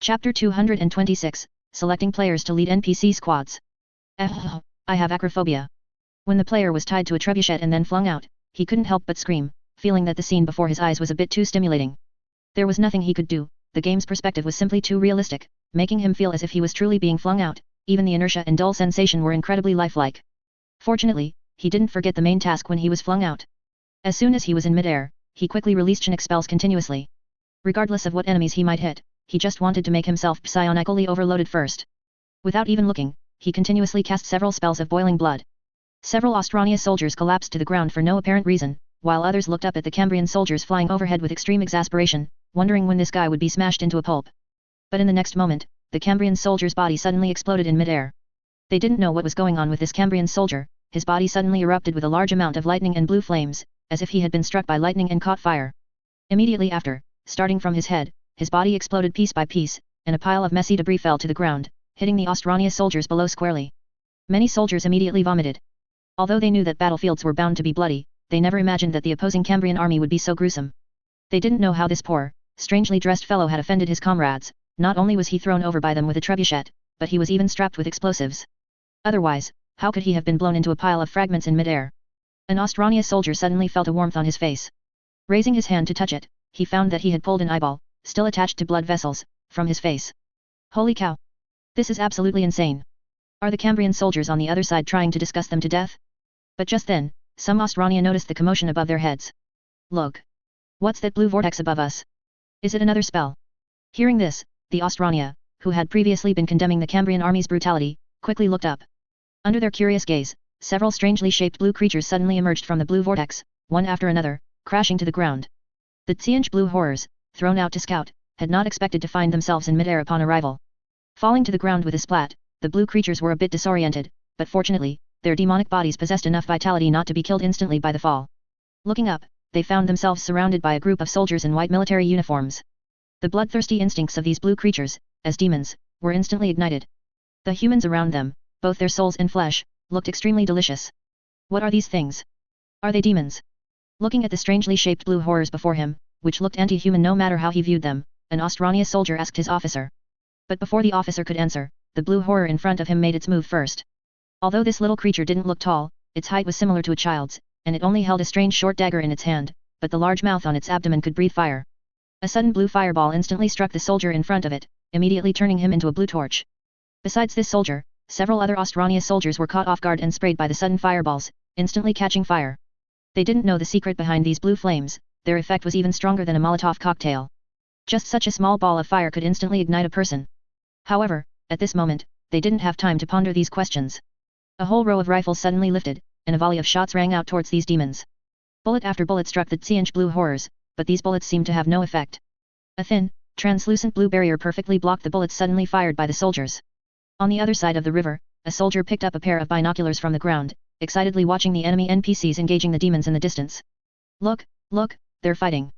Chapter 226, Selecting Players to Lead NPC Squads. I have acrophobia. When the player was tied to a trebuchet and then flung out, he couldn't help but scream, feeling that the scene before his eyes was a bit too stimulating. There was nothing he could do, the game's perspective was simply too realistic, making him feel as if he was truly being flung out, even the inertia and dull sensation were incredibly lifelike. Fortunately, he didn't forget the main task when he was flung out. As soon as he was in midair, he quickly released Chinook spells continuously. Regardless of what enemies he might hit, he just wanted to make himself psionically overloaded first. Without even looking, he continuously cast several spells of boiling blood. Several Austrania soldiers collapsed to the ground for no apparent reason, while others looked up at the Cambrian soldiers flying overhead with extreme exasperation, wondering when this guy would be smashed into a pulp. But in the next moment, the Cambrian soldier's body suddenly exploded in midair. They didn't know what was going on with this Cambrian soldier. His body suddenly erupted with a large amount of lightning and blue flames, as if he had been struck by lightning and caught fire. Immediately after, starting from his head, his body exploded piece by piece, and a pile of messy debris fell to the ground, hitting the Austrania soldiers below squarely. Many soldiers immediately vomited. Although they knew that battlefields were bound to be bloody, they never imagined that the opposing Cambrian army would be so gruesome. They didn't know how this poor, strangely dressed fellow had offended his comrades. Not only was he thrown over by them with a trebuchet, but he was even strapped with explosives. Otherwise, how could he have been blown into a pile of fragments in midair? An Austrania soldier suddenly felt a warmth on his face. Raising his hand to touch it, he found that he had pulled an eyeball, still attached to blood vessels, from his face. Holy cow! This is absolutely insane. Are the Cambrian soldiers on the other side trying to discuss them to death? But just then, some Austrania noticed the commotion above their heads. Look! What's that blue vortex above us? Is it another spell? Hearing this, the Austrania, who had previously been condemning the Cambrian army's brutality, quickly looked up. Under their curious gaze, several strangely shaped blue creatures suddenly emerged from the blue vortex, one after another, crashing to the ground. The Tsiange blue horrors, thrown out to scout, had not expected to find themselves in midair upon arrival. Falling to the ground with a splat, the blue creatures were a bit disoriented, but fortunately, their demonic bodies possessed enough vitality not to be killed instantly by the fall. Looking up, they found themselves surrounded by a group of soldiers in white military uniforms. The bloodthirsty instincts of these blue creatures, as demons, were instantly ignited. The humans around them, both their souls and flesh, looked extremely delicious. What are these things? Are they demons? Looking at the strangely shaped blue horrors before him, which looked anti-human no matter how he viewed them, an Austrania soldier asked his officer. But before the officer could answer, the blue horror in front of him made its move first. Although this little creature didn't look tall, its height was similar to a child's, and it only held a strange short dagger in its hand, but the large mouth on its abdomen could breathe fire. A sudden blue fireball instantly struck the soldier in front of it, immediately turning him into a blue torch. Besides this soldier, several other Austrania soldiers were caught off guard and sprayed by the sudden fireballs, instantly catching fire. They didn't know the secret behind these blue flames. Their effect was even stronger than a Molotov cocktail. Just such a small ball of fire could instantly ignite a person. However, at this moment, they didn't have time to ponder these questions. A whole row of rifles suddenly lifted, and a volley of shots rang out towards these demons. Bullet after bullet struck the Tsiange blue horrors, but these bullets seemed to have no effect. A thin, translucent blue barrier perfectly blocked the bullets suddenly fired by the soldiers. On the other side of the river, a soldier picked up a pair of binoculars from the ground, excitedly watching the enemy NPCs engaging the demons in the distance. Look, look, they're fighting.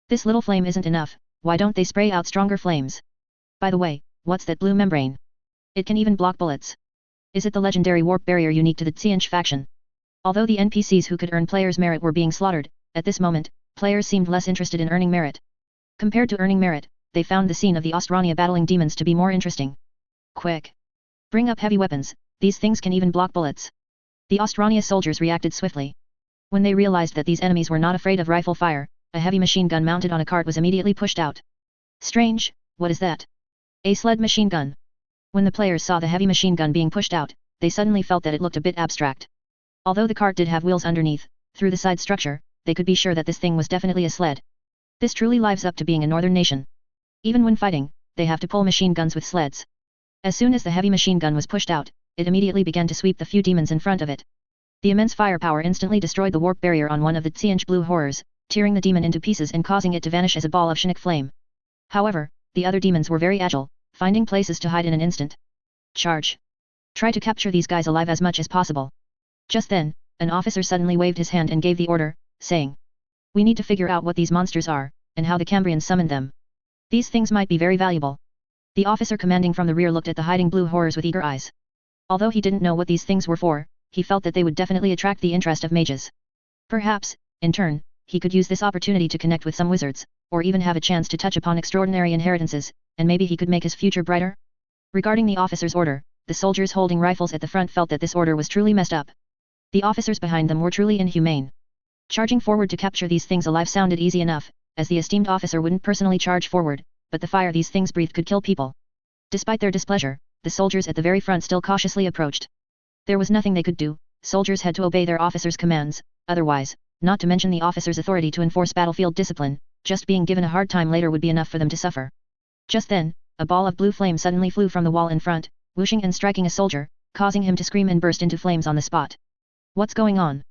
This little flame isn't enough, why don't they spray out stronger flames? By the way, what's that blue membrane? It can even block bullets. Is it the legendary warp barrier unique to the Tsiange faction? Although the NPCs who could earn players' merit were being slaughtered, at this moment, players seemed less interested in earning merit. Compared to earning merit, they found the scene of the Austrania battling demons to be more interesting. Quick! Bring up heavy weapons, these things can even block bullets. The Austrania soldiers reacted swiftly. When they realized that these enemies were not afraid of rifle fire, a heavy machine gun mounted on a cart was immediately pushed out. Strange, what is that? A sled machine gun. When the players saw the heavy machine gun being pushed out, they suddenly felt that it looked a bit abstract. Although the cart did have wheels underneath, through the side structure, they could be sure that this thing was definitely a sled. This truly lives up to being a northern nation. Even when fighting, they have to pull machine guns with sleds. As soon as the heavy machine gun was pushed out, it immediately began to sweep the few demons in front of it. The immense firepower instantly destroyed the warp barrier on one of the Tsiange blue horrors, tearing the demon into pieces and causing it to vanish as a ball of Chinook flame. However, the other demons were very agile, finding places to hide in an instant. Charge! Try to capture these guys alive as much as possible. Just then, an officer suddenly waved his hand and gave the order, saying, "We need to figure out what these monsters are, and how the Cambrians summoned them. These things might be very valuable." The officer commanding from the rear looked at the hiding blue horrors with eager eyes. Although he didn't know what these things were for, he felt that they would definitely attract the interest of mages. Perhaps, in turn, he could use this opportunity to connect with some wizards, or even have a chance to touch upon extraordinary inheritances, and maybe he could make his future brighter? Regarding the officer's order, the soldiers holding rifles at the front felt that this order was truly messed up. The officers behind them were truly inhumane. Charging forward to capture these things alive sounded easy enough, as the esteemed officer wouldn't personally charge forward, but the fire these things breathed could kill people. Despite their displeasure, the soldiers at the very front still cautiously approached. There was nothing they could do, soldiers had to obey their officers' commands, otherwise, not to mention the officers' authority to enforce battlefield discipline, just being given a hard time later would be enough for them to suffer. Just then, a ball of blue flame suddenly flew from the wall in front, whooshing and striking a soldier, causing him to scream and burst into flames on the spot. What's going on?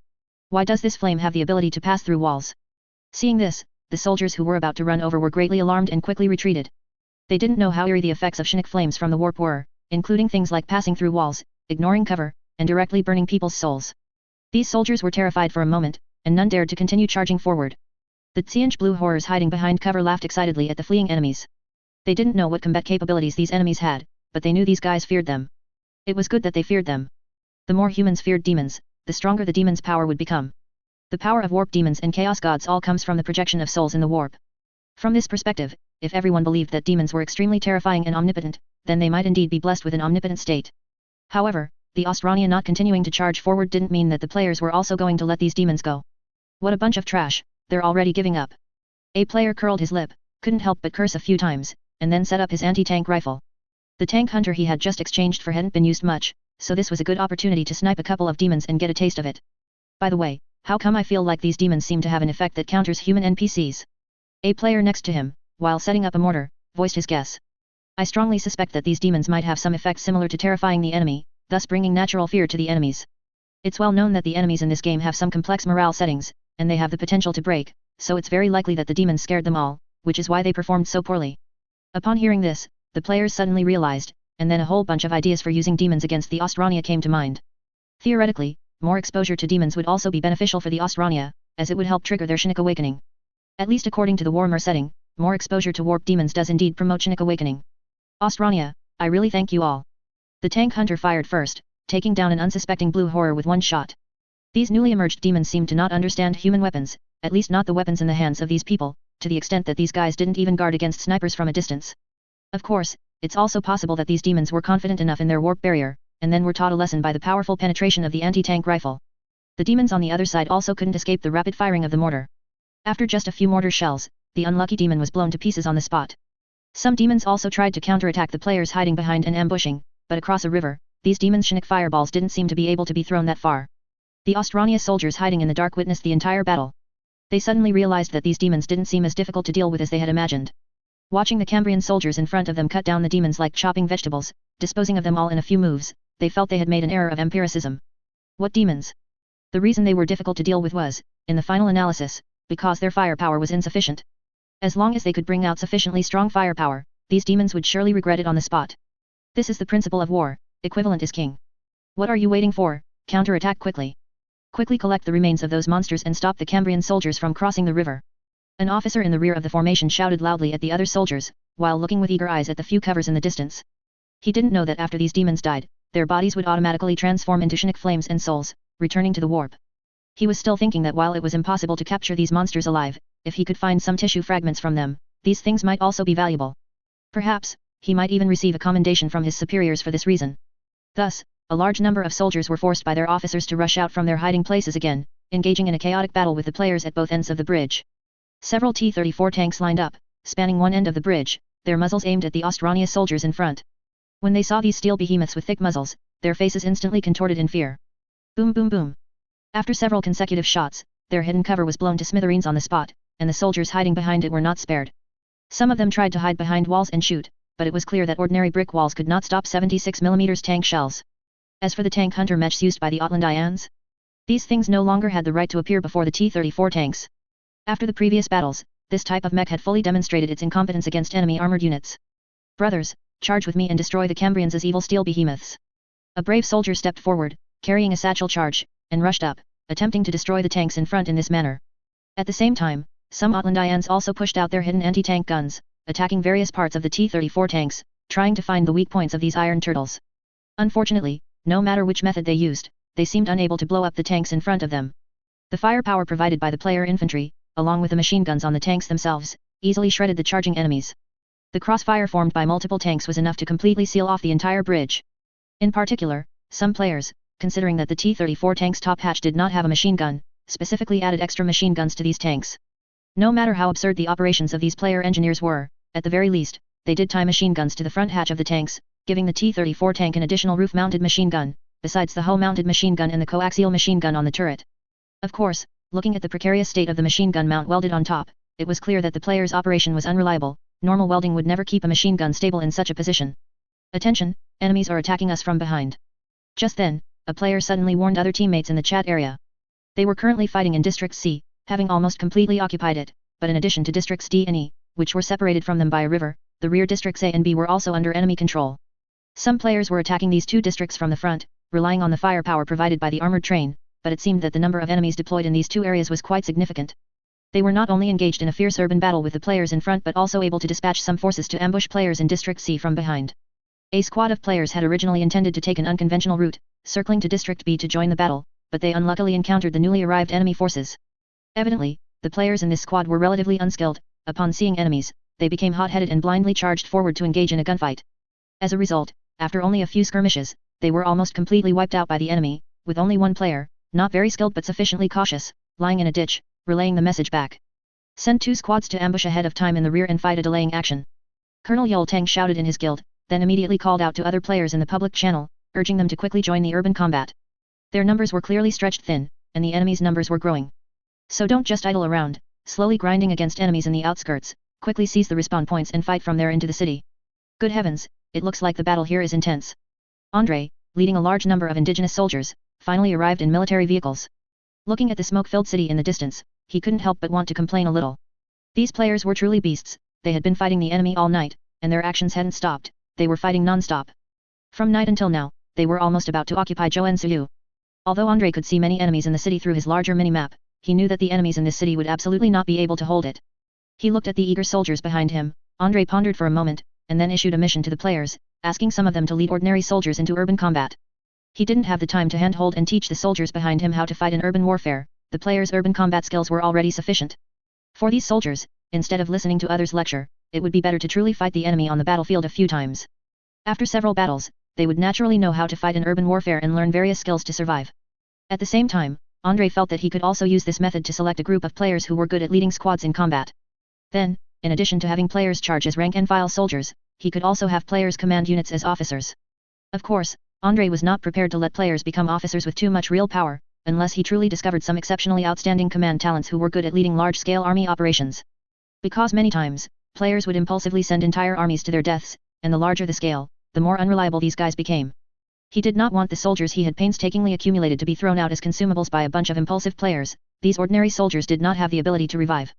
Why does this flame have the ability to pass through walls? Seeing this, the soldiers who were about to run over were greatly alarmed and quickly retreated. They didn't know how eerie the effects of Chinook flames from the warp were, including things like passing through walls, ignoring cover, and directly burning people's souls. These soldiers were terrified for a moment, and none dared to continue charging forward. The Tsiange blue horrors hiding behind cover laughed excitedly at the fleeing enemies. They didn't know what combat capabilities these enemies had, but they knew these guys feared them. It was good that they feared them. The more humans feared demons, the stronger the demons' power would become. The power of warp demons and chaos gods all comes from the projection of souls in the warp. From this perspective, if everyone believed that demons were extremely terrifying and omnipotent, then they might indeed be blessed with an omnipotent state. However, the Austrania not continuing to charge forward didn't mean that the players were also going to let these demons go. What a bunch of trash, they're already giving up. A player curled his lip, couldn't help but curse a few times, and then set up his anti-tank rifle. The tank hunter he had just exchanged for hadn't been used much, so this was a good opportunity to snipe a couple of demons and get a taste of it. By the way, how come I feel like these demons seem to have an effect that counters human NPCs? A player next to him, while setting up a mortar, voiced his guess. I strongly suspect that these demons might have some effect similar to terrifying the enemy, thus bringing natural fear to the enemies. It's well known that the enemies in this game have some complex morale settings, and they have the potential to break, so it's very likely that the demons scared them all, which is why they performed so poorly. Upon hearing this, the players suddenly realized, and then a whole bunch of ideas for using demons against the Austrania came to mind. Theoretically, more exposure to demons would also be beneficial for the Austrania, as it would help trigger their Chinook awakening. At least according to the Warmer setting, more exposure to warp demons does indeed promote Chinook awakening. Austrania, I really thank you all. The tank hunter fired first, taking down an unsuspecting blue horror with one shot. These newly emerged demons seemed to not understand human weapons, at least not the weapons in the hands of these people, to the extent that these guys didn't even guard against snipers from a distance. Of course, it's also possible that these demons were confident enough in their warp barrier, and then were taught a lesson by the powerful penetration of the anti-tank rifle. The demons on the other side also couldn't escape the rapid firing of the mortar. After just a few mortar shells, the unlucky demon was blown to pieces on the spot. Some demons also tried to counterattack the players hiding behind and ambushing, but across a river, these demons' Chinook fireballs didn't seem to be able to be thrown that far. The Austrania soldiers hiding in the dark witnessed the entire battle. They suddenly realized that these demons didn't seem as difficult to deal with as they had imagined. Watching the Cambrian soldiers in front of them cut down the demons like chopping vegetables, disposing of them all in a few moves, they felt they had made an error of empiricism. What demons? The reason they were difficult to deal with was, in the final analysis, because their firepower was insufficient. As long as they could bring out sufficiently strong firepower, these demons would surely regret it on the spot. This is the principle of war, equivalent is king. What are you waiting for? Counterattack quickly. Quickly collect the remains of those monsters and stop the Cambrian soldiers from crossing the river. An officer in the rear of the formation shouted loudly at the other soldiers, while looking with eager eyes at the few covers in the distance. He didn't know that after these demons died, their bodies would automatically transform into Chinook flames and souls, returning to the warp. He was still thinking that while it was impossible to capture these monsters alive, if he could find some tissue fragments from them, these things might also be valuable. Perhaps, he might even receive a commendation from his superiors for this reason. Thus, a large number of soldiers were forced by their officers to rush out from their hiding places again, engaging in a chaotic battle with the players at both ends of the bridge. Several T-34 tanks lined up, spanning one end of the bridge, their muzzles aimed at the Austrania soldiers in front. When they saw these steel behemoths with thick muzzles, their faces instantly contorted in fear. Boom boom boom. After several consecutive shots, their hidden cover was blown to smithereens on the spot, and the soldiers hiding behind it were not spared. Some of them tried to hide behind walls and shoot, but it was clear that ordinary brick walls could not stop 76mm tank shells. As for the tank hunter mechs used by the Outlandians, these things no longer had the right to appear before the T-34 tanks. After the previous battles, this type of mech had fully demonstrated its incompetence against enemy armored units. Brothers, charge with me and destroy the Cambrians as evil steel behemoths. A brave soldier stepped forward, carrying a satchel charge, and rushed up, attempting to destroy the tanks in front in this manner. At the same time, some Outlandians also pushed out their hidden anti-tank guns, attacking various parts of the T-34 tanks, trying to find the weak points of these iron turtles. Unfortunately, no matter which method they used, they seemed unable to blow up the tanks in front of them. The firepower provided by the player infantry, along with the machine guns on the tanks themselves, easily shredded the charging enemies. The crossfire formed by multiple tanks was enough to completely seal off the entire bridge. In particular, some players, considering that the T-34 tank's top hatch did not have a machine gun, specifically added extra machine guns to these tanks. No matter how absurd the operations of these player engineers were, at the very least, they did tie machine guns to the front hatch of the tanks, giving the T-34 tank an additional roof-mounted machine gun, besides the hull-mounted machine gun and the coaxial machine gun on the turret. Of course, looking at the precarious state of the machine gun mount welded on top, it was clear that the player's operation was unreliable. Normal welding would never keep a machine gun stable in such a position. Attention, enemies are attacking us from behind. Just then, a player suddenly warned other teammates in the chat area. They were currently fighting in District C, having almost completely occupied it, but in addition to Districts D and E, which were separated from them by a river, the rear Districts A and B were also under enemy control. Some players were attacking these two districts from the front, relying on the firepower provided by the armored train, but it seemed that the number of enemies deployed in these two areas was quite significant. They were not only engaged in a fierce urban battle with the players in front but also able to dispatch some forces to ambush players in District C from behind. A squad of players had originally intended to take an unconventional route, circling to District B to join the battle, but they unluckily encountered the newly arrived enemy forces. Evidently, the players in this squad were relatively unskilled. Upon seeing enemies, they became hot-headed and blindly charged forward to engage in a gunfight. As a result, after only a few skirmishes, they were almost completely wiped out by the enemy, with only one player, not very skilled but sufficiently cautious, lying in a ditch, relaying the message back. Send 2 squads to ambush ahead of time in the rear and fight a delaying action. Colonel Yul Tang shouted in his guild, then immediately called out to other players in the public channel, urging them to quickly join the urban combat. Their numbers were clearly stretched thin, and the enemy's numbers were growing. So don't just idle around, slowly grinding against enemies in the outskirts, quickly seize the respawn points and fight from there into the city. Good heavens, it looks like the battle here is intense. Andre, leading a large number of indigenous soldiers, finally arrived in military vehicles. Looking at the smoke-filled city in the distance, he couldn't help but want to complain a little. These players were truly beasts. They had been fighting the enemy all night, and their actions hadn't stopped. They were fighting non-stop. From night until now, they were almost about to occupy Joensuu. Although Andre could see many enemies in the city through his larger mini-map, he knew that the enemies in this city would absolutely not be able to hold it. He looked at the eager soldiers behind him. Andre pondered for a moment, and then issued a mission to the players, asking some of them to lead ordinary soldiers into urban combat. He didn't have the time to handhold and teach the soldiers behind him how to fight in urban warfare. The players' urban combat skills were already sufficient. For these soldiers, instead of listening to others lecture, it would be better to truly fight the enemy on the battlefield a few times. After several battles, they would naturally know how to fight in urban warfare and learn various skills to survive. At the same time, Andre felt that he could also use this method to select a group of players who were good at leading squads in combat. Then, in addition to having players charge as rank-and-file soldiers, he could also have players command units as officers. Of course, Andre was not prepared to let players become officers with too much real power, unless he truly discovered some exceptionally outstanding command talents who were good at leading large-scale army operations. Because many times, players would impulsively send entire armies to their deaths, and the larger the scale, the more unreliable these guys became. He did not want the soldiers he had painstakingly accumulated to be thrown out as consumables by a bunch of impulsive players. These ordinary soldiers did not have the ability to revive.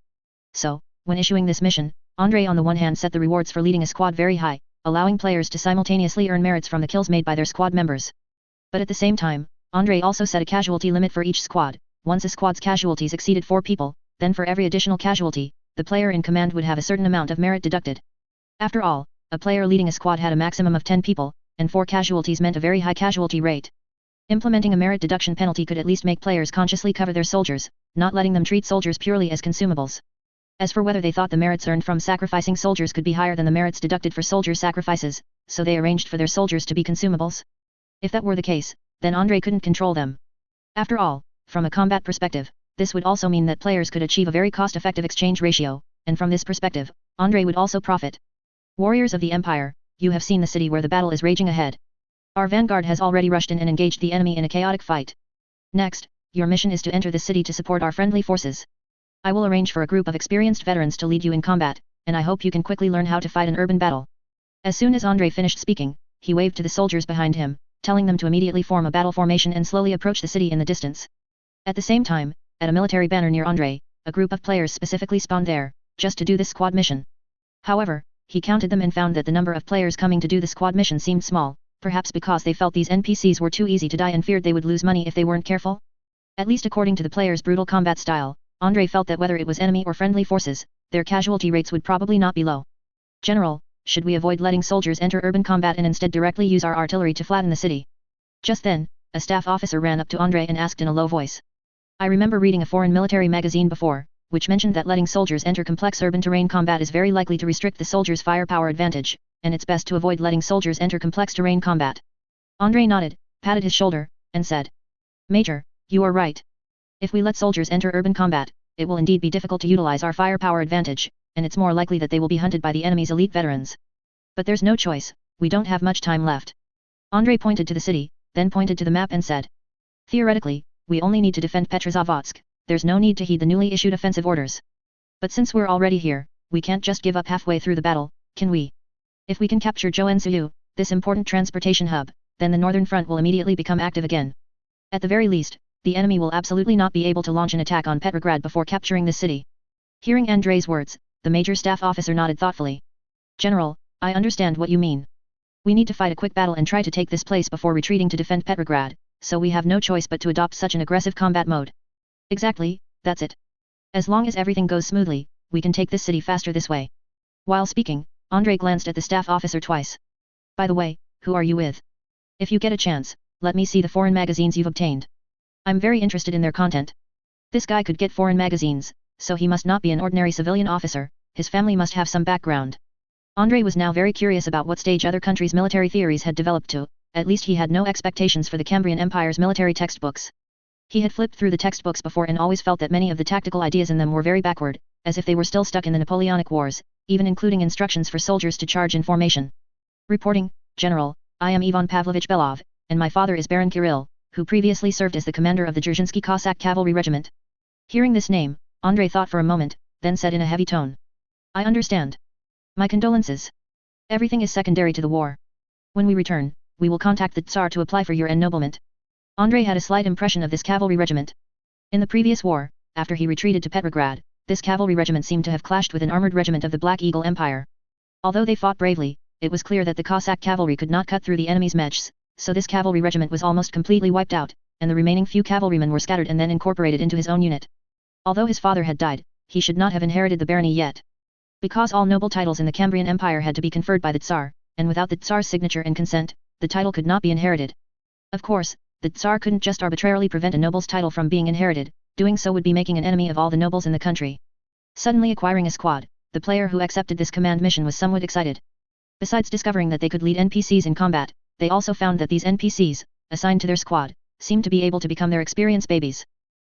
So, when issuing this mission, Andre on the one hand set the rewards for leading a squad very high, allowing players to simultaneously earn merits from the kills made by their squad members. But at the same time, Andre also set a casualty limit for each squad. Once a squad's casualties exceeded 4 people, then for every additional casualty, the player in command would have a certain amount of merit deducted. After all, a player leading a squad had a maximum of 10 people, and 4 casualties meant a very high casualty rate. Implementing a merit deduction penalty could at least make players consciously cover their soldiers, not letting them treat soldiers purely as consumables. As for whether they thought the merits earned from sacrificing soldiers could be higher than the merits deducted for soldier sacrifices, so they arranged for their soldiers to be consumables. If that were the case, then Andre couldn't control them. After all, from a combat perspective, this would also mean that players could achieve a very cost-effective exchange ratio, and from this perspective, Andre would also profit. Warriors of the Empire, you have seen the city where the battle is raging ahead. Our vanguard has already rushed in and engaged the enemy in a chaotic fight. Next, your mission is to enter the city to support our friendly forces. I will arrange for a group of experienced veterans to lead you in combat, and I hope you can quickly learn how to fight an urban battle. As soon as Andre finished speaking, he waved to the soldiers behind him, telling them to immediately form a battle formation and slowly approach the city in the distance. At the same time, at a military banner near Andre, a group of players specifically spawned there, just to do this squad mission. However, he counted them and found that the number of players coming to do the squad mission seemed small, perhaps because they felt these NPCs were too easy to die and feared they would lose money if they weren't careful. At least according to the players' brutal combat style, Andre felt that whether it was enemy or friendly forces, their casualty rates would probably not be low. General, should we avoid letting soldiers enter urban combat and instead directly use our artillery to flatten the city? Just then, a staff officer ran up to Andre and asked in a low voice. I remember reading a foreign military magazine before, which mentioned that letting soldiers enter complex urban terrain combat is very likely to restrict the soldiers' firepower advantage, and it's best to avoid letting soldiers enter complex terrain combat. Andrei nodded, patted his shoulder, and said, Major, you are right. If we let soldiers enter urban combat, it will indeed be difficult to utilize our firepower advantage, and it's more likely that they will be hunted by the enemy's elite veterans. But there's no choice, we don't have much time left. Andrei pointed to the city, then pointed to the map and said, Theoretically, we only need to defend Petrozavodsk, there's no need to heed the newly issued offensive orders. But since we're already here, we can't just give up halfway through the battle, can we? If we can capture Joensuu, this important transportation hub, then the northern front will immediately become active again. At the very least, the enemy will absolutely not be able to launch an attack on Petrograd before capturing this city. Hearing Andrei's words, the major staff officer nodded thoughtfully. General, I understand what you mean. We need to fight a quick battle and try to take this place before retreating to defend Petrograd, so we have no choice but to adopt such an aggressive combat mode. Exactly, that's it. As long as everything goes smoothly, we can take this city faster this way. While speaking, Andrei glanced at the staff officer twice. By the way, who are you with? If you get a chance, let me see the foreign magazines you've obtained. I'm very interested in their content. This guy could get foreign magazines, so he must not be an ordinary civilian officer, his family must have some background. Andrei was now very curious about what stage other countries' military theories had developed to, at least he had no expectations for the Cambrian Empire's military textbooks. He had flipped through the textbooks before and always felt that many of the tactical ideas in them were very backward, as if they were still stuck in the Napoleonic Wars, even including instructions for soldiers to charge in formation. Reporting, General, I am Ivan Pavlovich Belov, and my father is Baron Kirill, who previously served as the commander of the Dzerzhinsky Cossack Cavalry Regiment. Hearing this name, Andrei thought for a moment, then said in a heavy tone. I understand. My condolences. Everything is secondary to the war. When we return, we will contact the Tsar to apply for your ennoblement. Andrei had a slight impression of this cavalry regiment. In the previous war, after he retreated to Petrograd, this cavalry regiment seemed to have clashed with an armored regiment of the Black Eagle Empire. Although they fought bravely, it was clear that the Cossack cavalry could not cut through the enemy's mechs, so this cavalry regiment was almost completely wiped out, and the remaining few cavalrymen were scattered and then incorporated into his own unit. Although his father had died, he should not have inherited the barony yet. Because all noble titles in the Cambrian Empire had to be conferred by the Tsar, and without the Tsar's signature and consent, the title could not be inherited. Of course, the Tsar couldn't just arbitrarily prevent a noble's title from being inherited, doing so would be making an enemy of all the nobles in the country. Suddenly acquiring a squad, the player who accepted this command mission was somewhat excited. Besides discovering that they could lead NPCs in combat, they also found that these NPCs, assigned to their squad, seemed to be able to become their experience babies.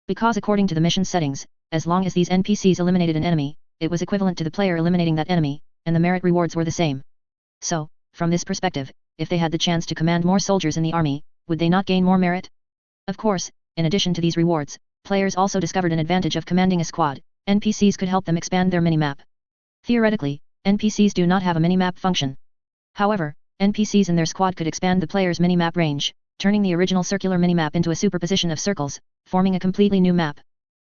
Because according to the mission settings, as long as these NPCs eliminated an enemy, it was equivalent to the player eliminating that enemy, and the merit rewards were the same. So, from this perspective, if they had the chance to command more soldiers in the army, would they not gain more merit? Of course, in addition to these rewards, players also discovered an advantage of commanding a squad. NPCs could help them expand their minimap. Theoretically, NPCs do not have a minimap function. However, NPCs in their squad could expand the player's minimap range, turning the original circular minimap into a superposition of circles, forming a completely new map.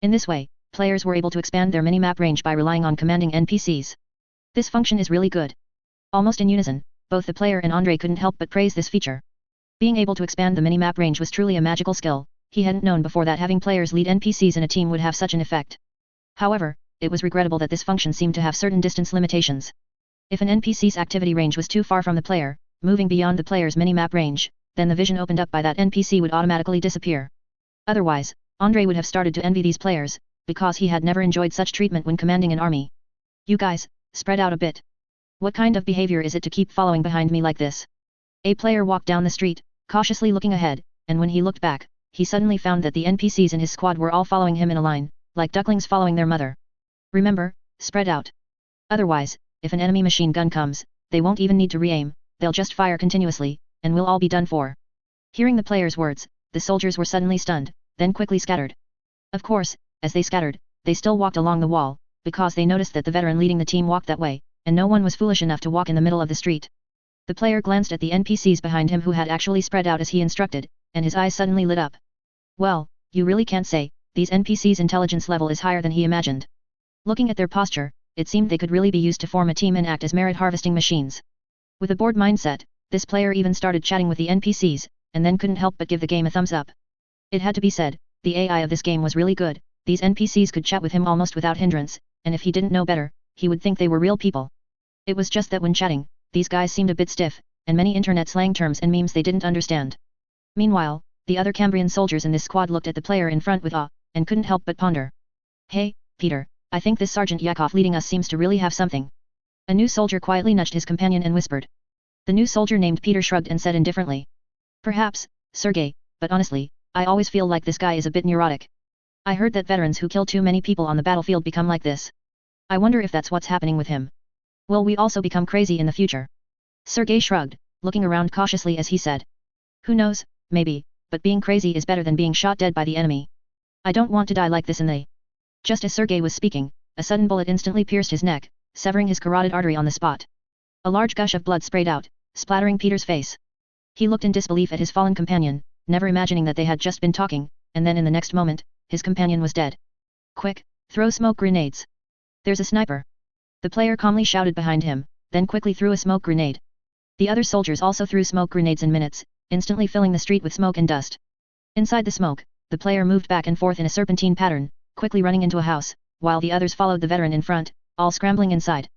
In this way, players were able to expand their minimap range by relying on commanding NPCs. This function is really good. Almost in unison, both the player and Andrei couldn't help but praise this feature. Being able to expand the minimap range was truly a magical skill. He hadn't known before that having players lead NPCs in a team would have such an effect. However, it was regrettable that this function seemed to have certain distance limitations. If an NPC's activity range was too far from the player, moving beyond the player's minimap range, then the vision opened up by that NPC would automatically disappear. Otherwise, Andrei would have started to envy these players, because he had never enjoyed such treatment when commanding an army. You guys, spread out a bit. What kind of behavior is it to keep following behind me like this? A player walked down the street, cautiously looking ahead, and when he looked back, he suddenly found that the NPCs in his squad were all following him in a line, like ducklings following their mother. Remember, spread out. Otherwise, if an enemy machine gun comes, they won't even need to re-aim, they'll just fire continuously, and we'll all be done for. Hearing the player's words, the soldiers were suddenly stunned, then quickly scattered. Of course, as they scattered, they still walked along the wall, because they noticed that the veteran leading the team walked that way, and no one was foolish enough to walk in the middle of the street. The player glanced at the NPCs behind him who had actually spread out as he instructed, and his eyes suddenly lit up. Well, you really can't say, these NPCs' intelligence level is higher than he imagined. Looking at their posture, it seemed they could really be used to form a team and act as merit harvesting machines. With a bored mindset, this player even started chatting with the NPCs, and then couldn't help but give the game a thumbs up. It had to be said, the AI of this game was really good, these NPCs could chat with him almost without hindrance, and if he didn't know better, he would think they were real people. It was just that when chatting, these guys seemed a bit stiff, and many internet slang terms and memes they didn't understand. Meanwhile, the other Cambrian soldiers in this squad looked at the player in front with awe, and couldn't help but ponder. Hey, Peter, I think this Sergeant Yakov leading us seems to really have something. A new soldier quietly nudged his companion and whispered. The new soldier named Peter shrugged and said indifferently. Perhaps, Sergey, but honestly, I always feel like this guy is a bit neurotic. I heard that veterans who kill too many people on the battlefield become like this. I wonder if that's what's happening with him. Will we also become crazy in the future? Sergey shrugged, looking around cautiously as he said. Who knows, maybe, but being crazy is better than being shot dead by the enemy. I don't want to die like this in the... Just as Sergey was speaking, a sudden bullet instantly pierced his neck, severing his carotid artery on the spot. A large gush of blood sprayed out, splattering Peter's face. He looked in disbelief at his fallen companion, never imagining that they had just been talking, and then in the next moment, his companion was dead. Quick, throw smoke grenades. There's a sniper. The player calmly shouted behind him, then quickly threw a smoke grenade. The other soldiers also threw smoke grenades in minutes, instantly filling the street with smoke and dust. Inside the smoke, the player moved back and forth in a serpentine pattern, quickly running into a house, while the others followed the veteran in front, all scrambling inside.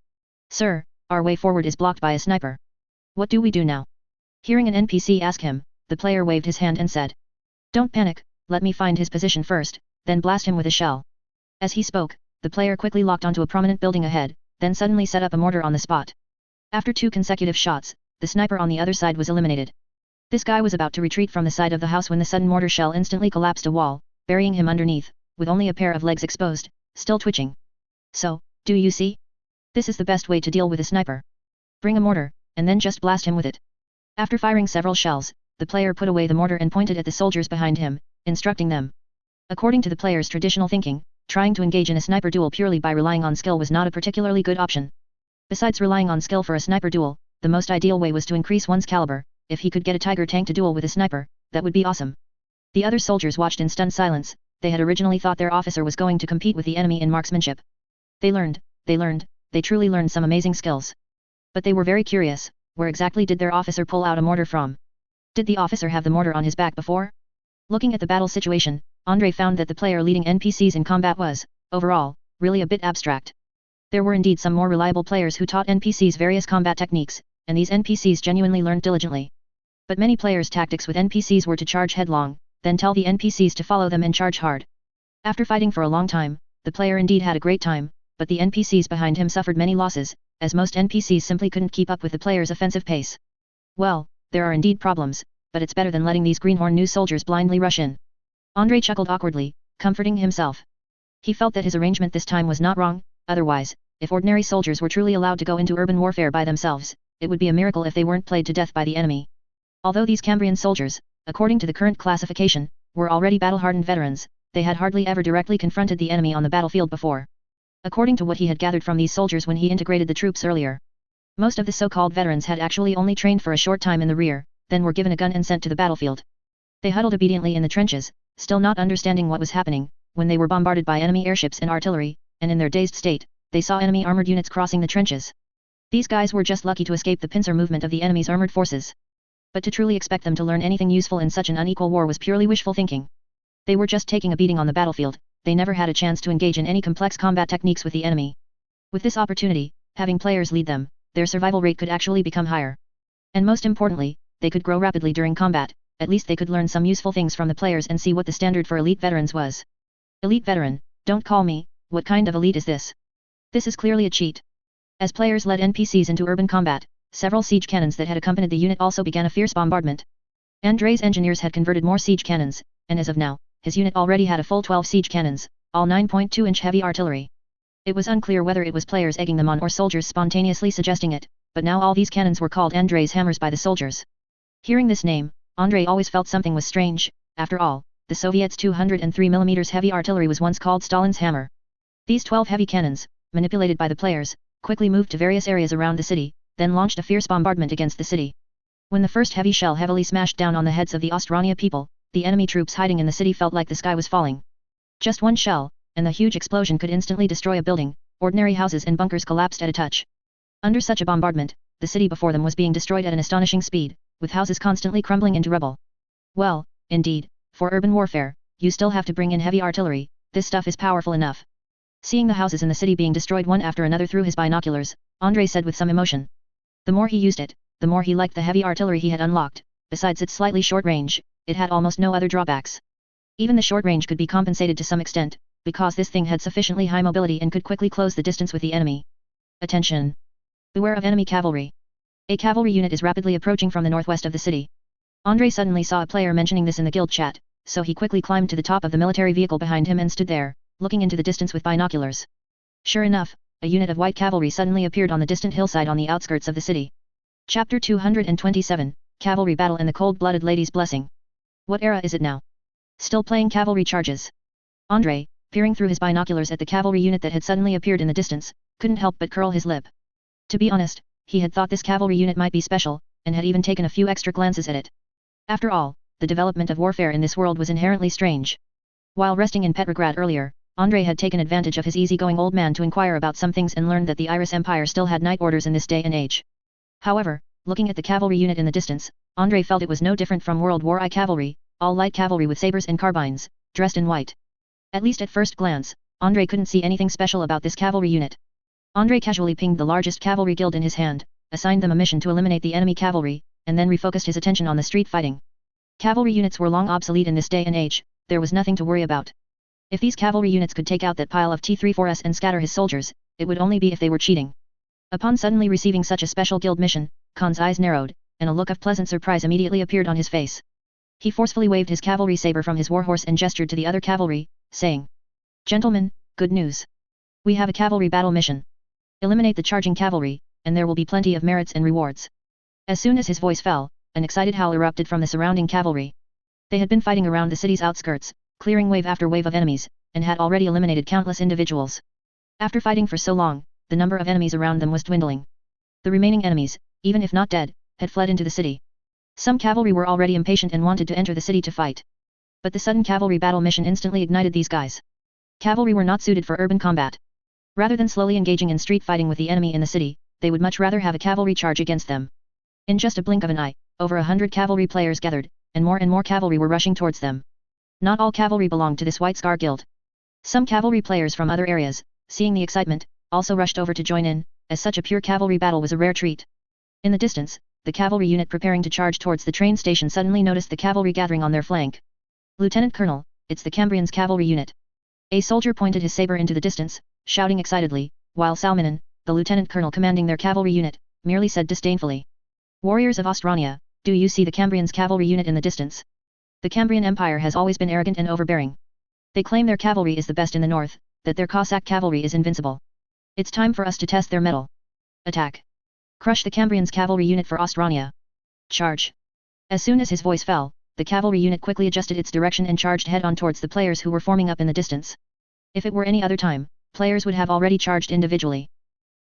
Sir, our way forward is blocked by a sniper. What do we do now? Hearing an NPC ask him, the player waved his hand and said. Don't panic, let me find his position first, then blast him with a shell. As he spoke, the player quickly locked onto a prominent building ahead, then suddenly set up a mortar on the spot. After 2 consecutive shots, the sniper on the other side was eliminated. This guy was about to retreat from the side of the house when the sudden mortar shell instantly collapsed a wall, burying him underneath, with only a pair of legs exposed, still twitching. So, do you see? This is the best way to deal with a sniper. Bring a mortar, and then just blast him with it. After firing several shells, the player put away the mortar and pointed at the soldiers behind him, instructing them. According to the player's traditional thinking, trying to engage in a sniper duel purely by relying on skill was not a particularly good option. Besides relying on skill for a sniper duel, the most ideal way was to increase one's caliber. If he could get a tiger tank to duel with a sniper, that would be awesome. The other soldiers watched in stunned silence. They had originally thought their officer was going to compete with the enemy in marksmanship. They truly learned some amazing skills. But they were very curious, where exactly did their officer pull out a mortar from? Did the officer have the mortar on his back before? Looking at the battle situation, Andrei found that the player leading NPCs in combat was, overall, really a bit abstract. There were indeed some more reliable players who taught NPCs various combat techniques, and these NPCs genuinely learned diligently. But many players' tactics with NPCs were to charge headlong, then tell the NPCs to follow them and charge hard. After fighting for a long time, the player indeed had a great time, but the NPCs behind him suffered many losses, as most NPCs simply couldn't keep up with the player's offensive pace. Well, there are indeed problems, but it's better than letting these greenhorn new soldiers blindly rush in. Andrei chuckled awkwardly, comforting himself. He felt that his arrangement this time was not wrong. Otherwise, if ordinary soldiers were truly allowed to go into urban warfare by themselves, it would be a miracle if they weren't played to death by the enemy. Although these Cambrian soldiers, according to the current classification, were already battle-hardened veterans, they had hardly ever directly confronted the enemy on the battlefield before. According to what he had gathered from these soldiers when he integrated the troops earlier, most of the so-called veterans had actually only trained for a short time in the rear, then were given a gun and sent to the battlefield. They huddled obediently in the trenches, still not understanding what was happening, when they were bombarded by enemy airships and artillery, and in their dazed state, they saw enemy armored units crossing the trenches. These guys were just lucky to escape the pincer movement of the enemy's armored forces. But to truly expect them to learn anything useful in such an unequal war was purely wishful thinking. They were just taking a beating on the battlefield, they never had a chance to engage in any complex combat techniques with the enemy. With this opportunity, having players lead them, their survival rate could actually become higher. And most importantly, they could grow rapidly during combat. At least they could learn some useful things from the players and see what the standard for elite veterans was. Elite veteran, don't call me, what kind of elite is this? This is clearly a cheat. As players led NPCs into urban combat, several siege cannons that had accompanied the unit also began a fierce bombardment. Andrei's engineers had converted more siege cannons, and as of now, his unit already had a full 12 siege cannons, all 9.2-inch heavy artillery. It was unclear whether it was players egging them on or soldiers spontaneously suggesting it, but now all these cannons were called Andrei's hammers by the soldiers. Hearing this name, Andrei always felt something was strange. After all, the Soviets' 203mm heavy artillery was once called Stalin's hammer. These 12 heavy cannons, manipulated by the players, quickly moved to various areas around the city, then launched a fierce bombardment against the city. When the first heavy shell heavily smashed down on the heads of the Ostrania people, the enemy troops hiding in the city felt like the sky was falling. Just one shell, and the huge explosion could instantly destroy a building. Ordinary houses and bunkers collapsed at a touch. Under such a bombardment, the city before them was being destroyed at an astonishing speed, with houses constantly crumbling into rubble. Well, indeed, for urban warfare, you still have to bring in heavy artillery. This stuff is powerful enough. Seeing the houses in the city being destroyed one after another through his binoculars, Andrei said with some emotion. The more he used it, the more he liked the heavy artillery he had unlocked. Besides its slightly short range, it had almost no other drawbacks. Even the short range could be compensated to some extent, because this thing had sufficiently high mobility and could quickly close the distance with the enemy. Attention! Beware of enemy cavalry. A cavalry unit is rapidly approaching from the northwest of the city. Andre suddenly saw a player mentioning this in the guild chat, so he quickly climbed to the top of the military vehicle behind him and stood there, looking into the distance with binoculars. Sure enough, a unit of white cavalry suddenly appeared on the distant hillside on the outskirts of the city. Chapter 227, Cavalry Battle and the Cold-Blooded Lady's Blessing. What era is it now? Still playing cavalry charges? Andre, peering through his binoculars at the cavalry unit that had suddenly appeared in the distance, couldn't help but curl his lip. To be honest, he had thought this cavalry unit might be special, and had even taken a few extra glances at it. After all, the development of warfare in this world was inherently strange. While resting in Petrograd earlier, Andre had taken advantage of his easygoing old man to inquire about some things and learned that the Iris Empire still had night orders in this day and age. However, looking at the cavalry unit in the distance, Andre felt it was no different from World War I cavalry, all light cavalry with sabers and carbines, dressed in white. At least at first glance, Andre couldn't see anything special about this cavalry unit. Andre casually pinged the largest cavalry guild in his hand, assigned them a mission to eliminate the enemy cavalry, and then refocused his attention on the street fighting. Cavalry units were long obsolete in this day and age, there was nothing to worry about. If these cavalry units could take out that pile of T-34s and scatter his soldiers, it would only be if they were cheating. Upon suddenly receiving such a special guild mission, Khan's eyes narrowed, and a look of pleasant surprise immediately appeared on his face. He forcefully waved his cavalry saber from his warhorse and gestured to the other cavalry, saying, "Gentlemen, good news. We have a cavalry battle mission. Eliminate the charging cavalry, and there will be plenty of merits and rewards." As soon as his voice fell, an excited howl erupted from the surrounding cavalry. They had been fighting around the city's outskirts, clearing wave after wave of enemies, and had already eliminated countless individuals. After fighting for so long, the number of enemies around them was dwindling. The remaining enemies, even if not dead, had fled into the city. Some cavalry were already impatient and wanted to enter the city to fight. But the sudden cavalry battle mission instantly ignited these guys. Cavalry were not suited for urban combat. Rather than slowly engaging in street fighting with the enemy in the city, they would much rather have a cavalry charge against them. In just a blink of an eye, over 100 cavalry players gathered, and more cavalry were rushing towards them. Not all cavalry belonged to this White Scar Guild. Some cavalry players from other areas, seeing the excitement, also rushed over to join in, as such a pure cavalry battle was a rare treat. In the distance, the cavalry unit preparing to charge towards the train station suddenly noticed the cavalry gathering on their flank. "Lieutenant Colonel, it's the Cambrians cavalry unit." A soldier pointed his saber into the distance, shouting excitedly, while Salminen, the lieutenant colonel commanding their cavalry unit, merely said disdainfully, "Warriors of Ostrania, do you see the Cambrians cavalry unit in the distance? The Cambrian Empire has always been arrogant and overbearing. They claim their cavalry is the best in the north, that their Cossack cavalry is invincible. It's time for us to test their mettle. Attack! Crush the Cambrians cavalry unit for Ostrania. Charge!" As soon as his voice fell, the cavalry unit quickly adjusted its direction and charged head-on towards the players who were forming up in the distance. If it were any other time, players would have already charged individually.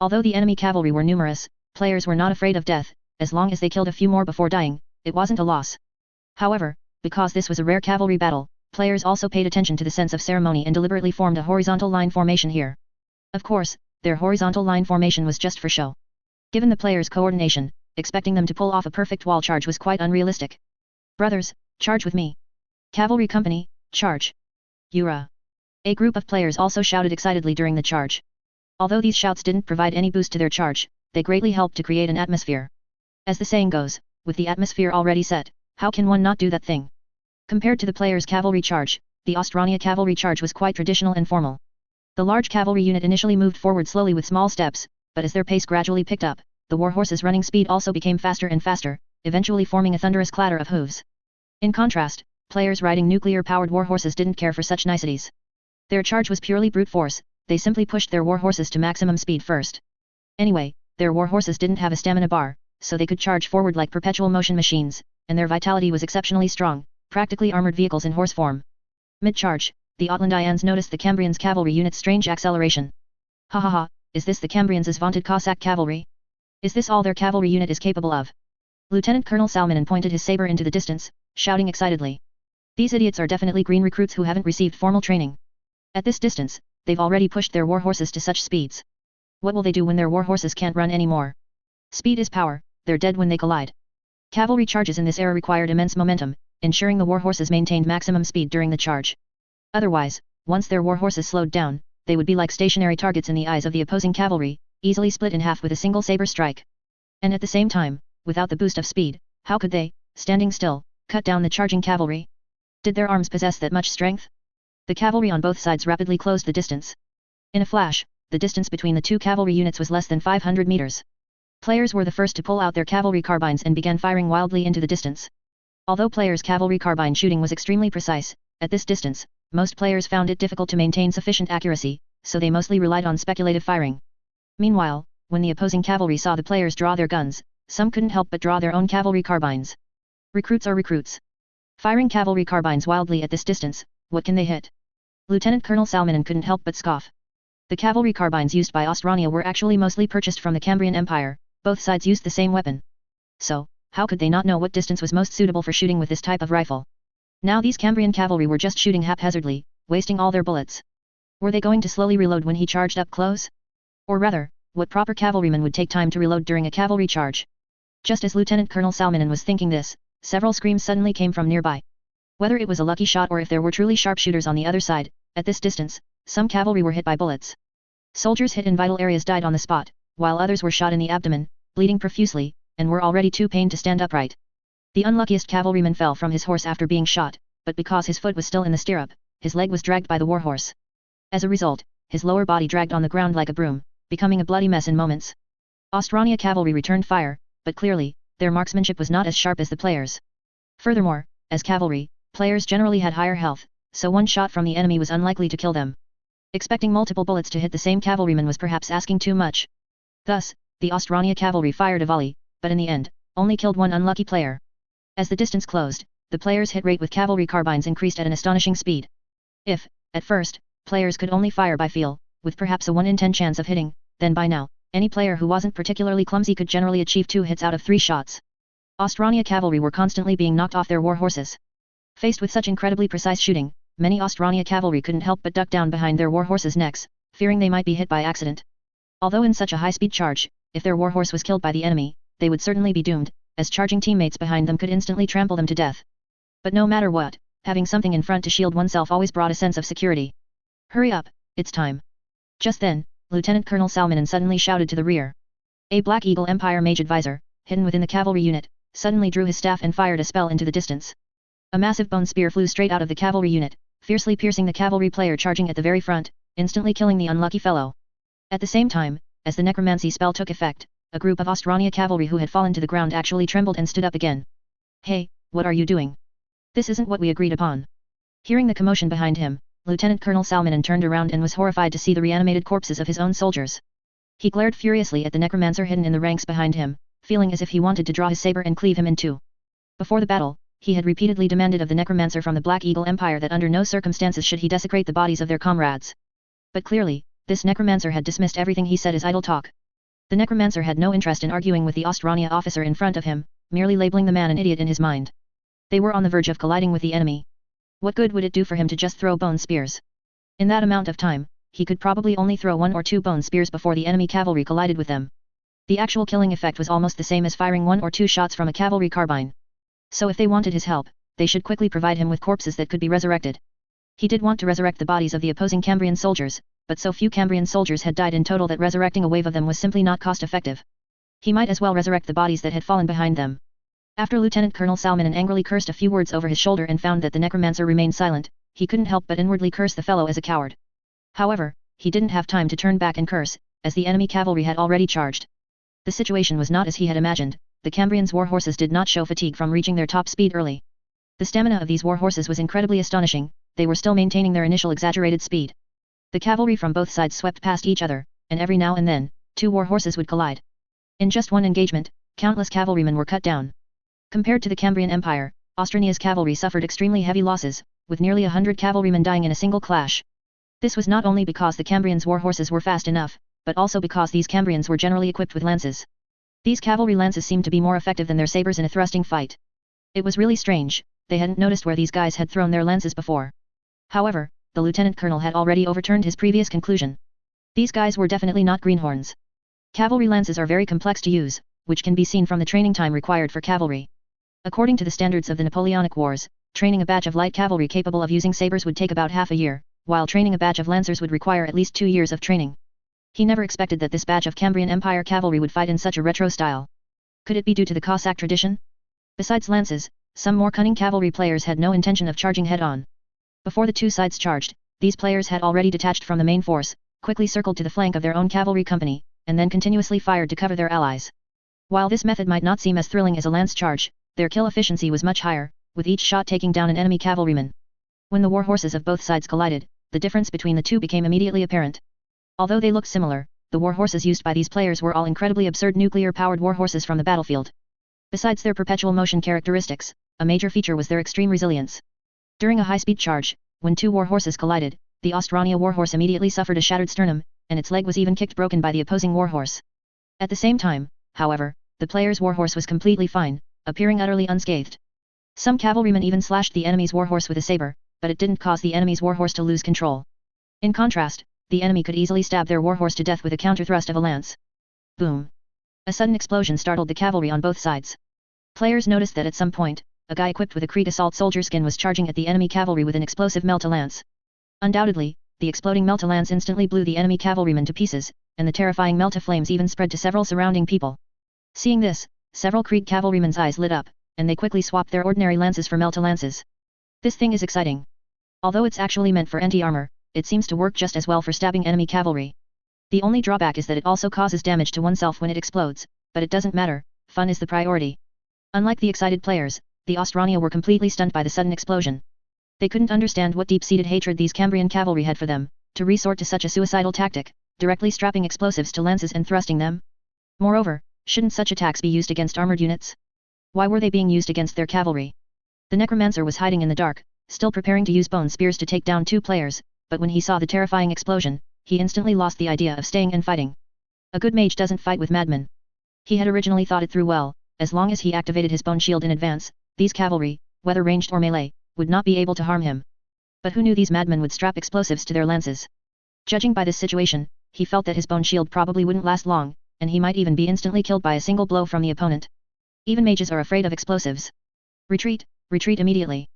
Although the enemy cavalry were numerous, players were not afraid of death, as long as they killed a few more before dying, it wasn't a loss. However, because this was a rare cavalry battle, players also paid attention to the sense of ceremony and deliberately formed a horizontal line formation here. Of course, their horizontal line formation was just for show. Given the players' coordination, expecting them to pull off a perfect wall charge was quite unrealistic. "Brothers, charge with me. Cavalry company, charge. Yura!" A group of players also shouted excitedly during the charge. Although these shouts didn't provide any boost to their charge, they greatly helped to create an atmosphere. As the saying goes, with the atmosphere already set, how can one not do that thing? Compared to the players' cavalry charge, the Ostrania cavalry charge was quite traditional and formal. The large cavalry unit initially moved forward slowly with small steps, but as their pace gradually picked up, the warhorses' running speed also became faster and faster, eventually forming a thunderous clatter of hooves. In contrast, players riding nuclear-powered warhorses didn't care for such niceties. Their charge was purely brute force, they simply pushed their warhorses to maximum speed first. Anyway, their warhorses didn't have a stamina bar, so they could charge forward like perpetual motion machines, and their vitality was exceptionally strong, practically armored vehicles in horse form. Mid-charge, the Outlandians noticed the Cambrians' cavalry unit's strange acceleration. "Ha ha ha, is this the Cambrians' vaunted Cossack cavalry? Is this all their cavalry unit is capable of?" Lieutenant Colonel Salminen pointed his saber into the distance, shouting excitedly. "These idiots are definitely green recruits who haven't received formal training. At this distance, they've already pushed their warhorses to such speeds. What will they do when their warhorses can't run anymore? Speed is power, they're dead when they collide." Cavalry charges in this era required immense momentum, ensuring the warhorses maintained maximum speed during the charge. Otherwise, once their warhorses slowed down, they would be like stationary targets in the eyes of the opposing cavalry, easily split in half with a single saber strike. And at the same time, without the boost of speed, how could they, standing still, cut down the charging cavalry? Did their arms possess that much strength? The cavalry on both sides rapidly closed the distance. In a flash, the distance between the two cavalry units was less than 500 meters. Players were the first to pull out their cavalry carbines and began firing wildly into the distance. Although players' cavalry carbine shooting was extremely precise, at this distance, most players found it difficult to maintain sufficient accuracy, so they mostly relied on speculative firing. Meanwhile, when the opposing cavalry saw the players draw their guns, some couldn't help but draw their own cavalry carbines. Recruits are recruits. Firing cavalry carbines wildly at this distance, what can they hit? Lieutenant Colonel Salminen couldn't help but scoff. The cavalry carbines used by Ostrania were actually mostly purchased from the Cambrian Empire, both sides used the same weapon. So, how could they not know what distance was most suitable for shooting with this type of rifle? Now these Cambrian cavalry were just shooting haphazardly, wasting all their bullets. Were they going to slowly reload when he charged up close? Or rather, what proper cavalryman would take time to reload during a cavalry charge? Just as Lieutenant Colonel Salminen was thinking this, several screams suddenly came from nearby. Whether it was a lucky shot or if there were truly sharpshooters on the other side, at this distance, some cavalry were hit by bullets. Soldiers hit in vital areas died on the spot, while others were shot in the abdomen, bleeding profusely, and were already too pained to stand upright. The unluckiest cavalryman fell from his horse after being shot, but because his foot was still in the stirrup, his leg was dragged by the warhorse. As a result, his lower body dragged on the ground like a broom, becoming a bloody mess in moments. Ostrania cavalry returned fire, but clearly, their marksmanship was not as sharp as the players. Furthermore, as cavalry, players generally had higher health, so one shot from the enemy was unlikely to kill them. Expecting multiple bullets to hit the same cavalryman was perhaps asking too much. Thus, the Ostrania cavalry fired a volley, but in the end, only killed one unlucky player. As the distance closed, the players' hit rate with cavalry carbines increased at an astonishing speed. If, at first, players could only fire by feel, with perhaps a 1 in 10 chance of hitting, then by now, any player who wasn't particularly clumsy could generally achieve 2 hits out of 3 shots. Ostrania cavalry were constantly being knocked off their war horses. Faced with such incredibly precise shooting, many Ostrania cavalry couldn't help but duck down behind their war horses' necks, fearing they might be hit by accident. Although in such a high-speed charge, if their war horse was killed by the enemy, they would certainly be doomed, as charging teammates behind them could instantly trample them to death. But no matter what, having something in front to shield oneself always brought a sense of security. Hurry up, it's time. Just then, Lieutenant Colonel Salminen suddenly shouted to the rear. A Black Eagle Empire mage advisor, hidden within the cavalry unit, suddenly drew his staff and fired a spell into the distance. A massive bone spear flew straight out of the cavalry unit, fiercely piercing the cavalry player charging at the very front, instantly killing the unlucky fellow. At the same time, as the necromancy spell took effect, a group of Ostrania cavalry who had fallen to the ground actually trembled and stood up again. Hey, what are you doing? This isn't what we agreed upon. Hearing the commotion behind him, Lieutenant Colonel Salminen turned around and was horrified to see the reanimated corpses of his own soldiers. He glared furiously at the necromancer hidden in the ranks behind him, feeling as if he wanted to draw his saber and cleave him in two. Before the battle, he had repeatedly demanded of the necromancer from the Black Eagle Empire that under no circumstances should he desecrate the bodies of their comrades. But clearly, this necromancer had dismissed everything he said as idle talk. The necromancer had no interest in arguing with the Ostrania officer in front of him, merely labeling the man an idiot in his mind. They were on the verge of colliding with the enemy. What good would it do for him to just throw bone spears? In that amount of time, he could probably only throw 1 or 2 bone spears before the enemy cavalry collided with them. The actual killing effect was almost the same as firing 1 or 2 shots from a cavalry carbine. So if they wanted his help, they should quickly provide him with corpses that could be resurrected. He did want to resurrect the bodies of the opposing Cambrian soldiers, but so few Cambrian soldiers had died in total that resurrecting a wave of them was simply not cost-effective. He might as well resurrect the bodies that had fallen behind them. After Lieutenant Colonel Salminen angrily cursed a few words over his shoulder and found that the necromancer remained silent, he couldn't help but inwardly curse the fellow as a coward. However, he didn't have time to turn back and curse, as the enemy cavalry had already charged. The situation was not as he had imagined. The Cambrians' war horses did not show fatigue from reaching their top speed early. The stamina of these war horses was incredibly astonishing, they were still maintaining their initial exaggerated speed. The cavalry from both sides swept past each other, and every now and then, 2 war horses would collide. In just one engagement, countless cavalrymen were cut down. Compared to the Cambrian Empire, Ostrania's cavalry suffered extremely heavy losses, with nearly 100 cavalrymen dying in a single clash. This was not only because the Cambrians' war horses were fast enough, but also because these Cambrians were generally equipped with lances. These cavalry lances seemed to be more effective than their sabers in a thrusting fight. It was really strange, they hadn't noticed where these guys had thrown their lances before. However, the lieutenant colonel had already overturned his previous conclusion. These guys were definitely not greenhorns. Cavalry lances are very complex to use, which can be seen from the training time required for cavalry. According to the standards of the Napoleonic Wars, training a batch of light cavalry capable of using sabers would take about half a year, while training a batch of lancers would require at least 2 years of training. He never expected that this batch of Cambrian Empire cavalry would fight in such a retro style. Could it be due to the Cossack tradition? Besides lances, some more cunning cavalry players had no intention of charging head-on. Before the 2 sides charged, These players had already detached from the main force, quickly circled to the flank of their own cavalry company, and then continuously fired to cover their allies. While this method might not seem as thrilling as a lance charge, their kill efficiency was much higher, with each shot taking down an enemy cavalryman. When the war horses of both sides collided, the difference between the two became immediately apparent. Although they looked similar, the war horses used by these players were all incredibly absurd nuclear-powered war horses from the battlefield. Besides their perpetual motion characteristics, a major feature was their extreme resilience. During a high-speed charge, when two war horses collided, the Austrania warhorse immediately suffered a shattered sternum, and its leg was even kicked broken by the opposing warhorse. At the same time, however, the player's warhorse was completely fine, appearing utterly unscathed. Some cavalrymen even slashed the enemy's warhorse with a saber, but it didn't cause the enemy's warhorse to lose control. In contrast, the enemy could easily stab their warhorse to death with a counter-thrust of a lance. Boom! A sudden explosion startled the cavalry on both sides. Players noticed that at some point, a guy equipped with a Krieg assault soldier skin was charging at the enemy cavalry with an explosive melta-lance. Undoubtedly, the exploding melta-lance instantly blew the enemy cavalrymen to pieces, and the terrifying melta-flames even spread to several surrounding people. Seeing this, several Krieg cavalrymen's eyes lit up, and they quickly swapped their ordinary lances for melta-lances. This thing is exciting. Although it's actually meant for anti-armor, it seems to work just as well for stabbing enemy cavalry. The only drawback is that it also causes damage to oneself when it explodes, but it doesn't matter, fun is the priority. Unlike the excited players, the Austrania were completely stunned by the sudden explosion. They couldn't understand what deep-seated hatred these Cambrian cavalry had for them, to resort to such a suicidal tactic, directly strapping explosives to lances and thrusting them. Moreover, shouldn't such attacks be used against armored units? Why were they being used against their cavalry? The necromancer was hiding in the dark, still preparing to use bone spears to take down two players, but when he saw the terrifying explosion, he instantly lost the idea of staying and fighting. A good mage doesn't fight with madmen. He had originally thought it through well, as long as he activated his bone shield in advance, these cavalry, whether ranged or melee, would not be able to harm him. But who knew these madmen would strap explosives to their lances? Judging by this situation, he felt that his bone shield probably wouldn't last long, and he might even be instantly killed by a single blow from the opponent. Even mages are afraid of explosives. Retreat, retreat immediately.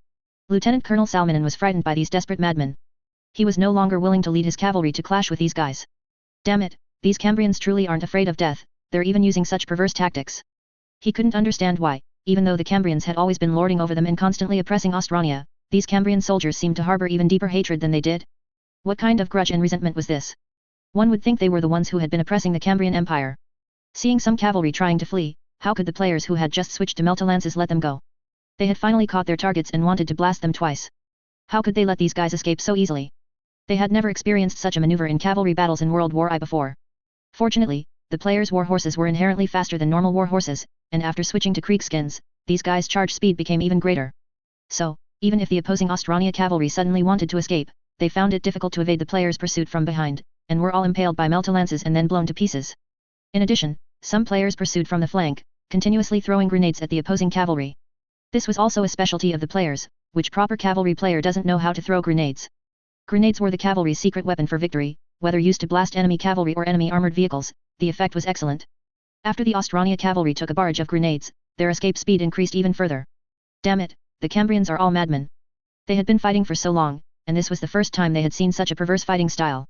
Lieutenant Colonel Salmonen was frightened by these desperate madmen. He was no longer willing to lead his cavalry to clash with these guys. Damn it, these Cambrians truly aren't afraid of death, they're even using such perverse tactics. He couldn't understand why, even though the Cambrians had always been lording over them and constantly oppressing Austrania, these Cambrian soldiers seemed to harbor even deeper hatred than they did. What kind of grudge and resentment was this? One would think they were the ones who had been oppressing the Cambrian Empire. Seeing some cavalry trying to flee, how could the players who had just switched to melta-lances let them go? They had finally caught their targets and wanted to blast them twice. How could they let these guys escape so easily? They had never experienced such a maneuver in cavalry battles in World War I before. Fortunately, the players' war horses were inherently faster than normal war horses, and after switching to Krieg skins, these guys' charge speed became even greater. So, even if the opposing Austrania cavalry suddenly wanted to escape, they found it difficult to evade the players' pursuit from behind, and were all impaled by melta-lances and then blown to pieces. In addition, some players pursued from the flank, continuously throwing grenades at the opposing cavalry. This was also a specialty of the players, which proper cavalry player doesn't know how to throw grenades. Grenades were the cavalry's secret weapon for victory, whether used to blast enemy cavalry or enemy armored vehicles, the effect was excellent. After the Austrania cavalry took a barrage of grenades, their escape speed increased even further. Damn it, the Cambrians are all madmen. They had been fighting for so long, and this was the first time they had seen such a perverse fighting style.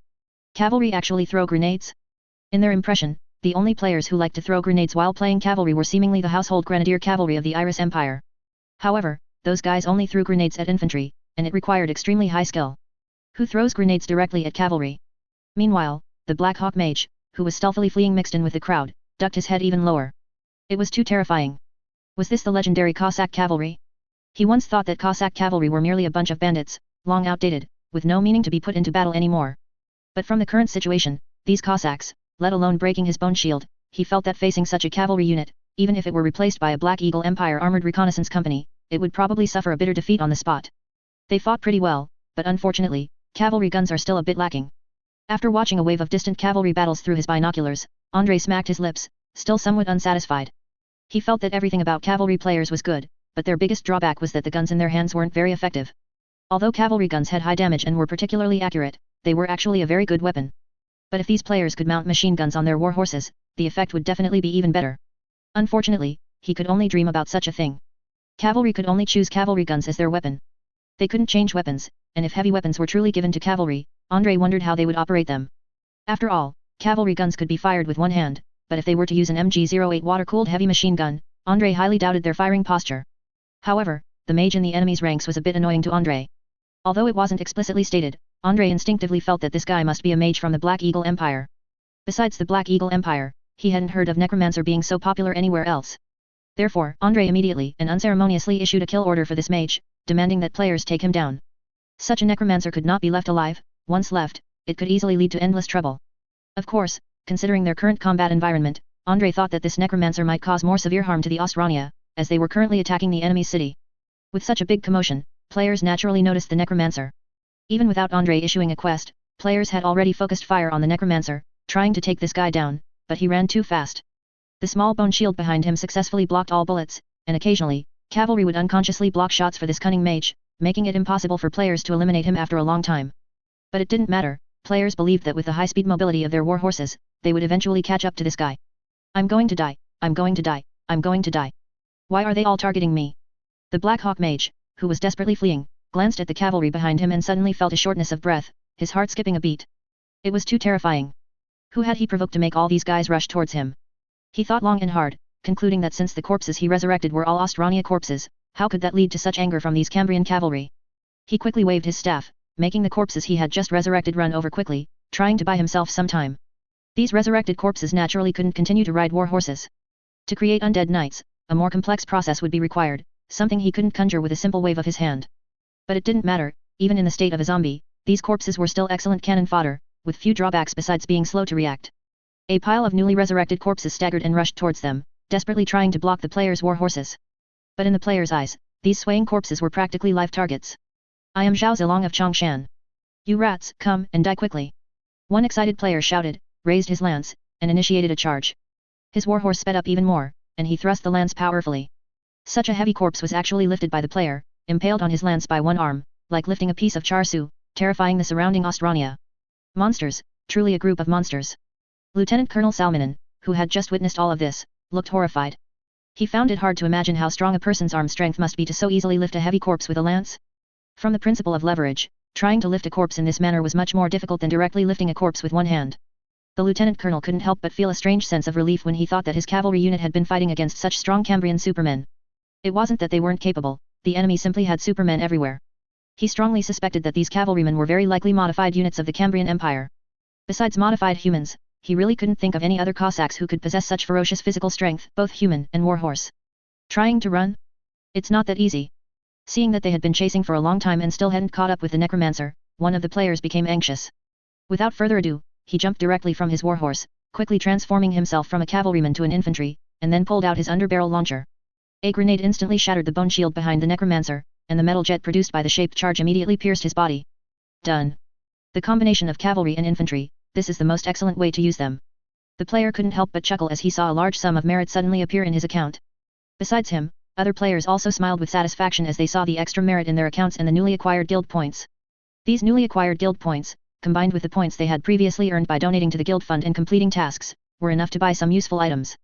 Cavalry actually throw grenades? In their impression, the only players who liked to throw grenades while playing cavalry were seemingly the household grenadier cavalry of the Iris Empire. However, those guys only threw grenades at infantry, and it required extremely high skill. Who throws grenades directly at cavalry? Meanwhile, the Black Hawk mage, who was stealthily fleeing mixed in with the crowd, ducked his head even lower. It was too terrifying. Was this the legendary Cossack cavalry? He once thought that Cossack cavalry were merely a bunch of bandits, long outdated, with no meaning to be put into battle anymore. But from the current situation, these Cossacks, let alone breaking his bone shield, he felt that facing such a cavalry unit, even if it were replaced by a Black Eagle Empire armored reconnaissance company, it would probably suffer a bitter defeat on the spot. They fought pretty well, but unfortunately, cavalry guns are still a bit lacking. After watching a wave of distant cavalry battles through his binoculars, Andrei smacked his lips, still somewhat unsatisfied. He felt that everything about cavalry players was good, but their biggest drawback was that the guns in their hands weren't very effective. Although cavalry guns had high damage and were particularly accurate, they were actually a very good weapon. But if these players could mount machine guns on their war horses, the effect would definitely be even better. Unfortunately, he could only dream about such a thing. Cavalry could only choose cavalry guns as their weapon. They couldn't change weapons, and if heavy weapons were truly given to cavalry, Andrei wondered how they would operate them. After all, cavalry guns could be fired with one hand, but if they were to use an MG-08 water-cooled heavy machine gun, Andrei highly doubted their firing posture. However, the mage in the enemy's ranks was a bit annoying to Andrei. Although it wasn't explicitly stated, Andre instinctively felt that this guy must be a mage from the Black Eagle Empire. Besides the Black Eagle Empire, he hadn't heard of necromancer being so popular anywhere else. Therefore, Andre immediately and unceremoniously issued a kill order for this mage, demanding that players take him down. Such a necromancer could not be left alive. Once left, it could easily lead to endless trouble. Of course, considering their current combat environment, Andre thought that this necromancer might cause more severe harm to the Ostrania, as they were currently attacking the enemy city. With such a big commotion, players naturally noticed the necromancer. Even without Andre issuing a quest, players had already focused fire on the necromancer, trying to take this guy down, but he ran too fast. The small bone shield behind him successfully blocked all bullets, and occasionally, cavalry would unconsciously block shots for this cunning mage, making it impossible for players to eliminate him after a long time. But it didn't matter, players believed that with the high-speed mobility of their war horses, they would eventually catch up to this guy. I'm going to die, I'm going to die, I'm going to die. Why are they all targeting me? The Black Hawk mage, who was desperately fleeing, glanced at the cavalry behind him and suddenly felt a shortness of breath, his heart skipping a beat. It was too terrifying. Who had he provoked to make all these guys rush towards him? He thought long and hard, concluding that since the corpses he resurrected were all Ostrania corpses, how could that lead to such anger from these Cambrian cavalry? He quickly waved his staff, making the corpses he had just resurrected run over quickly, trying to buy himself some time. These resurrected corpses naturally couldn't continue to ride war horses. To create undead knights, a more complex process would be required, something he couldn't conjure with a simple wave of his hand. But it didn't matter, even in the state of a zombie, these corpses were still excellent cannon fodder, with few drawbacks besides being slow to react. A pile of newly resurrected corpses staggered and rushed towards them, desperately trying to block the players' war horses. But in the players' eyes, these swaying corpses were practically live targets. I am Zhao Zilong of Chongshan. You rats, come and die quickly. One excited player shouted, raised his lance, and initiated a charge. His warhorse sped up even more, and he thrust the lance powerfully. Such a heavy corpse was actually lifted by the player, impaled on his lance by one arm, like lifting a piece of char siu, terrifying the surrounding Ostrania. Monsters, truly a group of monsters. Lieutenant Colonel Salmanen, who had just witnessed all of this, looked horrified. He found it hard to imagine how strong a person's arm strength must be to so easily lift a heavy corpse with a lance. From the principle of leverage, trying to lift a corpse in this manner was much more difficult than directly lifting a corpse with one hand. The lieutenant colonel couldn't help but feel a strange sense of relief when he thought that his cavalry unit had been fighting against such strong Cambrian supermen. It wasn't that they weren't capable, the enemy simply had supermen everywhere. He strongly suspected that these cavalrymen were very likely modified units of the Cambrian Empire. Besides modified humans, he really couldn't think of any other Cossacks who could possess such ferocious physical strength, both human and warhorse. Trying to run? It's not that easy. Seeing that they had been chasing for a long time and still hadn't caught up with the necromancer, one of the players became anxious. Without further ado, he jumped directly from his warhorse, quickly transforming himself from a cavalryman to an infantry, and then pulled out his underbarrel launcher. A grenade instantly shattered the bone shield behind the necromancer, and the metal jet produced by the shaped charge immediately pierced his body. Done. The combination of cavalry and infantry, this is the most excellent way to use them. The player couldn't help but chuckle as he saw a large sum of merit suddenly appear in his account. Besides him, other players also smiled with satisfaction as they saw the extra merit in their accounts and the newly acquired guild points. These newly acquired guild points, combined with the points they had previously earned by donating to the guild fund and completing tasks, were enough to buy some useful items.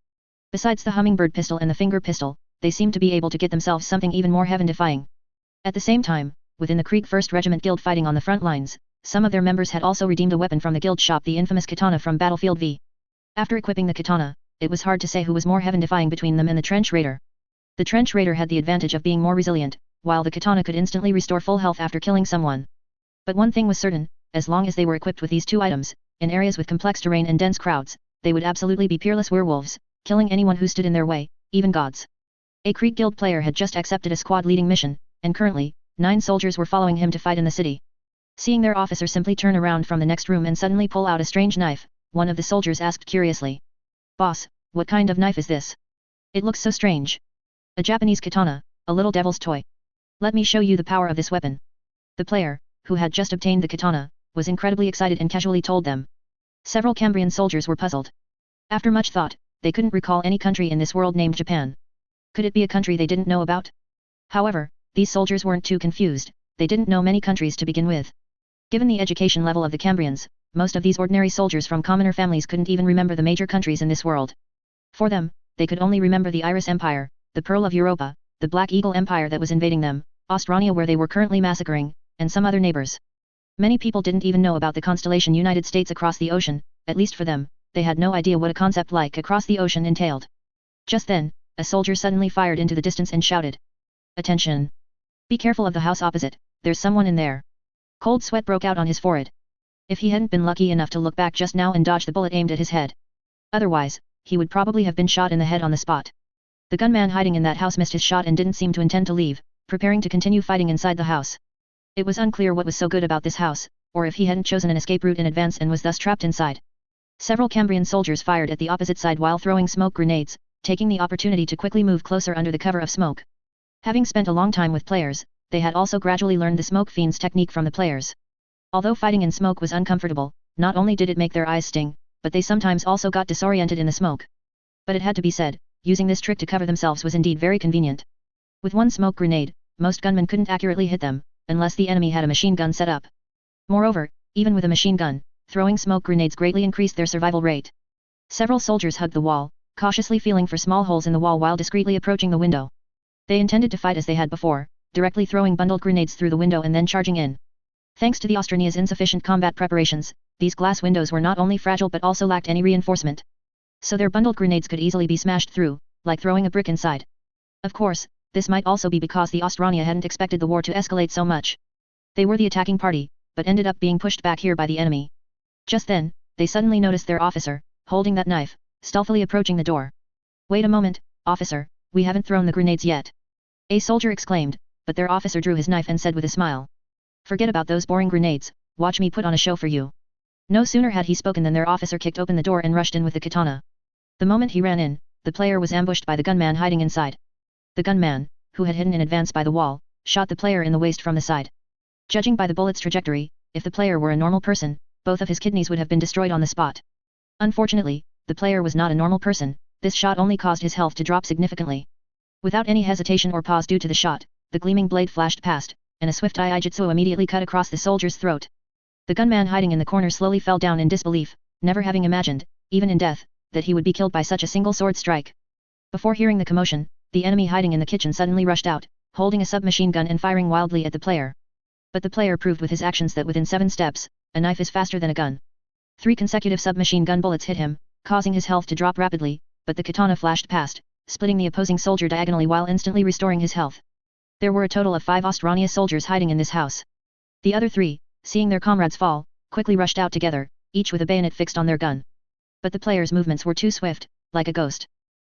Besides the hummingbird pistol and the finger pistol, they seemed to be able to get themselves something even more heaven-defying. At the same time, within the Krieg 1st Regiment Guild fighting on the front lines, some of their members had also redeemed a weapon from the guild shop, the infamous katana from Battlefield V. After equipping the katana, it was hard to say who was more heaven-defying between them and the trench raider. The trench raider had the advantage of being more resilient, while the katana could instantly restore full health after killing someone. But one thing was certain, as long as they were equipped with these two items, in areas with complex terrain and dense crowds, they would absolutely be peerless werewolves, killing anyone who stood in their way, even gods. A Krieg Guild player had just accepted a squad-leading mission, and currently, 9 soldiers were following him to fight in the city. Seeing their officer simply turn around from the next room and suddenly pull out a strange knife, one of the soldiers asked curiously. "Boss, what kind of knife is this? It looks so strange." "A Japanese katana, a little devil's toy. Let me show you the power of this weapon." The player, who had just obtained the katana, was incredibly excited and casually told them. Several Cambrian soldiers were puzzled. After much thought, they couldn't recall any country in this world named Japan. Could it be a country they didn't know about? However, these soldiers weren't too confused, they didn't know many countries to begin with. Given the education level of the Cambrians, most of these ordinary soldiers from commoner families couldn't even remember the major countries in this world. For them, they could only remember the Iris Empire, the Pearl of Europa, the Black Eagle Empire that was invading them, Ostrania where they were currently massacring, and some other neighbors. Many people didn't even know about the constellation United States across the ocean, at least for them, they had no idea what a concept like across the ocean entailed. Just then, a soldier suddenly fired into the distance and shouted. "Attention! Be careful of the house opposite, there's someone in there." Cold sweat broke out on his forehead. If he hadn't been lucky enough to look back just now and dodge the bullet aimed at his head. Otherwise, he would probably have been shot in the head on the spot. The gunman hiding in that house missed his shot and didn't seem to intend to leave, preparing to continue fighting inside the house. It was unclear what was so good about this house, or if he hadn't chosen an escape route in advance and was thus trapped inside. Several Cambrian soldiers fired at the opposite side while throwing smoke grenades, taking the opportunity to quickly move closer under the cover of smoke. Having spent a long time with players, they had also gradually learned the smoke fiend's technique from the players. Although fighting in smoke was uncomfortable, not only did it make their eyes sting, but they sometimes also got disoriented in the smoke. But it had to be said, using this trick to cover themselves was indeed very convenient. With one smoke grenade, most gunmen couldn't accurately hit them, unless the enemy had a machine gun set up. Moreover, even with a machine gun, throwing smoke grenades greatly increased their survival rate. Several soldiers hugged the wall, cautiously feeling for small holes in the wall while discreetly approaching the window. They intended to fight as they had before, directly throwing bundled grenades through the window and then charging in. Thanks to the Austrania's insufficient combat preparations, these glass windows were not only fragile but also lacked any reinforcement. So their bundled grenades could easily be smashed through, like throwing a brick inside. Of course, this might also be because the Austrania hadn't expected the war to escalate so much. They were the attacking party, but ended up being pushed back here by the enemy. Just then, they suddenly noticed their officer, holding that knife, stealthily approaching the door. "Wait a moment, officer, we haven't thrown the grenades yet," a soldier exclaimed, but their officer drew his knife and said with a smile. "Forget about those boring grenades, watch me put on a show for you." No sooner had he spoken than their officer kicked open the door and rushed in with the katana. The moment he ran in, the player was ambushed by the gunman hiding inside. The gunman, who had hidden in advance by the wall, shot the player in the waist from the side. Judging by the bullet's trajectory, if the player were a normal person, both of his kidneys would have been destroyed on the spot. Unfortunately, the player was not a normal person, this shot only caused his health to drop significantly. Without any hesitation or pause due to the shot, the gleaming blade flashed past, and a swift Iaijutsu immediately cut across the soldier's throat. The gunman hiding in the corner slowly fell down in disbelief, never having imagined, even in death, that he would be killed by such a single sword strike. Before hearing the commotion, the enemy hiding in the kitchen suddenly rushed out, holding a submachine gun and firing wildly at the player. But the player proved with his actions that within 7 steps, a knife is faster than a gun. 3 consecutive submachine gun bullets hit him, causing his health to drop rapidly, but the katana flashed past, splitting the opposing soldier diagonally while instantly restoring his health. There were a total of 5 Austrania soldiers hiding in this house. The other 3, seeing their comrades fall, quickly rushed out together, each with a bayonet fixed on their gun. But the players' movements were too swift, like a ghost.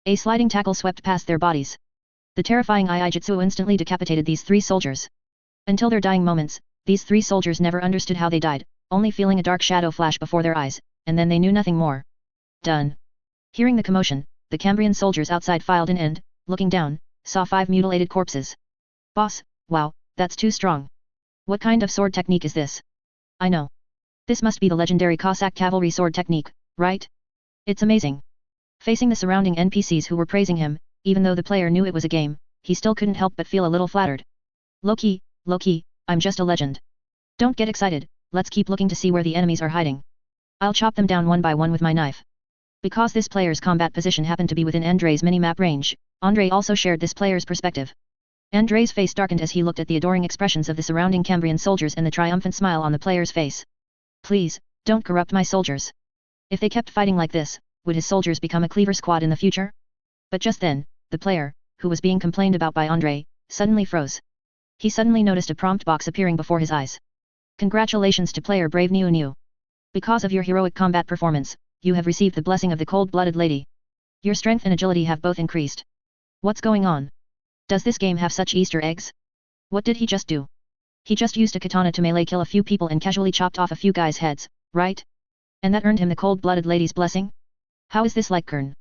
A sliding tackle swept past their bodies. The terrifying Iaijutsu instantly decapitated these 3 soldiers. Until their dying moments, these 3 soldiers never understood how they died, only feeling a dark shadow flash before their eyes, and then they knew nothing more. Done. Hearing the commotion, the Cambrian soldiers outside filed in and, looking down, saw 5 mutilated corpses. "Boss, wow, that's too strong. What kind of sword technique is this?" "I know. This must be the legendary Cossack cavalry sword technique, right? It's amazing." Facing the surrounding NPCs who were praising him, even though the player knew it was a game, he still couldn't help but feel a little flattered. Low-key, I'm just a legend. Don't get excited, let's keep looking to see where the enemies are hiding. I'll chop them down one by one with my knife." Because this player's combat position happened to be within Andrei's mini-map range, Andrei also shared this player's perspective. Andrei's face darkened as he looked at the adoring expressions of the surrounding Cambrian soldiers and the triumphant smile on the player's face. "Please, don't corrupt my soldiers. If they kept fighting like this, would his soldiers become a cleaver squad in the future?" But just then, the player, who was being complained about by Andrei, suddenly froze. He suddenly noticed a prompt box appearing before his eyes. "Congratulations to player Brave Niu Niu. Because of your heroic combat performance, you have received the blessing of the cold-blooded lady. Your strength and agility have both increased. What's going on? Does this game have such Easter eggs? What did he just do? He just used a katana to melee kill a few people and casually chopped off a few guys' heads, right? And that earned him the cold-blooded lady's blessing? How is this like Kern?"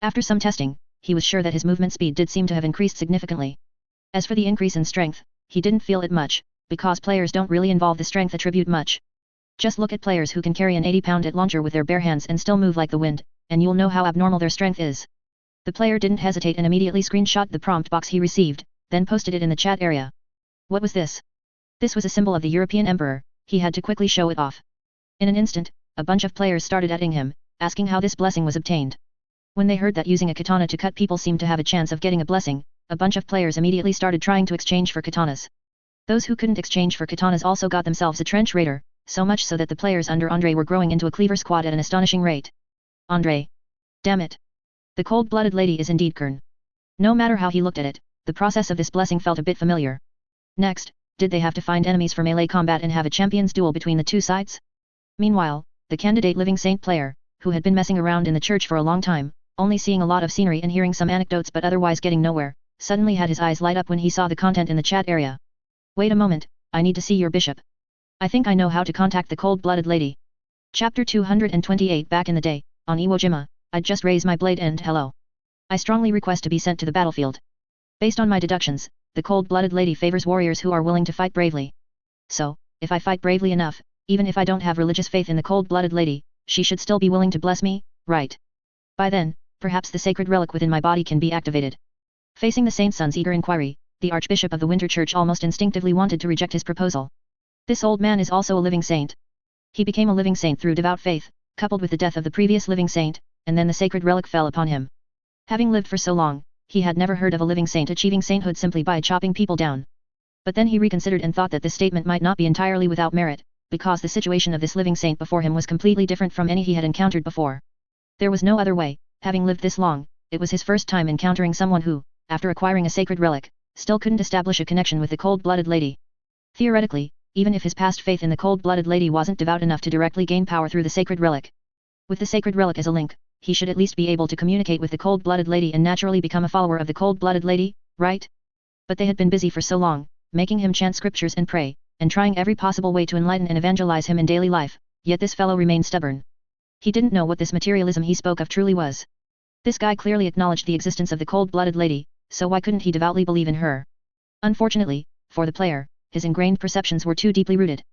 After some testing, he was sure that his movement speed did seem to have increased significantly. As for the increase in strength, he didn't feel it much, because players don't really involve the strength attribute much. Just look at players who can carry an 80-pound launcher with their bare hands and still move like the wind, and you'll know how abnormal their strength is. The player didn't hesitate and immediately screenshot the prompt box he received, then posted it in the chat area. What was this? This was a symbol of the European Emperor, he had to quickly show it off. In an instant, a bunch of players started atting him, asking how this blessing was obtained. When they heard that using a katana to cut people seemed to have a chance of getting a blessing, a bunch of players immediately started trying to exchange for katanas. Those who couldn't exchange for katanas also got themselves a trench raider, so much so that the players under Andrei were growing into a cleaver squad at an astonishing rate. Andrei. Damn it. The cold-blooded lady is indeed Kern. No matter how he looked at it, the process of this blessing felt a bit familiar. Next, Did they have to find enemies for melee combat and have a champions duel between the two sides? Meanwhile, the candidate living saint player, who had been messing around in the church for a long time, only seeing a lot of scenery and hearing some anecdotes but otherwise getting nowhere, suddenly had his eyes light up when he saw the content in the chat area. Wait a moment, I need to see your bishop. I think I know how to contact the cold-blooded lady. Chapter 228. Back in the day, on Iwo Jima, I'd just raise my blade and hello. I strongly request to be sent to the battlefield. Based on my deductions, the cold-blooded lady favors warriors who are willing to fight bravely. So, if I fight bravely enough, even if I don't have religious faith in the cold-blooded lady, she should still be willing to bless me, right? By then, perhaps the sacred relic within my body can be activated. Facing the saint's son's eager inquiry, the Archbishop of the Winter Church almost instinctively wanted to reject his proposal. This old man is also a living saint. He became a living saint through devout faith, coupled with the death of the previous living saint, and then the sacred relic fell upon him. Having lived for so long, he had never heard of a living saint achieving sainthood simply by chopping people down. But then he reconsidered and thought that this statement might not be entirely without merit, because the situation of this living saint before him was completely different from any he had encountered before. There was no other way, having lived this long, it was his first time encountering someone who, after acquiring a sacred relic, still couldn't establish a connection with the cold-blooded lady. Theoretically, even if his past faith in the cold-blooded lady wasn't devout enough to directly gain power through the sacred relic. With the sacred relic as a link, he should at least be able to communicate with the cold-blooded lady and naturally become a follower of the cold-blooded lady, right? But they had been busy for so long, making him chant scriptures and pray, and trying every possible way to enlighten and evangelize him in daily life, yet this fellow remained stubborn. He didn't know what this materialism he spoke of truly was. This guy clearly acknowledged the existence of the cold-blooded lady, so why couldn't he devoutly believe in her? Unfortunately, for the player, his ingrained perceptions were too deeply rooted.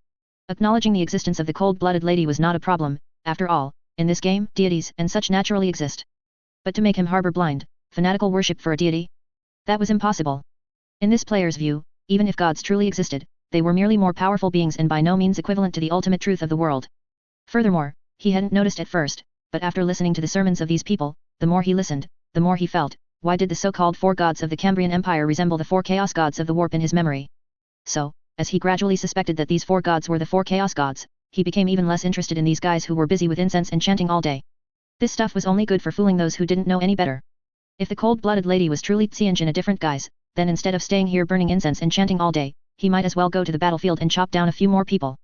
Acknowledging the existence of the cold-blooded lady was not a problem, after all, in this game, deities and such naturally exist. But to make him harbor blind, fanatical worship for a deity? That was impossible. In this player's view, even if gods truly existed, they were merely more powerful beings and by no means equivalent to the ultimate truth of the world. Furthermore, he hadn't noticed at first, but after listening to the sermons of these people, the more he listened, the more he felt, why did the so-called four gods of the Cambrian Empire resemble the four chaos gods of the warp in his memory? So, as he gradually suspected that these four gods were the four chaos gods, he became even less interested in these guys who were busy with incense and chanting all day. This stuff was only good for fooling those who didn't know any better. If the cold-blooded lady was truly Xianj in a different guise, then instead of staying here burning incense and chanting all day, he might as well go to the battlefield and chop down a few more people.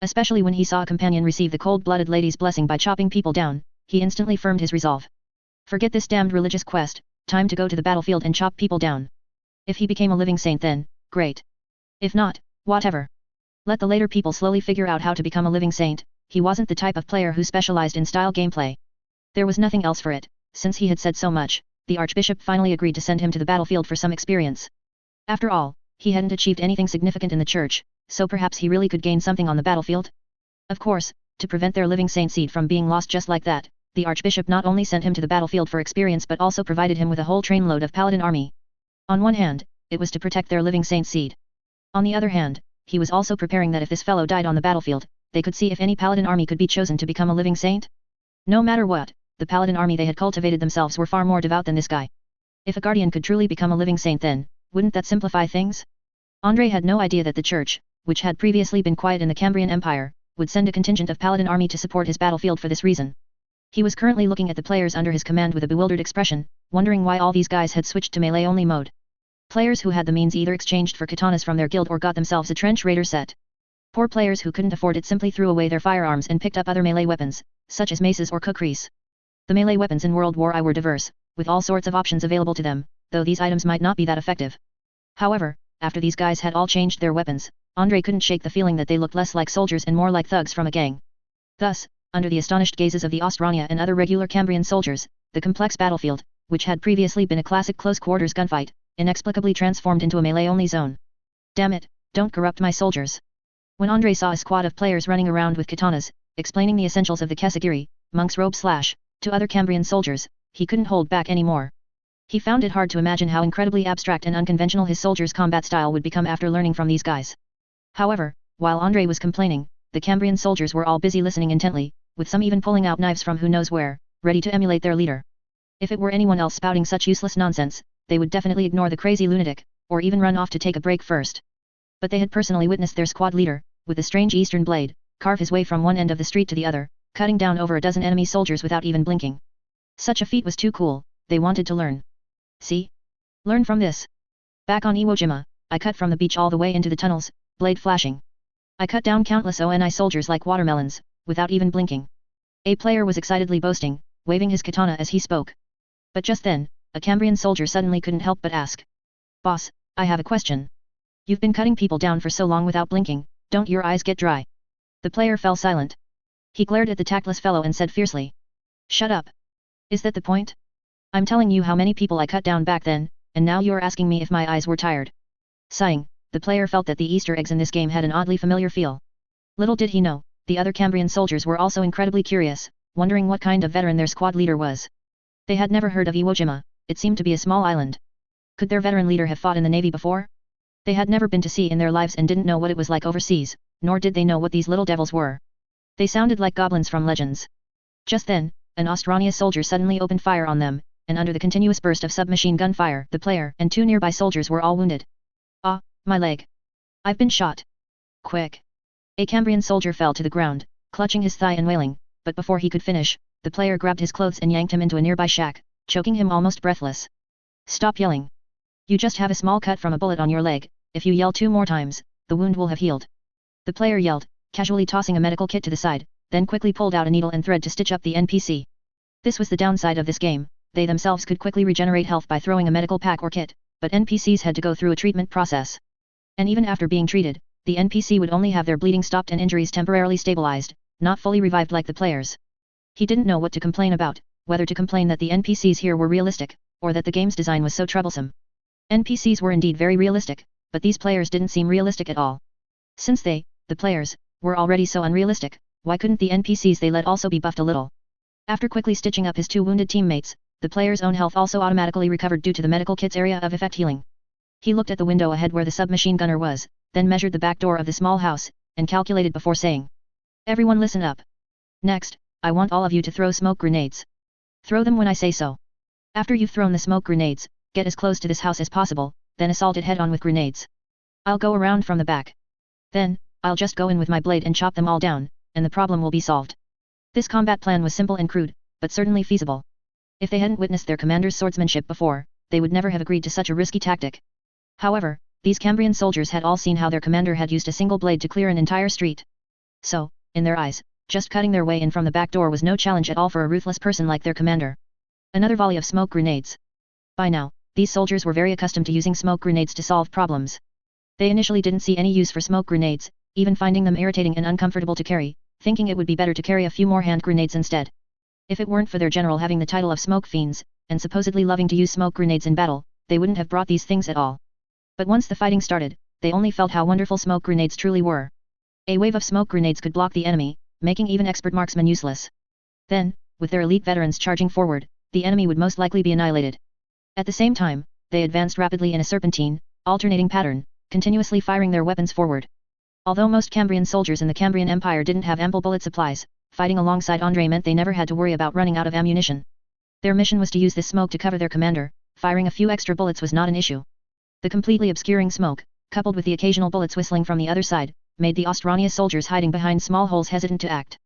Especially when he saw a companion receive the cold-blooded lady's blessing by chopping people down, he instantly firmed his resolve. Forget this damned religious quest, time to go to the battlefield and chop people down. If he became a living saint then, great. If not, whatever. Let the later people slowly figure out how to become a living saint. He wasn't the type of player who specialized in style gameplay. There was nothing else for it, since he had said so much, the Archbishop finally agreed to send him to the battlefield for some experience. After all, he hadn't achieved anything significant in the church, so perhaps he really could gain something on the battlefield? Of course, to prevent their living saint seed from being lost just like that, the Archbishop not only sent him to the battlefield for experience but also provided him with a whole trainload of paladin army. On one hand, it was to protect their living saint seed. On the other hand, he was also preparing that if this fellow died on the battlefield, they could see if any paladin army could be chosen to become a living saint. No matter what, the paladin army they had cultivated themselves were far more devout than this guy. If a guardian could truly become a living saint then, wouldn't that simplify things? Andre had no idea that the church, which had previously been quiet in the Cambrian Empire, would send a contingent of paladin army to support his battlefield for this reason. He was currently looking at the players under his command with a bewildered expression, wondering why all these guys had switched to melee-only mode. Players who had the means either exchanged for katanas from their guild or got themselves a trench raider set. Poor players who couldn't afford it simply threw away their firearms and picked up other melee weapons, such as maces or kukris. The melee weapons in World War I were diverse, with all sorts of options available to them, though these items might not be that effective. However, after these guys had all changed their weapons, Andre couldn't shake the feeling that they looked less like soldiers and more like thugs from a gang. Thus, under the astonished gazes of the Ostrania and other regular Cambrian soldiers, the complex battlefield, which had previously been a classic close-quarters gunfight, inexplicably transformed into a melee-only zone. Damn it, don't corrupt my soldiers. When Andre saw a squad of players running around with katanas, explaining the essentials of the Kesagiri, monk's robe / to other Cambrian soldiers, he couldn't hold back anymore. He found it hard to imagine how incredibly abstract and unconventional his soldiers' combat style would become after learning from these guys. However, while Andre was complaining, the Cambrian soldiers were all busy listening intently, with some even pulling out knives from who knows where, ready to emulate their leader. If it were anyone else spouting such useless nonsense, they would definitely ignore the crazy lunatic, or even run off to take a break first. But they had personally witnessed their squad leader, with a strange eastern blade, carve his way from one end of the street to the other, cutting down over a dozen enemy soldiers without even blinking. Such a feat was too cool, they wanted to learn. See? Learn from this. Back on Iwo Jima, I cut from the beach all the way into the tunnels, blade flashing. I cut down countless ONI soldiers like watermelons, without even blinking. A player was excitedly boasting, waving his katana as he spoke. But just then, a Cambrian soldier suddenly couldn't help but ask. Boss, I have a question. You've been cutting people down for so long without blinking, don't your eyes get dry? The player fell silent. He glared at the tactless fellow and said fiercely. Shut up. Is that the point? I'm telling you how many people I cut down back then, and now you're asking me if my eyes were tired. Sighing, the player felt that the Easter eggs in this game had an oddly familiar feel. Little did he know, the other Cambrian soldiers were also incredibly curious, wondering what kind of veteran their squad leader was. They had never heard of Iwo Jima, it seemed to be a small island. Could their veteran leader have fought in the Navy before? They had never been to sea in their lives and didn't know what it was like overseas, nor did they know what these little devils were. They sounded like goblins from legends. Just then, an Austrania soldier suddenly opened fire on them, and under the continuous burst of submachine gun fire, the player and 2 nearby soldiers were all wounded. Ah, my leg. I've been shot. Quick. A Cambrian soldier fell to the ground, clutching his thigh and wailing, but before he could finish, the player grabbed his clothes and yanked him into a nearby shack, choking him almost breathless. Stop yelling. You just have a small cut from a bullet on your leg, if you yell 2 more times, the wound will have healed. The player yelled, casually tossing a medical kit to the side, then quickly pulled out a needle and thread to stitch up the NPC. This was the downside of this game, they themselves could quickly regenerate health by throwing a medical pack or kit, but NPCs had to go through a treatment process. And even after being treated, the NPC would only have their bleeding stopped and injuries temporarily stabilized, not fully revived like the players. He didn't know what to complain about, whether to complain that the NPCs here were realistic, or that the game's design was so troublesome. NPCs were indeed very realistic, but these players didn't seem realistic at all. Since they, the players, were already so unrealistic, why couldn't the NPCs they led also be buffed a little? After quickly stitching up his 2 wounded teammates, the player's own health also automatically recovered due to the medical kit's area of effect healing. He looked at the window ahead where the submachine gunner was, then measured the back door of the small house, and calculated before saying. Everyone listen up. Next, I want all of you to throw smoke grenades. Throw them when I say so. After you've thrown the smoke grenades, get as close to this house as possible, then assault it head-on with grenades. I'll go around from the back. Then, I'll just go in with my blade and chop them all down, and the problem will be solved. This combat plan was simple and crude, but certainly feasible. If they hadn't witnessed their commander's swordsmanship before, they would never have agreed to such a risky tactic. However, these Cambrian soldiers had all seen how their commander had used a single blade to clear an entire street. So, in their eyes, just cutting their way in from the back door was no challenge at all for a ruthless person like their commander. Another volley of smoke grenades. By now, these soldiers were very accustomed to using smoke grenades to solve problems. They initially didn't see any use for smoke grenades, even finding them irritating and uncomfortable to carry, thinking it would be better to carry a few more hand grenades instead. If it weren't for their general having the title of smoke fiends, and supposedly loving to use smoke grenades in battle, they wouldn't have brought these things at all. But once the fighting started, they only felt how wonderful smoke grenades truly were. A wave of smoke grenades could block the enemy, making even expert marksmen useless. Then, with their elite veterans charging forward, the enemy would most likely be annihilated. At the same time, they advanced rapidly in a serpentine, alternating pattern, continuously firing their weapons forward. Although most Cambrian soldiers in the Cambrian Empire didn't have ample bullet supplies, fighting alongside Andre meant they never had to worry about running out of ammunition. Their mission was to use this smoke to cover their commander, firing a few extra bullets was not an issue. The completely obscuring smoke, coupled with the occasional bullets whistling from the other side, made the Austrania soldiers hiding behind small holes hesitant to act.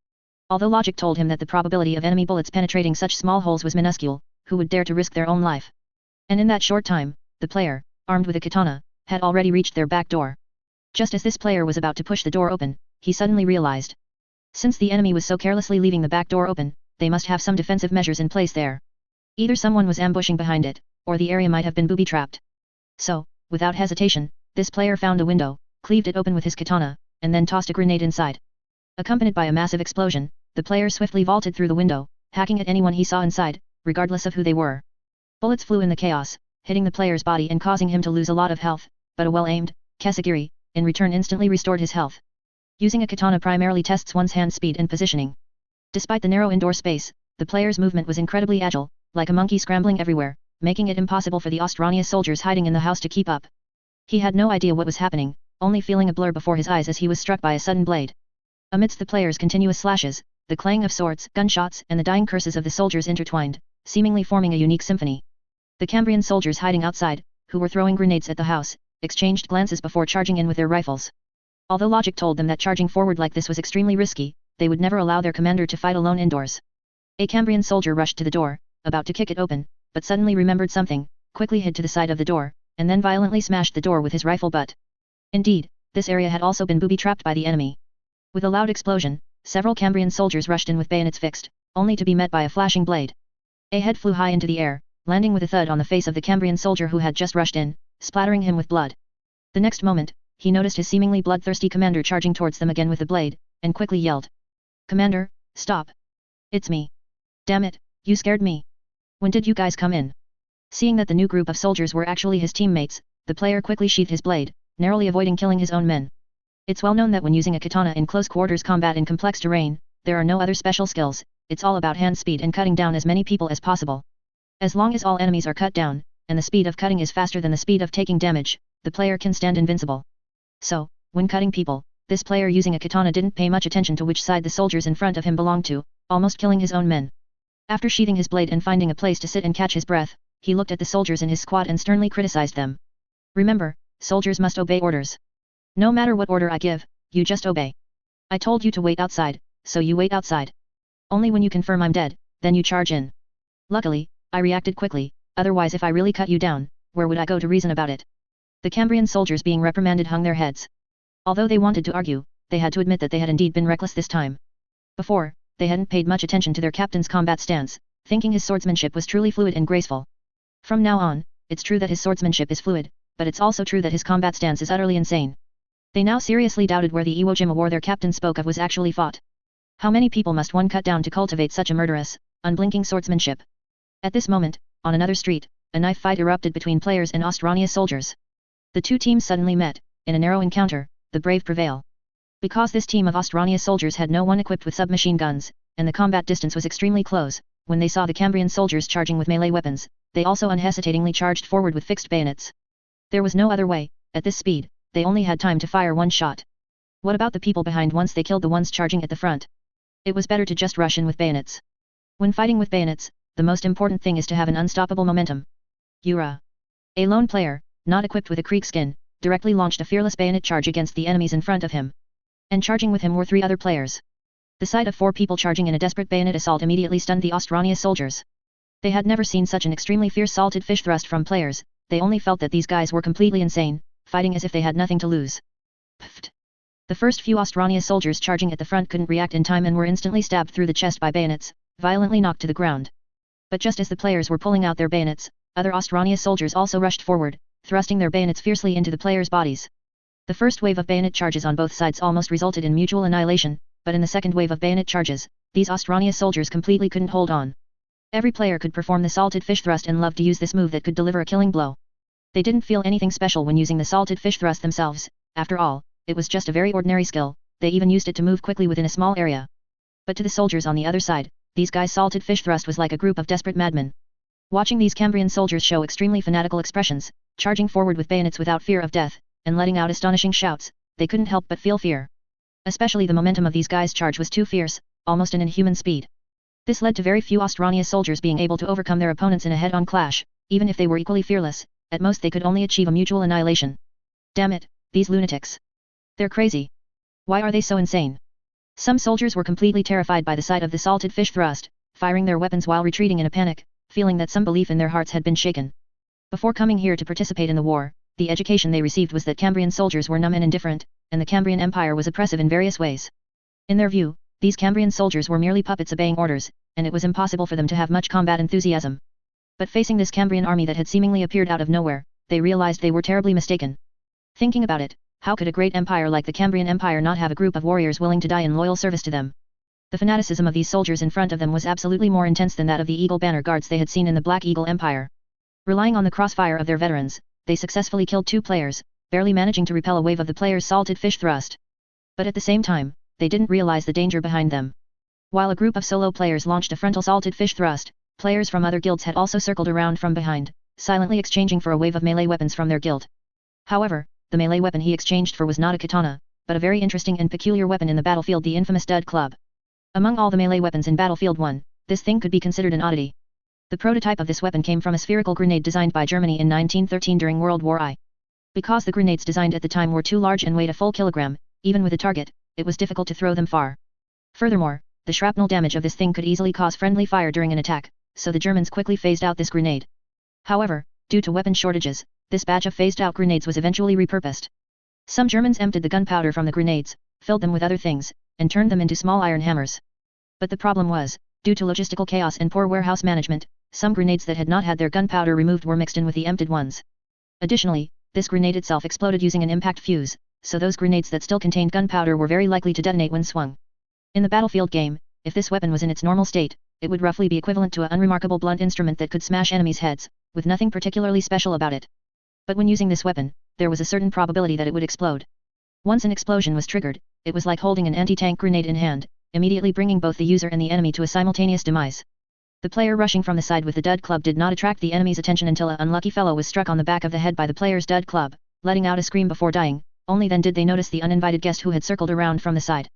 Although logic told him that the probability of enemy bullets penetrating such small holes was minuscule, who would dare to risk their own life? And in that short time, the player, armed with a katana, had already reached their back door. Just as this player was about to push the door open, he suddenly realized. Since the enemy was so carelessly leaving the back door open, they must have some defensive measures in place there. Either someone was ambushing behind it, or the area might have been booby-trapped. So, without hesitation, this player found a window, cleaved it open with his katana, and then tossed a grenade inside. Accompanied by a massive explosion, the player swiftly vaulted through the window, hacking at anyone he saw inside, regardless of who they were. Bullets flew in the chaos, hitting the player's body and causing him to lose a lot of health, but a well-aimed Kesagiri, in return instantly restored his health. Using a katana primarily tests one's hand speed and positioning. Despite the narrow indoor space, the player's movement was incredibly agile, like a monkey scrambling everywhere, making it impossible for the Austrania soldiers hiding in the house to keep up. He had no idea what was happening, only feeling a blur before his eyes as he was struck by a sudden blade. Amidst the player's continuous slashes, the clang of swords, gunshots, and the dying curses of the soldiers intertwined, seemingly forming a unique symphony. The Cambrian soldiers hiding outside, who were throwing grenades at the house, exchanged glances before charging in with their rifles. Although logic told them that charging forward like this was extremely risky, they would never allow their commander to fight alone indoors. A Cambrian soldier rushed to the door, about to kick it open, but suddenly remembered something, quickly hid to the side of the door, and then violently smashed the door with his rifle butt. Indeed, this area had also been booby-trapped by the enemy. With a loud explosion, several Cambrian soldiers rushed in with bayonets fixed, only to be met by a flashing blade. A head flew high into the air, landing with a thud on the face of the Cambrian soldier who had just rushed in, splattering him with blood. The next moment, he noticed his seemingly bloodthirsty commander charging towards them again with the blade, and quickly yelled. "Commander, stop! It's me. Damn it, you scared me. When did you guys come in?" Seeing that the new group of soldiers were actually his teammates, the player quickly sheathed his blade, narrowly avoiding killing his own men. It's well known that when using a katana in close quarters combat in complex terrain, there are no other special skills, it's all about hand speed and cutting down as many people as possible. As long as all enemies are cut down, and the speed of cutting is faster than the speed of taking damage, the player can stand invincible. So, when cutting people, this player using a katana didn't pay much attention to which side the soldiers in front of him belonged to, almost killing his own men. After sheathing his blade and finding a place to sit and catch his breath, he looked at the soldiers in his squad and sternly criticized them. "Remember, soldiers must obey orders. No matter what order I give, you just obey. I told you to wait outside, so you wait outside. Only when you confirm I'm dead, then you charge in." Luckily, I reacted quickly, otherwise if I really cut you down, where would I go to reason about it? The Cambrian soldiers being reprimanded hung their heads. Although they wanted to argue, they had to admit that they had indeed been reckless this time. Before, they hadn't paid much attention to their captain's combat stance, thinking his swordsmanship was truly fluid and graceful. From now on, it's true that his swordsmanship is fluid, but it's also true that his combat stance is utterly insane. They now seriously doubted where the Iwo Jima war their captain spoke of was actually fought. How many people must one cut down to cultivate such a murderous, unblinking swordsmanship? At this moment, on another street, a knife fight erupted between players and Austrania soldiers. The two teams suddenly met, in a narrow encounter, the brave prevail. Because this team of Austrania soldiers had no one equipped with submachine guns, and the combat distance was extremely close, when they saw the Cambrian soldiers charging with melee weapons, they also unhesitatingly charged forward with fixed bayonets. There was no other way, at this speed, they only had time to fire one shot. What about the people behind once they killed the ones charging at the front? It was better to just rush in with bayonets. When fighting with bayonets, the most important thing is to have an unstoppable momentum. Yura, a lone player, not equipped with a creek skin, directly launched a fearless bayonet charge against the enemies in front of him. And charging with him were 3 other players. The sight of 4 people charging in a desperate bayonet assault immediately stunned the Austrania soldiers. They had never seen such an extremely fierce salted fish thrust from players, they only felt that these guys were completely insane, fighting as if they had nothing to lose. Pfft. The first few Austrania soldiers charging at the front couldn't react in time and were instantly stabbed through the chest by bayonets, violently knocked to the ground. But just as the players were pulling out their bayonets, other Austrania soldiers also rushed forward, thrusting their bayonets fiercely into the players' bodies. The first wave of bayonet charges on both sides almost resulted in mutual annihilation, but in the second wave of bayonet charges, these Austrania soldiers completely couldn't hold on. Every player could perform the salted fish thrust and loved to use this move that could deliver a killing blow. They didn't feel anything special when using the salted fish thrust themselves, after all, it was just a very ordinary skill, they even used it to move quickly within a small area. But to the soldiers on the other side, these guys' salted fish thrust was like a group of desperate madmen. Watching these Cambrian soldiers show extremely fanatical expressions, charging forward with bayonets without fear of death, and letting out astonishing shouts, they couldn't help but feel fear. Especially the momentum of these guys' charge was too fierce, almost an inhuman speed. This led to very few Austrania soldiers being able to overcome their opponents in a head-on clash, even if they were equally fearless, at most they could only achieve a mutual annihilation. Damn it, these lunatics. They're crazy. Why are they so insane? Some soldiers were completely terrified by the sight of the salted fish thrust, firing their weapons while retreating in a panic, feeling that some belief in their hearts had been shaken. Before coming here to participate in the war, the education they received was that Cambrian soldiers were numb and indifferent, and the Cambrian Empire was oppressive in various ways. In their view, these Cambrian soldiers were merely puppets obeying orders, and it was impossible for them to have much combat enthusiasm. But facing this Cambrian army that had seemingly appeared out of nowhere, they realized they were terribly mistaken. Thinking about it, how could a great empire like the Cambrian Empire not have a group of warriors willing to die in loyal service to them? The fanaticism of these soldiers in front of them was absolutely more intense than that of the Eagle Banner Guards they had seen in the Black Eagle Empire. Relying on the crossfire of their veterans, they successfully killed 2 players, barely managing to repel a wave of the players' salted fish thrust. But at the same time, they didn't realize the danger behind them. While a group of solo players launched a frontal salted fish thrust, players from other guilds had also circled around from behind, silently exchanging for a wave of melee weapons from their guild. However, the melee weapon he exchanged for was not a katana, but a very interesting and peculiar weapon in the battlefield, the infamous dud club. Among all the melee weapons in Battlefield 1, this thing could be considered an oddity. The prototype of this weapon came from a spherical grenade designed by Germany in 1913 during World War I. Because the grenades designed at the time were too large and weighed a full kilogram, even with a target, it was difficult to throw them far. Furthermore, the shrapnel damage of this thing could easily cause friendly fire during an attack, so the Germans quickly phased out this grenade. However, due to weapon shortages, this batch of phased-out grenades was eventually repurposed. Some Germans emptied the gunpowder from the grenades, filled them with other things, and turned them into small iron hammers. But the problem was, due to logistical chaos and poor warehouse management, some grenades that had not had their gunpowder removed were mixed in with the emptied ones. Additionally, this grenade itself exploded using an impact fuse, so those grenades that still contained gunpowder were very likely to detonate when swung. In the battlefield game, if this weapon was in its normal state, it would roughly be equivalent to an unremarkable blunt instrument that could smash enemies' heads, with nothing particularly special about it. But when using this weapon, there was a certain probability that it would explode. Once an explosion was triggered, it was like holding an anti-tank grenade in hand, immediately bringing both the user and the enemy to a simultaneous demise. The player rushing from the side with the dud club did not attract the enemy's attention until an unlucky fellow was struck on the back of the head by the player's dud club, letting out a scream before dying. Only then did they notice the uninvited guest who had circled around from the side.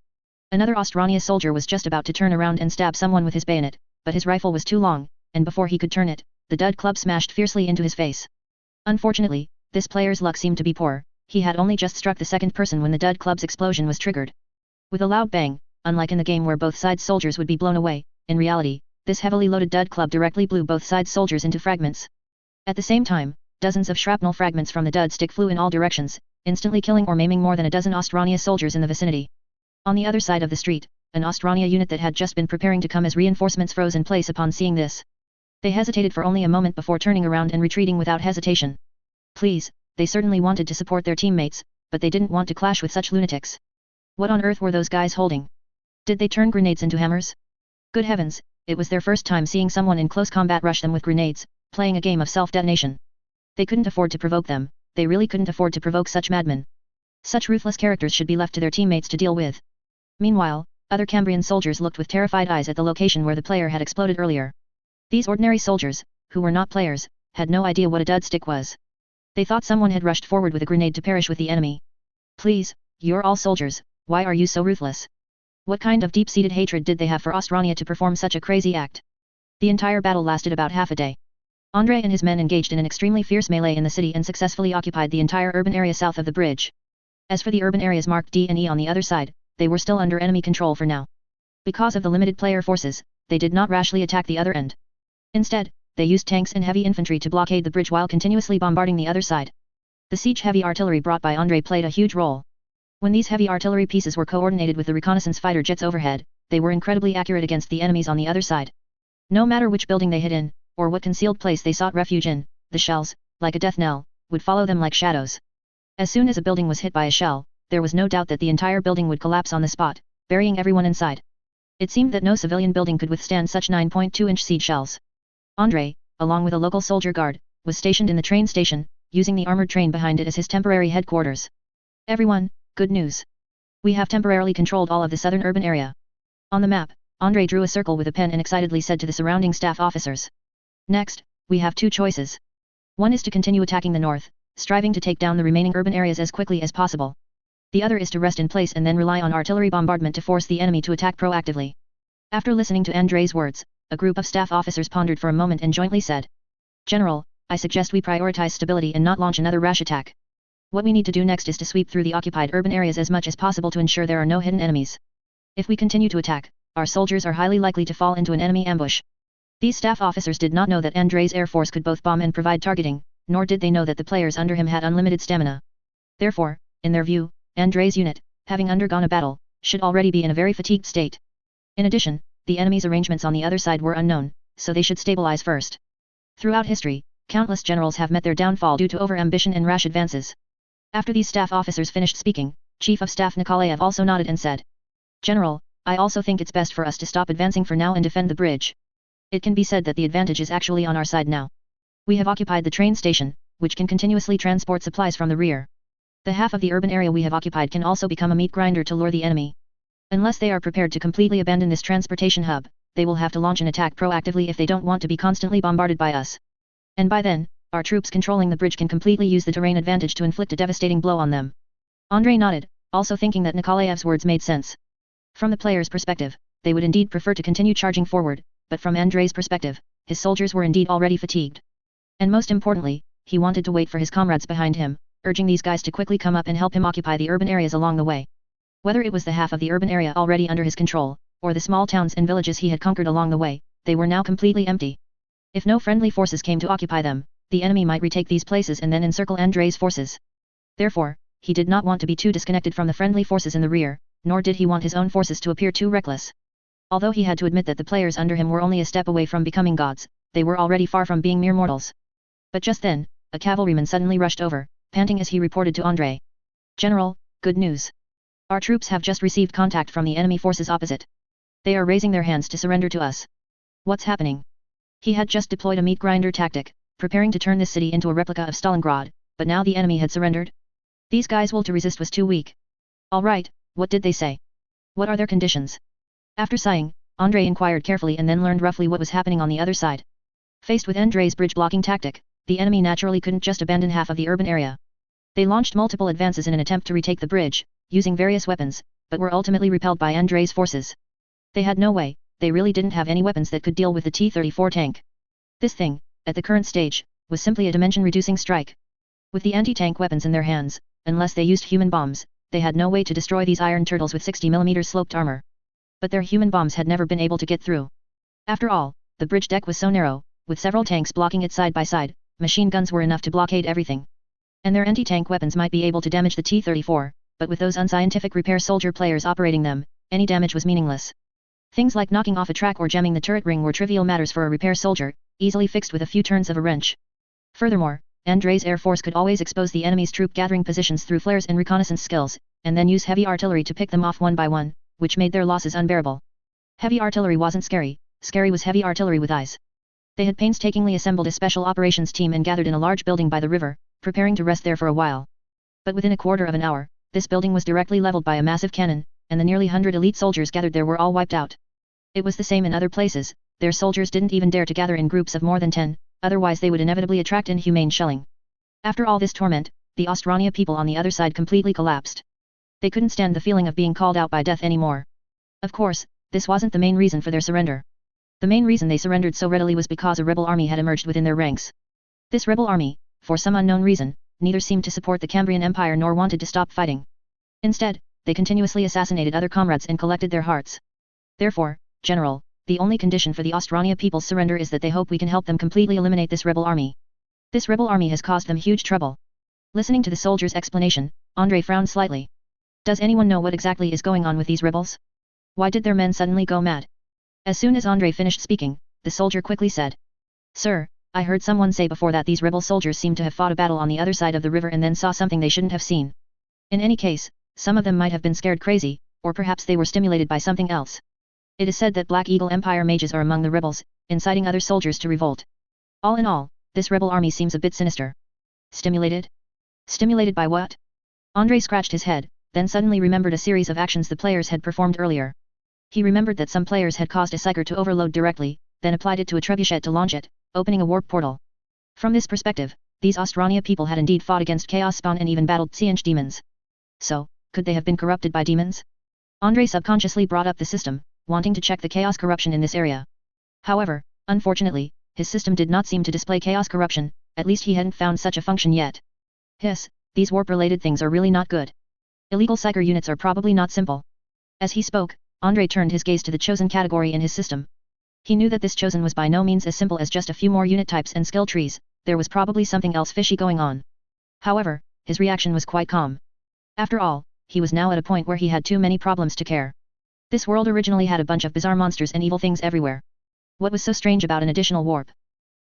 Another Austrania soldier was just about to turn around and stab someone with his bayonet, but his rifle was too long, and before he could turn it, the dud club smashed fiercely into his face. Unfortunately, this player's luck seemed to be poor. He had only just struck the second person when the dud club's explosion was triggered. With a loud bang, unlike in the game where both sides' soldiers would be blown away, in reality, this heavily loaded dud club directly blew both sides' soldiers into fragments. At the same time, dozens of shrapnel fragments from the dud stick flew in all directions, instantly killing or maiming more than a dozen Austrania soldiers in the vicinity. On the other side of the street, an Austrania unit that had just been preparing to come as reinforcements froze in place upon seeing this. They hesitated for only a moment before turning around and retreating without hesitation. Please, they certainly wanted to support their teammates, but they didn't want to clash with such lunatics. What on earth were those guys holding? Did they turn grenades into hammers? Good heavens, it was their first time seeing someone in close combat rush them with grenades, playing a game of self-detonation. They couldn't afford to provoke them, they really couldn't afford to provoke such madmen. Such ruthless characters should be left to their teammates to deal with. Meanwhile, other Cambrian soldiers looked with terrified eyes at the location where the player had exploded earlier. These ordinary soldiers, who were not players, had no idea what a dud stick was. They thought someone had rushed forward with a grenade to perish with the enemy. Please, you're all soldiers, why are you so ruthless? What kind of deep-seated hatred did they have for Austrania to perform such a crazy act? The entire battle lasted about half a day. Andrei and his men engaged in an extremely fierce melee in the city and successfully occupied the entire urban area south of the bridge. As for the urban areas marked D and E on the other side, they were still under enemy control for now. Because of the limited player forces, they did not rashly attack the other end. Instead, they used tanks and heavy infantry to blockade the bridge while continuously bombarding the other side. The siege heavy artillery brought by Andrei played a huge role. When these heavy artillery pieces were coordinated with the reconnaissance fighter jets overhead, they were incredibly accurate against the enemies on the other side. No matter which building they hid in, or what concealed place they sought refuge in, the shells, like a death knell, would follow them like shadows. As soon as a building was hit by a shell, there was no doubt that the entire building would collapse on the spot, burying everyone inside. It seemed that no civilian building could withstand such 9.2-inch siege shells. Andrei, along with a local soldier guard, was stationed in the train station, using the armored train behind it as his temporary headquarters. Everyone, good news. We have temporarily controlled all of the southern urban area. On the map, Andrei drew a circle with a pen and excitedly said to the surrounding staff officers. Next, we have two choices. One is to continue attacking the north, striving to take down the remaining urban areas as quickly as possible. The other is to rest in place and then rely on artillery bombardment to force the enemy to attack proactively. After listening to Andrei's words, a group of staff officers pondered for a moment and jointly said, General, I suggest we prioritize stability and not launch another rash attack. What we need to do next is to sweep through the occupied urban areas as much as possible to ensure there are no hidden enemies. If we continue to attack, our soldiers are highly likely to fall into an enemy ambush. These staff officers did not know that Andrei's air force could both bomb and provide targeting, nor did they know that the players under him had unlimited stamina. Therefore, in their view, Andrei's unit, having undergone a battle, should already be in a very fatigued state. In addition, the enemy's arrangements on the other side were unknown, so they should stabilize first. Throughout history, countless generals have met their downfall due to over-ambition and rash advances. After these staff officers finished speaking, Chief of Staff Nikolaev also nodded and said, General, I also think it's best for us to stop advancing for now and defend the bridge. It can be said that the advantage is actually on our side now. We have occupied the train station, which can continuously transport supplies from the rear. The half of the urban area we have occupied can also become a meat grinder to lure the enemy. Unless they are prepared to completely abandon this transportation hub, they will have to launch an attack proactively if they don't want to be constantly bombarded by us. And by then, our troops controlling the bridge can completely use the terrain advantage to inflict a devastating blow on them. Andrei nodded, also thinking that Nikolaev's words made sense. From the player's perspective, they would indeed prefer to continue charging forward, but from Andrei's perspective, his soldiers were indeed already fatigued. And most importantly, he wanted to wait for his comrades behind him, urging these guys to quickly come up and help him occupy the urban areas along the way. Whether it was the half of the urban area already under his control, or the small towns and villages he had conquered along the way, they were now completely empty. If no friendly forces came to occupy them, the enemy might retake these places and then encircle Andrei's forces. Therefore, he did not want to be too disconnected from the friendly forces in the rear, nor did he want his own forces to appear too reckless. Although he had to admit that the players under him were only a step away from becoming gods, they were already far from being mere mortals. But just then, a cavalryman suddenly rushed over, panting as he reported to Andrei. "General, good news. Our troops have just received contact from the enemy forces opposite. They are raising their hands to surrender to us." What's happening? He had just deployed a meat grinder tactic, preparing to turn this city into a replica of Stalingrad, but now the enemy had surrendered? These guys' will to resist was too weak. Alright, what did they say? What are their conditions? After sighing, Andrei inquired carefully and then learned roughly what was happening on the other side. Faced with Andrei's bridge blocking tactic, the enemy naturally couldn't just abandon half of the urban area. They launched multiple advances in an attempt to retake the bridge, using various weapons, but were ultimately repelled by Andrei's forces. They had no way, they really didn't have any weapons that could deal with the T-34 tank. This thing, at the current stage, was simply a dimension-reducing strike. With the anti-tank weapons in their hands, unless they used human bombs, they had no way to destroy these iron turtles with 60mm sloped armor. But their human bombs had never been able to get through. After all, the bridge deck was so narrow, with several tanks blocking it side by side, machine guns were enough to blockade everything. And their anti-tank weapons might be able to damage the T-34, but with those unscientific repair soldier players operating them, any damage was meaningless. Things like knocking off a track or jamming the turret ring were trivial matters for a repair soldier, easily fixed with a few turns of a wrench. Furthermore, Andrei's air force could always expose the enemy's troop gathering positions through flares and reconnaissance skills, and then use heavy artillery to pick them off one by one, which made their losses unbearable. Heavy artillery wasn't scary, scary was heavy artillery with eyes. They had painstakingly assembled a special operations team and gathered in a large building by the river, preparing to rest there for a while. But within a quarter of an hour, this building was directly leveled by a massive cannon, and the nearly 100 elite soldiers gathered there were all wiped out. It was the same in other places, their soldiers didn't even dare to gather in groups of more than 10, otherwise they would inevitably attract inhumane shelling. After all this torment, the Ostrania people on the other side completely collapsed. They couldn't stand the feeling of being called out by death anymore. Of course, this wasn't the main reason for their surrender. The main reason they surrendered so readily was because a rebel army had emerged within their ranks. This rebel army, for some unknown reason, neither seemed to support the Cambrian Empire nor wanted to stop fighting. Instead, they continuously assassinated other comrades and collected their hearts. Therefore, General, the only condition for the Ostrania people's surrender is that they hope we can help them completely eliminate this rebel army. This rebel army has caused them huge trouble. Listening to the soldier's explanation, Andrei frowned slightly. Does anyone know what exactly is going on with these rebels? Why did their men suddenly go mad? As soon as Andrei finished speaking, the soldier quickly said. Sir, I heard someone say before that these rebel soldiers seemed to have fought a battle on the other side of the river and then saw something they shouldn't have seen. In any case, some of them might have been scared crazy, or perhaps they were stimulated by something else. It is said that Black Eagle Empire mages are among the rebels, inciting other soldiers to revolt. All in all, this rebel army seems a bit sinister. Stimulated? Stimulated by what? Andrei scratched his head, then suddenly remembered a series of actions the players had performed earlier. He remembered that some players had caused a psyker to overload directly, then applied it to a trebuchet to launch it, opening a warp portal. From this perspective, these Ostrania people had indeed fought against Chaos Spawn and even battled Tsinch demons. So, could they have been corrupted by demons? Andrei subconsciously brought up the system, wanting to check the chaos corruption in this area. However, unfortunately, his system did not seem to display chaos corruption, at least he hadn't found such a function yet. Hiss, these warp-related things are really not good. Illegal psyker units are probably not simple. As he spoke, Andrei turned his gaze to the chosen category in his system. He knew that this chosen was by no means as simple as just a few more unit types and skill trees, there was probably something else fishy going on. However, his reaction was quite calm. After all, he was now at a point where he had too many problems to care. This world originally had a bunch of bizarre monsters and evil things everywhere. What was so strange about an additional warp?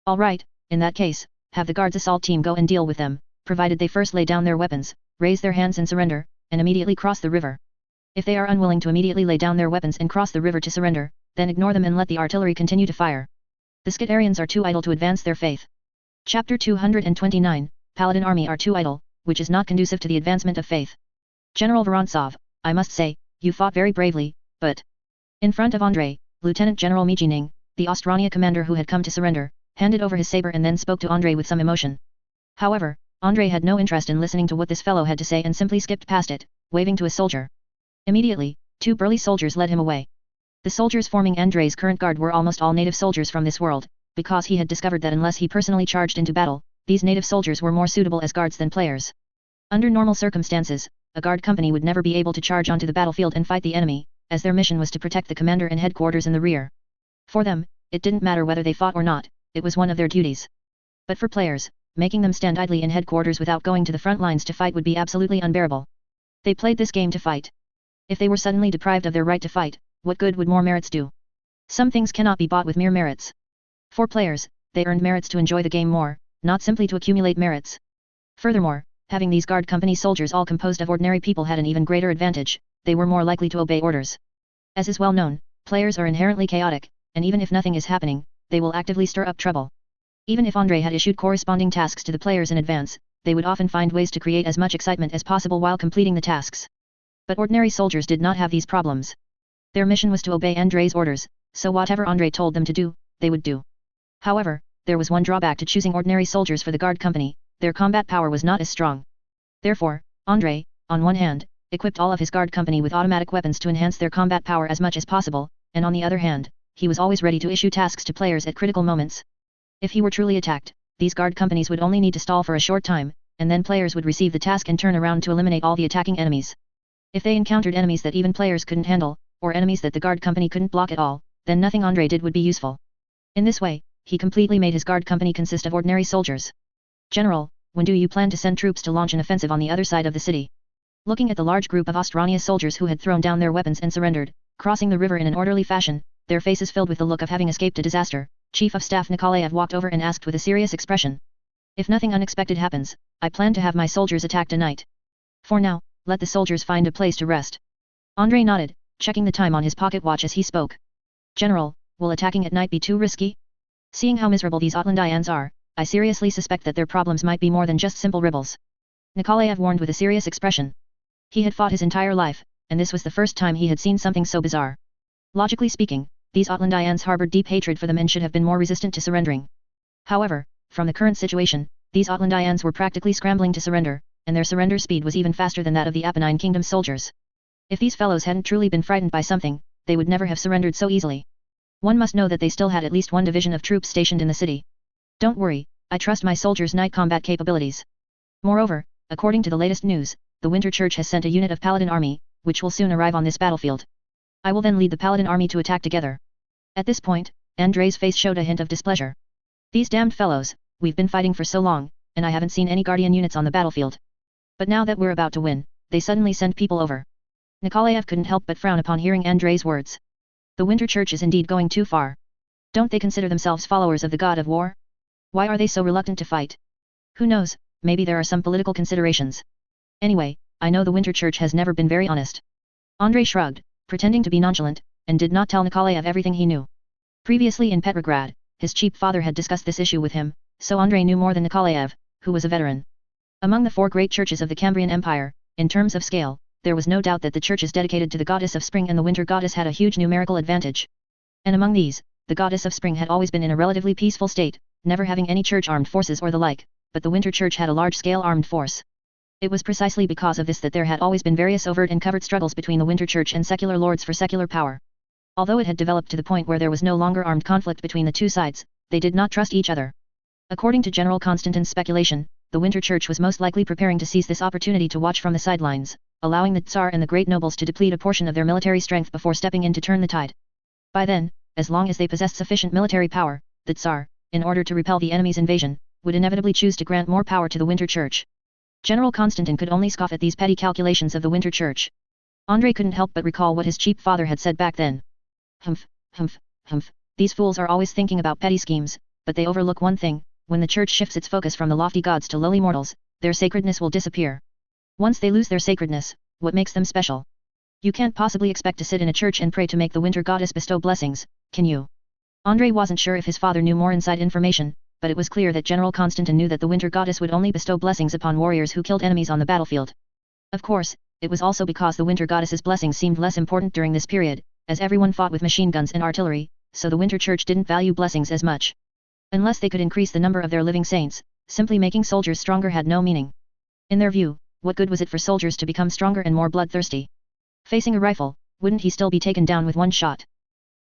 Alright, in that case, have the guards assault team go and deal with them, provided they first lay down their weapons, raise their hands and surrender, and immediately cross the river. If they are unwilling to immediately lay down their weapons and cross the river to surrender, then ignore them and let the artillery continue to fire. The Skitarians are too idle to advance their faith. Chapter 229, Paladin Army are too idle, which is not conducive to the advancement of faith. General Vorontsov, I must say, you fought very bravely, but... In front of Andrei, Lieutenant General Mijining, the Ostrania commander who had come to surrender, handed over his saber and then spoke to Andrei with some emotion. However, Andrei had no interest in listening to what this fellow had to say and simply skipped past it, waving to a soldier. Immediately, two burly soldiers led him away. The soldiers forming Andrei's current guard were almost all native soldiers from this world, because he had discovered that unless he personally charged into battle, these native soldiers were more suitable as guards than players. Under normal circumstances, a guard company would never be able to charge onto the battlefield and fight the enemy, as their mission was to protect the commander and headquarters in the rear. For them, it didn't matter whether they fought or not, it was one of their duties. But for players, making them stand idly in headquarters without going to the front lines to fight would be absolutely unbearable. They played this game to fight. If they were suddenly deprived of their right to fight, what good would more merits do? Some things cannot be bought with mere merits. For players, they earned merits to enjoy the game more, not simply to accumulate merits. Furthermore, having these guard company soldiers all composed of ordinary people had an even greater advantage, they were more likely to obey orders. As is well known, players are inherently chaotic, and even if nothing is happening, they will actively stir up trouble. Even if Andrei had issued corresponding tasks to the players in advance, they would often find ways to create as much excitement as possible while completing the tasks. But ordinary soldiers did not have these problems. Their mission was to obey Andrei's orders, so whatever Andrei told them to do, they would do. However, there was one drawback to choosing ordinary soldiers for the guard company: their combat power was not as strong. Therefore, Andrei, on one hand, equipped all of his guard company with automatic weapons to enhance their combat power as much as possible, and on the other hand, he was always ready to issue tasks to players at critical moments. If he were truly attacked, these guard companies would only need to stall for a short time, and then players would receive the task and turn around to eliminate all the attacking enemies. If they encountered enemies that even players couldn't handle, or enemies that the guard company couldn't block at all, then nothing Andrei did would be useful. In this way, he completely made his guard company consist of ordinary soldiers. General, when do you plan to send troops to launch an offensive on the other side of the city? Looking at the large group of Ostrania soldiers who had thrown down their weapons and surrendered, crossing the river in an orderly fashion, their faces filled with the look of having escaped a disaster, Chief of Staff Nikolaev walked over and asked with a serious expression. If nothing unexpected happens, I plan to have my soldiers attack tonight. For now, let the soldiers find a place to rest. Andrei nodded, checking the time on his pocket watch as he spoke. General, will attacking at night be too risky? Seeing how miserable these Outlandians are, I seriously suspect that their problems might be more than just simple rebels. Nikolaev warned with a serious expression. He had fought his entire life, and this was the first time he had seen something so bizarre. Logically speaking, these Outlandians harbored deep hatred for them and should have been more resistant to surrendering. However, from the current situation, these Outlandians were practically scrambling to surrender, and their surrender speed was even faster than that of the Apennine Kingdom soldiers. If these fellows hadn't truly been frightened by something, they would never have surrendered so easily. One must know that they still had at least one division of troops stationed in the city. Don't worry, I trust my soldiers' night combat capabilities. Moreover, according to the latest news, the Winter Church has sent a unit of Paladin army, which will soon arrive on this battlefield. I will then lead the Paladin army to attack together. At this point, Andrei's face showed a hint of displeasure. These damned fellows, we've been fighting for so long, and I haven't seen any Guardian units on the battlefield. But now that we're about to win, they suddenly send people over. Nikolaev couldn't help but frown upon hearing Andrei's words. The Winter Church is indeed going too far. Don't they consider themselves followers of the god of war? Why are they so reluctant to fight? Who knows, maybe there are some political considerations. Anyway, I know the Winter Church has never been very honest. Andrei shrugged, pretending to be nonchalant, and did not tell Nikolaev everything he knew. Previously in Petrograd, his cheap father had discussed this issue with him, so Andrei knew more than Nikolaev, who was a veteran. Among the four great churches of the Cambrian Empire, in terms of scale, there was no doubt that the churches dedicated to the goddess of spring and the winter goddess had a huge numerical advantage. And among these, the goddess of spring had always been in a relatively peaceful state, never having any church armed forces or the like, but the winter church had a large-scale armed force. It was precisely because of this that there had always been various overt and covert struggles between the winter church and secular lords for secular power. Although it had developed to the point where there was no longer armed conflict between the two sides, they did not trust each other. According to General Konstantin's speculation, the winter church was most likely preparing to seize this opportunity to watch from the sidelines, allowing the Tsar and the great nobles to deplete a portion of their military strength before stepping in to turn the tide. By then, as long as they possessed sufficient military power, the Tsar, in order to repel the enemy's invasion, would inevitably choose to grant more power to the winter church. General Konstantin could only scoff at these petty calculations of the winter church. Andrei couldn't help but recall what his cheap father had said back then. Humph, humph, humph, these fools are always thinking about petty schemes, but they overlook one thing: when the church shifts its focus from the lofty gods to lowly mortals, their sacredness will disappear. Once they lose their sacredness, what makes them special? You can't possibly expect to sit in a church and pray to make the winter goddess bestow blessings, can you? Andrei wasn't sure if his father knew more inside information, but it was clear that General Konstantin knew that the winter goddess would only bestow blessings upon warriors who killed enemies on the battlefield. Of course, it was also because the winter goddess's blessings seemed less important during this period, as everyone fought with machine guns and artillery, so the winter church didn't value blessings as much. Unless they could increase the number of their living saints, simply making soldiers stronger had no meaning. In their view, what good was it for soldiers to become stronger and more bloodthirsty? Facing a rifle, wouldn't he still be taken down with one shot?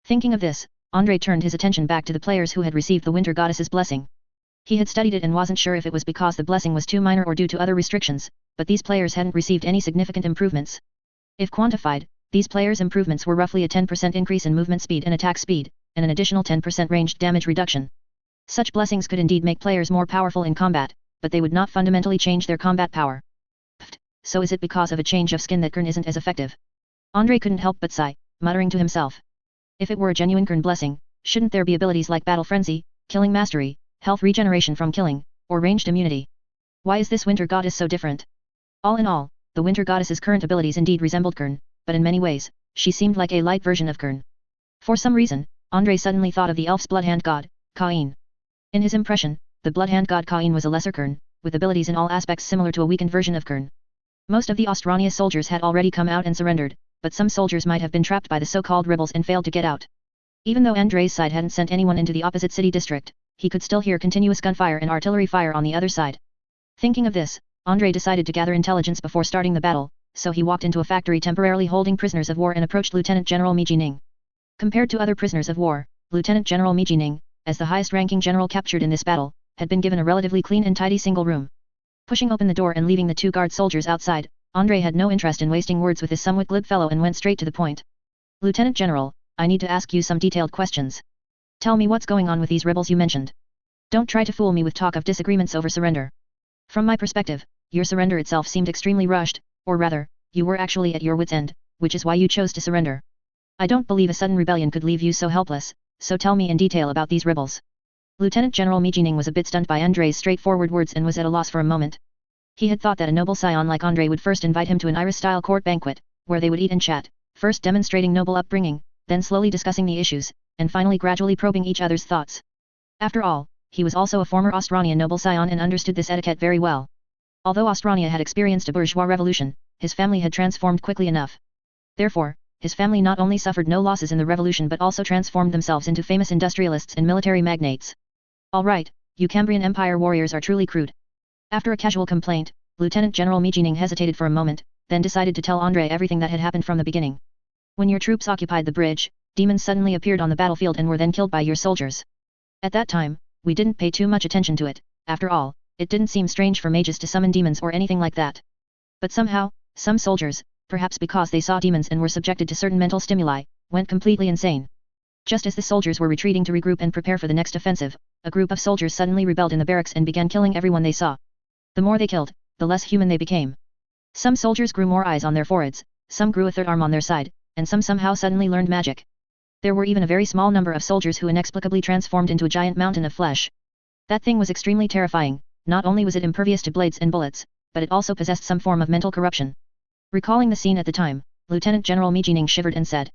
Thinking of this, Andrei turned his attention back to the players who had received the winter goddess's blessing. He had studied it and wasn't sure if it was because the blessing was too minor or due to other restrictions, but these players hadn't received any significant improvements. If quantified, these players' improvements were roughly a 10% increase in movement speed and attack speed, and an additional 10% ranged damage reduction. Such blessings could indeed make players more powerful in combat, but they would not fundamentally change their combat power. So is it because of a change of skin that Kern isn't as effective? Andre couldn't help but sigh, muttering to himself. If it were a genuine Kern blessing, shouldn't there be abilities like Battle Frenzy, Killing Mastery, Health Regeneration from Killing, or Ranged Immunity? Why is this Winter Goddess so different? All in all, the Winter Goddess's current abilities indeed resembled Kern, but in many ways, she seemed like a light version of Kern. For some reason, Andre suddenly thought of the elf's bloodhand god, Cain. In his impression, the bloodhand god Cain was a lesser Kern, with abilities in all aspects similar to a weakened version of Kern. Most of the Austrania soldiers had already come out and surrendered, but some soldiers might have been trapped by the so-called rebels and failed to get out. Even though Andre's side hadn't sent anyone into the opposite city district, he could still hear continuous gunfire and artillery fire on the other side. Thinking of this, Andre decided to gather intelligence before starting the battle, so he walked into a factory temporarily holding prisoners of war and approached Lieutenant General Mi Jining. Compared to other prisoners of war, Lieutenant General Mi Jining, as the highest-ranking general captured in this battle, had been given a relatively clean and tidy single room. Pushing open the door and leaving the two guard soldiers outside, Andre had no interest in wasting words with this somewhat glib fellow and went straight to the point. Lieutenant General, I need to ask you some detailed questions. Tell me what's going on with these rebels you mentioned. Don't try to fool me with talk of disagreements over surrender. From my perspective, your surrender itself seemed extremely rushed, or rather, you were actually at your wit's end, which is why you chose to surrender. I don't believe a sudden rebellion could leave you so helpless, so tell me in detail about these rebels. Lieutenant General Mi Jining was a bit stunned by Andre's straightforward words and was at a loss for a moment. He had thought that a noble scion like Andre would first invite him to an Iris-style court banquet, where they would eat and chat, first demonstrating noble upbringing, then slowly discussing the issues, and finally gradually probing each other's thoughts. After all, he was also a former Austrania noble scion and understood this etiquette very well. Although Austrania had experienced a bourgeois revolution, his family had transformed quickly enough. Therefore, his family not only suffered no losses in the revolution but also transformed themselves into famous industrialists and military magnates. All right, you Cambrian Empire warriors are truly crude. After a casual complaint, Lieutenant General Mi Jining hesitated for a moment, then decided to tell Andre everything that had happened from the beginning. When your troops occupied the bridge, demons suddenly appeared on the battlefield and were then killed by your soldiers. At that time, we didn't pay too much attention to it. After all, it didn't seem strange for mages to summon demons or anything like that. But somehow, some soldiers, perhaps because they saw demons and were subjected to certain mental stimuli, went completely insane. Just as the soldiers were retreating to regroup and prepare for the next offensive, a group of soldiers suddenly rebelled in the barracks and began killing everyone they saw. The more they killed, the less human they became. Some soldiers grew more eyes on their foreheads, some grew a third arm on their side, and some somehow suddenly learned magic. There were even a very small number of soldiers who inexplicably transformed into a giant mountain of flesh. That thing was extremely terrifying. Not only was it impervious to blades and bullets, but it also possessed some form of mental corruption. Recalling the scene at the time, Lieutenant General Mi Jining shivered and said,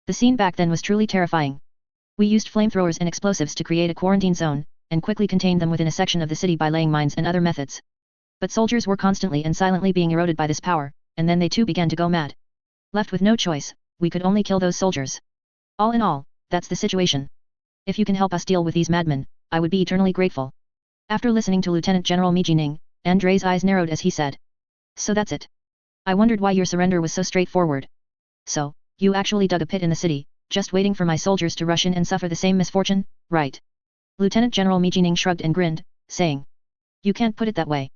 "The scene back then was truly terrifying. We used flamethrowers and explosives to create a quarantine zone, and quickly contained them within a section of the city by laying mines and other methods. But soldiers were constantly and silently being eroded by this power, and then they too began to go mad. Left with no choice, we could only kill those soldiers. All in all, that's the situation. If you can help us deal with these madmen, I would be eternally grateful." After listening to Lieutenant General Mi Jining, Andre's eyes narrowed as he said, "So that's it. I wondered why your surrender was so straightforward. So, you actually dug a pit in the city, just waiting for my soldiers to rush in and suffer the same misfortune, right?" Lieutenant General Mi Jining shrugged and grinned, saying, "You can't put it that way.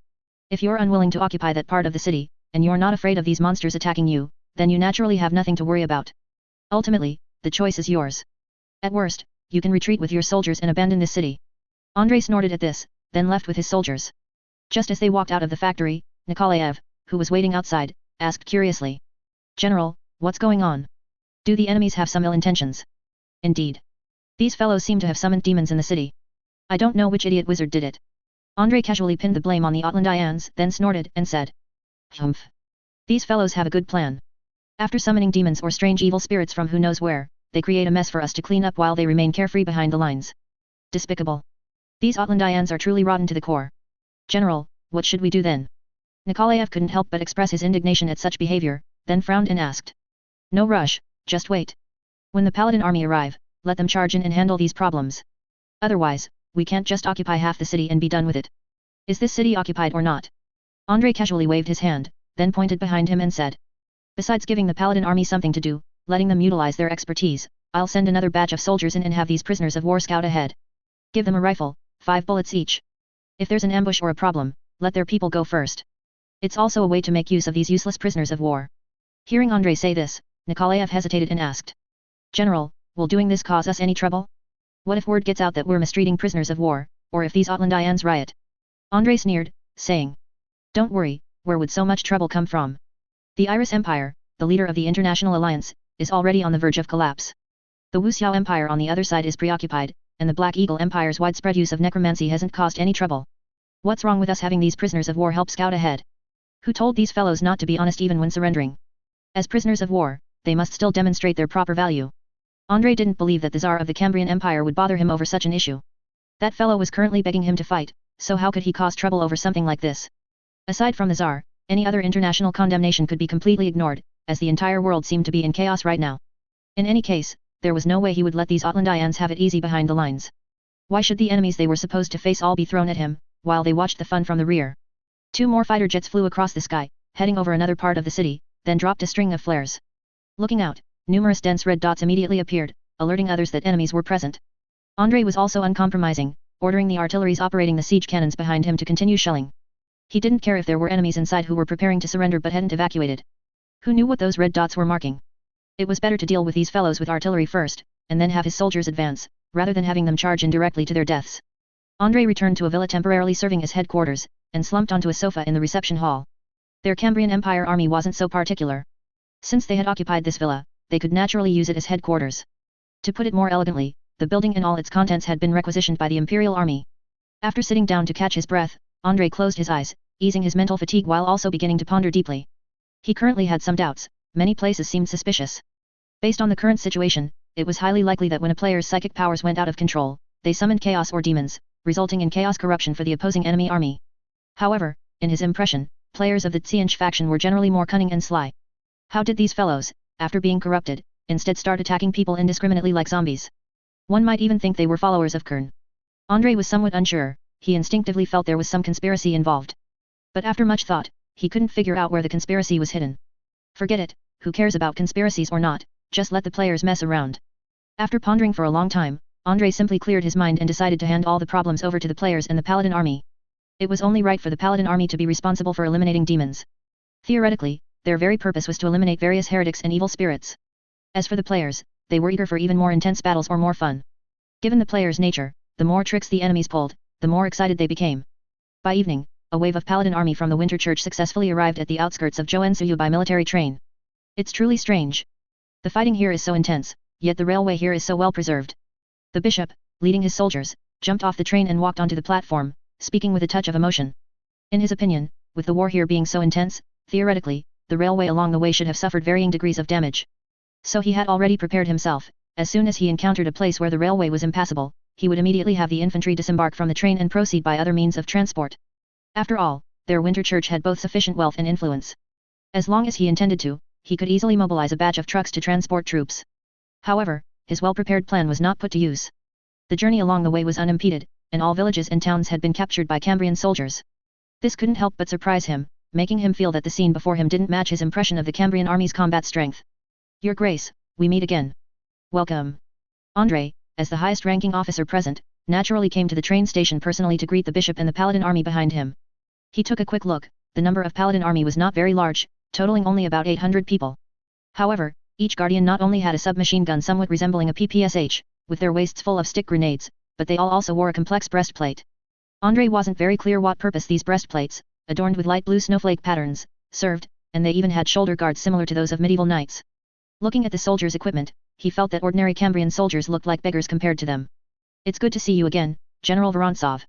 If you're unwilling to occupy that part of the city, and you're not afraid of these monsters attacking you, then you naturally have nothing to worry about. Ultimately, the choice is yours. At worst, you can retreat with your soldiers and abandon this city." Andre snorted at this, then left with his soldiers. Just as they walked out of the factory, Nikolaev, who was waiting outside, asked curiously, "General, what's going on? Do the enemies have some ill intentions?" "Indeed. These fellows seem to have summoned demons in the city. I don't know which idiot wizard did it." Andre casually pinned the blame on the Outlandians, then snorted and said, "Humph. These fellows have a good plan. After summoning demons or strange evil spirits from who knows where, they create a mess for us to clean up while they remain carefree behind the lines. Despicable. These Outlandians are truly rotten to the core. General, what should we do then?" Nikolaev couldn't help but express his indignation at such behavior, then frowned and asked, "No rush, just wait. When the Paladin army arrive, let them charge in and handle these problems. Otherwise, we can't just occupy half the city and be done with it. Is this city occupied or not?" Andre casually waved his hand, then pointed behind him and said, "Besides giving the Paladin army something to do, letting them utilize their expertise, I'll send another batch of soldiers in and have these prisoners of war scout ahead. Give them a rifle, 5 bullets each. If there's an ambush or a problem, let their people go first. It's also a way to make use of these useless prisoners of war." Hearing Andre say this, Nikolaev hesitated and asked, "General, will doing this cause us any trouble? What if word gets out that we're mistreating prisoners of war, or if these Outlandians riot?" Andrei sneered, saying. Don't worry, where would so much trouble come from? The Iris Empire, the leader of the International Alliance, is already on the verge of collapse. The Wuxiao Empire on the other side is preoccupied, and the Black Eagle Empire's widespread use of necromancy hasn't caused any trouble. What's wrong with us having these prisoners of war help scout ahead? Who told these fellows not to be honest even when surrendering? As prisoners of war, they must still demonstrate their proper value. Andrei didn't believe that the Tsar of the Cambrian Empire would bother him over such an issue. That fellow was currently begging him to fight, so how could he cause trouble over something like this? Aside from the Tsar, any other international condemnation could be completely ignored, as the entire world seemed to be in chaos right now. In any case, there was no way he would let these Outlandians have it easy behind the lines. Why should the enemies they were supposed to face all be thrown at him, while they watched the fun from the rear? 2 more fighter jets flew across the sky, heading over another part of the city, then dropped a string of flares. Looking out, numerous dense red dots immediately appeared, alerting others that enemies were present. Andrei was also uncompromising, ordering the artilleries operating the siege cannons behind him to continue shelling. He didn't care if there were enemies inside who were preparing to surrender but hadn't evacuated. Who knew what those red dots were marking? It was better to deal with these fellows with artillery first, and then have his soldiers advance, rather than having them charge in directly to their deaths. Andrei returned to a villa temporarily serving as headquarters, and slumped onto a sofa in the reception hall. Their Cambrian Empire army wasn't so particular. Since they had occupied this villa, they could naturally use it as headquarters. To put it more elegantly, the building and all its contents had been requisitioned by the Imperial Army. After sitting down to catch his breath, Andrei closed his eyes, easing his mental fatigue while also beginning to ponder deeply. He currently had some doubts. Many places seemed suspicious. Based on the current situation, it was highly likely that when a player's psychic powers went out of control, they summoned chaos or demons, resulting in chaos corruption for the opposing enemy army. However, in his impression, players of the Xianch faction were generally more cunning and sly. How did these fellows, after being corrupted, instead start attacking people indiscriminately like zombies? One might even think they were followers of Kern. Andrei was somewhat unsure. He instinctively felt there was some conspiracy involved. But after much thought, he couldn't figure out where the conspiracy was hidden. Forget it, who cares about conspiracies or not, just let the players mess around. After pondering for a long time, Andrei simply cleared his mind and decided to hand all the problems over to the players and the Paladin army. It was only right for the Paladin army to be responsible for eliminating demons. Theoretically, their very purpose was to eliminate various heretics and evil spirits. As for the players, they were eager for even more intense battles or more fun. Given the players' nature, the more tricks the enemies pulled, the more excited they became. By evening, a wave of Paladin army from the Winter Church successfully arrived at the outskirts of Joensuyu by military train. It's truly strange. The fighting here is so intense, yet the railway here is so well preserved. The bishop, leading his soldiers, jumped off the train and walked onto the platform, speaking with a touch of emotion. In his opinion, with the war here being so intense, theoretically, the railway along the way should have suffered varying degrees of damage. So he had already prepared himself. As soon as he encountered a place where the railway was impassable, he would immediately have the infantry disembark from the train and proceed by other means of transport. After all, their Winter Church had both sufficient wealth and influence. As long as he intended to, he could easily mobilize a batch of trucks to transport troops. However, his well-prepared plan was not put to use. The journey along the way was unimpeded, and all villages and towns had been captured by Cambrian soldiers. This couldn't help but surprise him, making him feel that the scene before him didn't match his impression of the Cambrian army's combat strength. Your Grace, we meet again. Welcome. Andrei, as the highest-ranking officer present, naturally came to the train station personally to greet the bishop and the Paladin army behind him. He took a quick look. The number of Paladin army was not very large, totaling only about 800 people. However, each guardian not only had a submachine gun somewhat resembling a PPSH, with their waists full of stick grenades, but they all also wore a complex breastplate. Andrei wasn't very clear what purpose these breastplates, adorned with light blue snowflake patterns, served, and they even had shoulder guards similar to those of medieval knights. Looking at the soldiers' equipment, he felt that ordinary Cambrian soldiers looked like beggars compared to them. It's good to see you again, General Vorontsov.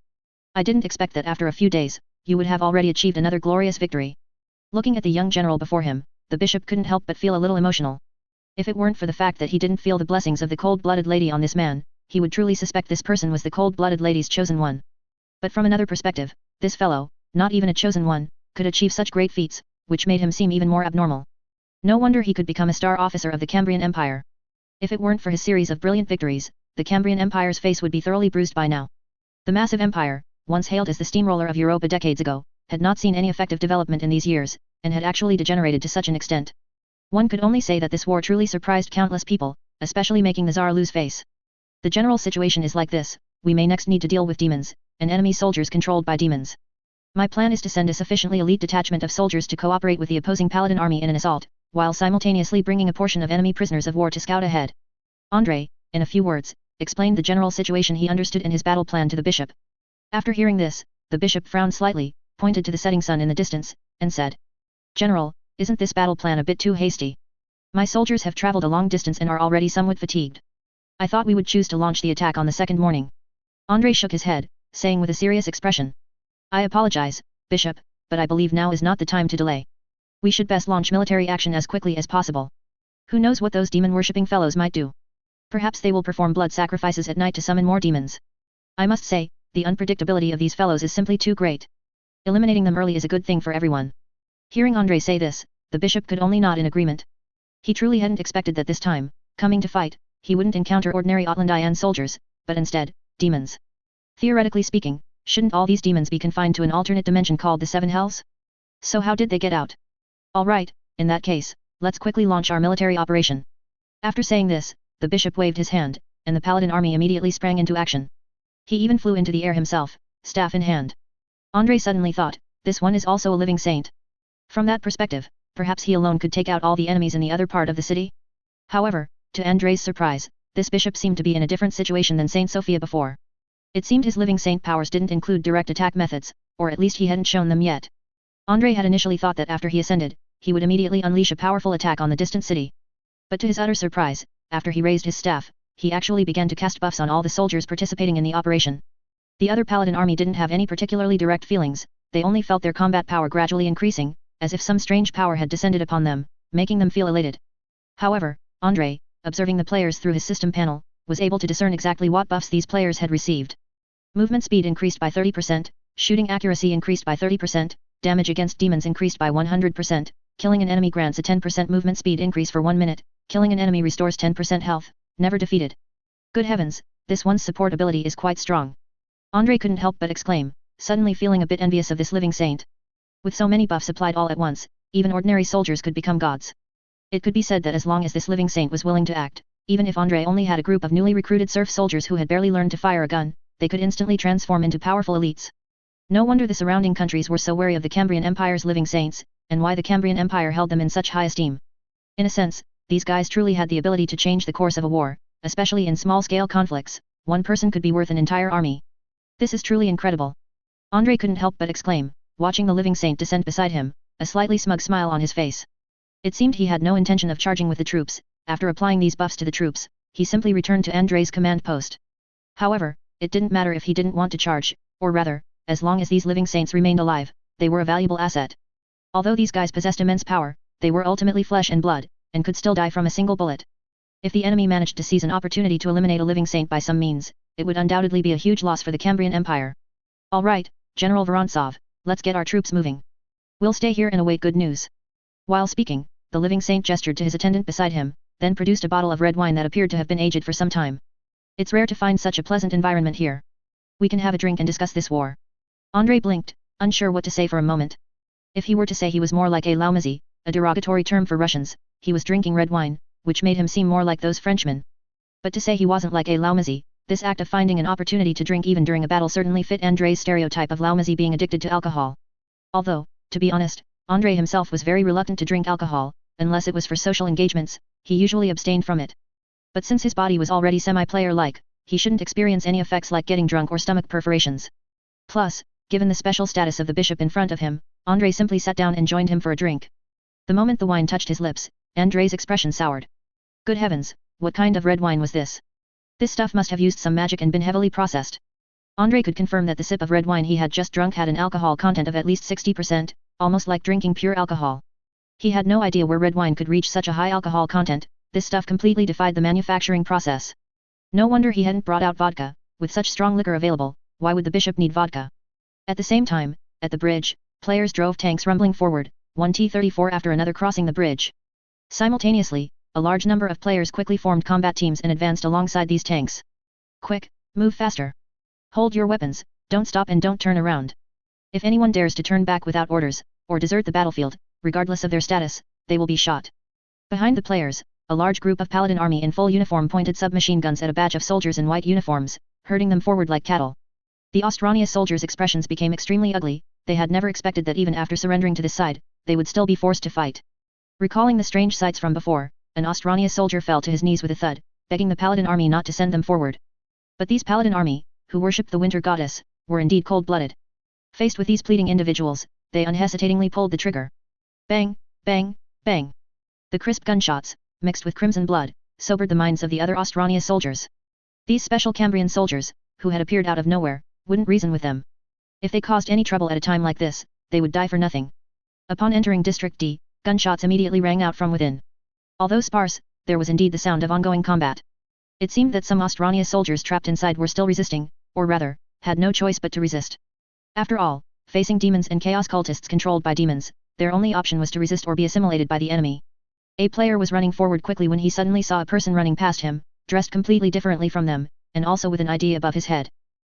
I didn't expect that after a few days, you would have already achieved another glorious victory. Looking at the young general before him, the bishop couldn't help but feel a little emotional. If it weren't for the fact that he didn't feel the blessings of the cold-blooded lady on this man, he would truly suspect this person was the cold-blooded lady's chosen one. But from another perspective, this fellow, not even a chosen one, could achieve such great feats, which made him seem even more abnormal. No wonder he could become a star officer of the Cambrian Empire. If it weren't for his series of brilliant victories, the Cambrian Empire's face would be thoroughly bruised by now. The massive empire, once hailed as the steamroller of Europa decades ago, had not seen any effective development in these years, and had actually degenerated to such an extent. One could only say that this war truly surprised countless people, especially making the Tsar lose face. The general situation is like this: we may next need to deal with demons, and enemy soldiers controlled by demons. My plan is to send a sufficiently elite detachment of soldiers to cooperate with the opposing Paladin army in an assault, while simultaneously bringing a portion of enemy prisoners of war to scout ahead. Andrei, in a few words, explained the general situation he understood in his battle plan to the bishop. After hearing this, the bishop frowned slightly, pointed to the setting sun in the distance, and said, "General, isn't this battle plan a bit too hasty? My soldiers have traveled a long distance and are already somewhat fatigued. I thought we would choose to launch the attack on the second morning." Andrei shook his head, saying with a serious expression, "I apologize, Bishop, but I believe now is not the time to delay. We should best launch military action as quickly as possible. Who knows what those demon-worshipping fellows might do? Perhaps they will perform blood sacrifices at night to summon more demons. I must say, the unpredictability of these fellows is simply too great. Eliminating them early is a good thing for everyone." Hearing Andrei say this, the bishop could only nod in agreement. He truly hadn't expected that this time, coming to fight, he wouldn't encounter ordinary Outlandian soldiers, but instead, demons. Theoretically speaking, shouldn't all these demons be confined to an alternate dimension called the Seven Hells? So how did they get out? Alright, in that case, let's quickly launch our military operation. After saying this, the bishop waved his hand, and the paladin army immediately sprang into action. He even flew into the air himself, staff in hand. Andrei suddenly thought, this one is also a living saint. From that perspective, perhaps he alone could take out all the enemies in the other part of the city? However, to Andrei's surprise, this bishop seemed to be in a different situation than Saint Sophia before. It seemed his living saint powers didn't include direct attack methods, or at least he hadn't shown them yet. Andrei had initially thought that after he ascended, he would immediately unleash a powerful attack on the distant city. But to his utter surprise, after he raised his staff, he actually began to cast buffs on all the soldiers participating in the operation. The other paladin army didn't have any particularly direct feelings, they only felt their combat power gradually increasing, as if some strange power had descended upon them, making them feel elated. However, Andrei, observing the players through his system panel, was able to discern exactly what buffs these players had received. Movement speed increased by 30%, shooting accuracy increased by 30%, damage against demons increased by 100%, killing an enemy grants a 10% movement speed increase for 1 minute, killing an enemy restores 10% health, never defeated. Good heavens, this one's support ability is quite strong. Andrei couldn't help but exclaim, suddenly feeling a bit envious of this living saint. With so many buffs applied all at once, even ordinary soldiers could become gods. It could be said that as long as this living saint was willing to act, even if Andrei only had a group of newly recruited serf soldiers who had barely learned to fire a gun, they could instantly transform into powerful elites. No wonder the surrounding countries were so wary of the Cambrian Empire's living saints, and why the Cambrian Empire held them in such high esteem. In a sense, these guys truly had the ability to change the course of a war, especially in small-scale conflicts. One person could be worth an entire army. This is truly incredible. Andrei couldn't help but exclaim, watching the living saint descend beside him, a slightly smug smile on his face. It seemed he had no intention of charging with the troops. After applying these buffs to the troops, he simply returned to Andrei's command post. However, it didn't matter if he didn't want to charge, or rather, as long as these living saints remained alive, they were a valuable asset. Although these guys possessed immense power, they were ultimately flesh and blood, and could still die from a single bullet. If the enemy managed to seize an opportunity to eliminate a living saint by some means, it would undoubtedly be a huge loss for the Cambrian Empire. Alright, General Vorontsov, let's get our troops moving. We'll stay here and await good news. While speaking, the living saint gestured to his attendant beside him, then produced a bottle of red wine that appeared to have been aged for some time. It's rare to find such a pleasant environment here. We can have a drink and discuss this war. Andrei blinked, unsure what to say for a moment. If he were to say he was more like a laumazi, a derogatory term for Russians, he was drinking red wine, which made him seem more like those Frenchmen. But to say he wasn't like a laumazi, this act of finding an opportunity to drink even during a battle certainly fit Andrei's stereotype of laumazi being addicted to alcohol. Although, to be honest, Andrei himself was very reluctant to drink alcohol, unless it was for social engagements, he usually abstained from it. But since his body was already semi-player-like, he shouldn't experience any effects like getting drunk or stomach perforations. Plus, given the special status of the bishop in front of him, Andrei simply sat down and joined him for a drink. The moment the wine touched his lips, Andrei's expression soured. Good heavens, what kind of red wine was this? This stuff must have used some magic and been heavily processed. Andrei could confirm that the sip of red wine he had just drunk had an alcohol content of at least 60%, almost like drinking pure alcohol. He had no idea where red wine could reach such a high alcohol content. This stuff completely defied the manufacturing process. No wonder he hadn't brought out vodka. With such strong liquor available, why would the bishop need vodka? At the same time, at the bridge, players drove tanks rumbling forward, one T-34 after another crossing the bridge. Simultaneously, a large number of players quickly formed combat teams and advanced alongside these tanks. Quick, move faster. Hold your weapons, don't stop and don't turn around. If anyone dares to turn back without orders, or desert the battlefield, regardless of their status, they will be shot. Behind the players, a large group of paladin army in full uniform pointed submachine guns at a batch of soldiers in white uniforms, herding them forward like cattle. The Ostrania soldiers' expressions became extremely ugly. They had never expected that even after surrendering to this side, they would still be forced to fight. Recalling the strange sights from before, an Ostrania soldier fell to his knees with a thud, begging the paladin army not to send them forward. But these paladin army, who worshipped the winter goddess, were indeed cold-blooded. Faced with these pleading individuals, they unhesitatingly pulled the trigger. Bang, bang, bang. The crisp gunshots, mixed with crimson blood, sobered the minds of the other Austrania soldiers. These special Cambrian soldiers, who had appeared out of nowhere, wouldn't reason with them. If they caused any trouble at a time like this, they would die for nothing. Upon entering District D, gunshots immediately rang out from within. Although sparse, there was indeed the sound of ongoing combat. It seemed that some Austrania soldiers trapped inside were still resisting, or rather, had no choice but to resist. After all, facing demons and chaos cultists controlled by demons, their only option was to resist or be assimilated by the enemy. A player was running forward quickly when he suddenly saw a person running past him, dressed completely differently from them, and also with an ID above his head.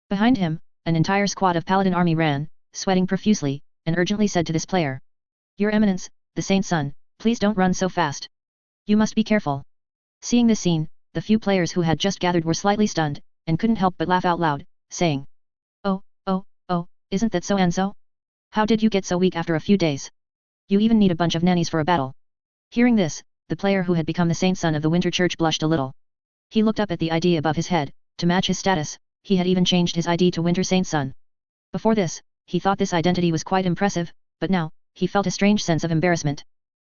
Behind him, an entire squad of paladin army ran, sweating profusely, and urgently said to this player. Your Eminence, the Saint's son, please don't run so fast. You must be careful. Seeing this scene, the few players who had just gathered were slightly stunned, and couldn't help but laugh out loud, saying. Oh, isn't that so and so? How did you get so weak after a few days? You even need a bunch of nannies for a battle. Hearing this, the player who had become the Saint's son of the Winter Church blushed a little. He looked up at the ID above his head. To match his status, he had even changed his ID to Winter Saint's son. Before this, he thought this identity was quite impressive, but now, he felt a strange sense of embarrassment.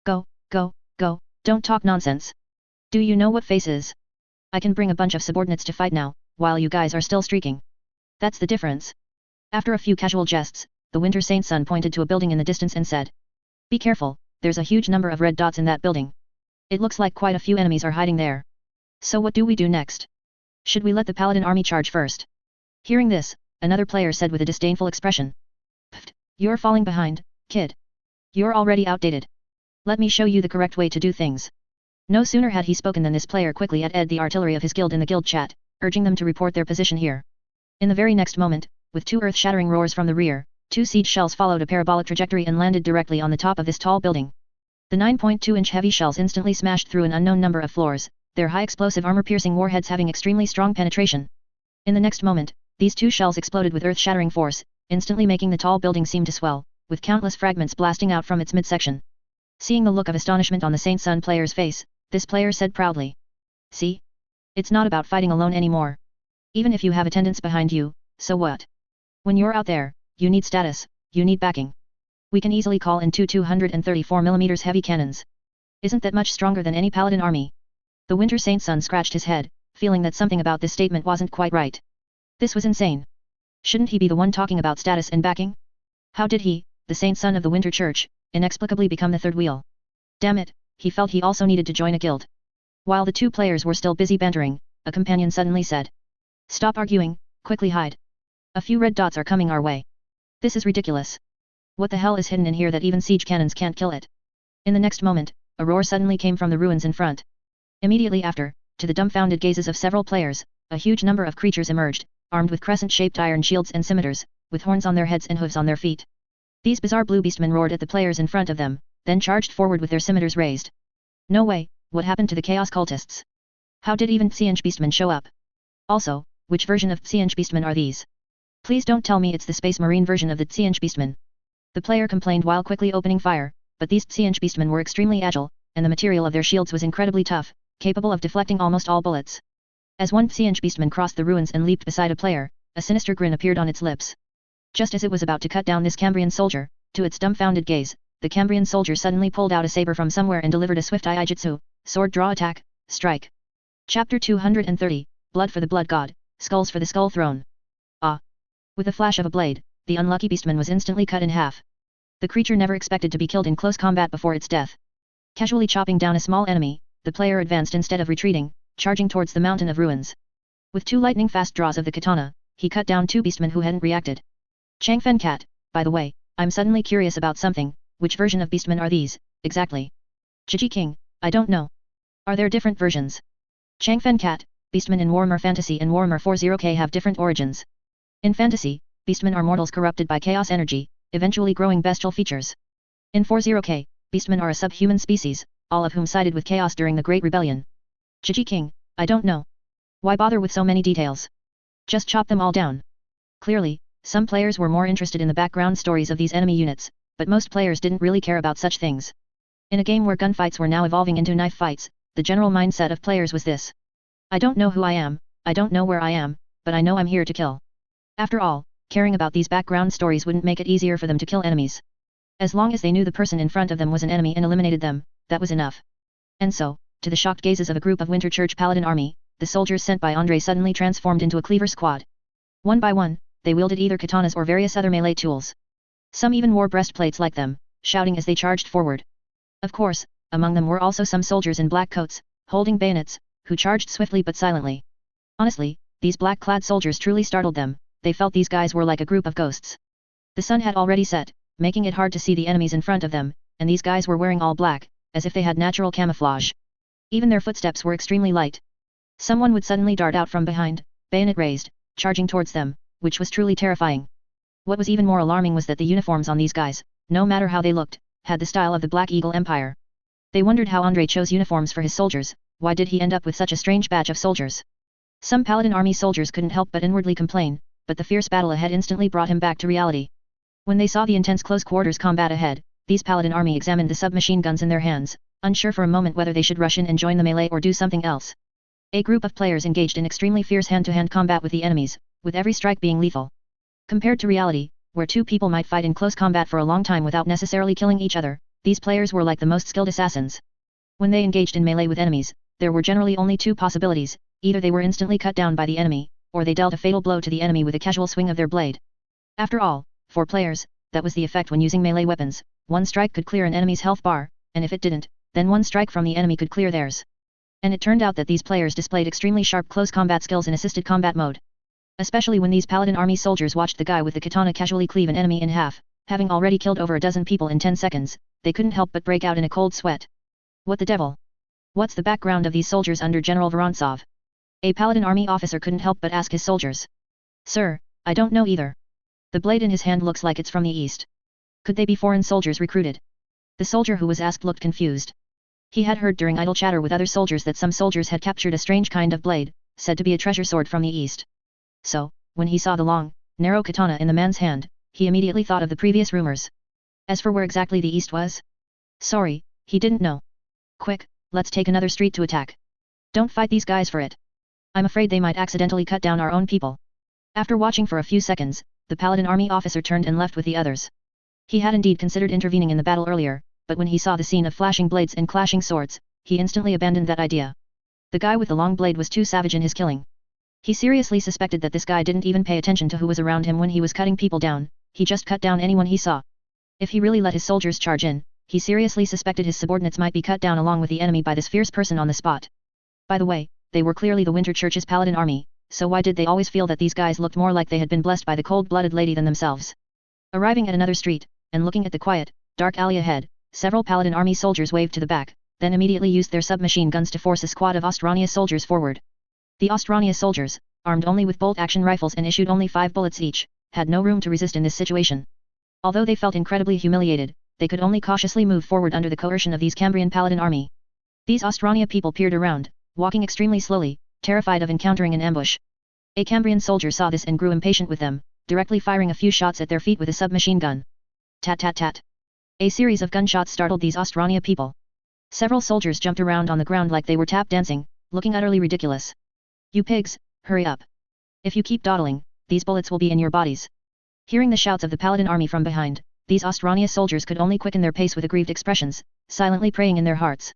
Go, don't talk nonsense. Do you know what face is? I can bring a bunch of subordinates to fight now, while you guys are still streaking. That's the difference. After a few casual jests, the Winter Saint's son pointed to a building in the distance and said. Be careful, there's a huge number of red dots in that building. It looks like quite a few enemies are hiding there. So what do we do next? Should we let the paladin army charge first? Hearing this, another player said with a disdainful expression. Pfft, you're falling behind, kid. You're already outdated. Let me show you the correct way to do things. No sooner had he spoken than this player quickly added the artillery of his guild in the guild chat, urging them to report their position here. In the very next moment, with two earth-shattering roars from the rear, two siege shells followed a parabolic trajectory and landed directly on the top of this tall building. The 9.2-inch heavy shells instantly smashed through an unknown number of floors, their high-explosive armor-piercing warheads having extremely strong penetration. In the next moment, these two shells exploded with earth-shattering force, instantly making the tall building seem to swell, with countless fragments blasting out from its midsection. Seeing the look of astonishment on the Saint's son player's face, this player said proudly. See? It's not about fighting alone anymore. Even if you have attendants behind you, so what? When you're out there, you need status, you need backing. We can easily call in two 234mm heavy cannons. Isn't that much stronger than any paladin army? The Winter Saint's son scratched his head, feeling that something about this statement wasn't quite right. This was insane. Shouldn't he be the one talking about status and backing? How did he, the Saint's son of the Winter Church, inexplicably become the third wheel? Damn it, he felt he also needed to join a guild. While the two players were still busy bantering, a companion suddenly said. Stop arguing, quickly hide. A few red dots are coming our way. This is ridiculous. What the hell is hidden in here that even siege cannons can't kill it? In the next moment, a roar suddenly came from the ruins in front. Immediately after, to the dumbfounded gazes of several players, a huge number of creatures emerged, armed with crescent-shaped iron shields and scimitars, with horns on their heads and hooves on their feet. These bizarre blue beastmen roared at the players in front of them, then charged forward with their scimitars raised. No way, what happened to the chaos cultists? How did even Tsinch beastmen show up? Also, which version of Tsinch beastmen are these? Please don't tell me it's the Space Marine version of the Tsinch beastmen. The player complained while quickly opening fire, but these Tsinch beastmen were extremely agile, and the material of their shields was incredibly tough, capable of deflecting almost all bullets. As one Tsinch beastman crossed the ruins and leaped beside a player, a sinister grin appeared on its lips. Just as it was about to cut down this Cambrian soldier, to its dumbfounded gaze, the Cambrian soldier suddenly pulled out a saber from somewhere and delivered a swift Iaijutsu, sword draw attack, strike. Chapter 230, Blood for the Blood God, Skulls for the Skull Throne. Ah! With a flash of a blade, the unlucky beastman was instantly cut in half. The creature never expected to be killed in close combat before its death. Casually chopping down a small enemy, the player advanced instead of retreating, charging towards the mountain of ruins. With two lightning-fast draws of the katana, he cut down two beastmen who hadn't reacted. Changfen Cat, by the way, I'm suddenly curious about something, which version of beastmen are these, exactly? Gigi King, I don't know. Are there different versions? Changfen Cat, beastmen in Warhammer Fantasy and Warhammer 40k have different origins. In Fantasy, beastmen are mortals corrupted by chaos energy, eventually growing bestial features. In 40k, beastmen are a subhuman species, all of whom sided with chaos during the Great Rebellion. Gigi King, I don't know. Why bother with so many details? Just chop them all down. Clearly, some players were more interested in the background stories of these enemy units, but most players didn't really care about such things. In a game where gunfights were now evolving into knife fights, the general mindset of players was this. I don't know who I am, I don't know where I am, but I know I'm here to kill. After all, caring about these background stories wouldn't make it easier for them to kill enemies. As long as they knew the person in front of them was an enemy and eliminated them, that was enough. And so, to the shocked gazes of a group of Winter Church Paladin army, the soldiers sent by Andre suddenly transformed into a cleaver squad. One by one, they wielded either katanas or various other melee tools. Some even wore breastplates like them, shouting as they charged forward. Of course, among them were also some soldiers in black coats, holding bayonets, who charged swiftly but silently. Honestly, these black-clad soldiers truly startled them. They felt these guys were like a group of ghosts. The sun had already set, making it hard to see the enemies in front of them, and these guys were wearing all black, as if they had natural camouflage. Even their footsteps were extremely light. Someone would suddenly dart out from behind, bayonet raised, charging towards them, which was truly terrifying. What was even more alarming was that the uniforms on these guys, no matter how they looked, had the style of the Black Eagle Empire. They wondered how Andre chose uniforms for his soldiers. Why did he end up with such a strange batch of soldiers? Some Paladin army soldiers couldn't help but inwardly complain, but the fierce battle ahead instantly brought him back to reality. When they saw the intense close-quarters combat ahead, these Paladin army examined the submachine guns in their hands, unsure for a moment whether they should rush in and join the melee or do something else. A group of players engaged in extremely fierce hand-to-hand combat with the enemies, with every strike being lethal. Compared to reality, where two people might fight in close combat for a long time without necessarily killing each other, these players were like the most skilled assassins. When they engaged in melee with enemies, there were generally only two possibilities: either they were instantly cut down by the enemy, or they dealt a fatal blow to the enemy with a casual swing of their blade. After all, for players, that was the effect when using melee weapons. One strike could clear an enemy's health bar, and if it didn't, then one strike from the enemy could clear theirs. And it turned out that these players displayed extremely sharp close combat skills in assisted combat mode. Especially when these Paladin army soldiers watched the guy with the katana casually cleave an enemy in half, having already killed over a dozen people in 10 seconds, they couldn't help but break out in a cold sweat. What the devil? What's the background of these soldiers under General Vorontsov? A Paladin army officer couldn't help but ask his soldiers. Sir, I don't know either. The blade in his hand looks like it's from the east. Could they be foreign soldiers recruited? The soldier who was asked looked confused. He had heard during idle chatter with other soldiers that some soldiers had captured a strange kind of blade, said to be a treasure sword from the east. So, when he saw the long, narrow katana in the man's hand, he immediately thought of the previous rumors. As for where exactly the east was? Sorry, he didn't know. Quick, let's take another street to attack. Don't fight these guys for it. I'm afraid they might accidentally cut down our own people. After watching for a few seconds, the Paladin army officer turned and left with the others. He had indeed considered intervening in the battle earlier, but when he saw the scene of flashing blades and clashing swords, he instantly abandoned that idea. The guy with the long blade was too savage in his killing. He seriously suspected that this guy didn't even pay attention to who was around him when he was cutting people down. He just cut down anyone he saw. If he really let his soldiers charge in, he seriously suspected his subordinates might be cut down along with the enemy by this fierce person on the spot. By the way, they were clearly the Winter Church's Paladin army, so why did they always feel that these guys looked more like they had been blessed by the cold-blooded lady than themselves? Arriving at another street, and looking at the quiet, dark alley ahead, several Paladin army soldiers waved to the back, then immediately used their submachine guns to force a squad of Ostrania soldiers forward. The Ostrania soldiers, armed only with bolt-action rifles and issued only 5 bullets each, had no room to resist in this situation. Although they felt incredibly humiliated, they could only cautiously move forward under the coercion of these Cambrian Paladin army. These Ostrania people peered around, walking extremely slowly, terrified of encountering an ambush. A Cambrian soldier saw this and grew impatient with them, directly firing a few shots at their feet with a submachine gun. Tat tat tat. A series of gunshots startled these Ostrania people. Several soldiers jumped around on the ground like they were tap dancing, looking utterly ridiculous. You pigs, hurry up. If you keep dawdling, these bullets will be in your bodies. Hearing the shouts of the Paladin army from behind, these Ostrania soldiers could only quicken their pace with aggrieved expressions, silently praying in their hearts.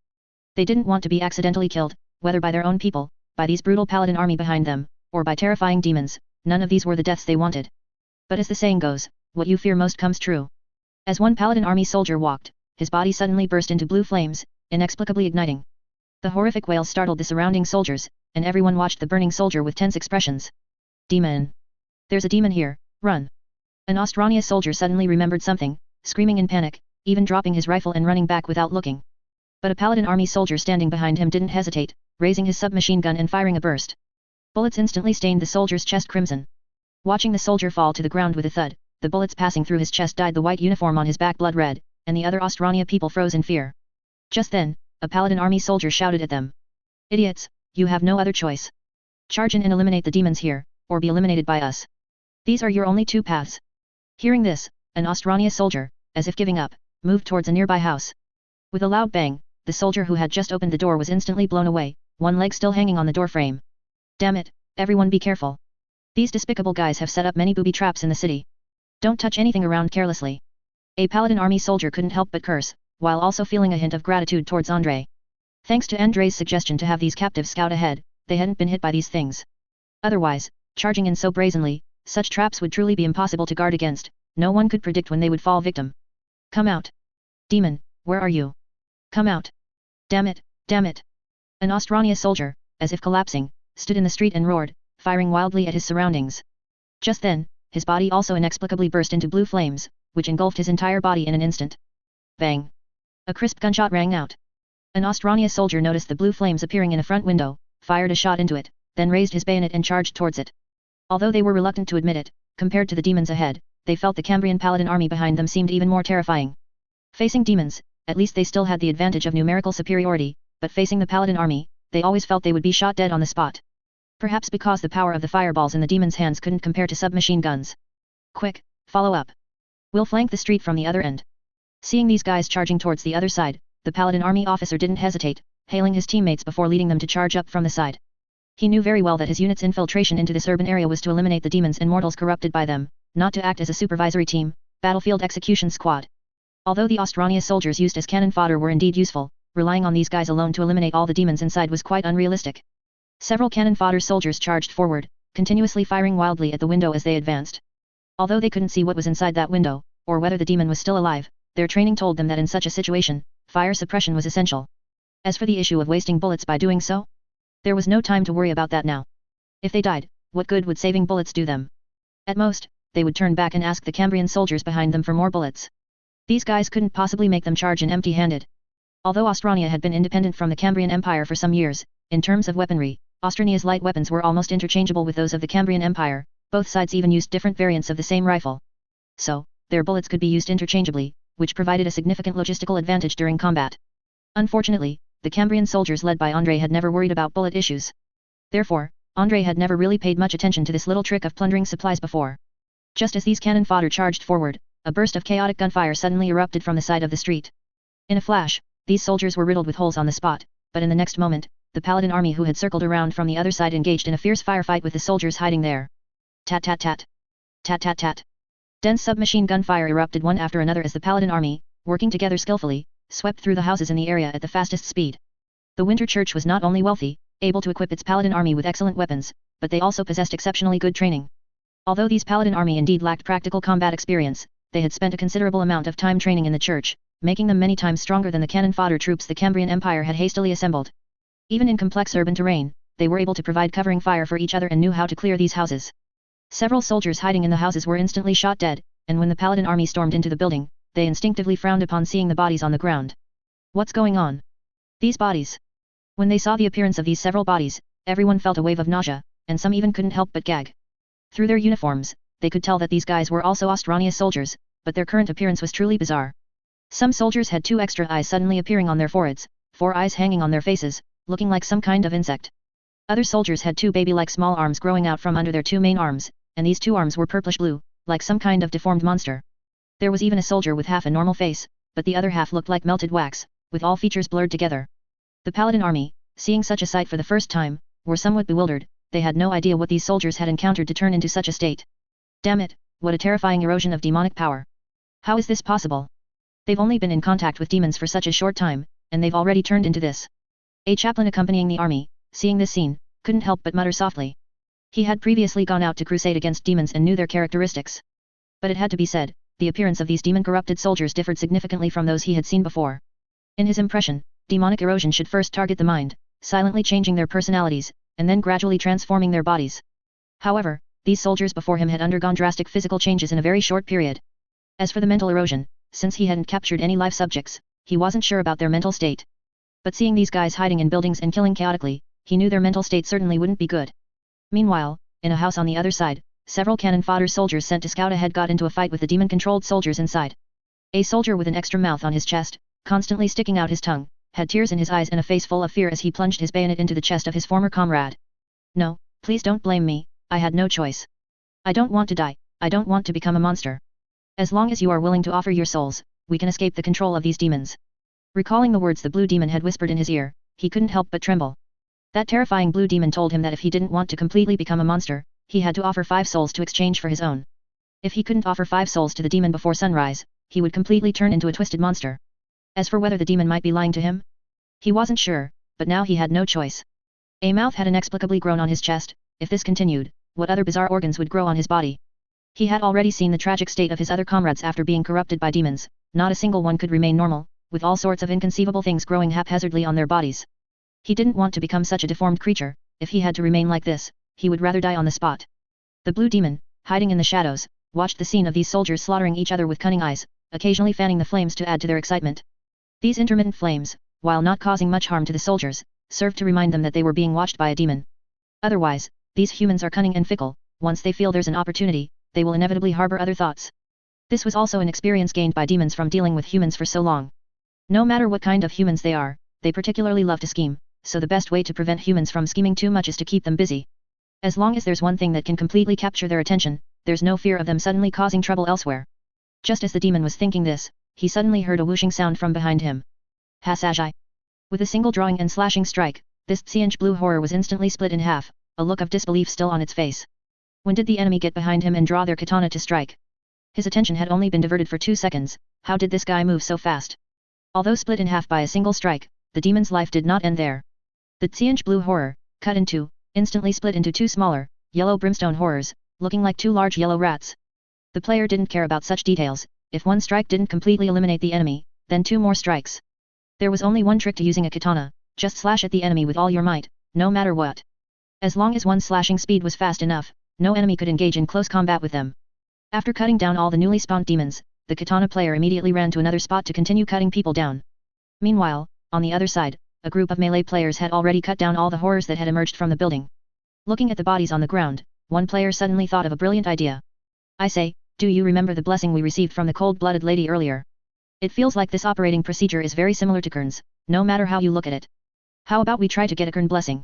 They didn't want to be accidentally killed, whether by their own people, by these brutal Paladin army behind them, or by terrifying demons. None of these were the deaths they wanted. But as the saying goes, what you fear most comes true. As one Paladin army soldier walked, his body suddenly burst into blue flames, inexplicably igniting. The horrific wails startled the surrounding soldiers, and everyone watched the burning soldier with tense expressions. Demon! There's a demon here, run! An Ostrania soldier suddenly remembered something, screaming in panic, even dropping his rifle and running back without looking. But a Paladin army soldier standing behind him didn't hesitate, raising his submachine gun and firing a burst. Bullets instantly stained the soldier's chest crimson. Watching the soldier fall to the ground with a thud, the bullets passing through his chest dyed the white uniform on his back blood red, and the other Ostrania people froze in fear. Just then, a Paladin army soldier shouted at them. Idiots, you have no other choice. Charge in and eliminate the demons here, or be eliminated by us. These are your only two paths. Hearing this, an Ostrania soldier, as if giving up, moved towards a nearby house. With a loud bang, the soldier who had just opened the door was instantly blown away, one leg still hanging on the door frame. Damn it, everyone be careful. These despicable guys have set up many booby traps in the city. Don't touch anything around carelessly. A paladin army soldier couldn't help but curse, while also feeling a hint of gratitude towards Andrei. Thanks to Andrei's suggestion to have these captives scout ahead, they hadn't been hit by these things. Otherwise, charging in so brazenly, such traps would truly be impossible to guard against. No one could predict when they would fall victim. Come out. Demon, where are you? Come out. Damn it, damn it. An Ostrania soldier, as if collapsing, stood in the street and roared, firing wildly at his surroundings. Just then, his body also inexplicably burst into blue flames, which engulfed his entire body in an instant. Bang! A crisp gunshot rang out. An Ostrania soldier noticed the blue flames appearing in a front window, fired a shot into it, then raised his bayonet and charged towards it. Although they were reluctant to admit it, compared to the demons ahead, they felt the Cambrian paladin army behind them seemed even more terrifying. Facing demons, at least they still had the advantage of numerical superiority, but facing the paladin army, they always felt they would be shot dead on the spot. Perhaps because the power of the fireballs in the demons' hands couldn't compare to submachine guns. Quick, follow up. We'll flank the street from the other end. Seeing these guys charging towards the other side, the paladin army officer didn't hesitate, hailing his teammates before leading them to charge up from the side. He knew very well that his unit's infiltration into this urban area was to eliminate the demons and mortals corrupted by them, not to act as a supervisory team, battlefield execution squad. Although the Ostrania soldiers used as cannon fodder were indeed useful, relying on these guys alone to eliminate all the demons inside was quite unrealistic. Several cannon fodder soldiers charged forward, continuously firing wildly at the window as they advanced. Although they couldn't see what was inside that window, or whether the demon was still alive, their training told them that in such a situation, fire suppression was essential. As for the issue of wasting bullets by doing so, there was no time to worry about that now. If they died, what good would saving bullets do them? At most, they would turn back and ask the Cambrian soldiers behind them for more bullets. These guys couldn't possibly make them charge in empty-handed. Although Ostrania had been independent from the Cambrian Empire for some years, in terms of weaponry, Ostrania's light weapons were almost interchangeable with those of the Cambrian Empire, both sides even used different variants of the same rifle. So, their bullets could be used interchangeably, which provided a significant logistical advantage during combat. Unfortunately, the Cambrian soldiers led by Andrei had never worried about bullet issues. Therefore, Andrei had never really paid much attention to this little trick of plundering supplies before. Just as these cannon fodder charged forward, a burst of chaotic gunfire suddenly erupted from the side of the street. In a flash, these soldiers were riddled with holes on the spot, but in the next moment, the paladin army who had circled around from the other side engaged in a fierce firefight with the soldiers hiding there. Tat tat tat. Tat tat tat. Dense submachine gunfire erupted one after another as the paladin army, working together skillfully, swept through the houses in the area at the fastest speed. The Winter Church was not only wealthy, able to equip its paladin army with excellent weapons, but they also possessed exceptionally good training. Although these paladin army indeed lacked practical combat experience, they had spent a considerable amount of time training in the church, making them many times stronger than the cannon fodder troops the Cambrian Empire had hastily assembled. Even in complex urban terrain, they were able to provide covering fire for each other and knew how to clear these houses. Several soldiers hiding in the houses were instantly shot dead, and when the paladin army stormed into the building, they instinctively frowned upon seeing the bodies on the ground. What's going on? These bodies. When they saw the appearance of these several bodies, everyone felt a wave of nausea, and some even couldn't help but gag. Through their uniforms, they could tell that these guys were also Ostrania soldiers, but their current appearance was truly bizarre. Some soldiers had 2 extra eyes suddenly appearing on their foreheads, 4 eyes hanging on their faces, looking like some kind of insect. Other soldiers had 2 baby-like small arms growing out from under their 2 main arms, and these 2 arms were purplish-blue, like some kind of deformed monster. There was even a soldier with half a normal face, but the other half looked like melted wax, with all features blurred together. The paladin army, seeing such a sight for the first time, were somewhat bewildered. They had no idea what these soldiers had encountered to turn into such a state. Damn it, what a terrifying erosion of demonic power. How is this possible? They've only been in contact with demons for such a short time, and they've already turned into this. A chaplain accompanying the army, seeing this scene, couldn't help but mutter softly. He had previously gone out to crusade against demons and knew their characteristics. But it had to be said, the appearance of these demon-corrupted soldiers differed significantly from those he had seen before. In his impression, demonic erosion should first target the mind, silently changing their personalities, and then gradually transforming their bodies. However, these soldiers before him had undergone drastic physical changes in a very short period. As for the mental erosion, since he hadn't captured any live subjects, he wasn't sure about their mental state. But seeing these guys hiding in buildings and killing chaotically, he knew their mental state certainly wouldn't be good. Meanwhile, in a house on the other side, several cannon fodder soldiers sent to scout ahead got into a fight with the demon-controlled soldiers inside. A soldier with an extra mouth on his chest, constantly sticking out his tongue, had tears in his eyes and a face full of fear as he plunged his bayonet into the chest of his former comrade. No, please don't blame me, I had no choice. I don't want to die, I don't want to become a monster. As long as you are willing to offer your souls, we can escape the control of these demons. Recalling the words the blue demon had whispered in his ear, he couldn't help but tremble. That terrifying blue demon told him that if he didn't want to completely become a monster, he had to offer 5 souls to exchange for his own. If he couldn't offer 5 souls to the demon before sunrise, he would completely turn into a twisted monster. As for whether the demon might be lying to him, he wasn't sure, but now he had no choice. A mouth had inexplicably grown on his chest. If this continued, what other bizarre organs would grow on his body? He had already seen the tragic state of his other comrades after being corrupted by demons. Not a single one could remain normal, with all sorts of inconceivable things growing haphazardly on their bodies. He didn't want to become such a deformed creature. If he had to remain like this, he would rather die on the spot. The blue demon, hiding in the shadows, watched the scene of these soldiers slaughtering each other with cunning eyes, occasionally fanning the flames to add to their excitement. These intermittent flames, while not causing much harm to the soldiers, served to remind them that they were being watched by a demon. Otherwise, these humans are cunning and fickle. Once they feel there's an opportunity, they will inevitably harbor other thoughts. This was also an experience gained by demons from dealing with humans for so long. No matter what kind of humans they are, they particularly love to scheme, so the best way to prevent humans from scheming too much is to keep them busy. As long as there's one thing that can completely capture their attention, there's no fear of them suddenly causing trouble elsewhere. Just as the demon was thinking this, he suddenly heard a whooshing sound from behind him. Hasajai. With a single drawing and slashing strike, this Tsianj blue horror was instantly split in half, a look of disbelief still on its face. When did the enemy get behind him and draw their katana to strike? His attention had only been diverted for 2 seconds. How did this guy move so fast? Although split in half by a single strike, the demon's life did not end there. The Tsianj blue horror, cut in 2, instantly split into 2 smaller, yellow brimstone horrors, looking like 2 large yellow rats. The player didn't care about such details. If one strike didn't completely eliminate the enemy, then 2 more strikes. There was only one trick to using a katana: just slash at the enemy with all your might, no matter what. As long as one's slashing speed was fast enough, no enemy could engage in close combat with them. After cutting down all the newly spawned demons, the katana player immediately ran to another spot to continue cutting people down. Meanwhile, on the other side, a group of melee players had already cut down all the horrors that had emerged from the building. Looking at the bodies on the ground, one player suddenly thought of a brilliant idea. I say, do you remember the blessing we received from the cold-blooded lady earlier? It feels like this operating procedure is very similar to Kern's, no matter how you look at it. How about we try to get a Kern blessing?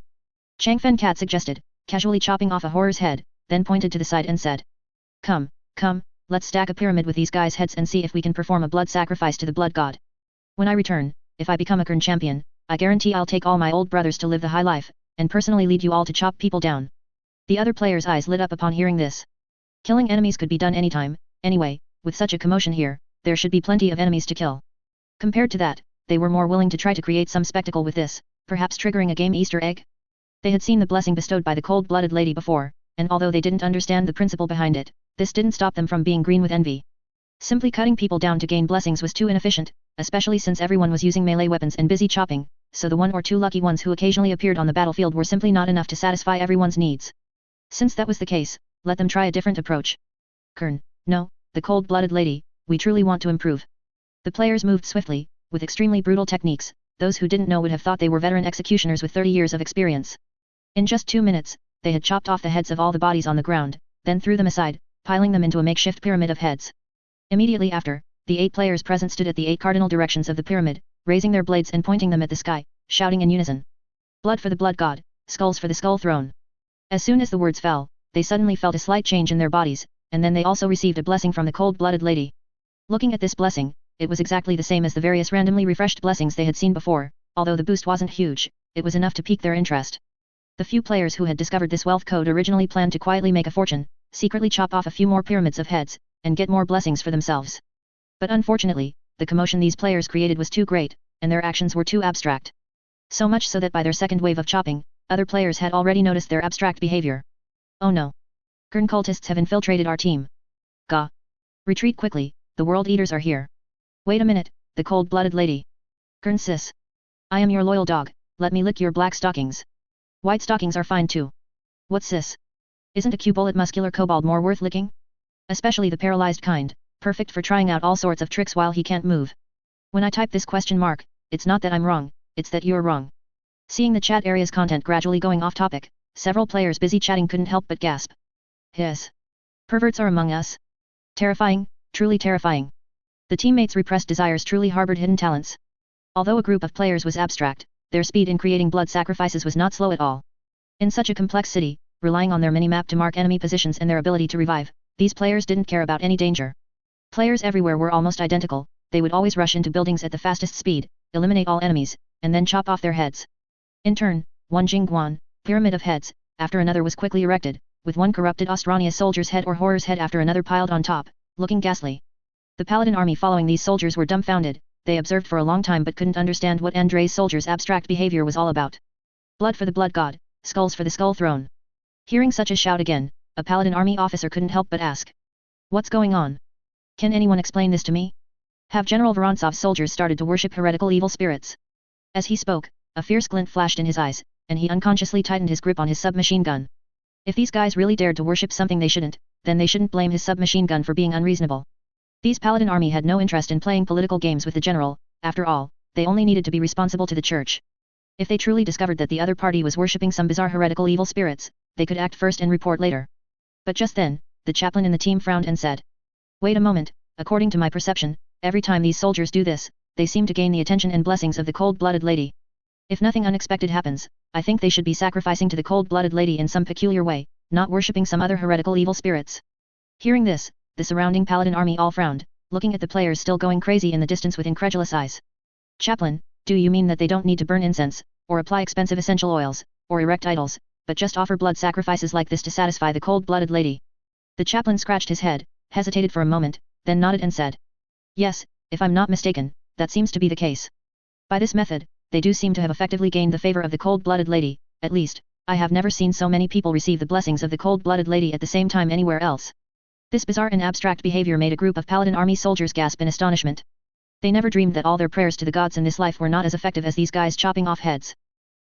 Changfen Cat suggested, casually chopping off a horror's head, then pointed to the side and said. Come, let's stack a pyramid with these guys' heads and see if we can perform a blood sacrifice to the blood god. When I return, if I become a Kern champion, I guarantee I'll take all my old brothers to live the high life, and personally lead you all to chop people down. The other players' eyes lit up upon hearing this. Killing enemies could be done anytime, anyway, with such a commotion here, there should be plenty of enemies to kill. Compared to that, they were more willing to try to create some spectacle with this, perhaps triggering a game Easter egg? They had seen the blessing bestowed by the cold-blooded lady before, and although they didn't understand the principle behind it, this didn't stop them from being green with envy. Simply cutting people down to gain blessings was too inefficient, especially since everyone was using melee weapons and busy chopping, so the 1 or 2 lucky ones who occasionally appeared on the battlefield were simply not enough to satisfy everyone's needs. Since that was the case, let them try a different approach. Kern, no, the cold-blooded lady, we truly want to improve. The players moved swiftly, with extremely brutal techniques. Those who didn't know would have thought they were veteran executioners with 30 years of experience. In just 2 minutes, they had chopped off the heads of all the bodies on the ground, then threw them aside, piling them into a makeshift pyramid of heads. Immediately after, the 8 players present stood at the 8 cardinal directions of the pyramid, raising their blades and pointing them at the sky, shouting in unison. Blood for the blood god, skulls for the skull throne. As soon as the words fell, they suddenly felt a slight change in their bodies, and then they also received a blessing from the cold-blooded lady. Looking at this blessing, it was exactly the same as the various randomly refreshed blessings they had seen before. Although the boost wasn't huge, it was enough to pique their interest. The few players who had discovered this wealth code originally planned to quietly make a fortune, secretly chop off a few more pyramids of heads, and get more blessings for themselves. But unfortunately, the commotion these players created was too great, and their actions were too abstract. So much so that by their second wave of chopping, other players had already noticed their abstract behavior. Oh no! Kern cultists have infiltrated our team. Gah! Retreat quickly, the world eaters are here. Wait a minute, the cold-blooded lady. Kern sis. I am your loyal dog, let me lick your black stockings. White stockings are fine too. What sis? Isn't a cubullet muscular kobold more worth licking? Especially the paralyzed kind, perfect for trying out all sorts of tricks while he can't move. When I type this question mark, it's not that I'm wrong, it's that you're wrong. Seeing the chat area's content gradually going off topic, several players busy chatting couldn't help but gasp. Hiss. Perverts are among us. Terrifying, truly terrifying. The teammates' repressed desires truly harbored hidden talents. Although a group of players was abstract, their speed in creating blood sacrifices was not slow at all. In such a complex city, relying on their mini-map to mark enemy positions and their ability to revive, these players didn't care about any danger. Players everywhere were almost identical, they would always rush into buildings at the fastest speed, eliminate all enemies, and then chop off their heads. In turn, one Jingguan, pyramid of heads, after another was quickly erected, with one corrupted Austrania soldier's head or horror's head after another piled on top, looking ghastly. The paladin army following these soldiers were dumbfounded. They observed for a long time but couldn't understand what Andrei's soldiers' abstract behavior was all about. Blood for the blood god, skulls for the skull throne. Hearing such a shout again, a paladin army officer couldn't help but ask. What's going on? Can anyone explain this to me? Have General Vorontsov's soldiers started to worship heretical evil spirits? As he spoke, a fierce glint flashed in his eyes, and he unconsciously tightened his grip on his submachine gun. If these guys really dared to worship something they shouldn't, then they shouldn't blame his submachine gun for being unreasonable. These paladin army had no interest in playing political games with the general. After all, they only needed to be responsible to the church. If they truly discovered that the other party was worshipping some bizarre heretical evil spirits, they could act first and report later. But just then, the chaplain in the team frowned and said, "Wait a moment, according to my perception, every time these soldiers do this, they seem to gain the attention and blessings of the cold-blooded lady. If nothing unexpected happens, I think they should be sacrificing to the cold-blooded lady in some peculiar way, not worshipping some other heretical evil spirits." Hearing this, the surrounding paladin army all frowned, looking at the players still going crazy in the distance with incredulous eyes. "Chaplain, do you mean that they don't need to burn incense, or apply expensive essential oils, or erect idols, but just offer blood sacrifices like this to satisfy the cold-blooded lady?" The chaplain scratched his head, hesitated for a moment, then nodded and said, "Yes, if I'm not mistaken, that seems to be the case. By this method, they do seem to have effectively gained the favor of the cold-blooded lady. At least, I have never seen so many people receive the blessings of the cold-blooded lady at the same time anywhere else." This bizarre and abstract behavior made a group of paladin army soldiers gasp in astonishment. They never dreamed that all their prayers to the gods in this life were not as effective as these guys chopping off heads.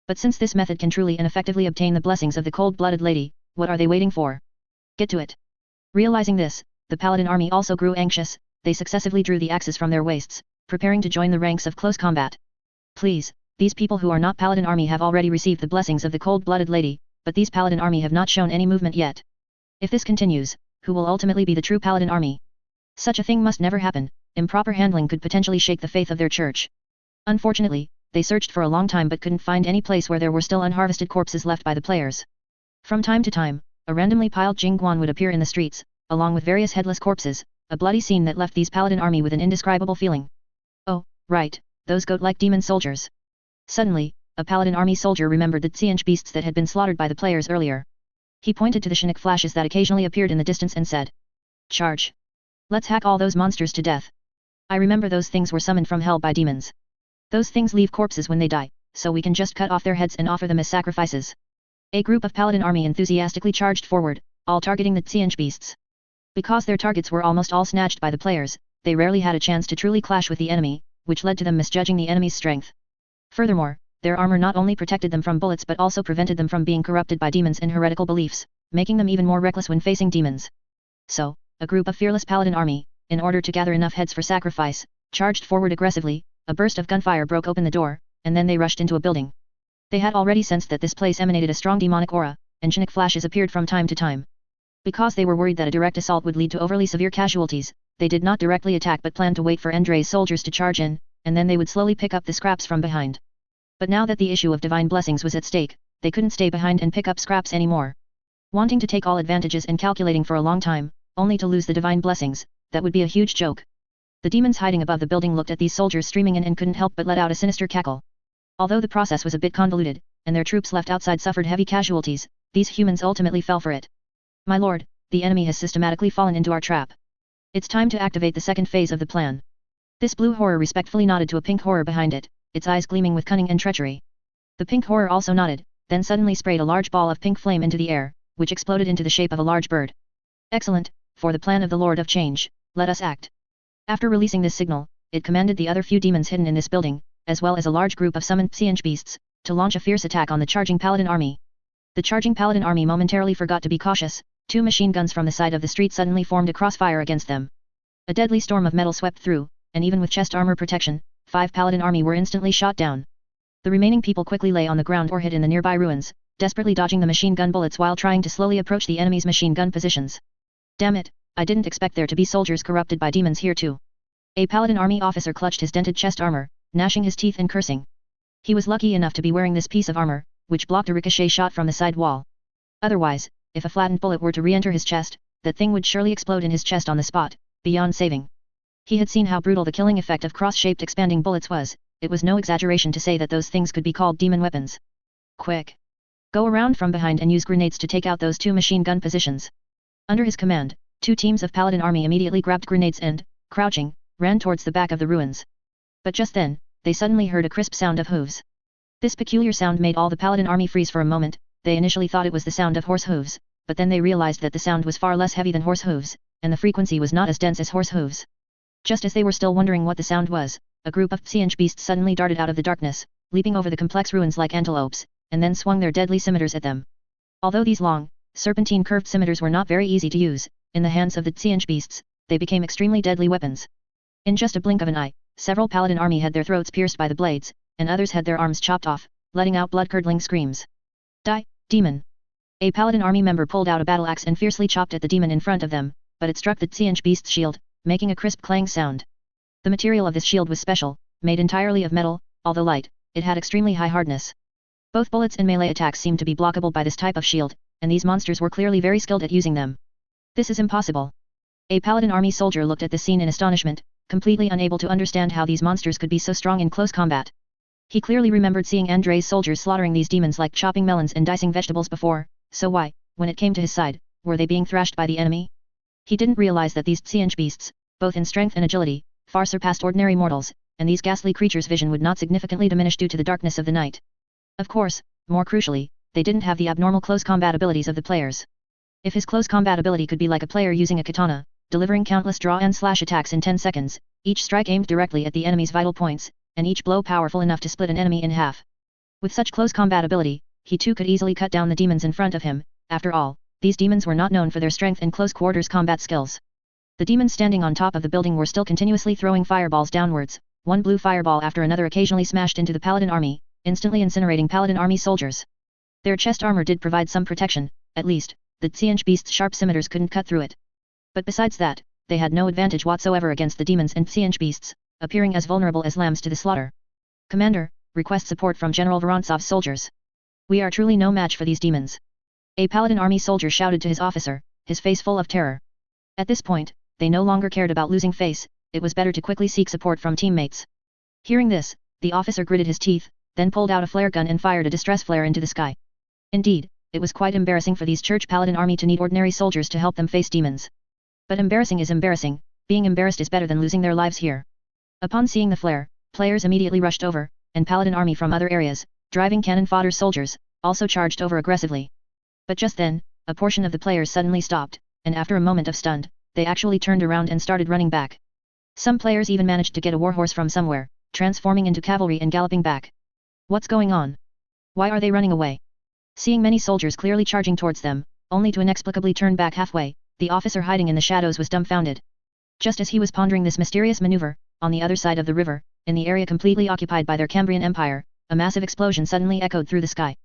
But since this method can truly and effectively obtain the blessings of the cold-blooded lady, what are they waiting for? Get to it. Realizing this, the paladin army also grew anxious. They successively drew the axes from their waists, preparing to join the ranks of close combat. Please, these people who are not paladin army have already received the blessings of the cold-blooded lady, but these paladin army have not shown any movement yet. If this continues, who will ultimately be the true paladin army? Such a thing must never happen. Improper handling could potentially shake the faith of their church. Unfortunately, they searched for a long time but couldn't find any place where there were still unharvested corpses left by the players. From time to time, a randomly piled jingguan would appear in the streets, along with various headless corpses, a bloody scene that left these paladin army with an indescribable feeling. Oh, right, those goat-like demon soldiers. Suddenly, a paladin army soldier remembered the tsianch beasts that had been slaughtered by the players earlier. He pointed to the Chinook flashes that occasionally appeared in the distance and said, "Charge! Let's hack all those monsters to death. I remember those things were summoned from hell by demons. Those things leave corpses when they die, so we can just cut off their heads and offer them as sacrifices." A group of paladin army enthusiastically charged forward, all targeting the tsianch beasts. Because their targets were almost all snatched by the players, they rarely had a chance to truly clash with the enemy, which led to them misjudging the enemy's strength. Furthermore, their armor not only protected them from bullets but also prevented them from being corrupted by demons and heretical beliefs, making them even more reckless when facing demons. So, a group of fearless paladin army, in order to gather enough heads for sacrifice, charged forward aggressively. A burst of gunfire broke open the door, and then they rushed into a building. They had already sensed that this place emanated a strong demonic aura, and Chinook flashes appeared from time to time. Because they were worried that a direct assault would lead to overly severe casualties, they did not directly attack but planned to wait for Andrei's soldiers to charge in, and then they would slowly pick up the scraps from behind. But now that the issue of divine blessings was at stake, they couldn't stay behind and pick up scraps anymore. Wanting to take all advantages and calculating for a long time, only to lose the divine blessings, that would be a huge joke. The demons hiding above the building looked at these soldiers streaming in and couldn't help but let out a sinister cackle. Although the process was a bit convoluted, and their troops left outside suffered heavy casualties, these humans ultimately fell for it. "My lord, the enemy has systematically fallen into our trap. It's time to activate the second phase of the plan." This blue horror respectfully nodded to a pink horror behind it, its eyes gleaming with cunning and treachery. The pink horror also nodded, then suddenly sprayed a large ball of pink flame into the air, which exploded into the shape of a large bird. "Excellent, for the plan of the Lord of Change, let us act." After releasing this signal, it commanded the other few demons hidden in this building, as well as a large group of summoned tsianch beasts, to launch a fierce attack on the charging paladin army. The charging paladin army momentarily forgot to be cautious. 2 machine guns from the side of the street suddenly formed a crossfire against them. A deadly storm of metal swept through, and even with chest armor protection, 5 paladin army were instantly shot down. The remaining people quickly lay on the ground or hid in the nearby ruins, desperately dodging the machine gun bullets while trying to slowly approach the enemy's machine gun positions. "Damn it, I didn't expect there to be soldiers corrupted by demons here too." A paladin army officer clutched his dented chest armor, gnashing his teeth and cursing. He was lucky enough to be wearing this piece of armor, which blocked a ricochet shot from the side wall. Otherwise, if a flattened bullet were to re-enter his chest, that thing would surely explode in his chest on the spot, beyond saving. He had seen how brutal the killing effect of cross-shaped expanding bullets was. It was no exaggeration to say that those things could be called demon weapons. "Quick! Go around from behind and use grenades to take out those two machine gun positions. Under his command, 2 teams of Paladin army immediately grabbed grenades and, crouching, ran towards the back of the ruins. But just then, they suddenly heard a crisp sound of hooves. This peculiar sound made all the Paladin army freeze for a moment. They initially thought it was the sound of horse hooves, but then they realized that the sound was far less heavy than horse hooves, and the frequency was not as dense as horse hooves. Just as they were still wondering what the sound was, a group of psionic beasts suddenly darted out of the darkness, leaping over the complex ruins like antelopes, and then swung their deadly scimitars at them. Although these long, serpentine curved scimitars were not very easy to use, in the hands of the psionic beasts, they became extremely deadly weapons. In just a blink of an eye, several Paladin army had their throats pierced by the blades, and others had their arms chopped off, letting out blood-curdling screams. Die, demon! A Paladin army member pulled out a battle axe and fiercely chopped at the demon in front of them, but it struck the psionic beast's shield, making a crisp clang sound. The material of this shield was special, made entirely of metal, although light, it had extremely high hardness. Both bullets and melee attacks seemed to be blockable by this type of shield, and these monsters were clearly very skilled at using them. This is impossible. A Paladin army soldier looked at this scene in astonishment, completely unable to understand how these monsters could be so strong in close combat. He clearly remembered seeing Andrei's soldiers slaughtering these demons like chopping melons and dicing vegetables before, so why, when it came to his side, were they being thrashed by the enemy? He didn't realize that these psionic beasts, both in strength and agility, far surpassed ordinary mortals, and these ghastly creatures' vision would not significantly diminish due to the darkness of the night. Of course, more crucially, they didn't have the abnormal close combat abilities of the players. If his close combat ability could be like a player using a katana, delivering countless draw and slash attacks in 10 seconds, each strike aimed directly at the enemy's vital points, and each blow powerful enough to split an enemy in half. With such close combat ability, he too could easily cut down the demons in front of him. After all, these demons were not known for their strength and close quarters combat skills. The demons standing on top of the building were still continuously throwing fireballs downwards, one blue fireball after another occasionally smashed into the Paladin army, instantly incinerating Paladin army soldiers. Their chest armor did provide some protection, at least, the psionic beast's sharp scimitars couldn't cut through it. But besides that, they had no advantage whatsoever against the demons and psionic beasts, appearing as vulnerable as lambs to the slaughter. Commander, request support from General Vorontsov's soldiers. We are truly no match for these demons. A Paladin army soldier shouted to his officer, his face full of terror. At this point, they no longer cared about losing face, it was better to quickly seek support from teammates. Hearing this, the officer gritted his teeth, then pulled out a flare gun and fired a distress flare into the sky. Indeed, it was quite embarrassing for these church Paladin army to need ordinary soldiers to help them face demons. But embarrassing is embarrassing, being embarrassed is better than losing their lives here. Upon seeing the flare, players immediately rushed over, and Paladin army from other areas, driving cannon fodder soldiers, also charged over aggressively. But just then, a portion of the players suddenly stopped, and after a moment of stunned, they actually turned around and started running back. Some players even managed to get a warhorse from somewhere, transforming into cavalry and galloping back. What's going on? Why are they running away? Seeing many soldiers clearly charging towards them, only to inexplicably turn back halfway, the officer hiding in the shadows was dumbfounded. Just as he was pondering this mysterious maneuver, on the other side of the river, in the area completely occupied by their Cambrian Empire, a massive explosion suddenly echoed through the sky.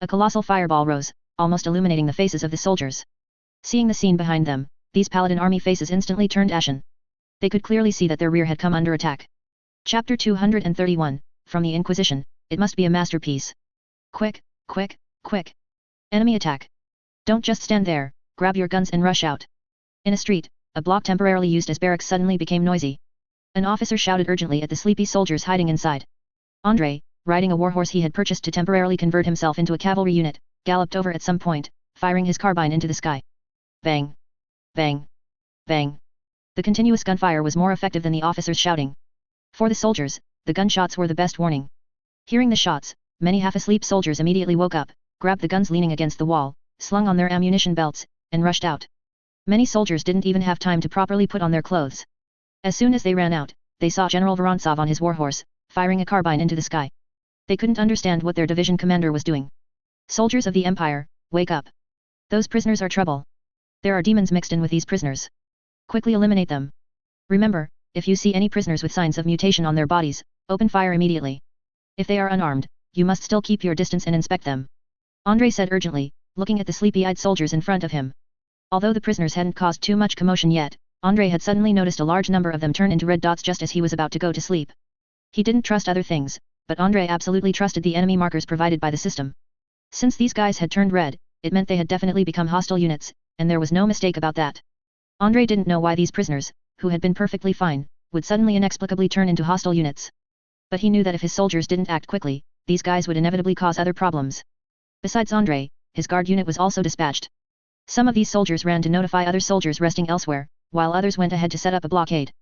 A colossal fireball rose, almost illuminating the faces of the soldiers. Seeing the scene behind them, these Paladin army faces instantly turned ashen. They could clearly see that their rear had come under attack. Chapter 231, From the Inquisition, it must be a masterpiece. Quick, quick, quick. Enemy attack. Don't just stand there, grab your guns and rush out. In a street, a block temporarily used as barracks suddenly became noisy. An officer shouted urgently at the sleepy soldiers hiding inside. Andrei, riding a warhorse he had purchased to temporarily convert himself into a cavalry unit, galloped over at some point, firing his carbine into the sky. Bang! Bang! Bang! The continuous gunfire was more effective than the officer's shouting. For the soldiers, the gunshots were the best warning. Hearing the shots, many half-asleep soldiers immediately woke up, grabbed the guns leaning against the wall, slung on their ammunition belts, and rushed out. Many soldiers didn't even have time to properly put on their clothes. As soon as they ran out, they saw General Vorontsov on his warhorse, firing a carbine into the sky. They couldn't understand what their division commander was doing. Soldiers of the Empire, wake up. Those prisoners are trouble. There are demons mixed in with these prisoners. Quickly eliminate them. Remember, if you see any prisoners with signs of mutation on their bodies, open fire immediately. If they are unarmed, you must still keep your distance and inspect them. Andrei said urgently, looking at the sleepy-eyed soldiers in front of him. Although the prisoners hadn't caused too much commotion yet, Andrei had suddenly noticed a large number of them turn into red dots just as he was about to go to sleep. He didn't trust other things, but Andrei absolutely trusted the enemy markers provided by the system. Since these guys had turned red, it meant they had definitely become hostile units, and there was no mistake about that. Andrei didn't know why these prisoners, who had been perfectly fine, would suddenly inexplicably turn into hostile units. But he knew that if his soldiers didn't act quickly, these guys would inevitably cause other problems. Besides Andrei, his guard unit was also dispatched. Some of these soldiers ran to notify other soldiers resting elsewhere, while others went ahead to set up a blockade.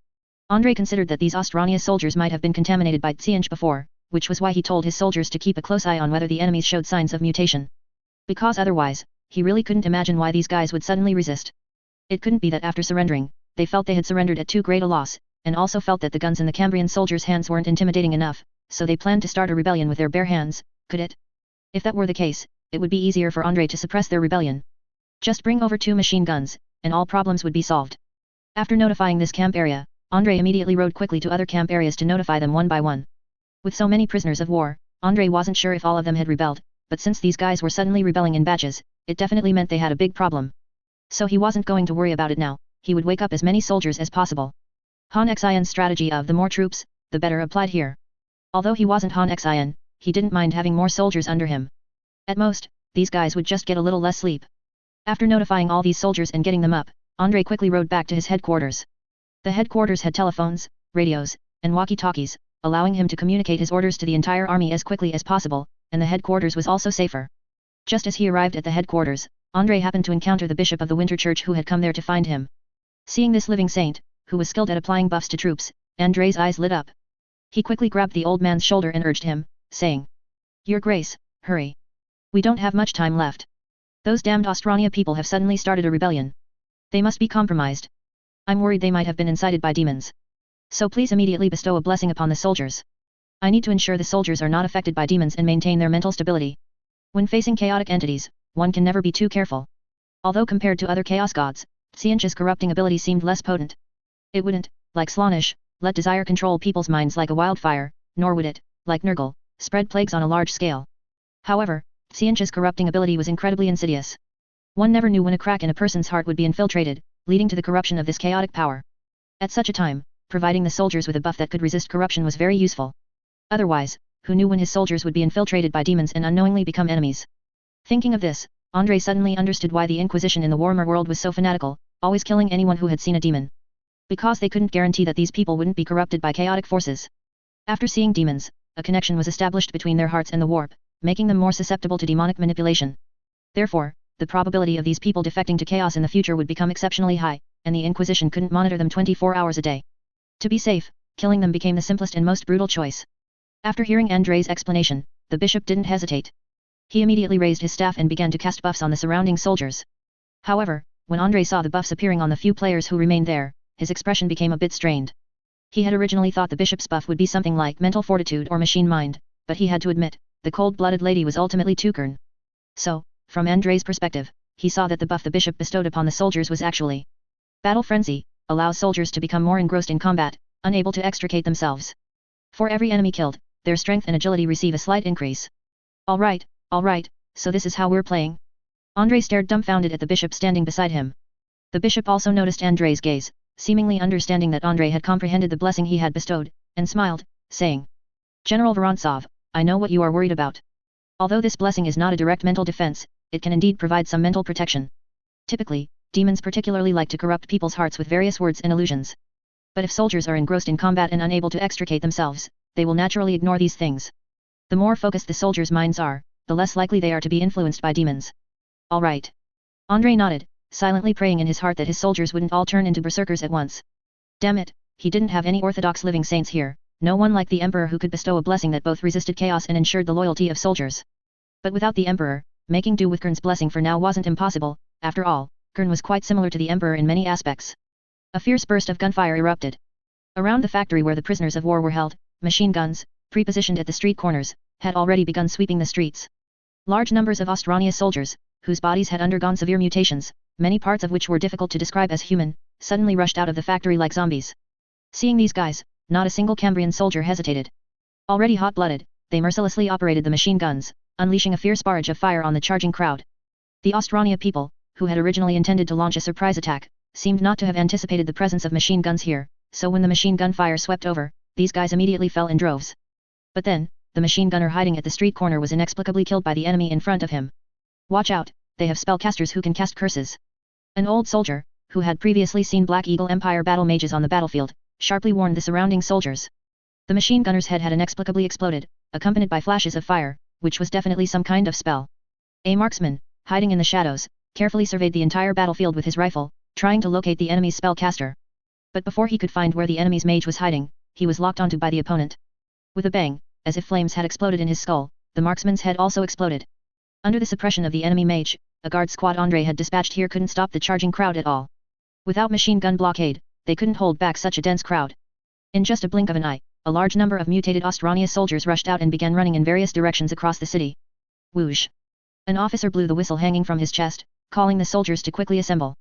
Andrei considered that these Ostrania soldiers might have been contaminated by Tsianch before, which was why he told his soldiers to keep a close eye on whether the enemies showed signs of mutation. Because otherwise, he really couldn't imagine why these guys would suddenly resist. It couldn't be that after surrendering, they felt they had surrendered at too great a loss, and also felt that the guns in the Cambrian soldiers' hands weren't intimidating enough, so they planned to start a rebellion with their bare hands, could it? If that were the case, it would be easier for Andrei to suppress their rebellion. Just bring over 2 machine guns, and all problems would be solved. After notifying this camp area, Andrei immediately rode quickly to other camp areas to notify them one by one. With so many prisoners of war, Andrei wasn't sure if all of them had rebelled, but since these guys were suddenly rebelling in batches, it definitely meant they had a big problem. So he wasn't going to worry about it now, he would wake up as many soldiers as possible. Han Xin's strategy of the more troops, the better applied here. Although he wasn't Han Xin, he didn't mind having more soldiers under him. At most, these guys would just get a little less sleep. After notifying all these soldiers and getting them up, Andrei quickly rode back to his headquarters. The headquarters had telephones, radios, and walkie-talkies, allowing him to communicate his orders to the entire army as quickly as possible, and the headquarters was also safer. Just as he arrived at the headquarters, Andrei happened to encounter the bishop of the Winter Church who had come there to find him. Seeing this living saint, who was skilled at applying buffs to troops, Andrei's eyes lit up. He quickly grabbed the old man's shoulder and urged him, saying, "Your Grace, hurry. We don't have much time left. Those damned Ostrania people have suddenly started a rebellion. They must be compromised. I'm worried they might have been incited by demons. So please immediately bestow a blessing upon the soldiers. I need to ensure the soldiers are not affected by demons and maintain their mental stability. When facing chaotic entities, one can never be too careful." Although compared to other chaos gods, Tsianch's corrupting ability seemed less potent. It wouldn't, like Slaanesh, let desire control people's minds like a wildfire, nor would it, like Nurgle, spread plagues on a large scale. However, Tsianch's corrupting ability was incredibly insidious. One never knew when a crack in a person's heart would be infiltrated, leading to the corruption of this chaotic power. At such a time, providing the soldiers with a buff that could resist corruption was very useful. Otherwise, who knew when his soldiers would be infiltrated by demons and unknowingly become enemies? Thinking of this, Andrei suddenly understood why the Inquisition in the Warmer world was so fanatical, always killing anyone who had seen a demon. Because they couldn't guarantee that these people wouldn't be corrupted by chaotic forces. After seeing demons, a connection was established between their hearts and the warp, making them more susceptible to demonic manipulation. Therefore, the probability of these people defecting to chaos in the future would become exceptionally high, and the Inquisition couldn't monitor them 24 hours a day. To be safe, killing them became the simplest and most brutal choice. After hearing Andrei's explanation, the bishop didn't hesitate. He immediately raised his staff and began to cast buffs on the surrounding soldiers. However, when Andrei saw the buffs appearing on the few players who remained there, his expression became a bit strained. He had originally thought the bishop's buff would be something like mental fortitude or machine mind, but he had to admit, the cold-blooded lady was ultimately too stubborn. So, from Andrei's perspective, he saw that the buff the bishop bestowed upon the soldiers was actually Battle Frenzy, allows soldiers to become more engrossed in combat, unable to extricate themselves. For every enemy killed, their strength and agility receive a slight increase. Alright, so this is how we're playing? Andrei stared dumbfounded at the bishop standing beside him. The bishop also noticed Andrei's gaze, seemingly understanding that Andrei had comprehended the blessing he had bestowed, and smiled, saying, "General Vorontsov, I know what you are worried about. Although this blessing is not a direct mental defense, it can indeed provide some mental protection. Typically, demons particularly like to corrupt people's hearts with various words and illusions. But if soldiers are engrossed in combat and unable to extricate themselves, they will naturally ignore these things. The more focused the soldiers' minds are, the less likely they are to be influenced by demons." "Alright." Andrei nodded, silently praying in his heart that his soldiers wouldn't all turn into berserkers at once. Damn it, he didn't have any orthodox living saints here, no one like the Emperor who could bestow a blessing that both resisted chaos and ensured the loyalty of soldiers. But without the Emperor, making do with Kern's blessing for now wasn't impossible. After all, Kern was quite similar to the Emperor in many aspects. A fierce burst of gunfire erupted. Around the factory where the prisoners of war were held, machine guns, pre-positioned at the street corners, had already begun sweeping the streets. Large numbers of Ostrania soldiers, whose bodies had undergone severe mutations, many parts of which were difficult to describe as human, suddenly rushed out of the factory like zombies. Seeing these guys, not a single Cambrian soldier hesitated. Already hot-blooded, they mercilessly operated the machine guns, unleashing a fierce barrage of fire on the charging crowd. The Ostrania people, who had originally intended to launch a surprise attack, seemed not to have anticipated the presence of machine guns here, so when the machine gun fire swept over, these guys immediately fell in droves. But then, the machine gunner hiding at the street corner was inexplicably killed by the enemy in front of him. "Watch out, they have spellcasters who can cast curses." An old soldier, who had previously seen Black Eagle Empire battle mages on the battlefield, sharply warned the surrounding soldiers. The machine gunner's head had inexplicably exploded, accompanied by flashes of fire, which was definitely some kind of spell. A marksman, hiding in the shadows, carefully surveyed the entire battlefield with his rifle, trying to locate the enemy's spellcaster. But before he could find where the enemy's mage was hiding, he was locked onto by the opponent. With a bang, as if flames had exploded in his skull, the marksman's head also exploded. Under the suppression of the enemy mage, a guard squad Andrei had dispatched here couldn't stop the charging crowd at all. Without machine gun blockade, they couldn't hold back such a dense crowd. In just a blink of an eye, a large number of mutated Ostrania soldiers rushed out and began running in various directions across the city. Whoosh! An officer blew the whistle hanging from his chest, calling the soldiers to quickly assemble.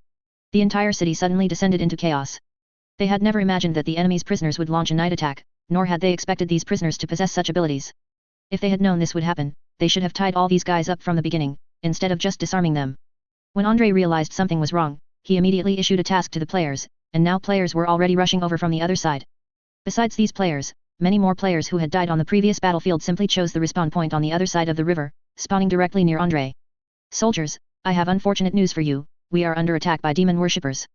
The entire city suddenly descended into chaos. They had never imagined that the enemy's prisoners would launch a night attack, nor had they expected these prisoners to possess such abilities. If they had known this would happen, they should have tied all these guys up from the beginning, instead of just disarming them. When Andrei realized something was wrong, he immediately issued a task to the players, and now players were already rushing over from the other side. Besides these players, many more players who had died on the previous battlefield simply chose the respawn point on the other side of the river, spawning directly near Andrei. Soldiers, I have unfortunate news for you, we are under attack by demon worshippers.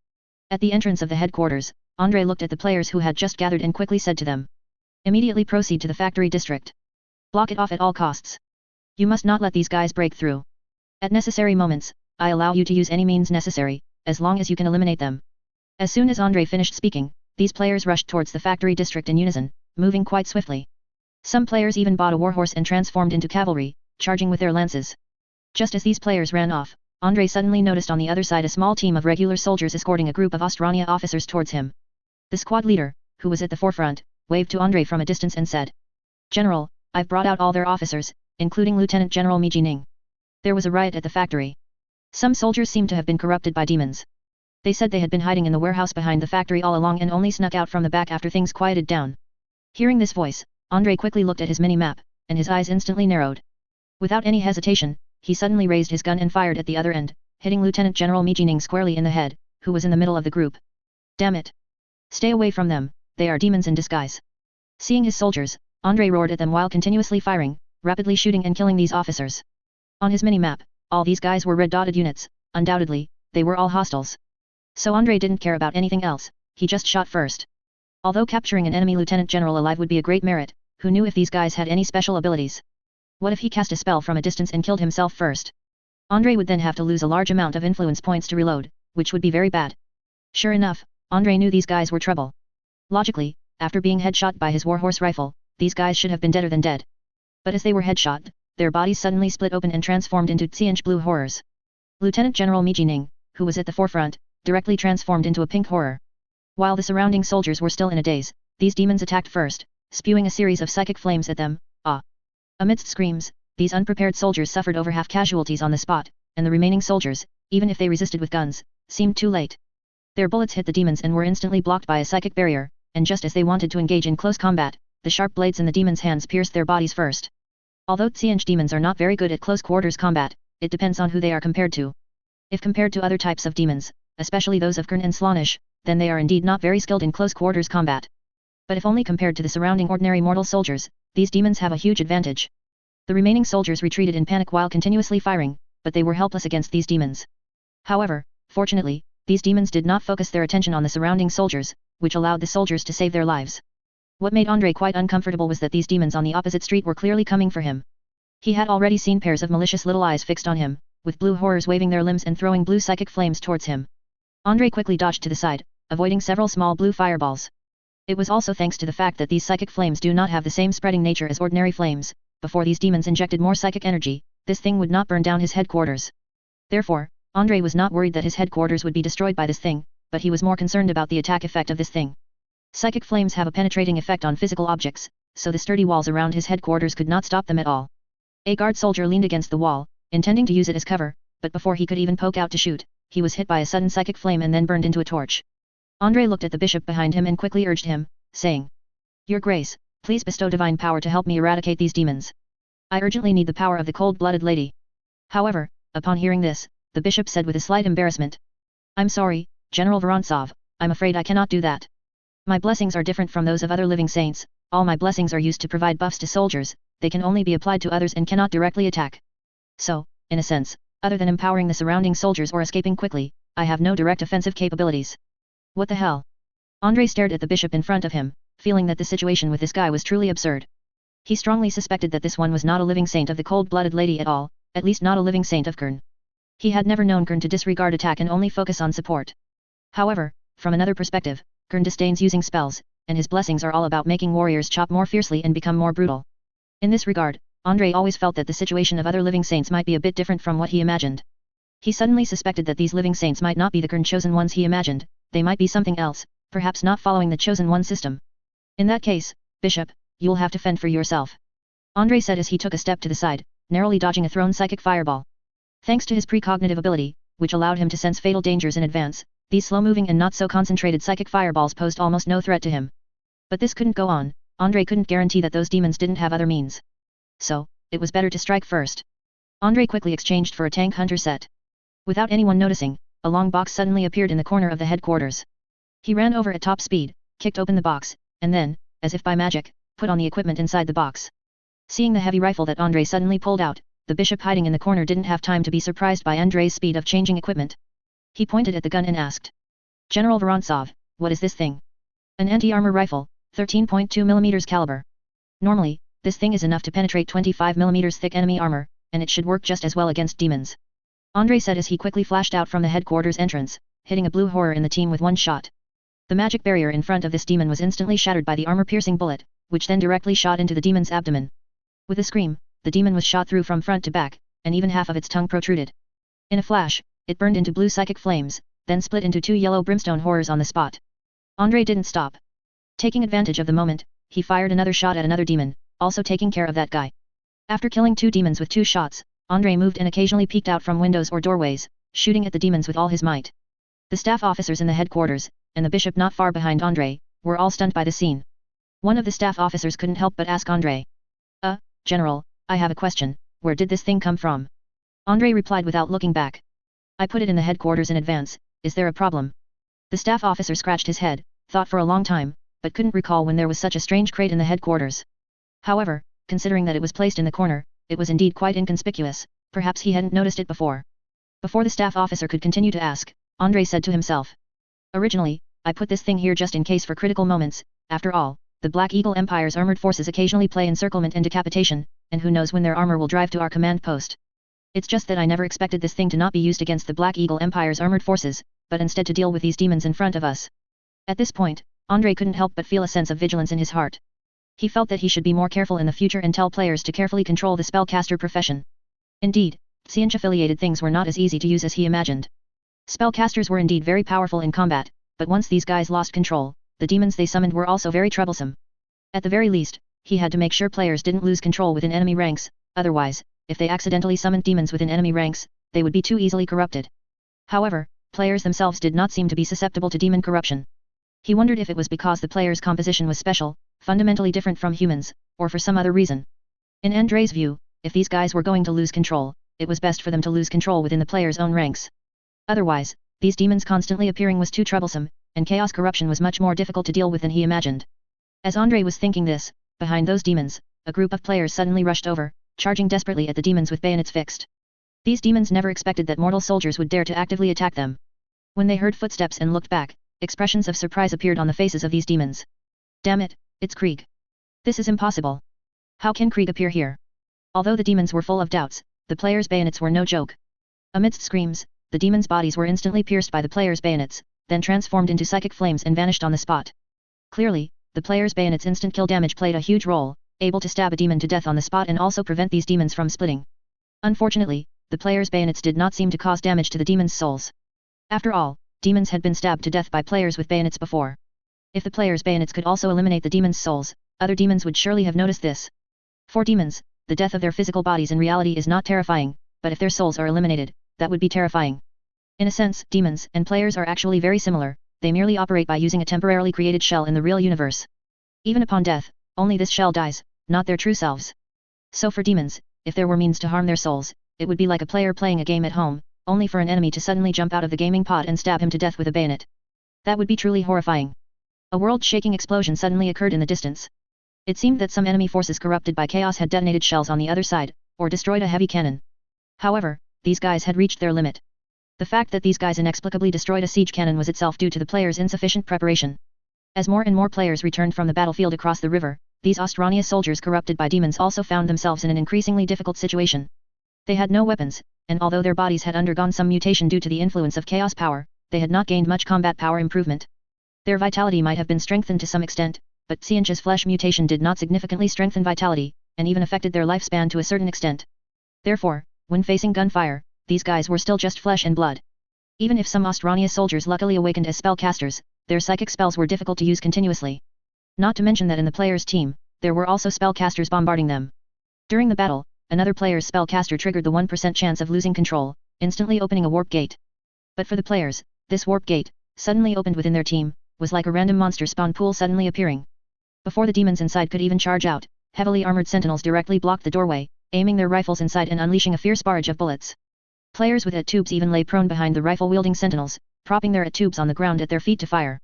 At the entrance of the headquarters, Andrei looked at the players who had just gathered and quickly said to them. Immediately proceed to the factory district. Block it off at all costs. You must not let these guys break through. At necessary moments, I allow you to use any means necessary, as long as you can eliminate them. As soon as Andrei finished speaking, these players rushed towards the factory district in unison, moving quite swiftly. Some players even bought a warhorse and transformed into cavalry, charging with their lances. Just as these players ran off, Andrei suddenly noticed on the other side a small team of regular soldiers escorting a group of Ostrania officers towards him. The squad leader, who was at the forefront, waved to Andrei from a distance and said, "General, I've brought out all their officers, including Lieutenant General Mi Jining." There was a riot at the factory. Some soldiers seemed to have been corrupted by demons. They said they had been hiding in the warehouse behind the factory all along and only snuck out from the back after things quieted down. Hearing this voice, Andrei quickly looked at his mini-map, and his eyes instantly narrowed. Without any hesitation, he suddenly raised his gun and fired at the other end, hitting Lieutenant General Mi Jining squarely in the head, who was in the middle of the group. "Damn it! Stay away from them, they are demons in disguise." Seeing his soldiers, Andrei roared at them while continuously firing, rapidly shooting and killing these officers. On his mini-map, all these guys were red-dotted units, undoubtedly, they were all hostiles. So Andrei didn't care about anything else, he just shot first. Although capturing an enemy lieutenant general alive would be a great merit, who knew if these guys had any special abilities? What if he cast a spell from a distance and killed himself first? Andrei would then have to lose a large amount of influence points to reload, which would be very bad. Sure enough, Andrei knew these guys were trouble. Logically, after being headshot by his warhorse rifle, these guys should have been deader than dead. But as they were headshot, their bodies suddenly split open and transformed into Tsianch blue horrors. Lieutenant General Mi Jining, who was at the forefront, directly transformed into a pink horror. While the surrounding soldiers were still in a daze, these demons attacked first, spewing a series of psychic flames at them. Amidst screams, these unprepared soldiers suffered over half casualties on the spot, and the remaining soldiers, even if they resisted with guns, seemed too late. Their bullets hit the demons and were instantly blocked by a psychic barrier, and just as they wanted to engage in close combat, the sharp blades in the demons' hands pierced their bodies first. Although Tsianch demons are not very good at close quarters combat, it depends on who they are compared to. If compared to other types of demons, especially those of Kern and Slaanesh, then they are indeed not very skilled in close quarters combat. But if only compared to the surrounding ordinary mortal soldiers, these demons have a huge advantage. The remaining soldiers retreated in panic while continuously firing, but they were helpless against these demons. However, fortunately, these demons did not focus their attention on the surrounding soldiers, which allowed the soldiers to save their lives. What made Andrei quite uncomfortable was that these demons on the opposite street were clearly coming for him. He had already seen pairs of malicious little eyes fixed on him, with blue horrors waving their limbs and throwing blue psychic flames towards him. Andrei quickly dodged to the side, avoiding several small blue fireballs. It was also thanks to the fact that these psychic flames do not have the same spreading nature as ordinary flames. Before these demons injected more psychic energy, this thing would not burn down his headquarters. Therefore, Andrei was not worried that his headquarters would be destroyed by this thing, but he was more concerned about the attack effect of this thing. Psychic flames have a penetrating effect on physical objects, so the sturdy walls around his headquarters could not stop them at all. A guard soldier leaned against the wall, intending to use it as cover, but before he could even poke out to shoot, he was hit by a sudden psychic flame and then burned into a torch. Andrei looked at the bishop behind him and quickly urged him, saying, "Your Grace, please bestow divine power to help me eradicate these demons. I urgently need the power of the cold-blooded lady." However, upon hearing this, the bishop said with a slight embarrassment, "I'm sorry, General Vorontsov, I'm afraid I cannot do that. My blessings are different from those of other living saints, all my blessings are used to provide buffs to soldiers, they can only be applied to others and cannot directly attack. So, in a sense, other than empowering the surrounding soldiers or escaping quickly, I have no direct offensive capabilities." What the hell? Andrei stared at the bishop in front of him, feeling that the situation with this guy was truly absurd. He strongly suspected that this one was not a living saint of the cold-blooded lady at all, at least not a living saint of Kern. He had never known Kern to disregard attack and only focus on support. However, from another perspective, Kern disdains using spells, and his blessings are all about making warriors chop more fiercely and become more brutal. In this regard, Andrei always felt that the situation of other living saints might be a bit different from what he imagined. He suddenly suspected that these living saints might not be the Kern chosen ones he imagined, they might be something else, perhaps not following the chosen one system. In that case, Bishop, you'll have to fend for yourself. Andrei said as he took a step to the side, narrowly dodging a thrown psychic fireball. Thanks to his precognitive ability, which allowed him to sense fatal dangers in advance, these slow-moving and not so concentrated psychic fireballs posed almost no threat to him. But this couldn't go on, Andrei couldn't guarantee that those demons didn't have other means. So, it was better to strike first. Andrei quickly exchanged for a tank hunter set. Without anyone noticing, a long box suddenly appeared in the corner of the headquarters. He ran over at top speed, kicked open the box, and then, as if by magic, put on the equipment inside the box. Seeing the heavy rifle that Andrei suddenly pulled out, the bishop hiding in the corner didn't have time to be surprised by Andrei's speed of changing equipment. He pointed at the gun and asked, "General Vorontsov, what is this thing?" "An anti-armor rifle, 13.2 mm caliber. Normally, this thing is enough to penetrate 25 mm thick enemy armor, and it should work just as well against demons," Andrei said as he quickly flashed out from the headquarters entrance, hitting a blue horror in the team with one shot. The magic barrier in front of this demon was instantly shattered by the armor-piercing bullet, which then directly shot into the demon's abdomen. With a scream, the demon was shot through from front to back, and even half of its tongue protruded. In a flash, it burned into blue psychic flames, then split into two yellow brimstone horrors on the spot. Andrei didn't stop. Taking advantage of the moment, he fired another shot at another demon, also taking care of that guy. After killing two demons with two shots, Andrei moved and occasionally peeked out from windows or doorways, shooting at the demons with all his might. The staff officers in the headquarters, and the bishop not far behind Andrei, were all stunned by the scene. One of the staff officers couldn't help but ask Andrei. General, I have a question, where did this thing come from?" Andrei replied without looking back. "I put it in the headquarters in advance, is there a problem?" The staff officer scratched his head, thought for a long time, but couldn't recall when there was such a strange crate in the headquarters. However, considering that it was placed in the corner, it was indeed quite inconspicuous, perhaps he hadn't noticed it before. Before the staff officer could continue to ask, Andrei said to himself. "Originally, I put this thing here just in case for critical moments, after all, the Black Eagle Empire's armored forces occasionally play encirclement and decapitation, and who knows when their armor will drive to our command post. It's just that I never expected this thing to not be used against the Black Eagle Empire's armored forces, but instead to deal with these demons in front of us." At this point, Andrei couldn't help but feel a sense of vigilance in his heart. He felt that he should be more careful in the future and tell players to carefully control the spellcaster profession. Indeed, Xianj-affiliated things were not as easy to use as he imagined. Spellcasters were indeed very powerful in combat, but once these guys lost control, the demons they summoned were also very troublesome. At the very least, he had to make sure players didn't lose control within enemy ranks, otherwise, if they accidentally summoned demons within enemy ranks, they would be too easily corrupted. However, players themselves did not seem to be susceptible to demon corruption. He wondered if it was because the player's composition was special, fundamentally different from humans, or for some other reason. In Andrei's view, if these guys were going to lose control, it was best for them to lose control within the player's own ranks. Otherwise, these demons constantly appearing was too troublesome, and chaos corruption was much more difficult to deal with than he imagined. As Andrei was thinking this, behind those demons, a group of players suddenly rushed over, charging desperately at the demons with bayonets fixed. These demons never expected that mortal soldiers would dare to actively attack them. When they heard footsteps and looked back, expressions of surprise appeared on the faces of these demons. "Damn it, it's Krieg. This is impossible. How can Krieg appear here?" Although the demons were full of doubts, the players' bayonets were no joke. Amidst screams, the demons' bodies were instantly pierced by the players' bayonets, then transformed into psychic flames and vanished on the spot. Clearly, the players' bayonets' instant kill damage played a huge role, able to stab a demon to death on the spot and also prevent these demons from splitting. Unfortunately, the players' bayonets did not seem to cause damage to the demons' souls. After all, demons had been stabbed to death by players with bayonets before. If the players' bayonets could also eliminate the demons' souls, other demons would surely have noticed this. For demons, the death of their physical bodies in reality is not terrifying, but if their souls are eliminated, that would be terrifying. In a sense, demons and players are actually very similar, they merely operate by using a temporarily created shell in the real universe. Even upon death, only this shell dies, not their true selves. So for demons, if there were means to harm their souls, it would be like a player playing a game at home, only for an enemy to suddenly jump out of the gaming pod and stab him to death with a bayonet. That would be truly horrifying. A world-shaking explosion suddenly occurred in the distance. It seemed that some enemy forces corrupted by chaos had detonated shells on the other side, or destroyed a heavy cannon. However, these guys had reached their limit. The fact that these guys inexplicably destroyed a siege cannon was itself due to the players' insufficient preparation. As more and more players returned from the battlefield across the river, these Ostrania soldiers corrupted by demons also found themselves in an increasingly difficult situation. They had no weapons, and although their bodies had undergone some mutation due to the influence of chaos power, they had not gained much combat power improvement. Their vitality might have been strengthened to some extent, but Xianzhe's flesh mutation did not significantly strengthen vitality, and even affected their lifespan to a certain extent. Therefore, when facing gunfire, these guys were still just flesh and blood. Even if some Ostrania soldiers luckily awakened as spellcasters, their psychic spells were difficult to use continuously. Not to mention that in the player's team, there were also spellcasters bombarding them. During the battle, another player's spellcaster triggered the 1% chance of losing control, instantly opening a warp gate. But for the players, this warp gate, suddenly opened within their team, was like a random monster spawn pool suddenly appearing. Before the demons inside could even charge out, heavily armored sentinels directly blocked the doorway, aiming their rifles inside and unleashing a fierce barrage of bullets. Players with tubes even lay prone behind the rifle-wielding sentinels, propping their tubes on the ground at their feet to fire.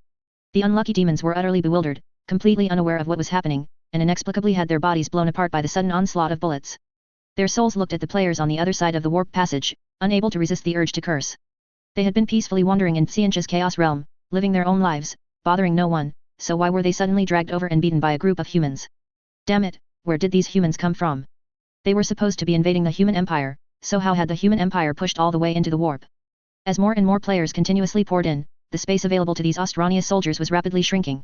The unlucky demons were utterly bewildered, completely unaware of what was happening, and inexplicably had their bodies blown apart by the sudden onslaught of bullets. Their souls looked at the players on the other side of the warp passage, unable to resist the urge to curse. They had been peacefully wandering in Xianzhe's chaos realm, living their own lives, bothering no one, so why were they suddenly dragged over and beaten by a group of humans? Damn it, where did these humans come from? They were supposed to be invading the human empire, so how had the human empire pushed all the way into the warp? As more and more players continuously poured in, the space available to these Ostrania soldiers was rapidly shrinking.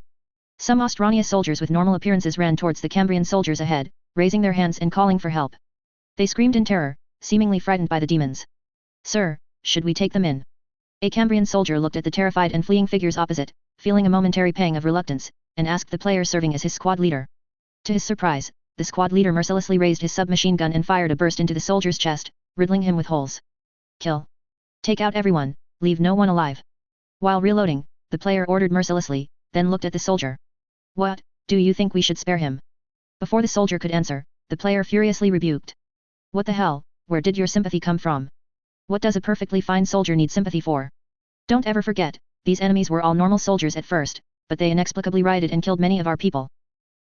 Some Ostrania soldiers with normal appearances ran towards the Cambrian soldiers ahead, raising their hands and calling for help. They screamed in terror, seemingly frightened by the demons. Sir, should we take them in? A Cambrian soldier looked at the terrified and fleeing figures opposite, feeling a momentary pang of reluctance, and asked the player serving as his squad leader. To his surprise, the squad leader mercilessly raised his submachine gun and fired a burst into the soldier's chest, riddling him with holes. Kill. Take out everyone, leave no one alive. While reloading, the player ordered mercilessly, then looked at the soldier. What, do you think we should spare him? Before the soldier could answer, the player furiously rebuked. What the hell, where did your sympathy come from? What does a perfectly fine soldier need sympathy for? Don't ever forget, these enemies were all normal soldiers at first, but they inexplicably rioted and killed many of our people.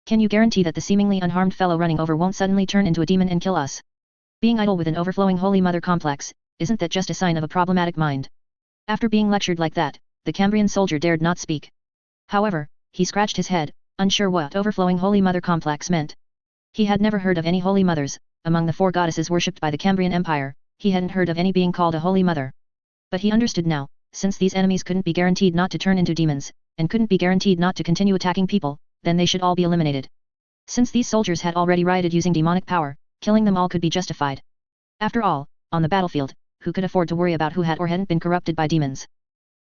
Can you guarantee that the seemingly unharmed fellow running over won't suddenly turn into a demon and kill us? Being idle with an overflowing Holy Mother complex, isn't that just a sign of a problematic mind? After being lectured like that, the Cambrian soldier dared not speak. However, he scratched his head, unsure what overflowing Holy Mother complex meant. He had never heard of any Holy Mothers. Among the 4 goddesses worshipped by the Cambrian Empire, he hadn't heard of any being called a Holy Mother. But he understood now, since these enemies couldn't be guaranteed not to turn into demons, and couldn't be guaranteed not to continue attacking people, then they should all be eliminated. Since these soldiers had already rioted using demonic power, killing them all could be justified. After all, on the battlefield, who could afford to worry about who had or hadn't been corrupted by demons?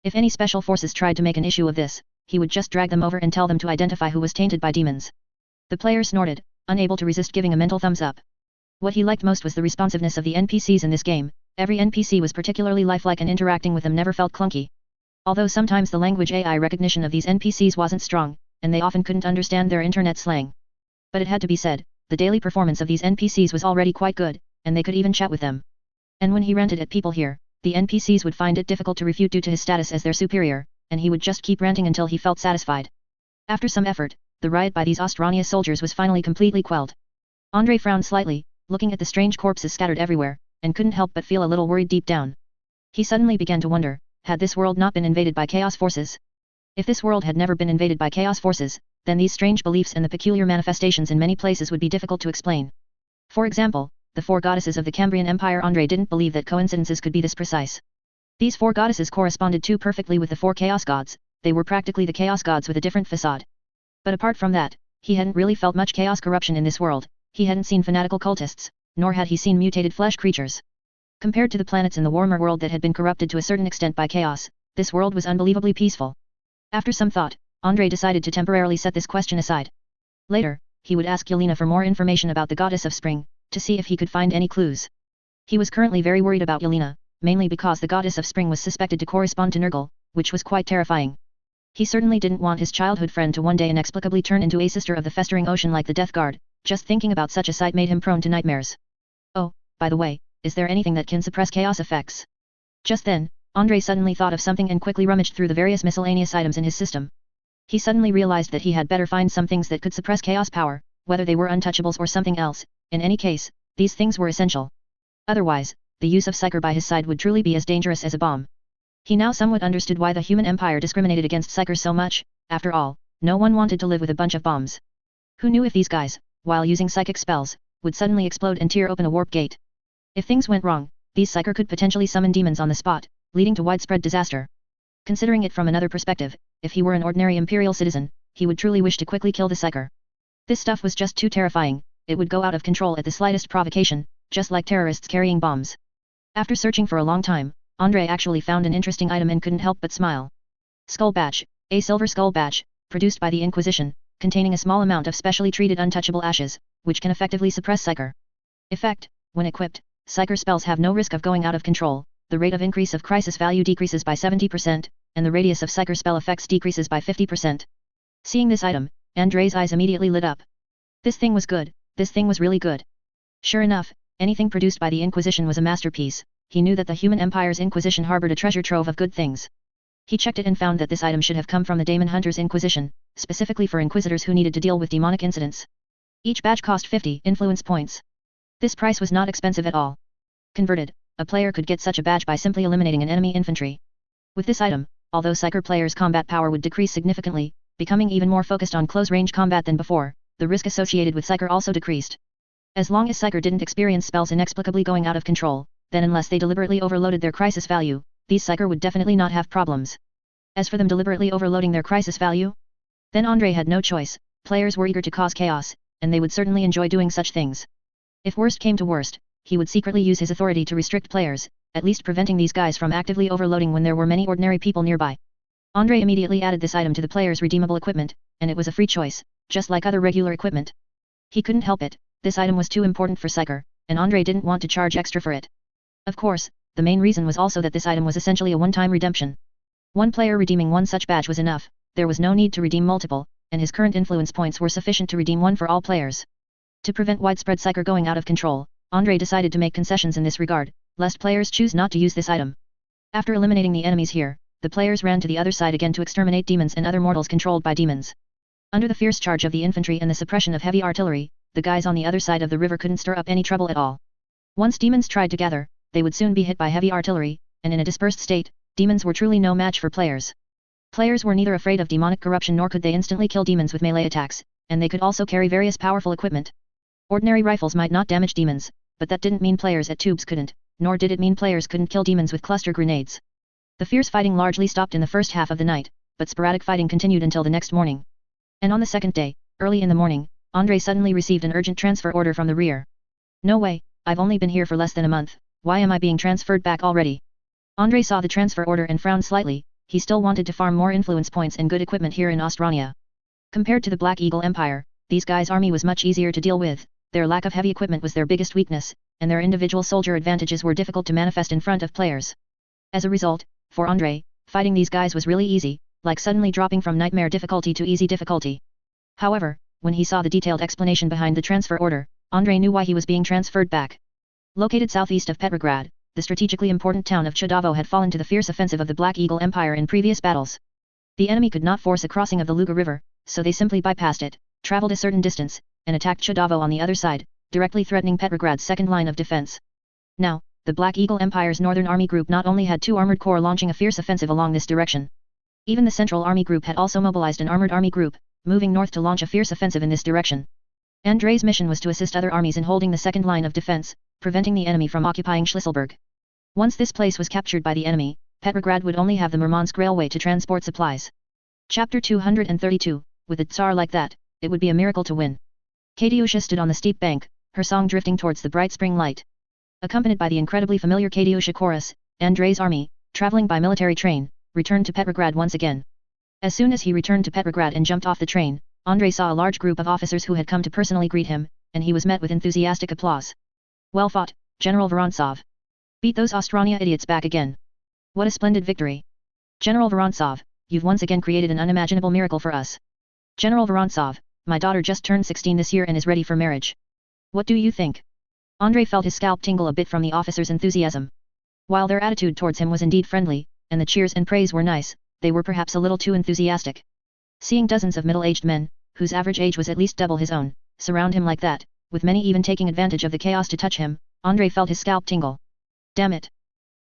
If any special forces tried to make an issue of this, he would just drag them over and tell them to identify who was tainted by demons. The player snorted, unable to resist giving a mental thumbs up. What he liked most was the responsiveness of the NPCs in this game. Every NPC was particularly lifelike and interacting with them never felt clunky. Although sometimes the language AI recognition of these NPCs wasn't strong, and they often couldn't understand their internet slang. But it had to be said, the daily performance of these NPCs was already quite good, and they could even chat with them. And when he ranted at people here, the NPCs would find it difficult to refute due to his status as their superior, and he would just keep ranting until he felt satisfied. After some effort, the riot by these Ostrania soldiers was finally completely quelled. Andre frowned slightly, looking at the strange corpses scattered everywhere, and couldn't help but feel a little worried deep down. He suddenly began to wonder, had this world not been invaded by chaos forces? If this world had never been invaded by chaos forces, then these strange beliefs and the peculiar manifestations in many places would be difficult to explain. For example, the 4 goddesses of the Cambrian Empire. Andre didn't believe that coincidences could be this precise. These 4 goddesses corresponded too perfectly with the 4 chaos gods. They were practically the chaos gods with a different facade. But apart from that, he hadn't really felt much chaos corruption in this world. He hadn't seen fanatical cultists, nor had he seen mutated flesh creatures. Compared to the planets in the warmer world that had been corrupted to a certain extent by chaos, this world was unbelievably peaceful. After some thought, Andre decided to temporarily set this question aside. Later, he would ask Yelena for more information about the goddess of spring, to see if he could find any clues. He was currently very worried about Yelena, mainly because the goddess of spring was suspected to correspond to Nurgle, which was quite terrifying. He certainly didn't want his childhood friend to one day inexplicably turn into a sister of the festering ocean like the Death Guard. Just thinking about such a sight made him prone to nightmares. Oh, by the way, is there anything that can suppress chaos effects? Just then, Andre suddenly thought of something and quickly rummaged through the various miscellaneous items in his system. He suddenly realized that he had better find some things that could suppress chaos power, whether they were untouchables or something else. In any case, these things were essential. Otherwise, the use of Psyker by his side would truly be as dangerous as a bomb. He now somewhat understood why the human empire discriminated against Psykers so much. After all, no one wanted to live with a bunch of bombs. Who knew if these guys, while using psychic spells, would suddenly explode and tear open a warp gate? If things went wrong, these psyker could potentially summon demons on the spot, leading to widespread disaster. Considering it from another perspective, if he were an ordinary imperial citizen, he would truly wish to quickly kill the psyker. This stuff was just too terrifying, it would go out of control at the slightest provocation, just like terrorists carrying bombs. After searching for a long time, Andre actually found an interesting item and couldn't help but smile. Skull Badge, a silver skull badge, produced by the Inquisition, containing a small amount of specially treated untouchable ashes, which can effectively suppress psyker. Effect: when equipped, psyker spells have no risk of going out of control, the rate of increase of crisis value decreases by 70%, and the radius of psyker spell effects decreases by 50%. Seeing this item, Andre's eyes immediately lit up. This thing was good, this thing was really good. Sure enough, anything produced by the Inquisition was a masterpiece. He knew that the Human Empire's Inquisition harbored a treasure trove of good things. He checked it and found that this item should have come from the Daemon Hunter's Inquisition, specifically for Inquisitors who needed to deal with demonic incidents. Each badge cost 50 influence points. This price was not expensive at all. Converted, a player could get such a badge by simply eliminating an enemy infantry. With this item, although psyker players' combat power would decrease significantly, becoming even more focused on close-range combat than before, the risk associated with psyker also decreased. As long as psyker didn't experience spells inexplicably going out of control, then unless they deliberately overloaded their crisis value, these psyker would definitely not have problems. As for them deliberately overloading their crisis value, then Andre had no choice. Players were eager to cause chaos, and they would certainly enjoy doing such things. If worst came to worst, he would secretly use his authority to restrict players, at least preventing these guys from actively overloading when there were many ordinary people nearby. Andre immediately added this item to the player's redeemable equipment, and it was a free choice, just like other regular equipment. He couldn't help it, this item was too important for psyker, and Andre didn't want to charge extra for it. Of course, the main reason was also that this item was essentially a one-time redemption. One player redeeming one such badge was enough, there was no need to redeem multiple, and his current influence points were sufficient to redeem one for all players. To prevent widespread psyker going out of control, Andre decided to make concessions in this regard, lest players choose not to use this item. After eliminating the enemies here, the players ran to the other side again to exterminate demons and other mortals controlled by demons. Under the fierce charge of the infantry and the suppression of heavy artillery, the guys on the other side of the river couldn't stir up any trouble at all. Once demons tried to gather, they would soon be hit by heavy artillery, and in a dispersed state, demons were truly no match for players. Players were neither afraid of demonic corruption nor could they instantly kill demons with melee attacks, and they could also carry various powerful equipment. Ordinary rifles might not damage demons, but that didn't mean players at tubes couldn't, nor did it mean players couldn't kill demons with cluster grenades. The fierce fighting largely stopped in the first half of the night, but sporadic fighting continued until the next morning. And on the second day, early in the morning, Andre suddenly received an urgent transfer order from the rear. No way, I've only been here for less than a month, why am I being transferred back already? Andre saw the transfer order and frowned slightly, he still wanted to farm more influence points and good equipment here in Austrania. Compared to the Black Eagle Empire, these guys' army was much easier to deal with, their lack of heavy equipment was their biggest weakness, and their individual soldier advantages were difficult to manifest in front of players. As a result, for Andre, fighting these guys was really easy, like suddenly dropping from nightmare difficulty to easy difficulty. However, when he saw the detailed explanation behind the transfer order, Andre knew why he was being transferred back. Located southeast of Petrograd, the strategically important town of Chudavo had fallen to the fierce offensive of the Black Eagle Empire in previous battles. The enemy could not force a crossing of the Luga River, so they simply bypassed it, traveled a certain distance, and attacked Chudavo on the other side, directly threatening Petrograd's second line of defense. Now, the Black Eagle Empire's Northern Army Group not only had two armored corps launching a fierce offensive along this direction. Even the Central Army Group had also mobilized an armored army group, moving north to launch a fierce offensive in this direction. Andre's mission was to assist other armies in holding the second line of defense, preventing the enemy from occupying Schlisselburg. Once this place was captured by the enemy, Petrograd would only have the Murmansk Railway to transport supplies. Chapter 232, with a Tsar like that, it would be a miracle to win. Katyusha stood on the steep bank, her song drifting towards the bright spring light. Accompanied by the incredibly familiar Katyusha chorus, Andre's army, traveling by military train, returned to Petrograd once again. As soon as he returned to Petrograd and jumped off the train, Andre saw a large group of officers who had come to personally greet him, and he was met with enthusiastic applause. Well fought, General Vorontsov. Beat those Ostrania idiots back again. What a splendid victory. General Vorontsov, you've once again created an unimaginable miracle for us. General Vorontsov, my daughter just turned 16 this year and is ready for marriage. What do you think? Andre felt his scalp tingle a bit from the officers' enthusiasm. While their attitude towards him was indeed friendly, and the cheers and praise were nice, they were perhaps a little too enthusiastic. Seeing dozens of middle-aged men, whose average age was at least double his own, surround him like that, with many even taking advantage of the chaos to touch him, Andre felt his scalp tingle. Damn it.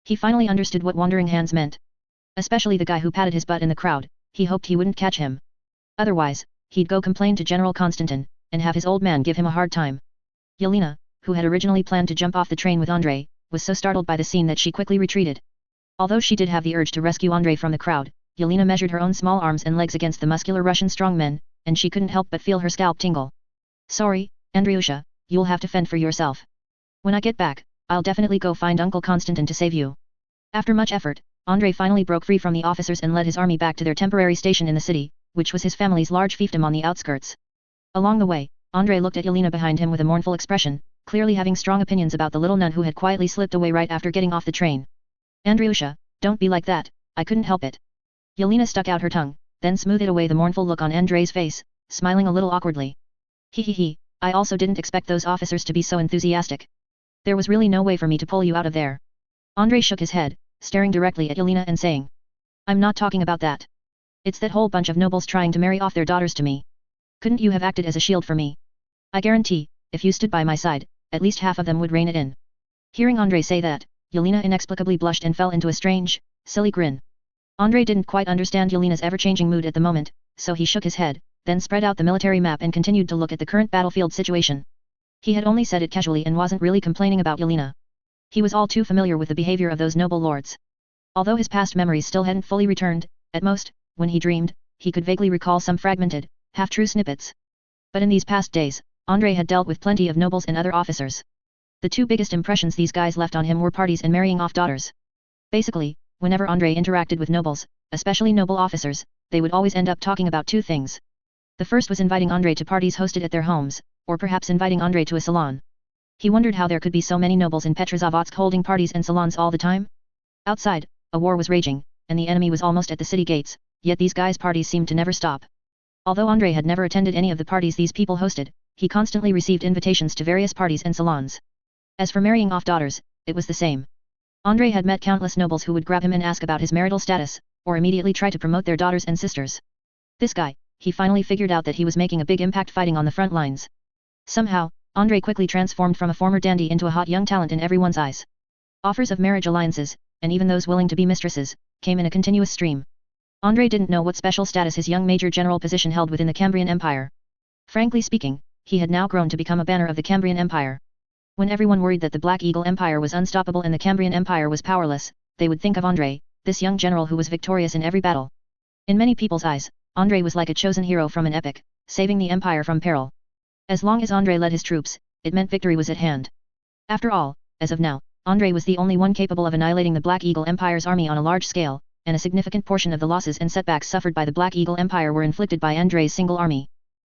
He finally understood what wandering hands meant. Especially the guy who patted his butt in the crowd, he hoped he wouldn't catch him. Otherwise, he'd go complain to General Konstantin, and have his old man give him a hard time. Yelena, who had originally planned to jump off the train with Andrei, was so startled by the scene that she quickly retreated. Although she did have the urge to rescue Andrei from the crowd, Yelena measured her own small arms and legs against the muscular Russian strongmen, and she couldn't help but feel her scalp tingle. Sorry, Andryusha, you'll have to fend for yourself. When I get back, I'll definitely go find Uncle Konstantin to save you. After much effort, Andrei finally broke free from the officers and led his army back to their temporary station in the city, which was his family's large fiefdom on the outskirts. Along the way, Andrei looked at Yelena behind him with a mournful expression, clearly having strong opinions about the little nun who had quietly slipped away right after getting off the train. Andryusha, don't be like that, I couldn't help it. Yelena stuck out her tongue, then smoothed away the mournful look on Andrei's face, smiling a little awkwardly. He, I also didn't expect those officers to be so enthusiastic. There was really no way for me to pull you out of there. Andrei shook his head, staring directly at Yelena and saying. I'm not talking about that. It's that whole bunch of nobles trying to marry off their daughters to me. Couldn't you have acted as a shield for me? I guarantee, if you stood by my side, at least half of them would rein it in. Hearing Andrei say that, Yelena inexplicably blushed and fell into a strange, silly grin. Andrei didn't quite understand Yelena's ever-changing mood at the moment, so he shook his head, then spread out the military map and continued to look at the current battlefield situation. He had only said it casually and wasn't really complaining about Yelena. He was all too familiar with the behavior of those noble lords. Although his past memories still hadn't fully returned, at most, when he dreamed, he could vaguely recall some fragmented, half-true snippets. But in these past days, Andrei had dealt with plenty of nobles and other officers. The two biggest impressions these guys left on him were parties and marrying off daughters. Basically, whenever Andrei interacted with nobles, especially noble officers, they would always end up talking about two things. The first was inviting Andrei to parties hosted at their homes, or perhaps inviting Andrei to a salon. He wondered how there could be so many nobles in Petrozavodsk holding parties and salons all the time. Outside, a war was raging, and the enemy was almost at the city gates, yet these guys' parties seemed to never stop. Although Andrei had never attended any of the parties these people hosted, he constantly received invitations to various parties and salons. As for marrying off daughters, it was the same. Andrei had met countless nobles who would grab him and ask about his marital status, or immediately try to promote their daughters and sisters. This guy, he finally figured out that he was making a big impact fighting on the front lines. Somehow, Andrei quickly transformed from a former dandy into a hot young talent in everyone's eyes. Offers of marriage alliances, and even those willing to be mistresses, came in a continuous stream. Andrei didn't know what special status his young major general position held within the Cambrian Empire. Frankly speaking, he had now grown to become a banner of the Cambrian Empire. When everyone worried that the Black Eagle Empire was unstoppable and the Cambrian Empire was powerless, they would think of Andrei, this young general who was victorious in every battle. In many people's eyes, Andrei was like a chosen hero from an epic, saving the empire from peril. As long as Andrei led his troops, it meant victory was at hand. After all, as of now, Andrei was the only one capable of annihilating the Black Eagle Empire's army on a large scale, and a significant portion of the losses and setbacks suffered by the Black Eagle Empire were inflicted by Andrei's single army.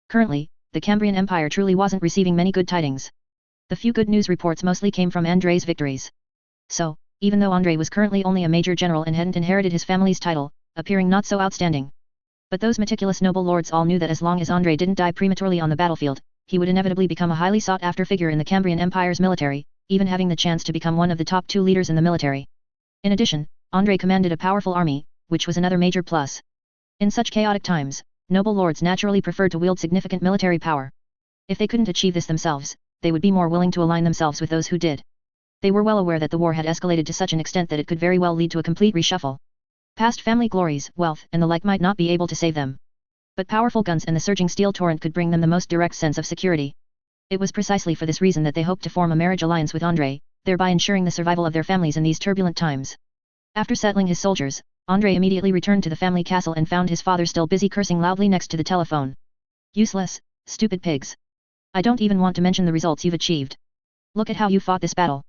Currently, the Cambrian Empire truly wasn't receiving many good tidings. The few good news reports mostly came from Andrei's victories. So, even though Andrei was currently only a major general and hadn't inherited his family's title, appearing not so outstanding. But those meticulous noble lords all knew that as long as Andrei didn't die prematurely on the battlefield, he would inevitably become a highly sought-after figure in the Cambrian Empire's military, even having the chance to become one of the top 2 leaders in the military. In addition, Andrei commanded a powerful army, which was another major plus. In such chaotic times, noble lords naturally preferred to wield significant military power. If they couldn't achieve this themselves, they would be more willing to align themselves with those who did. They were well aware that the war had escalated to such an extent that it could very well lead to a complete reshuffle. Past family glories, wealth, and the like might not be able to save them. But powerful guns and the surging steel torrent could bring them the most direct sense of security. It was precisely for this reason that they hoped to form a marriage alliance with Andrei, thereby ensuring the survival of their families in these turbulent times. After settling his soldiers, Andrei immediately returned to the family castle and found his father still busy cursing loudly next to the telephone. Useless, stupid pigs. I don't even want to mention the results you've achieved. Look at how you fought this battle.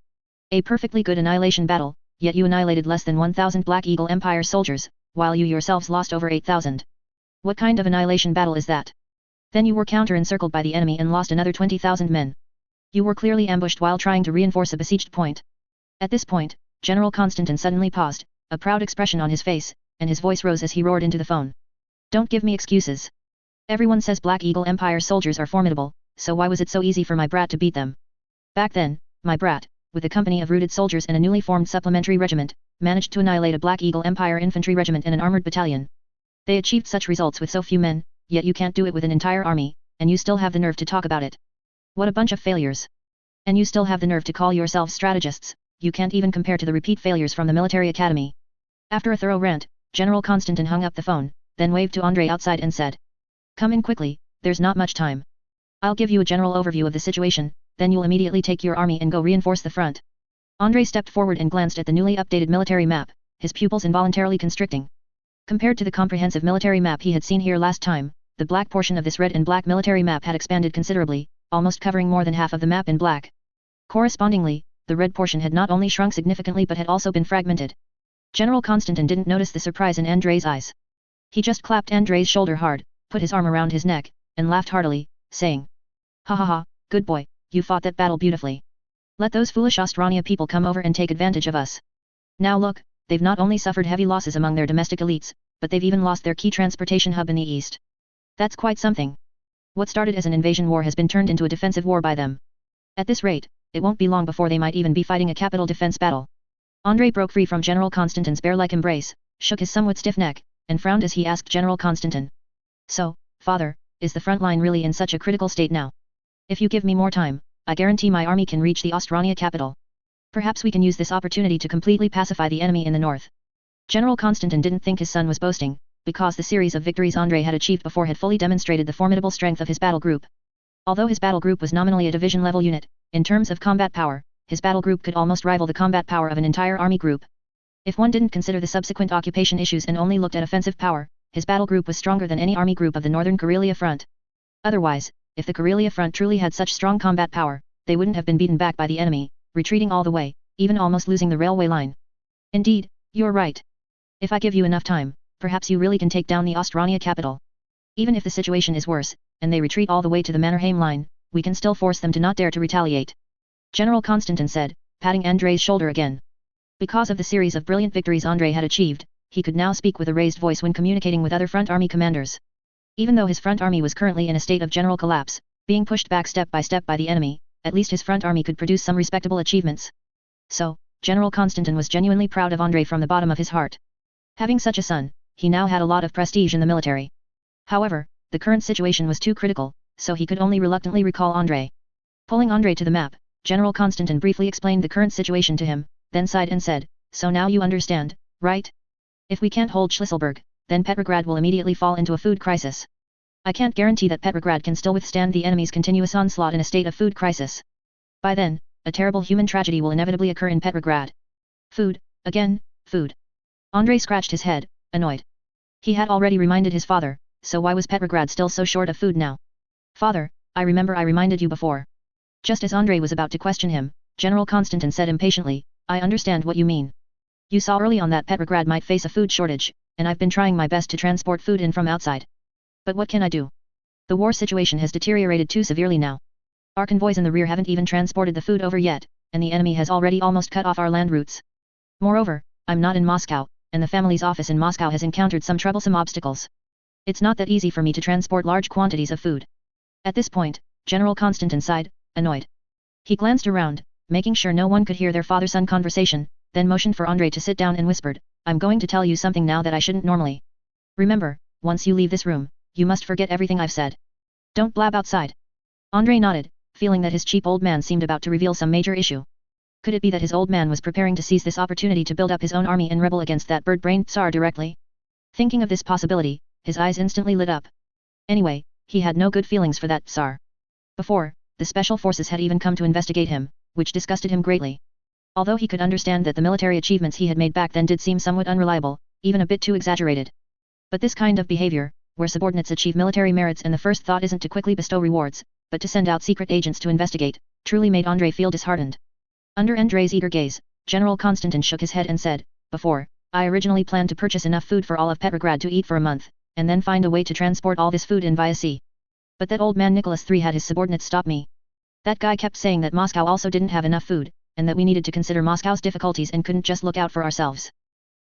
A perfectly good annihilation battle, yet you annihilated less than 1,000 Black Eagle Empire soldiers, while you yourselves lost over 8,000. What kind of annihilation battle is that? Then you were counter-encircled by the enemy and lost another 20,000 men. You were clearly ambushed while trying to reinforce a besieged point. At this point, General Konstantin suddenly paused, a proud expression on his face, and his voice rose as he roared into the phone. Don't give me excuses. Everyone says Black Eagle Empire soldiers are formidable, so why was it so easy for my brat to beat them? Back then, my brat, with a company of rooted soldiers and a newly formed supplementary regiment, managed to annihilate a Black Eagle Empire infantry regiment and an armored battalion. They achieved such results with so few men, yet you can't do it with an entire army, and you still have the nerve to talk about it. What a bunch of failures. And you still have the nerve to call yourselves strategists, you can't even compare to the repeat failures from the military academy. After a thorough rant, General Konstantin hung up the phone, then waved to Andrei outside and said, "Come in quickly, there's not much time. I'll give you a general overview of the situation, then you'll immediately take your army and go reinforce the front. Andrei stepped forward and glanced at the newly updated military map, his pupils involuntarily constricting. Compared to the comprehensive military map he had seen here last time, the black portion of this red and black military map had expanded considerably, almost covering more than half of the map in black. Correspondingly, the red portion had not only shrunk significantly but had also been fragmented. General Constantin didn't notice the surprise in Andrei's eyes. He just clapped Andrei's shoulder hard, put his arm around his neck, and laughed heartily, saying, "Ha ha ha, good boy, you fought that battle beautifully. Let those foolish Ostrania people come over and take advantage of us. Now look, they've not only suffered heavy losses among their domestic elites, but they've even lost their key transportation hub in the east. That's quite something. What started as an invasion war has been turned into a defensive war by them. At this rate, it won't be long before they might even be fighting a capital defense battle." Andrei broke free from General Constantin's bear-like embrace, shook his somewhat stiff neck, and frowned as he asked General Constantin. "So, father, is the front line really in such a critical state now? If you give me more time, I guarantee my army can reach the Ostrania capital. Perhaps we can use this opportunity to completely pacify the enemy in the north." General Constantin didn't think his son was boasting, because the series of victories Andrei had achieved before had fully demonstrated the formidable strength of his battle group. Although his battle group was nominally a division-level unit, in terms of combat power, his battle group could almost rival the combat power of an entire army group. If one didn't consider the subsequent occupation issues and only looked at offensive power, his battle group was stronger than any army group of the northern Karelia front. Otherwise, if the Karelia front truly had such strong combat power, they wouldn't have been beaten back by the enemy, retreating all the way, even almost losing the railway line. Indeed, you're right. If I give you enough time, perhaps you really can take down the Ostrania capital. Even if the situation is worse, and they retreat all the way to the Mannerheim line, we can still force them to not dare to retaliate. General Constantin said, patting Andrei's shoulder again. Because of the series of brilliant victories Andrei had achieved, he could now speak with a raised voice when communicating with other front army commanders. Even though his front army was currently in a state of general collapse, being pushed back step by step by the enemy, at least his front army could produce some respectable achievements. So, General Constantin was genuinely proud of Andrei from the bottom of his heart. Having such a son, he now had a lot of prestige in the military. However, the current situation was too critical, so he could only reluctantly recall Andrei. Pulling Andrei to the map, General Constantin briefly explained the current situation to him, then sighed and said, "So now you understand, right? If we can't hold Schlisselburg, then Petrograd will immediately fall into a food crisis. I can't guarantee that Petrograd can still withstand the enemy's continuous onslaught in a state of food crisis. By then, a terrible human tragedy will inevitably occur in Petrograd." Food, again, food. Andrei scratched his head, annoyed. He had already reminded his father, so why was Petrograd still so short of food now? "Father, I remember I reminded you before." Just as Andrei was about to question him, General Constantin said impatiently, "I understand what you mean. You saw early on that Petrograd might face a food shortage, and I've been trying my best to transport food in from outside. But what can I do? The war situation has deteriorated too severely now. Our convoys in the rear haven't even transported the food over yet, and the enemy has already almost cut off our land routes. Moreover, I'm not in Moscow, and the family's office in Moscow has encountered some troublesome obstacles. It's not that easy for me to transport large quantities of food." At this point, General Constantin sighed, annoyed. He glanced around, making sure no one could hear their father-son conversation, then motioned for Andrei to sit down and whispered, "I'm going to tell you something now that I shouldn't normally. Remember, once you leave this room, you must forget everything I've said. Don't blab outside." Andrei nodded, feeling that his cheap old man seemed about to reveal some major issue. Could it be that his old man was preparing to seize this opportunity to build up his own army and rebel against that bird-brained Tsar directly? Thinking of this possibility, his eyes instantly lit up. Anyway, he had no good feelings for that Tsar. Before, the special forces had even come to investigate him, which disgusted him greatly. Although he could understand that the military achievements he had made back then did seem somewhat unreliable, even a bit too exaggerated. But this kind of behavior, where subordinates achieve military merits and the first thought isn't to quickly bestow rewards, but to send out secret agents to investigate, truly made Andrei feel disheartened. Under Andrei's eager gaze, General Constantin shook his head and said, "Before, I originally planned to purchase enough food for all of Petrograd to eat for a month, and then find a way to transport all this food in via sea. But that old man Nicholas III had his subordinates stop me. That guy kept saying that Moscow also didn't have enough food, and that we needed to consider Moscow's difficulties and couldn't just look out for ourselves.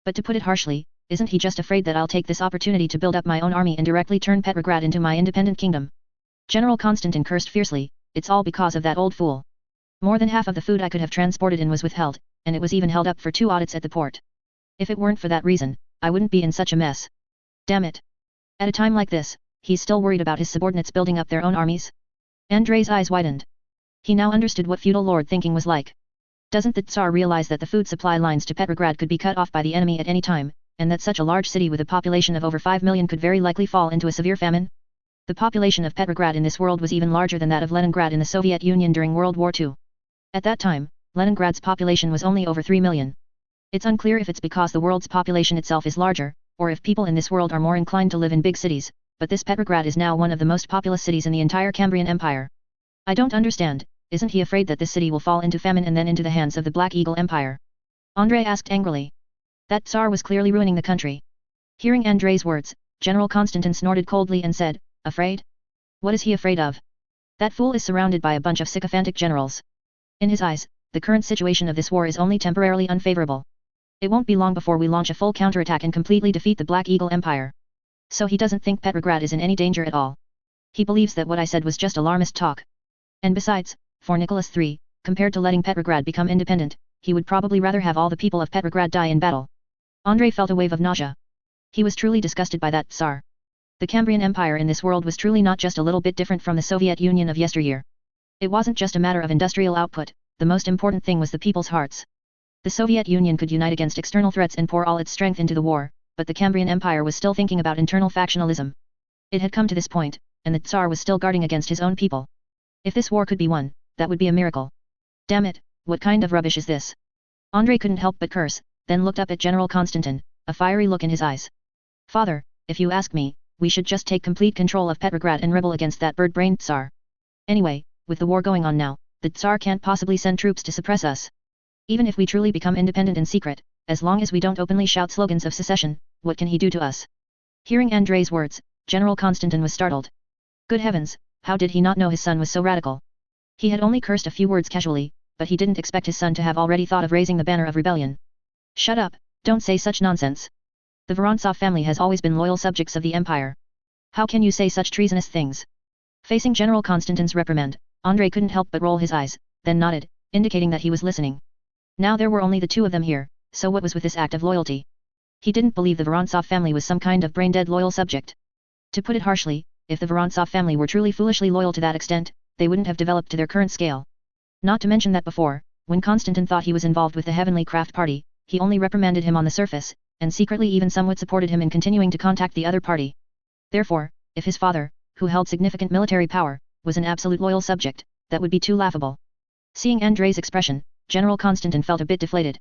But to put it harshly, isn't he just afraid that I'll take this opportunity to build up my own army and directly turn Petrograd into my independent kingdom?" General Constantin cursed fiercely, "It's all because of that old fool. More than half of the food I could have transported in was withheld, and it was even held up for 2 audits at the port. If it weren't for that reason, I wouldn't be in such a mess. Damn it. At a time like this, he's still worried about his subordinates building up their own armies?" Andrei's eyes widened. He now understood what feudal lord thinking was like. Doesn't the Tsar realize that the food supply lines to Petrograd could be cut off by the enemy at any time, and that such a large city with a population of over 5 million could very likely fall into a severe famine? The population of Petrograd in this world was even larger than that of Leningrad in the Soviet Union during World War II. At that time, Leningrad's population was only over 3 million. It's unclear if it's because the world's population itself is larger, or if people in this world are more inclined to live in big cities, but this Petrograd is now one of the most populous cities in the entire Cambrian Empire. I don't understand, isn't he afraid that this city will fall into famine and then into the hands of the Black Eagle Empire? Andrei asked angrily. That Tsar was clearly ruining the country. Hearing Andrei's words, General Konstantin snorted coldly and said, Afraid? What is he afraid of? That fool is surrounded by a bunch of sycophantic generals. In his eyes, the current situation of this war is only temporarily unfavorable. It won't be long before we launch a full counterattack and completely defeat the Black Eagle Empire. So he doesn't think Petrograd is in any danger at all. He believes that what I said was just alarmist talk. And besides, for Nicholas III, compared to letting Petrograd become independent, he would probably rather have all the people of Petrograd die in battle. Andrei felt a wave of nausea. He was truly disgusted by that Tsar. The Cambrian Empire in this world was truly not just a little bit different from the Soviet Union of yesteryear. It wasn't just a matter of industrial output, the most important thing was the people's hearts. The Soviet Union could unite against external threats and pour all its strength into the war, but the Cambrian Empire was still thinking about internal factionalism. It had come to this point, and the Tsar was still guarding against his own people. If this war could be won, that would be a miracle. Damn it, what kind of rubbish is this? Andrei couldn't help but curse, then looked up at General Konstantin, a fiery look in his eyes. Father, if you ask me, we should just take complete control of Petrograd and rebel against that bird-brained Tsar. Anyway, with the war going on now, the Tsar can't possibly send troops to suppress us. Even if we truly become independent in secret, as long as we don't openly shout slogans of secession, what can he do to us? Hearing Andrei's words, General Konstantin was startled. Good heavens, how did he not know his son was so radical? He had only cursed a few words casually, but he didn't expect his son to have already thought of raising the banner of rebellion. Shut up, don't say such nonsense. The Vorontsov family has always been loyal subjects of the empire. How can you say such treasonous things? Facing General Konstantin's reprimand, Andrei couldn't help but roll his eyes, then nodded, indicating that he was listening. Now there were only the two of them here, so what was with this act of loyalty? He didn't believe the Vorontsov family was some kind of brain-dead loyal subject. To put it harshly, if the Vorontsov family were truly foolishly loyal to that extent, they wouldn't have developed to their current scale. Not to mention that before, when Konstantin thought he was involved with the Heavenly Craft Party, he only reprimanded him on the surface, and secretly even somewhat supported him in continuing to contact the other party. Therefore, if his father, who held significant military power, was an absolute loyal subject, that would be too laughable. Seeing Andrei's expression, General Konstantin felt a bit deflated.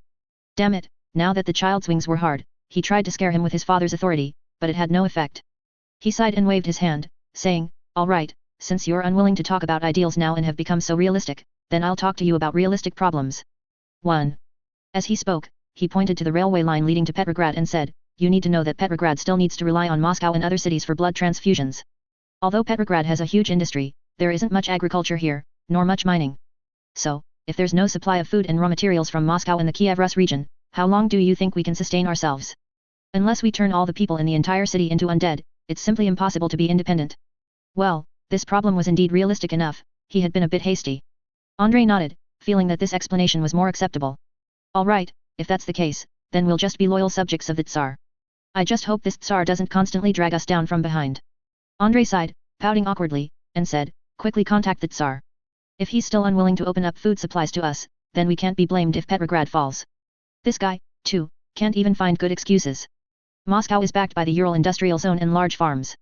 Damn it, now that the child's wings were hard, he tried to scare him with his father's authority, but it had no effect. He sighed and waved his hand, saying, all right, since you're unwilling to talk about ideals now and have become so realistic, then I'll talk to you about realistic problems. 1. As he spoke, he pointed to the railway line leading to Petrograd and said, you need to know that Petrograd still needs to rely on Moscow and other cities for blood transfusions. Although Petrograd has a huge industry, there isn't much agriculture here, nor much mining. So, if there's no supply of food and raw materials from Moscow and the Kiev-Rus region, how long do you think we can sustain ourselves? Unless we turn all the people in the entire city into undead, it's simply impossible to be independent. Well, this problem was indeed realistic enough, he had been a bit hasty. Andrei nodded, feeling that this explanation was more acceptable. All right, if that's the case, then we'll just be loyal subjects of the Tsar. I just hope this Tsar doesn't constantly drag us down from behind. Andrei sighed, pouting awkwardly, and said, quickly contact the Tsar. If he's still unwilling to open up food supplies to us, then we can't be blamed if Petrograd falls. This guy, too, can't even find good excuses. Moscow is backed by the Ural Industrial Zone and large farms.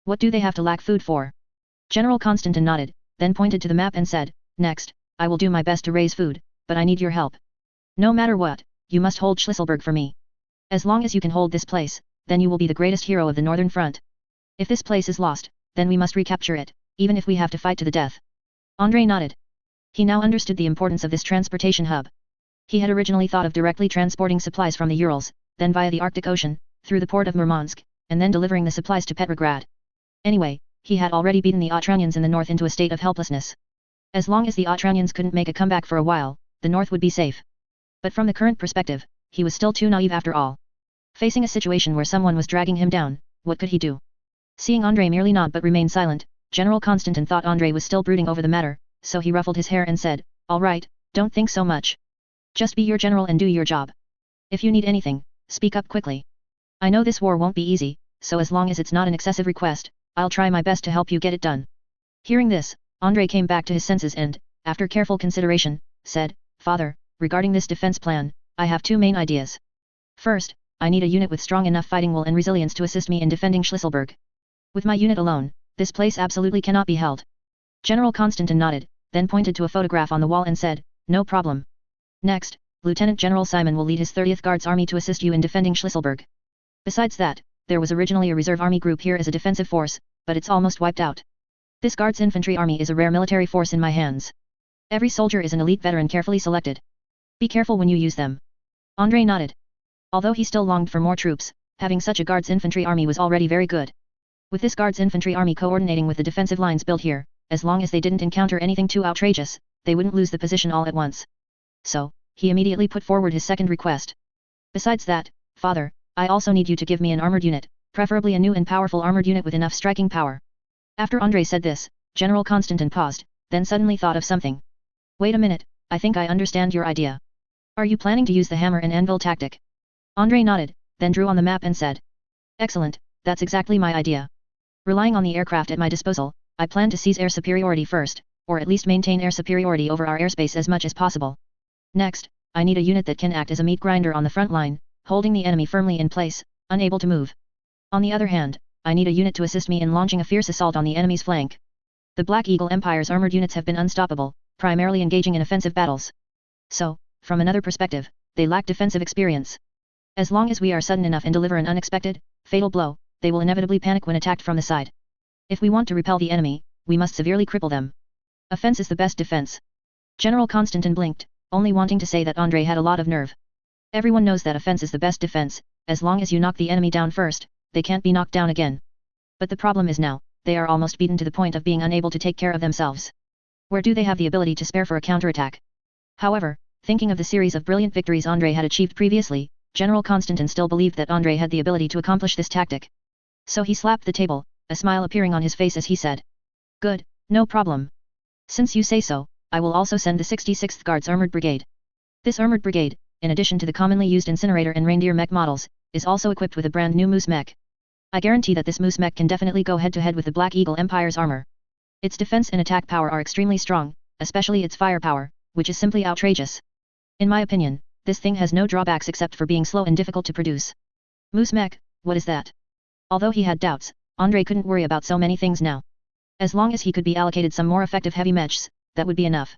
What do they have to lack food for? General Konstantin nodded, then pointed to the map and said, next, I will do my best to raise food, but I need your help. No matter what, you must hold Schlüsselburg for me. As long as you can hold this place, then you will be the greatest hero of the Northern Front. If this place is lost, then we must recapture it, even if we have to fight to the death. Andrei nodded. He now understood the importance of this transportation hub. He had originally thought of directly transporting supplies from the Urals, then via the Arctic Ocean, through the port of Murmansk, and then delivering the supplies to Petrograd. Anyway, he had already beaten the Autranians in the north into a state of helplessness. As long as the Autranians couldn't make a comeback for a while, the north would be safe. But from the current perspective, he was still too naive after all. Facing a situation where someone was dragging him down, what could he do? Seeing Andrei merely nod but remain silent, General Konstantin thought Andrei was still brooding over the matter, so he ruffled his hair and said, all right, don't think so much. Just be your general and do your job. If you need anything, speak up quickly. I know this war won't be easy, so as long as it's not an excessive request, I'll try my best to help you get it done. Hearing this, Andrei came back to his senses and, after careful consideration, said, Father, regarding this defense plan, I have two main ideas. First, I need a unit with strong enough fighting will and resilience to assist me in defending Schlüsselburg. With my unit alone, This place absolutely cannot be held. General Konstantin nodded, then pointed to a photograph on the wall and said, no problem. Next, Lieutenant General Simon will lead his 30th Guards Army to assist you in defending Schlüsselburg. Besides that, there was originally a reserve army group here as a defensive force, but it's almost wiped out. This Guards Infantry Army is a rare military force in my hands. Every soldier is an elite veteran carefully selected. Be careful when you use them. Andrei nodded. Although he still longed for more troops, having such a Guards Infantry Army was already very good. With this Guards Infantry Army coordinating with the defensive lines built here, as long as they didn't encounter anything too outrageous, they wouldn't lose the position all at once. So, he immediately put forward his second request. Besides that, Father, I also need you to give me an armored unit, preferably a new and powerful armored unit with enough striking power. After Andrei said this, General Konstantin paused, then suddenly thought of something. Wait a minute, I think I understand your idea. Are you planning to use the hammer and anvil tactic? Andrei nodded, then drew on the map and said. Excellent, that's exactly my idea. Relying on the aircraft at my disposal, I plan to seize air superiority first, or at least maintain air superiority over our airspace as much as possible. Next, I need a unit that can act as a meat grinder on the front line, holding the enemy firmly in place, unable to move. On the other hand, I need a unit to assist me in launching a fierce assault on the enemy's flank. The Black Eagle Empire's armored units have been unstoppable, primarily engaging in offensive battles. So, from another perspective, they lack defensive experience. As long as we are sudden enough and deliver an unexpected, fatal blow, they will inevitably panic when attacked from the side. If we want to repel the enemy, we must severely cripple them. Offense is the best defense. General Konstantin blinked, only wanting to say that Andrei had a lot of nerve. Everyone knows that offense is the best defense, as long as you knock the enemy down first, they can't be knocked down again. But the problem is now, they are almost beaten to the point of being unable to take care of themselves. Where do they have the ability to spare for a counterattack? However, thinking of the series of brilliant victories Andrei had achieved previously, General Konstantin still believed that Andrei had the ability to accomplish this tactic. So he slapped the table, a smile appearing on his face as he said. Good, no problem. Since you say so, I will also send the 66th Guards Armored Brigade. This Armored Brigade, in addition to the commonly used Incinerator and Reindeer mech models, is also equipped with a brand new Moose mech. I guarantee that this Moose mech can definitely go head-to-head with the Black Eagle Empire's armor. Its defense and attack power are extremely strong, especially its firepower, which is simply outrageous. In my opinion, this thing has no drawbacks except for being slow and difficult to produce. Moose mech, what is that? Although he had doubts, Andrei couldn't worry about so many things now. As long as he could be allocated some more effective heavy mechs, that would be enough.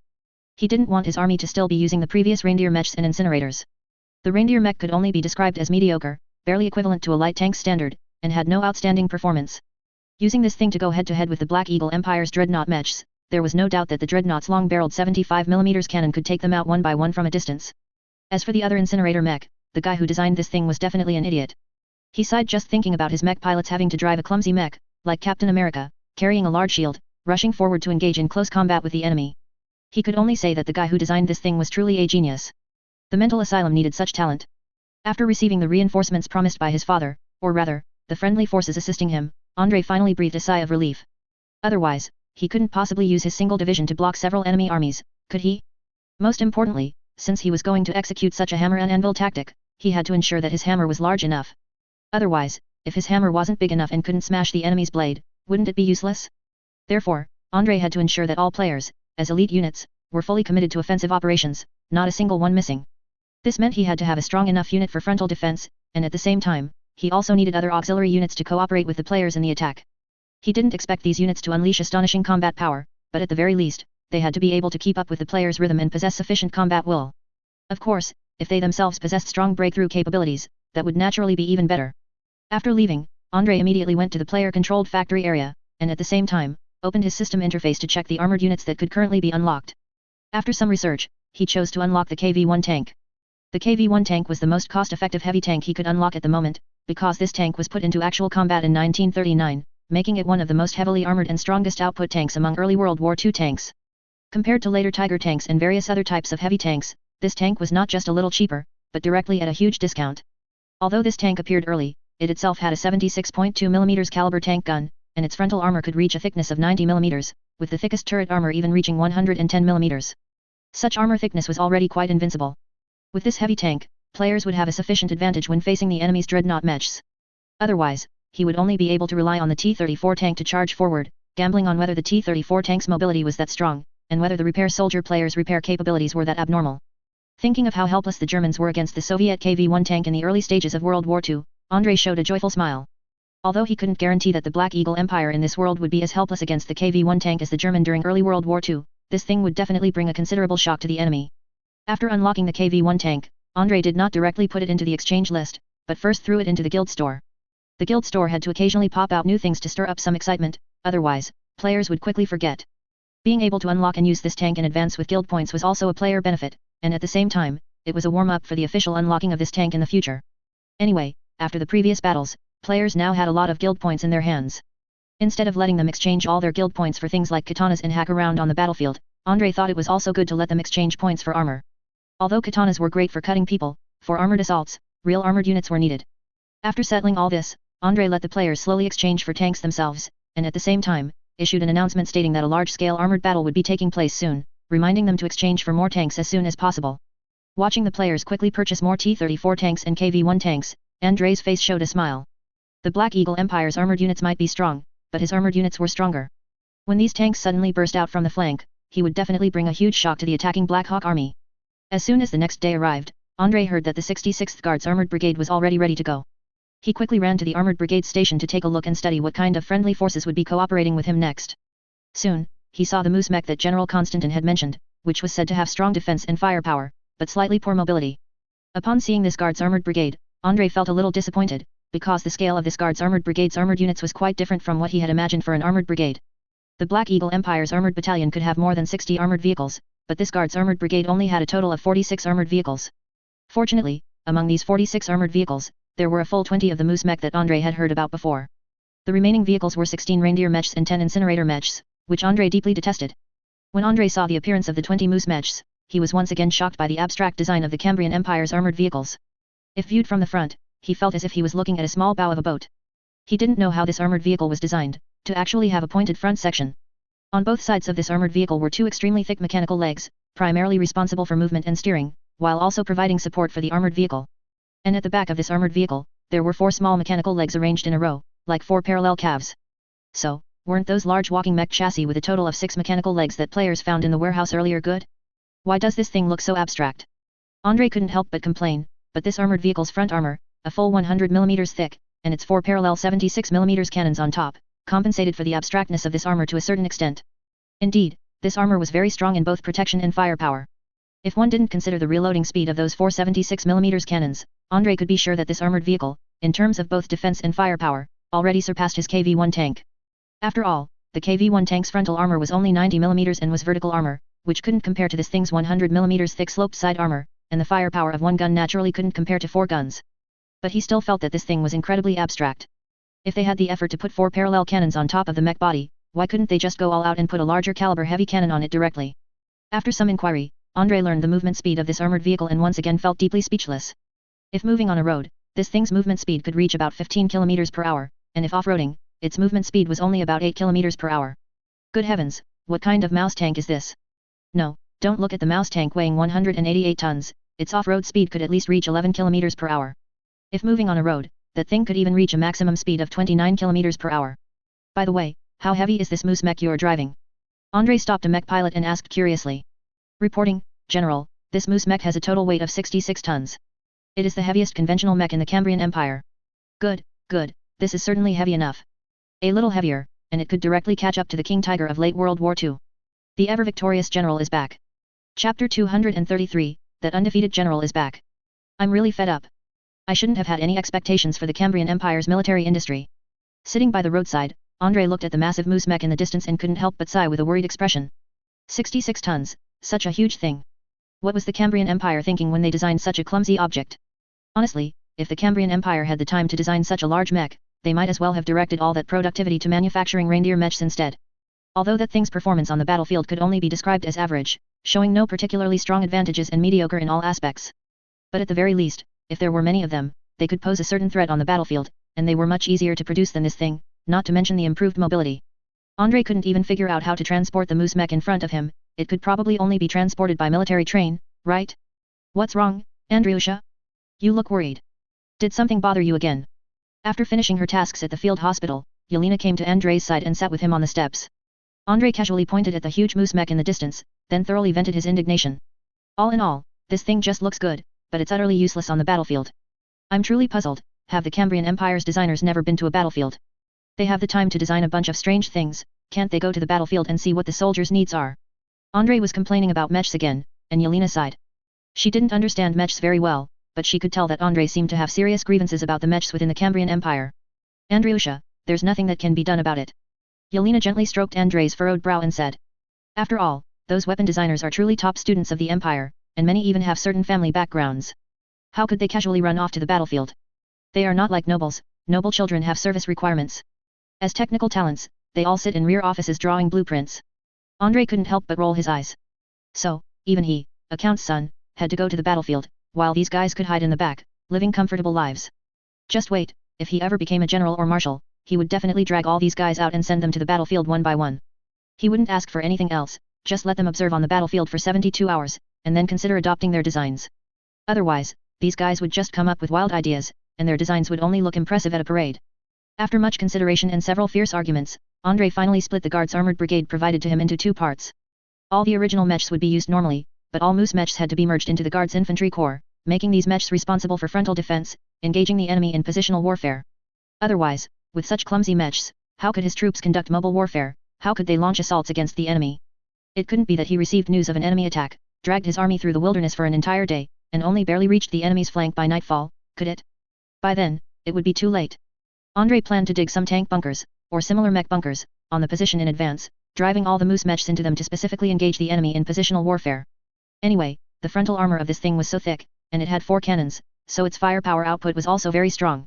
He didn't want his army to still be using the previous reindeer mechs and incinerators. The reindeer mech could only be described as mediocre, barely equivalent to a light tank standard, and had no outstanding performance. Using this thing to go head-to-head with the Black Eagle Empire's dreadnought mechs, there was no doubt that the dreadnought's long-barreled 75mm cannon could take them out one by one from a distance. As for the other incinerator mech, the guy who designed this thing was definitely an idiot. He sighed just thinking about his mech pilots having to drive a clumsy mech, like Captain America, carrying a large shield, rushing forward to engage in close combat with the enemy. He could only say that the guy who designed this thing was truly a genius. The mental asylum needed such talent. After receiving the reinforcements promised by his father, or rather, the friendly forces assisting him, Andrei finally breathed a sigh of relief. Otherwise, he couldn't possibly use his single division to block several enemy armies, could he? Most importantly, since he was going to execute such a hammer and anvil tactic, he had to ensure that his hammer was large enough. Otherwise, if his hammer wasn't big enough and couldn't smash the enemy's blade, wouldn't it be useless? Therefore, Andrei had to ensure that all players, as elite units, were fully committed to offensive operations, not a single one missing. This meant he had to have a strong enough unit for frontal defense, and at the same time, he also needed other auxiliary units to cooperate with the players in the attack. He didn't expect these units to unleash astonishing combat power, but at the very least, they had to be able to keep up with the players' rhythm and possess sufficient combat will. Of course, if they themselves possessed strong breakthrough capabilities, that would naturally be even better. After leaving, Andrei immediately went to the player-controlled factory area, and at the same time, opened his system interface to check the armored units that could currently be unlocked. After some research, he chose to unlock the KV-1 tank. The KV-1 tank was the most cost-effective heavy tank he could unlock at the moment, because this tank was put into actual combat in 1939, making it one of the most heavily armored and strongest output tanks among early World War II tanks. Compared to later Tiger tanks and various other types of heavy tanks, this tank was not just a little cheaper, but directly at a huge discount. Although this tank appeared early, it itself had a 76.2mm caliber tank gun, and its frontal armor could reach a thickness of 90mm, with the thickest turret armor even reaching 110mm. Such armor thickness was already quite invincible. With this heavy tank, players would have a sufficient advantage when facing the enemy's dreadnought mechs. Otherwise, he would only be able to rely on the T-34 tank to charge forward, gambling on whether the T-34 tank's mobility was that strong, and whether the repair soldier player's repair capabilities were that abnormal. Thinking of how helpless the Germans were against the Soviet KV-1 tank in the early stages of World War II, Andrei showed a joyful smile. Although he couldn't guarantee that the Black Eagle Empire in this world would be as helpless against the KV-1 tank as the German during early World War II, this thing would definitely bring a considerable shock to the enemy. After unlocking the KV-1 tank, Andrei did not directly put it into the exchange list, but first threw it into the guild store. The guild store had to occasionally pop out new things to stir up some excitement, otherwise, players would quickly forget. Being able to unlock and use this tank in advance with guild points was also a player benefit, and at the same time, it was a warm-up for the official unlocking of this tank in the future. Anyway, after the previous battles, players now had a lot of guild points in their hands. Instead of letting them exchange all their guild points for things like katanas and hack around on the battlefield, Andrei thought it was also good to let them exchange points for armor. Although katanas were great for cutting people, for armored assaults, real armored units were needed. After settling all this, Andrei let the players slowly exchange for tanks themselves, and at the same time, issued an announcement stating that a large-scale armored battle would be taking place soon, reminding them to exchange for more tanks as soon as possible. Watching the players quickly purchase more T-34 tanks and KV-1 tanks, Andrei's face showed a smile. The Black Eagle Empire's armored units might be strong, but his armored units were stronger. When these tanks suddenly burst out from the flank, he would definitely bring a huge shock to the attacking Black Hawk army. As soon as the next day arrived, Andrei heard that the 66th Guards Armored Brigade was already ready to go. He quickly ran to the Armored Brigade station to take a look and study what kind of friendly forces would be cooperating with him next. Soon, he saw the moose mech that General Constantin had mentioned, which was said to have strong defense and firepower, but slightly poor mobility. Upon seeing this Guards Armored Brigade, Andrei felt a little disappointed, because the scale of this Guards Armored Brigade's armored units was quite different from what he had imagined for an armored brigade. The Black Eagle Empire's armored battalion could have more than 60 armored vehicles, but this Guards Armored Brigade only had a total of 46 armored vehicles. Fortunately, among these 46 armored vehicles, there were a full 20 of the moose mech that Andrei had heard about before. The remaining vehicles were 16 reindeer mechs and 10 incinerator mechs, which Andrei deeply detested. When Andrei saw the appearance of the 20 moose mechs, he was once again shocked by the abstract design of the Cambrian Empire's armored vehicles. If viewed from the front, he felt as if he was looking at a small bow of a boat. He didn't know how this armored vehicle was designed, to actually have a pointed front section. On both sides of this armored vehicle were two extremely thick mechanical legs, primarily responsible for movement and steering, while also providing support for the armored vehicle. And at the back of this armored vehicle, there were 4 small mechanical legs arranged in a row, like 4 parallel calves. So, weren't those large walking mech chassis with a total of 6 mechanical legs that players found in the warehouse earlier good? Why does this thing look so abstract? Andrei couldn't help but complain, but this armored vehicle's front armor, a full 100 mm thick, and its 4 parallel 76 mm cannons on top, compensated for the abstractness of this armor to a certain extent. Indeed, this armor was very strong in both protection and firepower. If one didn't consider the reloading speed of those 4 76 mm cannons, Andrei could be sure that this armored vehicle, in terms of both defense and firepower, already surpassed his KV-1 tank. After all, the KV-1 tank's frontal armor was only 90 mm and was vertical armor, which couldn't compare to this thing's 100 mm thick sloped side armor, and the firepower of 1 gun naturally couldn't compare to 4 guns. But he still felt that this thing was incredibly abstract. If they had the effort to put 4 parallel cannons on top of the mech body, why couldn't they just go all out and put a larger caliber heavy cannon on it directly? After some inquiry, Andrei learned the movement speed of this armored vehicle and once again felt deeply speechless. If moving on a road, this thing's movement speed could reach about 15 km per hour, and if off-roading, its movement speed was only about 8 km per hour. Good heavens, what kind of mouse tank is this? No, don't look at the mouse tank weighing 188 tons, its off-road speed could at least reach 11 km per hour. If moving on a road, that thing could even reach a maximum speed of 29 km per hour. By the way, how heavy is this moose mech you're driving? Andrei stopped a mech pilot and asked curiously. Reporting, General, this moose mech has a total weight of 66 tons. It is the heaviest conventional mech in the Cambrian Empire. Good, good, this is certainly heavy enough. A little heavier, and it could directly catch up to the King Tiger of late World War II. The ever-victorious general is back. Chapter 233, that undefeated general is back. I'm really fed up. I shouldn't have had any expectations for the Cambrian Empire's military industry. Sitting by the roadside, Andrei looked at the massive moose mech in the distance and couldn't help but sigh with a worried expression. 66 tons, such a huge thing. What was the Cambrian Empire thinking when they designed such a clumsy object? Honestly, if the Cambrian Empire had the time to design such a large mech, they might as well have directed all that productivity to manufacturing reindeer mechs instead. Although that thing's performance on the battlefield could only be described as average, showing no particularly strong advantages and mediocre in all aspects. But at the very least, if there were many of them, they could pose a certain threat on the battlefield, and they were much easier to produce than this thing, not to mention the improved mobility. Andrei couldn't even figure out how to transport the moose mech in front of him, it could probably only be transported by military train, right? What's wrong, Andriusha? You look worried. Did something bother you again? After finishing her tasks at the field hospital, Yelena came to Andrei's side and sat with him on the steps. Andrei casually pointed at the huge moose mech in the distance, then thoroughly vented his indignation. All in all, this thing just looks good, but it's utterly useless on the battlefield. I'm truly puzzled, have the Cambrian Empire's designers never been to a battlefield? They have the time to design a bunch of strange things, can't they go to the battlefield and see what the soldiers' needs are? Andre was complaining about mechs again, and Yelena sighed. She didn't understand mechs very well, but she could tell that Andre seemed to have serious grievances about the mechs within the Cambrian Empire. Andriusha, there's nothing that can be done about it. Yelena gently stroked Andrei's furrowed brow and said. After all, those weapon designers are truly top students of the Empire, and many even have certain family backgrounds. How could they casually run off to the battlefield? They are not like nobles, noble children have service requirements. As technical talents, they all sit in rear offices drawing blueprints. Andre couldn't help but roll his eyes. So, even he, a count's son, had to go to the battlefield, while these guys could hide in the back, living comfortable lives. Just wait, if he ever became a general or marshal, he would definitely drag all these guys out and send them to the battlefield one by one. He wouldn't ask for anything else, just let them observe on the battlefield for 72 hours, and then consider adopting their designs. Otherwise, these guys would just come up with wild ideas, and their designs would only look impressive at a parade. After much consideration and several fierce arguments, Andre finally split the guard's armored brigade provided to him into two parts. All the original mechs would be used normally, but all moose mechs had to be merged into the guard's infantry corps, making these mechs responsible for frontal defense, engaging the enemy in positional warfare. Otherwise, with such clumsy mechs, how could his troops conduct mobile warfare, how could they launch assaults against the enemy? It couldn't be that he received news of an enemy attack, dragged his army through the wilderness for an entire day, and only barely reached the enemy's flank by nightfall, could it? By then, it would be too late. Andre planned to dig some tank bunkers, or similar mech bunkers, on the position in advance, driving all the moose mechs into them to specifically engage the enemy in positional warfare. Anyway, the frontal armor of this thing was so thick, and it had 4 cannons, so its firepower output was also very strong.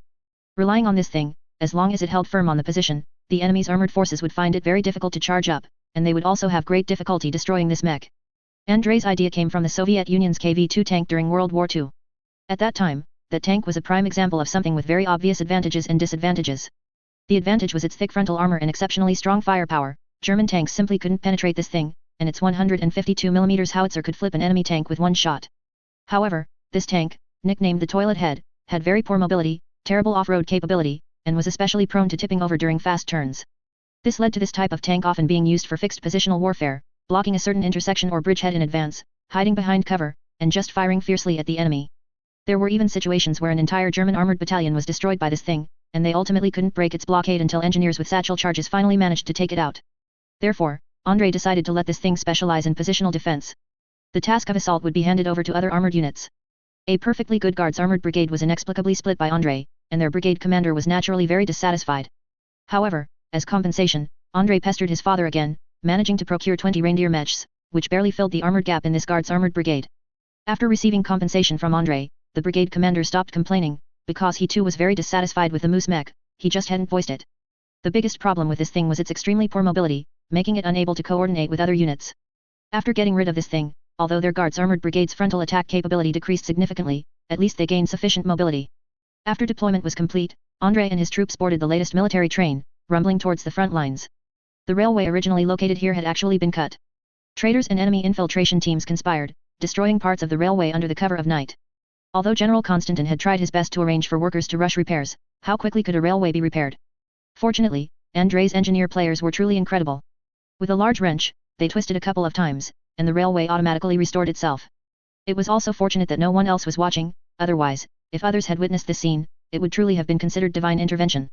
Relying on this thing, as long as it held firm on the position, the enemy's armored forces would find it very difficult to charge up, and they would also have great difficulty destroying this mech. Andrei's idea came from the Soviet Union's KV-2 tank during World War II. At that time, that tank was a prime example of something with very obvious advantages and disadvantages. The advantage was its thick frontal armor and exceptionally strong firepower. German tanks simply couldn't penetrate this thing, and its 152mm howitzer could flip an enemy tank with one shot. However, this tank, nicknamed the Toilet Head, had very poor mobility, terrible off-road capability, and was especially prone to tipping over during fast turns. This led to this type of tank often being used for fixed positional warfare, blocking a certain intersection or bridgehead in advance, hiding behind cover, and just firing fiercely at the enemy. There were even situations where an entire German armored battalion was destroyed by this thing, and they ultimately couldn't break its blockade until engineers with satchel charges finally managed to take it out. Therefore, Andre decided to let this thing specialize in positional defense. The task of assault would be handed over to other armored units. A perfectly good guard's armored brigade was inexplicably split by Andre, and their brigade commander was naturally very dissatisfied. However, as compensation, Andre pestered his father again, managing to procure 20 reindeer mechs, which barely filled the armored gap in this guard's armored brigade. After receiving compensation from Andre, the brigade commander stopped complaining, because he too was very dissatisfied with the moose mech, he just hadn't voiced it. The biggest problem with this thing was its extremely poor mobility, making it unable to coordinate with other units. After getting rid of this thing, although their guard's armored brigade's frontal attack capability decreased significantly, at least they gained sufficient mobility. After deployment was complete, Andre and his troops boarded the latest military train, rumbling towards the front lines. The railway originally located here had actually been cut. Traitors and enemy infiltration teams conspired, destroying parts of the railway under the cover of night. Although General Konstantin had tried his best to arrange for workers to rush repairs, how quickly could a railway be repaired? Fortunately, Andrei's engineer players were truly incredible. With a large wrench, they twisted a couple of times, and the railway automatically restored itself. It was also fortunate that no one else was watching, otherwise, if others had witnessed this scene, it would truly have been considered divine intervention.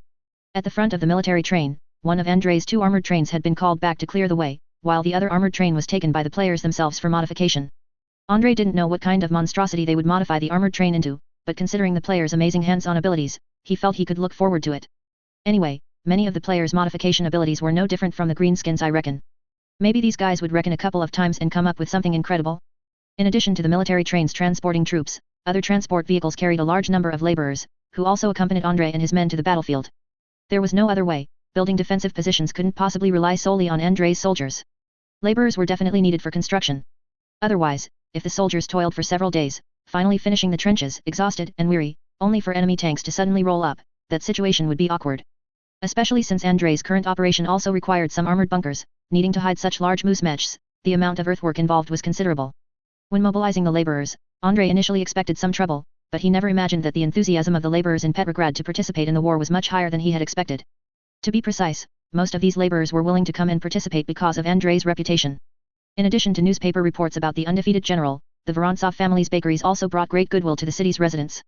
At the front of the military train, one of Andrei's 2 armored trains had been called back to clear the way, while the other armored train was taken by the players themselves for modification. Andre didn't know what kind of monstrosity they would modify the armored train into, but considering the players' amazing hands-on abilities, he felt he could look forward to it. Anyway, many of the players' modification abilities were no different from the greenskins, I reckon. Maybe these guys would reckon a couple of times and come up with something incredible. In addition to the military trains transporting troops, other transport vehicles carried a large number of laborers, who also accompanied Andre and his men to the battlefield. There was no other way, building defensive positions couldn't possibly rely solely on Andrei's soldiers. Laborers were definitely needed for construction. Otherwise, if the soldiers toiled for several days, finally finishing the trenches, exhausted and weary, only for enemy tanks to suddenly roll up, that situation would be awkward. Especially since Andrei's current operation also required some armored bunkers, needing to hide such large moose mechs, the amount of earthwork involved was considerable. When mobilizing the laborers, Andre initially expected some trouble, but he never imagined that the enthusiasm of the laborers in Petrograd to participate in the war was much higher than he had expected. To be precise, most of these laborers were willing to come and participate because of Andrei's reputation. In addition to newspaper reports about the undefeated general, the Vorontsov family's bakeries also brought great goodwill to the city's residents.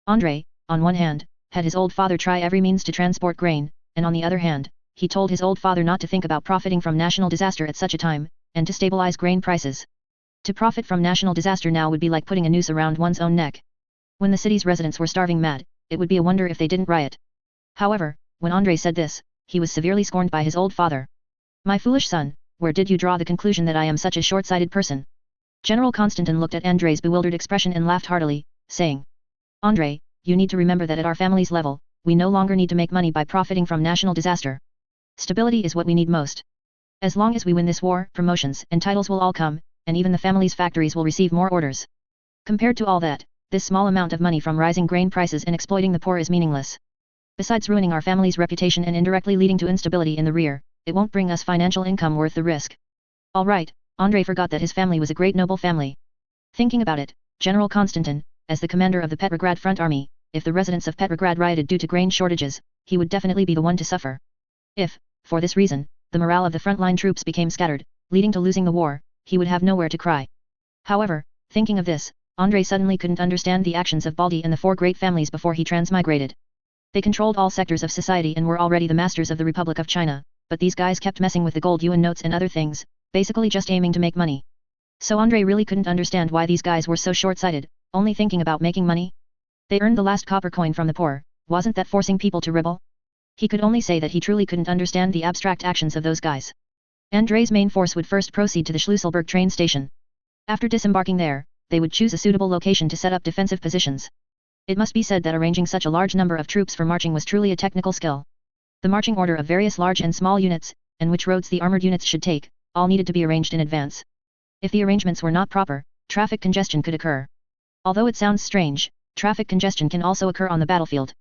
Andre, on one hand, had his old father try every means to transport grain, and on the other hand, he told his old father not to think about profiting from national disaster at such a time, and to stabilize grain prices. To profit from national disaster now would be like putting a noose around one's own neck. When the city's residents were starving mad, it would be a wonder if they didn't riot. However, when Andrei said this, he was severely scorned by his old father. "My foolish son, where did you draw the conclusion that I am such a short-sighted person?" General Konstantin looked at Andrei's bewildered expression and laughed heartily, saying, "Andrei, you need to remember that at our family's level, we no longer need to make money by profiting from national disaster. Stability is what we need most. As long as we win this war, promotions and titles will all come, and even the family's factories will receive more orders. Compared to all that, this small amount of money from rising grain prices and exploiting the poor is meaningless. Besides ruining our family's reputation and indirectly leading to instability in the rear, it won't bring us financial income worth the risk." All right, Andrei forgot that his family was a great noble family. Thinking about it, General Konstantin, as the commander of the Petrograd Front Army, if the residents of Petrograd rioted due to grain shortages, he would definitely be the one to suffer. If, for this reason, the morale of the frontline troops became scattered, leading to losing the war, he would have nowhere to cry. However, thinking of this, Andrei suddenly couldn't understand the actions of Baldi and the four great families before he transmigrated. They controlled all sectors of society and were already the masters of the Republic of China, but these guys kept messing with the gold yuan notes and other things, basically just aiming to make money. So Andrei really couldn't understand why these guys were so short-sighted, only thinking about making money. They earned the last copper coin from the poor, wasn't that forcing people to rebel? He could only say that he truly couldn't understand the abstract actions of those guys. Andrei's main force would first proceed to the Schlüsselburg train station. After disembarking there, they would choose a suitable location to set up defensive positions. It must be said that arranging such a large number of troops for marching was truly a technical skill. The marching order of various large and small units, and which roads the armored units should take, all needed to be arranged in advance. If the arrangements were not proper, traffic congestion could occur. Although it sounds strange, traffic congestion can also occur on the battlefield.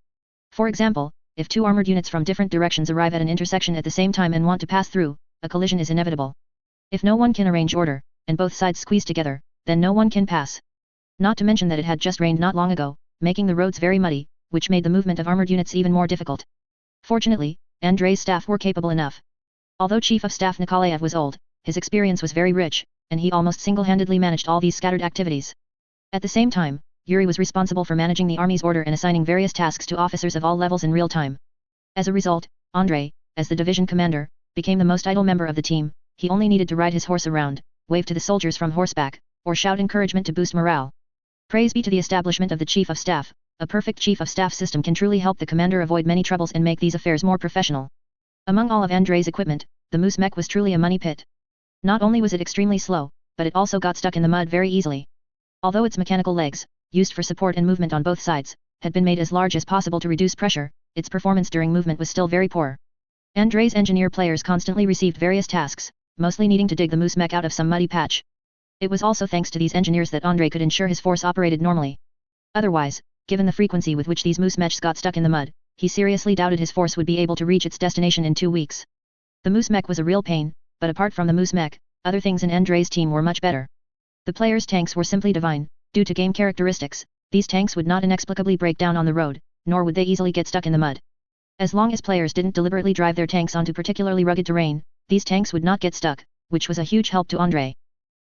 For example, if two armored units from different directions arrive at an intersection at the same time and want to pass through, a collision is inevitable. If no one can arrange order, and both sides squeeze together, then no one can pass. Not to mention that it had just rained not long ago, making the roads very muddy, which made the movement of armored units even more difficult. Fortunately, Andrei's staff were capable enough. Although Chief of Staff Nikolaev was old, his experience was very rich, and he almost single-handedly managed all these scattered activities. At the same time, Yuri was responsible for managing the army's order and assigning various tasks to officers of all levels in real time. As a result, Andrei, as the division commander, became the most idle member of the team. He only needed to ride his horse around, wave to the soldiers from horseback, or shout encouragement to boost morale. Praise be to the establishment of the Chief of Staff. A perfect Chief of Staff system can truly help the commander avoid many troubles and make these affairs more professional. Among all of Andrei's equipment, the moose mech was truly a money pit. Not only was it extremely slow, but it also got stuck in the mud very easily. Although its mechanical legs, used for support and movement on both sides, had been made as large as possible to reduce pressure, its performance during movement was still very poor. Andrei's engineer players constantly received various tasks, mostly needing to dig the moose mech out of some muddy patch. It was also thanks to these engineers that Andrei could ensure his force operated normally. Otherwise, given the frequency with which these moose mechs got stuck in the mud, he seriously doubted his force would be able to reach its destination in 2 weeks. The moose mech was a real pain, but apart from the moose mech, other things in Andrei's team were much better. The players' tanks were simply divine. Due to game characteristics, these tanks would not inexplicably break down on the road, nor would they easily get stuck in the mud. As long as players didn't deliberately drive their tanks onto particularly rugged terrain, these tanks would not get stuck, which was a huge help to Andrei.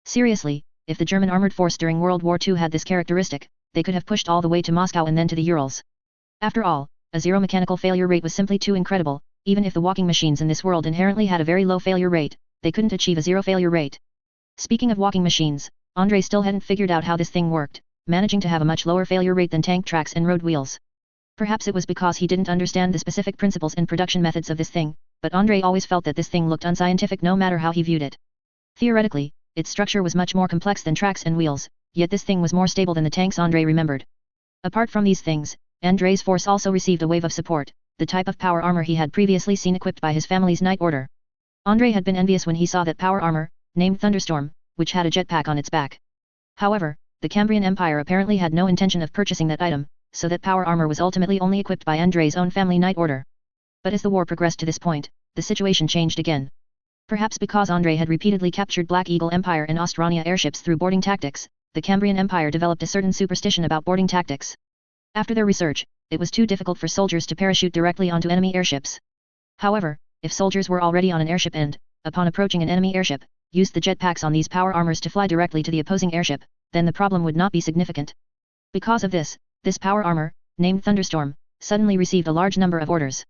Seriously, if the German armored force during World War II had this characteristic, they could have pushed all the way to Moscow and then to the Urals. After all, a zero mechanical failure rate was simply too incredible. Even if the walking machines in this world inherently had a very low failure rate, they couldn't achieve a zero failure rate. Speaking of walking machines, Andrei still hadn't figured out how this thing worked, managing to have a much lower failure rate than tank tracks and road wheels. Perhaps it was because he didn't understand the specific principles and production methods of this thing, but Andrei always felt that this thing looked unscientific no matter how he viewed it. Theoretically, its structure was much more complex than tracks and wheels, yet this thing was more stable than the tanks Andrei remembered. Apart from these things, Andrei's force also received a wave of support, the type of power armor he had previously seen equipped by his family's Knight Order. Andrei had been envious when he saw that power armor, named Thunderstorm, which had a jetpack on its back. However, the Cambrian Empire apparently had no intention of purchasing that item, so that power armor was ultimately only equipped by Andrei's own family Knight Order. But as the war progressed to this point, the situation changed again. Perhaps because Andrei had repeatedly captured Black Eagle Empire and Ostrania airships through boarding tactics, the Cambrian Empire developed a certain superstition about boarding tactics. After their research, it was too difficult for soldiers to parachute directly onto enemy airships. However, if soldiers were already on an airship and, upon approaching an enemy airship, used the jetpacks on these power armors to fly directly to the opposing airship, then the problem would not be significant. Because of this power armor, named Thunderstorm, suddenly received a large number of orders.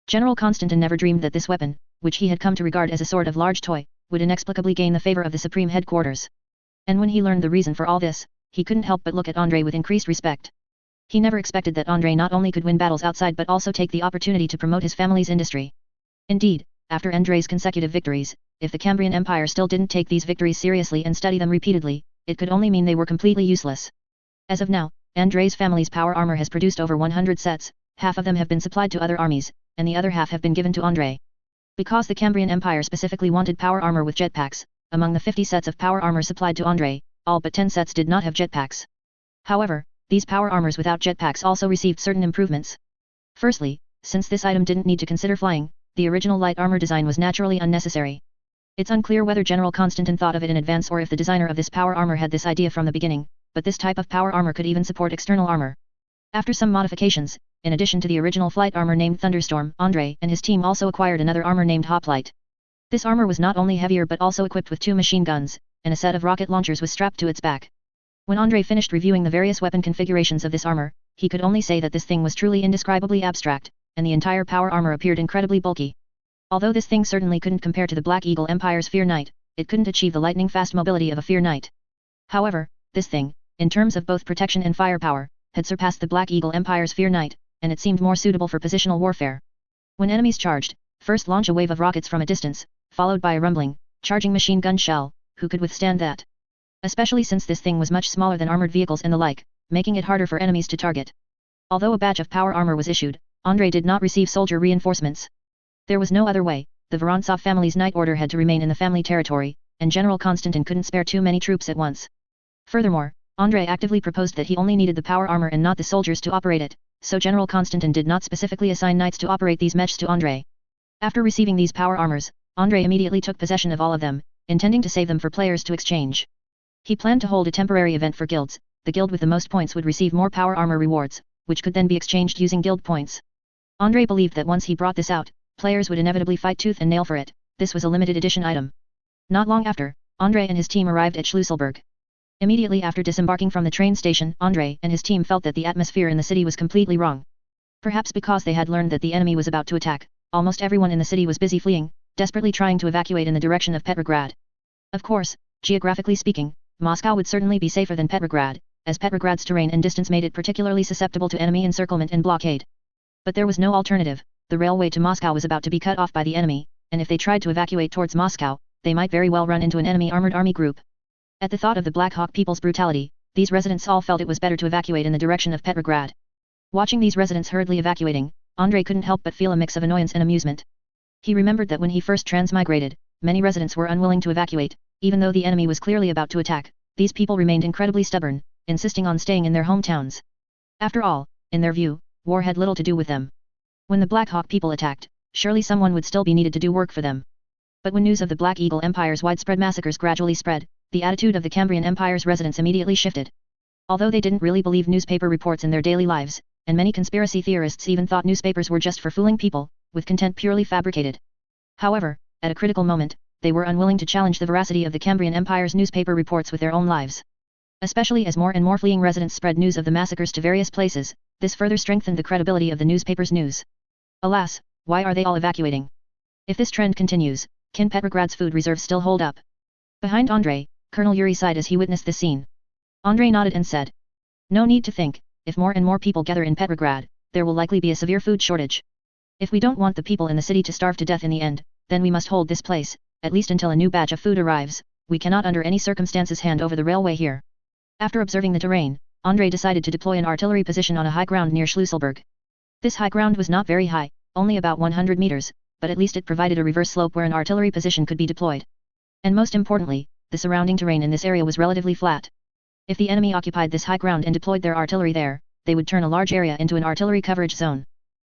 General Constantin never dreamed that this weapon, which he had come to regard as a sort of large toy, would inexplicably gain the favor of the Supreme Headquarters. And when he learned the reason for all this, he couldn't help but look at Andrei with increased respect. He never expected that Andrei not only could win battles outside but also take the opportunity to promote his family's industry. Indeed, after Andrei's consecutive victories, if the Cambrian Empire still didn't take these victories seriously and study them repeatedly, it could only mean they were completely useless. As of now, Andrei's family's power armor has produced over 100 sets, half of them have been supplied to other armies, and the other half have been given to Andrei. Because the Cambrian Empire specifically wanted power armor with jetpacks, among the 50 sets of power armor supplied to Andrei, all but 10 sets did not have jetpacks. However, these power armors without jetpacks also received certain improvements. Firstly, since this item didn't need to consider flying, the original light armor design was naturally unnecessary. It's unclear whether General Constantin thought of it in advance or if the designer of this power armor had this idea from the beginning, but this type of power armor could even support external armor. After some modifications, in addition to the original flight armor named Thunderstorm, Andrei and his team also acquired another armor named Hoplite. This armor was not only heavier but also equipped with 2 machine guns, and a set of rocket launchers was strapped to its back. When Andrei finished reviewing the various weapon configurations of this armor, he could only say that this thing was truly indescribably abstract, and the entire power armor appeared incredibly bulky. Although this thing certainly couldn't compare to the Black Eagle Empire's Fear Knight, it couldn't achieve the lightning-fast mobility of a Fear Knight. However, this thing, in terms of both protection and firepower, had surpassed the Black Eagle Empire's Fear Knight, and it seemed more suitable for positional warfare. When enemies charged, first launch a wave of rockets from a distance, followed by a rumbling, charging machine gun shell. Who could withstand that? Especially since this thing was much smaller than armored vehicles and the like, making it harder for enemies to target. Although a batch of power armor was issued, Andrei did not receive soldier reinforcements. There was no other way. The Vorontsov family's knight order had to remain in the family territory, and General Constantin couldn't spare too many troops at once. Furthermore, Andrei actively proposed that he only needed the power armor and not the soldiers to operate it, so General Constantin did not specifically assign knights to operate these mechs to Andrei. After receiving these power armors, Andrei immediately took possession of all of them, intending to save them for players to exchange. He planned to hold a temporary event for guilds. The guild with the most points would receive more power armor rewards, which could then be exchanged using guild points. Andrei believed that once he brought this out, players would inevitably fight tooth and nail for it. This was a limited edition item. Not long after, Andrei and his team arrived at Schlüsselburg. Immediately after disembarking from the train station, Andrei and his team felt that the atmosphere in the city was completely wrong. Perhaps because they had learned that the enemy was about to attack, almost everyone in the city was busy fleeing, desperately trying to evacuate in the direction of Petrograd. Of course, geographically speaking, Moscow would certainly be safer than Petrograd, as Petrograd's terrain and distance made it particularly susceptible to enemy encirclement and blockade. But there was no alternative. The railway to Moscow was about to be cut off by the enemy, and if they tried to evacuate towards Moscow, they might very well run into an enemy armored army group. At the thought of the Black Hawk people's brutality, these residents all felt it was better to evacuate in the direction of Petrograd. Watching these residents hurriedly evacuating, Andrei couldn't help but feel a mix of annoyance and amusement. He remembered that when he first transmigrated, many residents were unwilling to evacuate, even though the enemy was clearly about to attack. These people remained incredibly stubborn, insisting on staying in their hometowns. After all, in their view, war had little to do with them. When the Black Hawk people attacked, surely someone would still be needed to do work for them. But when news of the Black Eagle Empire's widespread massacres gradually spread, the attitude of the Cambrian Empire's residents immediately shifted. Although they didn't really believe newspaper reports in their daily lives, and many conspiracy theorists even thought newspapers were just for fooling people, with content purely fabricated. However, at a critical moment, they were unwilling to challenge the veracity of the Cambrian Empire's newspaper reports with their own lives. Especially as more and more fleeing residents spread news of the massacres to various places, this further strengthened the credibility of the newspaper's news. Alas, why are they all evacuating? If this trend continues, can Petrograd's food reserves still hold up? Behind Andrei, Colonel Yuri sighed as he witnessed this scene. Andrei nodded and said, "No need to think, if more and more people gather in Petrograd, there will likely be a severe food shortage. If we don't want the people in the city to starve to death in the end, then we must hold this place, at least until a new batch of food arrives. We cannot under any circumstances hand over the railway here." After observing the terrain, Andrei decided to deploy an artillery position on a high ground near Schlüsselburg. This high ground was not very high, only about 100 meters, but at least it provided a reverse slope where an artillery position could be deployed. And most importantly, the surrounding terrain in this area was relatively flat. If the enemy occupied this high ground and deployed their artillery there, they would turn a large area into an artillery coverage zone.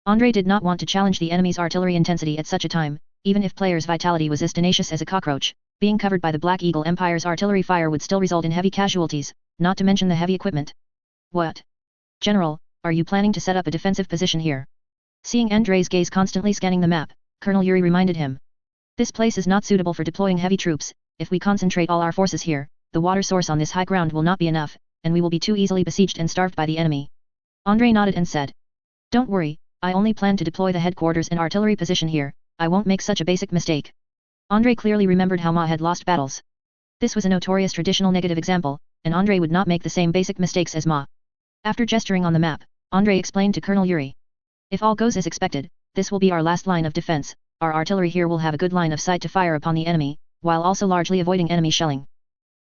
Andrei did not want to challenge the enemy's artillery intensity at such a time, even if players' vitality was as tenacious as a cockroach. Being covered by the Black Eagle Empire's artillery fire would still result in heavy casualties, not to mention the heavy equipment. What? General, are you planning to set up a defensive position here? Seeing Andrei's gaze constantly scanning the map, Colonel Yuri reminded him. This place is not suitable for deploying heavy troops. If we concentrate all our forces here, the water source on this high ground will not be enough, and we will be too easily besieged and starved by the enemy. Andrei nodded and said, Don't worry, I only plan to deploy the headquarters and artillery position here, I won't make such a basic mistake. Andre clearly remembered how Ma had lost battles. This was a notorious traditional negative example, and Andre would not make the same basic mistakes as Ma. After gesturing on the map, Andre explained to Colonel Yuri. If all goes as expected, this will be our last line of defense, our artillery here will have a good line of sight to fire upon the enemy, while also largely avoiding enemy shelling.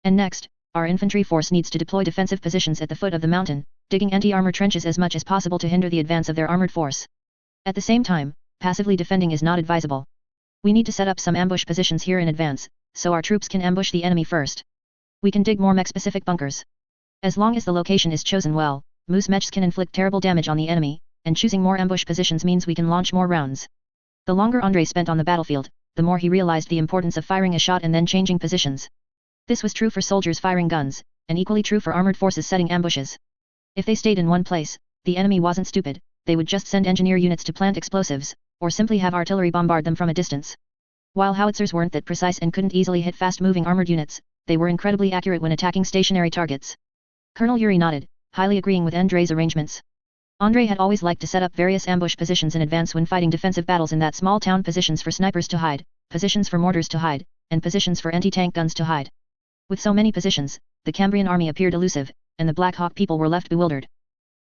And next, our infantry force needs to deploy defensive positions at the foot of the mountain, digging anti-armor trenches as much as possible to hinder the advance of their armored force. At the same time, passively defending is not advisable. We need to set up some ambush positions here in advance, so our troops can ambush the enemy first. We can dig more mech-specific bunkers. As long as the location is chosen well, moose mechs can inflict terrible damage on the enemy, and choosing more ambush positions means we can launch more rounds. The longer Andre spent on the battlefield, the more he realized the importance of firing a shot and then changing positions. This was true for soldiers firing guns, and equally true for armored forces setting ambushes. If they stayed in one place, the enemy wasn't stupid, they would just send engineer units to plant explosives, or simply have artillery bombard them from a distance. While howitzers weren't that precise and couldn't easily hit fast-moving armored units, they were incredibly accurate when attacking stationary targets. Colonel Yuri nodded, highly agreeing with Andrei's arrangements. Andre had always liked to set up various ambush positions in advance when fighting defensive battles in that small town, positions for snipers to hide, positions for mortars to hide, and positions for anti-tank guns to hide. With so many positions, the Cambrian army appeared elusive, and the Black Hawk people were left bewildered.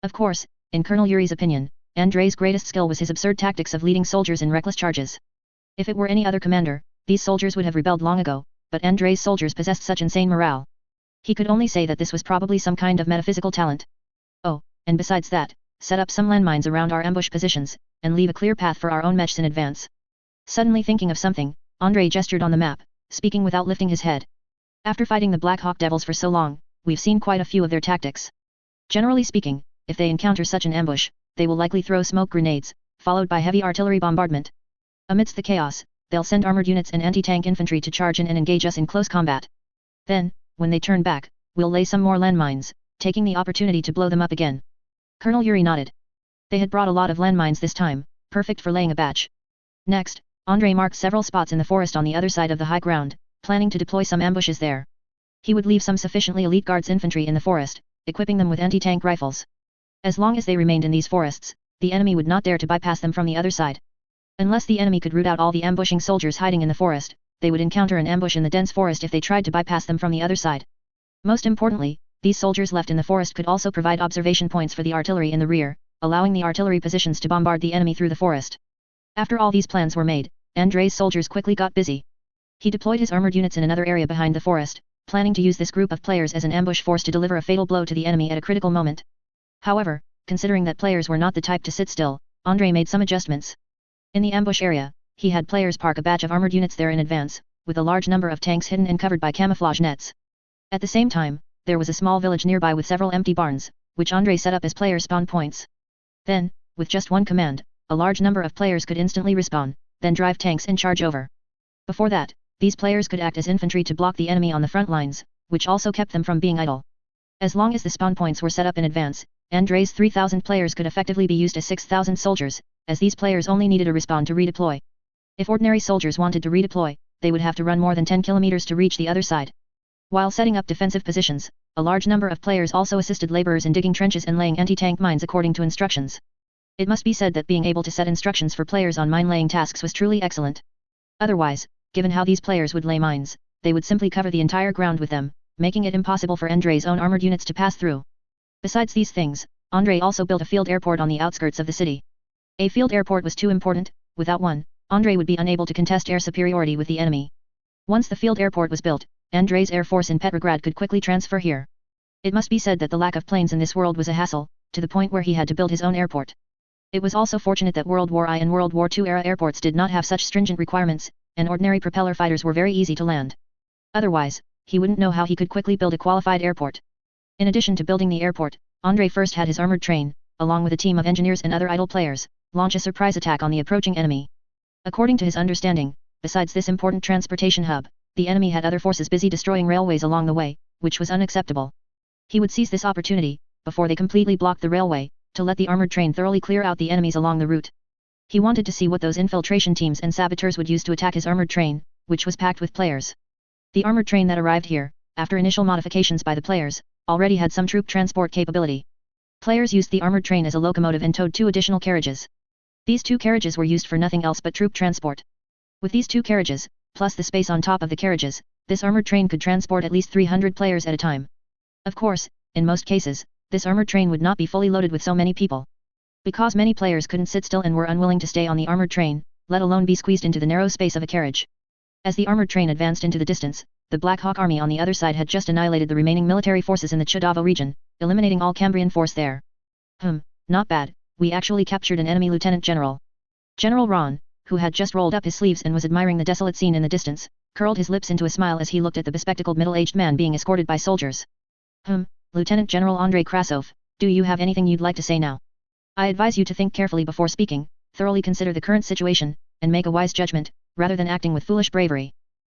Of course, in Colonel Yuri's opinion, Andrei's greatest skill was his absurd tactics of leading soldiers in reckless charges. If it were any other commander, these soldiers would have rebelled long ago, but Andrei's soldiers possessed such insane morale. He could only say that this was probably some kind of metaphysical talent. Oh, and besides that, set up some landmines around our ambush positions, and leave a clear path for our own mechs in advance. Suddenly thinking of something, Andre gestured on the map, speaking without lifting his head. After fighting the Black Hawk Devils for so long, we've seen quite a few of their tactics. Generally speaking, if they encounter such an ambush, they will likely throw smoke grenades, followed by heavy artillery bombardment. Amidst the chaos, they'll send armored units and anti-tank infantry to charge in and engage us in close combat. Then, when they turn back, we'll lay some more landmines, taking the opportunity to blow them up again. Colonel Yuri nodded. They had brought a lot of landmines this time, perfect for laying a batch. Next, Andre marked several spots in the forest on the other side of the high ground, planning to deploy some ambushes there. He would leave some sufficiently elite guards infantry in the forest, equipping them with anti-tank rifles. As long as they remained in these forests, the enemy would not dare to bypass them from the other side. Unless the enemy could root out all the ambushing soldiers hiding in the forest, they would encounter an ambush in the dense forest if they tried to bypass them from the other side. Most importantly, these soldiers left in the forest could also provide observation points for the artillery in the rear, allowing the artillery positions to bombard the enemy through the forest. After all these plans were made, Andrei's soldiers quickly got busy. He deployed his armored units in another area behind the forest, planning to use this group of players as an ambush force to deliver a fatal blow to the enemy at a critical moment. However, considering that players were not the type to sit still, Andre made some adjustments. In the ambush area, he had players park a batch of armored units there in advance, with a large number of tanks hidden and covered by camouflage nets. At the same time, there was a small village nearby with several empty barns, which Andre set up as player spawn points. Then, with just one command, a large number of players could instantly respawn, then drive tanks and charge over. Before that, these players could act as infantry to block the enemy on the front lines, which also kept them from being idle. As long as the spawn points were set up in advance, Andrei's 3,000 players could effectively be used as 6,000 soldiers, as these players only needed a respawn to redeploy. If ordinary soldiers wanted to redeploy, they would have to run more than 10 kilometers to reach the other side. While setting up defensive positions, a large number of players also assisted laborers in digging trenches and laying anti-tank mines according to instructions. It must be said that being able to set instructions for players on mine-laying tasks was truly excellent. Otherwise, given how these players would lay mines, they would simply cover the entire ground with them, making it impossible for Andrei's own armored units to pass through. Besides these things, Andre also built a field airport on the outskirts of the city. A field airport was too important, without one, Andre would be unable to contest air superiority with the enemy. Once the field airport was built, Andrei's air force in Petrograd could quickly transfer here. It must be said that the lack of planes in this world was a hassle, to the point where he had to build his own airport. It was also fortunate that World War I and World War II era airports did not have such stringent requirements, and ordinary propeller fighters were very easy to land. Otherwise, he wouldn't know how he could quickly build a qualified airport. In addition to building the airport, Andre first had his armored train, along with a team of engineers and other idle players, launch a surprise attack on the approaching enemy. According to his understanding, besides this important transportation hub, the enemy had other forces busy destroying railways along the way, which was unacceptable. He would seize this opportunity, before they completely blocked the railway, to let the armored train thoroughly clear out the enemies along the route. He wanted to see what those infiltration teams and saboteurs would use to attack his armored train, which was packed with players. The armored train that arrived here, after initial modifications by the players, already had some troop transport capability. Players used the armored train as a locomotive and towed 2 additional carriages. These 2 carriages were used for nothing else but troop transport. With these 2 carriages, plus the space on top of the carriages, this armored train could transport at least 300 players at a time. Of course, in most cases, this armored train would not be fully loaded with so many people. Because many players couldn't sit still and were unwilling to stay on the armored train, let alone be squeezed into the narrow space of a carriage. As the armored train advanced into the distance, the Black Hawk army on the other side had just annihilated the remaining military forces in the Chudavo region, eliminating all Cambrian force there. Not bad, we actually captured an enemy lieutenant general. General Ron, who had just rolled up his sleeves and was admiring the desolate scene in the distance, curled his lips into a smile as he looked at the bespectacled middle-aged man being escorted by soldiers. Lieutenant General Andrei Krasov, do you have anything you'd like to say now? I advise you to think carefully before speaking, thoroughly consider the current situation, and make a wise judgment, rather than acting with foolish bravery.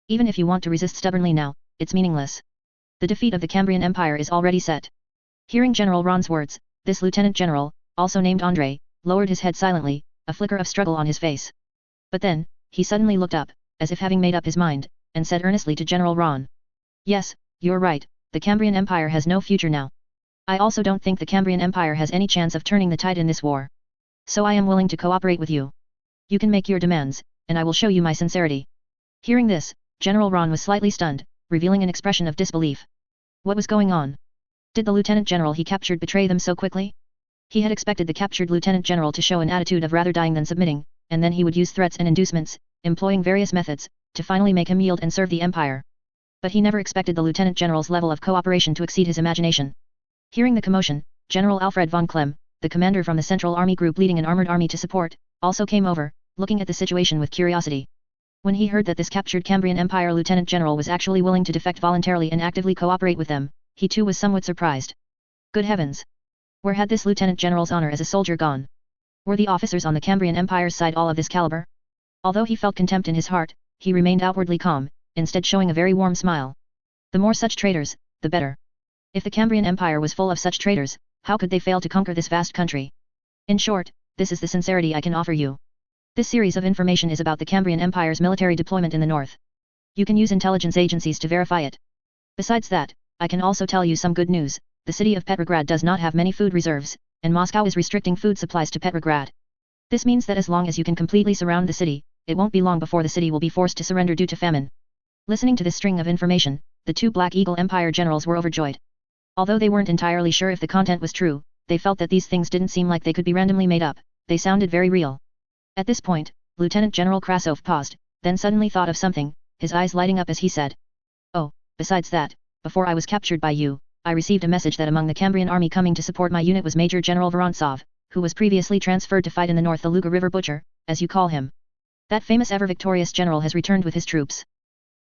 Even if you want to resist stubbornly now, it's meaningless. The defeat of the Cambrian Empire is already set. Hearing General Ron's words, this lieutenant general, also named Andrei, lowered his head silently, a flicker of struggle on his face. But then, he suddenly looked up, as if having made up his mind, and said earnestly to General Ron. Yes, you're right, the Cambrian Empire has no future now. I also don't think the Cambrian Empire has any chance of turning the tide in this war. So I am willing to cooperate with you. You can make your demands, and I will show you my sincerity. Hearing this, General Ron was slightly stunned, revealing an expression of disbelief. What was going on? Did the lieutenant general he captured betray them so quickly? He had expected the captured lieutenant general to show an attitude of rather dying than submitting, and then he would use threats and inducements, employing various methods, to finally make him yield and serve the empire. But he never expected the lieutenant general's level of cooperation to exceed his imagination. Hearing the commotion, General Alfred von Klemm, the commander from the Central Army Group leading an armored army to support, also came over, looking at the situation with curiosity. When he heard that this captured Cambrian Empire lieutenant general was actually willing to defect voluntarily and actively cooperate with them, he too was somewhat surprised. Good heavens! Where had this lieutenant general's honor as a soldier gone? Were the officers on the Cambrian Empire's side all of this caliber? Although he felt contempt in his heart, he remained outwardly calm, instead showing a very warm smile. The more such traitors, the better. If the Cambrian Empire was full of such traitors, how could they fail to conquer this vast country? In short, this is the sincerity I can offer you. This series of information is about the Cambrian Empire's military deployment in the north. You can use intelligence agencies to verify it. Besides that, I can also tell you some good news. The city of Petrograd does not have many food reserves, and Moscow is restricting food supplies to Petrograd. This means that as long as you can completely surround the city, it won't be long before the city will be forced to surrender due to famine. Listening to this string of information, the 2 Black Eagle Empire generals were overjoyed. Although they weren't entirely sure if the content was true, they felt that these things didn't seem like they could be randomly made up, they sounded very real. At this point, Lieutenant General Krasov paused, then suddenly thought of something, his eyes lighting up as he said. Oh, besides that, before I was captured by you, I received a message that among the Cambrian army coming to support my unit was Major General Vorontsov, who was previously transferred to fight in the north, the Luga River Butcher, as you call him. That famous ever-victorious general has returned with his troops.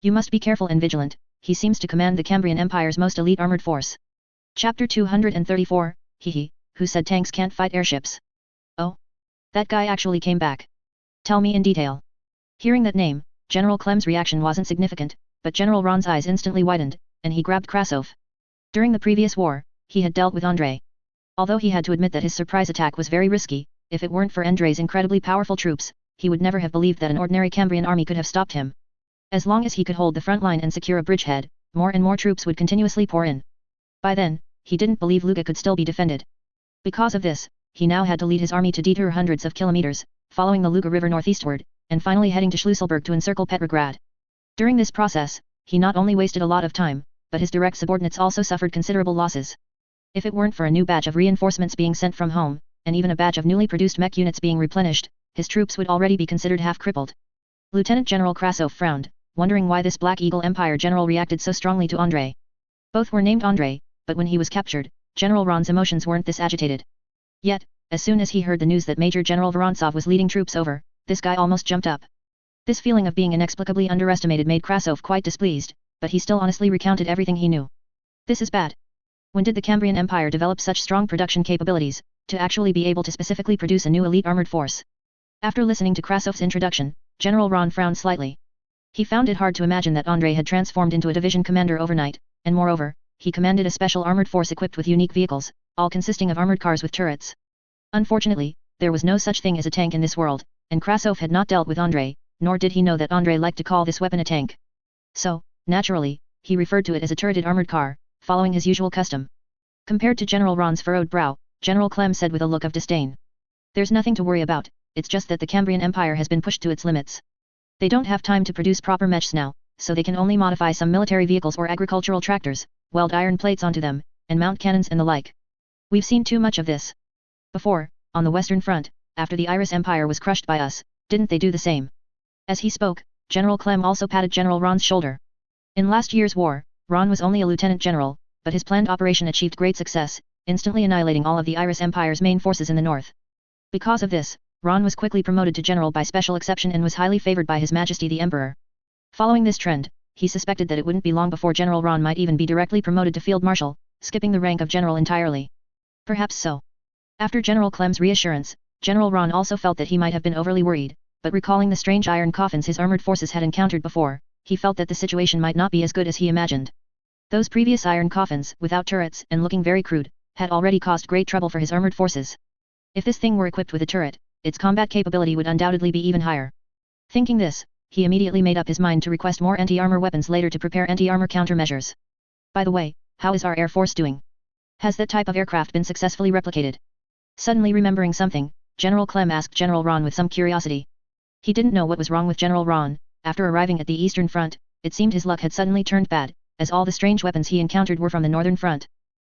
You must be careful and vigilant, he seems to command the Cambrian Empire's most elite armored force. Chapter 234, who said tanks can't fight airships? Oh? That guy actually came back. Tell me in detail. Hearing that name, General Klemm's reaction wasn't significant, but General Ron's eyes instantly widened, and he grabbed Krasov. During the previous war, he had dealt with Andrei. Although he had to admit that his surprise attack was very risky, if it weren't for Andrei's incredibly powerful troops, he would never have believed that an ordinary Cambrian army could have stopped him. As long as he could hold the front line and secure a bridgehead, more and more troops would continuously pour in. By then, he didn't believe Luga could still be defended. Because of this, he now had to lead his army to detour hundreds of kilometers, following the Luga River northeastward, and finally heading to Schlüsselburg to encircle Petrograd. During this process, he not only wasted a lot of time, but his direct subordinates also suffered considerable losses. If it weren't for a new batch of reinforcements being sent from home, and even a batch of newly produced mech units being replenished, his troops would already be considered half-crippled. Lieutenant General Krasov frowned, wondering why this Black Eagle Empire general reacted so strongly to Andrei. Both were named Andrei, but when he was captured, General Ron's emotions weren't this agitated. Yet, as soon as he heard the news that Major General Vorontsov was leading troops over, this guy almost jumped up. This feeling of being inexplicably underestimated made Krasov quite displeased, but he still honestly recounted everything he knew. This is bad. When did the Cambrian Empire develop such strong production capabilities, to actually be able to specifically produce a new elite armored force? After listening to Krasov's introduction, General Ron frowned slightly. He found it hard to imagine that Andrei had transformed into a division commander overnight, and moreover, he commanded a special armored force equipped with unique vehicles, all consisting of armored cars with turrets. Unfortunately, there was no such thing as a tank in this world, and Krasov had not dealt with Andrei, nor did he know that Andrei liked to call this weapon a tank. So, naturally, he referred to it as a turreted armored car, following his usual custom. Compared to General Ron's furrowed brow, General Clem said with a look of disdain. There's nothing to worry about, it's just that the Cambrian Empire has been pushed to its limits. They don't have time to produce proper mechs now, so they can only modify some military vehicles or agricultural tractors, weld iron plates onto them, and mount cannons and the like. We've seen too much of this. Before, on the Western Front, after the Iris Empire was crushed by us, didn't they do the same? As he spoke, General Clem also patted General Ron's shoulder. In last year's war, Ron was only a lieutenant general, but his planned operation achieved great success, instantly annihilating all of the Iris Empire's main forces in the north. Because of this, Ron was quickly promoted to general by special exception and was highly favored by His Majesty the Emperor. Following this trend, he suspected that it wouldn't be long before General Ron might even be directly promoted to Field Marshal, skipping the rank of general entirely. Perhaps so. After General Clem's reassurance, General Ron also felt that he might have been overly worried, but recalling the strange iron coffins his armored forces had encountered before, he felt that the situation might not be as good as he imagined. Those previous iron coffins, without turrets and looking very crude, had already caused great trouble for his armored forces. If this thing were equipped with a turret, its combat capability would undoubtedly be even higher. Thinking this, he immediately made up his mind to request more anti-armor weapons later to prepare anti-armor countermeasures. By the way, how is our Air Force doing? Has that type of aircraft been successfully replicated? Suddenly remembering something, General Clem asked General Ron with some curiosity. He didn't know what was wrong with General Ron. After arriving at the Eastern Front, it seemed his luck had suddenly turned bad, as all the strange weapons he encountered were from the Northern Front.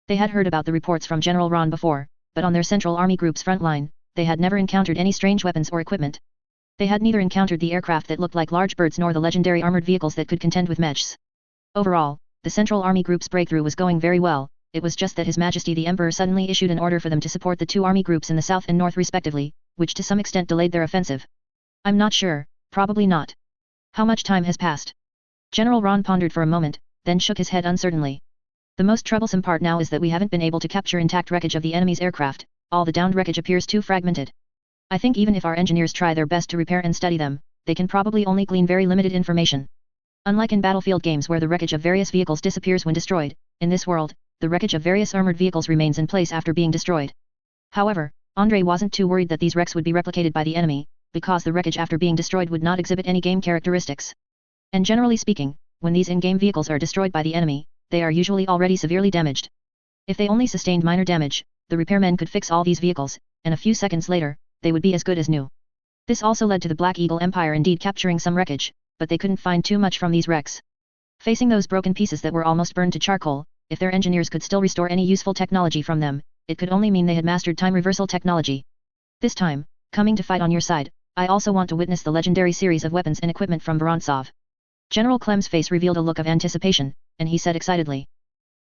They had heard about the reports from General Ron before, but on their Central Army Group's front line, they had never encountered any strange weapons or equipment. They had neither encountered the aircraft that looked like large birds nor the legendary armored vehicles that could contend with mechs. Overall, the Central Army Group's breakthrough was going very well. It was just that His Majesty the Emperor suddenly issued an order for them to support the two army groups in the south and north respectively, which to some extent delayed their offensive. I'm not sure, probably not. How much time has passed? General Ron pondered for a moment, then shook his head uncertainly. The most troublesome part now is that we haven't been able to capture intact wreckage of the enemy's aircraft, all the downed wreckage appears too fragmented. I think even if our engineers try their best to repair and study them, they can probably only glean very limited information. Unlike in battlefield games where the wreckage of various vehicles disappears when destroyed, in this world, the wreckage of various armored vehicles remains in place after being destroyed. However, Andrei wasn't too worried that these wrecks would be replicated by the enemy, because the wreckage after being destroyed would not exhibit any game characteristics. And generally speaking, when these in-game vehicles are destroyed by the enemy, they are usually already severely damaged. If they only sustained minor damage, the repairmen could fix all these vehicles, and a few seconds later, they would be as good as new. This also led to the Black Eagle Empire indeed capturing some wreckage, but they couldn't find too much from these wrecks. Facing those broken pieces that were almost burned to charcoal, if their engineers could still restore any useful technology from them, it could only mean they had mastered time reversal technology. This time, coming to fight on your side, I also want to witness the legendary series of weapons and equipment from Vorontsov. General Clem's face revealed a look of anticipation, and he said excitedly.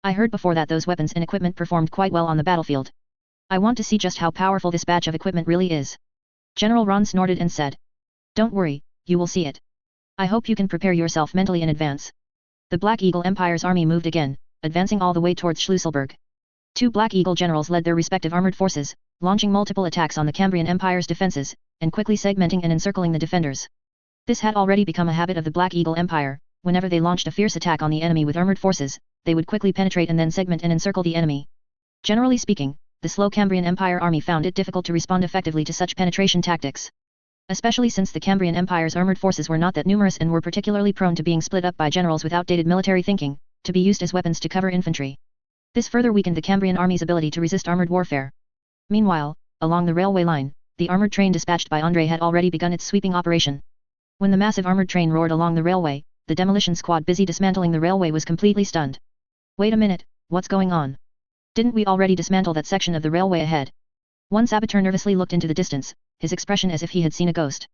I heard before that those weapons and equipment performed quite well on the battlefield. I want to see just how powerful this batch of equipment really is. General Ron snorted and said. Don't worry, you will see it. I hope you can prepare yourself mentally in advance. The Black Eagle Empire's army moved again, advancing all the way towards Schlüsselburg. Two Black Eagle generals led their respective armored forces, launching multiple attacks on the Cambrian Empire's defenses, and quickly segmenting and encircling the defenders. This had already become a habit of the Black Eagle Empire. Whenever they launched a fierce attack on the enemy with armored forces, they would quickly penetrate and then segment and encircle the enemy. Generally speaking, the slow Cambrian Empire army found it difficult to respond effectively to such penetration tactics. Especially since the Cambrian Empire's armored forces were not that numerous and were particularly prone to being split up by generals with outdated military thinking, to be used as weapons to cover infantry. This further weakened the Cambrian army's ability to resist armored warfare. Meanwhile, along the railway line, the armored train dispatched by Andrei had already begun its sweeping operation. When the massive armored train roared along the railway, the demolition squad busy dismantling the railway was completely stunned. Wait a minute, what's going on? Didn't we already dismantle that section of the railway ahead? One saboteur nervously looked into the distance, his expression as if he had seen a ghost.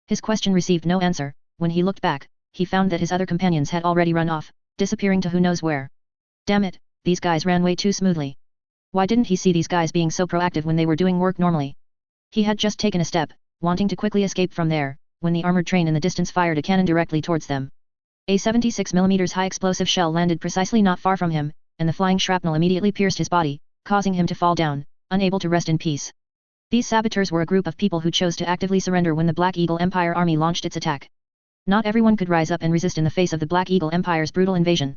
His question received no answer. When he looked back, he found that his other companions had already run off, disappearing to who knows where. Damn it, these guys ran way too smoothly. Why didn't he see these guys being so proactive when they were doing work normally? He had just taken a step, wanting to quickly escape from there, when the armored train in the distance fired a cannon directly towards them. A 76mm high explosive shell landed precisely not far from him, and the flying shrapnel immediately pierced his body, causing him to fall down, unable to rest in peace. These saboteurs were a group of people who chose to actively surrender when the Black Eagle Empire army launched its attack. Not everyone could rise up and resist in the face of the Black Eagle Empire's brutal invasion.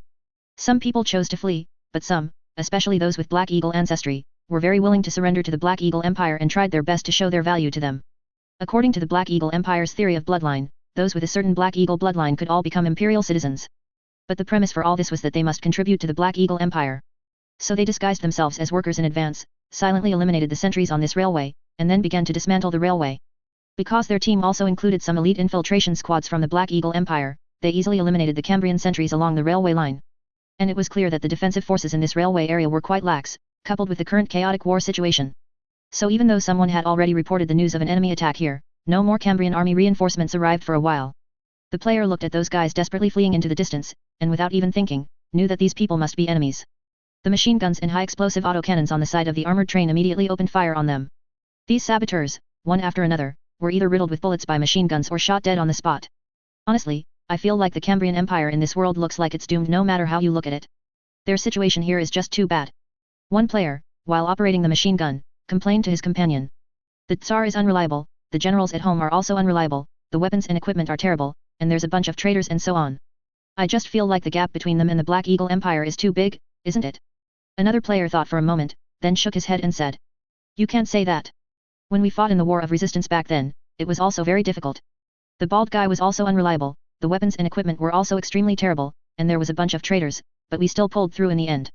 Some people chose to flee, but some, especially those with Black Eagle ancestry, were very willing to surrender to the Black Eagle Empire and tried their best to show their value to them. According to the Black Eagle Empire's theory of bloodline, those with a certain Black Eagle bloodline could all become imperial citizens. But the premise for all this was that they must contribute to the Black Eagle Empire. So they disguised themselves as workers in advance, silently eliminated the sentries on this railway, and then began to dismantle the railway. Because their team also included some elite infiltration squads from the Black Eagle Empire, they easily eliminated the Cambrian sentries along the railway line. And it was clear that the defensive forces in this railway area were quite lax, coupled with the current chaotic war situation. So even though someone had already reported the news of an enemy attack here, no more Cambrian army reinforcements arrived for a while. The player looked at those guys desperately fleeing into the distance, and without even thinking, knew that these people must be enemies. The machine guns and high-explosive autocannons on the side of the armored train immediately opened fire on them. These saboteurs, one after another, were either riddled with bullets by machine guns or shot dead on the spot. Honestly, I feel like the Cambrian Empire in this world looks like it's doomed no matter how you look at it. Their situation here is just too bad. One player, while operating the machine gun, complained to his companion. The Tsar is unreliable, the generals at home are also unreliable, the weapons and equipment are terrible, and there's a bunch of traitors and so on. I just feel like the gap between them and the Black Eagle Empire is too big, isn't it? Another player thought for a moment, then shook his head and said. You can't say that. When we fought in the War of Resistance back then, it was also very difficult. The bald guy was also unreliable, the weapons and equipment were also extremely terrible, and there was a bunch of traitors, but we still pulled through in the end.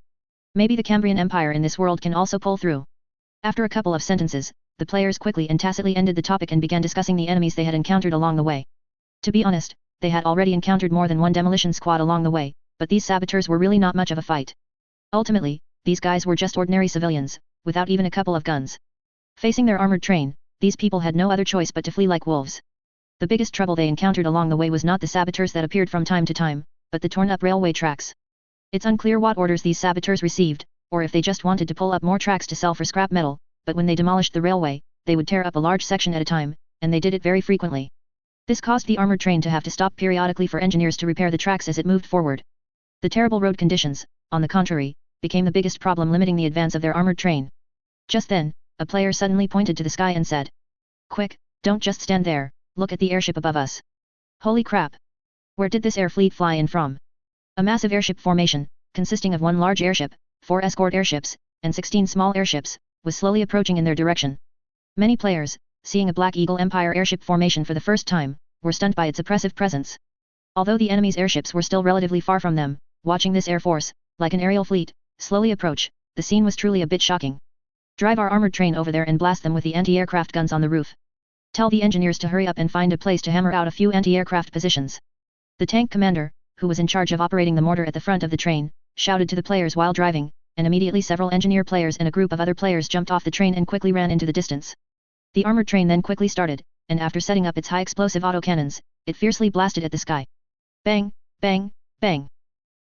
Maybe the Cambrian Empire in this world can also pull through. After a couple of sentences, the players quickly and tacitly ended the topic and began discussing the enemies they had encountered along the way. To be honest, they had already encountered more than one demolition squad along the way, but these saboteurs were really not much of a fight. Ultimately, these guys were just ordinary civilians, without even a couple of guns. Facing their armored train, these people had no other choice but to flee like wolves. The biggest trouble they encountered along the way was not the saboteurs that appeared from time to time, but the torn-up railway tracks. It's unclear what orders these saboteurs received, or if they just wanted to pull up more tracks to sell for scrap metal, but when they demolished the railway, they would tear up a large section at a time, and they did it very frequently. This caused the armored train to have to stop periodically for engineers to repair the tracks as it moved forward. The terrible road conditions, on the contrary, became the biggest problem limiting the advance of their armored train. Just then, a player suddenly pointed to the sky and said, Quick, don't just stand there, look at the airship above us. Holy crap! Where did this air fleet fly in from? A massive airship formation, consisting of one large airship, 4 escort airships, and 16 small airships, was slowly approaching in their direction. Many players, seeing a Black Eagle Empire airship formation for the first time, were stunned by its oppressive presence. Although the enemy's airships were still relatively far from them, watching this air force, like an aerial fleet, slowly approach, the scene was truly a bit shocking. Drive our armored train over there and blast them with the anti-aircraft guns on the roof. Tell the engineers to hurry up and find a place to hammer out a few anti-aircraft positions. The tank commander, who was in charge of operating the mortar at the front of the train, shouted to the players while driving, and immediately several engineer players and a group of other players jumped off the train and quickly ran into the distance. The armored train then quickly started, and after setting up its high-explosive autocannons, it fiercely blasted at the sky. Bang, bang, bang.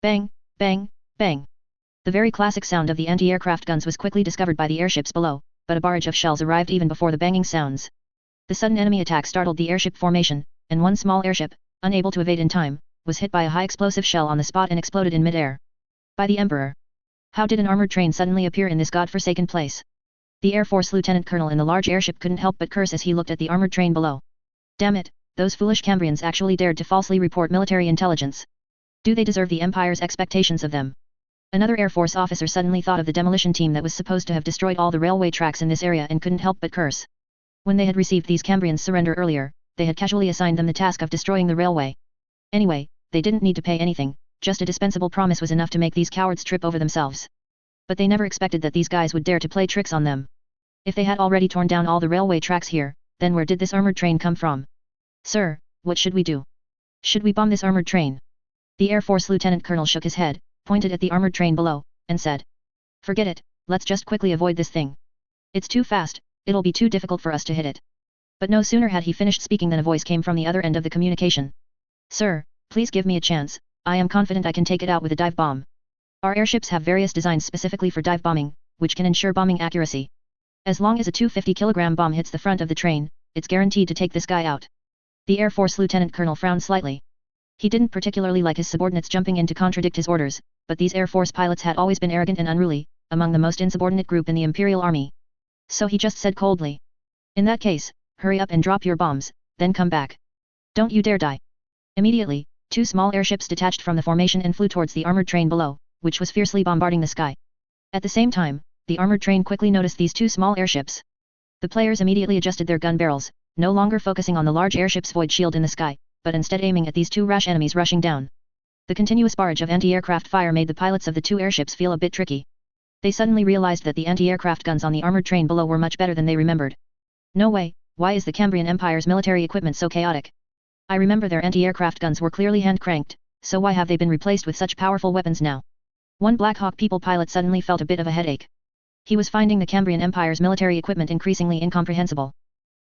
Bang, bang, bang. The very classic sound of the anti-aircraft guns was quickly discovered by the airships below, but a barrage of shells arrived even before the banging sounds. The sudden enemy attack startled the airship formation, and one small airship, unable to evade in time, was hit by a high-explosive shell on the spot and exploded in mid-air. By the Emperor! How did an armored train suddenly appear in this god-forsaken place? The Air Force Lieutenant Colonel in the large airship couldn't help but curse as he looked at the armored train below. Damn it, those foolish Cambrians actually dared to falsely report military intelligence. Do they deserve the Empire's expectations of them? Another Air Force officer suddenly thought of the demolition team that was supposed to have destroyed all the railway tracks in this area and couldn't help but curse. When they had received these Cambrians' surrender earlier, they had casually assigned them the task of destroying the railway. Anyway, they didn't need to pay anything, just a dispensable promise was enough to make these cowards trip over themselves. But they never expected that these guys would dare to play tricks on them. If they had already torn down all the railway tracks here, then where did this armored train come from? Sir, what should we do? Should we bomb this armored train? The Air Force Lieutenant Colonel shook his head, pointed at the armored train below, and said. Forget it, let's just quickly avoid this thing. It's too fast, it'll be too difficult for us to hit it. But no sooner had he finished speaking than a voice came from the other end of the communication. Sir, please give me a chance, I am confident I can take it out with a dive bomb. Our airships have various designs specifically for dive bombing, which can ensure bombing accuracy. As long as a 250-kilogram bomb hits the front of the train, it's guaranteed to take this guy out. The Air Force Lieutenant Colonel frowned slightly. He didn't particularly like his subordinates jumping in to contradict his orders, but these Air Force pilots had always been arrogant and unruly, among the most insubordinate group in the Imperial Army. So he just said coldly. In that case, hurry up and drop your bombs, then come back. Don't you dare die. Immediately, 2 small airships detached from the formation and flew towards the armored train below, which was fiercely bombarding the sky. At the same time, the armored train quickly noticed these 2 small airships. The players immediately adjusted their gun barrels, no longer focusing on the large airship's void shield in the sky, but instead aiming at these 2 rash enemies rushing down. The continuous barrage of anti-aircraft fire made the pilots of the 2 airships feel a bit tricky. They suddenly realized that the anti-aircraft guns on the armored train below were much better than they remembered. No way, why is the Cambrian Empire's military equipment so chaotic? I remember their anti-aircraft guns were clearly hand-cranked, so why have they been replaced with such powerful weapons now? One Black Hawk People pilot suddenly felt a bit of a headache. He was finding the Cambrian Empire's military equipment increasingly incomprehensible.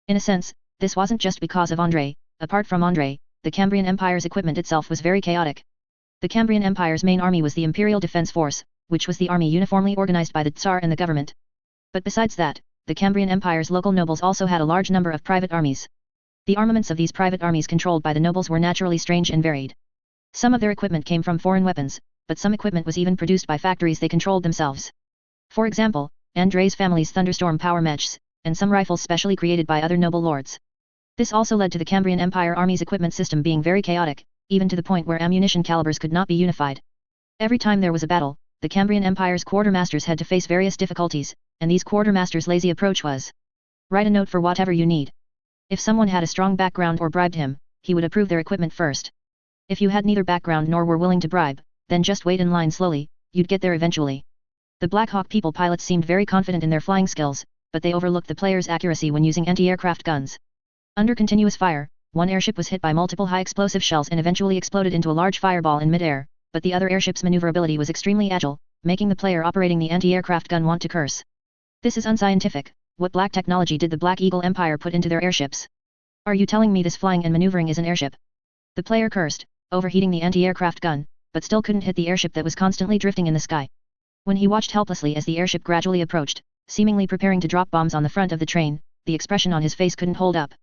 In a sense, this wasn't just because of Andre. Apart from Andre, the Cambrian Empire's equipment itself was very chaotic. The Cambrian Empire's main army was the Imperial Defense Force, which was the army uniformly organized by the Tsar and the government. But besides that, the Cambrian Empire's local nobles also had a large number of private armies. The armaments of these private armies controlled by the nobles were naturally strange and varied. Some of their equipment came from foreign weapons, but some equipment was even produced by factories they controlled themselves. For example, Andre's family's Thunderstorm power mechs, and some rifles specially created by other noble lords. This also led to the Cambrian Empire Army's equipment system being very chaotic, even to the point where ammunition calibers could not be unified. Every time there was a battle, the Cambrian Empire's quartermasters had to face various difficulties, and these quartermasters' lazy approach was: write a note for whatever you need. If someone had a strong background or bribed him, he would approve their equipment first. If you had neither background nor were willing to bribe, then just wait in line slowly, you'd get there eventually. The Black Hawk People pilots seemed very confident in their flying skills, but they overlooked the player's accuracy when using anti-aircraft guns. Under continuous fire, one airship was hit by multiple high-explosive shells and eventually exploded into a large fireball in mid-air, but the other airship's maneuverability was extremely agile, making the player operating the anti-aircraft gun want to curse. This is unscientific. What black technology did the Black Eagle Empire put into their airships? Are you telling me this flying and maneuvering is an airship? The player cursed, overheating the anti-aircraft gun, but still couldn't hit the airship that was constantly drifting in the sky. When he watched helplessly as the airship gradually approached, seemingly preparing to drop bombs on the front of the train, the expression on his face couldn't hold up.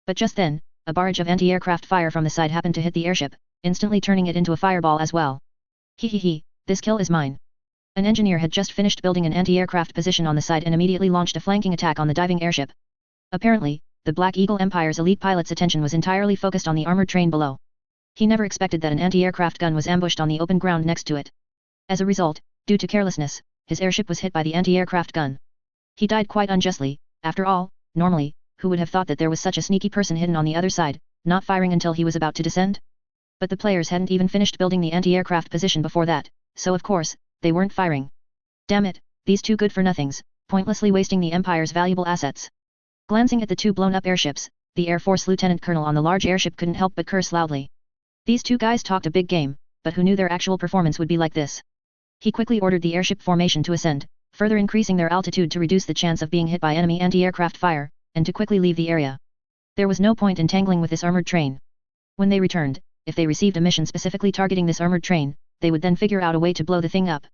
But just then, a barrage of anti-aircraft fire from the side happened to hit the airship, instantly turning it into a fireball as well. Hehehe, this kill is mine. An engineer had just finished building an anti-aircraft position on the side and immediately launched a flanking attack on the diving airship. Apparently, the Black Eagle Empire's elite pilot's attention was entirely focused on the armored train below. He never expected that an anti-aircraft gun was ambushed on the open ground next to it. As a result, due to carelessness, his airship was hit by the anti-aircraft gun. He died quite unjustly. After all, normally, who would have thought that there was such a sneaky person hidden on the other side, not firing until he was about to descend? But the players hadn't even finished building the anti-aircraft position before that, so of course, they weren't firing. Damn it, these two good-for-nothings, pointlessly wasting the Empire's valuable assets. Glancing at the two blown-up airships, the Air Force Lieutenant Colonel on the large airship couldn't help but curse loudly. These two guys talked a big game, but who knew their actual performance would be like this? He quickly ordered the airship formation to ascend, further increasing their altitude to reduce the chance of being hit by enemy anti-aircraft fire, and to quickly leave the area. There was no point in tangling with this armored train. When they returned, if they received a mission specifically targeting this armored train, they would then figure out a way to blow the thing up.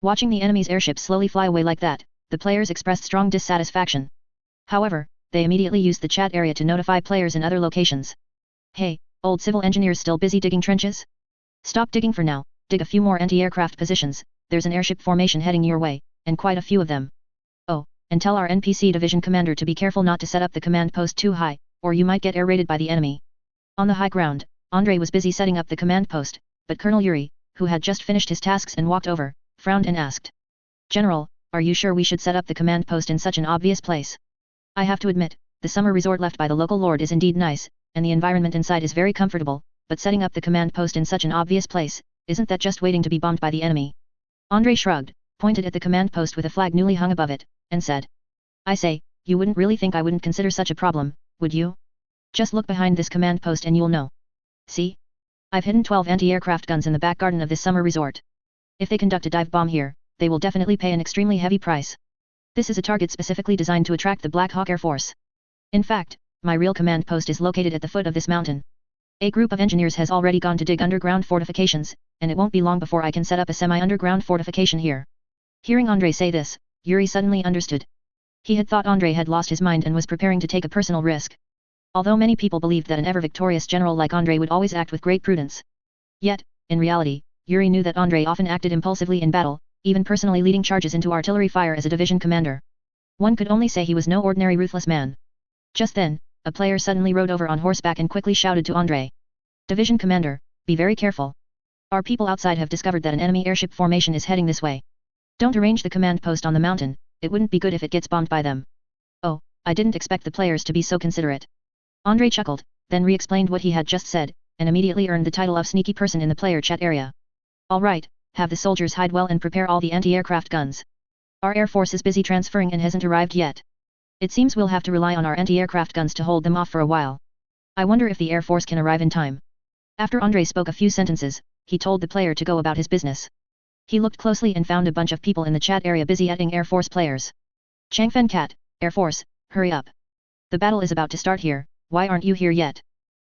Watching the enemy's airship slowly fly away like that, the players expressed strong dissatisfaction. However, they immediately used the chat area to notify players in other locations. Hey, old civil engineers still busy digging trenches? Stop digging for now, dig a few more anti-aircraft positions, there's an airship formation heading your way, and quite a few of them. Oh, and tell our NPC division commander to be careful not to set up the command post too high, or you might get air-raided by the enemy. On the high ground, Andre was busy setting up the command post, but Colonel Yuri, who had just finished his tasks and walked over, frowned and asked. General, are you sure we should set up the command post in such an obvious place? I have to admit, the summer resort left by the local lord is indeed nice, and the environment inside is very comfortable, but setting up the command post in such an obvious place, isn't that just waiting to be bombed by the enemy? Andre shrugged, pointed at the command post with a flag newly hung above it, and said. I say, you wouldn't really think I wouldn't consider such a problem, would you? Just look behind this command post and you'll know. See? I've hidden 12 anti-aircraft guns in the back garden of this summer resort. If they conduct a dive bomb here, they will definitely pay an extremely heavy price. This is a target specifically designed to attract the Black Hawk Air Force. In fact, my real command post is located at the foot of this mountain. A group of engineers has already gone to dig underground fortifications, and it won't be long before I can set up a semi-underground fortification here. Hearing Andre say this, Yuri suddenly understood. He had thought Andre had lost his mind and was preparing to take a personal risk. Although many people believed that an ever-victorious general like Andre would always act with great prudence. Yet, in reality, Yuri knew that Andre often acted impulsively in battle, even personally leading charges into artillery fire as a division commander. One could only say he was no ordinary ruthless man. Just then, a player suddenly rode over on horseback and quickly shouted to Andre. Division commander, be very careful. Our people outside have discovered that an enemy airship formation is heading this way. Don't arrange the command post on the mountain, it wouldn't be good if it gets bombed by them. Oh, I didn't expect the players to be so considerate. Andre chuckled, then re-explained what he had just said, and immediately earned the title of sneaky person in the player chat area. Alright, have the soldiers hide well and prepare all the anti-aircraft guns. Our Air Force is busy transferring and hasn't arrived yet. It seems we'll have to rely on our anti-aircraft guns to hold them off for a while. I wonder if the Air Force can arrive in time. After Andre spoke a few sentences, he told the player to go about his business. He looked closely and found a bunch of people in the chat area busy adding Air Force players. Changfen Cat, Air Force, hurry up. The battle is about to start here, why aren't you here yet?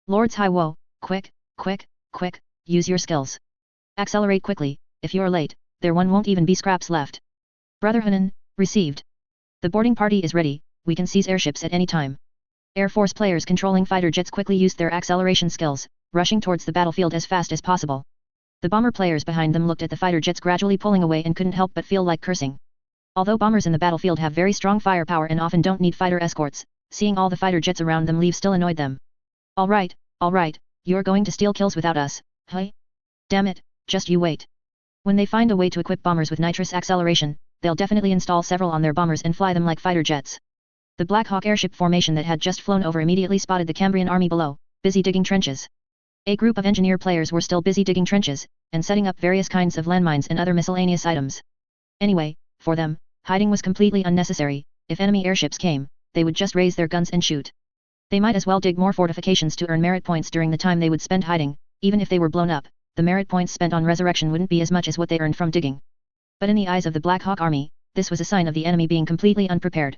Lords Hai Wo, quick, quick, quick, use your skills. Accelerate quickly, if you're late, there won't even be scraps left. Brother Hunan, received. The boarding party is ready, we can seize airships at any time. Air Force players controlling fighter jets quickly used their acceleration skills, rushing towards the battlefield as fast as possible. The bomber players behind them looked at the fighter jets gradually pulling away and couldn't help but feel like cursing. Although bombers in the battlefield have very strong firepower and often don't need fighter escorts, seeing all the fighter jets around them leave still annoyed them. Alright, you're going to steal kills without us, huh? Damn it, just you wait. When they find a way to equip bombers with nitrous acceleration, they'll definitely install several on their bombers and fly them like fighter jets. The Black Hawk airship formation that had just flown over immediately spotted the Cambrian army below, busy digging trenches. A group of engineer players were still busy digging trenches, and setting up various kinds of landmines and other miscellaneous items. Anyway, for them, hiding was completely unnecessary. If enemy airships came, they would just raise their guns and shoot. They might as well dig more fortifications to earn merit points during the time they would spend hiding. Even if they were blown up, the merit points spent on resurrection wouldn't be as much as what they earned from digging. But in the eyes of the Black Hawk army, this was a sign of the enemy being completely unprepared.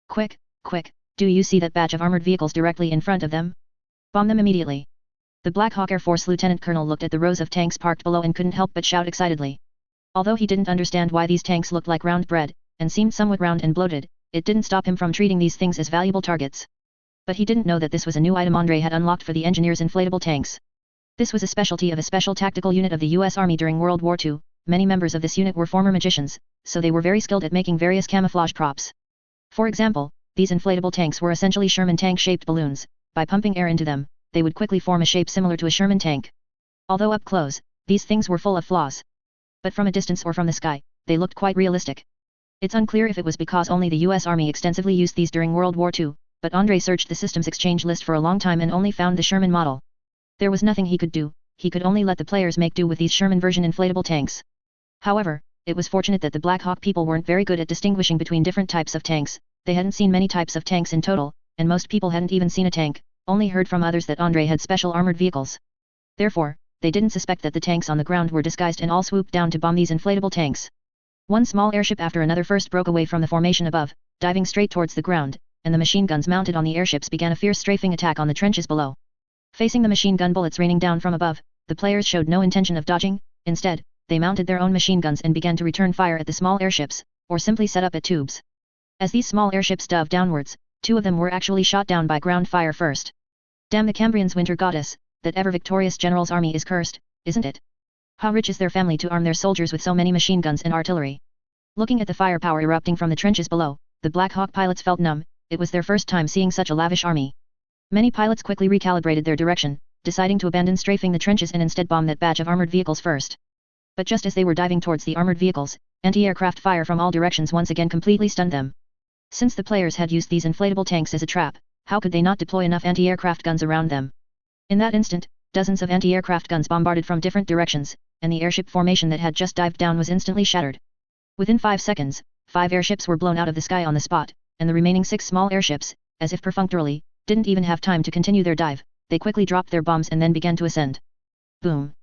Quick, do you see that batch of armored vehicles directly in front of them? Bomb them immediately. The Black Hawk Air Force Lieutenant Colonel looked at the rows of tanks parked below and couldn't help but shout excitedly. Although he didn't understand why these tanks looked like round bread, and seemed somewhat round and bloated, it didn't stop him from treating these things as valuable targets. But he didn't know that this was a new item Andre had unlocked for the engineers' inflatable tanks. This was a specialty of a special tactical unit of the US Army during World War II. Many members of this unit were former magicians, so they were very skilled at making various camouflage props. For example, these inflatable tanks were essentially Sherman tank-shaped balloons. By pumping air into them, they would quickly form a shape similar to a Sherman tank. Although up close, these things were full of flaws. But from a distance or from the sky, they looked quite realistic. It's unclear if it was because only the US Army extensively used these during World War II, but Andre searched the systems exchange list for a long time and only found the Sherman model. There was nothing he could do, he could only let the players make do with these Sherman version inflatable tanks. However, it was fortunate that the Black Hawk people weren't very good at distinguishing between different types of tanks. They hadn't seen many types of tanks in total, and most people hadn't even seen a tank, only heard from others that Andre had special armored vehicles. Therefore, they didn't suspect that the tanks on the ground were disguised and all swooped down to bomb these inflatable tanks. One small airship after another first broke away from the formation above, diving straight towards the ground, and the machine guns mounted on the airships began a fierce strafing attack on the trenches below. Facing the machine gun bullets raining down from above, the players showed no intention of dodging. Instead, they mounted their own machine guns and began to return fire at the small airships, or simply set up at tubes. As these small airships dove downwards, 2 of them were actually shot down by ground fire first. Damn the Cambrians' winter goddess, that ever-victorious general's army is cursed, isn't it? How rich is their family to arm their soldiers with so many machine guns and artillery? Looking at the firepower erupting from the trenches below, the Black Hawk pilots felt numb. It was their first time seeing such a lavish army. Many pilots quickly recalibrated their direction, deciding to abandon strafing the trenches and instead bomb that batch of armored vehicles first. But just as they were diving towards the armored vehicles, anti-aircraft fire from all directions once again completely stunned them. Since the players had used these inflatable tanks as a trap, how could they not deploy enough anti-aircraft guns around them? In that instant, dozens of anti-aircraft guns bombarded from different directions, and the airship formation that had just dived down was instantly shattered. Within 5 seconds, 5 airships were blown out of the sky on the spot, and the remaining 6 small airships, as if perfunctorily, didn't even have time to continue their dive. They quickly dropped their bombs and then began to ascend. Boom!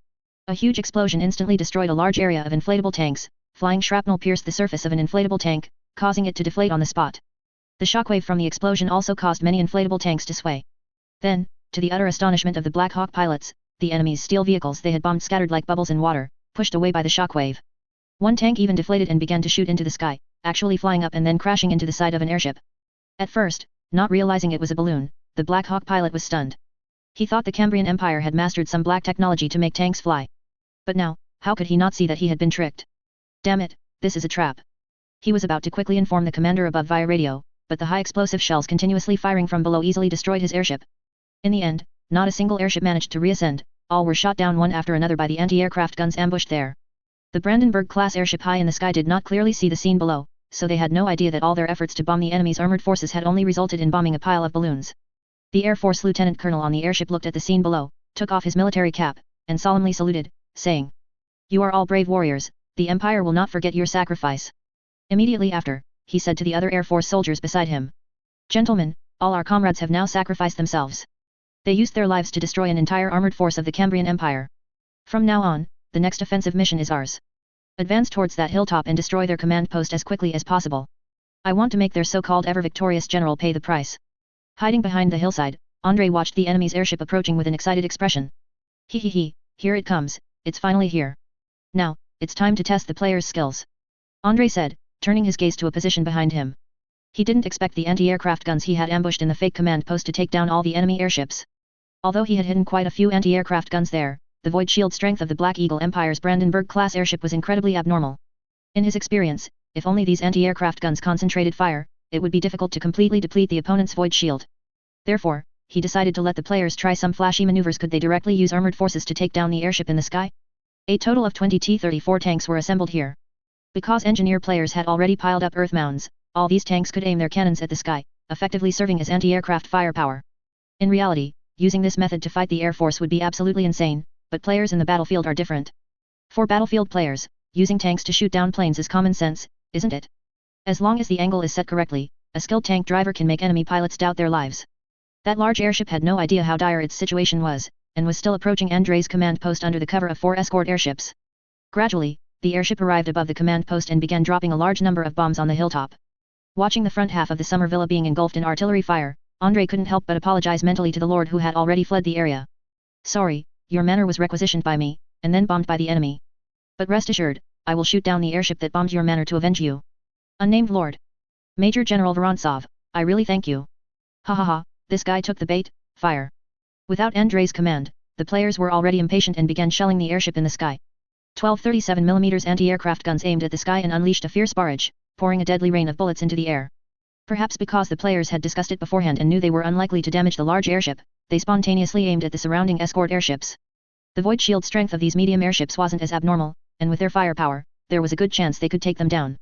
A huge explosion instantly destroyed a large area of inflatable tanks. Flying shrapnel pierced the surface of an inflatable tank, causing it to deflate on the spot. The shockwave from the explosion also caused many inflatable tanks to sway. Then, to the utter astonishment of the Black Hawk pilots, the enemy's steel vehicles they had bombed scattered like bubbles in water, pushed away by the shockwave. One tank even deflated and began to shoot into the sky, actually flying up and then crashing into the side of an airship. At first, not realizing it was a balloon, the Black Hawk pilot was stunned. He thought the Cambrian Empire had mastered some black technology to make tanks fly. But now, how could he not see that he had been tricked? Damn it, this is a trap. He was about to quickly inform the commander above via radio, but the high explosive shells continuously firing from below easily destroyed his airship. In the end, not a single airship managed to reascend, all were shot down one after another by the anti-aircraft guns ambushed there. The Brandenburg-class airship high in the sky did not clearly see the scene below, so they had no idea that all their efforts to bomb the enemy's armored forces had only resulted in bombing a pile of balloons. The Air Force lieutenant colonel on the airship looked at the scene below, took off his military cap, and solemnly saluted, saying, "You are all brave warriors, the Empire will not forget your sacrifice." Immediately after, he said to the other Air Force soldiers beside him. Gentlemen, all our comrades have now sacrificed themselves. They used their lives to destroy an entire armored force of the Cambrian Empire. From now on, the next offensive mission is ours. Advance towards that hilltop and destroy their command post as quickly as possible. I want to make their so-called ever-victorious general pay the price. Hiding behind the hillside, Andrei watched the enemy's airship approaching with an excited expression. He, here it comes, it's finally here. Now, it's time to test the player's skills. Andrei said, turning his gaze to a position behind him. He didn't expect the anti-aircraft guns he had ambushed in the fake command post to take down all the enemy airships. Although he had hidden quite a few anti-aircraft guns there, the void shield strength of the Black Eagle Empire's Brandenburg-class airship was incredibly abnormal. In his experience, if only these anti-aircraft guns concentrated fire, it would be difficult to completely deplete the opponent's void shield. Therefore, he decided to let the players try some flashy maneuvers. Could they directly use armored forces to take down the airship in the sky? A total of 20 T-34 tanks were assembled here. Because engineer players had already piled up earth mounds, all these tanks could aim their cannons at the sky, effectively serving as anti-aircraft firepower. In reality, using this method to fight the Air Force would be absolutely insane, but players in the battlefield are different. For battlefield players, using tanks to shoot down planes is common sense, isn't it? As long as the angle is set correctly, a skilled tank driver can make enemy pilots doubt their lives. That large airship had no idea how dire its situation was, and was still approaching Andrei's command post under the cover of 4 escort airships. Gradually, the airship arrived above the command post and began dropping a large number of bombs on the hilltop. Watching the front half of the summer villa being engulfed in artillery fire, Andrei couldn't help but apologize mentally to the lord who had already fled the area. Sorry, your manor was requisitioned by me, and then bombed by the enemy. But rest assured, I will shoot down the airship that bombed your manor to avenge you. Unnamed Lord. Major General Vorontsov, I really thank you. Ha, this guy took the bait, fire. Without Andrei's command, the players were already impatient and began shelling the airship in the sky. 12 37mm anti-aircraft guns aimed at the sky and unleashed a fierce barrage, pouring a deadly rain of bullets into the air. Perhaps because the players had discussed it beforehand and knew they were unlikely to damage the large airship, they spontaneously aimed at the surrounding escort airships. The void shield strength of these medium airships wasn't as abnormal, and with their firepower, there was a good chance they could take them down.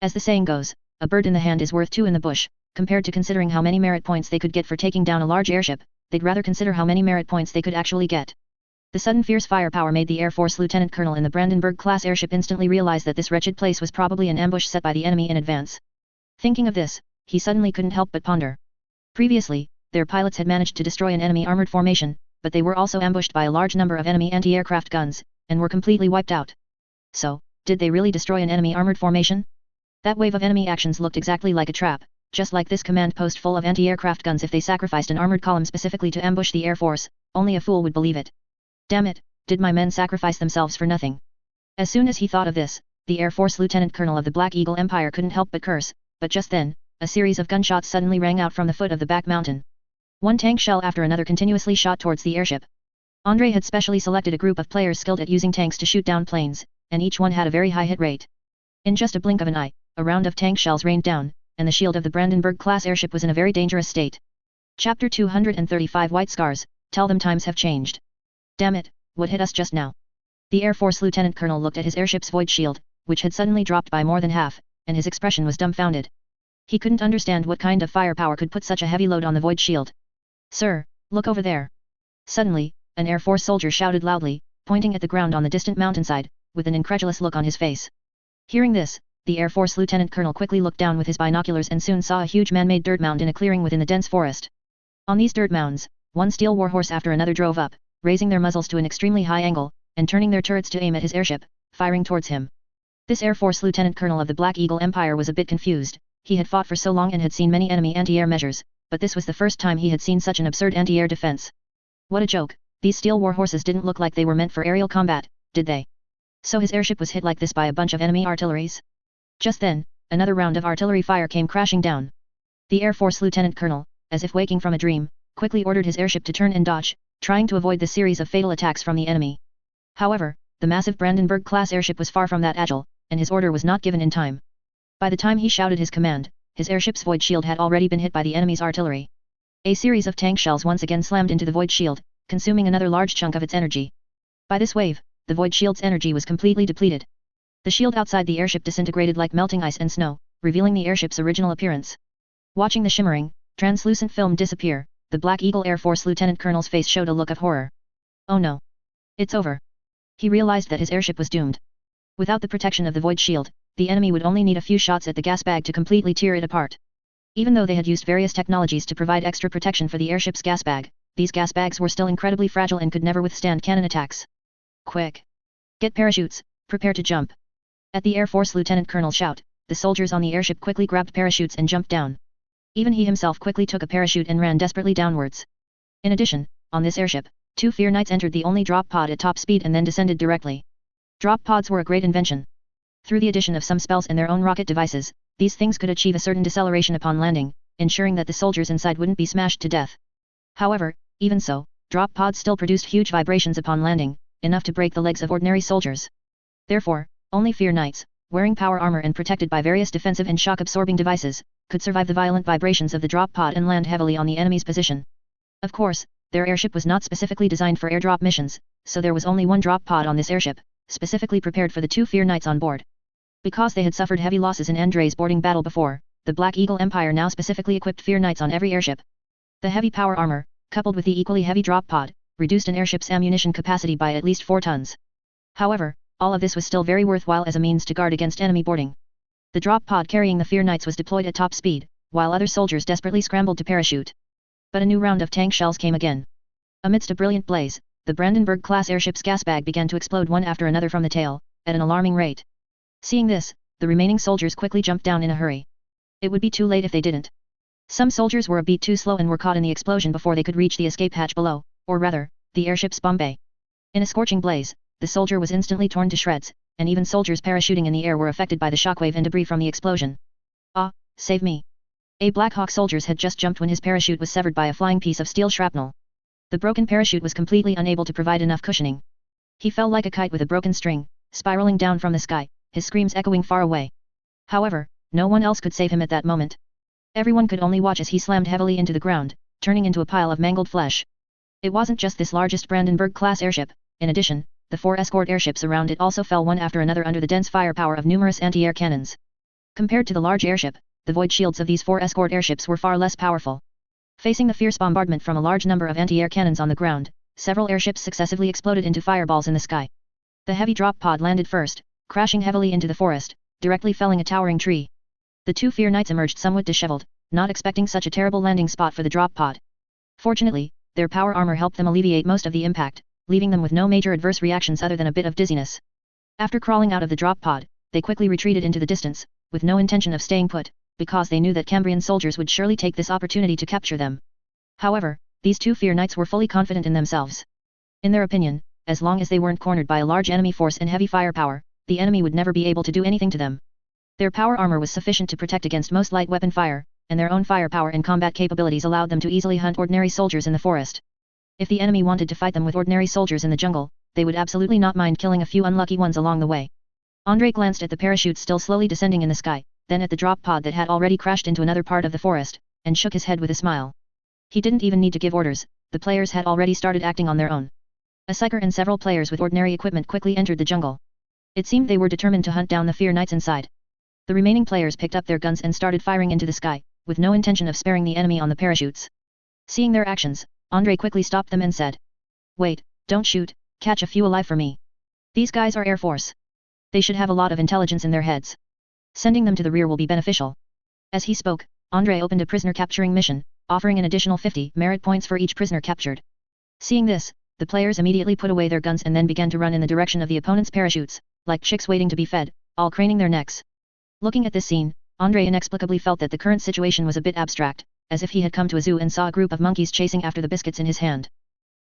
As the saying goes, a bird in the hand is worth 2 in the bush. Compared to considering how many merit points they could get for taking down a large airship, they'd rather consider how many merit points they could actually get. The sudden fierce firepower made the Air Force Lieutenant Colonel in the Brandenburg-class airship instantly realize that this wretched place was probably an ambush set by the enemy in advance. Thinking of this, he suddenly couldn't help but ponder. Previously, their pilots had managed to destroy an enemy armored formation, but they were also ambushed by a large number of enemy anti-aircraft guns, and were completely wiped out. So, did they really destroy an enemy armored formation? That wave of enemy actions looked exactly like a trap, just like this command post full of anti-aircraft guns. If they sacrificed an armored column specifically to ambush the Air Force, only a fool would believe it. Damn it, did my men sacrifice themselves for nothing? As soon as he thought of this, the Air Force Lieutenant Colonel of the Black Eagle Empire couldn't help but curse, but just then, a series of gunshots suddenly rang out from the foot of the back mountain. One tank shell after another continuously shot towards the airship. Andrei had specially selected a group of players skilled at using tanks to shoot down planes, and each one had a very high hit rate. In just a blink of an eye, a round of tank shells rained down, and the shield of the Brandenburg-class airship was in a very dangerous state. Chapter 235 White Scars, tell them times have changed. Damn it, what hit us just now? The Air Force Lieutenant Colonel looked at his airship's void shield, which had suddenly dropped by more than half, and his expression was dumbfounded. He couldn't understand what kind of firepower could put such a heavy load on the void shield. Sir, look over there. Suddenly, an Air Force soldier shouted loudly, pointing at the ground on the distant mountainside, with an incredulous look on his face. Hearing this, the Air Force Lieutenant Colonel quickly looked down with his binoculars and soon saw a huge man-made dirt mound in a clearing within the dense forest. On these dirt mounds, one steel warhorse after another drove up, raising their muzzles to an extremely high angle, and turning their turrets to aim at his airship, firing towards him. This Air Force Lieutenant Colonel of the Black Eagle Empire was a bit confused. He had fought for so long and had seen many enemy anti-air measures, but this was the first time he had seen such an absurd anti-air defense. What a joke, these steel warhorses didn't look like they were meant for aerial combat, did they? So his airship was hit like this by a bunch of enemy artilleries? Just then, another round of artillery fire came crashing down. The Air Force Lieutenant Colonel, as if waking from a dream, quickly ordered his airship to turn and dodge, trying to avoid the series of fatal attacks from the enemy. However, the massive Brandenburg-class airship was far from that agile, and his order was not given in time. By the time he shouted his command, his airship's void shield had already been hit by the enemy's artillery. A series of tank shells once again slammed into the void shield, consuming another large chunk of its energy. By this wave, the void shield's energy was completely depleted. The shield outside the airship disintegrated like melting ice and snow, revealing the airship's original appearance. Watching the shimmering, translucent film disappear, the Black Eagle Air Force Lieutenant Colonel's face showed a look of horror. Oh no! It's over. He realized that his airship was doomed. Without the protection of the void shield, the enemy would only need a few shots at the gas bag to completely tear it apart. Even though they had used various technologies to provide extra protection for the airship's gas bag, these gas bags were still incredibly fragile and could never withstand cannon attacks. Quick! Get parachutes, prepare to jump. At the Air Force Lieutenant Colonel's shout, the soldiers on the airship quickly grabbed parachutes and jumped down. Even he himself quickly took a parachute and ran desperately downwards. In addition, on this airship, 2 Fear Knights entered the only drop pod at top speed and then descended directly. Drop pods were a great invention. Through the addition of some spells and their own rocket devices, these things could achieve a certain deceleration upon landing, ensuring that the soldiers inside wouldn't be smashed to death. However, even so, drop pods still produced huge vibrations upon landing, enough to break the legs of ordinary soldiers. Therefore, only Fear Knights, wearing power armor and protected by various defensive and shock-absorbing devices, could survive the violent vibrations of the drop pod and land heavily on the enemy's position. Of course, their airship was not specifically designed for airdrop missions, so there was only one drop pod on this airship, specifically prepared for the 2 Fear Knights on board. Because they had suffered heavy losses in Andre's boarding battle before, the Black Eagle Empire now specifically equipped Fear Knights on every airship. The heavy power armor, coupled with the equally heavy drop pod, reduced an airship's ammunition capacity by at least 4 tons. However, all of this was still very worthwhile as a means to guard against enemy boarding. The drop pod carrying the Fear Knights was deployed at top speed, while other soldiers desperately scrambled to parachute. But a new round of tank shells came again. Amidst a brilliant blaze, the Brandenburg-class airship's gas bag began to explode one after another from the tail, at an alarming rate. Seeing this, the remaining soldiers quickly jumped down in a hurry. It would be too late if they didn't. Some soldiers were a bit too slow and were caught in the explosion before they could reach the escape hatch below, or rather, the airship's bomb bay. In a scorching blaze, the soldier was instantly torn to shreds, and even soldiers parachuting in the air were affected by the shockwave and debris from the explosion. Ah, save me! A Black Hawk soldier had just jumped when his parachute was severed by a flying piece of steel shrapnel. The broken parachute was completely unable to provide enough cushioning. He fell like a kite with a broken string, spiraling down from the sky, his screams echoing far away. However, no one else could save him at that moment. Everyone could only watch as he slammed heavily into the ground, turning into a pile of mangled flesh. It wasn't just this largest Brandenburg-class airship. In addition, the 4 escort airships around it also fell one after another under the dense firepower of numerous anti-air cannons. Compared to the large airship, the void shields of these 4 escort airships were far less powerful. Facing the fierce bombardment from a large number of anti-air cannons on the ground, several airships successively exploded into fireballs in the sky. The heavy drop pod landed first, crashing heavily into the forest, directly felling a towering tree. The 2 Fear Knights emerged somewhat disheveled, not expecting such a terrible landing spot for the drop pod. Fortunately, their power armor helped them alleviate most of the impact, leaving them with no major adverse reactions other than a bit of dizziness. After crawling out of the drop pod, they quickly retreated into the distance, with no intention of staying put, because they knew that Cambrian soldiers would surely take this opportunity to capture them. However, these 2 Fear Knights were fully confident in themselves. In their opinion, as long as they weren't cornered by a large enemy force and heavy firepower, the enemy would never be able to do anything to them. Their power armor was sufficient to protect against most light weapon fire, and their own firepower and combat capabilities allowed them to easily hunt ordinary soldiers in the forest. If the enemy wanted to fight them with ordinary soldiers in the jungle, they would absolutely not mind killing a few unlucky ones along the way. Andrei glanced at the parachute still slowly descending in the sky, then at the drop pod that had already crashed into another part of the forest, and shook his head with a smile. He didn't even need to give orders, the players had already started acting on their own. A psyker and several players with ordinary equipment quickly entered the jungle. It seemed they were determined to hunt down the Fear Knights inside. The remaining players picked up their guns and started firing into the sky, with no intention of sparing the enemy on the parachutes. Seeing their actions, Andrei quickly stopped them and said, "Wait, don't shoot, catch a few alive for me. These guys are Air Force. They should have a lot of intelligence in their heads. Sending them to the rear will be beneficial." As he spoke, Andrei opened a prisoner capturing mission, offering an additional 50 merit points for each prisoner captured. Seeing this, the players immediately put away their guns and then began to run in the direction of the opponent's parachutes, like chicks waiting to be fed, all craning their necks. Looking at this scene, Andrei inexplicably felt that the current situation was a bit abstract, as if he had come to a zoo and saw a group of monkeys chasing after the biscuits in his hand.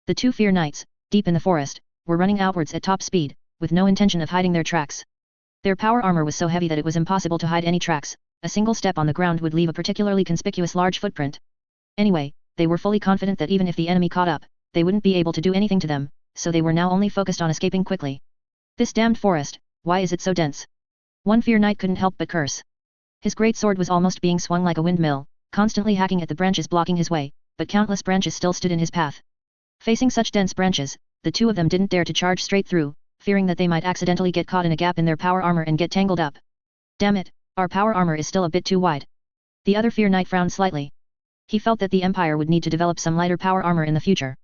The 2 Fear Knights, deep in the forest, were running outwards at top speed, with no intention of hiding their tracks. Their power armor was so heavy that it was impossible to hide any tracks. A single step on the ground would leave a particularly conspicuous large footprint. Anyway, they were fully confident that even if the enemy caught up, they wouldn't be able to do anything to them, so they were now only focused on escaping quickly. This damned forest, why is it so dense? One Fear Knight couldn't help but curse. His great sword was almost being swung like a windmill, constantly hacking at the branches blocking his way, but countless branches still stood in his path. Facing such dense branches, the two of them didn't dare to charge straight through, fearing that they might accidentally get caught in a gap in their power armor and get tangled up. Damn it, our power armor is still a bit too wide. The other Fear Knight frowned slightly. He felt that the Empire would need to develop some lighter power armor in the future.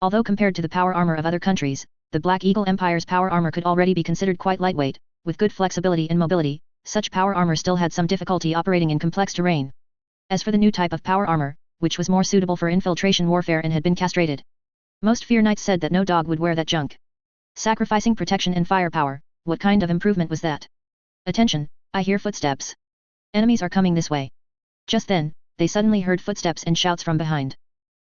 Although compared to the power armor of other countries, the Black Eagle Empire's power armor could already be considered quite lightweight, with good flexibility and mobility. such power armor still had some difficulty operating in complex terrain. As for the new type of power armor, which was more suitable for infiltration warfare and had been castrated, most Fear Knights said that no dog would wear that junk. Sacrificing protection and firepower, what kind of improvement was that? Attention, I hear footsteps. Enemies are coming this way. Just then, they suddenly heard footsteps and shouts from behind.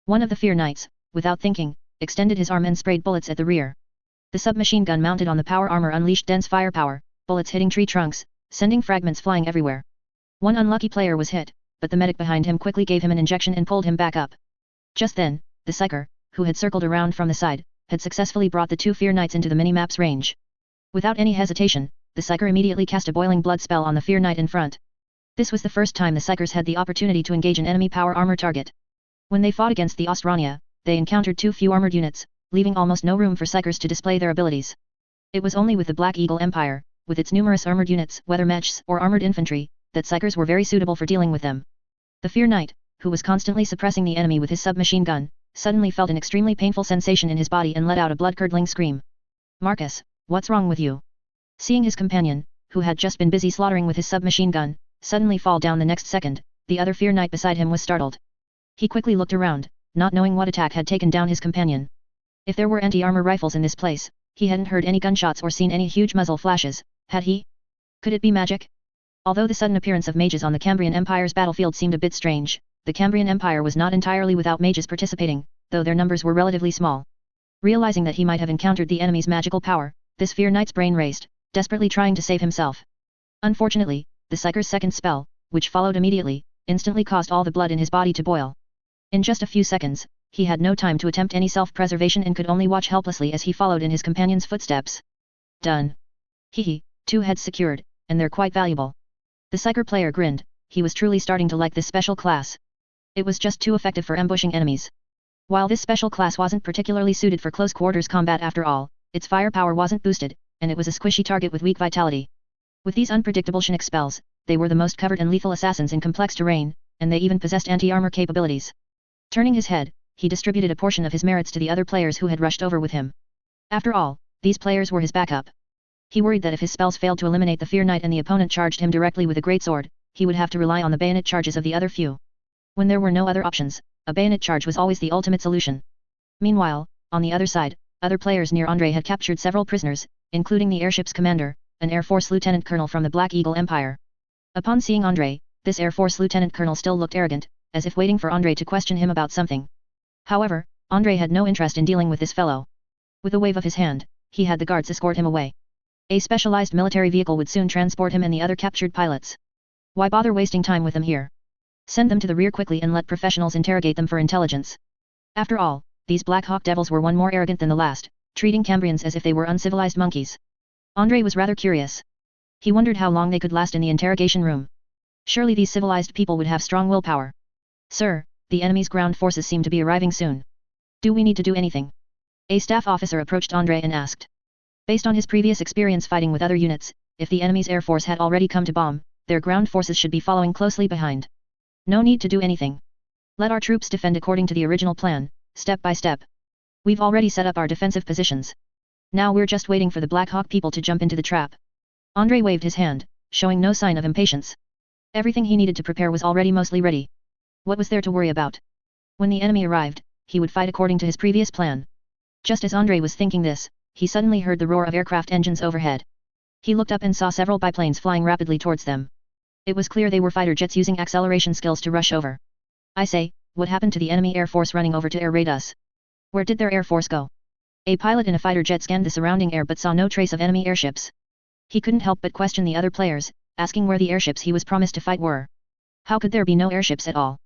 One of the Fear Knights, without thinking, extended his arm and sprayed bullets at the rear. The submachine gun mounted on the power armor unleashed dense firepower, bullets hitting tree trunks, sending fragments flying everywhere. One unlucky player was hit, but the medic behind him quickly gave him an injection and pulled him back up. Just then, the Psyker, who had circled around from the side, had successfully brought the two Fear Knights into the mini-map's range. Without any hesitation, the Psyker immediately cast a boiling blood spell on the Fear Knight in front. This was the first time the Psykers had the opportunity to engage an enemy power armor target. When they fought against the Ostrania, they encountered too few armored units, leaving almost no room for Psykers to display their abilities. It was only with the Black Eagle Empire, with its numerous armored units, whether mechs or armored infantry, that Psykers were very suitable for dealing with them. The Fear Knight, who was constantly suppressing the enemy with his submachine gun, suddenly felt an extremely painful sensation in his body and let out a blood-curdling scream. "Marcus, what's wrong with you?" Seeing his companion, who had just been busy slaughtering with his submachine gun, suddenly fall down the next second, the other Fear Knight beside him was startled. He quickly looked around, not knowing what attack had taken down his companion. If there were anti-armor rifles in this place, he hadn't heard any gunshots or seen any huge muzzle flashes, had he? Could it be magic? Although the sudden appearance of mages on the Cambrian Empire's battlefield seemed a bit strange, the Cambrian Empire was not entirely without mages participating, though their numbers were relatively small. Realizing that he might have encountered the enemy's magical power, this Fear Knight's brain raced, desperately trying to save himself. Unfortunately, the Psyker's second spell, which followed immediately, instantly caused all the blood in his body to boil. In just a few seconds, he had no time to attempt any self-preservation and could only watch helplessly as he followed in his companion's footsteps. Done. Hehe, 2 heads secured, and they're quite valuable. The Psyker player grinned, he was truly starting to like this special class. It was just too effective for ambushing enemies. While this special class wasn't particularly suited for close quarters combat after all, its firepower wasn't boosted, and it was a squishy target with weak vitality. With these unpredictable Chinook spells, they were the most covered and lethal assassins in complex terrain, and they even possessed anti-armor capabilities. Turning his head, he distributed a portion of his merits to the other players who had rushed over with him. After all, these players were his backup. He worried that if his spells failed to eliminate the Fear Knight and the opponent charged him directly with a greatsword, he would have to rely on the bayonet charges of the other few. When there were no other options, a bayonet charge was always the ultimate solution. Meanwhile, on the other side, other players near Andrei had captured several prisoners, including the airship's commander, an Air Force lieutenant colonel from the Black Eagle Empire. Upon seeing Andrei, this Air Force lieutenant colonel still looked arrogant, as if waiting for Andrei to question him about something. However, Andrei had no interest in dealing with this fellow. With a wave of his hand, he had the guards escort him away. A specialized military vehicle would soon transport him and the other captured pilots. Why bother wasting time with them here? Send them to the rear quickly and let professionals interrogate them for intelligence. After all, these Black Hawk devils were one more arrogant than the last, treating Cambrians as if they were uncivilized monkeys. Andrei was rather curious. He wondered how long they could last in the interrogation room. Surely these civilized people would have strong willpower. "Sir, the enemy's ground forces seem to be arriving soon. Do we need to do anything?" A staff officer approached Andrei and asked. Based on his previous experience fighting with other units, if the enemy's air force had already come to bomb, their ground forces should be following closely behind. No need to do anything. Let our troops defend according to the original plan, step by step. We've already set up our defensive positions. Now we're just waiting for the Black Hawk people to jump into the trap. Andrei waved his hand, showing no sign of impatience. Everything he needed to prepare was already mostly ready. What was there to worry about? When the enemy arrived, he would fight according to his previous plan. Just as Andrei was thinking this, he suddenly heard the roar of aircraft engines overhead. He looked up and saw several biplanes flying rapidly towards them. It was clear they were fighter jets using acceleration skills to rush over. I say, what happened to the enemy air force running over to air raid us? Where did their air force go? A pilot in a fighter jet scanned the surrounding air but saw no trace of enemy airships. He couldn't help but question the other players, asking where the airships he was promised to fight were. How could there be no airships at all?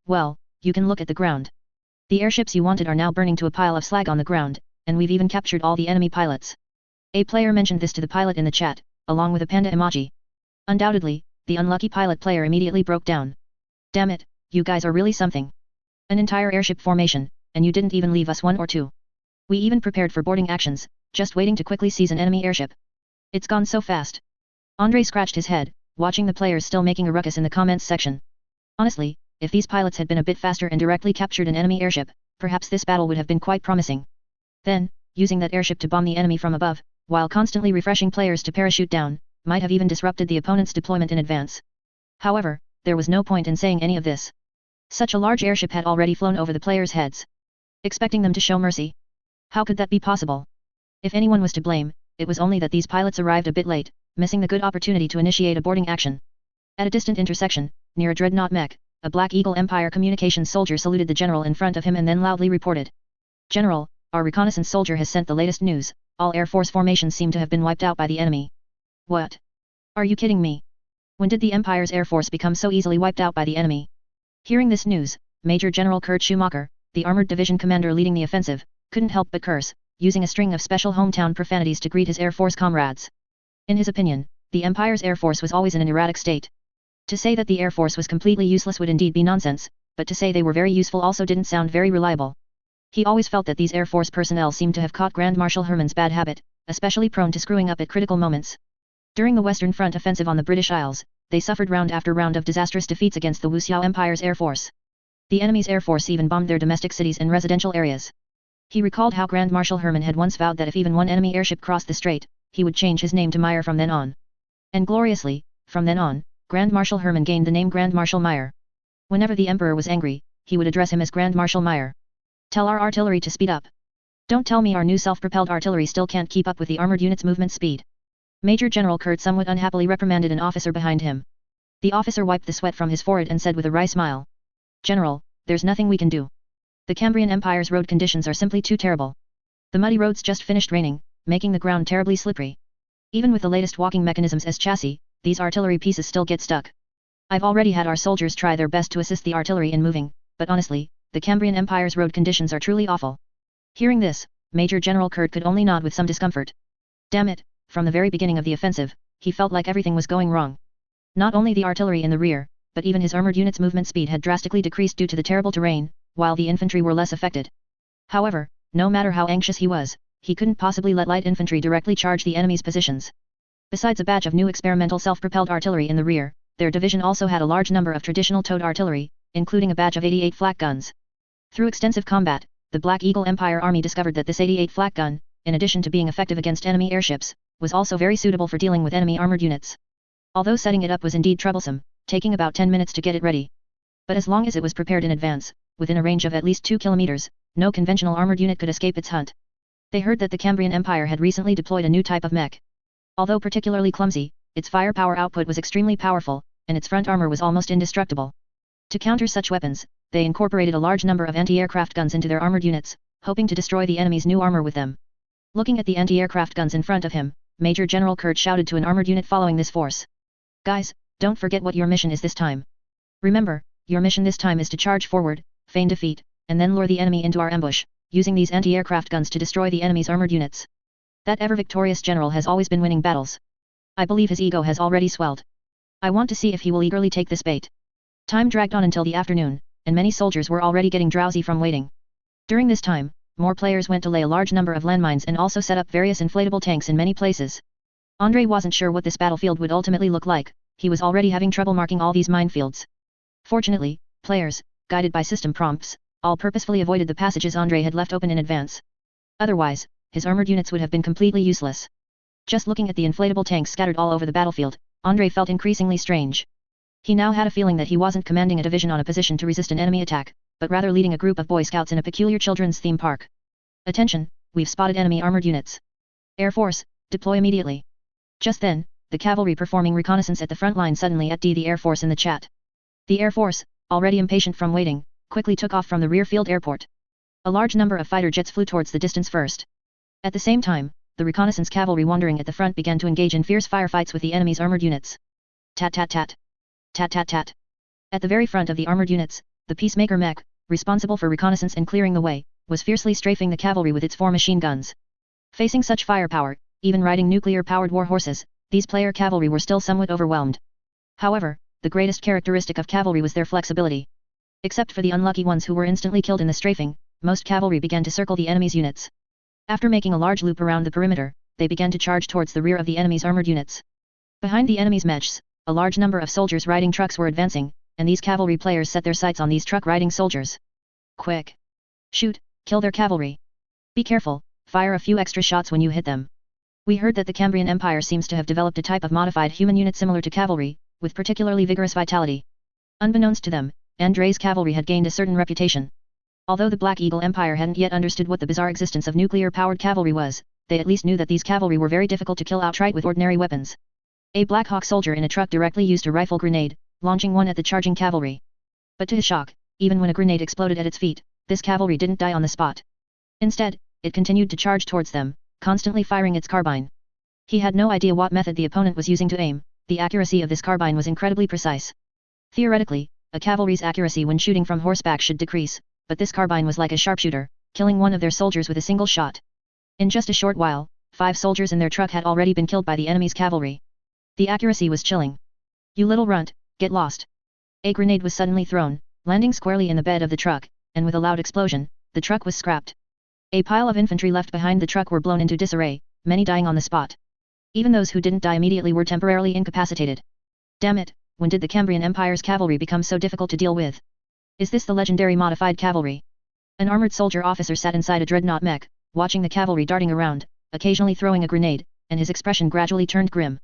Well, you can look at the ground. The airships you wanted are now burning to a pile of slag on the ground, and we've even captured all the enemy pilots. A player mentioned this to the pilot in the chat, along with a panda emoji. Undoubtedly, the unlucky pilot player immediately broke down. Damn it, you guys are really something. An entire airship formation, and you didn't even leave us one or two. We even prepared for boarding actions, just waiting to quickly seize an enemy airship. It's gone so fast. Andrei scratched his head, watching the players still making a ruckus in the comments section. Honestly, if these pilots had been a bit faster and directly captured an enemy airship, perhaps this battle would have been quite promising. Then, using that airship to bomb the enemy from above, while constantly refreshing players to parachute down, might have even disrupted the opponent's deployment in advance. However, there was no point in saying any of this. Such a large airship had already flown over the players' heads, expecting them to show mercy. How could that be possible? If anyone was to blame, it was only that these pilots arrived a bit late, missing the good opportunity to initiate a boarding action. At a distant intersection, near a dreadnought mech, a Black Eagle Empire communications soldier saluted the general in front of him and then loudly reported. General, our reconnaissance soldier has sent the latest news, all Air Force formations seem to have been wiped out by the enemy. What? Are you kidding me? When did the Empire's Air Force become so easily wiped out by the enemy? Hearing this news, Major General Kurt Schumacher, the armored division commander leading the offensive, couldn't help but curse, using a string of special hometown profanities to greet his Air Force comrades. In his opinion, the Empire's Air Force was always in an erratic state. To say that the Air Force was completely useless would indeed be nonsense, but to say they were very useful also didn't sound very reliable. He always felt that these Air Force personnel seemed to have caught Grand Marshal Herman's bad habit, especially prone to screwing up at critical moments. During the Western Front offensive on the British Isles, they suffered round after round of disastrous defeats against the Wuxiao Empire's Air Force. The enemy's Air Force even bombed their domestic cities and residential areas. He recalled how Grand Marshal Herman had once vowed that if even one enemy airship crossed the strait, he would change his name to Meyer from then on. And gloriously, from then on, Grand Marshal Herman gained the name Grand Marshal Meyer. Whenever the Emperor was angry, he would address him as Grand Marshal Meyer. Tell our artillery to speed up. Don't tell me our new self-propelled artillery still can't keep up with the armored unit's movement speed. Major General Kurt somewhat unhappily reprimanded an officer behind him. The officer wiped the sweat from his forehead and said with a wry smile. General, there's nothing we can do. The Cambrian Empire's road conditions are simply too terrible. The muddy roads just finished raining, making the ground terribly slippery. Even with the latest walking mechanisms as chassis, these artillery pieces still get stuck. I've already had our soldiers try their best to assist the artillery in moving, but honestly, the Cambrian Empire's road conditions are truly awful. Hearing this, Major General Kurt could only nod with some discomfort. Damn it, from the very beginning of the offensive, he felt like everything was going wrong. Not only the artillery in the rear, but even his armored unit's movement speed had drastically decreased due to the terrible terrain, while the infantry were less affected. However, no matter how anxious he was, he couldn't possibly let light infantry directly charge the enemy's positions. Besides a batch of new experimental self-propelled artillery in the rear, their division also had a large number of traditional towed artillery, including a batch of 88 flak guns. Through extensive combat, the Black Eagle Empire Army discovered that this 88 flak gun, in addition to being effective against enemy airships, was also very suitable for dealing with enemy armored units. Although setting it up was indeed troublesome, taking about 10 minutes to get it ready. But as long as it was prepared in advance, within a range of at least 2 kilometers, no conventional armored unit could escape its hunt. They heard that the Cambrian Empire had recently deployed a new type of mech. Although particularly clumsy, its firepower output was extremely powerful, and its front armor was almost indestructible. To counter such weapons, they incorporated a large number of anti-aircraft guns into their armored units, hoping to destroy the enemy's new armor with them. Looking at the anti-aircraft guns in front of him, Major General Kurt shouted to an armored unit following this force. Guys, don't forget what your mission is this time. Remember, your mission this time is to charge forward, feign defeat, and then lure the enemy into our ambush, using these anti-aircraft guns to destroy the enemy's armored units. That ever-victorious general has always been winning battles. I believe his ego has already swelled. I want to see if he will eagerly take this bait. Time dragged on until the afternoon, and many soldiers were already getting drowsy from waiting. During this time, more players went to lay a large number of landmines and also set up various inflatable tanks in many places. Andrei wasn't sure what this battlefield would ultimately look like, he was already having trouble marking all these minefields. Fortunately, players, guided by system prompts, all purposefully avoided the passages Andrei had left open in advance. Otherwise, his armored units would have been completely useless. Just looking at the inflatable tanks scattered all over the battlefield, Andrei felt increasingly strange. He now had a feeling that he wasn't commanding a division on a position to resist an enemy attack, but rather leading a group of Boy Scouts in a peculiar children's theme park. Attention, we've spotted enemy armored units. Air Force, deploy immediately. Just then, the cavalry performing reconnaissance at the front line suddenly at the Air Force in the chat. The Air Force, already impatient from waiting, quickly took off from the rear field airport. A large number of fighter jets flew towards the distance first. At the same time, the reconnaissance cavalry wandering at the front began to engage in fierce firefights with the enemy's armored units. Tat tat tat. Tat tat tat. At the very front of the armored units, the Peacemaker mech, responsible for reconnaissance and clearing the way, was fiercely strafing the cavalry with its 4 machine guns. Facing such firepower, even riding nuclear-powered war horses, these player cavalry were still somewhat overwhelmed. However, the greatest characteristic of cavalry was their flexibility. Except for the unlucky ones who were instantly killed in the strafing, most cavalry began to circle the enemy's units. After making a large loop around the perimeter, they began to charge towards the rear of the enemy's armored units. Behind the enemy's mechs, a large number of soldiers riding trucks were advancing, and these cavalry players set their sights on these truck-riding soldiers. Quick! Shoot, kill their cavalry. Be careful, fire a few extra shots when you hit them. We heard that the Cambrian Empire seems to have developed a type of modified human unit similar to cavalry, with particularly vigorous vitality. Unbeknownst to them, Andrei's cavalry had gained a certain reputation. Although the Black Eagle Empire hadn't yet understood what the bizarre existence of nuclear-powered cavalry was, they at least knew that these cavalry were very difficult to kill outright with ordinary weapons. A Black Hawk soldier in a truck directly used a rifle grenade, launching one at the charging cavalry. But to his shock, even when a grenade exploded at its feet, this cavalry didn't die on the spot. Instead, it continued to charge towards them, constantly firing its carbine. He had no idea what method the opponent was using to aim. The accuracy of this carbine was incredibly precise. Theoretically, a cavalry's accuracy when shooting from horseback should decrease, but this carbine was like a sharpshooter, killing one of their soldiers with a single shot. In just a short while, 5 soldiers in their truck had already been killed by the enemy's cavalry. The accuracy was chilling. "You little runt, get lost." A grenade was suddenly thrown, landing squarely in the bed of the truck, and with a loud explosion, the truck was scrapped. A pile of infantry left behind the truck were blown into disarray, many dying on the spot. Even those who didn't die immediately were temporarily incapacitated. Damn it, when did the Cambrian Empire's cavalry become so difficult to deal with? Is this the legendary modified cavalry? An armored soldier officer sat inside a dreadnought mech, watching the cavalry darting around, occasionally throwing a grenade, and his expression gradually turned grim.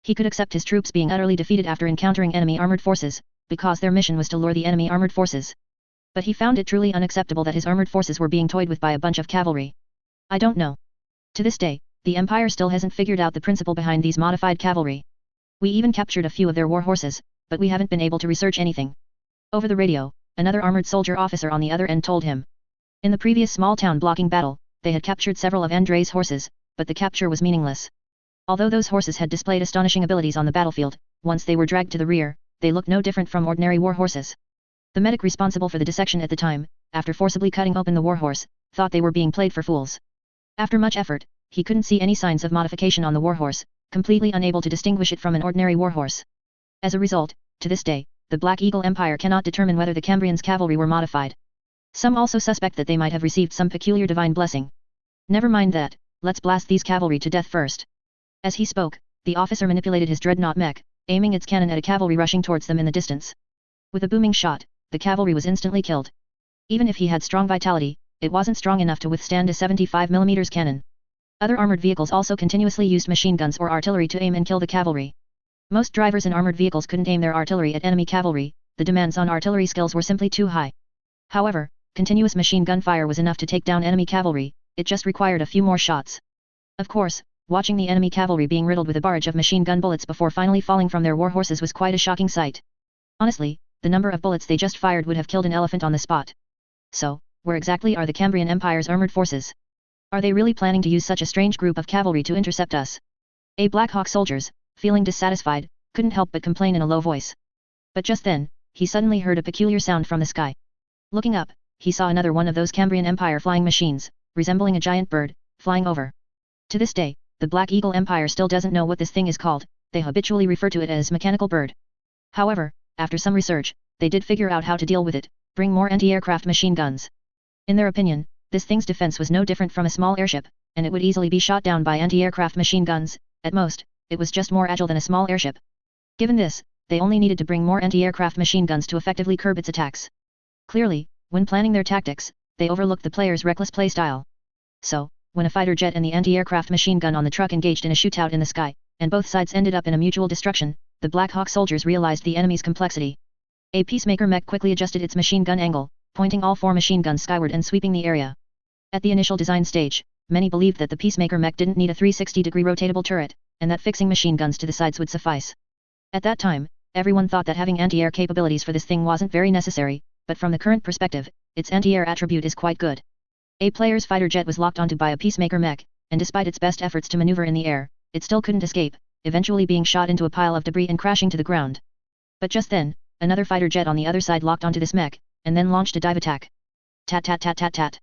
He could accept his troops being utterly defeated after encountering enemy armored forces, because their mission was to lure the enemy armored forces. But he found it truly unacceptable that his armored forces were being toyed with by a bunch of cavalry. I don't know. To this day, the Empire still hasn't figured out the principle behind these modified cavalry. We even captured a few of their war horses, but we haven't been able to research anything. Over the radio, another armored soldier officer on the other end told him. In the previous small town blocking battle, they had captured several of Andrei's horses, but the capture was meaningless. Although those horses had displayed astonishing abilities on the battlefield, once they were dragged to the rear, they looked no different from ordinary war horses. The medic responsible for the dissection at the time, after forcibly cutting open the war horse, thought they were being played for fools. After much effort, he couldn't see any signs of modification on the warhorse, completely unable to distinguish it from an ordinary warhorse. As a result, to this day, the Black Eagle Empire cannot determine whether the Cambrians' cavalry were modified. Some also suspect that they might have received some peculiar divine blessing. Never mind that, let's blast these cavalry to death first. As he spoke, the officer manipulated his dreadnought mech, aiming its cannon at a cavalry rushing towards them in the distance. With a booming shot, the cavalry was instantly killed. Even if he had strong vitality, it wasn't strong enough to withstand a 75mm cannon. Other armored vehicles also continuously used machine guns or artillery to aim and kill the cavalry. Most drivers in armored vehicles couldn't aim their artillery at enemy cavalry, the demands on artillery skills were simply too high. However, continuous machine gun fire was enough to take down enemy cavalry, it just required a few more shots. Of course, watching the enemy cavalry being riddled with a barrage of machine gun bullets before finally falling from their war horses was quite a shocking sight. Honestly, the number of bullets they just fired would have killed an elephant on the spot. So, where exactly are the Cambrian Empire's armored forces? Are they really planning to use such a strange group of cavalry to intercept us? A Black Hawk soldiers, feeling dissatisfied, couldn't help but complain in a low voice. But just then, he suddenly heard a peculiar sound from the sky. Looking up, he saw another one of those Cambrian Empire flying machines, resembling a giant bird, flying over. To this day, the Black Eagle Empire still doesn't know what this thing is called, they habitually refer to it as mechanical bird. However, after some research, they did figure out how to deal with it, bring more anti-aircraft machine guns. In their opinion, this thing's defense was no different from a small airship, and it would easily be shot down by anti-aircraft machine guns. At most, it was just more agile than a small airship. Given this, they only needed to bring more anti-aircraft machine guns to effectively curb its attacks. Clearly, when planning their tactics, they overlooked the player's reckless play style. So, when a fighter jet and the anti-aircraft machine gun on the truck engaged in a shootout in the sky, and both sides ended up in a mutual destruction, the Black Hawk soldiers realized the enemy's complexity. A Peacemaker mech quickly adjusted its machine gun angle, pointing all 4 machine guns skyward and sweeping the area. At the initial design stage, many believed that the Peacemaker mech didn't need a 360-degree rotatable turret, and that fixing machine guns to the sides would suffice. At that time, everyone thought that having anti-air capabilities for this thing wasn't very necessary, but from the current perspective, its anti-air attribute is quite good. A player's fighter jet was locked onto by a Peacemaker mech, and despite its best efforts to maneuver in the air, it still couldn't escape, eventually being shot into a pile of debris and crashing to the ground. But just then, another fighter jet on the other side locked onto this mech, and then launched a dive attack. Tat tat tat tat tat.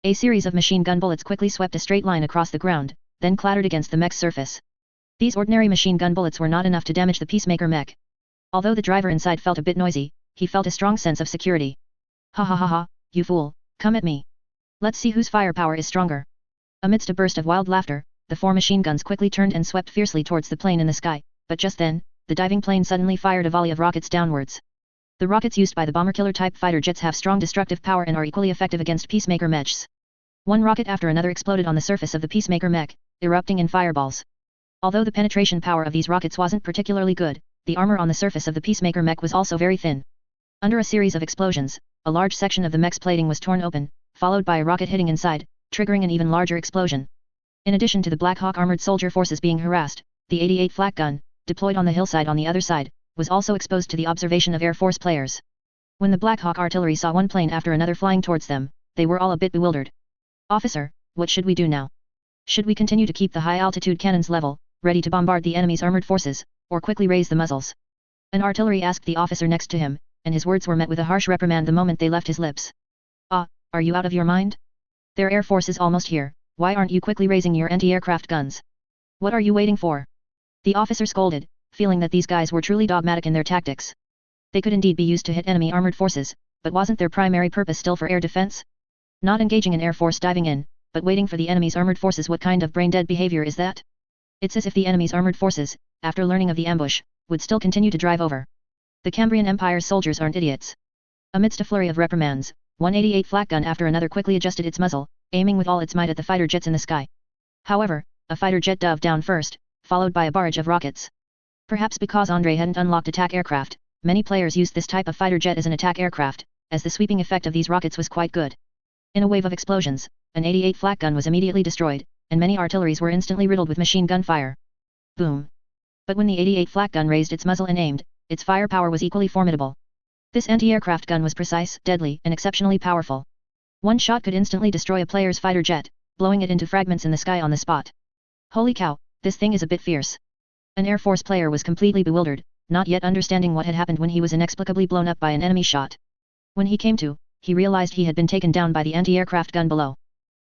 A series of machine gun bullets quickly swept a straight line across the ground, then clattered against the mech's surface. These ordinary machine gun bullets were not enough to damage the Peacemaker mech. Although the driver inside felt a bit noisy, he felt a strong sense of security. Ha ha ha ha, you fool, come at me. Let's see whose firepower is stronger. Amidst a burst of wild laughter, the 4 machine guns quickly turned and swept fiercely towards the plane in the sky, but just then, the diving plane suddenly fired a volley of rockets downwards. The rockets used by the bomber-killer type fighter jets have strong destructive power and are equally effective against Peacemaker mechs. One rocket after another exploded on the surface of the Peacemaker mech, erupting in fireballs. Although the penetration power of these rockets wasn't particularly good, the armor on the surface of the Peacemaker mech was also very thin. Under a series of explosions, a large section of the mech's plating was torn open, followed by a rocket hitting inside, triggering an even larger explosion. In addition to the Black Hawk armored soldier forces being harassed, the 88 flak gun, deployed on the hillside on the other side, was also exposed to the observation of Air Force players. When the Black Hawk artillery saw one plane after another flying towards them, they were all a bit bewildered. "Officer, what should we do now? Should we continue to keep the high-altitude cannons level, ready to bombard the enemy's armored forces, or quickly raise the muzzles?" An artillery asked the officer next to him, and his words were met with a harsh reprimand the moment they left his lips. "Ah, are you out of your mind? Their air force is almost here, why aren't you quickly raising your anti-aircraft guns? What are you waiting for?" The officer scolded, feeling that these guys were truly dogmatic in their tactics. They could indeed be used to hit enemy armored forces, but wasn't their primary purpose still for air defense? Not engaging an air force diving in, but waiting for the enemy's armored forces. What kind of brain-dead behavior is that? It's as if the enemy's armored forces, after learning of the ambush, would still continue to drive over. The Cambrian Empire's soldiers aren't idiots. Amidst a flurry of reprimands, 188 flak gun after another quickly adjusted its muzzle, aiming with all its might at the fighter jets in the sky. However, a fighter jet dove down first, followed by a barrage of rockets. Perhaps because Andrei hadn't unlocked attack aircraft, many players used this type of fighter jet as an attack aircraft, as the sweeping effect of these rockets was quite good. In a wave of explosions, an 88 flak gun was immediately destroyed, and many artilleries were instantly riddled with machine gun fire. Boom! But when the 88 flak gun raised its muzzle and aimed, its firepower was equally formidable. This anti-aircraft gun was precise, deadly, and exceptionally powerful. One shot could instantly destroy a player's fighter jet, blowing it into fragments in the sky on the spot. Holy cow, this thing is a bit fierce. An Air Force player was completely bewildered, not yet understanding what had happened when he was inexplicably blown up by an enemy shot. When he came to, he realized he had been taken down by the anti-aircraft gun below.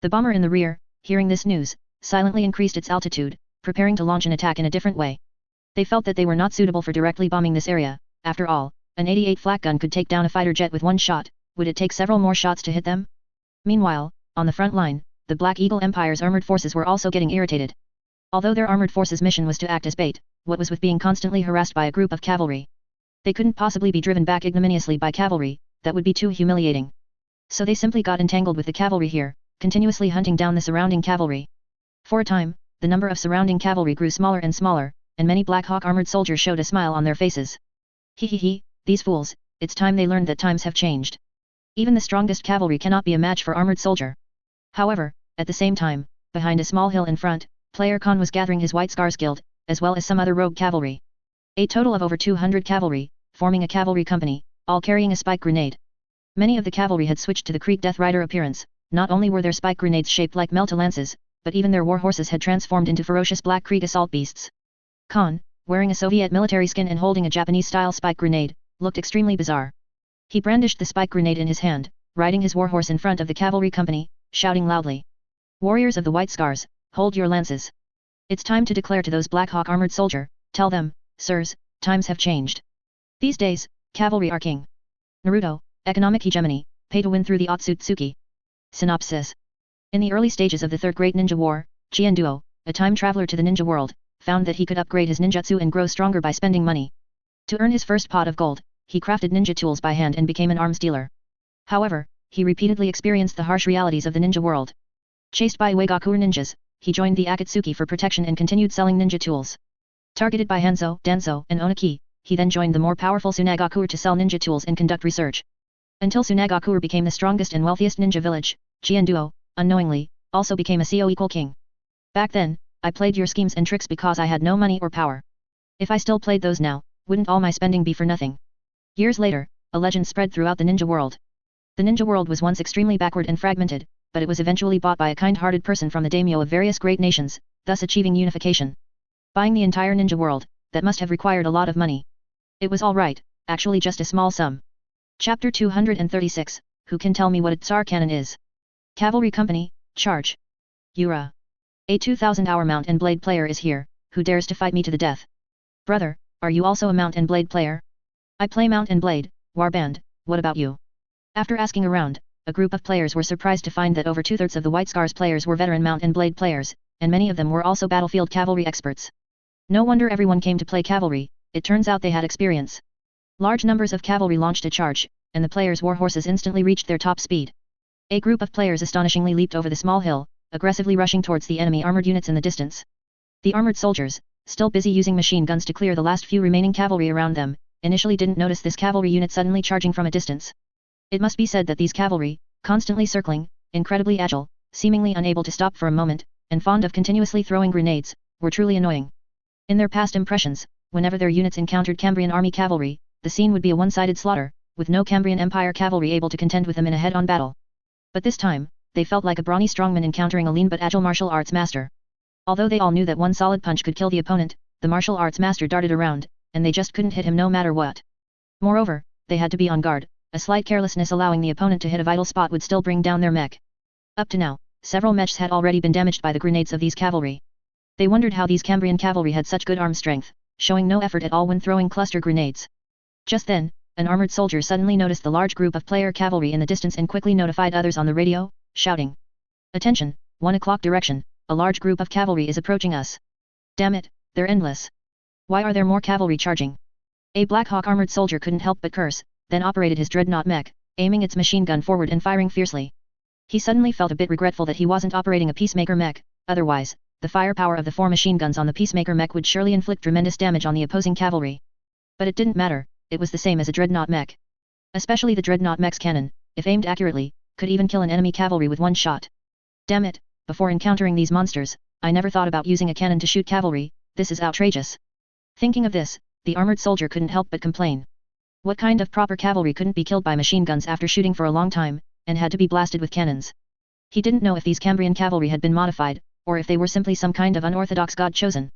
The bomber in the rear, hearing this news, silently increased its altitude, preparing to launch an attack in a different way. They felt that they were not suitable for directly bombing this area. After all, an 88 flak gun could take down a fighter jet with one shot. Would it take several more shots to hit them? Meanwhile, on the front line, the Black Eagle Empire's armored forces were also getting irritated. Although their armored forces' mission was to act as bait, what was with being constantly harassed by a group of cavalry? They couldn't possibly be driven back ignominiously by cavalry, that would be too humiliating. So they simply got entangled with the cavalry here, continuously hunting down the surrounding cavalry. For a time, the number of surrounding cavalry grew smaller and smaller, and many Black Hawk armored soldiers showed a smile on their faces. He, these fools, it's time they learned that times have changed. Even the strongest cavalry cannot be a match for armored soldier. However, at the same time, behind a small hill in front, Player Khan was gathering his White Scars Guild, as well as some other rogue cavalry. A total of over 200 cavalry, forming a cavalry company, all carrying a spike grenade. Many of the cavalry had switched to the Creek Death Rider appearance. Not only were their spike grenades shaped like Melta lances, but even their war horses had transformed into ferocious Black Creek assault beasts. Khan, wearing a Soviet military skin and holding a Japanese-style spike grenade, looked extremely bizarre. He brandished the spike grenade in his hand, riding his warhorse in front of the cavalry company, shouting loudly. "Warriors of the White Scars, hold your lances. It's time to declare to those Black Hawk armored soldier, tell them, sirs, times have changed. These days, cavalry are king." Naruto, economic hegemony, pay to win through the Otsutsuki. Synopsis. In the early stages of the Third Great Ninja War, Jian, a time traveler to the ninja world, found that he could upgrade his ninjutsu and grow stronger by spending money. To earn his first pot of gold, he crafted ninja tools by hand and became an arms dealer. However, he repeatedly experienced the harsh realities of the ninja world. Chased by Uegaku ninjas, he joined the Akatsuki for protection and continued selling ninja tools. Targeted by Hanzo, Danzo, and Onaki, he then joined the more powerful Tsunagaku to sell ninja tools and conduct research. Until Tsunagaku became the strongest and wealthiest ninja village, Jian, unknowingly, also became a CO king. Back then, I played your schemes and tricks because I had no money or power. If I still played those now, wouldn't all my spending be for nothing? Years later, a legend spread throughout the ninja world. The ninja world was once extremely backward and fragmented, but it was eventually bought by a kind-hearted person from the daimyo of various great nations, thus achieving unification. Buying the entire ninja world, that must have required a lot of money. It was all right, actually just a small sum. Chapter 236, Who can tell me what a Tsar cannon is? Cavalry Company, charge. Yura. A 2000-hour Mount and Blade player is here, who dares to fight me to the death? Brother, are you also a Mount and Blade player? I play Mount and Blade, Warband, what about you? After asking around, a group of players were surprised to find that over 2/3 of the White Scars players were veteran Mount and Blade players, and many of them were also battlefield cavalry experts. No wonder everyone came to play cavalry, it turns out they had experience. Large numbers of cavalry launched a charge, and the players' war horses instantly reached their top speed. A group of players astonishingly leaped over the small hill, aggressively rushing towards the enemy armored units in the distance. The armored soldiers, still busy using machine guns to clear the last few remaining cavalry around them, initially didn't notice this cavalry unit suddenly charging from a distance. It must be said that these cavalry, constantly circling, incredibly agile, seemingly unable to stop for a moment, and fond of continuously throwing grenades, were truly annoying. In their past impressions, whenever their units encountered Cambrian army cavalry, the scene would be a one-sided slaughter, with no Cambrian Empire cavalry able to contend with them in a head-on battle. But this time, they felt like a brawny strongman encountering a lean but agile martial arts master. Although they all knew that one solid punch could kill the opponent, the martial arts master darted around, and they just couldn't hit him no matter what. Moreover, they had to be on guard. A slight carelessness allowing the opponent to hit a vital spot would still bring down their mech. Up to now, several mechs had already been damaged by the grenades of these cavalry. They wondered how these Cambrian cavalry had such good arm strength, showing no effort at all when throwing cluster grenades. Just then, an armored soldier suddenly noticed the large group of player cavalry in the distance and quickly notified others on the radio, shouting, "Attention, 1 o'clock direction, a large group of cavalry is approaching us. Damn it, they're endless. Why are there more cavalry charging?" A Black Hawk armored soldier couldn't help but curse, then operated his dreadnought mech, aiming its machine gun forward and firing fiercely. He suddenly felt a bit regretful that he wasn't operating a Peacemaker mech, otherwise, the firepower of the 4 machine guns on the Peacemaker mech would surely inflict tremendous damage on the opposing cavalry. But it didn't matter, it was the same as a dreadnought mech. Especially the dreadnought mech's cannon, if aimed accurately, could even kill an enemy cavalry with one shot. Damn it, before encountering these monsters, I never thought about using a cannon to shoot cavalry, this is outrageous. Thinking of this, the armored soldier couldn't help but complain. What kind of proper cavalry couldn't be killed by machine guns after shooting for a long time, and had to be blasted with cannons? He didn't know if these Cambrian cavalry had been modified, or if they were simply some kind of unorthodox god-chosen.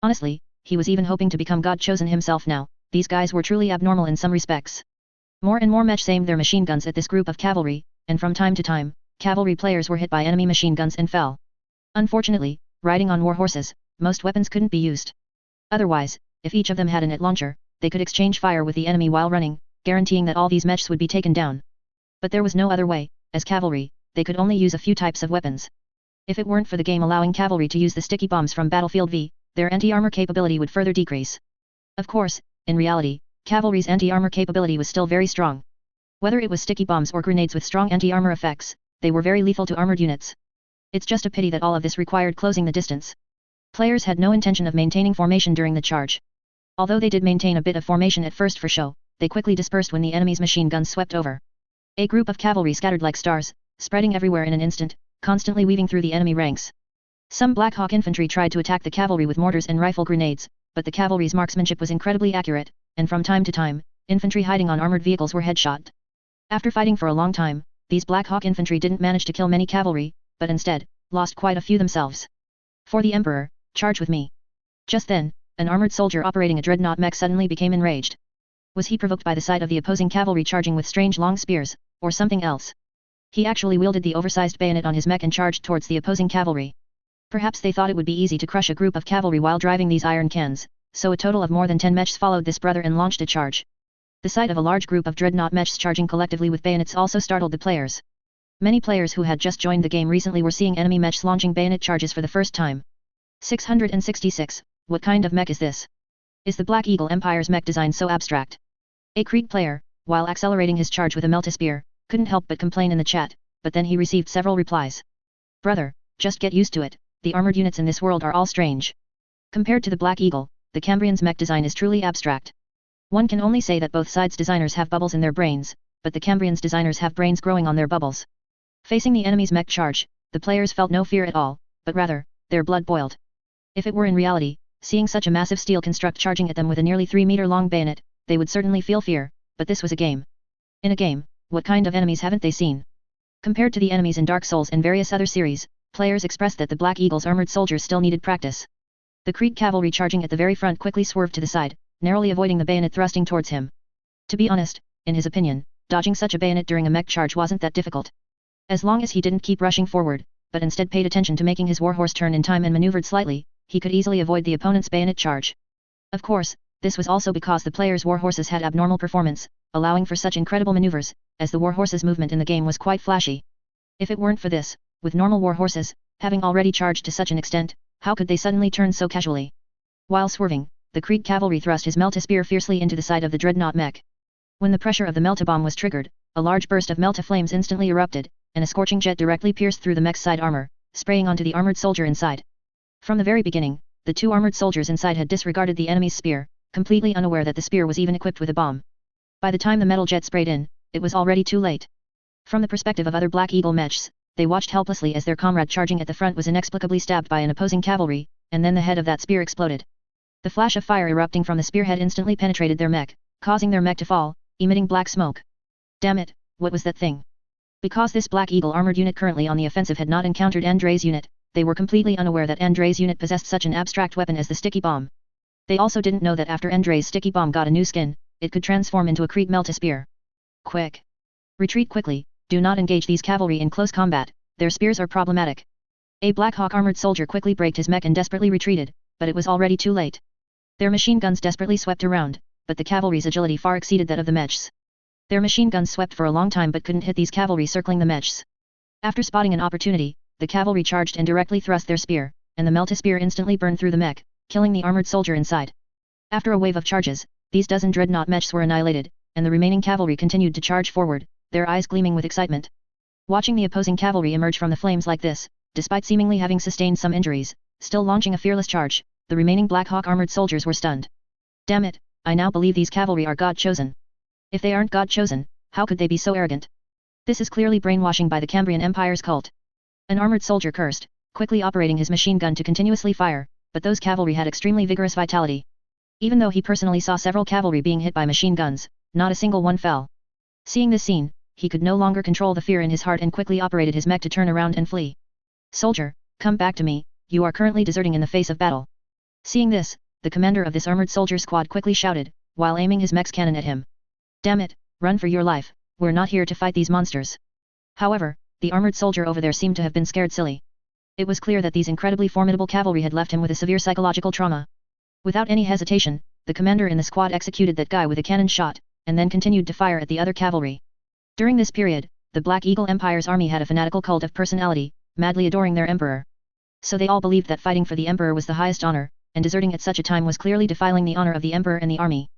Honestly, he was even hoping to become god-chosen himself now. These guys were truly abnormal in some respects. More and more mechs aimed their machine guns at this group of cavalry, and from time to time, cavalry players were hit by enemy machine guns and fell. Unfortunately, riding on war horses, most weapons couldn't be used. Otherwise, if each of them had an IT launcher, they could exchange fire with the enemy while running, guaranteeing that all these mechs would be taken down. But there was no other way, as cavalry, they could only use a few types of weapons. If it weren't for the game allowing cavalry to use the sticky bombs from Battlefield V, their anti-armor capability would further decrease. Of course, in reality, cavalry's anti-armor capability was still very strong. Whether it was sticky bombs or grenades with strong anti-armor effects, they were very lethal to armored units. It's just a pity that all of this required closing the distance. Players had no intention of maintaining formation during the charge. Although they did maintain a bit of formation at first for show, they quickly dispersed when the enemy's machine guns swept over. A group of cavalry scattered like stars, spreading everywhere in an instant, constantly weaving through the enemy ranks. Some Black Hawk infantry tried to attack the cavalry with mortars and rifle grenades, but the cavalry's marksmanship was incredibly accurate, and from time to time, infantry hiding on armored vehicles were headshot. After fighting for a long time, these Black Hawk infantry didn't manage to kill many cavalry, but instead, lost quite a few themselves. For the Emperor, charge with me. Just then, an armored soldier operating a dreadnought mech suddenly became enraged. Was he provoked by the sight of the opposing cavalry charging with strange long spears, or something else? He actually wielded the oversized bayonet on his mech and charged towards the opposing cavalry. Perhaps they thought it would be easy to crush a group of cavalry while driving these iron cans, so a total of more than 10 mechs followed this brother and launched a charge. The sight of a large group of dreadnought mechs charging collectively with bayonets also startled the players. Many players who had just joined the game recently were seeing enemy mechs launching bayonet charges for the first time. 666, what kind of mech is this? Is the Black Eagle Empire's mech design so abstract? A Creed player, while accelerating his charge with a Melta-Spear, couldn't help but complain in the chat, but then he received several replies. Brother, just get used to it, the armored units in this world are all strange. Compared to the Black Eagle, the Cambrian's mech design is truly abstract. One can only say that both sides' designers have bubbles in their brains, but the Cambrian's designers have brains growing on their bubbles. Facing the enemy's mech charge, the players felt no fear at all, but rather, their blood boiled. If it were in reality, seeing such a massive steel construct charging at them with a nearly 3-meter-long bayonet, they would certainly feel fear, but this was a game. In a game, what kind of enemies haven't they seen? Compared to the enemies in Dark Souls and various other series, players expressed that the Black Eagle's armored soldiers still needed practice. The Creed cavalry charging at the very front quickly swerved to the side, narrowly avoiding the bayonet thrusting towards him. To be honest, in his opinion, dodging such a bayonet during a mech charge wasn't that difficult. As long as he didn't keep rushing forward, but instead paid attention to making his warhorse turn in time and maneuvered slightly, he could easily avoid the opponent's bayonet charge. Of course, this was also because the players' warhorses had abnormal performance, allowing for such incredible maneuvers, as the warhorse's movement in the game was quite flashy. If it weren't for this, with normal warhorses, having already charged to such an extent, how could they suddenly turn so casually? While swerving, the Creed cavalry thrust his Melta-Spear fiercely into the side of the dreadnought mech. When the pressure of the Melta bomb was triggered, a large burst of Melta flames instantly erupted, and a scorching jet directly pierced through the mech's side armor, spraying onto the armored soldier inside. From the very beginning, the two armored soldiers inside had disregarded the enemy's spear, completely unaware that the spear was even equipped with a bomb. By the time the metal jet sprayed in, it was already too late. From the perspective of other Black Eagle mechs, they watched helplessly as their comrade charging at the front was inexplicably stabbed by an opposing cavalry, and then the head of that spear exploded. The flash of fire erupting from the spearhead instantly penetrated their mech, causing their mech to fall, emitting black smoke. Damn it, what was that thing? Because this Black Eagle armored unit currently on the offensive had not encountered Andrei's unit, they were completely unaware that Andrei's unit possessed such an abstract weapon as the sticky bomb. They also didn't know that after Andrei's sticky bomb got a new skin, it could transform into a Crete melt-a-spear. Quick! Retreat quickly, do not engage these cavalry in close combat, their spears are problematic. A Black Hawk armored soldier quickly braked his mech and desperately retreated, but it was already too late. Their machine guns desperately swept around, but the cavalry's agility far exceeded that of the mechs. Their machine guns swept for a long time but couldn't hit these cavalry circling the mechs. After spotting an opportunity, the cavalry charged and directly thrust their spear, and the melt-a-spear instantly burned through the mech, killing the armored soldier inside. After a wave of charges, these dozen dreadnought mechs were annihilated, and the remaining cavalry continued to charge forward, their eyes gleaming with excitement. Watching the opposing cavalry emerge from the flames like this, despite seemingly having sustained some injuries, still launching a fearless charge, the remaining Black Hawk armored soldiers were stunned. Damn it, I now believe these cavalry are God-chosen. If they aren't God-chosen, how could they be so arrogant? This is clearly brainwashing by the Cambrian Empire's cult. An armored soldier cursed, quickly operating his machine gun to continuously fire, but those cavalry had extremely vigorous vitality. Even though he personally saw several cavalry being hit by machine guns, not a single one fell. Seeing this scene, he could no longer control the fear in his heart and quickly operated his mech to turn around and flee. Soldier, come back to me, you are currently deserting in the face of battle. Seeing this, the commander of this armored soldier squad quickly shouted, while aiming his mech's cannon at him. Damn it, run for your life, we're not here to fight these monsters. However, the armored soldier over there seemed to have been scared silly. It was clear that these incredibly formidable cavalry had left him with a severe psychological trauma. Without any hesitation, the commander in the squad executed that guy with a cannon shot, and then continued to fire at the other cavalry. During this period, the Black Eagle Empire's army had a fanatical cult of personality, madly adoring their emperor. So they all believed that fighting for the emperor was the highest honor, and deserting at such a time was clearly defiling the honor of the emperor and the army.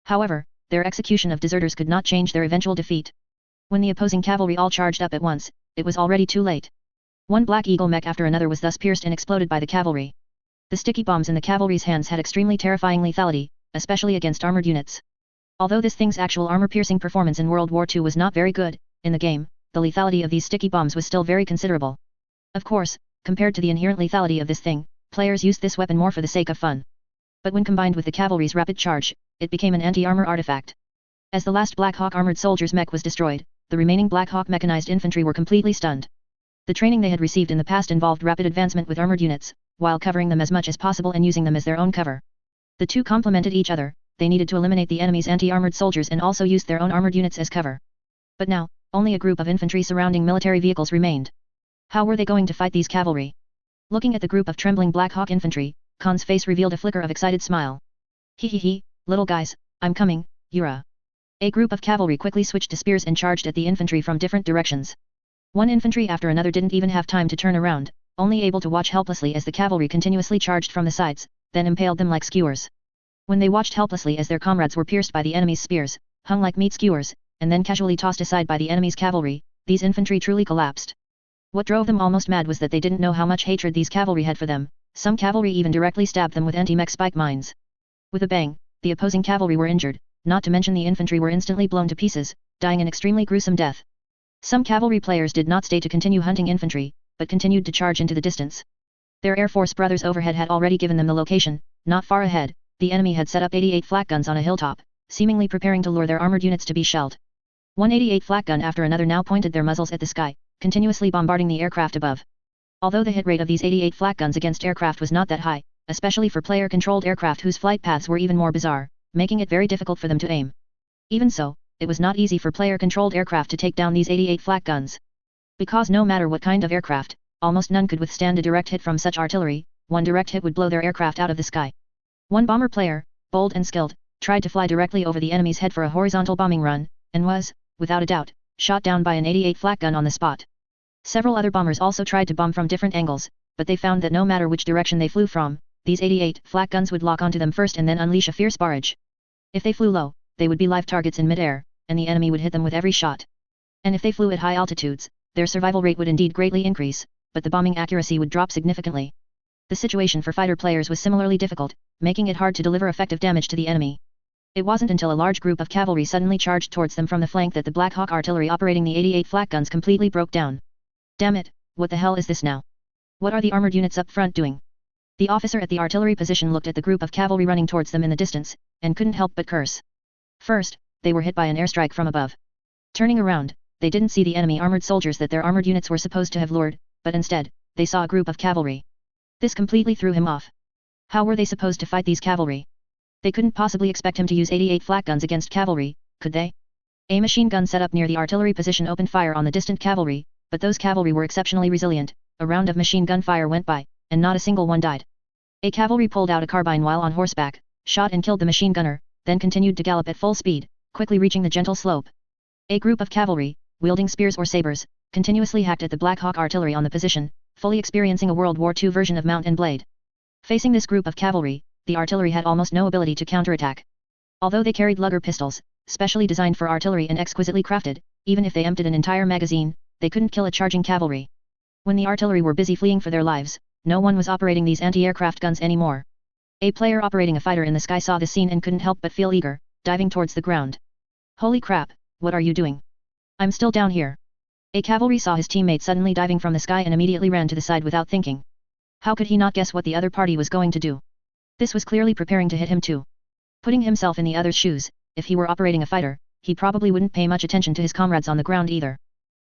However, their execution of deserters could not change their eventual defeat. When the opposing cavalry all charged up at once, it was already too late. One Black Eagle mech after another was thus pierced and exploded by the cavalry. The sticky bombs in the cavalry's hands had extremely terrifying lethality, especially against armored units. Although this thing's actual armor-piercing performance in World War II was not very good, in the game, the lethality of these sticky bombs was still very considerable. Of course, compared to the inherent lethality of this thing, players used this weapon more for the sake of fun. But when combined with the cavalry's rapid charge, it became an anti-armor artifact. As the last Black Hawk armored soldier's mech was destroyed, the remaining Black Hawk mechanized infantry were completely stunned. The training they had received in the past involved rapid advancement with armored units, while covering them as much as possible and using them as their own cover. The two complemented each other, they needed to eliminate the enemy's anti-armored soldiers and also used their own armored units as cover. But now, only a group of infantry surrounding military vehicles remained. How were they going to fight these cavalry? Looking at the group of trembling Black Hawk infantry, Khan's face revealed a flicker of excited smile. Hee, little guys, I'm coming, Yura. A group of cavalry quickly switched to spears and charged at the infantry from different directions. One infantry after another didn't even have time to turn around, only able to watch helplessly as the cavalry continuously charged from the sides, then impaled them like skewers. When they watched helplessly as their comrades were pierced by the enemy's spears, hung like meat skewers, and then casually tossed aside by the enemy's cavalry, these infantry truly collapsed. What drove them almost mad was that they didn't know how much hatred these cavalry had for them, some cavalry even directly stabbed them with anti-mech spike mines. With a bang, the opposing cavalry were injured, not to mention the infantry were instantly blown to pieces, dying an extremely gruesome death. Some cavalry players did not stay to continue hunting infantry, but continued to charge into the distance. Their Air Force brothers overhead had already given them the location. Not far ahead, the enemy had set up 88 flak guns on a hilltop, seemingly preparing to lure their armored units to be shelled. One 88 flak gun after another now pointed their muzzles at the sky, continuously bombarding the aircraft above. Although the hit rate of these 88 flak guns against aircraft was not that high, especially for player-controlled aircraft whose flight paths were even more bizarre, making it very difficult for them to aim. Even so, it was not easy for player-controlled aircraft to take down these 88 flak guns. Because no matter what kind of aircraft, almost none could withstand a direct hit from such artillery, one direct hit would blow their aircraft out of the sky. One bomber player, bold and skilled, tried to fly directly over the enemy's head for a horizontal bombing run, and was, without a doubt, shot down by an 88 flak gun on the spot. Several other bombers also tried to bomb from different angles, but they found that no matter which direction they flew from, these 88 flak guns would lock onto them first and then unleash a fierce barrage. If they flew low, they would be live targets in midair, and the enemy would hit them with every shot. And if they flew at high altitudes, their survival rate would indeed greatly increase, but the bombing accuracy would drop significantly. The situation for fighter players was similarly difficult, making it hard to deliver effective damage to the enemy. It wasn't until a large group of cavalry suddenly charged towards them from the flank that the Black Hawk artillery operating the 88 flak guns completely broke down. Damn it, what the hell is this now? What are the armored units up front doing? The officer at the artillery position looked at the group of cavalry running towards them in the distance, and couldn't help but curse. First, they were hit by an airstrike from above. Turning around, they didn't see the enemy armored soldiers that their armored units were supposed to have lured, but instead, they saw a group of cavalry. This completely threw him off. How were they supposed to fight these cavalry? They couldn't possibly expect him to use 88 flak guns against cavalry, could they? A machine gun set up near the artillery position opened fire on the distant cavalry, but those cavalry were exceptionally resilient. A round of machine gun fire went by, and not a single one died. A cavalry pulled out a carbine while on horseback, shot and killed the machine gunner, then continued to gallop at full speed, quickly reaching the gentle slope. A group of cavalry, wielding spears or sabers, continuously hacked at the Black Hawk artillery on the position, fully experiencing a World War II version of mount and blade. Facing this group of cavalry, the artillery had almost no ability to counterattack. Although they carried Luger pistols, specially designed for artillery and exquisitely crafted, even if they emptied an entire magazine, they couldn't kill a charging cavalry. When the artillery were busy fleeing for their lives, no one was operating these anti-aircraft guns anymore. A player operating a fighter in the sky saw this scene and couldn't help but feel eager, diving towards the ground. Holy crap, what are you doing? I'm still down here. A cavalry saw his teammate suddenly diving from the sky and immediately ran to the side without thinking. How could he not guess what the other party was going to do? This was clearly preparing to hit him too. Putting himself in the other's shoes, if he were operating a fighter, he probably wouldn't pay much attention to his comrades on the ground either.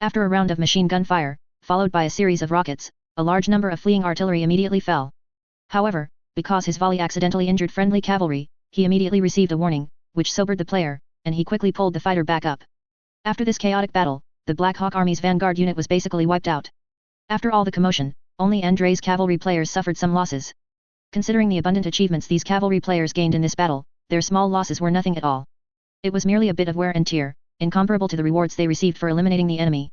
After a round of machine gun fire, followed by a series of rockets, a large number of fleeing artillery immediately fell. However, because his volley accidentally injured friendly cavalry, he immediately received a warning, which sobered the player, and he quickly pulled the fighter back up. After this chaotic battle, the Black Hawk Army's vanguard unit was basically wiped out. After all the commotion, only Andrei's cavalry players suffered some losses. Considering the abundant achievements these cavalry players gained in this battle, their small losses were nothing at all. It was merely a bit of wear and tear, incomparable to the rewards they received for eliminating the enemy.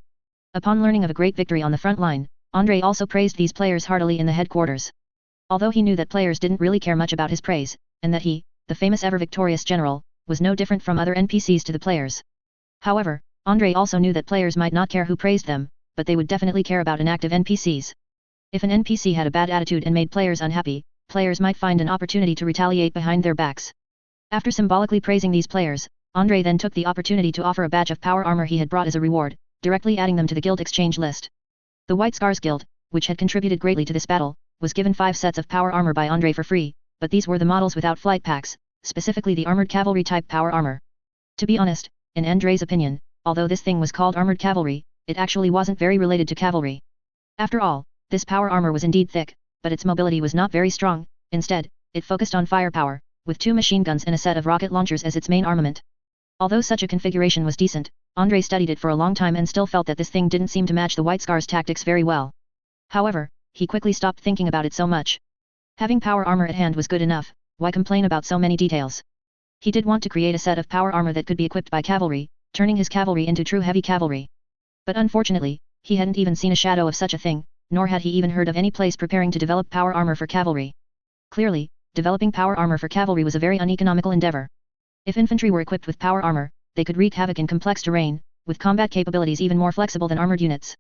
Upon learning of a great victory on the front line, Andrei also praised these players heartily in the headquarters. Although he knew that players didn't really care much about his praise, and that he, the famous ever victorious general, was no different from other NPCs to the players. However, Andrei also knew that players might not care who praised them, but they would definitely care about inactive NPCs. If an NPC had a bad attitude and made players unhappy, players might find an opportunity to retaliate behind their backs. After symbolically praising these players, Andrei then took the opportunity to offer a badge of power armor he had brought as a reward, directly adding them to the guild exchange list. The White Scars Guild, which had contributed greatly to this battle, was given 5 sets of power armor by Andrei for free, but these were the models without flight packs, specifically the armored cavalry type power armor. To be honest, in Andrei's opinion, although this thing was called armored cavalry, it actually wasn't very related to cavalry. After all, this power armor was indeed thick, but its mobility was not very strong. Instead, it focused on firepower, with 2 machine guns and a set of rocket launchers as its main armament. Although such a configuration was decent, Andrei studied it for a long time and still felt that this thing didn't seem to match the White Scars tactics very well. However, he quickly stopped thinking about it so much. Having power armor at hand was good enough, why complain about so many details? He did want to create a set of power armor that could be equipped by cavalry, turning his cavalry into true heavy cavalry. But unfortunately, he hadn't even seen a shadow of such a thing, nor had he even heard of any place preparing to develop power armor for cavalry. Clearly, developing power armor for cavalry was a very uneconomical endeavor. If infantry were equipped with power armor, they could wreak havoc in complex terrain, with combat capabilities even more flexible than armored units.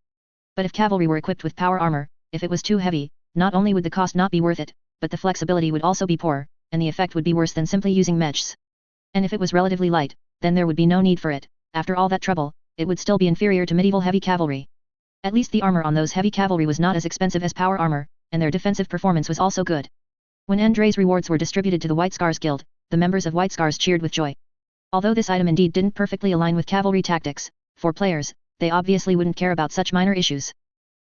But if cavalry were equipped with power armor, if it was too heavy, not only would the cost not be worth it, but the flexibility would also be poor, and the effect would be worse than simply using mechs. And if it was relatively light, then there would be no need for it. After all that trouble, it would still be inferior to medieval heavy cavalry. At least the armor on those heavy cavalry was not as expensive as power armor, and their defensive performance was also good. When Andrei's rewards were distributed to the White Scars Guild, the members of White Scars cheered with joy. Although this item indeed didn't perfectly align with cavalry tactics, for players, they obviously wouldn't care about such minor issues.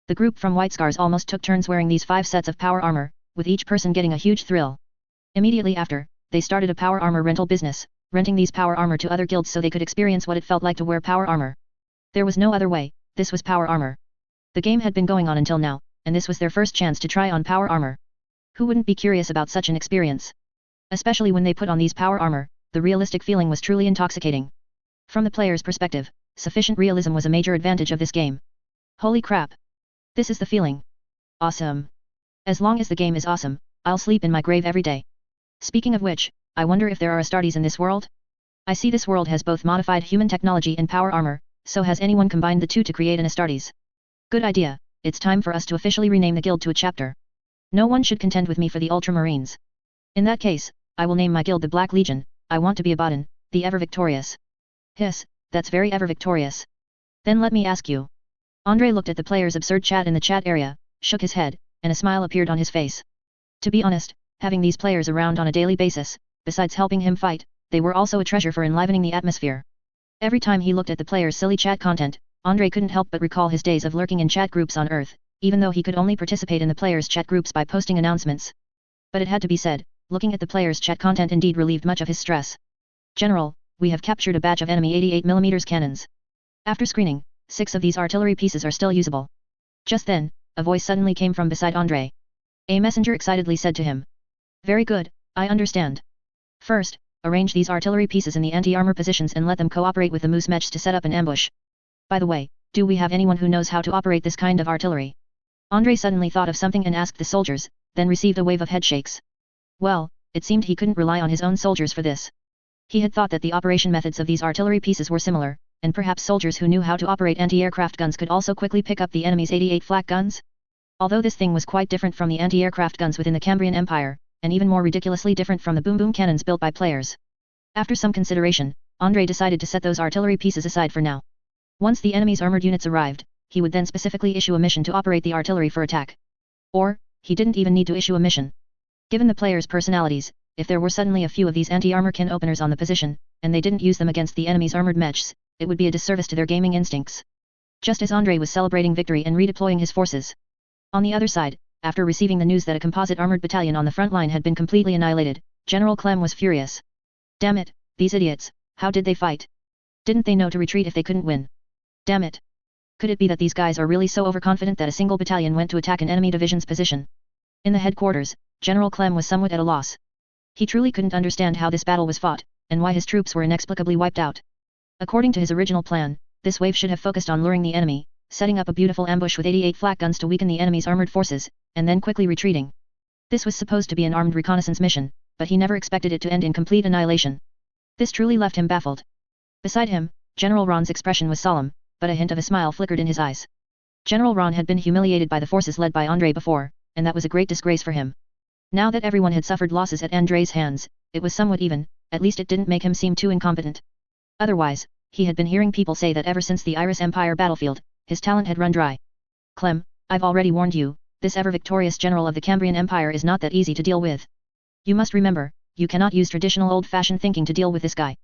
The group from White Scars almost took turns wearing these 5 sets of power armor, with each person getting a huge thrill. Immediately after, they started a power armor rental business, renting these power armor to other guilds so they could experience what it felt like to wear power armor. There was no other way, this was power armor. The game had been going on until now, and this was their first chance to try on power armor. Who wouldn't be curious about such an experience? Especially when they put on these power armor, the realistic feeling was truly intoxicating. From the player's perspective, sufficient realism was a major advantage of this game. Holy crap! This is the feeling. Awesome. As long as the game is awesome, I'll sleep in my grave every day. Speaking of which, I wonder if there are Astartes in this world? I see this world has both modified human technology and power armor, so has anyone combined the two to create an Astartes? Good idea. it's time for us to officially rename the guild to a chapter. No one should contend with me for the Ultramarines. In that case, I will name my guild the Black Legion. I want to be a Baden, the ever victorious. Hiss, that's very ever victorious. Then let me ask you. Andre looked at the players' absurd chat in the chat area, shook his head, and a smile appeared on his face. To be honest, having these players around on a daily basis, besides helping him fight, they were also a treasure for enlivening the atmosphere. Every time he looked at the players' silly chat content, Andre couldn't help but recall his days of lurking in chat groups on Earth, even though he could only participate in the players' chat groups by posting announcements. But it had to be said, looking at the players' chat content indeed relieved much of his stress. General, we have captured a batch of enemy 88mm cannons. After screening, 6 of these artillery pieces are still usable. Just then, a voice suddenly came from beside Andre. A messenger excitedly said to him. Very good, I understand. First, arrange these artillery pieces in the anti-armor positions and let them cooperate with the moose mechs to set up an ambush. By the way, do we have anyone who knows how to operate this kind of artillery? Andre suddenly thought of something and asked the soldiers, then received a wave of headshakes. Well, it seemed he couldn't rely on his own soldiers for this. He had thought that the operation methods of these artillery pieces were similar, and perhaps soldiers who knew how to operate anti-aircraft guns could also quickly pick up the enemy's 88 flak guns. Although this thing was quite different from the anti-aircraft guns within the Cambrian Empire, and even more ridiculously different from the boom-boom cannons built by players. After some consideration, Andre decided to set those artillery pieces aside for now. Once the enemy's armored units arrived, he would then specifically issue a mission to operate the artillery for attack. Or, he didn't even need to issue a mission. Given the players' personalities, if there were suddenly a few of these anti-armor can openers on the position, and they didn't use them against the enemy's armored mechs, it would be a disservice to their gaming instincts. Just as Andre was celebrating victory and redeploying his forces. On the other side, after receiving the news that a composite armored battalion on the front line had been completely annihilated, General Clem was furious. Damn it, these idiots, how did they fight? Didn't they know to retreat if they couldn't win? Damn it. Could it be that these guys are really so overconfident that a single battalion went to attack an enemy division's position? In the headquarters, General Clem was somewhat at a loss. He truly couldn't understand how this battle was fought, and why his troops were inexplicably wiped out. According to his original plan, this wave should have focused on luring the enemy, setting up a beautiful ambush with 88 flak guns to weaken the enemy's armored forces, and then quickly retreating. This was supposed to be an armed reconnaissance mission, but he never expected it to end in complete annihilation. This truly left him baffled. Beside him, General Ron's expression was solemn, but a hint of a smile flickered in his eyes. General Ron had been humiliated by the forces led by Andre before, and that was a great disgrace for him. Now that everyone had suffered losses at Andre's hands, it was somewhat even, at least it didn't make him seem too incompetent. Otherwise, he had been hearing people say that ever since the Iris Empire battlefield, his talent had run dry. Clem, I've already warned you, this ever-victorious general of the Cambrian Empire is not that easy to deal with. You must remember, you cannot use traditional old-fashioned thinking to deal with this guy.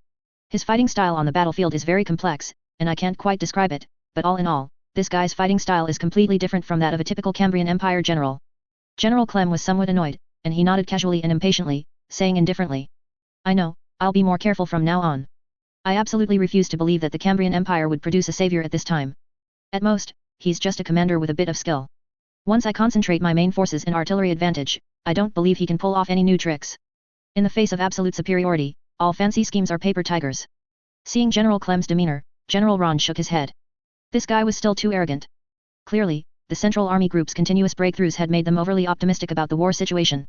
His fighting style on the battlefield is very complex, and I can't quite describe it, but all in all, this guy's fighting style is completely different from that of a typical Cambrian Empire general. General Clem was somewhat annoyed, and he nodded casually and impatiently, saying indifferently. I know, I'll be more careful from now on. I absolutely refuse to believe that the Cambrian Empire would produce a savior at this time. At most, he's just a commander with a bit of skill. Once I concentrate my main forces in artillery advantage, I don't believe he can pull off any new tricks. In the face of absolute superiority, all fancy schemes are paper tigers. Seeing General Clem's demeanor, General Ron shook his head. This guy was still too arrogant. Clearly, the Central Army Group's continuous breakthroughs had made them overly optimistic about the war situation.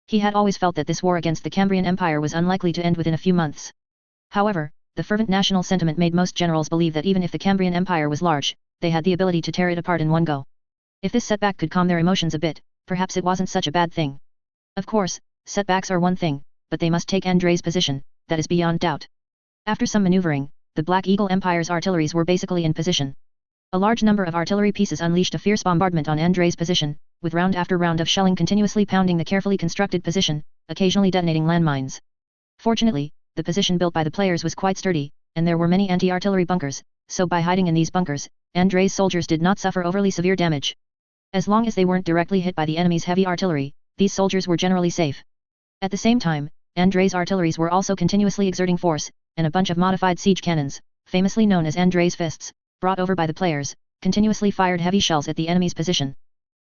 He had always felt that this war against the Cambrian Empire was unlikely to end within a few months. However, the fervent national sentiment made most generals believe that even if the Cambrian Empire was large, they had the ability to tear it apart in one go. If this setback could calm their emotions a bit, perhaps it wasn't such a bad thing. Of course, setbacks are one thing, but they must take Andre's position, that is beyond doubt. After some maneuvering, the Black Eagle Empire's artilleries were basically in position. A large number of artillery pieces unleashed a fierce bombardment on Andre's position, with round after round of shelling continuously pounding the carefully constructed position, occasionally detonating landmines. Fortunately, the position built by the players was quite sturdy, and there were many anti-artillery bunkers, so by hiding in these bunkers, Andre's soldiers did not suffer overly severe damage. As long as they weren't directly hit by the enemy's heavy artillery, these soldiers were generally safe. At the same time, Andre's artilleries were also continuously exerting force, and a bunch of modified siege cannons, famously known as Andre's fists, brought over by the players, continuously fired heavy shells at the enemy's position.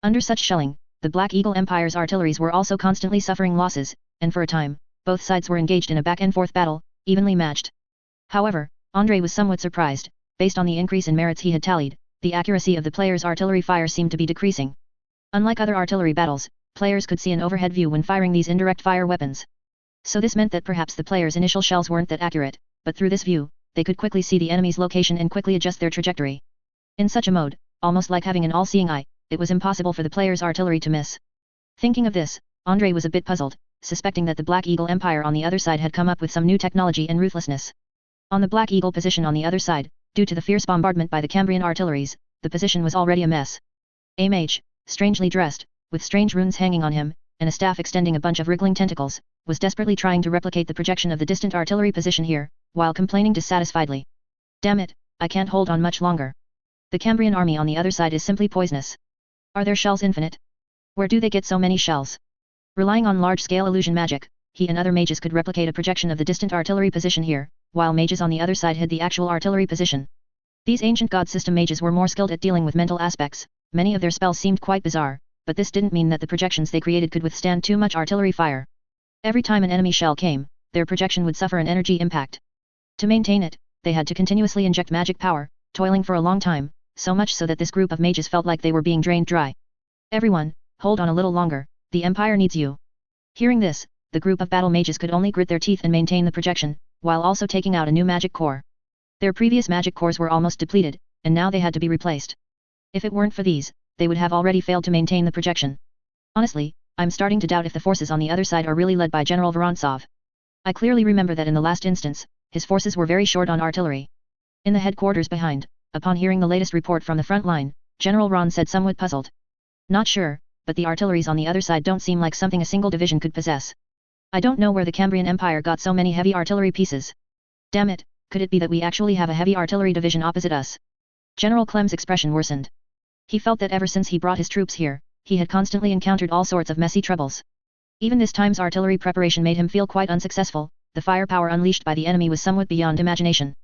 Under such shelling, the Black Eagle Empire's artilleries were also constantly suffering losses, and for a time, both sides were engaged in a back-and-forth battle, evenly matched. However, Andre was somewhat surprised. Based on the increase in merits he had tallied, the accuracy of the players' artillery fire seemed to be decreasing. Unlike other artillery battles, players could see an overhead view when firing these indirect fire weapons. So this meant that perhaps the players' initial shells weren't that accurate, but through this view, they could quickly see the enemy's location and quickly adjust their trajectory. In such a mode, almost like having an all-seeing eye, it was impossible for the player's artillery to miss. Thinking of this, Andre was a bit puzzled, suspecting that the Black Eagle Empire on the other side had come up with some new technology and ruthlessness. On the Black Eagle position on the other side, due to the fierce bombardment by the Cambrian artilleries, the position was already a mess. A mage, strangely dressed, with strange runes hanging on him, and a staff extending a bunch of wriggling tentacles, was desperately trying to replicate the projection of the distant artillery position here, while complaining dissatisfiedly. Damn it, I can't hold on much longer. The Cambrian army on the other side is simply poisonous. Are their shells infinite? Where do they get so many shells? Relying on large-scale illusion magic, he and other mages could replicate a projection of the distant artillery position here, while mages on the other side hid the actual artillery position. These ancient god system mages were more skilled at dealing with mental aspects, many of their spells seemed quite bizarre, but this didn't mean that the projections they created could withstand too much artillery fire. Every time an enemy shell came, their projection would suffer an energy impact. To maintain it, they had to continuously inject magic power, toiling for a long time, so much so that this group of mages felt like they were being drained dry. Everyone, hold on a little longer, the Empire needs you. Hearing this, the group of battle mages could only grit their teeth and maintain the projection, while also taking out a new magic core. Their previous magic cores were almost depleted, and now they had to be replaced. If it weren't for these, they would have already failed to maintain the projection. Honestly, I'm starting to doubt if the forces on the other side are really led by General Vorontsov. I clearly remember that in the last instance, his forces were very short on artillery. In the headquarters behind, upon hearing the latest report from the front line, General Ron said somewhat puzzled. Not sure, but the artilleries on the other side don't seem like something a single division could possess. I don't know where the Cambrian Empire got so many heavy artillery pieces. Damn it, could it be that we actually have a heavy artillery division opposite us? General Clem's expression worsened. He felt that ever since he brought his troops here, he had constantly encountered all sorts of messy troubles. Even this time's artillery preparation made him feel quite unsuccessful, the firepower unleashed by the enemy was somewhat beyond imagination.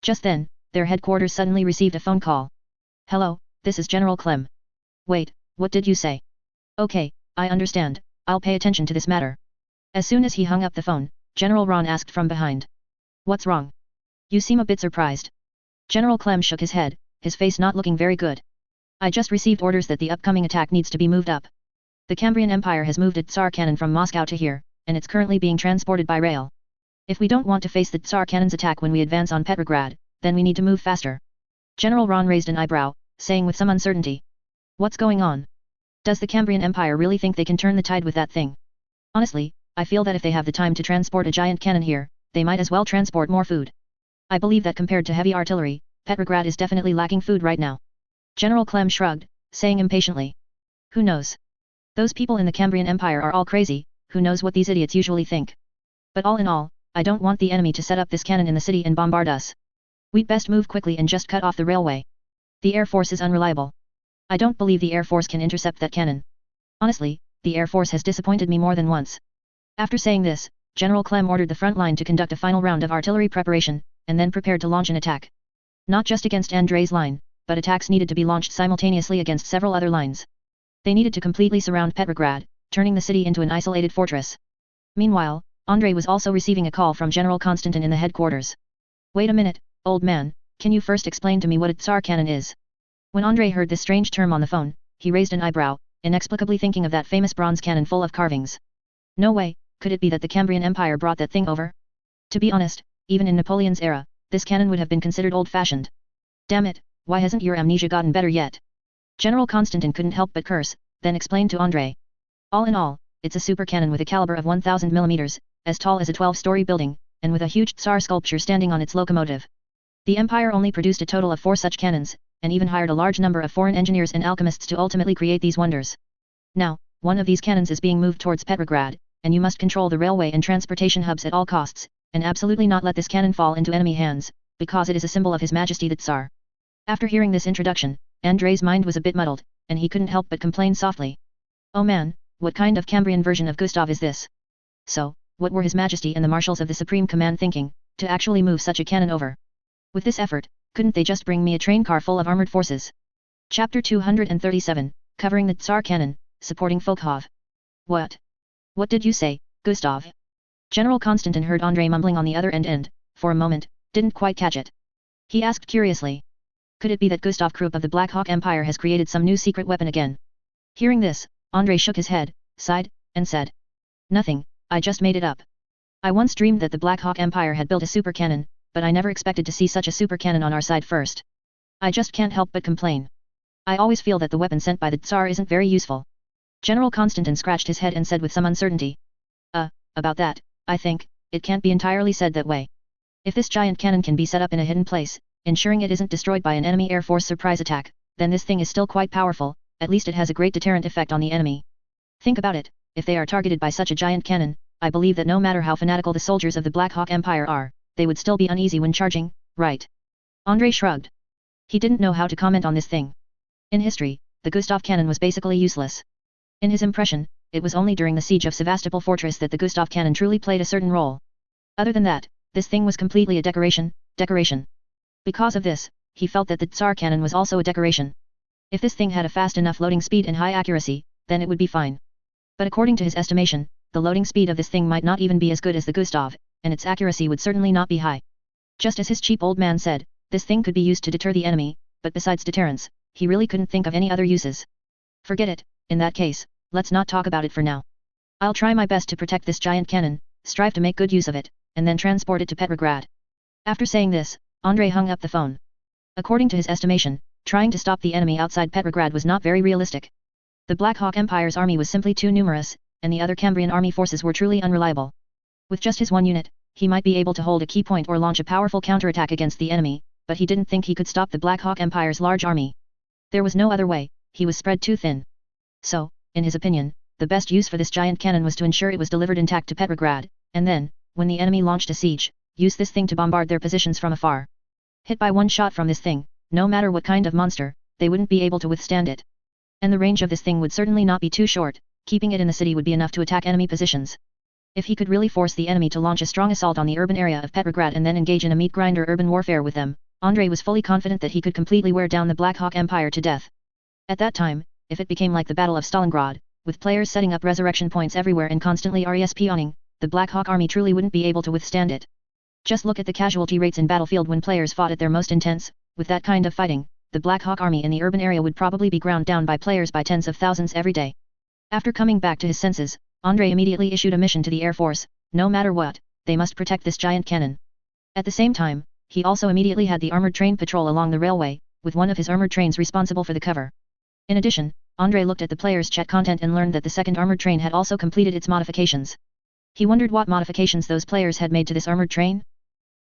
Just then, their headquarters suddenly received a phone call. Hello, this is General Clem. Wait, what did you say? Okay, I understand, I'll pay attention to this matter. As soon as he hung up the phone, General Ron asked from behind. What's wrong? You seem a bit surprised. General Clem shook his head, his face not looking very good. I just received orders that the upcoming attack needs to be moved up. The Cambrian Empire has moved its Tsar cannon from Moscow to here, and it's currently being transported by rail. If we don't want to face the Tsar cannon's attack when we advance on Petrograd, then we need to move faster. General Ron raised an eyebrow, saying with some uncertainty. What's going on? Does the Cambrian Empire really think they can turn the tide with that thing? Honestly, I feel that if they have the time to transport a giant cannon here, they might as well transport more food. I believe that compared to heavy artillery, Petrograd is definitely lacking food right now. General Clem shrugged, saying impatiently. Who knows? Those people in the Cambrian Empire are all crazy, who knows what these idiots usually think. But all in all, I don't want the enemy to set up this cannon in the city and bombard us. We'd best move quickly and just cut off the railway. The Air Force is unreliable. I don't believe the Air Force can intercept that cannon. Honestly, the Air Force has disappointed me more than once. After saying this, General Clem ordered the front line to conduct a final round of artillery preparation, and then prepared to launch an attack. Not just against Andrei's line, but attacks needed to be launched simultaneously against several other lines. They needed to completely surround Petrograd, turning the city into an isolated fortress. Meanwhile, Andrei was also receiving a call from General Konstantin in the headquarters. Wait a minute, old man, can you first explain to me what a Tsar cannon is? When Andrei heard this strange term on the phone, he raised an eyebrow, inexplicably thinking of that famous bronze cannon full of carvings. No way, could it be that the Cambrian Empire brought that thing over? To be honest, even in Napoleon's era, this cannon would have been considered old-fashioned. Damn it, why hasn't your amnesia gotten better yet? General Konstantin couldn't help but curse, then explained to Andrei. All in all, it's a super cannon with a caliber of 1000 mm, as tall as a 12-story building, and with a huge Tsar sculpture standing on its locomotive. The Empire only produced a total of 4 such cannons, and even hired a large number of foreign engineers and alchemists to ultimately create these wonders. Now, one of these cannons is being moved towards Petrograd, and you must control the railway and transportation hubs at all costs, and absolutely not let this cannon fall into enemy hands, because it is a symbol of His Majesty the Tsar. After hearing this introduction, Andrei's mind was a bit muddled, and he couldn't help but complain softly. Oh man, what kind of Cambrian version of Gustav is this? So, what were His Majesty and the marshals of the Supreme Command thinking, to actually move such a cannon over? With this effort, couldn't they just bring me a train car full of armored forces? Chapter 237, covering the Tsar cannon, supporting Folkhov. What? What did you say, Gustav? General Konstantin heard Andrei mumbling on the other end and, for a moment, didn't quite catch it. He asked curiously. Could it be that Gustav Krupp of the Black Hawk Empire has created some new secret weapon again? Hearing this, Andrei shook his head, sighed, and said. Nothing, I just made it up. I once dreamed that the Black Hawk Empire had built a super cannon, but I never expected to see such a super cannon on our side first. I just can't help but complain. I always feel that the weapon sent by the Tsar isn't very useful. General Konstantin scratched his head and said with some uncertainty. About that, I think, it can't be entirely said that way. If this giant cannon can be set up in a hidden place, ensuring it isn't destroyed by an enemy air force surprise attack, then this thing is still quite powerful, at least it has a great deterrent effect on the enemy. Think about it, if they are targeted by such a giant cannon, I believe that no matter how fanatical the soldiers of the Black Hawk Empire are, they would still be uneasy when charging, right? Andrei shrugged. He didn't know how to comment on this thing. In history, the Gustav cannon was basically useless. In his impression, it was only during the siege of Sevastopol fortress that the Gustav cannon truly played a certain role. Other than that, this thing was completely a decoration. Because of this, he felt that the Tsar cannon was also a decoration. If this thing had a fast enough loading speed and high accuracy, then it would be fine. But according to his estimation, the loading speed of this thing might not even be as good as the Gustav, and its accuracy would certainly not be high. Just as his cheap old man said, this thing could be used to deter the enemy, but besides deterrence, he really couldn't think of any other uses. Forget it, in that case, let's not talk about it for now. I'll try my best to protect this giant cannon, strive to make good use of it, and then transport it to Petrograd. After saying this, Andrei hung up the phone. According to his estimation, trying to stop the enemy outside Petrograd was not very realistic. The Black Hawk Empire's army was simply too numerous, and the other Cambrian army forces were truly unreliable. With just his one unit, he might be able to hold a key point or launch a powerful counterattack against the enemy, but he didn't think he could stop the Black Hawk Empire's large army. There was no other way, he was spread too thin. So, in his opinion, the best use for this giant cannon was to ensure it was delivered intact to Petrograd, and then, when the enemy launched a siege, use this thing to bombard their positions from afar. Hit by one shot from this thing, no matter what kind of monster, they wouldn't be able to withstand it. And the range of this thing would certainly not be too short, keeping it in the city would be enough to attack enemy positions. If he could really force the enemy to launch a strong assault on the urban area of Petrograd and then engage in a meat grinder urban warfare with them, Andrei was fully confident that he could completely wear down the Black Hawk Empire to death. At that time, if it became like the Battle of Stalingrad, with players setting up resurrection points everywhere and constantly RESPawning, the Black Hawk army truly wouldn't be able to withstand it. Just look at the casualty rates in battlefield when players fought at their most intense. With that kind of fighting, the Black Hawk army in the urban area would probably be ground down by players by tens of thousands every day. After coming back to his senses, Andrei immediately issued a mission to the Air Force. No matter what, they must protect this giant cannon. At the same time, he also immediately had the armored train patrol along the railway, with one of his armored trains responsible for the cover. In addition, Andrei looked at the players' chat content and learned that the second armored train had also completed its modifications. He wondered what modifications those players had made to this armored train.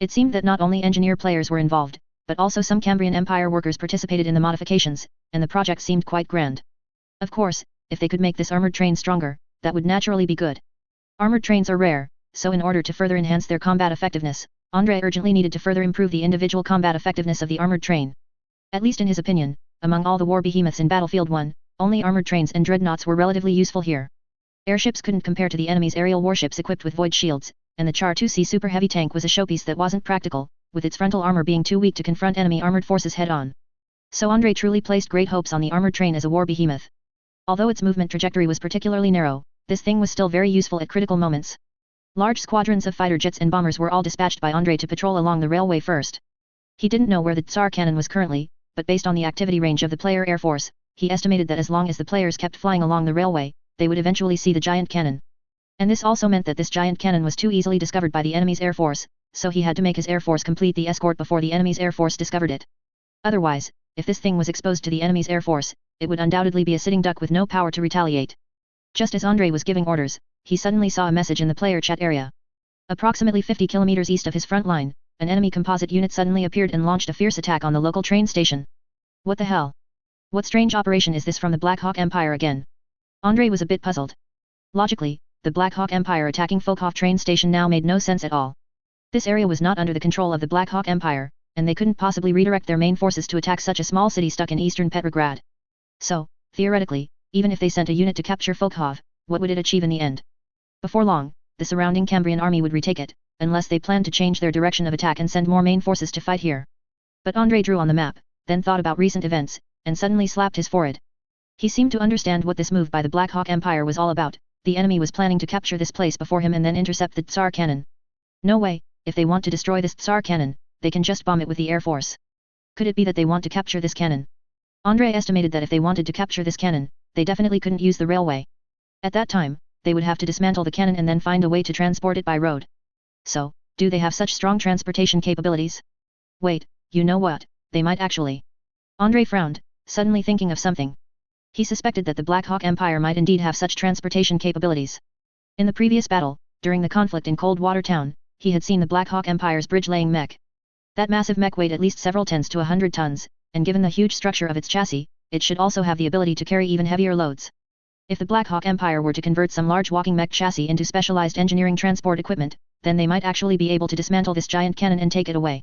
It seemed that not only engineer players were involved, but also some Cambrian Empire workers participated in the modifications, and the project seemed quite grand. Of course, if they could make this armored train stronger, that would naturally be good. Armored trains are rare, so in order to further enhance their combat effectiveness, Andrei urgently needed to further improve the individual combat effectiveness of the armored train. At least in his opinion, among all the war behemoths in Battlefield 1, only armored trains and dreadnoughts were relatively useful here. Airships couldn't compare to the enemy's aerial warships equipped with void shields, and the Char 2C super heavy tank was a showpiece that wasn't practical, with its frontal armor being too weak to confront enemy armored forces head-on. So Andrei truly placed great hopes on the armored train as a war behemoth. Although its movement trajectory was particularly narrow, this thing was still very useful at critical moments. Large squadrons of fighter jets and bombers were all dispatched by Andrei to patrol along the railway first. He didn't know where the Tsar cannon was currently, but based on the activity range of the player air force, he estimated that as long as the players kept flying along the railway, they would eventually see the giant cannon. And this also meant that this giant cannon was too easily discovered by the enemy's air force, so he had to make his air force complete the escort before the enemy's air force discovered it. Otherwise, if this thing was exposed to the enemy's air force, it would undoubtedly be a sitting duck with no power to retaliate. Just as Andrei was giving orders, he suddenly saw a message in the player chat area. Approximately 50 kilometers east of his front line, an enemy composite unit suddenly appeared and launched a fierce attack on the local train station. What the hell? What strange operation is this from the Black Hawk Empire again? Andrei was a bit puzzled. Logically, the Black Hawk Empire attacking Folkhof train station now made no sense at all. This area was not under the control of the Black Hawk Empire, and they couldn't possibly redirect their main forces to attack such a small city stuck in eastern Petrograd. So, theoretically, even if they sent a unit to capture Folkhof, what would it achieve in the end? Before long, the surrounding Cambrian army would retake it, unless they planned to change their direction of attack and send more main forces to fight here. But Andrei drew on the map, then thought about recent events, and suddenly slapped his forehead. He seemed to understand what this move by the Black Hawk Empire was all about. The enemy was planning to capture this place before him and then intercept the Tsar cannon. No way, if they want to destroy this Tsar cannon, they can just bomb it with the air force. Could it be that they want to capture this cannon? Andrei estimated that if they wanted to capture this cannon, they definitely couldn't use the railway. At that time, they would have to dismantle the cannon and then find a way to transport it by road. So, do they have such strong transportation capabilities? Wait, you know what, they might actually. Andrei frowned, suddenly thinking of something. He suspected that the Black Hawk Empire might indeed have such transportation capabilities. In the previous battle, during the conflict in Coldwater Town, he had seen the Black Hawk Empire's bridge-laying mech. That massive mech weighed at least several tens to 100 tons, and given the huge structure of its chassis, it should also have the ability to carry even heavier loads. If the Black Hawk Empire were to convert some large walking mech chassis into specialized engineering transport equipment, then they might actually be able to dismantle this giant cannon and take it away.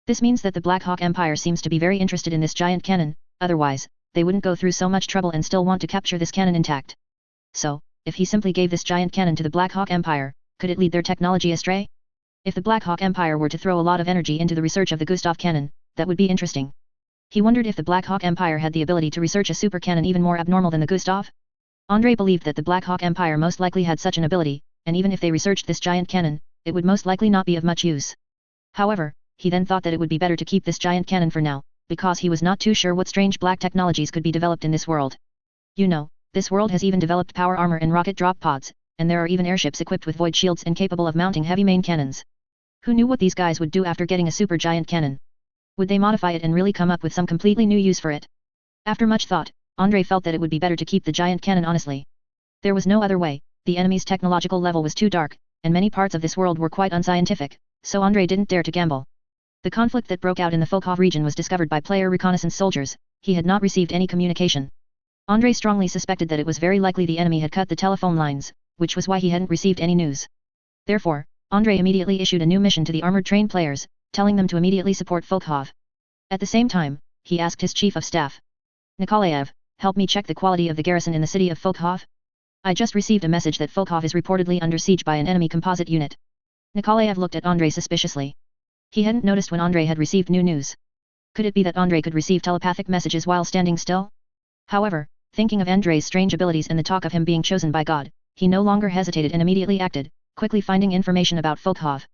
This means that the Black Hawk Empire seems to be very interested in this giant cannon, otherwise, they wouldn't go through so much trouble and still want to capture this cannon intact. So, if he simply gave this giant cannon to the Black Hawk Empire, could it lead their technology astray? If the Black Hawk Empire were to throw a lot of energy into the research of the Gustav cannon, that would be interesting. He wondered if the Black Hawk Empire had the ability to research a super cannon even more abnormal than the Gustav. Andrei believed that the Black Hawk Empire most likely had such an ability, and even if they researched this giant cannon, it would most likely not be of much use. However, he then thought that it would be better to keep this giant cannon for now, because he was not too sure what strange black technologies could be developed in this world. You know, this world has even developed power armor and rocket drop pods, and there are even airships equipped with void shields and capable of mounting heavy main cannons. Who knew what these guys would do after getting a super giant cannon? Would they modify it and really come up with some completely new use for it? After much thought, Andrei felt that it would be better to keep the giant cannon honestly. There was no other way, the enemy's technological level was too dark, and many parts of this world were quite unscientific, so Andrei didn't dare to gamble. The conflict that broke out in the Folkhov region was discovered by player reconnaissance soldiers. He had not received any communication. Andrei strongly suspected that it was very likely the enemy had cut the telephone lines, which was why he hadn't received any news. Therefore, Andrei immediately issued a new mission to the armored train players, telling them to immediately support Folkhov. At the same time, he asked his chief of staff, Nikolaev, help me check the quality of the garrison in the city of Folkhov. I just received a message that Folkhov is reportedly under siege by an enemy composite unit. Nikolaev looked at Andrei suspiciously. He hadn't noticed when Andrei had received new news. Could it be that Andrei could receive telepathic messages while standing still? However, thinking of Andrei's strange abilities and the talk of him being chosen by God, he no longer hesitated and immediately acted, quickly finding information about Folkhov.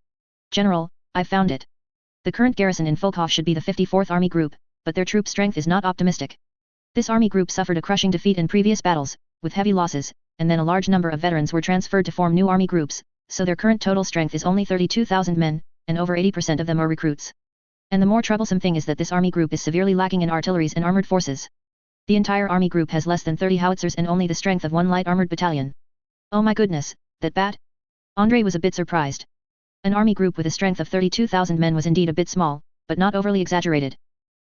General, I found it. The current garrison in Folkhov should be the 54th Army Group, but their troop strength is not optimistic. This army group suffered a crushing defeat in previous battles, with heavy losses, and then a large number of veterans were transferred to form new army groups, so their current total strength is only 32,000 men, and over 80% of them are recruits. And the more troublesome thing is that this army group is severely lacking in artilleries and armored forces. The entire army group has less than 30 howitzers and only the strength of one light armored battalion. Oh my goodness, that bad? Andrei was a bit surprised. An army group with a strength of 32,000 men was indeed a bit small, but not overly exaggerated.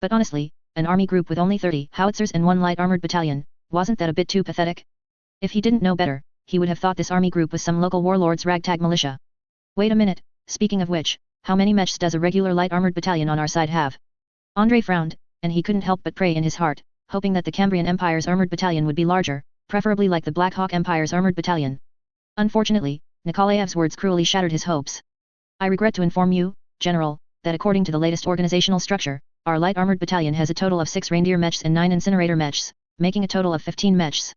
But honestly, an army group with only 30 howitzers and one light armored battalion, wasn't that a bit too pathetic? If he didn't know better, he would have thought this army group was some local warlord's ragtag militia. Wait a minute, speaking of which, how many mechs does a regular light armored battalion on our side have? Andrei frowned, and he couldn't help but pray in his heart, hoping that the Cambrian Empire's armored battalion would be larger, preferably like the Black Hawk Empire's armored battalion. Unfortunately, Nikolaev's words cruelly shattered his hopes. I regret to inform you, General, that according to the latest organizational structure, our light armored battalion has a total of 6 reindeer mechs and 9 incinerator mechs, making a total of 15 mechs.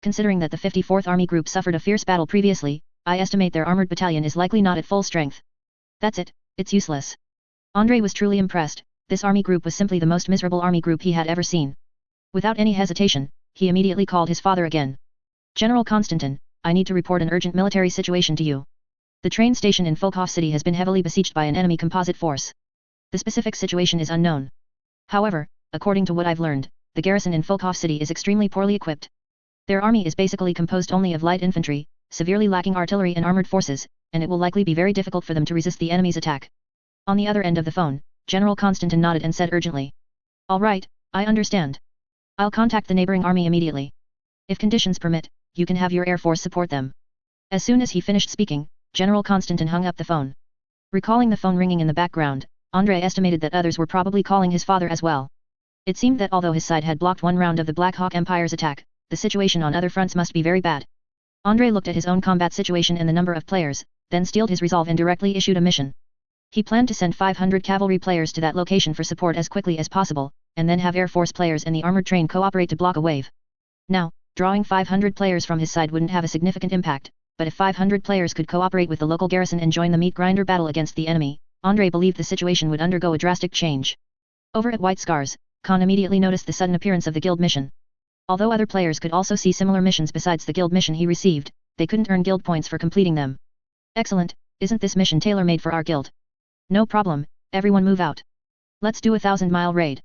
Considering that the 54th Army Group suffered a fierce battle previously, I estimate their armored battalion is likely not at full strength. That's it, it's useless. Andrei was truly impressed. This army group was simply the most miserable army group he had ever seen. Without any hesitation, he immediately called his father again. General Konstantin, I need to report an urgent military situation to you. The train station in Folkhov City has been heavily besieged by an enemy composite force. The specific situation is unknown. However, according to what I've learned, the garrison in Folkhov City is extremely poorly equipped. Their army is basically composed only of light infantry, severely lacking artillery and armored forces, and it will likely be very difficult for them to resist the enemy's attack. On the other end of the phone, General Konstantin nodded and said urgently. All right, I understand. I'll contact the neighboring army immediately. If conditions permit, you can have your air force support them. As soon as he finished speaking, General Konstantin hung up the phone. Recalling the phone ringing in the background, Andrei estimated that others were probably calling his father as well. It seemed that although his side had blocked one round of the Black Hawk Empire's attack, the situation on other fronts must be very bad. Andrei looked at his own combat situation and the number of players, then steeled his resolve and directly issued a mission. He planned to send 500 cavalry players to that location for support as quickly as possible, and then have Air Force players and the armored train cooperate to block a wave. Now, drawing 500 players from his side wouldn't have a significant impact, but if 500 players could cooperate with the local garrison and join the meat grinder battle against the enemy, Andrei believed the situation would undergo a drastic change. Over at White Scars, Khan immediately noticed the sudden appearance of the guild mission. Although other players could also see similar missions besides the guild mission he received, they couldn't earn guild points for completing them. Excellent, isn't this mission tailor-made for our guild? No problem, everyone move out. Let's do a 1,000-mile raid.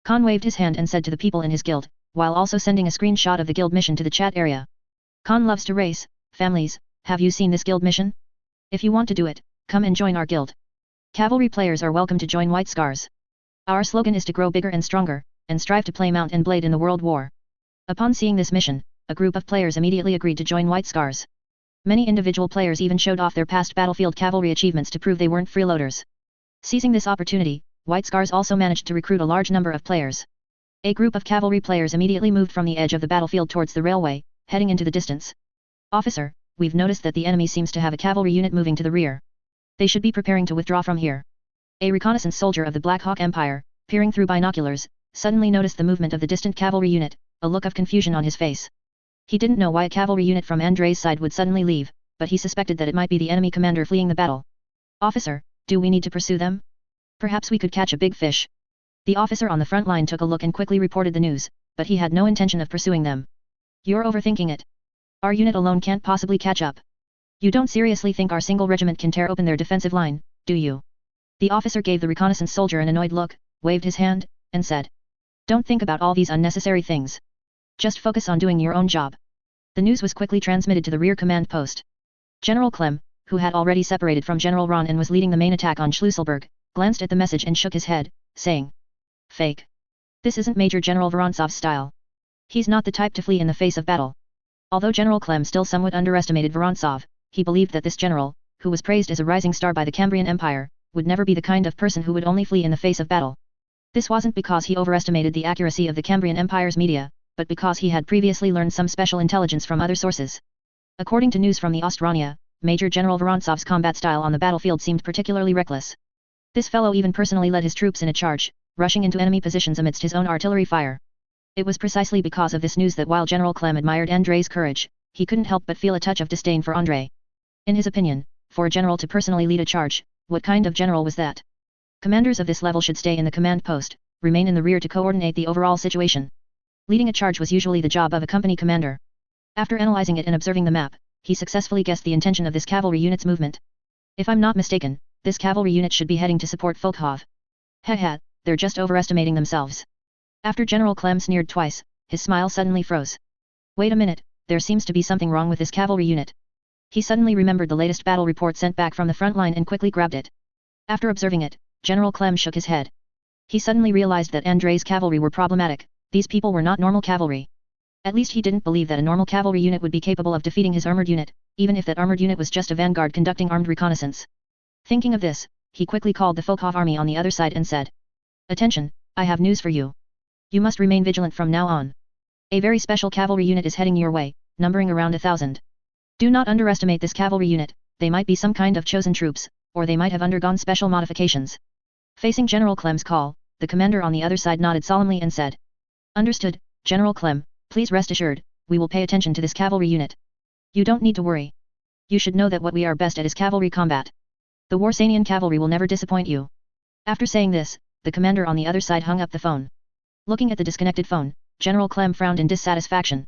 Khan waved his hand and said to the people in his guild, while also sending a screenshot of the guild mission to the chat area. Khan loves to race, families, have you seen this guild mission? If you want to do it, come and join our guild. Cavalry players are welcome to join White Scars. Our slogan is to grow bigger and stronger, and strive to play Mount and Blade in the World War. Upon seeing this mission, a group of players immediately agreed to join White Scars. Many individual players even showed off their past battlefield cavalry achievements to prove they weren't freeloaders. Seizing this opportunity, White Scars also managed to recruit a large number of players. A group of cavalry players immediately moved from the edge of the battlefield towards the railway, heading into the distance. Officer, we've noticed that the enemy seems to have a cavalry unit moving to the rear. They should be preparing to withdraw from here. A reconnaissance soldier of the Black Hawk Empire, peering through binoculars, suddenly noticed the movement of the distant cavalry unit, a look of confusion on his face. He didn't know why a cavalry unit from Andrei's side would suddenly leave, but he suspected that it might be the enemy commander fleeing the battle. Officer, do we need to pursue them? Perhaps we could catch a big fish. The officer on the front line took a look and quickly reported the news, but he had no intention of pursuing them. You're overthinking it. Our unit alone can't possibly catch up. You don't seriously think our single regiment can tear open their defensive line, do you? The officer gave the reconnaissance soldier an annoyed look, waved his hand, and said. Don't think about all these unnecessary things. Just focus on doing your own job. The news was quickly transmitted to the rear command post. General Clem, who had already separated from General Ron and was leading the main attack on Schlüsselburg, glanced at the message and shook his head, saying. Fake. This isn't Major General Vorontsov's style. He's not the type to flee in the face of battle. Although General Clem still somewhat underestimated Vorontsov, he believed that this general, who was praised as a rising star by the Cambrian Empire, would never be the kind of person who would only flee in the face of battle. This wasn't because he overestimated the accuracy of the Cambrian Empire's media, but because he had previously learned some special intelligence from other sources. According to news from the Ostrania, Major General Vorontsov's combat style on the battlefield seemed particularly reckless. This fellow even personally led his troops in a charge, rushing into enemy positions amidst his own artillery fire. It was precisely because of this news that while General Clem admired Andrei's courage, he couldn't help but feel a touch of disdain for Andrei. In his opinion, for a general to personally lead a charge, what kind of general was that? Commanders of this level should stay in the command post, remain in the rear to coordinate the overall situation. Leading a charge was usually the job of a company commander. After analyzing it and observing the map, he successfully guessed the intention of this cavalry unit's movement. If I'm not mistaken, this cavalry unit should be heading to support Folkhov. Haha, they're just overestimating themselves. After General Clem sneered twice, his smile suddenly froze. Wait a minute, there seems to be something wrong with this cavalry unit. He suddenly remembered the latest battle report sent back from the front line and quickly grabbed it. After observing it, General Clem shook his head. He suddenly realized that Andrei's cavalry were problematic. These people were not normal cavalry. At least he didn't believe that a normal cavalry unit would be capable of defeating his armored unit, even if that armored unit was just a vanguard conducting armed reconnaissance. Thinking of this, he quickly called the Folkhov army on the other side and said. Attention, I have news for you. You must remain vigilant from now on. A very special cavalry unit is heading your way, numbering around 1,000. Do not underestimate this cavalry unit, they might be some kind of chosen troops, or they might have undergone special modifications. Facing General Clem's call, the commander on the other side nodded solemnly and said. Understood, General Clem, please rest assured, we will pay attention to this cavalry unit. You don't need to worry. You should know that what we are best at is cavalry combat. The Warsanian cavalry will never disappoint you. After saying this, the commander on the other side hung up the phone. Looking at the disconnected phone, General Clem frowned in dissatisfaction.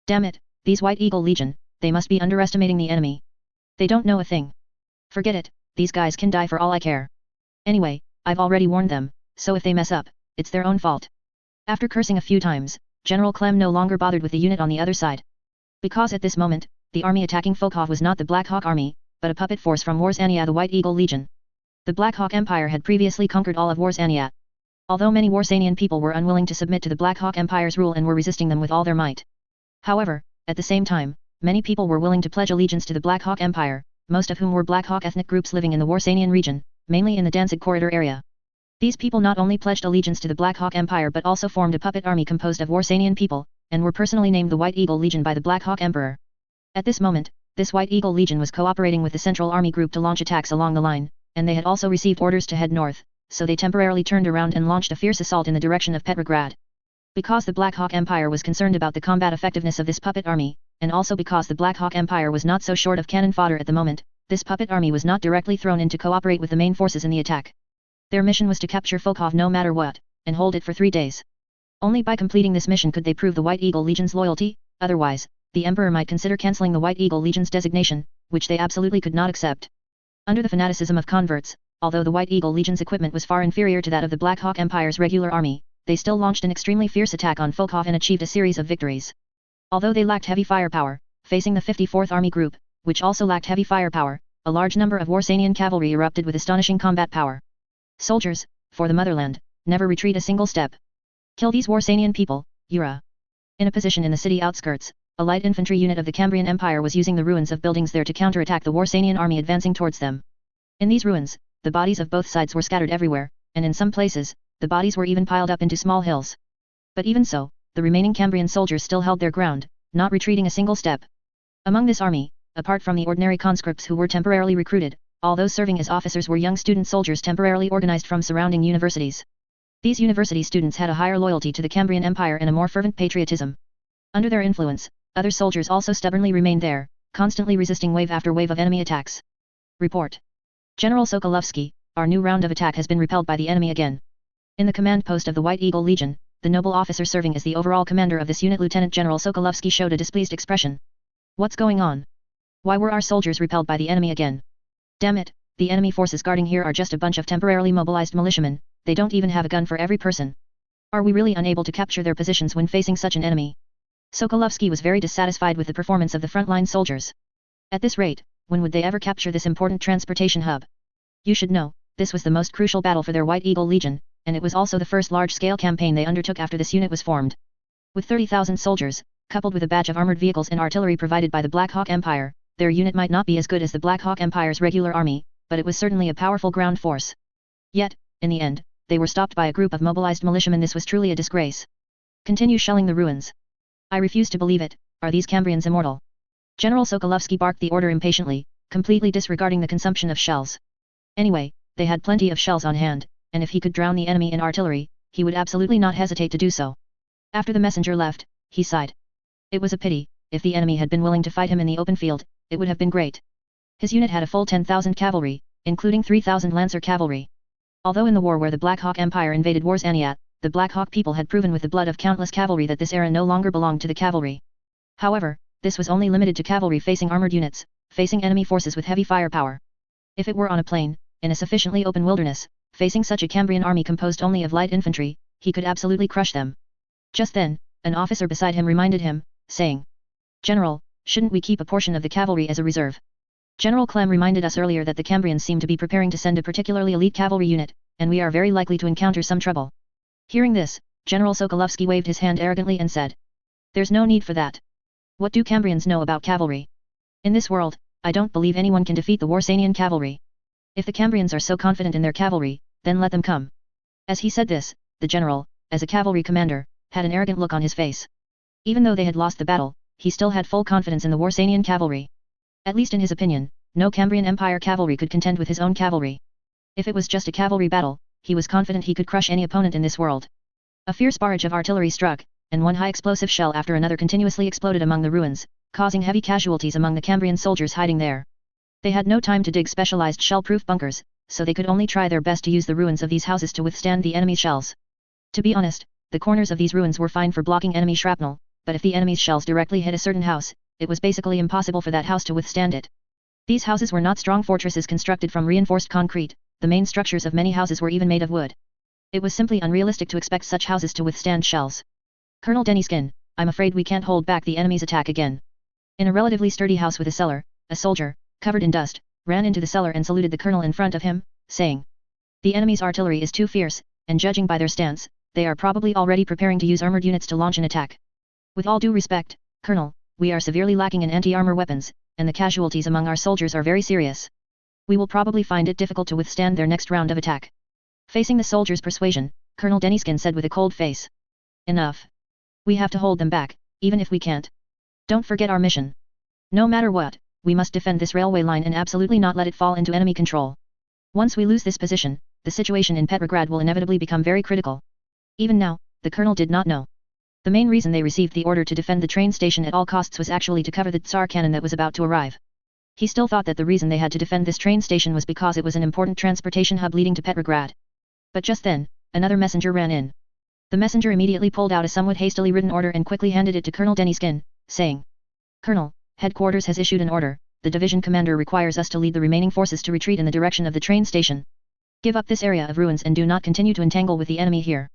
Damn it, these White Eagle Legion, they must be underestimating the enemy. They don't know a thing. Forget it, these guys can die for all I care. Anyway, I've already warned them, so if they mess up, it's their own fault. After cursing a few times, General Clem no longer bothered with the unit on the other side. Because at this moment, the army attacking Folkhov was not the Black Hawk army, but a puppet force from Warsania, the White Eagle Legion. The Black Hawk Empire had previously conquered all of Warsania. Although many Warsanian people were unwilling to submit to the Black Hawk Empire's rule and were resisting them with all their might. However, at the same time, many people were willing to pledge allegiance to the Black Hawk Empire, most of whom were Black Hawk ethnic groups living in the Warsanian region, mainly in the Danzig corridor area. These people not only pledged allegiance to the Black Hawk Empire but also formed a puppet army composed of Warsanian people, and were personally named the White Eagle Legion by the Black Hawk Emperor. At this moment, this White Eagle Legion was cooperating with the Central Army Group to launch attacks along the line, and they had also received orders to head north, so they temporarily turned around and launched a fierce assault in the direction of Petrograd. Because the Black Hawk Empire was concerned about the combat effectiveness of this puppet army, and also because the Black Hawk Empire was not so short of cannon fodder at the moment, this puppet army was not directly thrown in to cooperate with the main forces in the attack. Their mission was to capture Folkhov no matter what, and hold it for 3 days. Only by completing this mission could they prove the White Eagle Legion's loyalty, otherwise, the Emperor might consider cancelling the White Eagle Legion's designation, which they absolutely could not accept. Under the fanaticism of converts, although the White Eagle Legion's equipment was far inferior to that of the Black Hawk Empire's regular army, they still launched an extremely fierce attack on Volkov and achieved a series of victories. Although they lacked heavy firepower, facing the 54th Army Group, which also lacked heavy firepower, a large number of Warsanian cavalry erupted with astonishing combat power. Soldiers, for the motherland, never retreat a single step. Kill these Warsanian people, Yura. In a position in the city outskirts, a light infantry unit of the Cambrian Empire was using the ruins of buildings there to counterattack the Warsanian army advancing towards them. In these ruins, the bodies of both sides were scattered everywhere, and in some places, the bodies were even piled up into small hills. But even so, the remaining Cambrian soldiers still held their ground, not retreating a single step. Among this army, apart from the ordinary conscripts who were temporarily recruited, all those serving as officers were young student soldiers temporarily organized from surrounding universities. These university students had a higher loyalty to the Cambrian Empire and a more fervent patriotism. Under their influence, other soldiers also stubbornly remained there, constantly resisting wave after wave of enemy attacks. Report. General Sokolovsky, our new round of attack has been repelled by the enemy again. In the command post of the White Eagle Legion, the noble officer serving as the overall commander of this unit, Lieutenant General Sokolovsky, showed a displeased expression. What's going on? Why were our soldiers repelled by the enemy again? Damn it, the enemy forces guarding here are just a bunch of temporarily mobilized militiamen, they don't even have a gun for every person. Are we really unable to capture their positions when facing such an enemy? Sokolovsky was very dissatisfied with the performance of the frontline soldiers. At this rate, when would they ever capture this important transportation hub? You should know, this was the most crucial battle for their White Eagle Legion, and it was also the first large-scale campaign they undertook after this unit was formed. With 30,000 soldiers, coupled with a batch of armored vehicles and artillery provided by the Black Hawk Empire, their unit might not be as good as the Black Hawk Empire's regular army, but it was certainly a powerful ground force. Yet, in the end, they were stopped by a group of mobilized militiamen. This was truly a disgrace. Continue shelling the ruins. I refuse to believe it, are these Cambrians immortal? General Sokolovsky barked the order impatiently, completely disregarding the consumption of shells. Anyway, they had plenty of shells on hand, and if he could drown the enemy in artillery, he would absolutely not hesitate to do so. After the messenger left, he sighed. It was a pity, if the enemy had been willing to fight him in the open field, it would have been great. His unit had a full 10,000 cavalry, including 3,000 Lancer cavalry. Although in the war where the Black Hawk Empire invaded Warsaniat, the Black Hawk people had proven with the blood of countless cavalry that this era no longer belonged to the cavalry. However, this was only limited to cavalry facing armored units, facing enemy forces with heavy firepower. If it were on a plain, in a sufficiently open wilderness, facing such a Cambrian army composed only of light infantry, he could absolutely crush them. Just then, an officer beside him reminded him, saying, General, shouldn't we keep a portion of the cavalry as a reserve? General Clem reminded us earlier that the Cambrians seem to be preparing to send a particularly elite cavalry unit, and we are very likely to encounter some trouble. Hearing this, General Sokolovsky waved his hand arrogantly and said, There's no need for that. What do Cambrians know about cavalry? In this world, I don't believe anyone can defeat the Warsanian cavalry. If the Cambrians are so confident in their cavalry, then let them come. As he said this, the general, as a cavalry commander, had an arrogant look on his face. Even though they had lost the battle, he still had full confidence in the Warsanian cavalry. At least in his opinion, no Cambrian Empire cavalry could contend with his own cavalry. If it was just a cavalry battle, he was confident he could crush any opponent in this world. A fierce barrage of artillery struck, and one high explosive shell after another continuously exploded among the ruins, causing heavy casualties among the Cambrian soldiers hiding there. They had no time to dig specialized shell-proof bunkers, so they could only try their best to use the ruins of these houses to withstand the enemy's shells. To be honest, the corners of these ruins were fine for blocking enemy shrapnel, but if the enemy's shells directly hit a certain house, it was basically impossible for that house to withstand it. These houses were not strong fortresses constructed from reinforced concrete, the main structures of many houses were even made of wood. It was simply unrealistic to expect such houses to withstand shells. Colonel Deniskin, I'm afraid we can't hold back the enemy's attack again. In a relatively sturdy house with a cellar, a soldier, covered in dust, ran into the cellar and saluted the colonel in front of him, saying, The enemy's artillery is too fierce, and judging by their stance, they are probably already preparing to use armored units to launch an attack. With all due respect, Colonel, we are severely lacking in anti-armor weapons, and the casualties among our soldiers are very serious. We will probably find it difficult to withstand their next round of attack. Facing the soldiers' persuasion, Colonel Deniskin said with a cold face. Enough. We have to hold them back, even if we can't. Don't forget our mission. No matter what, we must defend this railway line and absolutely not let it fall into enemy control. Once we lose this position, the situation in Petrograd will inevitably become very critical. Even now, the colonel did not know. The main reason they received the order to defend the train station at all costs was actually to cover the Tsar cannon that was about to arrive. He still thought that the reason they had to defend this train station was because it was an important transportation hub leading to Petrograd. But just then, another messenger ran in. The messenger immediately pulled out a somewhat hastily written order and quickly handed it to Colonel Deniskin, saying, Colonel, headquarters has issued an order, the division commander requires us to lead the remaining forces to retreat in the direction of the train station. Give up this area of ruins and do not continue to entangle with the enemy here.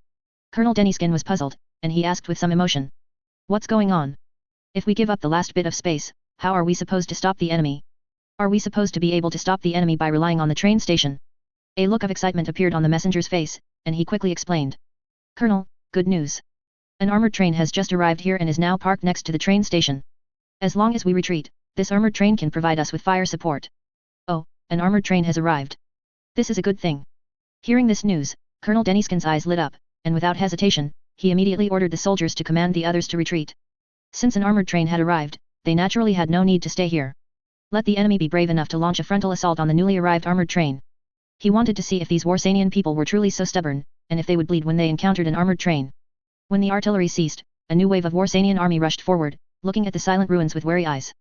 Colonel Denyskin was puzzled, and he asked with some emotion. What's going on? If we give up the last bit of space, how are we supposed to stop the enemy? Are we supposed to be able to stop the enemy by relying on the train station? A look of excitement appeared on the messenger's face, and he quickly explained. Colonel, good news. An armored train has just arrived here and is now parked next to the train station. As long as we retreat, this armored train can provide us with fire support. Oh, an armored train has arrived. This is a good thing. Hearing this news, Colonel Denyskin's eyes lit up, and without hesitation, he immediately ordered the soldiers to command the others to retreat. Since an armored train had arrived, they naturally had no need to stay here. Let the enemy be brave enough to launch a frontal assault on the newly arrived armored train. He wanted to see if these Warsanian people were truly so stubborn, and if they would bleed when they encountered an armored train. When the artillery ceased, a new wave of Warsanian army rushed forward, looking at the silent ruins with wary eyes.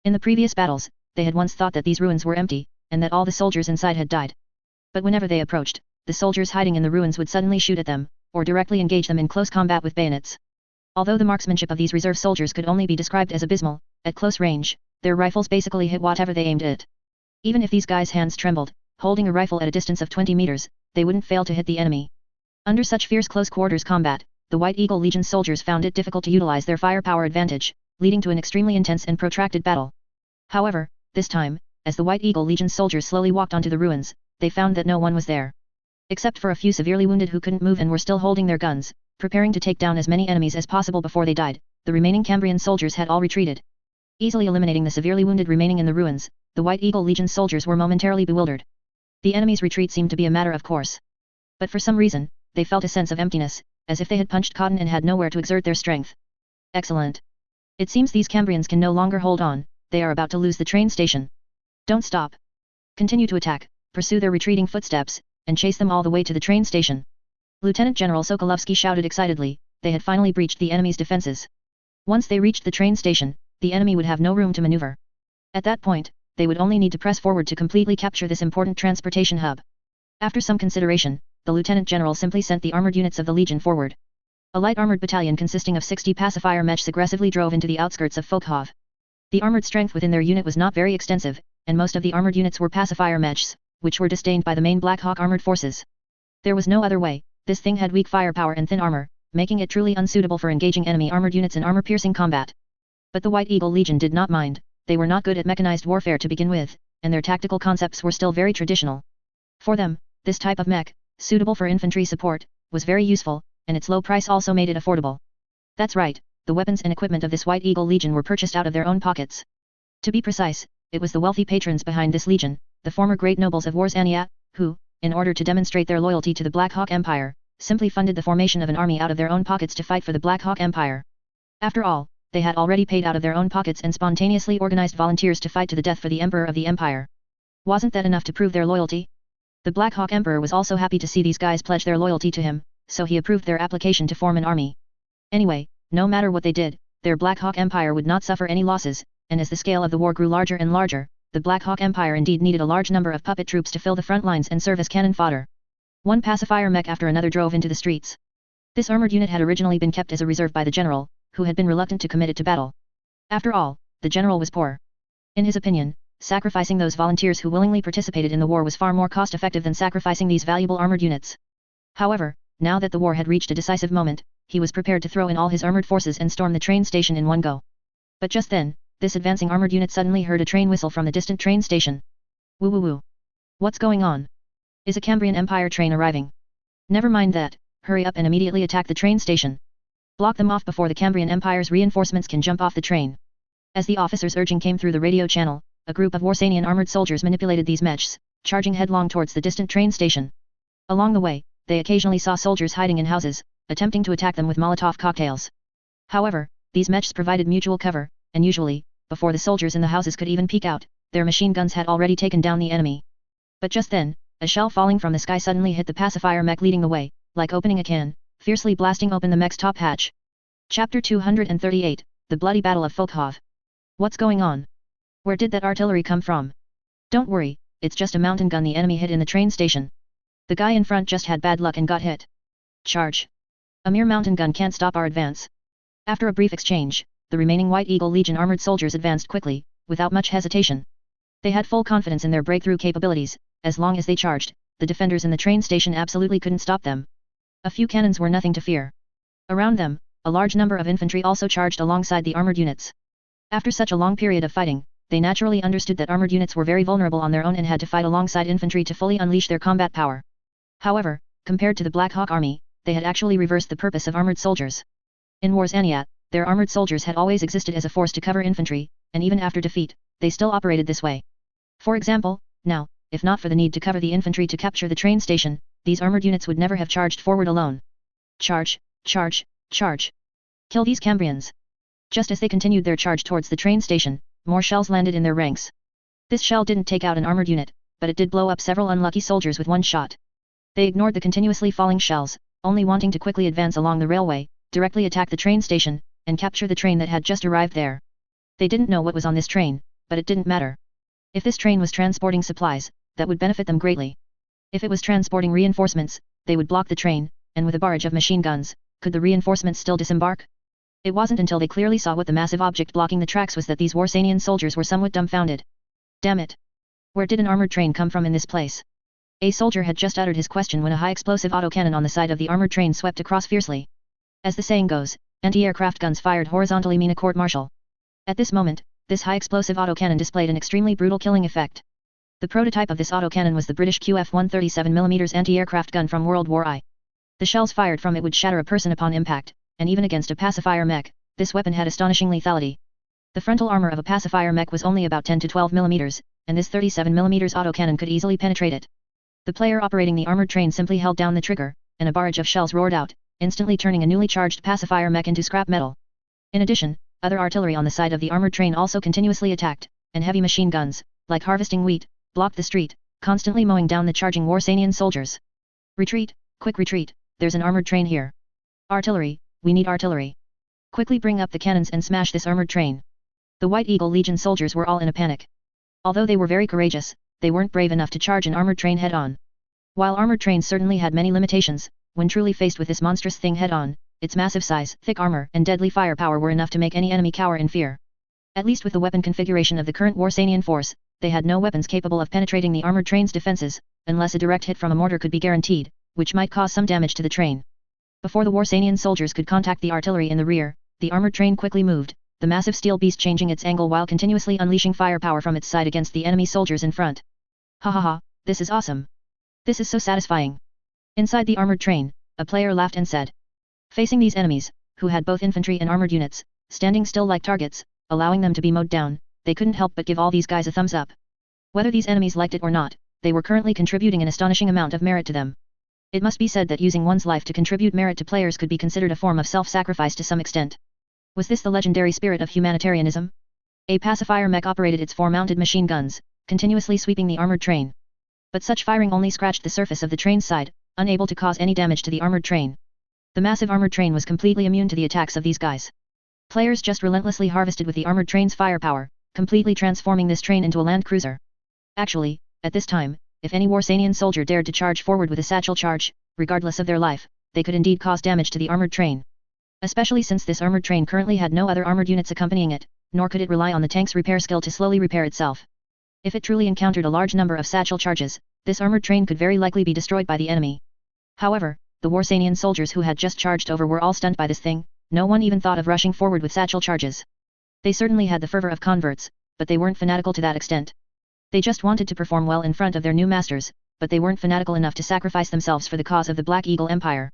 In the previous battles, they had once thought that these ruins were empty, and that all the soldiers inside had died. But whenever they approached, the soldiers hiding in the ruins would suddenly shoot at them, or directly engage them in close combat with bayonets. Although the marksmanship of these reserve soldiers could only be described as abysmal, at close range, their rifles basically hit whatever they aimed at. Even if these guys' hands trembled, holding a rifle at a distance of 20 meters, they wouldn't fail to hit the enemy. Under such fierce close-quarters combat, the White Eagle Legion soldiers found it difficult to utilize their firepower advantage, leading to an extremely intense and protracted battle. However, this time, as the White Eagle Legion soldiers slowly walked onto the ruins, they found that no one was there. Except for a few severely wounded who couldn't move and were still holding their guns, preparing to take down as many enemies as possible before they died, the remaining Cambrian soldiers had all retreated. Easily eliminating the severely wounded remaining in the ruins, the White Eagle Legion soldiers were momentarily bewildered. The enemy's retreat seemed to be a matter of course. But for some reason, they felt a sense of emptiness, as if they had punched cotton and had nowhere to exert their strength. Excellent. It seems these Cambrians can no longer hold on, they are about to lose the train station. Don't stop. Continue to attack, pursue their retreating footsteps, and chase them all the way to the train station. Lieutenant General Sokolovsky shouted excitedly, they had finally breached the enemy's defenses. Once they reached the train station, the enemy would have no room to maneuver. At that point, they would only need to press forward to completely capture this important transportation hub. After some consideration, the Lieutenant General simply sent the armored units of the Legion forward. A light armored battalion consisting of 60 pacifier mechs aggressively drove into the outskirts of Fokhov. The armored strength within their unit was not very extensive, and most of the armored units were pacifier mechs, which were disdained by the main Black Hawk armored forces. There was no other way, this thing had weak firepower and thin armor, making it truly unsuitable for engaging enemy armored units in armor-piercing combat. But the White Eagle Legion did not mind, they were not good at mechanized warfare to begin with, and their tactical concepts were still very traditional. For them, this type of mech, suitable for infantry support, was very useful, and its low price also made it affordable. That's right, the weapons and equipment of this White Eagle Legion were purchased out of their own pockets. To be precise, it was the wealthy patrons behind this legion, the former great nobles of Warsania, who, in order to demonstrate their loyalty to the Black Hawk Empire, simply funded the formation of an army out of their own pockets to fight for the Black Hawk Empire. After all, they had already paid out of their own pockets and spontaneously organized volunteers to fight to the death for the Emperor of the Empire. Wasn't that enough to prove their loyalty? The Black Hawk Emperor was also happy to see these guys pledge their loyalty to him, so he approved their application to form an army. Anyway, no matter what they did, their Black Hawk Empire would not suffer any losses, and as the scale of the war grew larger and larger, the Black Hawk Empire indeed needed a large number of puppet troops to fill the front lines and serve as cannon fodder. One pacifier mech after another drove into the streets. This armored unit had originally been kept as a reserve by the general, who had been reluctant to commit it to battle. After all, the general was poor. In his opinion, sacrificing those volunteers who willingly participated in the war was far more cost-effective than sacrificing these valuable armored units. However, now that the war had reached a decisive moment, he was prepared to throw in all his armored forces and storm the train station in one go. But just then, this advancing armored unit suddenly heard a train whistle from the distant train station. Woo woo woo. What's going on? Is a Cambrian Empire train arriving? Never mind that, hurry up and immediately attack the train station. Block them off before the Cambrian Empire's reinforcements can jump off the train. As the officer's urging came through the radio channel, a group of Warsanian armored soldiers manipulated these mechs, charging headlong towards the distant train station. Along the way, they occasionally saw soldiers hiding in houses, attempting to attack them with Molotov cocktails. However, these mechs provided mutual cover, and usually, before the soldiers in the houses could even peek out, their machine guns had already taken down the enemy. But just then, a shell falling from the sky suddenly hit the pacifier mech leading the way, like opening a can, fiercely blasting open the mech's top hatch. Chapter 238, The Bloody Battle of Fokhov. What's going on? Where did that artillery come from? Don't worry, it's just a mountain gun the enemy hit in the train station. The guy in front just had bad luck and got hit. Charge. A mere mountain gun can't stop our advance. After a brief exchange, the remaining White Eagle Legion armored soldiers advanced quickly, without much hesitation. They had full confidence in their breakthrough capabilities, as long as they charged, the defenders in the train station absolutely couldn't stop them. A few cannons were nothing to fear. Around them, a large number of infantry also charged alongside the armored units. After such a long period of fighting, they naturally understood that armored units were very vulnerable on their own and had to fight alongside infantry to fully unleash their combat power. However, compared to the Black Hawk army, they had actually reversed the purpose of armored soldiers. In Wars Aniat, their armored soldiers had always existed as a force to cover infantry, and even after defeat, they still operated this way. For example, now, if not for the need to cover the infantry to capture the train station, these armored units would never have charged forward alone. Charge, charge, charge. Kill these Cambrians. Just as they continued their charge towards the train station, more shells landed in their ranks. This shell didn't take out an armored unit, but it did blow up several unlucky soldiers with one shot. They ignored the continuously falling shells, only wanting to quickly advance along the railway, directly attack the train station, and capture the train that had just arrived there. They didn't know what was on this train, but it didn't matter. If this train was transporting supplies, that would benefit them greatly. If it was transporting reinforcements, they would block the train, and with a barrage of machine guns, could the reinforcements still disembark? It wasn't until they clearly saw what the massive object blocking the tracks was that these Warsanian soldiers were somewhat dumbfounded. Damn it! Where did an armored train come from in this place? A soldier had just uttered his question when a high-explosive autocannon on the side of the armored train swept across fiercely. As the saying goes, anti-aircraft guns fired horizontally mean a court-martial. At this moment, this high-explosive autocannon displayed an extremely brutal killing effect. The prototype of this autocannon was the British QF-137mm anti-aircraft gun from World War I. The shells fired from it would shatter a person upon impact, and even against a pacifier mech, this weapon had astonishing lethality. The frontal armor of a pacifier mech was only about 10 to 12 mm, and this 37mm autocannon could easily penetrate it. The player operating the armored train simply held down the trigger, and a barrage of shells roared out, instantly turning a newly charged pacifier mech into scrap metal. In addition, other artillery on the side of the armored train also continuously attacked, and heavy machine guns, like harvesting wheat, blocked the street, constantly mowing down the charging Warsanian soldiers. Retreat, quick retreat, there's an armored train here. Artillery, we need artillery. Quickly bring up the cannons and smash this armored train. The White Eagle Legion soldiers were all in a panic. Although they were very courageous, they weren't brave enough to charge an armored train head-on. While armored trains certainly had many limitations, when truly faced with this monstrous thing head-on, its massive size, thick armor, and deadly firepower were enough to make any enemy cower in fear. At least with the weapon configuration of the current Warsanian force, they had no weapons capable of penetrating the armored train's defenses, unless a direct hit from a mortar could be guaranteed, which might cause some damage to the train. Before the Warsanian soldiers could contact the artillery in the rear, the armored train quickly moved, the massive steel beast changing its angle while continuously unleashing firepower from its side against the enemy soldiers in front. Ha ha ha, this is awesome. This is so satisfying. Inside the armored train, a player laughed and said. Facing these enemies, who had both infantry and armored units, standing still like targets, allowing them to be mowed down, they couldn't help but give all these guys a thumbs up. Whether these enemies liked it or not, they were currently contributing an astonishing amount of merit to them. It must be said that using one's life to contribute merit to players could be considered a form of self-sacrifice to some extent. Was this the legendary spirit of humanitarianism? A pacifier mech operated its 4 mounted machine guns, continuously sweeping the armored train. But such firing only scratched the surface of the train's side, unable to cause any damage to the armored train. The massive armored train was completely immune to the attacks of these guys. Players just relentlessly harvested with the armored train's firepower, completely transforming this train into a land cruiser. Actually, at this time, if any Warsanian soldier dared to charge forward with a satchel charge, regardless of their life, they could indeed cause damage to the armored train. Especially since this armored train currently had no other armored units accompanying it, nor could it rely on the tank's repair skill to slowly repair itself. If it truly encountered a large number of satchel charges, this armored train could very likely be destroyed by the enemy. However, the Warsanian soldiers who had just charged over were all stunned by this thing, no one even thought of rushing forward with satchel charges. They certainly had the fervor of converts, but they weren't fanatical to that extent. They just wanted to perform well in front of their new masters, but they weren't fanatical enough to sacrifice themselves for the cause of the Black Eagle Empire.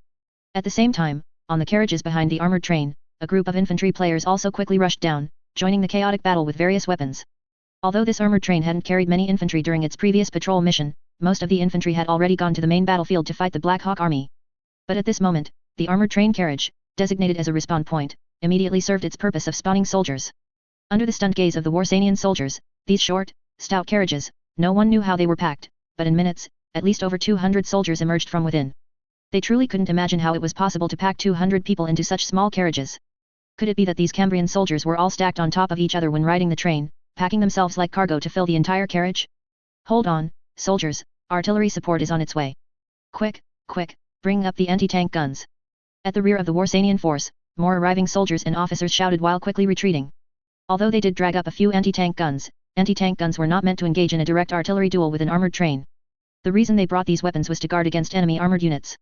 At the same time, on the carriages behind the armored train, a group of infantry players also quickly rushed down, joining the chaotic battle with various weapons. Although this armored train hadn't carried many infantry during its previous patrol mission, most of the infantry had already gone to the main battlefield to fight the Black Hawk army. But at this moment, the armored train carriage, designated as a respawn point, immediately served its purpose of spawning soldiers. Under the stunned gaze of the Warsanian soldiers, these short, stout carriages, no one knew how they were packed, but in minutes, at least over 200 soldiers emerged from within. They truly couldn't imagine how it was possible to pack 200 people into such small carriages. Could it be that these Cambrian soldiers were all stacked on top of each other when riding the train, packing themselves like cargo to fill the entire carriage? Hold on, soldiers, artillery support is on its way. Quick, quick, bring up the anti-tank guns. At the rear of the Warsanian force, more arriving soldiers and officers shouted while quickly retreating. Although they did drag up a few anti-tank guns were not meant to engage in a direct artillery duel with an armored train. The reason they brought these weapons was to guard against enemy armored units.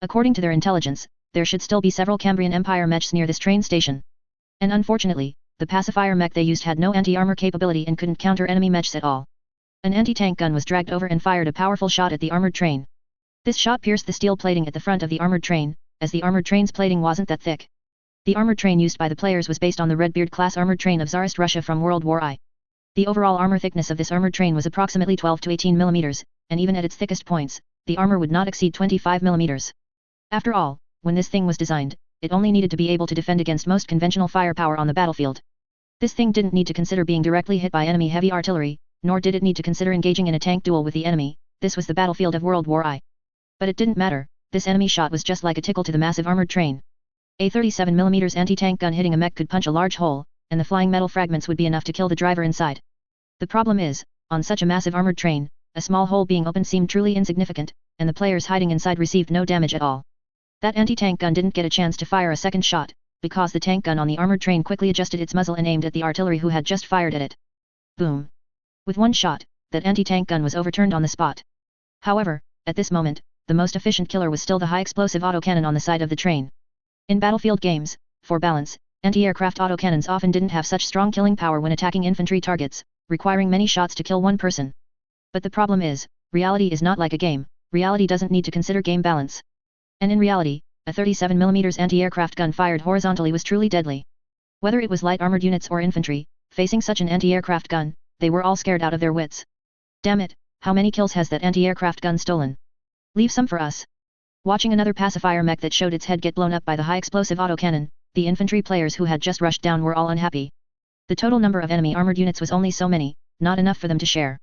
According to their intelligence, there should still be several Cambrian Empire mechs near this train station. And unfortunately, the pacifier mech they used had no anti-armor capability and couldn't counter enemy mechs at all. An anti-tank gun was dragged over and fired a powerful shot at the armored train. This shot pierced the steel plating at the front of the armored train, as the armored train's plating wasn't that thick. The armored train used by the players was based on the Redbeard class armored train of Tsarist Russia from World War I. The overall armor thickness of this armored train was approximately 12 to 18 mm, and even at its thickest points, the armor would not exceed 25 mm. After all, when this thing was designed, it only needed to be able to defend against most conventional firepower on the battlefield. This thing didn't need to consider being directly hit by enemy heavy artillery, nor did it need to consider engaging in a tank duel with the enemy. This was the battlefield of World War I. But it didn't matter, this enemy shot was just like a tickle to the massive armored train. A 37mm anti-tank gun hitting a mech could punch a large hole, and the flying metal fragments would be enough to kill the driver inside. The problem is, on such a massive armored train, a small hole being opened seemed truly insignificant, and the players hiding inside received no damage at all. That anti-tank gun didn't get a chance to fire a second shot, because the tank gun on the armored train quickly adjusted its muzzle and aimed at the artillery who had just fired at it. Boom! With one shot, that anti-tank gun was overturned on the spot. However, at this moment, the most efficient killer was still the high-explosive autocannon on the side of the train. In battlefield games, for balance, anti-aircraft autocannons often didn't have such strong killing power when attacking infantry targets, requiring many shots to kill one person. But the problem is, reality is not like a game, reality doesn't need to consider game balance. And in reality, a 37mm anti-aircraft gun fired horizontally was truly deadly. Whether it was light armored units or infantry, facing such an anti-aircraft gun, they were all scared out of their wits. Damn it, how many kills has that anti-aircraft gun stolen? Leave some for us. Watching another pacifier mech that showed its head get blown up by the high-explosive autocannon, the infantry players who had just rushed down were all unhappy. The total number of enemy armored units was only so many, not enough for them to share.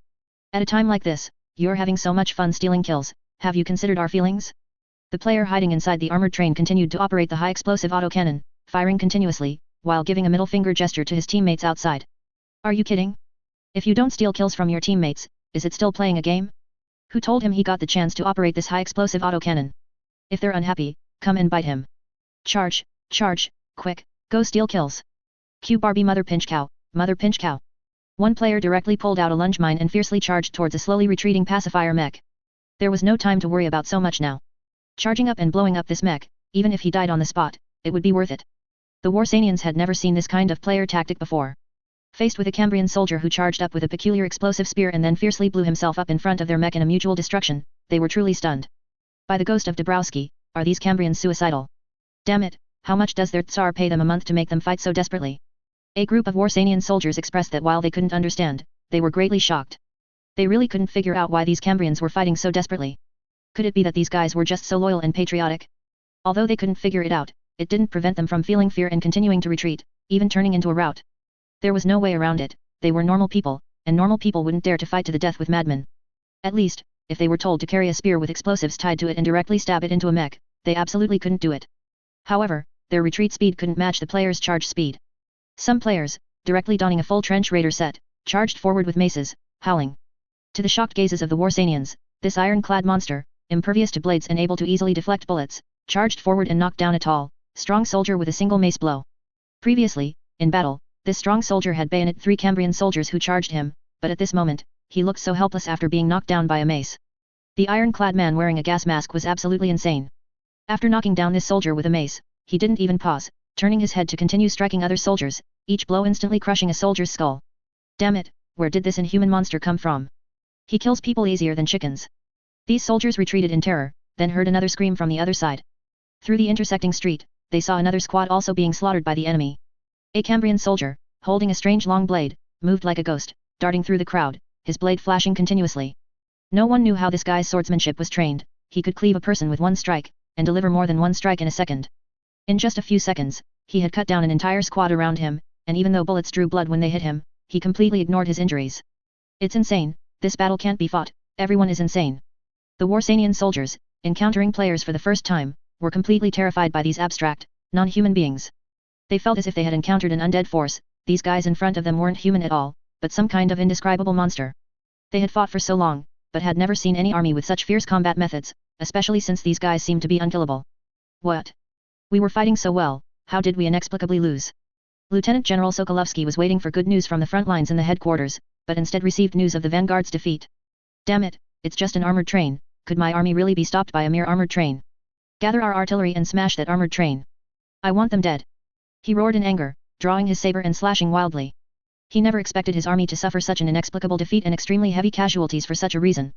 At a time like this, you're having so much fun stealing kills, have you considered our feelings? The player hiding inside the armored train continued to operate the high-explosive autocannon, firing continuously, while giving a middle finger gesture to his teammates outside. Are you kidding? If you don't steal kills from your teammates, is it still playing a game? Who told him he got the chance to operate this high-explosive autocannon? If they're unhappy, come and bite him. Charge, quick, go steal kills. Q Barbie mother pinch cow. One player directly pulled out a lunge mine and fiercely charged towards a slowly retreating pacifier mech. There was no time to worry about so much now. Charging up and blowing up this mech, even if he died on the spot, it would be worth it. The Warsanians had never seen this kind of player tactic before. Faced with a Cambrian soldier who charged up with a peculiar explosive spear and then fiercely blew himself up in front of their mech in a mutual destruction, they were truly stunned. By the ghost of Dabrowski, are these Cambrians suicidal? Damn it, how much does their Tsar pay them a month to make them fight so desperately? A group of Warsanian soldiers expressed that while they couldn't understand, they were greatly shocked. They really couldn't figure out why these Cambrians were fighting so desperately. Could it be that these guys were just so loyal and patriotic? Although they couldn't figure it out, it didn't prevent them from feeling fear and continuing to retreat, even turning into a rout. There was no way around it, they were normal people, and normal people wouldn't dare to fight to the death with madmen. At least, if they were told to carry a spear with explosives tied to it and directly stab it into a mech, they absolutely couldn't do it. However, their retreat speed couldn't match the players' charge speed. Some players, directly donning a full trench raider set, charged forward with maces, howling. To the shocked gazes of the Warsanians, this iron-clad monster, impervious to blades and able to easily deflect bullets, charged forward and knocked down a tall, strong soldier with a single mace blow. Previously, in battle, this strong soldier had bayoneted 3 Cambrian soldiers who charged him, but at this moment, he looked so helpless after being knocked down by a mace. The iron-clad man wearing a gas mask was absolutely insane. After knocking down this soldier with a mace, he didn't even pause, turning his head to continue striking other soldiers, each blow instantly crushing a soldier's skull. Damn it, where did this inhuman monster come from? He kills people easier than chickens. These soldiers retreated in terror, then heard another scream from the other side. Through the intersecting street, they saw another squad also being slaughtered by the enemy. A Cambrian soldier, holding a strange long blade, moved like a ghost, darting through the crowd, his blade flashing continuously. No one knew how this guy's swordsmanship was trained, he could cleave a person with one strike, and deliver more than one strike in a second. In just a few seconds, he had cut down an entire squad around him, and even though bullets drew blood when they hit him, he completely ignored his injuries. It's insane, this battle can't be fought, everyone is insane. The Warsanian soldiers, encountering players for the first time, were completely terrified by these abstract, non-human beings. They felt as if they had encountered an undead force, these guys in front of them weren't human at all, but some kind of indescribable monster. They had fought for so long, but had never seen any army with such fierce combat methods, especially since these guys seemed to be unkillable. What? We were fighting so well, how did we inexplicably lose? Lieutenant General Sokolovsky was waiting for good news from the front lines in the headquarters, but instead received news of the vanguard's defeat. Damn it, it's just an armored train, could my army really be stopped by a mere armored train? Gather our artillery and smash that armored train. I want them dead. He roared in anger, drawing his saber and slashing wildly. He never expected his army to suffer such an inexplicable defeat and extremely heavy casualties for such a reason.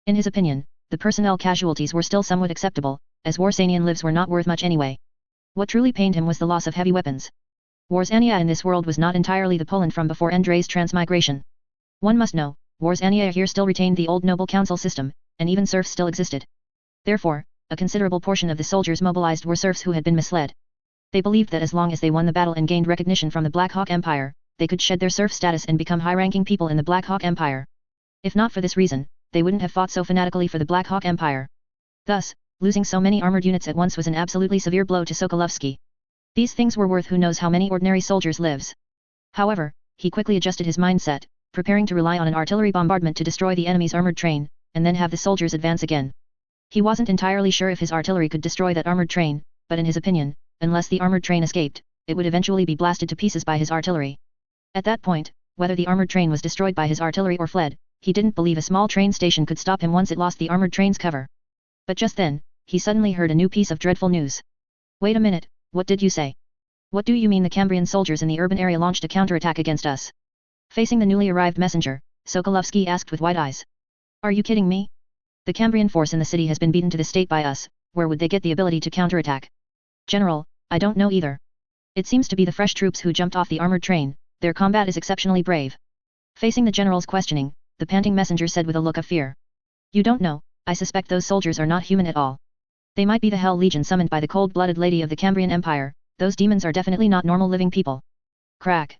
In his opinion, the personnel casualties were still somewhat acceptable, as Warsanian lives were not worth much anyway. What truly pained him was the loss of heavy weapons. Warsania in this world was not entirely the Poland from before Andrei's transmigration. One must know, Warsania here still retained the old noble council system, and even serfs still existed. Therefore, a considerable portion of the soldiers mobilized were serfs who had been misled. They believed that as long as they won the battle and gained recognition from the Black Hawk Empire, they could shed their serf status and become high-ranking people in the Black Hawk Empire. If not for this reason, they wouldn't have fought so fanatically for the Black Hawk Empire. Thus, losing so many armored units at once was an absolutely severe blow to Sokolovsky. These things were worth who knows how many ordinary soldiers' lives. However, he quickly adjusted his mindset, preparing to rely on an artillery bombardment to destroy the enemy's armored train, and then have the soldiers advance again. He wasn't entirely sure if his artillery could destroy that armored train, but in his opinion, unless the armored train escaped, it would eventually be blasted to pieces by his artillery. At that point, whether the armored train was destroyed by his artillery or fled, he didn't believe a small train station could stop him once it lost the armored train's cover. But just then, he suddenly heard a new piece of dreadful news. Wait a minute, what did you say? What do you mean the Cambrian soldiers in the urban area launched a counterattack against us? Facing the newly arrived messenger, Sokolovsky asked with wide eyes. Are you kidding me? The Cambrian force in the city has been beaten to the state by us, where would they get the ability to counterattack? General, I don't know either. It seems to be the fresh troops who jumped off the armored train, their combat is exceptionally brave. Facing the general's questioning, the panting messenger said with a look of fear. You don't know, I suspect those soldiers are not human at all. They might be the Hell Legion summoned by the cold-blooded lady of the Cambrian Empire, those demons are definitely not normal living people. Crack.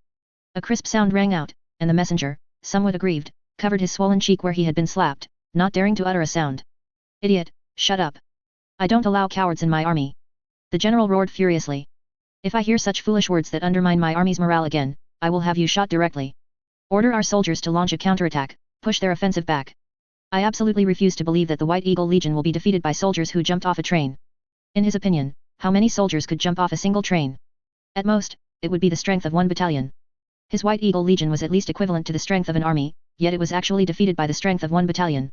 A crisp sound rang out, and the messenger, somewhat aggrieved, covered his swollen cheek where he had been slapped, not daring to utter a sound. Idiot, shut up. I don't allow cowards in my army. The general roared furiously. If I hear such foolish words that undermine my army's morale again, I will have you shot directly. Order our soldiers to launch a counterattack, push their offensive back. I absolutely refuse to believe that the White Eagle Legion will be defeated by soldiers who jumped off a train. In his opinion, how many soldiers could jump off a single train? At most, it would be the strength of one battalion. His White Eagle Legion was at least equivalent to the strength of an army, yet it was actually defeated by the strength of one battalion.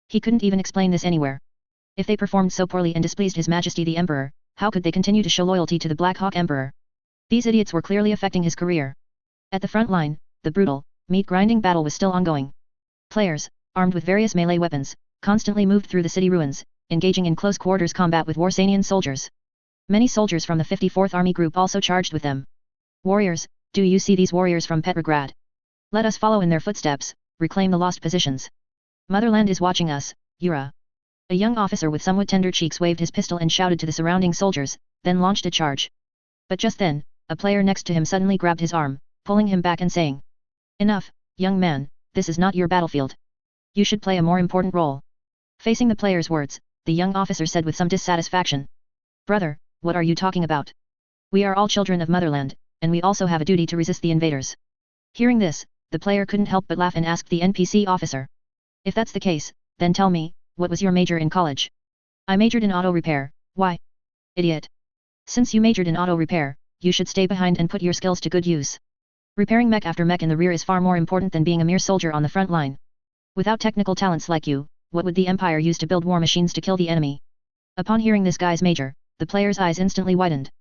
He couldn't even explain this anywhere. If they performed so poorly and displeased His Majesty the Emperor, how could they continue to show loyalty to the Black Hawk Emperor? These idiots were clearly affecting his career. At the front line, the brutal, meat-grinding battle was still ongoing. Players, armed with various melee weapons, constantly moved through the city ruins, engaging in close-quarters combat with Warsanian soldiers. Many soldiers from the 54th Army Group also charged with them. Warriors, do you see these warriors from Petrograd? Let us follow in their footsteps, reclaim the lost positions. Motherland is watching us, Yura. A young officer with somewhat tender cheeks waved his pistol and shouted to the surrounding soldiers, then launched a charge. But just then, a player next to him suddenly grabbed his arm, pulling him back and saying, Enough, young man, this is not your battlefield. You should play a more important role. Facing the player's words, the young officer said with some dissatisfaction. Brother, what are you talking about? We are all children of Motherland, and we also have a duty to resist the invaders. Hearing this, the player couldn't help but laugh and asked the NPC officer. If that's the case, then tell me, what was your major in college? I majored in auto repair. Why? Idiot. Since you majored in auto repair, you should stay behind and put your skills to good use. Repairing mech after mech in the rear is far more important than being a mere soldier on the front line. Without technical talents like you, what would the Empire use to build war machines to kill the enemy? Upon hearing this guy's major, the player's eyes instantly widened.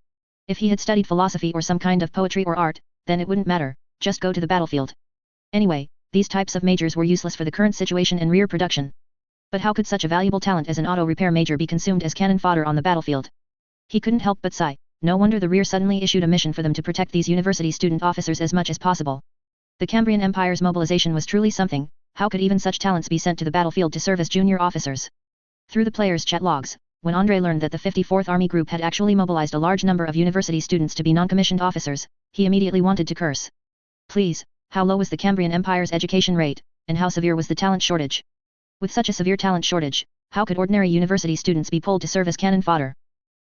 If he had studied philosophy or some kind of poetry or art, then it wouldn't matter, just go to the battlefield. Anyway, these types of majors were useless for the current situation in rear production. But how could such a valuable talent as an auto repair major be consumed as cannon fodder on the battlefield? He couldn't help but sigh. No wonder the rear suddenly issued a mission for them to protect these university student officers as much as possible. The Cambrian Empire's mobilization was truly something. How could even such talents be sent to the battlefield to serve as junior officers? Through the players' chat logs, when Andrei learned that the 54th Army Group had actually mobilized a large number of university students to be non-commissioned officers, he immediately wanted to curse. Please, how low was the Cambrian Empire's education rate, and how severe was the talent shortage? With such a severe talent shortage, how could ordinary university students be pulled to serve as cannon fodder?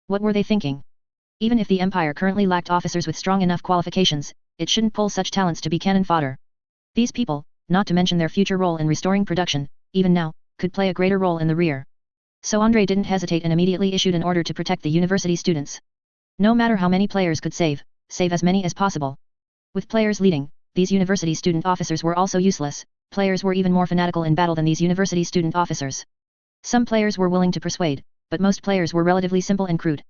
What were they thinking? Even if the Empire currently lacked officers with strong enough qualifications, it shouldn't pull such talents to be cannon fodder. These people, not to mention their future role in restoring production, even now, could play a greater role in the rear. So Andrei didn't hesitate and immediately issued an order to protect the university students. No matter how many players could save as many as possible. With players leading, these university student officers were also useless. Players were even more fanatical in battle than these university student officers. Some players were willing to persuade, but most players were relatively simple and crude.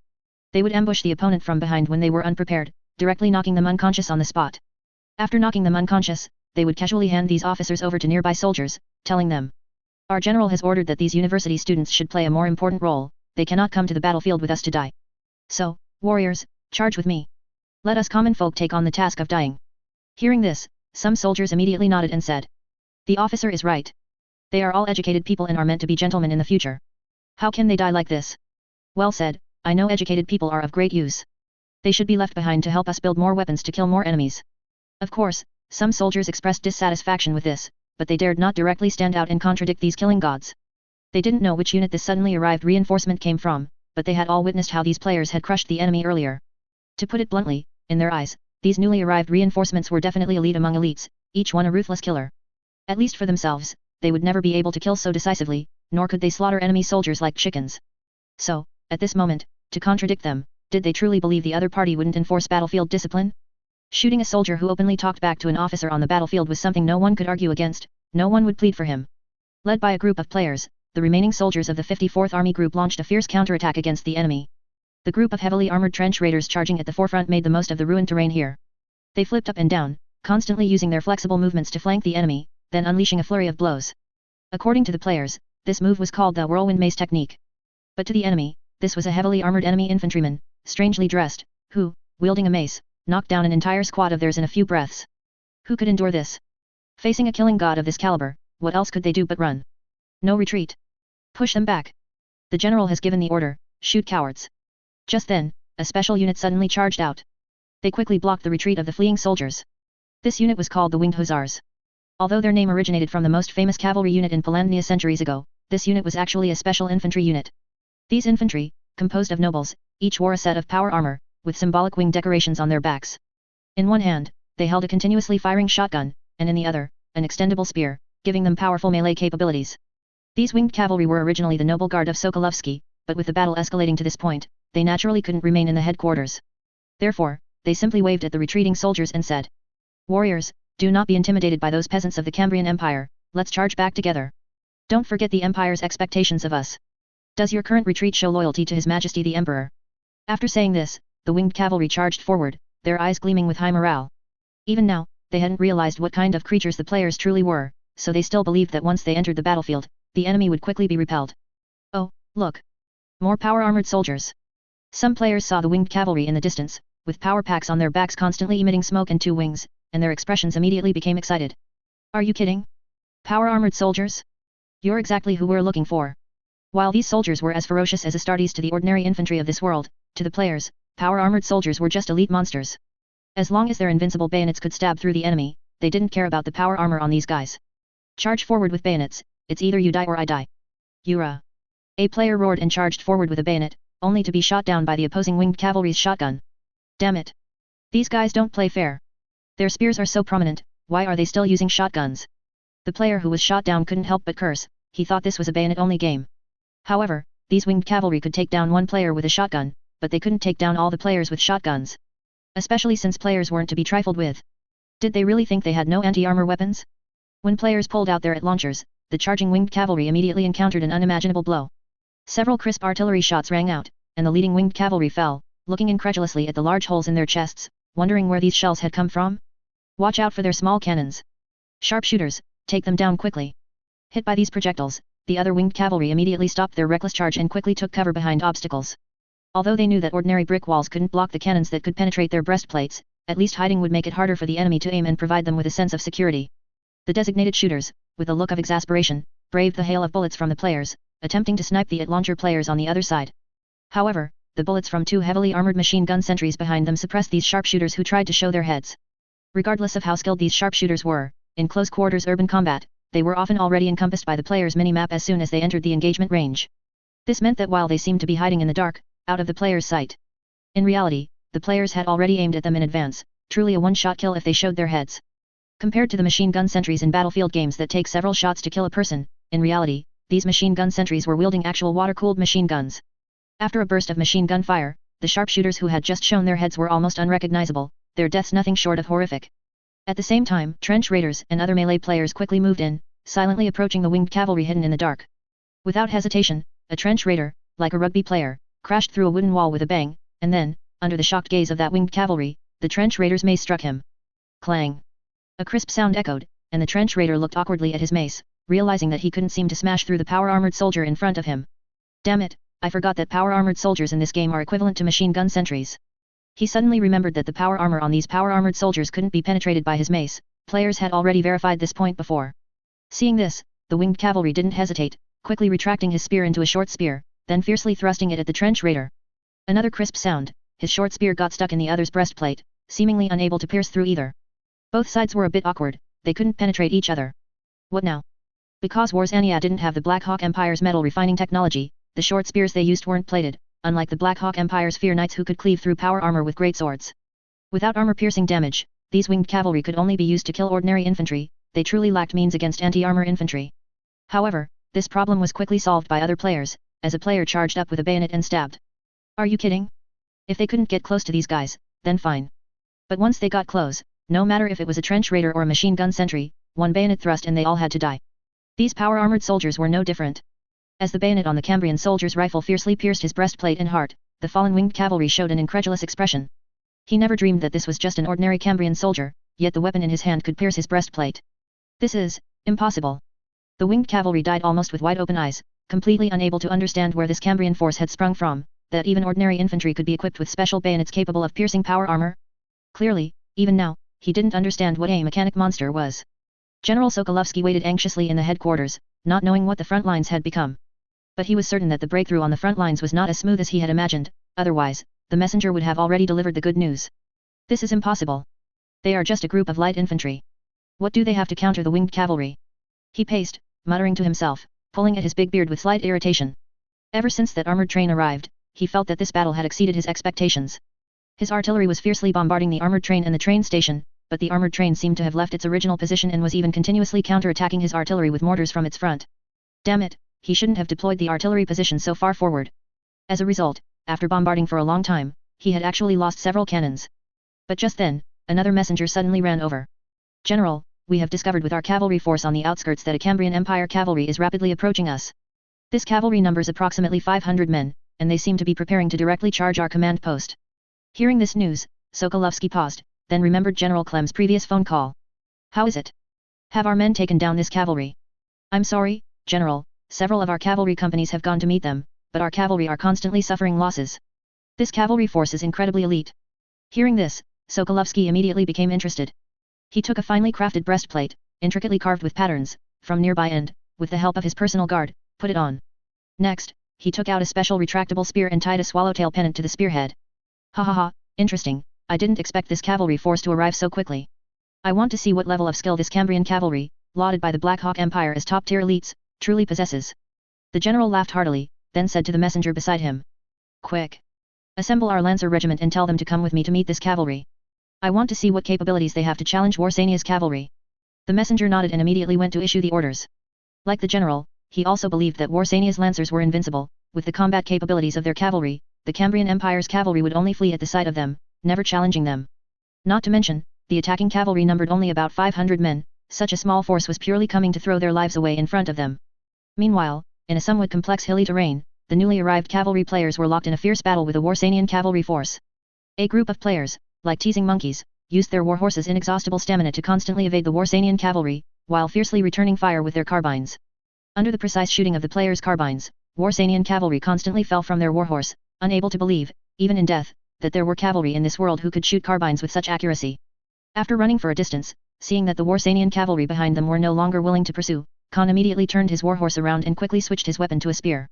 They would ambush the opponent from behind when they were unprepared, directly knocking them unconscious on the spot. After knocking them unconscious, they would casually hand these officers over to nearby soldiers, telling them, "Our general has ordered that these university students should play a more important role, they cannot come to the battlefield with us to die. So, warriors, charge with me. Let us common folk take on the task of dying." Hearing this, some soldiers immediately nodded and said, "The officer is right. They are all educated people and are meant to be gentlemen in the future. How can they die like this?" "Well said, I know educated people are of great use. They should be left behind to help us build more weapons to kill more enemies." Of course, some soldiers expressed dissatisfaction with this, but they dared not directly stand out and contradict these killing gods. They didn't know which unit this suddenly arrived reinforcement came from, but they had all witnessed how these players had crushed the enemy earlier. To put it bluntly, in their eyes, these newly arrived reinforcements were definitely elite among elites, each one a ruthless killer. At least for themselves, they would never be able to kill so decisively, nor could they slaughter enemy soldiers like chickens. So, at this moment, to contradict them, did they truly believe the other party wouldn't enforce battlefield discipline? Shooting a soldier who openly talked back to an officer on the battlefield was something no one could argue against, no one would plead for him. Led by a group of players, the remaining soldiers of the 54th Army Group launched a fierce counterattack against the enemy. The group of heavily armored trench raiders charging at the forefront made the most of the ruined terrain here. They flipped up and down, constantly using their flexible movements to flank the enemy, then unleashing a flurry of blows. According to the players, this move was called the whirlwind mace technique. But to the enemy, this was a heavily armored enemy infantryman, strangely dressed, who, wielding a mace, knocked down an entire squad of theirs in a few breaths. Who could endure this? Facing a killing god of this caliber, what else could they do but run? No retreat. Push them back. The general has given the order, shoot cowards. Just then, a special unit suddenly charged out. They quickly blocked the retreat of the fleeing soldiers. This unit was called the Winged Hussars. Although their name originated from the most famous cavalry unit in Palandnia centuries ago, this unit was actually a special infantry unit. These infantry, composed of nobles, each wore a set of power armor, with symbolic wing decorations on their backs. In one hand, they held a continuously firing shotgun, and in the other, an extendable spear, giving them powerful melee capabilities. These winged cavalry were originally the noble guard of Sokolovsky, but with the battle escalating to this point, they naturally couldn't remain in the headquarters. Therefore, they simply waved at the retreating soldiers and said, "Warriors, do not be intimidated by those peasants of the Cambrian Empire, let's charge back together. Don't forget the Empire's expectations of us. Does your current retreat show loyalty to His Majesty the Emperor?" After saying this, the winged cavalry charged forward, their eyes gleaming with high morale. Even now, they hadn't realized what kind of creatures the players truly were, so they still believed that once they entered the battlefield, the enemy would quickly be repelled. Oh, look! More power-armored soldiers. Some players saw the winged cavalry in the distance, with power packs on their backs constantly emitting smoke and two wings, and their expressions immediately became excited. Are you kidding? Power-armored soldiers? You're exactly who we're looking for. While these soldiers were as ferocious as Astartes to the ordinary infantry of this world, to the players, power-armored soldiers were just elite monsters. As long as their invincible bayonets could stab through the enemy, they didn't care about the power armor on these guys. Charge forward with bayonets, it's either you die or I die. Yura. A player roared and charged forward with a bayonet, only to be shot down by the opposing winged cavalry's shotgun. Damn it. These guys don't play fair. Their spears are so prominent, why are they still using shotguns? The player who was shot down couldn't help but curse, he thought this was a bayonet-only game. However, these winged cavalry could take down one player with a shotgun, but they couldn't take down all the players with shotguns. Especially since players weren't to be trifled with. Did they really think they had no anti-armor weapons? When players pulled out their launchers, the charging winged cavalry immediately encountered an unimaginable blow. Several crisp artillery shots rang out, and the leading winged cavalry fell, looking incredulously at the large holes in their chests, wondering where these shells had come from. Watch out for their small cannons. Sharpshooters, take them down quickly. Hit by these projectiles, the other winged cavalry immediately stopped their reckless charge and quickly took cover behind obstacles. Although they knew that ordinary brick walls couldn't block the cannons that could penetrate their breastplates, at least hiding would make it harder for the enemy to aim and provide them with a sense of security. The designated shooters, with a look of exasperation, braved the hail of bullets from the players, attempting to snipe the launcher players on the other side. However, the bullets from two heavily armored machine gun sentries behind them suppressed these sharpshooters who tried to show their heads. Regardless of how skilled these sharpshooters were, in close quarters urban combat, they were often already encompassed by the player's mini-map as soon as they entered the engagement range. This meant that while they seemed to be hiding in the dark, out of the player's sight, in reality, the players had already aimed at them in advance, truly a one-shot kill if they showed their heads. Compared to the machine gun sentries in battlefield games that take several shots to kill a person, in reality, these machine gun sentries were wielding actual water-cooled machine guns. After a burst of machine gun fire, the sharpshooters who had just shown their heads were almost unrecognizable, their deaths nothing short of horrific. At the same time, trench raiders and other melee players quickly moved in, silently approaching the winged cavalry hidden in the dark. Without hesitation, a trench raider, like a rugby player, crashed through a wooden wall with a bang, and then, under the shocked gaze of that winged cavalry, the trench raider's mace struck him. Clang! A crisp sound echoed, and the trench raider looked awkwardly at his mace, realizing that he couldn't seem to smash through the power-armored soldier in front of him. Damn it, I forgot that power-armored soldiers in this game are equivalent to machine gun sentries. He suddenly remembered that the power armor on these power-armored soldiers couldn't be penetrated by his mace. Players had already verified this point before. Seeing this, the winged cavalry didn't hesitate, quickly retracting his spear into a short spear, then fiercely thrusting it at the trench raider. Another crisp sound, his short spear got stuck in the other's breastplate, seemingly unable to pierce through either. Both sides were a bit awkward, they couldn't penetrate each other. What now? Because Warsania didn't have the Black Hawk Empire's metal refining technology, the short spears they used weren't plated, unlike the Black Hawk Empire's Fear Knights who could cleave through power armor with great swords. Without armor-piercing damage, these winged cavalry could only be used to kill ordinary infantry, they truly lacked means against anti-armor infantry. However, this problem was quickly solved by other players, as a player charged up with a bayonet and stabbed. Are you kidding? If they couldn't get close to these guys, then fine. But once they got close, no matter if it was a trench raider or a machine gun sentry, one bayonet thrust and they all had to die. These power-armored soldiers were no different. As the bayonet on the Cambrian soldier's rifle fiercely pierced his breastplate and heart, the fallen winged cavalry showed an incredulous expression. He never dreamed that this was just an ordinary Cambrian soldier, yet the weapon in his hand could pierce his breastplate. This is impossible. The winged cavalry died almost with wide-open eyes, completely unable to understand where this Cambrian force had sprung from, that even ordinary infantry could be equipped with special bayonets capable of piercing power armor. Clearly, even now, he didn't understand what a mechanic monster was. General Sokolovsky waited anxiously in the headquarters, not knowing what the front lines had become. But he was certain that the breakthrough on the front lines was not as smooth as he had imagined, otherwise, the messenger would have already delivered the good news. This is impossible. They are just a group of light infantry. What do they have to counter the winged cavalry? He paced, muttering to himself, pulling at his big beard with slight irritation. Ever since that armored train arrived, he felt that this battle had exceeded his expectations. His artillery was fiercely bombarding the armored train and the train station, but the armored train seemed to have left its original position and was even continuously counter-attacking his artillery with mortars from its front. Damn it, he shouldn't have deployed the artillery position so far forward. As a result, after bombarding for a long time, he had actually lost several cannons. But just then, another messenger suddenly ran over. General, we have discovered with our cavalry force on the outskirts that a Cambrian Empire cavalry is rapidly approaching us. This cavalry numbers approximately 500 men, and they seem to be preparing to directly charge our command post. Hearing this news, Sokolovsky paused, then remembered General Klem's previous phone call. How is it? Have our men taken down this cavalry? I'm sorry, General, several of our cavalry companies have gone to meet them, but our cavalry are constantly suffering losses. This cavalry force is incredibly elite. Hearing this, Sokolovsky immediately became interested. He took a finely crafted breastplate, intricately carved with patterns, from nearby and, with the help of his personal guard, put it on. Next, he took out a special retractable spear and tied a swallowtail pennant to the spearhead. Ha ha ha, interesting, I didn't expect this cavalry force to arrive so quickly. I want to see what level of skill this Cambrian cavalry, lauded by the Black Hawk Empire as top-tier elites, truly possesses. The general laughed heartily, then said to the messenger beside him. Quick! Assemble our Lancer regiment and tell them to come with me to meet this cavalry. I want to see what capabilities they have to challenge Warsania's cavalry. The messenger nodded and immediately went to issue the orders. Like the general, he also believed that Warsania's Lancers were invincible. With the combat capabilities of their cavalry, the Cambrian Empire's cavalry would only flee at the sight of them, never challenging them. Not to mention, the attacking cavalry numbered only about 500 men, such a small force was purely coming to throw their lives away in front of them. Meanwhile, in a somewhat complex hilly terrain, the newly arrived cavalry players were locked in a fierce battle with a Warsanian cavalry force. A group of players, like teasing monkeys, used their warhorses' inexhaustible stamina to constantly evade the Warsanian cavalry, while fiercely returning fire with their carbines. Under the precise shooting of the players' carbines, Warsanian cavalry constantly fell from their warhorse, unable to believe, even in death, that there were cavalry in this world who could shoot carbines with such accuracy. After running for a distance, seeing that the Warsanian cavalry behind them were no longer willing to pursue, Khan immediately turned his warhorse around and quickly switched his weapon to a spear.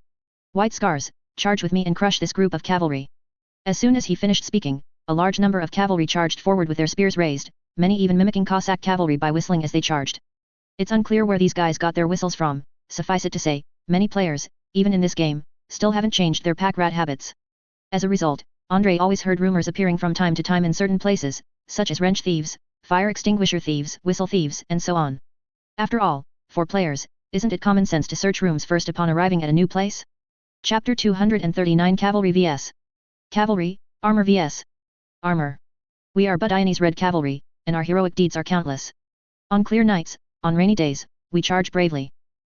White Scars, charge with me and crush this group of cavalry. As soon as he finished speaking, a large number of cavalry charged forward with their spears raised, many even mimicking Cossack cavalry by whistling as they charged. It's unclear where these guys got their whistles from, suffice it to say, many players, even in this game, still haven't changed their pack rat habits. As a result, Andrei always heard rumors appearing from time to time in certain places, such as wrench thieves, fire extinguisher thieves, whistle thieves, and so on. After all, for players, isn't it common sense to search rooms first upon arriving at a new place? Chapter 239 Cavalry vs. Cavalry, Armor vs. Armor. We are Budionese Red Cavalry, and our heroic deeds are countless. On clear nights, on rainy days, we charge bravely.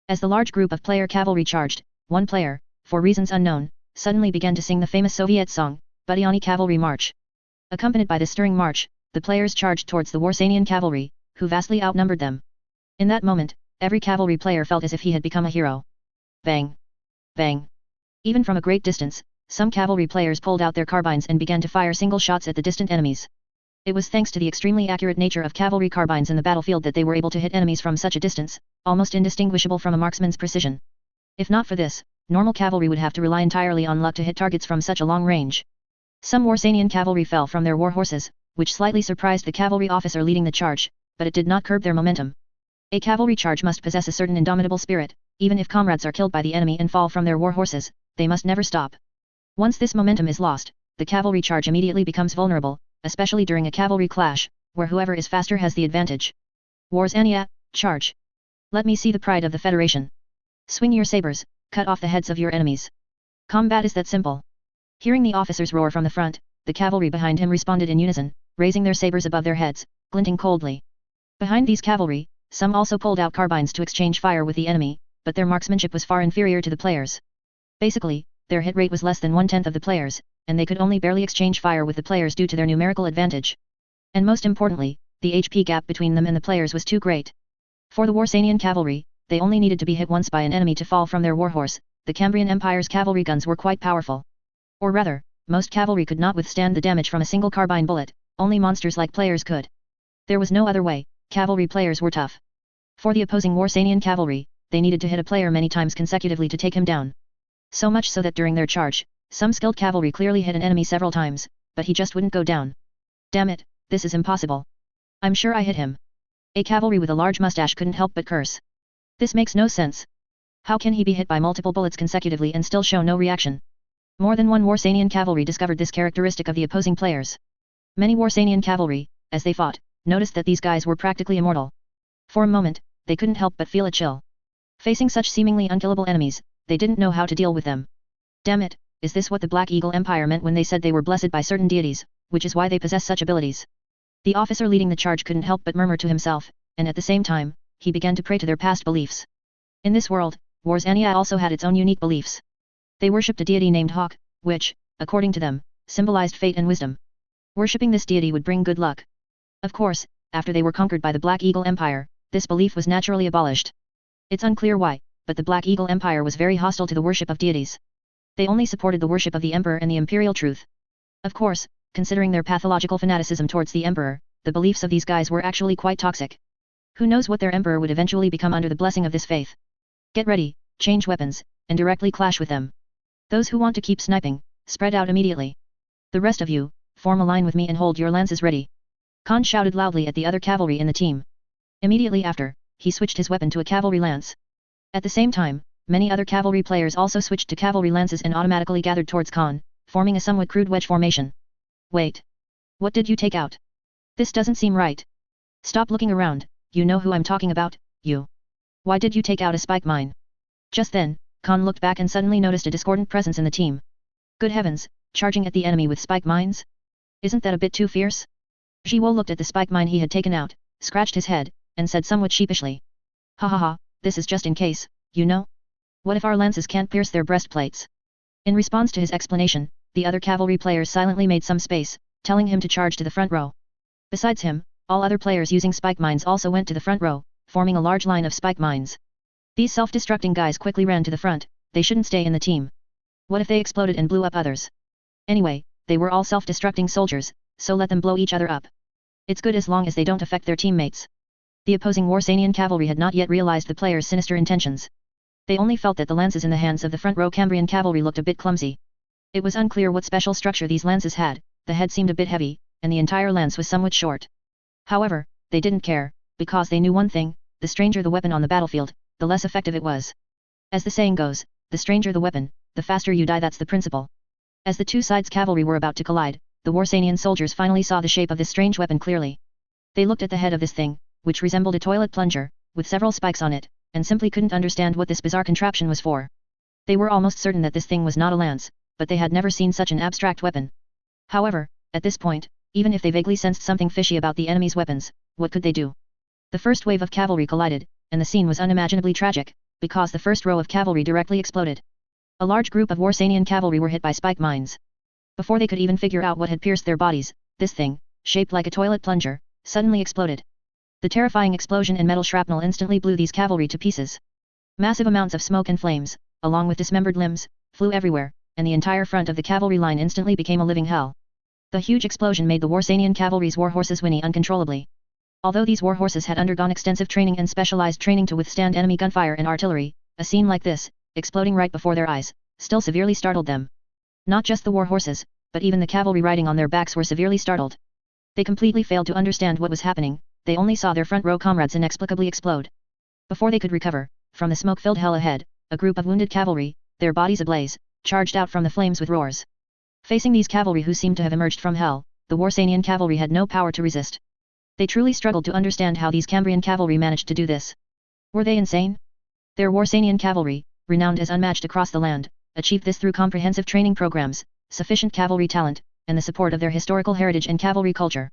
As the large group of player cavalry charged, one player, for reasons unknown, suddenly began to sing the famous Soviet song, Budyonny Cavalry March. Accompanied by this stirring march, the players charged towards the Warsanian cavalry, who vastly outnumbered them. In that moment, every cavalry player felt as if he had become a hero. Bang! Bang! Even from a great distance, some cavalry players pulled out their carbines and began to fire single shots at the distant enemies. It was thanks to the extremely accurate nature of cavalry carbines in the battlefield that they were able to hit enemies from such a distance, almost indistinguishable from a marksman's precision. If not for this, normal cavalry would have to rely entirely on luck to hit targets from such a long range. Some Warsanian cavalry fell from their war horses, which slightly surprised the cavalry officer leading the charge, but it did not curb their momentum. A cavalry charge must possess a certain indomitable spirit. Even if comrades are killed by the enemy and fall from their war horses, they must never stop. Once this momentum is lost, the cavalry charge immediately becomes vulnerable, especially during a cavalry clash, where whoever is faster has the advantage. Warsania, charge! Let me see the pride of the Federation. Swing your sabers, cut off the heads of your enemies. Combat is that simple. Hearing the officer's roar from the front, the cavalry behind him responded in unison, raising their sabers above their heads, glinting coldly. Behind these cavalry, some also pulled out carbines to exchange fire with the enemy, but their marksmanship was far inferior to the players. Basically, their hit rate was less than 1/10 of the players, and they could only barely exchange fire with the players due to their numerical advantage. And most importantly, the HP gap between them and the players was too great. For the Warsanian cavalry, they only needed to be hit once by an enemy to fall from their warhorse. The Cambrian Empire's cavalry guns were quite powerful. Or rather, most cavalry could not withstand the damage from a single carbine bullet, only monsters like players could. There was no other way, cavalry players were tough. For the opposing Warsanian cavalry, they needed to hit a player many times consecutively to take him down. So much so that during their charge, some skilled cavalry clearly hit an enemy several times, but he just wouldn't go down. Damn it, this is impossible. I'm sure I hit him. A cavalry with a large mustache couldn't help but curse. This makes no sense. How can he be hit by multiple bullets consecutively and still show no reaction? More than one Warsanian cavalry discovered this characteristic of the opposing players. Many Warsanian cavalry, as they fought, noticed that these guys were practically immortal. For a moment, they couldn't help but feel a chill. Facing such seemingly unkillable enemies, they didn't know how to deal with them. Damn it, is this what the Black Eagle Empire meant when they said they were blessed by certain deities, which is why they possess such abilities? The officer leading the charge couldn't help but murmur to himself, and at the same time, he began to pray to their past beliefs. In this world, Warsania also had its own unique beliefs. They worshipped a deity named Hawk, which, according to them, symbolized fate and wisdom. Worshipping this deity would bring good luck. Of course, after they were conquered by the Black Eagle Empire, this belief was naturally abolished. It's unclear why, but the Black Eagle Empire was very hostile to the worship of deities. They only supported the worship of the Emperor and the imperial truth. Of course, considering their pathological fanaticism towards the Emperor, the beliefs of these guys were actually quite toxic. Who knows what their Emperor would eventually become under the blessing of this faith? Get ready, change weapons, and directly clash with them. Those who want to keep sniping, spread out immediately. The rest of you, form a line with me and hold your lances ready. Khan shouted loudly at the other cavalry in the team. Immediately after, he switched his weapon to a cavalry lance. At the same time, many other cavalry players also switched to cavalry lances and automatically gathered towards Khan, forming a somewhat crude wedge formation. Wait. What did you take out? This doesn't seem right. Stop looking around, you know who I'm talking about, you. Why did you take out a spike mine? Just then, Khan looked back and suddenly noticed a discordant presence in the team. Good heavens, charging at the enemy with spike mines? Isn't that a bit too fierce? Jiwo looked at the spike mine he had taken out, scratched his head, and said somewhat sheepishly. Ha ha ha, this is just in case, you know? What if our lances can't pierce their breastplates? In response to his explanation, the other cavalry players silently made some space, telling him to charge to the front row. Besides him, all other players using spike mines also went to the front row, forming a large line of spike mines. These self-destructing guys quickly ran to the front. They shouldn't stay in the team. What if they exploded and blew up others? Anyway, they were all self-destructing soldiers, so let them blow each other up. It's good as long as they don't affect their teammates. The opposing Warsanian cavalry had not yet realized the players' sinister intentions. They only felt that the lances in the hands of the front row Cambrian cavalry looked a bit clumsy. It was unclear what special structure these lances had, the head seemed a bit heavy, and the entire lance was somewhat short. However, they didn't care, because they knew one thing: the stranger the weapon on the battlefield, the less effective it was. As the saying goes, the stranger the weapon, the faster you die. That's the principle. As the two sides' cavalry were about to collide, the Warsanian soldiers finally saw the shape of this strange weapon clearly. They looked at the head of this thing, which resembled a toilet plunger, with several spikes on it, and simply couldn't understand what this bizarre contraption was for. They were almost certain that this thing was not a lance, but they had never seen such an abstract weapon. However, at this point, even if they vaguely sensed something fishy about the enemy's weapons, what could they do? The first wave of cavalry collided, and the scene was unimaginably tragic, because the first row of cavalry directly exploded. A large group of Warsanian cavalry were hit by spike mines. Before they could even figure out what had pierced their bodies, this thing, shaped like a toilet plunger, suddenly exploded. The terrifying explosion and metal shrapnel instantly blew these cavalry to pieces. Massive amounts of smoke and flames, along with dismembered limbs, flew everywhere, and the entire front of the cavalry line instantly became a living hell. The huge explosion made the Warsanian cavalry's warhorses whinny uncontrollably. Although these warhorses had undergone extensive training and specialized training to withstand enemy gunfire and artillery, a scene like this, exploding right before their eyes, still severely startled them. Not just the warhorses, but even the cavalry riding on their backs were severely startled. They completely failed to understand what was happening, they only saw their front row comrades inexplicably explode. Before they could recover, from the smoke-filled hell ahead, a group of wounded cavalry, their bodies ablaze, charged out from the flames with roars. Facing these cavalry who seemed to have emerged from hell, the Warsanian cavalry had no power to resist. They truly struggled to understand how these Cambrian cavalry managed to do this. Were they insane? Their Warsanian cavalry, renowned as unmatched across the land, achieved this through comprehensive training programs, sufficient cavalry talent, and the support of their historical heritage and cavalry culture.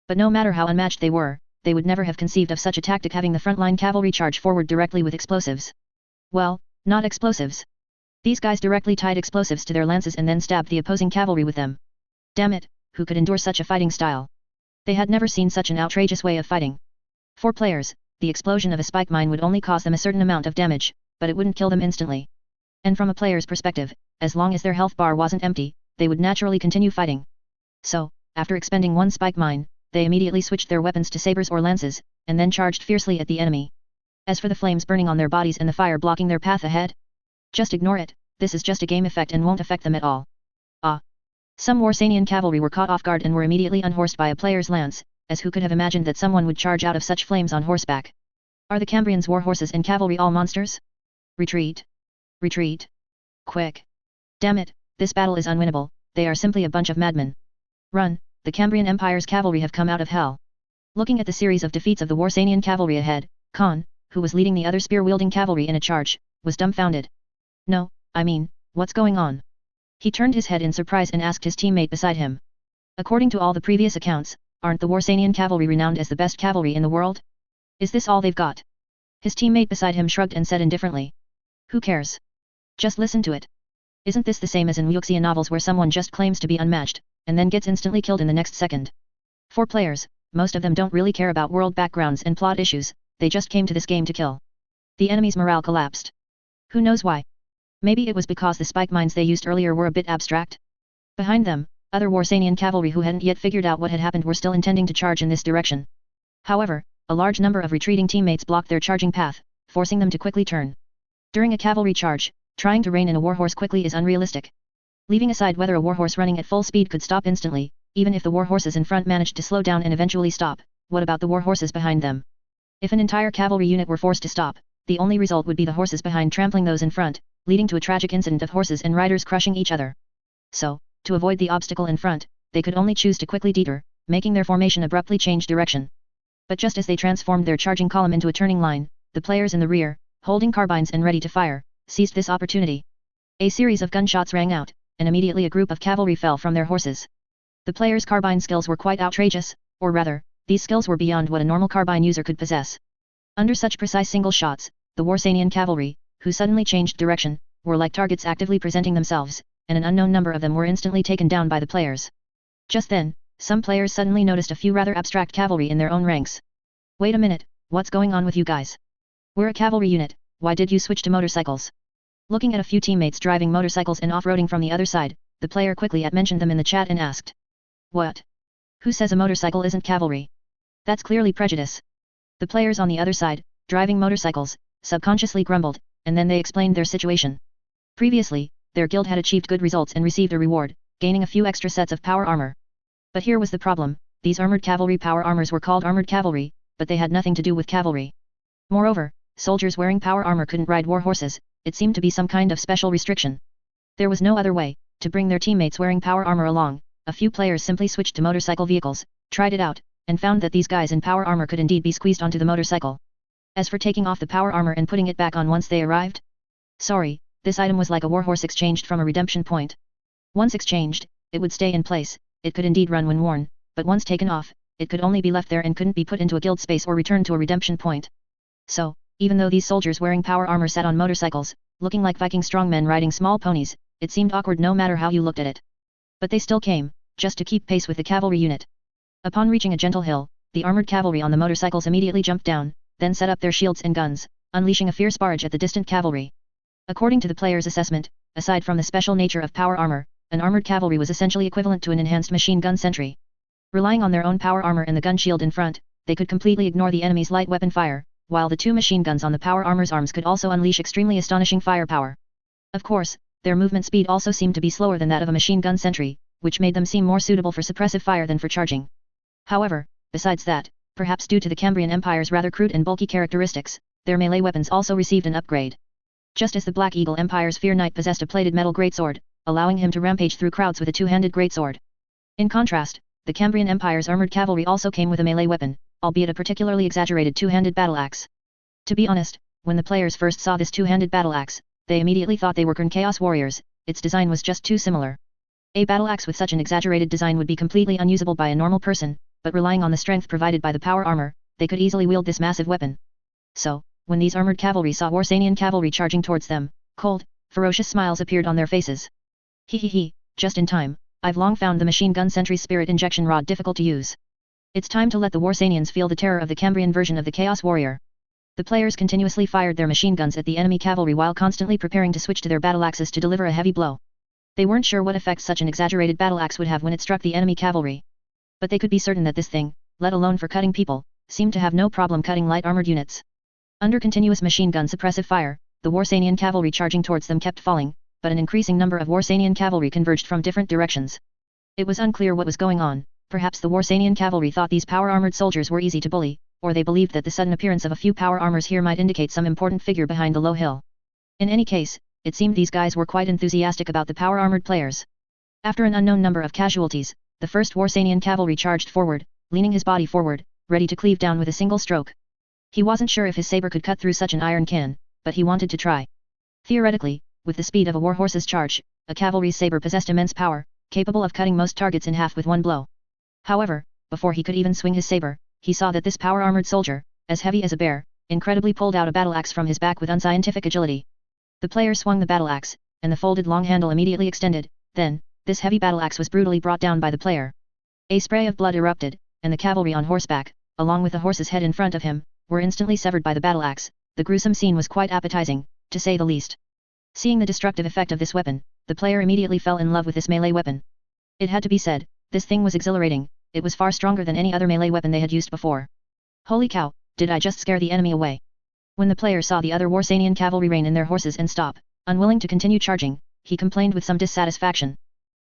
But no matter how unmatched they were, they would never have conceived of such a tactic, having the frontline cavalry charge forward directly with explosives. Well, not explosives. These guys directly tied explosives to their lances and then stabbed the opposing cavalry with them. Damn it, who could endure such a fighting style? They had never seen such an outrageous way of fighting. For players, the explosion of a spike mine would only cause them a certain amount of damage, but it wouldn't kill them instantly. And from a player's perspective, as long as their health bar wasn't empty, they would naturally continue fighting. So, after expending one spike mine, they immediately switched their weapons to sabers or lances, and then charged fiercely at the enemy. As for the flames burning on their bodies and the fire blocking their path ahead, just ignore it, this is just a game effect and won't affect them at all. Some Warsanian cavalry were caught off guard and were immediately unhorsed by a player's lance, as who could have imagined that someone would charge out of such flames on horseback. Are the Cambrians' warhorses and cavalry all monsters? Retreat! Retreat! Quick! Damn it, this battle is unwinnable, they are simply a bunch of madmen. Run, the Cambrian Empire's cavalry have come out of hell. Looking at the series of defeats of the Warsanian cavalry ahead, Khan, who was leading the other spear-wielding cavalry in a charge, was dumbfounded. No, I mean, what's going on? He turned his head in surprise and asked his teammate beside him. According to all the previous accounts, aren't the Warsanian cavalry renowned as the best cavalry in the world? Is this all they've got? His teammate beside him shrugged and said indifferently. Who cares? Just listen to it. Isn't this the same as in Wuxia novels where someone just claims to be unmatched, and then gets instantly killed in the next second? For players, most of them don't really care about world backgrounds and plot issues, they just came to this game to kill. The enemy's morale collapsed. Who knows why? Maybe it was because the spike mines they used earlier were a bit abstract. Behind them, other Warsanian cavalry who hadn't yet figured out what had happened were still intending to charge in this direction. However, a large number of retreating teammates blocked their charging path, forcing them to quickly turn. During a cavalry charge, trying to rein in a warhorse quickly is unrealistic. Leaving aside whether a warhorse running at full speed could stop instantly, even if the warhorses in front managed to slow down and eventually stop, what about the warhorses behind them? If an entire cavalry unit were forced to stop, the only result would be the horses behind trampling those in front, leading to a tragic incident of horses and riders crushing each other. So, to avoid the obstacle in front, they could only choose to quickly detour, making their formation abruptly change direction. But just as they transformed their charging column into a turning line, the players in the rear, holding carbines and ready to fire, seized this opportunity. A series of gunshots rang out, and immediately a group of cavalry fell from their horses. The players' carbine skills were quite outrageous, or rather, these skills were beyond what a normal carbine user could possess. Under such precise single shots, the Warsanian cavalry, who suddenly changed direction, were like targets actively presenting themselves, and an unknown number of them were instantly taken down by the players. Just then, some players suddenly noticed a few rather abstract cavalry in their own ranks. Wait a minute, what's going on with you guys? We're a cavalry unit, why did you switch to motorcycles? Looking at a few teammates driving motorcycles and off-roading from the other side, the player quickly mentioned them in the chat and asked. What? Who says a motorcycle isn't cavalry? That's clearly prejudice. The players on the other side, driving motorcycles, subconsciously grumbled, and then they explained their situation. Previously, their guild had achieved good results and received a reward, gaining a few extra sets of power armor. But here was the problem, these armored cavalry power armors were called armored cavalry, but they had nothing to do with cavalry. Moreover, soldiers wearing power armor couldn't ride war horses, it seemed to be some kind of special restriction. There was no other way, to bring their teammates wearing power armor along, a few players simply switched to motorcycle vehicles, tried it out, and found that these guys in power armor could indeed be squeezed onto the motorcycle. As for taking off the power armor and putting it back on once they arrived? Sorry, this item was like a warhorse exchanged from a redemption point. Once exchanged, it would stay in place, it could indeed run when worn, but once taken off, it could only be left there and couldn't be put into a guild space or returned to a redemption point. So, even though these soldiers wearing power armor sat on motorcycles, looking like Viking strongmen riding small ponies. It seemed awkward no matter how you looked at it. But they still came, just to keep pace with the cavalry unit. Upon reaching a gentle hill, the armored cavalry on the motorcycles immediately jumped down, then set up their shields and guns, unleashing a fierce barrage at the distant cavalry. According to the player's assessment, aside from the special nature of power armor, an armored cavalry was essentially equivalent to an enhanced machine gun sentry. Relying on their own power armor and the gun shield in front, they could completely ignore the enemy's light weapon fire, while the two machine guns on the power armor's arms could also unleash extremely astonishing firepower. Of course, their movement speed also seemed to be slower than that of a machine gun sentry, which made them seem more suitable for suppressive fire than for charging. However, besides that, perhaps due to the Cambrian Empire's rather crude and bulky characteristics, their melee weapons also received an upgrade. Just as the Black Eagle Empire's Fear Knight possessed a plated metal greatsword, allowing him to rampage through crowds with a two-handed greatsword. In contrast, the Cambrian Empire's armored cavalry also came with a melee weapon, albeit a particularly exaggerated two-handed battle axe. To be honest, when the players first saw this two-handed battle axe, they immediately thought they were Khurn Chaos Warriors. Its design was just too similar. A battle axe with such an exaggerated design would be completely unusable by a normal person, but relying on the strength provided by the power armor, they could easily wield this massive weapon. So, when these armored cavalry saw Warsanian cavalry charging towards them, cold, ferocious smiles appeared on their faces. He, just in time. I've long found the machine gun sentry's spirit injection rod difficult to use. It's time to let the Warsanians feel the terror of the Cambrian version of the Chaos Warrior. The players continuously fired their machine guns at the enemy cavalry while constantly preparing to switch to their battle axes to deliver a heavy blow. They weren't sure what effect such an exaggerated battle axe would have when it struck the enemy cavalry. But they could be certain that this thing, let alone for cutting people, seemed to have no problem cutting light armored units. Under continuous machine gun suppressive fire, the Warsanian cavalry charging towards them kept falling, but an increasing number of Warsanian cavalry converged from different directions. It was unclear what was going on. Perhaps the Warsanian cavalry thought these power-armored soldiers were easy to bully, or they believed that the sudden appearance of a few power armors here might indicate some important figure behind the low hill. In any case, it seemed these guys were quite enthusiastic about the power-armored players. After an unknown number of casualties, the first Warsanian cavalry charged forward, leaning his body forward, ready to cleave down with a single stroke. He wasn't sure if his saber could cut through such an iron can, but he wanted to try. Theoretically, with the speed of a warhorse's charge, a cavalry's saber possessed immense power, capable of cutting most targets in half with one blow. However, before he could even swing his saber, he saw that this power-armored soldier, as heavy as a bear, incredibly pulled out a battle axe from his back with unscientific agility. The player swung the battle axe, and the folded long handle immediately extended. Then, this heavy battle axe was brutally brought down by the player. A spray of blood erupted, and the cavalry on horseback, along with the horse's head in front of him, were instantly severed by the battle axe. The gruesome scene was quite appetizing, to say the least. Seeing the destructive effect of this weapon, the player immediately fell in love with this melee weapon. It had to be said, this thing was exhilarating. It was far stronger than any other melee weapon they had used before. Holy cow, did I just scare the enemy away? When the player saw the other Warsanian cavalry rein in their horses and stop, unwilling to continue charging, he complained with some dissatisfaction.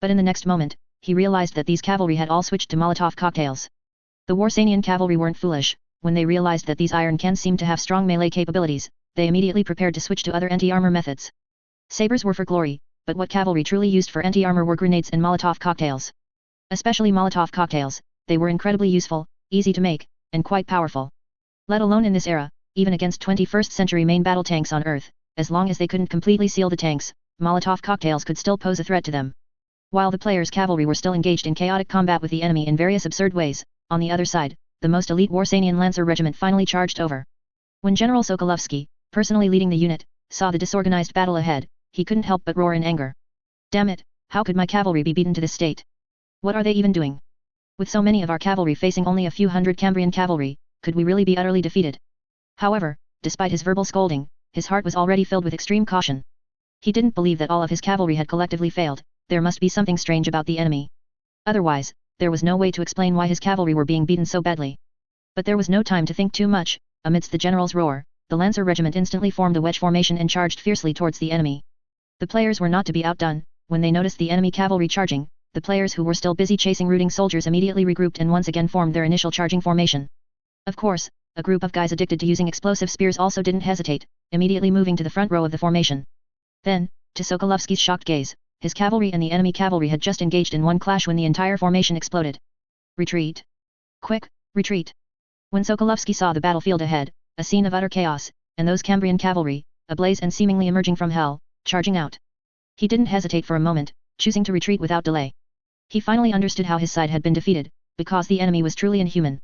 But in the next moment, he realized that these cavalry had all switched to Molotov cocktails. The Warsanian cavalry weren't foolish. When they realized that these iron cans seemed to have strong melee capabilities, they immediately prepared to switch to other anti-armor methods. Sabers were for glory, but what cavalry truly used for anti-armor were grenades and Molotov cocktails. Especially Molotov cocktails, they were incredibly useful, easy to make, and quite powerful. Let alone in this era, even against 21st century main battle tanks on Earth, as long as they couldn't completely seal the tanks, Molotov cocktails could still pose a threat to them. While the player's cavalry were still engaged in chaotic combat with the enemy in various absurd ways, on the other side, the most elite Warsanian Lancer regiment finally charged over. When General Sokolovsky, personally leading the unit, saw the disorganized battle ahead, he couldn't help but roar in anger. Damn it, how could my cavalry be beaten to this state? What are they even doing? With so many of our cavalry facing only a few hundred Cambrian cavalry, could we really be utterly defeated? However, despite his verbal scolding, his heart was already filled with extreme caution. He didn't believe that all of his cavalry had collectively failed. There must be something strange about the enemy. Otherwise, there was no way to explain why his cavalry were being beaten so badly. But there was no time to think too much. Amidst the general's roar, the Lancer regiment instantly formed a wedge formation and charged fiercely towards the enemy. The players were not to be outdone. When they noticed the enemy cavalry charging, the players who were still busy chasing rooting soldiers immediately regrouped and once again formed their initial charging formation. Of course, a group of guys addicted to using explosive spears also didn't hesitate, immediately moving to the front row of the formation. Then, to Sokolovsky's shocked gaze, his cavalry and the enemy cavalry had just engaged in one clash when the entire formation exploded. Retreat! Quick, retreat! When Sokolovsky saw the battlefield ahead, a scene of utter chaos, and those Cambrian cavalry, ablaze and seemingly emerging from hell, charging out. He didn't hesitate for a moment, choosing to retreat without delay. He finally understood how his side had been defeated, because the enemy was truly inhuman.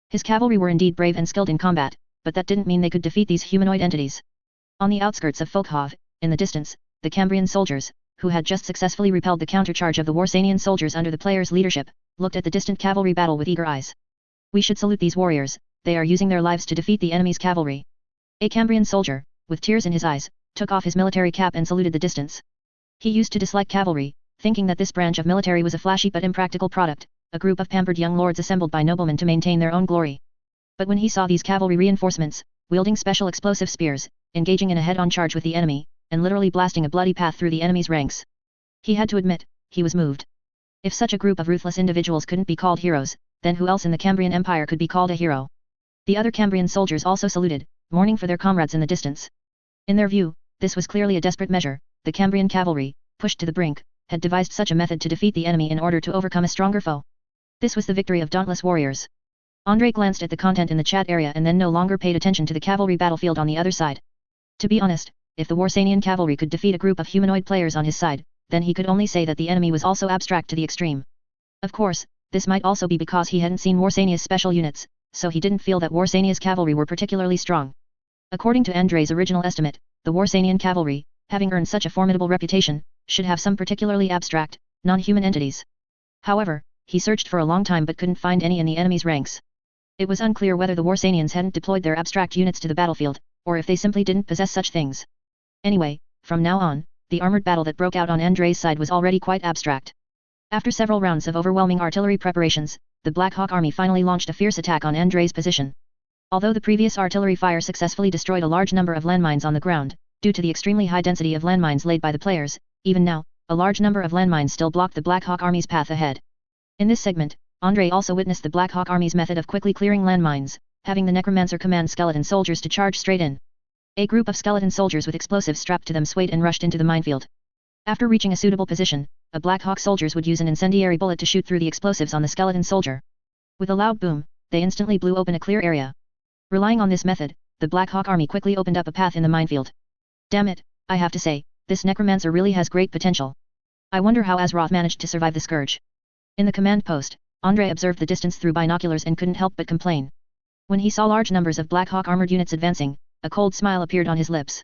His cavalry were indeed brave and skilled in combat, but that didn't mean they could defeat these humanoid entities. On the outskirts of Folkhov, in the distance, the Cambrian soldiers, who had just successfully repelled the countercharge of the Warsanian soldiers under the player's leadership, looked at the distant cavalry battle with eager eyes. We should salute these warriors, they are using their lives to defeat the enemy's cavalry. A Cambrian soldier, with tears in his eyes, took off his military cap and saluted the distance. He used to dislike cavalry, thinking that this branch of military was a flashy but impractical product, a group of pampered young lords assembled by noblemen to maintain their own glory. But when he saw these cavalry reinforcements, wielding special explosive spears, engaging in a head-on charge with the enemy, and literally blasting a bloody path through the enemy's ranks, he had to admit, he was moved. If such a group of ruthless individuals couldn't be called heroes, then who else in the Cambrian Empire could be called a hero? The other Cambrian soldiers also saluted, mourning for their comrades in the distance. In their view, this was clearly a desperate measure. The Cambrian cavalry, pushed to the brink, had devised such a method to defeat the enemy in order to overcome a stronger foe. This was the victory of dauntless warriors. Andrei glanced at the content in the chat area and then no longer paid attention to the cavalry battlefield on the other side. To be honest, if the Warsanian cavalry could defeat a group of humanoid players on his side, then he could only say that the enemy was also abstract to the extreme. Of course, this might also be because he hadn't seen Warsania's special units, so he didn't feel that Warsania's cavalry were particularly strong. According to Andrei's original estimate, the Warsanian cavalry, having earned such a formidable reputation, should have some particularly abstract, non-human entities. However, he searched for a long time but couldn't find any in the enemy's ranks. It was unclear whether the Warsanians hadn't deployed their abstract units to the battlefield, or if they simply didn't possess such things. Anyway, from now on, the armored battle that broke out on Andrei's side was already quite abstract. After several rounds of overwhelming artillery preparations, the Black Hawk army finally launched a fierce attack on Andrei's position. Although the previous artillery fire successfully destroyed a large number of landmines on the ground, due to the extremely high density of landmines laid by the players, even now, a large number of landmines still blocked the Black Hawk army's path ahead. In this segment, Andrei also witnessed the Black Hawk army's method of quickly clearing landmines, having the Necromancer command skeleton soldiers to charge straight in. A group of skeleton soldiers with explosives strapped to them swayed and rushed into the minefield. After reaching a suitable position, a Black Hawk soldiers would use an incendiary bullet to shoot through the explosives on the skeleton soldier. With a loud boom, they instantly blew open a clear area. Relying on this method, the Black Hawk army quickly opened up a path in the minefield. Damn it, I have to say, this Necromancer really has great potential. I wonder how Azeroth managed to survive the scourge. In the command post, Andrei observed the distance through binoculars and couldn't help but complain. When he saw large numbers of Black Hawk armored units advancing, a cold smile appeared on his lips.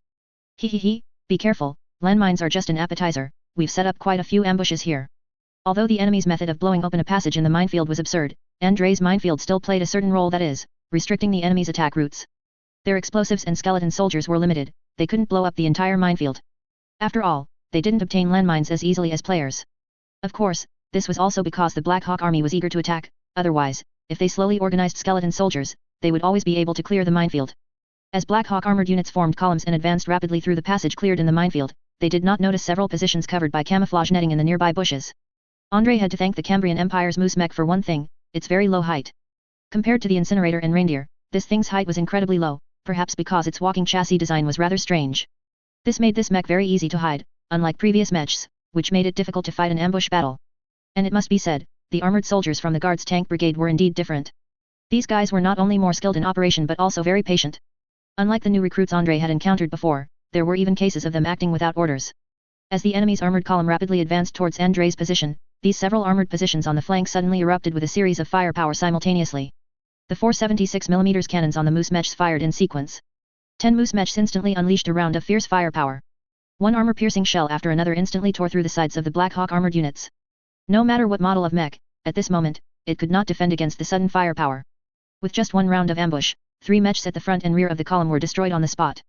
He, be careful, landmines are just an appetizer, we've set up quite a few ambushes here. Although the enemy's method of blowing open a passage in the minefield was absurd, Andrei's minefield still played a certain role, that is, restricting the enemy's attack routes. Their explosives and skeleton soldiers were limited, they couldn't blow up the entire minefield. After all, they didn't obtain landmines as easily as players. Of course, this was also because the Black Hawk army was eager to attack, otherwise, if they slowly organized skeleton soldiers, they would always be able to clear the minefield. As Black Hawk armored units formed columns and advanced rapidly through the passage cleared in the minefield, they did not notice several positions covered by camouflage netting in the nearby bushes. Andrei had to thank the Cambrian Empire's moose mech for one thing, its very low height. Compared to the incinerator and reindeer, this thing's height was incredibly low, perhaps because its walking chassis design was rather strange. This made this mech very easy to hide, unlike previous mechs, which made it difficult to fight an ambush battle. And it must be said, the armored soldiers from the Guards Tank Brigade were indeed different. These guys were not only more skilled in operation but also very patient. Unlike the new recruits Andrei had encountered before, there were even cases of them acting without orders. As the enemy's armored column rapidly advanced towards Andrei's position, these several armored positions on the flank suddenly erupted with a series of firepower simultaneously. The 476mm cannons on the moose mechs fired in sequence. 10 moose mechs instantly unleashed a round of fierce firepower. One armor-piercing shell after another instantly tore through the sides of the Black Hawk armored units. No matter what model of mech, at this moment, it could not defend against the sudden firepower. With just one round of ambush, 3 mechs at the front and rear of the column were destroyed on the spot.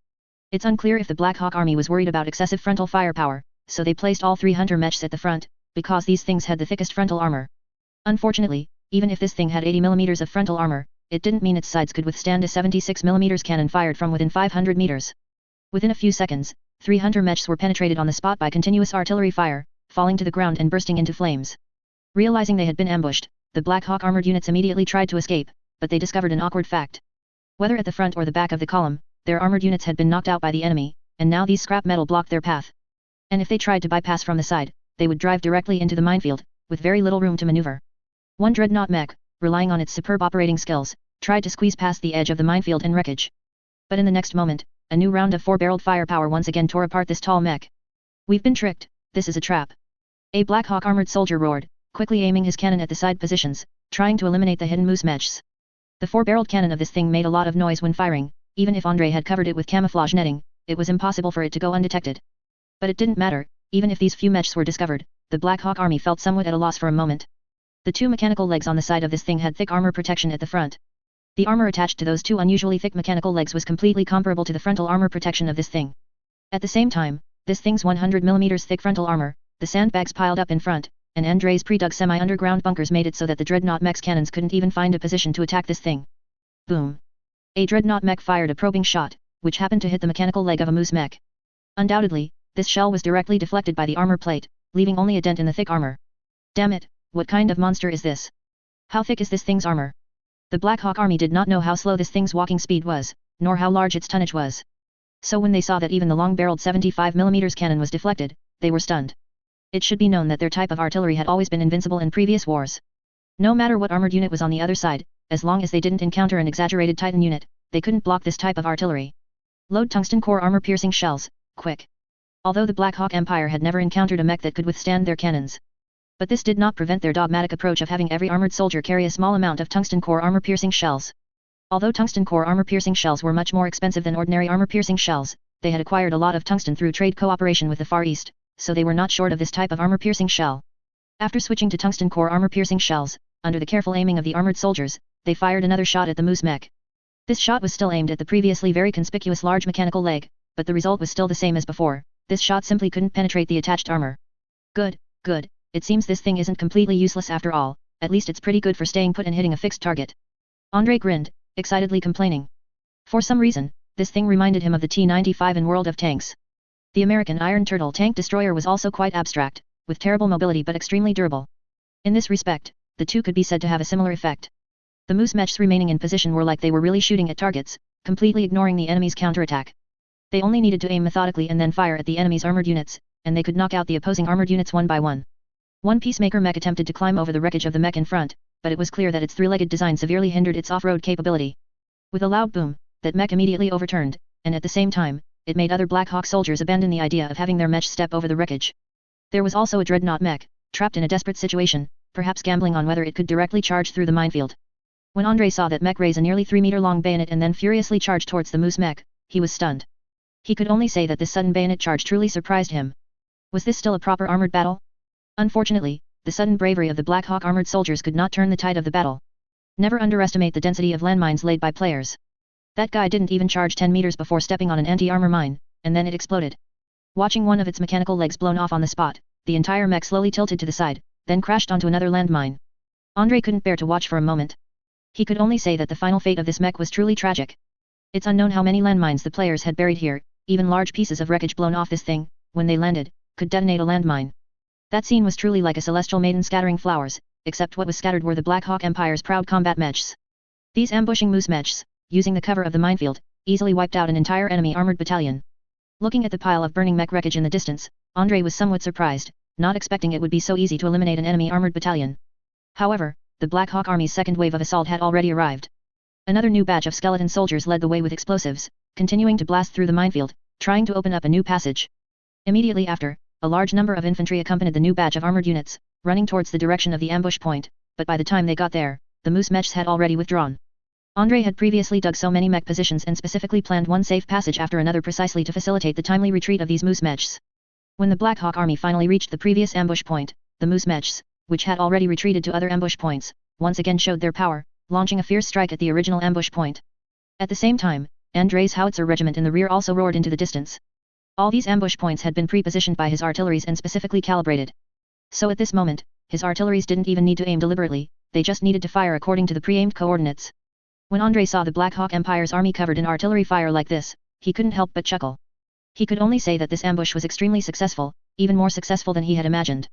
It's unclear if the Black Hawk army was worried about excessive frontal firepower, so they placed all 3 hunter mechs at the front, because these things had the thickest frontal armor. Unfortunately, even if this thing had 80mm of frontal armor, it didn't mean its sides could withstand a 76mm cannon fired from within 500 meters. Within a few seconds, 3 hunter mechs were penetrated on the spot by continuous artillery fire, falling to the ground and bursting into flames. Realizing they had been ambushed, the Black Hawk armored units immediately tried to escape, but they discovered an awkward fact. Whether at the front or the back of the column, their armored units had been knocked out by the enemy, and now these scrap metal blocked their path. And if they tried to bypass from the side, they would drive directly into the minefield, with very little room to maneuver. One dreadnought mech, relying on its superb operating skills, tried to squeeze past the edge of the minefield and wreckage. But in the next moment, a new round of 4-barreled firepower once again tore apart this tall mech. We've been tricked, this is a trap. A Black Hawk armored soldier roared, quickly aiming his cannon at the side positions, trying to eliminate the hidden moose mechs. The 4-barreled cannon of this thing made a lot of noise when firing, even if Andrei had covered it with camouflage netting, it was impossible for it to go undetected. But it didn't matter, even if these few mechs were discovered, the Black Hawk army felt somewhat at a loss for a moment. The two mechanical legs on the side of this thing had thick armor protection at the front. The armor attached to those two unusually thick mechanical legs was completely comparable to the frontal armor protection of this thing. At the same time, this thing's 100mm thick frontal armor, the sandbags piled up in front, and Andrei's pre-dug semi-underground bunkers made it so that the Dreadnought mech's cannons couldn't even find a position to attack this thing. Boom. A Dreadnought mech fired a probing shot, which happened to hit the mechanical leg of a moose mech. Undoubtedly, this shell was directly deflected by the armor plate, leaving only a dent in the thick armor. Damn it, what kind of monster is this? How thick is this thing's armor? The Black Hawk army did not know how slow this thing's walking speed was, nor how large its tonnage was. So when they saw that even the long-barreled 75mm cannon was deflected, they were stunned. It should be known that their type of artillery had always been invincible in previous wars. No matter what armored unit was on the other side, as long as they didn't encounter an exaggerated Titan unit, they couldn't block this type of artillery. Load tungsten core armor-piercing shells, quick. Although the Black Hawk Empire had never encountered a mech that could withstand their cannons. But this did not prevent their dogmatic approach of having every armored soldier carry a small amount of tungsten core armor-piercing shells. Although tungsten core armor-piercing shells were much more expensive than ordinary armor-piercing shells, they had acquired a lot of tungsten through trade cooperation with the Far East, so they were not short of this type of armor-piercing shell. After switching to tungsten core armor-piercing shells, under the careful aiming of the armored soldiers, they fired another shot at the moose mech. This shot was still aimed at the previously very conspicuous large mechanical leg, but the result was still the same as before. This shot simply couldn't penetrate the attached armor. Good, good, it seems this thing isn't completely useless after all, at least it's pretty good for staying put and hitting a fixed target. Andrei grinned, excitedly complaining. For some reason, this thing reminded him of the T-95 in World of Tanks. The American Iron Turtle tank destroyer was also quite abstract, with terrible mobility but extremely durable. In this respect, the two could be said to have a similar effect. The moose mechs remaining in position were like they were really shooting at targets, completely ignoring the enemy's counterattack. They only needed to aim methodically and then fire at the enemy's armored units, and they could knock out the opposing armored units one by one. One Peacemaker mech attempted to climb over the wreckage of the mech in front, but it was clear that its three-legged design severely hindered its off-road capability. With a loud boom, that mech immediately overturned, and at the same time, it made other Black Hawk soldiers abandon the idea of having their mech step over the wreckage. There was also a Dreadnought mech, trapped in a desperate situation, perhaps gambling on whether it could directly charge through the minefield. When Andrei saw that mech raise a nearly 3-meter-long bayonet and then furiously charge towards the moose mech, he was stunned. He could only say that this sudden bayonet charge truly surprised him. Was this still a proper armored battle? Unfortunately, the sudden bravery of the Black Hawk armored soldiers could not turn the tide of the battle. Never underestimate the density of landmines laid by players. That guy didn't even charge 10 meters before stepping on an anti-armor mine, and then it exploded. Watching one of its mechanical legs blown off on the spot, the entire mech slowly tilted to the side, then crashed onto another landmine. Andrei couldn't bear to watch for a moment. He could only say that the final fate of this mech was truly tragic. It's unknown how many landmines the players had buried here, even large pieces of wreckage blown off this thing, when they landed, could detonate a landmine. That scene was truly like a celestial maiden scattering flowers, except what was scattered were the Black Hawk Empire's proud combat mechs. These ambushing moose mechs, using the cover of the minefield, easily wiped out an entire enemy armored battalion. Looking at the pile of burning mech wreckage in the distance, Andrei was somewhat surprised, not expecting it would be so easy to eliminate an enemy armored battalion. However, the Black Hawk Army's second wave of assault had already arrived. Another new batch of skeleton soldiers led the way with explosives, continuing to blast through the minefield, trying to open up a new passage. Immediately after, a large number of infantry accompanied the new batch of armored units, running towards the direction of the ambush point, but by the time they got there, the moose mechs had already withdrawn. Andrei had previously dug so many mech positions and specifically planned one safe passage after another precisely to facilitate the timely retreat of these moose mechs. When the Black Hawk Army finally reached the previous ambush point, the moose mechs, which had already retreated to other ambush points, once again showed their power, launching a fierce strike at the original ambush point. At the same time, Andrei's howitzer regiment in the rear also roared into the distance. All these ambush points had been pre-positioned by his artilleries and specifically calibrated. So at this moment, his artilleries didn't even need to aim deliberately, they just needed to fire according to the pre-aimed coordinates. When Andrei saw the Black Hawk Empire's army covered in artillery fire like this, he couldn't help but chuckle. He could only say that this ambush was extremely successful, even more successful than he had imagined.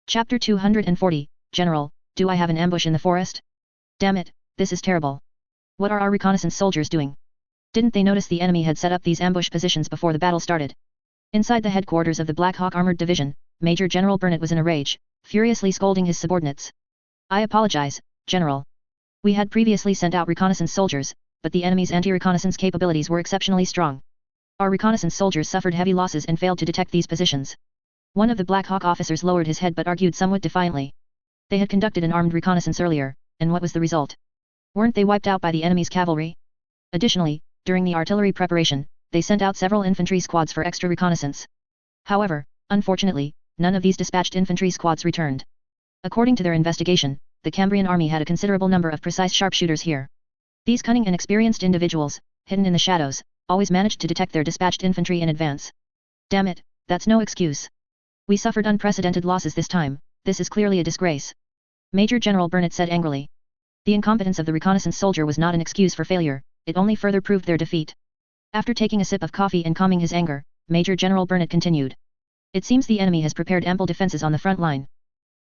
Chapter 240, General, do I have an ambush in the forest? Damn it, this is terrible. What are our reconnaissance soldiers doing? Didn't they notice the enemy had set up these ambush positions before the battle started? Inside the headquarters of the Black Hawk Armored Division, Major General Burnett was in a rage, furiously scolding his subordinates. I apologize, General. We had previously sent out reconnaissance soldiers, but the enemy's anti-reconnaissance capabilities were exceptionally strong. Our reconnaissance soldiers suffered heavy losses and failed to detect these positions. One of the Black Hawk officers lowered his head but argued somewhat defiantly. They had conducted an armed reconnaissance earlier, and what was the result? Weren't they wiped out by the enemy's cavalry? Additionally, during the artillery preparation, they sent out several infantry squads for extra reconnaissance. However, unfortunately, none of these dispatched infantry squads returned. According to their investigation, the Cambrian army had a considerable number of precise sharpshooters here. These cunning and experienced individuals, hidden in the shadows, always managed to detect their dispatched infantry in advance. Damn it, that's no excuse. We suffered unprecedented losses this time, this is clearly a disgrace. Major General Burnett said angrily. The incompetence of the reconnaissance soldier was not an excuse for failure, it only further proved their defeat. After taking a sip of coffee and calming his anger, Major General Burnett continued. It seems the enemy has prepared ample defenses on the front line.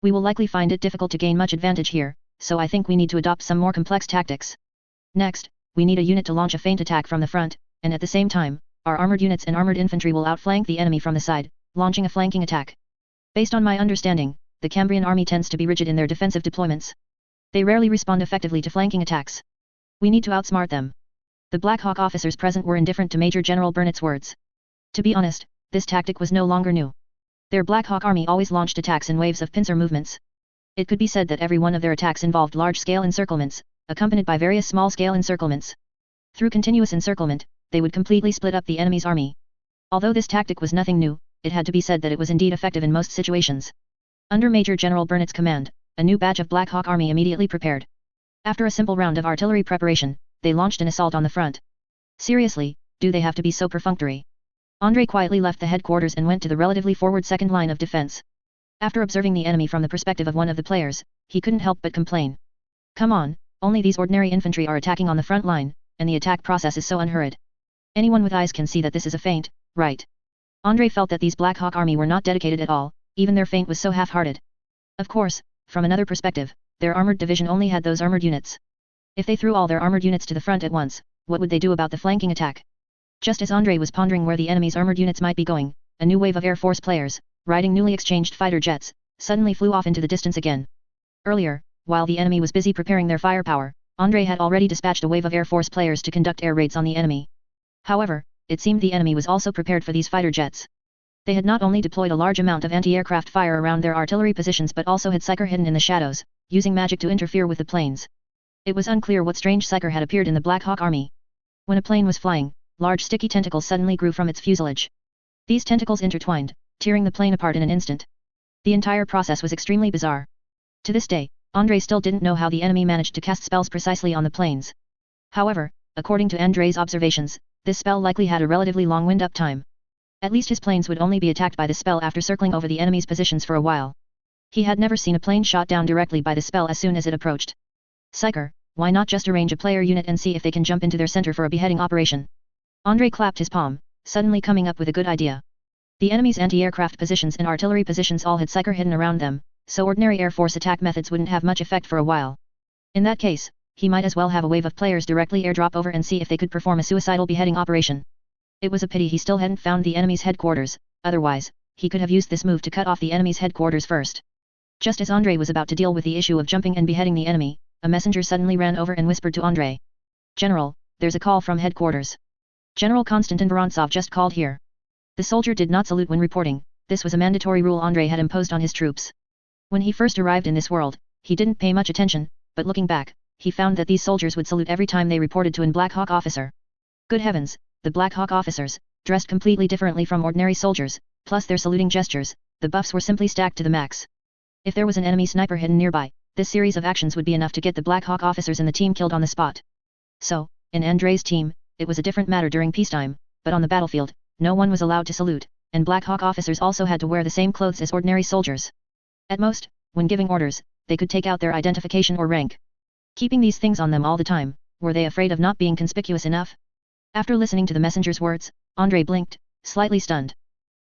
We will likely find it difficult to gain much advantage here, so I think we need to adopt some more complex tactics. Next, we need a unit to launch a feint attack from the front, and at the same time, our armored units and armored infantry will outflank the enemy from the side, launching a flanking attack. Based on my understanding, the Cambrian army tends to be rigid in their defensive deployments. They rarely respond effectively to flanking attacks. We need to outsmart them. The Black Hawk officers present were indifferent to Major General Burnett's words. To be honest, this tactic was no longer new. Their Black Hawk army always launched attacks in waves of pincer movements. It could be said that every one of their attacks involved large-scale encirclements, accompanied by various small-scale encirclements. Through continuous encirclement, they would completely split up the enemy's army. Although this tactic was nothing new, it had to be said that it was indeed effective in most situations. Under Major General Burnett's command, a new batch of Black Hawk army immediately prepared. After a simple round of artillery preparation, they launched an assault on the front. Seriously, do they have to be so perfunctory? Andrei quietly left the headquarters and went to the relatively forward second line of defense. After observing the enemy from the perspective of one of the players, he couldn't help but complain. Come on, only these ordinary infantry are attacking on the front line, and the attack process is so unhurried. Anyone with eyes can see that this is a feint, right? Andrei felt that these Black Hawk army were not dedicated at all, even their feint was so half-hearted. Of course, from another perspective, their armored division only had those armored units. If they threw all their armored units to the front at once, what would they do about the flanking attack? Just as Andrei was pondering where the enemy's armored units might be going, a new wave of Air Force players, riding newly exchanged fighter jets, suddenly flew off into the distance again. Earlier, while the enemy was busy preparing their firepower, Andrei had already dispatched a wave of Air Force players to conduct air raids on the enemy. However, it seemed the enemy was also prepared for these fighter jets. They had not only deployed a large amount of anti-aircraft fire around their artillery positions but also had Psyker hidden in the shadows, using magic to interfere with the planes. It was unclear what strange Psyker had appeared in the Black Hawk army. When a plane was flying, large sticky tentacles suddenly grew from its fuselage. These tentacles intertwined, tearing the plane apart in an instant. The entire process was extremely bizarre. To this day, Andrei still didn't know how the enemy managed to cast spells precisely on the planes. However, according to Andrei's observations, this spell likely had a relatively long wind-up time. At least his planes would only be attacked by the spell after circling over the enemy's positions for a while. He had never seen a plane shot down directly by the spell as soon as it approached. Psyker, why not just arrange a player unit and see if they can jump into their center for a beheading operation? Andrei clapped his palm, suddenly coming up with a good idea. The enemy's anti-aircraft positions and artillery positions all had Psyker hidden around them, so ordinary Air Force attack methods wouldn't have much effect for a while. In that case, he might as well have a wave of players directly airdrop over and see if they could perform a suicidal beheading operation. It was a pity he still hadn't found the enemy's headquarters, otherwise, he could have used this move to cut off the enemy's headquarters first. Just as Andrei was about to deal with the issue of jumping and beheading the enemy, a messenger suddenly ran over and whispered to Andrei. General, there's a call from headquarters. General Konstantin Vorontsov just called here. The soldier did not salute when reporting, this was a mandatory rule Andrei had imposed on his troops. When he first arrived in this world, he didn't pay much attention, but looking back, he found that these soldiers would salute every time they reported to an Black Hawk officer. Good heavens, the Black Hawk officers, dressed completely differently from ordinary soldiers, plus their saluting gestures, the buffs were simply stacked to the max. If there was an enemy sniper hidden nearby, this series of actions would be enough to get the Black Hawk officers in the team killed on the spot. So, in Andrei's team, it was a different matter during peacetime, but on the battlefield, no one was allowed to salute, and Black Hawk officers also had to wear the same clothes as ordinary soldiers. At most, when giving orders, they could take out their identification or rank. Keeping these things on them all the time, were they afraid of not being conspicuous enough? After listening to the messenger's words, Andrei blinked, slightly stunned.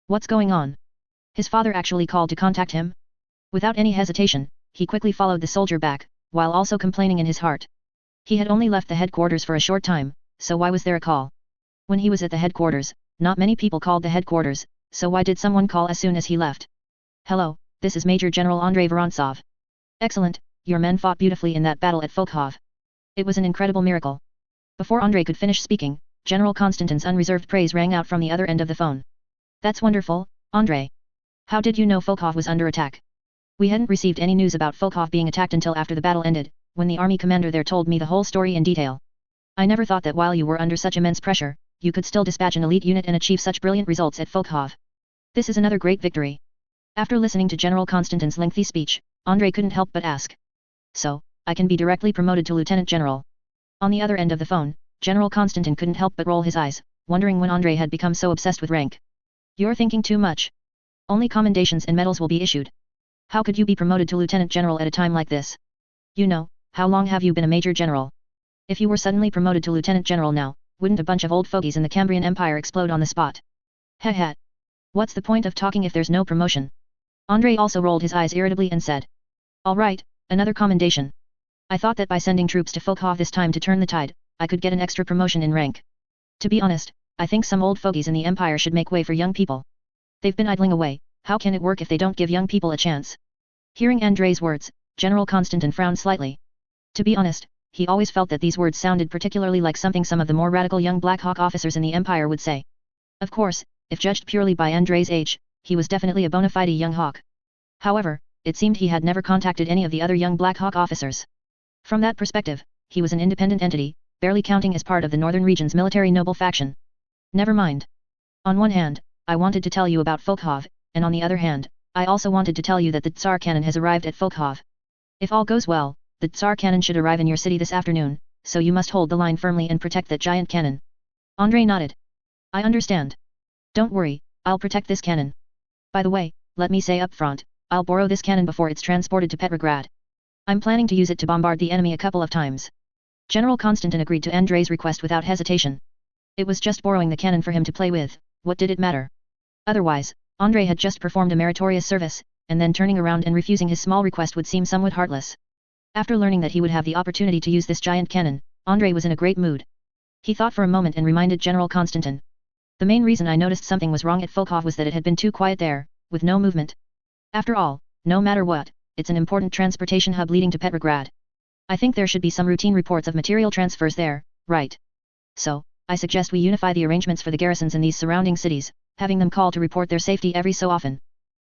What's going on? His father actually called to contact him? Without any hesitation, he quickly followed the soldier back, while also complaining in his heart. He had only left the headquarters for a short time, so why was there a call? When he was at the headquarters, not many people called the headquarters, so why did someone call as soon as he left? Hello, this is Major General Andrei Vorontsov. Excellent, your men fought beautifully in that battle at Folkhov. It was an incredible miracle. Before Andrei could finish speaking, General Konstantin's unreserved praise rang out from the other end of the phone. That's wonderful, Andrei. How did you know Folkhov was under attack? We hadn't received any news about Folkhov being attacked until after the battle ended, when the army commander there told me the whole story in detail. I never thought that while you were under such immense pressure, you could still dispatch an elite unit and achieve such brilliant results at Folkhov. This is another great victory. After listening to General Constantin's lengthy speech, Andrei couldn't help but ask. So, I can be directly promoted to Lieutenant General. On the other end of the phone, General Constantin couldn't help but roll his eyes, wondering when Andrei had become so obsessed with rank. You're thinking too much. Only commendations and medals will be issued. How could you be promoted to Lieutenant General at a time like this? You know, how long have you been a Major General? If you were suddenly promoted to Lieutenant General now, wouldn't a bunch of old fogies in the Cambrian Empire explode on the spot? Heh. What's the point of talking if there's no promotion? Andrei also rolled his eyes irritably and said. Alright, another commendation. I thought that by sending troops to Folkhov this time to turn the tide, I could get an extra promotion in rank. To be honest, I think some old fogies in the Empire should make way for young people. They've been idling away, how can it work if they don't give young people a chance? Hearing Andrei's words, General Constantin frowned slightly. To be honest, he always felt that these words sounded particularly like something some of the more radical young Black Hawk officers in the Empire would say. Of course, if judged purely by Andrei's age, he was definitely a bona fide young Hawk. However, it seemed he had never contacted any of the other young Black Hawk officers. From that perspective, he was an independent entity, barely counting as part of the Northern Region's military noble faction. Never mind. On one hand, I wanted to tell you about Folkhov, and on the other hand, I also wanted to tell you that the Tsar Cannon has arrived at Folkhov. If all goes well, the Tsar Cannon should arrive in your city this afternoon, so you must hold the line firmly and protect that giant cannon. Andrei nodded. I understand. Don't worry, I'll protect this cannon. By the way, let me say up front, I'll borrow this cannon before it's transported to Petrograd. I'm planning to use it to bombard the enemy a couple of times. General Constantin agreed to Andrei's request without hesitation. It was just borrowing the cannon for him to play with, what did it matter? Otherwise, Andrei had just performed a meritorious service, and then turning around and refusing his small request would seem somewhat heartless. After learning that he would have the opportunity to use this giant cannon, Andrei was in a great mood. He thought for a moment and reminded General Constantin. The main reason I noticed something was wrong at Folkhov was that it had been too quiet there, with no movement. After all, no matter what, it's an important transportation hub leading to Petrograd. I think there should be some routine reports of material transfers there, right? So, I suggest we unify the arrangements for the garrisons in these surrounding cities, having them call to report their safety every so often.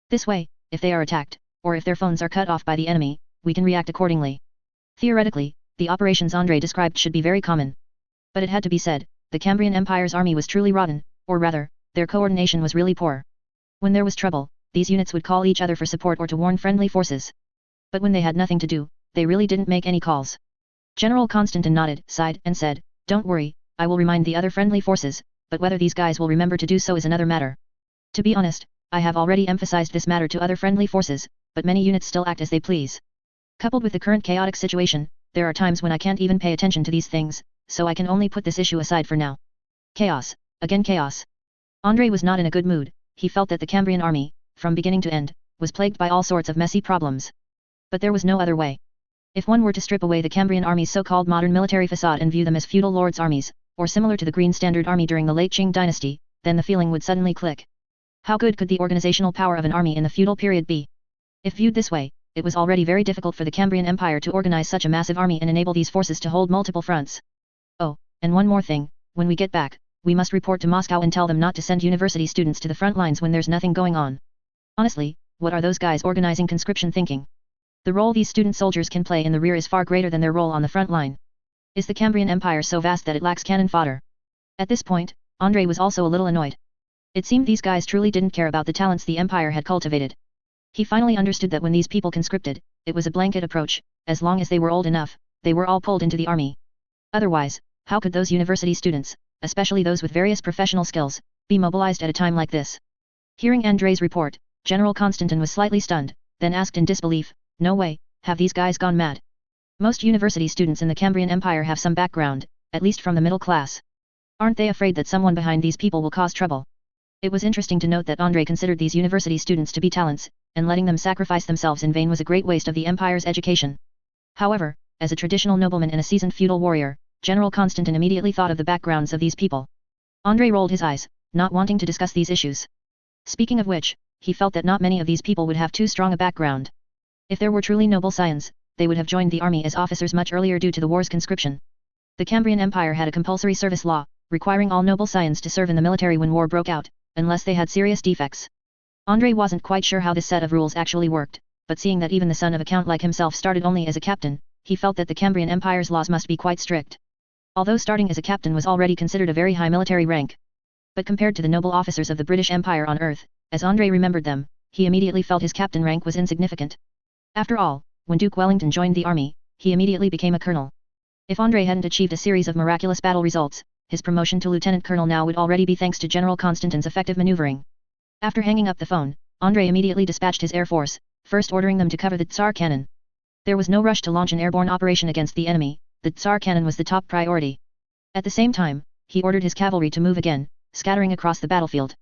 This way, if they are attacked, or if their phones are cut off by the enemy, we can react accordingly. Theoretically, the operations Andrei described should be very common. But it had to be said, the Cambrian Empire's army was truly rotten, or rather, their coordination was really poor. When there was trouble, these units would call each other for support or to warn friendly forces. But when they had nothing to do, they really didn't make any calls. General Constantin nodded, sighed, and said, Don't worry, I will remind the other friendly forces, but whether these guys will remember to do so is another matter. To be honest, I have already emphasized this matter to other friendly forces, but many units still act as they please. Coupled with the current chaotic situation, there are times when I can't even pay attention to these things, so I can only put this issue aside for now. Chaos, again chaos. Andrei was not in a good mood, he felt that the Cambrian army, from beginning to end, was plagued by all sorts of messy problems. But there was no other way. If one were to strip away the Cambrian army's so-called modern military facade and view them as feudal lords' armies, or similar to the Green Standard Army during the late Qing dynasty, then the feeling would suddenly click. How good could the organizational power of an army in the feudal period be? If viewed this way, it was already very difficult for the Cambrian Empire to organize such a massive army and enable these forces to hold multiple fronts. Oh, and one more thing, when we get back, we must report to Moscow and tell them not to send university students to the front lines when there's nothing going on. Honestly, what are those guys organizing conscription thinking? The role these student soldiers can play in the rear is far greater than their role on the front line. Is the Cambrian Empire so vast that it lacks cannon fodder? At this point, Andrei was also a little annoyed. It seemed these guys truly didn't care about the talents the Empire had cultivated. He finally understood that when these people conscripted, it was a blanket approach, as long as they were old enough, they were all pulled into the army. Otherwise, how could those university students, especially those with various professional skills, be mobilized at a time like this? Hearing Andrei's report, General Constantin was slightly stunned, then asked in disbelief, No way, have these guys gone mad? Most university students in the Cambrian Empire have some background, at least from the middle class. Aren't they afraid that someone behind these people will cause trouble? It was interesting to note that Andrei considered these university students to be talents, and letting them sacrifice themselves in vain was a great waste of the Empire's education. However, as a traditional nobleman and a seasoned feudal warrior, General Constantin immediately thought of the backgrounds of these people. Andrei rolled his eyes, not wanting to discuss these issues. Speaking of which, he felt that not many of these people would have too strong a background. If there were truly noble scions, they would have joined the army as officers much earlier due to the war's conscription. The Cambrian Empire had a compulsory service law, requiring all noble scions to serve in the military when war broke out, unless they had serious defects. Andrei wasn't quite sure how this set of rules actually worked, but seeing that even the son of a count like himself started only as a captain, he felt that the Cambrian Empire's laws must be quite strict. Although starting as a captain was already considered a very high military rank. But compared to the noble officers of the British Empire on Earth, As Andrei remembered them, he immediately felt his captain rank was insignificant. After all, when Duke Wellington joined the army, he immediately became a colonel. If Andrei hadn't achieved a series of miraculous battle results, his promotion to lieutenant colonel now would already be thanks to General Constantin's effective maneuvering. After hanging up the phone, Andrei immediately dispatched his air force, first ordering them to cover the Tsar cannon. There was no rush to launch an airborne operation against the enemy, the Tsar cannon was the top priority. At the same time, he ordered his cavalry to move again, scattering across the battlefield.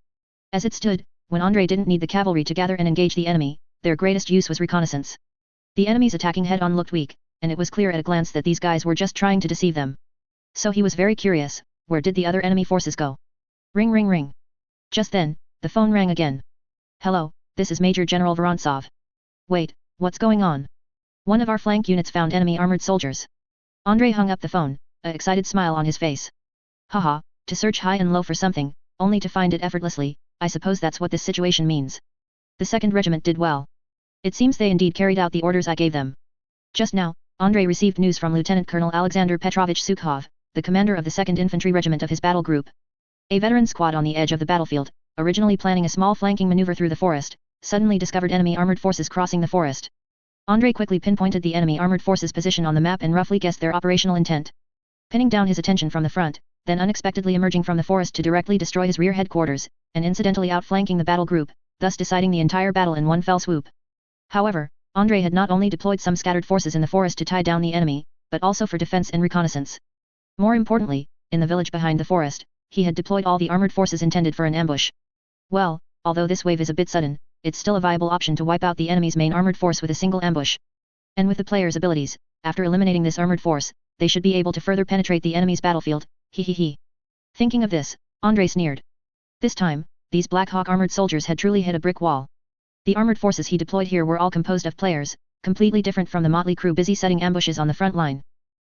As it stood, when Andrei didn't need the cavalry to gather and engage the enemy, their greatest use was reconnaissance. The enemies attacking head-on looked weak, and it was clear at a glance that these guys were just trying to deceive them. So he was very curious, where did the other enemy forces go? Ring ring ring. Just then, the phone rang again. Hello, this is Major General Vorontsov. Wait, what's going on? One of our flank units found enemy armored soldiers. Andrei hung up the phone, an excited smile on his face. Haha, to search high and low for something, only to find it effortlessly, I suppose that's what this situation means. The 2nd Regiment did well. It seems they indeed carried out the orders I gave them. Just now, Andrei received news from Lieutenant Colonel Alexander Petrovich Sukhov, the commander of the 2nd Infantry Regiment of his battle group. A veteran squad on the edge of the battlefield, originally planning a small flanking maneuver through the forest, suddenly discovered enemy armored forces crossing the forest. Andrei quickly pinpointed the enemy armored forces' position on the map and roughly guessed their operational intent. Pinning down his attention from the front, then unexpectedly emerging from the forest to directly destroy his rear headquarters, and incidentally outflanking the battle group, thus deciding the entire battle in one fell swoop. However, Andrei had not only deployed some scattered forces in the forest to tie down the enemy, but also for defense and reconnaissance. More importantly, in the village behind the forest, he had deployed all the armored forces intended for an ambush. Well, although this wave is a bit sudden, it's still a viable option to wipe out the enemy's main armored force with a single ambush. And with the player's abilities, after eliminating this armored force, they should be able to further penetrate the enemy's battlefield, he. Thinking of this, Andrei sneered. This time, these Black Hawk armored soldiers had truly hit a brick wall. The armored forces he deployed here were all composed of players, completely different from the motley crew busy setting ambushes on the front line.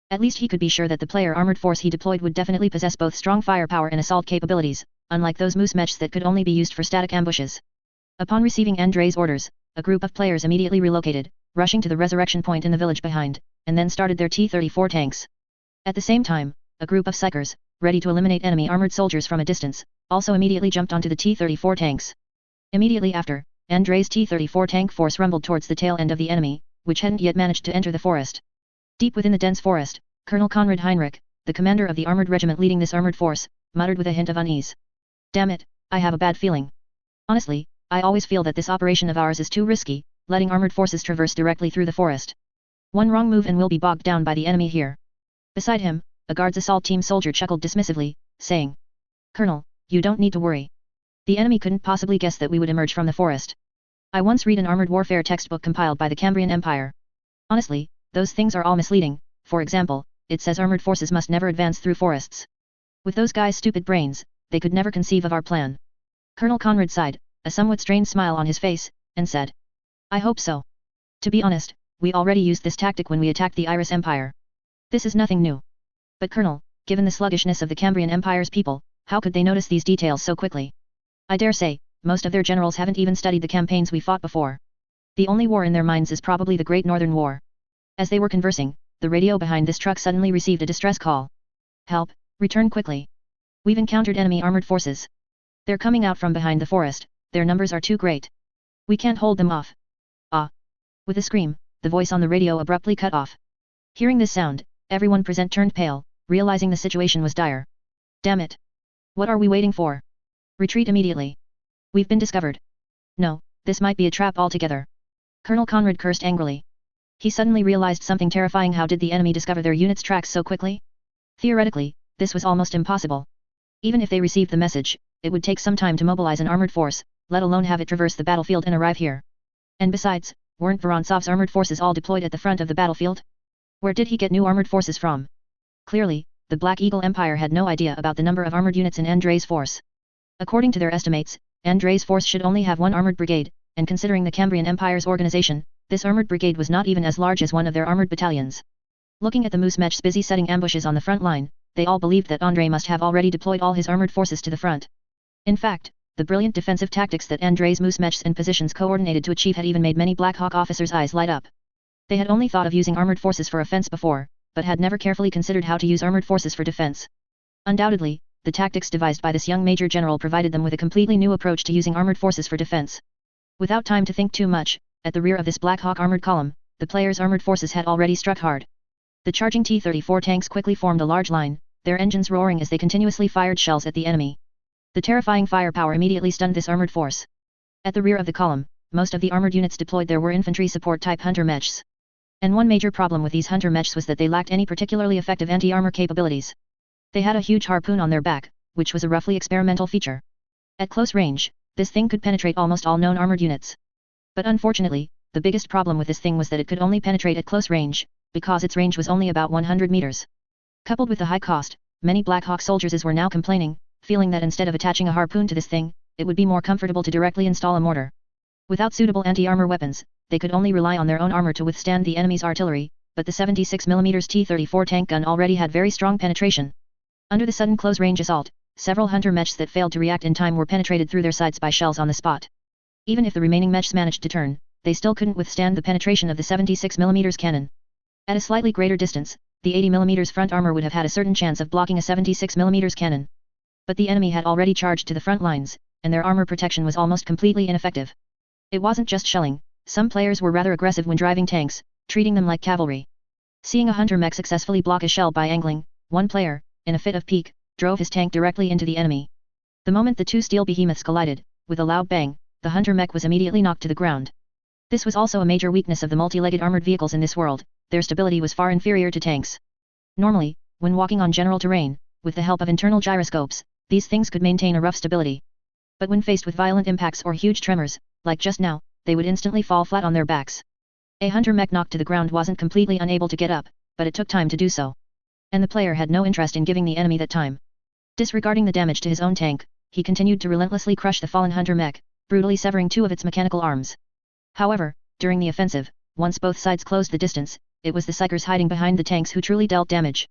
At least he could be sure that the player armored force he deployed would definitely possess both strong firepower and assault capabilities, unlike those moose mechs that could only be used for static ambushes. Upon receiving Andrei's orders, a group of players immediately relocated, rushing to the resurrection point in the village behind, and then started their T-34 tanks. At the same time, a group of psychers, ready to eliminate enemy armored soldiers from a distance, also immediately jumped onto the T-34 tanks. Immediately after, Andrei's T-34 tank force rumbled towards the tail end of the enemy, which hadn't yet managed to enter the forest. Deep within the dense forest, Colonel Konrad Heinrich, the commander of the armored regiment leading this armored force, muttered with a hint of unease. Damn it, I have a bad feeling. Honestly, I always feel that this operation of ours is too risky, letting armored forces traverse directly through the forest. One wrong move and we'll be bogged down by the enemy here. Beside him, a guard's assault team soldier chuckled dismissively, saying, Colonel, you don't need to worry. The enemy couldn't possibly guess that we would emerge from the forest. I once read an armored warfare textbook compiled by the Cambrian Empire. Honestly, those things are all misleading. For example, it says armored forces must never advance through forests. With those guys' stupid brains, they could never conceive of our plan. Colonel Conrad sighed, a somewhat strained smile on his face, and said, I hope so. To be honest, we already used this tactic when we attacked the Iris Empire. This is nothing new. But Colonel, given the sluggishness of the Cambrian Empire's people, how could they notice these details so quickly? I dare say, most of their generals haven't even studied the campaigns we fought before. The only war in their minds is probably the Great Northern War. As they were conversing, the radio behind this truck suddenly received a distress call. Help, return quickly. We've encountered enemy armored forces. They're coming out from behind the forest, their numbers are too great. We can't hold them off. Ah! With a scream, the voice on the radio abruptly cut off. Hearing this sound, everyone present turned pale, realizing the situation was dire. Damn it! What are we waiting for? Retreat immediately. We've been discovered. No, this might be a trap altogether. Colonel Conrad cursed angrily. He suddenly realized something terrifying. How did the enemy discover their unit's tracks so quickly? Theoretically, this was almost impossible. Even if they received the message, it would take some time to mobilize an armored force, let alone have it traverse the battlefield and arrive here. And besides, weren't Vorontsov's armored forces all deployed at the front of the battlefield? Where did he get new armored forces from? Clearly, the Black Eagle Empire had no idea about the number of armored units in Andrei's force. According to their estimates, Andrei's force should only have one armored brigade, and considering the Cambrian Empire's organization, this armored brigade was not even as large as one of their armored battalions. Looking at the moose mechs busy setting ambushes on the front line, they all believed that Andrei must have already deployed all his armored forces to the front. In fact, the brilliant defensive tactics that Andrei's moose mechs and positions coordinated to achieve had even made many Black Hawk officers' eyes light up. They had only thought of using armored forces for offense before, but had never carefully considered how to use armored forces for defense. Undoubtedly, the tactics devised by this young major general provided them with a completely new approach to using armored forces for defense. Without time to think too much, at the rear of this Black Hawk armored column, the players' armored forces had already struck hard. The charging T-34 tanks quickly formed a large line, their engines roaring as they continuously fired shells at the enemy. The terrifying firepower immediately stunned this armored force. At the rear of the column, most of the armored units deployed there were infantry support type hunter mechs. And one major problem with these hunter mechs was that they lacked any particularly effective anti-armor capabilities. They had a huge harpoon on their back, which was a roughly experimental feature. At close range, this thing could penetrate almost all known armored units. But unfortunately, the biggest problem with this thing was that it could only penetrate at close range, because its range was only about 100 meters. Coupled with the high cost, many Black Hawk soldiers were now complaining, feeling that instead of attaching a harpoon to this thing, it would be more comfortable to directly install a mortar. Without suitable anti-armor weapons, they could only rely on their own armor to withstand the enemy's artillery, but the 76mm T-34 tank gun already had very strong penetration. Under the sudden close-range assault, several hunter mechs that failed to react in time were penetrated through their sides by shells on the spot. Even if the remaining mechs managed to turn, they still couldn't withstand the penetration of the 76mm cannon. At a slightly greater distance, the 80mm front armor would have had a certain chance of blocking a 76mm cannon. But the enemy had already charged to the front lines, and their armor protection was almost completely ineffective. It wasn't just shelling, some players were rather aggressive when driving tanks, treating them like cavalry. Seeing a hunter mech successfully block a shell by angling, one player, in a fit of pique, drove his tank directly into the enemy. The moment the two steel behemoths collided, with a loud bang, the hunter mech was immediately knocked to the ground. This was also a major weakness of the multi-legged armored vehicles in this world, their stability was far inferior to tanks. Normally, when walking on general terrain, with the help of internal gyroscopes, these things could maintain a rough stability. But when faced with violent impacts or huge tremors, like just now, they would instantly fall flat on their backs. A hunter mech knocked to the ground wasn't completely unable to get up, but it took time to do so. And the player had no interest in giving the enemy that time. Disregarding the damage to his own tank, he continued to relentlessly crush the fallen hunter mech, brutally severing two of its mechanical arms. However, during the offensive, once both sides closed the distance, it was the psychers hiding behind the tanks who truly dealt damage.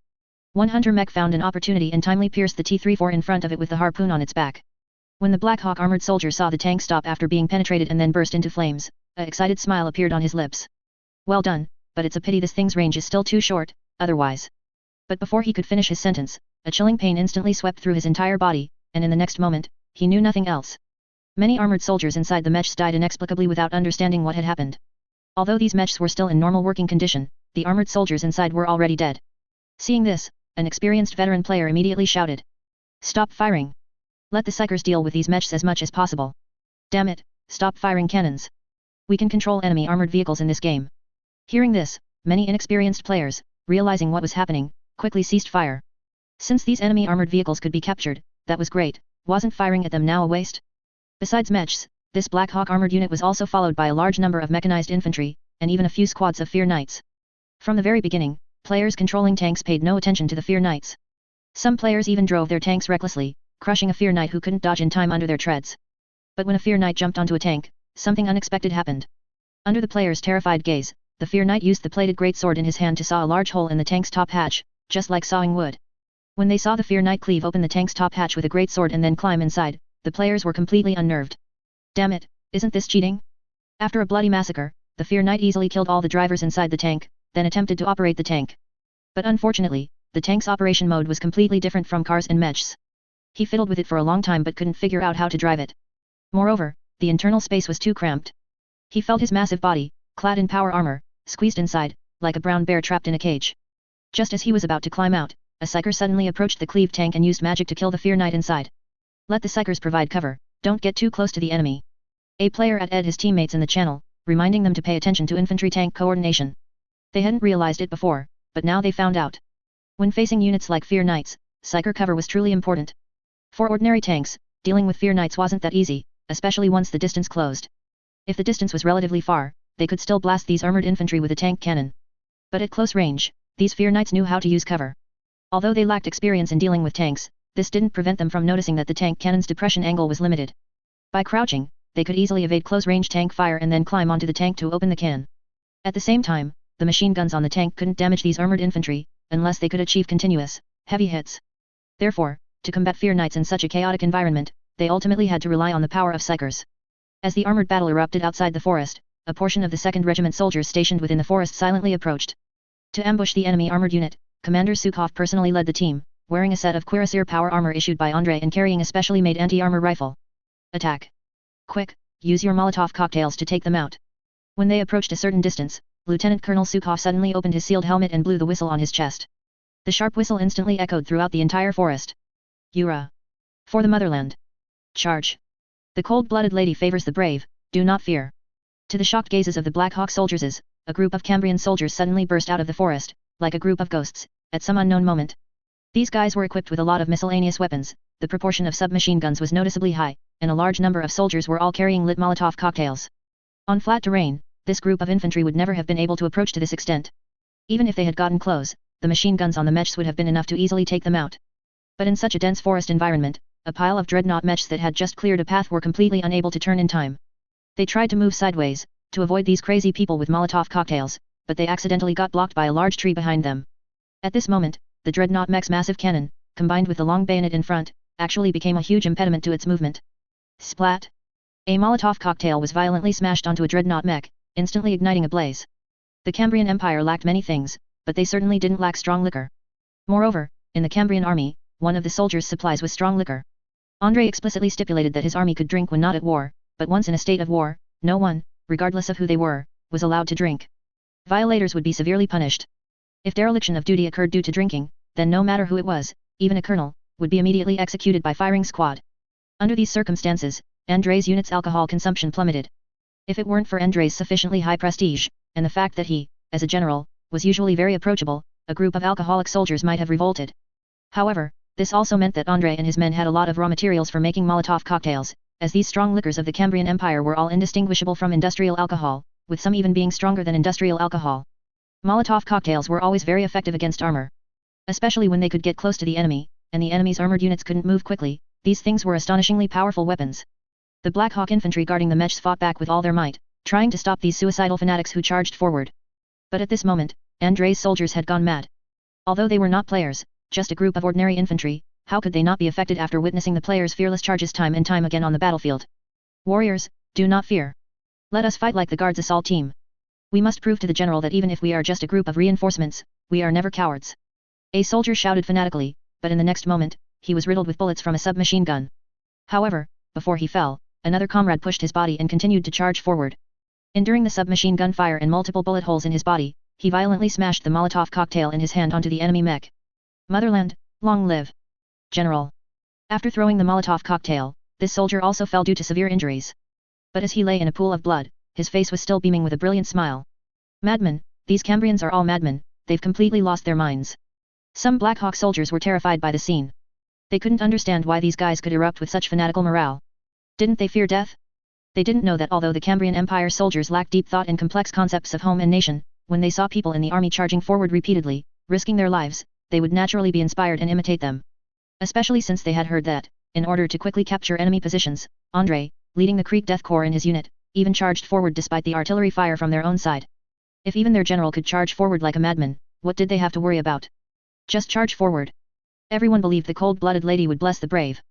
One hunter mech found an opportunity and timely pierced the T-34 in front of it with the harpoon on its back. When the Black Hawk armored soldier saw the tank stop after being penetrated and then burst into flames, an excited smile appeared on his lips. Well done, but it's a pity this thing's range is still too short, otherwise. But before he could finish his sentence, a chilling pain instantly swept through his entire body, and in the next moment, he knew nothing else. Many armored soldiers inside the mechs died inexplicably without understanding what had happened. Although these mechs were still in normal working condition, the armored soldiers inside were already dead. Seeing this, an experienced veteran player immediately shouted. Stop firing! Let the psychers deal with these mechs as much as possible. Damn it, stop firing cannons. We can control enemy armored vehicles in this game. Hearing this, many inexperienced players, realizing what was happening, quickly ceased fire. Since these enemy armored vehicles could be captured, that was great, wasn't firing at them now a waste? Besides mechs, this Black Hawk armored unit was also followed by a large number of mechanized infantry, and even a few squads of Fear Knights. From the very beginning, players controlling tanks paid no attention to the Fear Knights. Some players even drove their tanks recklessly, crushing a Fear Knight who couldn't dodge in time under their treads. But when a Fear Knight jumped onto a tank, something unexpected happened. Under the player's terrified gaze, the Fear Knight used the plated greatsword in his hand to saw a large hole in the tank's top hatch, just like sawing wood. When they saw the Fear Knight cleave open the tank's top hatch with a greatsword and then climb inside, the players were completely unnerved. Damn it, isn't this cheating? After a bloody massacre, the Fear Knight easily killed all the drivers inside the tank, then attempted to operate the tank. But unfortunately, the tank's operation mode was completely different from cars and mechs. He fiddled with it for a long time but couldn't figure out how to drive it. Moreover, the internal space was too cramped. He felt his massive body, clad in power armor, squeezed inside, like a brown bear trapped in a cage. Just as he was about to climb out, a psyker suddenly approached the cleave tank and used magic to kill the Fear Knight inside. Let the psychers provide cover, don't get too close to the enemy. A player added his teammates in the channel, reminding them to pay attention to infantry-tank coordination. They hadn't realized it before, but now they found out. When facing units like Fear Knights, psyker cover was truly important. For ordinary tanks, dealing with Fear Knights wasn't that easy, especially once the distance closed. If the distance was relatively far, they could still blast these armored infantry with a tank cannon. But at close range, these Fear Knights knew how to use cover. Although they lacked experience in dealing with tanks, this didn't prevent them from noticing that the tank cannon's depression angle was limited. By crouching, they could easily evade close-range tank fire and then climb onto the tank to open the can. At the same time, the machine guns on the tank couldn't damage these armored infantry, unless they could achieve continuous, heavy hits. Therefore, to combat Fear Knights in such a chaotic environment, they ultimately had to rely on the power of psychers. As the armored battle erupted outside the forest, a portion of the 2nd Regiment soldiers stationed within the forest silently approached. To ambush the enemy armored unit, Commander Sukhov personally led the team, wearing a set of cuirassier power armor issued by Andre and carrying a specially made anti-armor rifle. Attack! Quick, use your Molotov cocktails to take them out. When they approached a certain distance, Lieutenant Colonel Sukhov suddenly opened his sealed helmet and blew the whistle on his chest. The sharp whistle instantly echoed throughout the entire forest. Yura! For the motherland! Charge! The cold-blooded lady favors the brave, do not fear. To the shocked gazes of the Black Hawk soldiers, a group of Cambrian soldiers suddenly burst out of the forest, like a group of ghosts, at some unknown moment. These guys were equipped with a lot of miscellaneous weapons, the proportion of submachine guns was noticeably high, and a large number of soldiers were all carrying lit Molotov cocktails. On flat terrain, this group of infantry would never have been able to approach to this extent. Even if they had gotten close, the machine guns on the mechs would have been enough to easily take them out. But in such a dense forest environment, a pile of dreadnought mechs that had just cleared a path were completely unable to turn in time. They tried to move sideways, to avoid these crazy people with Molotov cocktails, but they accidentally got blocked by a large tree behind them. At this moment, the dreadnought mech's massive cannon, combined with the long bayonet in front, actually became a huge impediment to its movement. Splat! A Molotov cocktail was violently smashed onto a dreadnought mech, instantly igniting a blaze. The Cambrian Empire lacked many things, but they certainly didn't lack strong liquor. Moreover, in the Cambrian army, one of the soldiers' supplies was strong liquor. Andre explicitly stipulated that his army could drink when not at war, but once in a state of war, no one, regardless of who they were, was allowed to drink. Violators would be severely punished. If dereliction of duty occurred due to drinking, then no matter who it was, even a colonel, would be immediately executed by firing squad. Under these circumstances, Andre's unit's alcohol consumption plummeted. If it weren't for Andre's sufficiently high prestige, and the fact that he, as a general, was usually very approachable, a group of alcoholic soldiers might have revolted. However, this also meant that Andre and his men had a lot of raw materials for making Molotov cocktails, as these strong liquors of the Cambrian Empire were all indistinguishable from industrial alcohol, with some even being stronger than industrial alcohol. Molotov cocktails were always very effective against armor. Especially when they could get close to the enemy, and the enemy's armored units couldn't move quickly, these things were astonishingly powerful weapons. The Black Hawk infantry guarding the mechs fought back with all their might, trying to stop these suicidal fanatics who charged forward. But at this moment, Andre's soldiers had gone mad. Although they were not players, just a group of ordinary infantry, how could they not be affected after witnessing the players' fearless charges time and time again on the battlefield? Warriors, do not fear. Let us fight like the Guards assault team. We must prove to the general that even if we are just a group of reinforcements, we are never cowards. A soldier shouted fanatically, but in the next moment, he was riddled with bullets from a submachine gun. However, before he fell, another comrade pushed his body and continued to charge forward. Enduring the submachine gun fire and multiple bullet holes in his body, he violently smashed the Molotov cocktail in his hand onto the enemy mech. Motherland, long live! General! After throwing the Molotov cocktail, this soldier also fell due to severe injuries. But as he lay in a pool of blood, his face was still beaming with a brilliant smile. Madmen, these Cambrians are all madmen, they've completely lost their minds. Some Black Hawk soldiers were terrified by the scene. They couldn't understand why these guys could erupt with such fanatical morale. Didn't they fear death? They didn't know that although the Cambrian Empire soldiers lacked deep thought and complex concepts of home and nation, when they saw people in the army charging forward repeatedly, risking their lives, they would naturally be inspired and imitate them. Especially since they had heard that, in order to quickly capture enemy positions, Andre, leading the Creek Death Corps in his unit, even charged forward despite the artillery fire from their own side. If even their general could charge forward like a madman, what did they have to worry about? Just charge forward. Everyone believed the cold-blooded lady would bless the brave.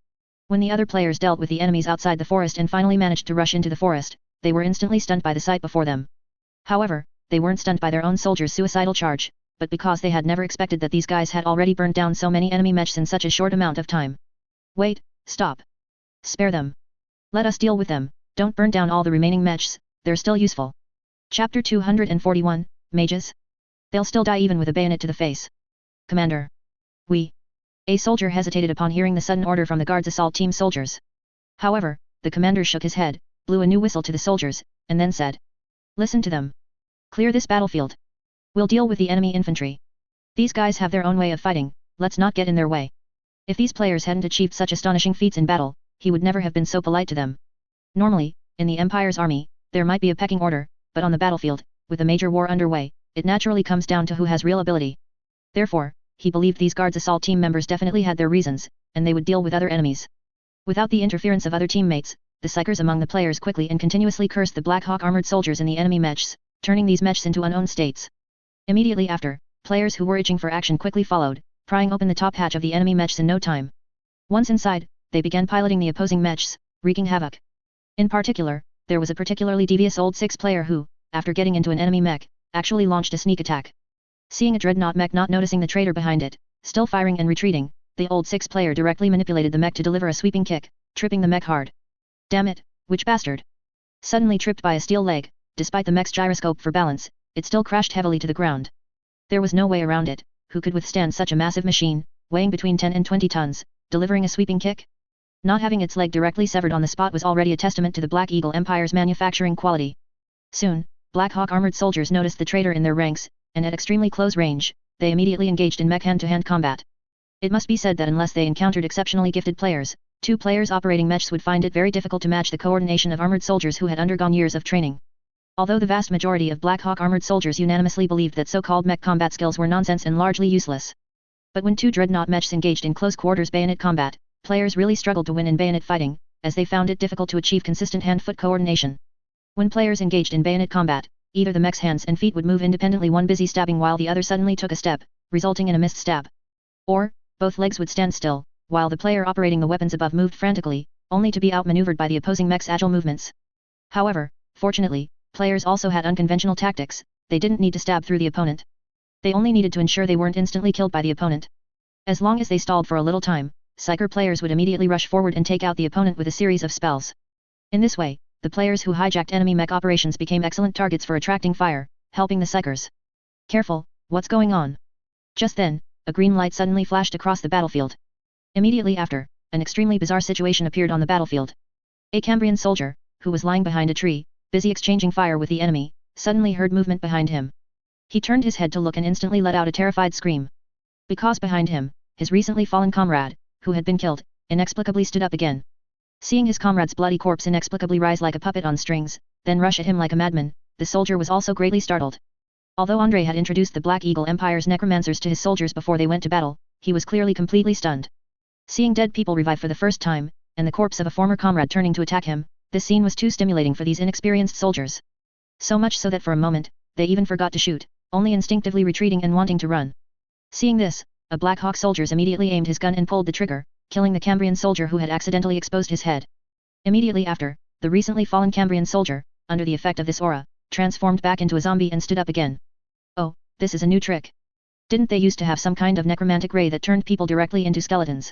When the other players dealt with the enemies outside the forest and finally managed to rush into the forest, they were instantly stunned by the sight before them. However, they weren't stunned by their own soldiers' suicidal charge, but because they had never expected that these guys had already burned down so many enemy mechs in such a short amount of time. Wait, stop. Spare them. Let us deal with them, don't burn down all the remaining mechs, they're still useful. Chapter 241, Mages? They'll still die even with a bayonet to the face. Commander. A soldier hesitated upon hearing the sudden order from the Guards assault team soldiers. However, the commander shook his head, blew a new whistle to the soldiers, and then said. Listen to them. Clear this battlefield. We'll deal with the enemy infantry. These guys have their own way of fighting, let's not get in their way. If these players hadn't achieved such astonishing feats in battle, he would never have been so polite to them. Normally, in the Empire's army, there might be a pecking order, but on the battlefield, with a major war underway, it naturally comes down to who has real ability. Therefore, he believed these Guards assault team members definitely had their reasons, and they would deal with other enemies. Without the interference of other teammates, the psychers among the players quickly and continuously cursed the Black Hawk armored soldiers in the enemy mechs, turning these mechs into unknown states. Immediately after, players who were itching for action quickly followed, prying open the top hatch of the enemy mechs in no time. Once inside, they began piloting the opposing mechs, wreaking havoc. In particular, there was a particularly devious old 6-player who, after getting into an enemy mech, actually launched a sneak attack. Seeing a dreadnought mech not noticing the traitor behind it, still firing and retreating, the old 6-player directly manipulated the mech to deliver a sweeping kick, tripping the mech hard. Damn it, which bastard! Suddenly tripped by a steel leg, despite the mech's gyroscope for balance, it still crashed heavily to the ground. There was no way around it. Who could withstand such a massive machine, weighing between 10 and 20 tons, delivering a sweeping kick? Not having its leg directly severed on the spot was already a testament to the Black Eagle Empire's manufacturing quality. Soon, Black Hawk armored soldiers noticed the traitor in their ranks, and at extremely close range, they immediately engaged in mech hand-to-hand combat. It must be said that unless they encountered exceptionally gifted players, 2 players operating mechs would find it very difficult to match the coordination of armored soldiers who had undergone years of training. Although the vast majority of Black Hawk armored soldiers unanimously believed that so-called mech combat skills were nonsense and largely useless. But when 2 dreadnought mechs engaged in close-quarters bayonet combat, players really struggled to win in bayonet fighting, as they found it difficult to achieve consistent hand-foot coordination. When players engaged in bayonet combat, either the mech's hands and feet would move independently, one busy stabbing while the other suddenly took a step, resulting in a missed stab. Or, both legs would stand still, while the player operating the weapons above moved frantically, only to be outmaneuvered by the opposing mech's agile movements. However, fortunately, players also had unconventional tactics. They didn't need to stab through the opponent. They only needed to ensure they weren't instantly killed by the opponent. As long as they stalled for a little time, Psyker players would immediately rush forward and take out the opponent with a series of spells. In this way, the players who hijacked enemy mech operations became excellent targets for attracting fire, helping the Psykers. Careful, what's going on? Just then, a green light suddenly flashed across the battlefield. Immediately after, an extremely bizarre situation appeared on the battlefield. A Cambrian soldier, who was lying behind a tree, busy exchanging fire with the enemy, suddenly heard movement behind him. He turned his head to look and instantly let out a terrified scream. Because behind him, his recently fallen comrade, who had been killed, inexplicably stood up again. Seeing his comrade's bloody corpse inexplicably rise like a puppet on strings, then rush at him like a madman, the soldier was also greatly startled. Although Andre had introduced the Black Eagle Empire's necromancers to his soldiers before they went to battle, he was clearly completely stunned. Seeing dead people revive for the first time, and the corpse of a former comrade turning to attack him, this scene was too stimulating for these inexperienced soldiers. So much so that for a moment, they even forgot to shoot, only instinctively retreating and wanting to run. Seeing this, a Black Hawk soldier immediately aimed his gun and pulled the trigger, killing the Cambrian soldier who had accidentally exposed his head. Immediately after, the recently fallen Cambrian soldier, under the effect of this aura, transformed back into a zombie and stood up again. Oh, this is a new trick. Didn't they used to have some kind of necromantic ray that turned people directly into skeletons?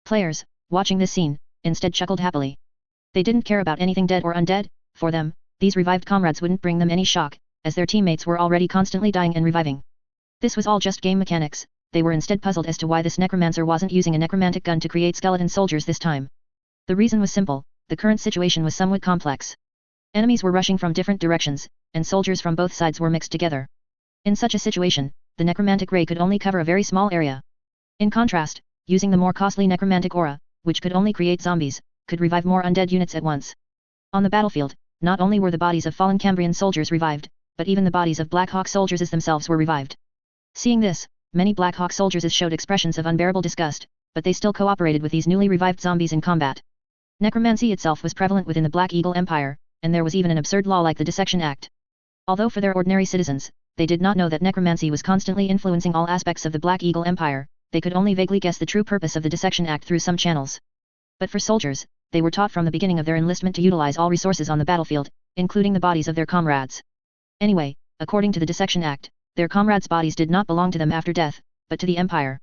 Players, watching this scene, instead chuckled happily. They didn't care about anything dead or undead. For them, these revived comrades wouldn't bring them any shock, as their teammates were already constantly dying and reviving. This was all just game mechanics. They were instead puzzled as to why this necromancer wasn't using a necromantic gun to create skeleton soldiers this time. The reason was simple: the current situation was somewhat complex. Enemies were rushing from different directions, and soldiers from both sides were mixed together. In such a situation, the necromantic ray could only cover a very small area. In contrast, using the more costly necromantic aura, which could only create zombies, could revive more undead units at once. On the battlefield, not only were the bodies of fallen Cambrian soldiers revived, but even the bodies of Black Hawk soldiers themselves were revived. Seeing this, many Black Hawk soldiers showed expressions of unbearable disgust, but they still cooperated with these newly revived zombies in combat. Necromancy itself was prevalent within the Black Eagle Empire, and there was even an absurd law like the Dissection Act. Although for their ordinary citizens, they did not know that necromancy was constantly influencing all aspects of the Black Eagle Empire, they could only vaguely guess the true purpose of the Dissection Act through some channels. But for soldiers, they were taught from the beginning of their enlistment to utilize all resources on the battlefield, including the bodies of their comrades. Anyway, according to the Dissection Act, their comrades' bodies did not belong to them after death, but to the Empire.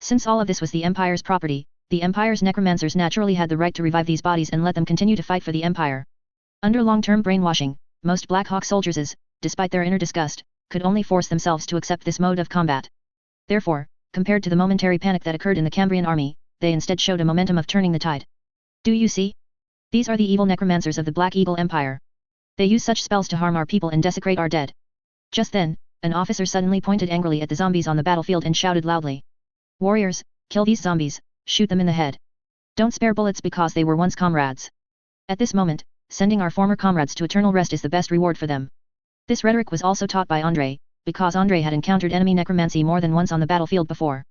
Since all of this was the Empire's property, the Empire's necromancers naturally had the right to revive these bodies and let them continue to fight for the Empire. Under long-term brainwashing, most Black Hawk soldiers, despite their inner disgust, could only force themselves to accept this mode of combat. Therefore, compared to the momentary panic that occurred in the Cambrian army, they instead showed a momentum of turning the tide. Do you see? These are the evil necromancers of the Black Eagle Empire. They use such spells to harm our people and desecrate our dead. Just then, an officer suddenly pointed angrily at the zombies on the battlefield and shouted loudly. Warriors, kill these zombies, shoot them in the head. Don't spare bullets because they were once comrades. At this moment, sending our former comrades to eternal rest is the best reward for them. This rhetoric was also taught by Andre, because Andre had encountered enemy necromancy more than once on the battlefield before.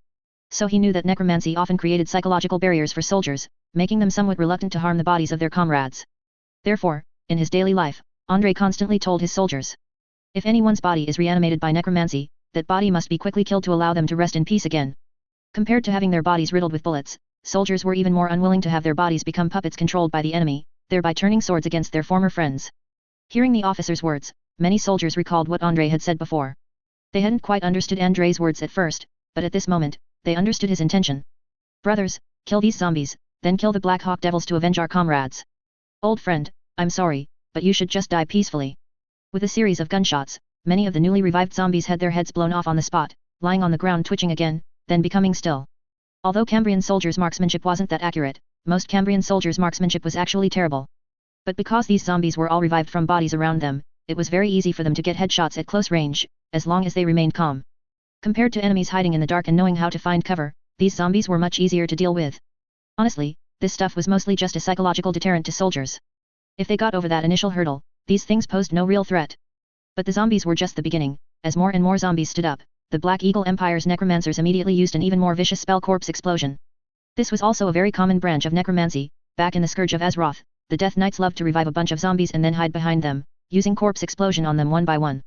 So he knew that necromancy often created psychological barriers for soldiers, making them somewhat reluctant to harm the bodies of their comrades. Therefore, in his daily life, Andre constantly told his soldiers, if anyone's body is reanimated by necromancy, that body must be quickly killed to allow them to rest in peace again. Compared to having their bodies riddled with bullets, soldiers were even more unwilling to have their bodies become puppets controlled by the enemy, thereby turning swords against their former friends. Hearing the officer's words, many soldiers recalled what Andre had said before. They hadn't quite understood Andre's words at first, but at this moment, they understood his intention. Brothers, kill these zombies, then kill the Black Hawk Devils to avenge our comrades. Old friend, I'm sorry, but you should just die peacefully. With a series of gunshots, many of the newly revived zombies had their heads blown off on the spot, lying on the ground twitching again, then becoming still. Although Cambrian soldiers' marksmanship wasn't that accurate, most Cambrian soldiers' marksmanship was actually terrible. But because these zombies were all revived from bodies around them, it was very easy for them to get headshots at close range, as long as they remained calm. Compared to enemies hiding in the dark and knowing how to find cover, these zombies were much easier to deal with. Honestly, this stuff was mostly just a psychological deterrent to soldiers. If they got over that initial hurdle, these things posed no real threat. But the zombies were just the beginning. As more and more zombies stood up, the Black Eagle Empire's necromancers immediately used an even more vicious spell, Corpse Explosion. This was also a very common branch of necromancy. Back in the Scourge of Azeroth, the Death Knights loved to revive a bunch of zombies and then hide behind them, using Corpse Explosion on them one by one.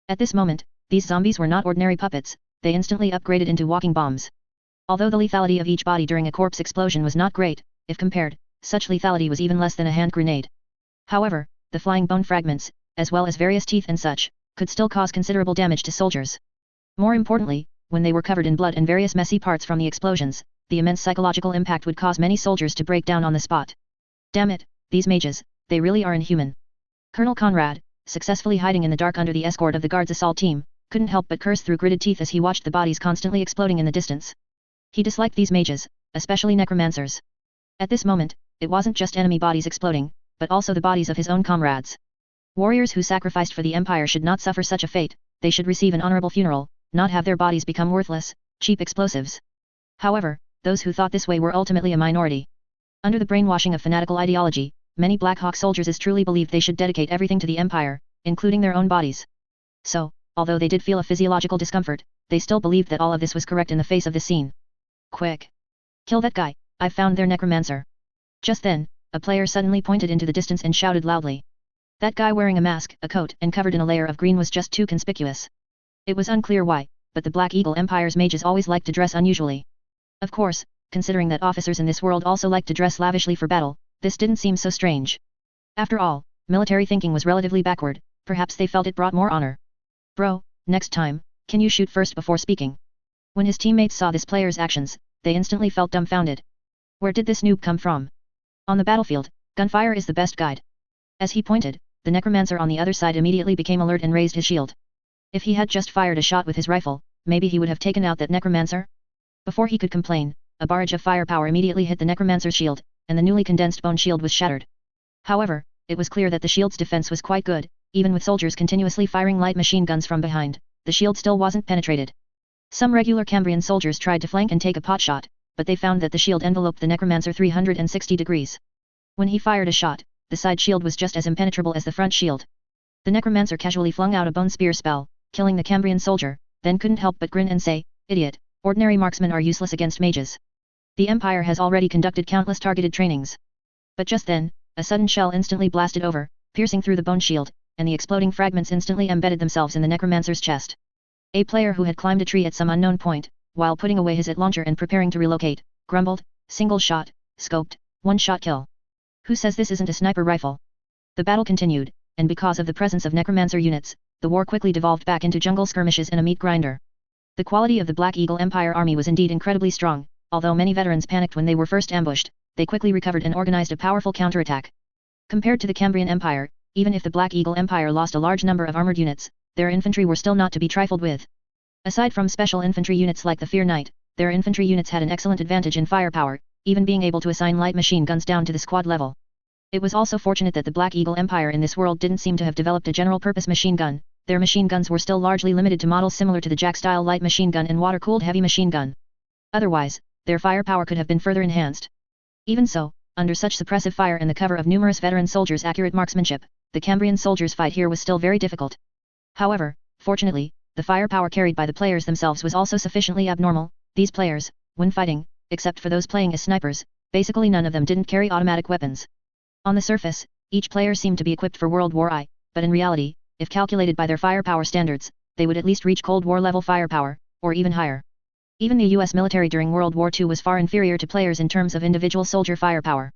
At this moment, these zombies were not ordinary puppets, they instantly upgraded into walking bombs. Although the lethality of each body during a corpse explosion was not great, if compared, such lethality was even less than a hand grenade. However, the flying bone fragments, as well as various teeth and such, could still cause considerable damage to soldiers. More importantly, when they were covered in blood and various messy parts from the explosions, the immense psychological impact would cause many soldiers to break down on the spot. Damn it, these mages, they really are inhuman. Colonel Conrad, successfully hiding in the dark under the escort of the guard's assault team, couldn't help but curse through gritted teeth as he watched the bodies constantly exploding in the distance. He disliked these mages, especially necromancers. At this moment, it wasn't just enemy bodies exploding, but also the bodies of his own comrades. Warriors who sacrificed for the Empire should not suffer such a fate, they should receive an honorable funeral, not have their bodies become worthless, cheap explosives. However, those who thought this way were ultimately a minority. Under the brainwashing of fanatical ideology, many Black Hawk soldiers truly believed they should dedicate everything to the Empire, including their own bodies. So, although they did feel a physiological discomfort, they still believed that all of this was correct in the face of this scene. Quick! Kill that guy, I've found their necromancer. Just then, a player suddenly pointed into the distance and shouted loudly. That guy wearing a mask, a coat, and covered in a layer of green was just too conspicuous. It was unclear why, but the Black Eagle Empire's mages always liked to dress unusually. Of course, considering that officers in this world also like to dress lavishly for battle, this didn't seem so strange. After all, military thinking was relatively backward, perhaps they felt it brought more honor. Bro, next time, can you shoot first before speaking? When his teammates saw this player's actions, they instantly felt dumbfounded. Where did this noob come from? On the battlefield, gunfire is the best guide. As he pointed, the necromancer on the other side immediately became alert and raised his shield. If he had just fired a shot with his rifle, maybe he would have taken out that necromancer? Before he could complain, a barrage of firepower immediately hit the necromancer's shield, and the newly condensed bone shield was shattered. However, it was clear that the shield's defense was quite good, even with soldiers continuously firing light machine guns from behind, the shield still wasn't penetrated. Some regular Cambrian soldiers tried to flank and take a pot shot, but they found that the shield enveloped the necromancer 360 degrees. When he fired a shot, the side shield was just as impenetrable as the front shield. The necromancer casually flung out a bone spear spell, killing the Cambrian soldier, then couldn't help but grin and say, "Idiot, ordinary marksmen are useless against mages. The Empire has already conducted countless targeted trainings." But just then, a sudden shell instantly blasted over, piercing through the bone shield, and the exploding fragments instantly embedded themselves in the necromancer's chest. A player who had climbed a tree at some unknown point, while putting away his launcher and preparing to relocate, grumbled, "Single shot, scoped, one-shot kill. Who says this isn't a sniper rifle?" The battle continued, and because of the presence of necromancer units, the war quickly devolved back into jungle skirmishes and a meat grinder. The quality of the Black Eagle Empire army was indeed incredibly strong, although many veterans panicked when they were first ambushed, they quickly recovered and organized a powerful counterattack. Compared to the Cambrian Empire, even if the Black Eagle Empire lost a large number of armored units, their infantry were still not to be trifled with. Aside from special infantry units like the Fear Knight, their infantry units had an excellent advantage in firepower, even being able to assign light machine guns down to the squad level. It was also fortunate that the Black Eagle Empire in this world didn't seem to have developed a general-purpose machine gun, their machine guns were still largely limited to models similar to the Jack-style light machine gun and water-cooled heavy machine gun. Otherwise, their firepower could have been further enhanced. Even so, under such suppressive fire and the cover of numerous veteran soldiers' accurate marksmanship, the Cambrian soldiers' fight here was still very difficult. However, fortunately, the firepower carried by the players themselves was also sufficiently abnormal. These players, when fighting, except for those playing as snipers, basically none of them didn't carry automatic weapons. On the surface, each player seemed to be equipped for World War I, but in reality, if calculated by their firepower standards, they would at least reach Cold War level firepower, or even higher. Even the US military during World War II was far inferior to players in terms of individual soldier firepower.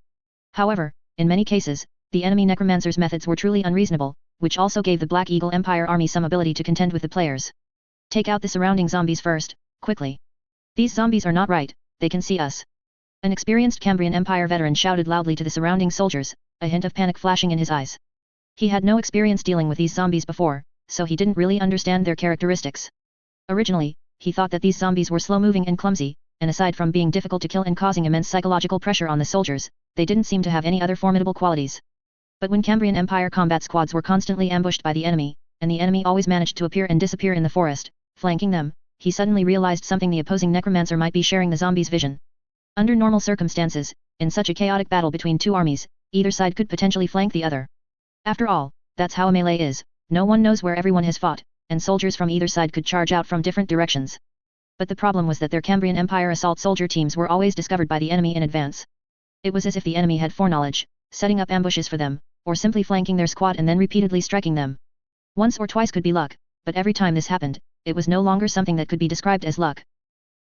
However, in many cases, the enemy necromancers' methods were truly unreasonable, which also gave the Black Eagle Empire army some ability to contend with the players. Take out the surrounding zombies first, quickly. These zombies are not right, they can see us. An experienced Cambrian Empire veteran shouted loudly to the surrounding soldiers, a hint of panic flashing in his eyes. He had no experience dealing with these zombies before, so he didn't really understand their characteristics. Originally, he thought that these zombies were slow-moving and clumsy, and aside from being difficult to kill and causing immense psychological pressure on the soldiers, they didn't seem to have any other formidable qualities. But when Cambrian Empire combat squads were constantly ambushed by the enemy, and the enemy always managed to appear and disappear in the forest, flanking them, he suddenly realized something: the opposing necromancer might be sharing the zombies' vision. Under normal circumstances, in such a chaotic battle between two armies, either side could potentially flank the other. After all, that's how a melee is, no one knows where everyone has fought, and soldiers from either side could charge out from different directions. But the problem was that their Cambrian Empire assault soldier teams were always discovered by the enemy in advance. It was as if the enemy had foreknowledge, setting up ambushes for them, or simply flanking their squad and then repeatedly striking them. Once or twice could be luck, but every time this happened, it was no longer something that could be described as luck.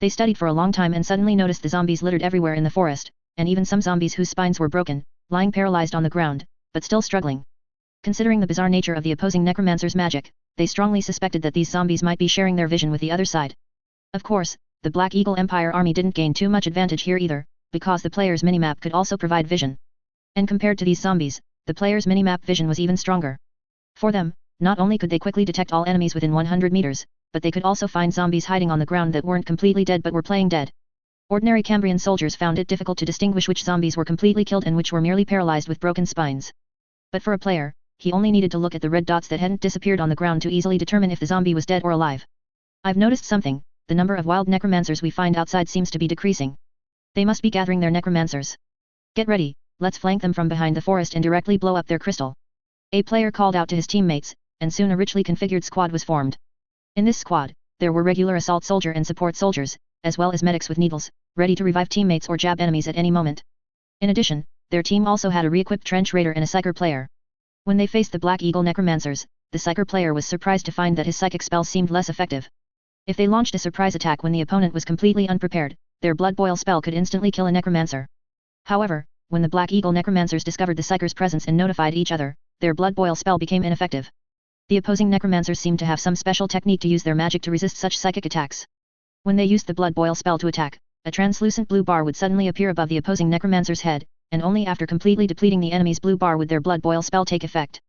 They studied for a long time and suddenly noticed the zombies littered everywhere in the forest, and even some zombies whose spines were broken, lying paralyzed on the ground, but still struggling. Considering the bizarre nature of the opposing necromancer's magic, they strongly suspected that these zombies might be sharing their vision with the other side. Of course, the Black Eagle Empire army didn't gain too much advantage here either, because the player's minimap could also provide vision. And compared to these zombies, the player's minimap vision was even stronger. For them, not only could they quickly detect all enemies within 100 meters, but they could also find zombies hiding on the ground that weren't completely dead but were playing dead. Ordinary Cambrian soldiers found it difficult to distinguish which zombies were completely killed and which were merely paralyzed with broken spines. But for a player, he only needed to look at the red dots that hadn't disappeared on the ground to easily determine if the zombie was dead or alive. I've noticed something: the number of wild necromancers we find outside seems to be decreasing. They must be gathering their necromancers. Get ready, let's flank them from behind the forest and directly blow up their crystal. A player called out to his teammates, and soon a richly configured squad was formed. In this squad, there were regular assault soldier and support soldiers, as well as medics with needles, ready to revive teammates or jab enemies at any moment. In addition, their team also had a re-equipped trench raider and a psyker player. When they faced the Black Eagle necromancers, the psyker player was surprised to find that his psychic spells seemed less effective. If they launched a surprise attack when the opponent was completely unprepared, their blood boil spell could instantly kill a necromancer. However, when the Black Eagle necromancers discovered the psyker's presence and notified each other, their blood boil spell became ineffective. The opposing necromancers seemed to have some special technique to use their magic to resist such psychic attacks. When they used the blood boil spell to attack, a translucent blue bar would suddenly appear above the opposing necromancer's head, and only after completely depleting the enemy's blue bar would their blood boil spell take effect.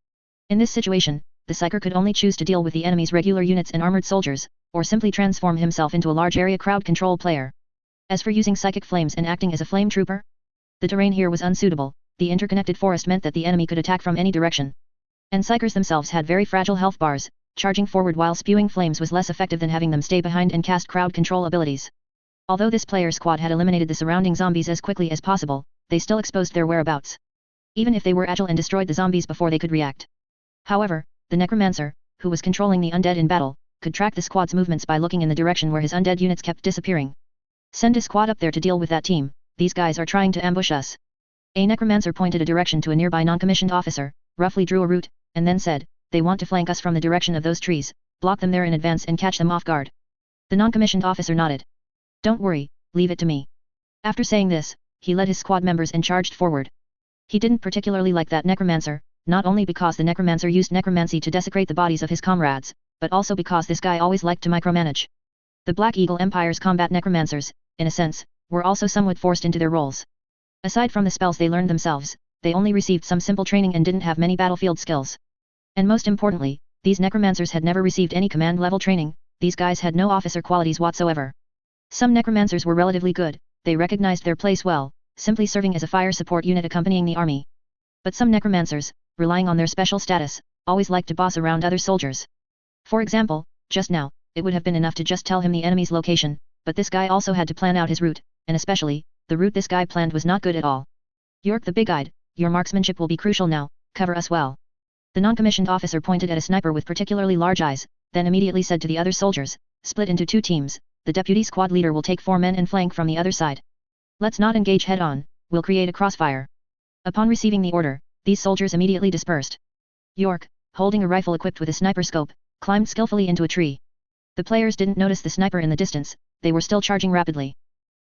In this situation, the psyker could only choose to deal with the enemy's regular units and armored soldiers, or simply transform himself into a large area crowd control player. As for using psychic flames and acting as a flame trooper, the terrain here was unsuitable. The interconnected forest meant that the enemy could attack from any direction. And psykers themselves had very fragile health bars, charging forward while spewing flames was less effective than having them stay behind and cast crowd control abilities. Although this player squad had eliminated the surrounding zombies as quickly as possible, they still exposed their whereabouts. Even if they were agile and destroyed the zombies before they could react. However, the necromancer, who was controlling the undead in battle, could track the squad's movements by looking in the direction where his undead units kept disappearing. Send a squad up there to deal with that team, these guys are trying to ambush us. A necromancer pointed a direction to a nearby non-commissioned officer, roughly drew a route, and then said, "They want to flank us from the direction of those trees, block them there in advance and catch them off guard." The non-commissioned officer nodded. "Don't worry, leave it to me." After saying this, he led his squad members and charged forward. He didn't particularly like that necromancer, not only because the necromancer used necromancy to desecrate the bodies of his comrades, but also because this guy always liked to micromanage. The Black Eagle Empire's combat necromancers, in a sense, were also somewhat forced into their roles. Aside from the spells they learned themselves, they only received some simple training and didn't have many battlefield skills. And most importantly, these necromancers had never received any command-level training. These guys had no officer qualities whatsoever. Some necromancers were relatively good, they recognized their place well, simply serving as a fire support unit accompanying the army. But some necromancers, relying on their special status, always liked to boss around other soldiers. For example, just now, it would have been enough to just tell him the enemy's location, but this guy also had to plan out his route, and especially, the route this guy planned was not good at all. "York the Big-Eyed, your marksmanship will be crucial now, cover us well." The non-commissioned officer pointed at a sniper with particularly large eyes, then immediately said to the other soldiers, "Split into 2 teams, the deputy squad leader will take 4 men and flank from the other side. Let's not engage head-on, we'll create a crossfire." Upon receiving the order, these soldiers immediately dispersed. York, holding a rifle equipped with a sniper scope, climbed skillfully into a tree. The players didn't notice the sniper in the distance, they were still charging rapidly.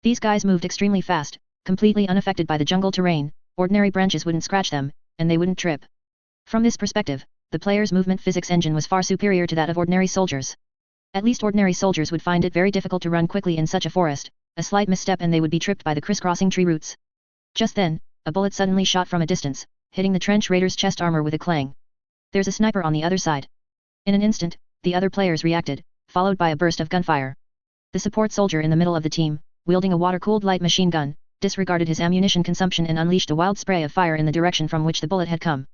These guys moved extremely fast, completely unaffected by the jungle terrain, ordinary branches wouldn't scratch them, and they wouldn't trip. From this perspective, the player's movement physics engine was far superior to that of ordinary soldiers. At least ordinary soldiers would find it very difficult to run quickly in such a forest, a slight misstep and they would be tripped by the crisscrossing tree roots. Just then, a bullet suddenly shot from a distance, hitting the trench raider's chest armor with a clang. There's a sniper on the other side. In an instant, the other players reacted, followed by a burst of gunfire. The support soldier in the middle of the team, wielding a water-cooled light machine gun, disregarded his ammunition consumption and unleashed a wild spray of fire in the direction from which the bullet had come.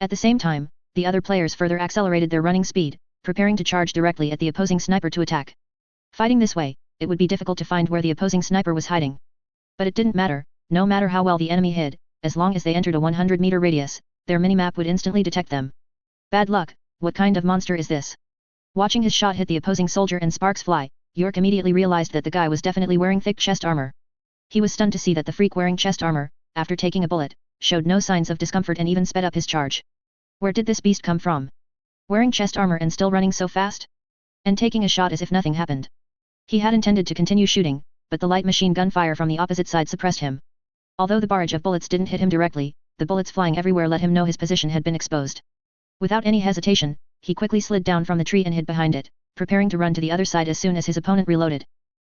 At the same time, the other players further accelerated their running speed, preparing to charge directly at the opposing sniper to attack. Fighting this way, it would be difficult to find where the opposing sniper was hiding. But it didn't matter, no matter how well the enemy hid, as long as they entered a 100-meter radius, their minimap would instantly detect them. Bad luck, what kind of monster is this? Watching his shot hit the opposing soldier and sparks fly, York immediately realized that the guy was definitely wearing thick chest armor. He was stunned to see that the freak wearing chest armor, after taking a bullet, showed no signs of discomfort and even sped up his charge. Where did this beast come from? Wearing chest armor and still running so fast? And taking a shot as if nothing happened. He had intended to continue shooting, but the light machine gun fire from the opposite side suppressed him. Although the barrage of bullets didn't hit him directly, the bullets flying everywhere let him know his position had been exposed. Without any hesitation, he quickly slid down from the tree and hid behind it, preparing to run to the other side as soon as his opponent reloaded.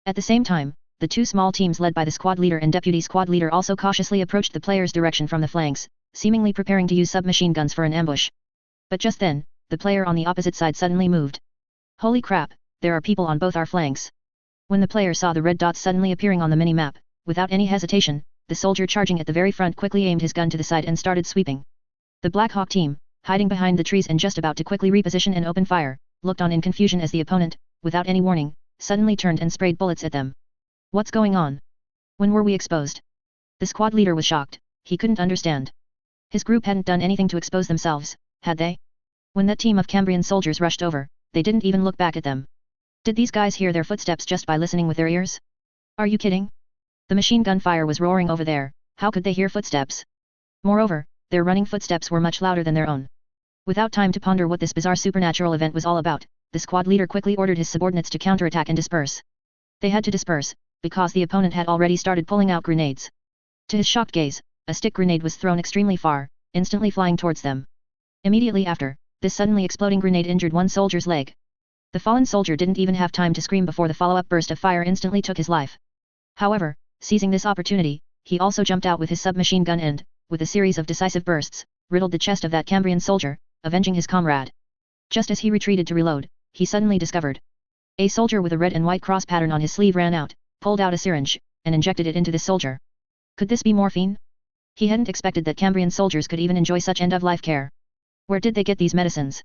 At the same time, the two small teams led by the squad leader and deputy squad leader also cautiously approached the player's direction from the flanks, seemingly preparing to use submachine guns for an ambush. But just then, the player on the opposite side suddenly moved. Holy crap, there are people on both our flanks. When the player saw the red dots suddenly appearing on the mini-map, without any hesitation, the soldier charging at the very front quickly aimed his gun to the side and started sweeping. The Black Hawk team, hiding behind the trees and just about to quickly reposition and open fire, looked on in confusion as the opponent, without any warning, suddenly turned and sprayed bullets at them. What's going on? When were we exposed? The squad leader was shocked, he couldn't understand. His group hadn't done anything to expose themselves, had they? When that team of Cambrian soldiers rushed over, they didn't even look back at them. Did these guys hear their footsteps just by listening with their ears? Are you kidding? The machine gun fire was roaring over there, how could they hear footsteps? Moreover, their running footsteps were much louder than their own. Without time to ponder what this bizarre supernatural event was all about, the squad leader quickly ordered his subordinates to counterattack and disperse. They had to disperse, because the opponent had already started pulling out grenades. To his shocked gaze, a stick grenade was thrown extremely far, instantly flying towards them. Immediately after, this suddenly exploding grenade injured one soldier's leg. The fallen soldier didn't even have time to scream before the follow-up burst of fire instantly took his life. However, seizing this opportunity, he also jumped out with his submachine gun and, with a series of decisive bursts, riddled the chest of that Cambrian soldier, avenging his comrade. Just as he retreated to reload, he suddenly discovered. A soldier with a red and white cross pattern on his sleeve ran out, pulled out a syringe, and injected it into this soldier. Could this be morphine? He hadn't expected that Cambrian soldiers could even enjoy such end-of-life care. Where did they get these medicines?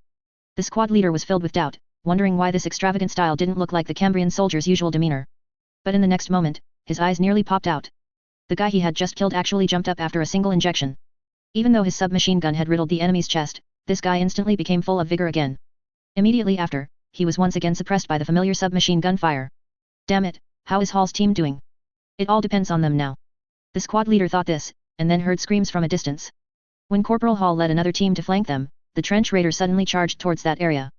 The squad leader was filled with doubt, wondering why this extravagant style didn't look like the Cambrian soldier's usual demeanor. But in the next moment, his eyes nearly popped out. The guy he had just killed actually jumped up after a single injection. Even though his submachine gun had riddled the enemy's chest, this guy instantly became full of vigor again. Immediately after, he was once again suppressed by the familiar submachine gun fire. Damn it, how is Hall's team doing? It all depends on them now. The squad leader thought this, and then heard screams from a distance. When Corporal Hall led another team to flank them, the trench raider suddenly charged towards that area.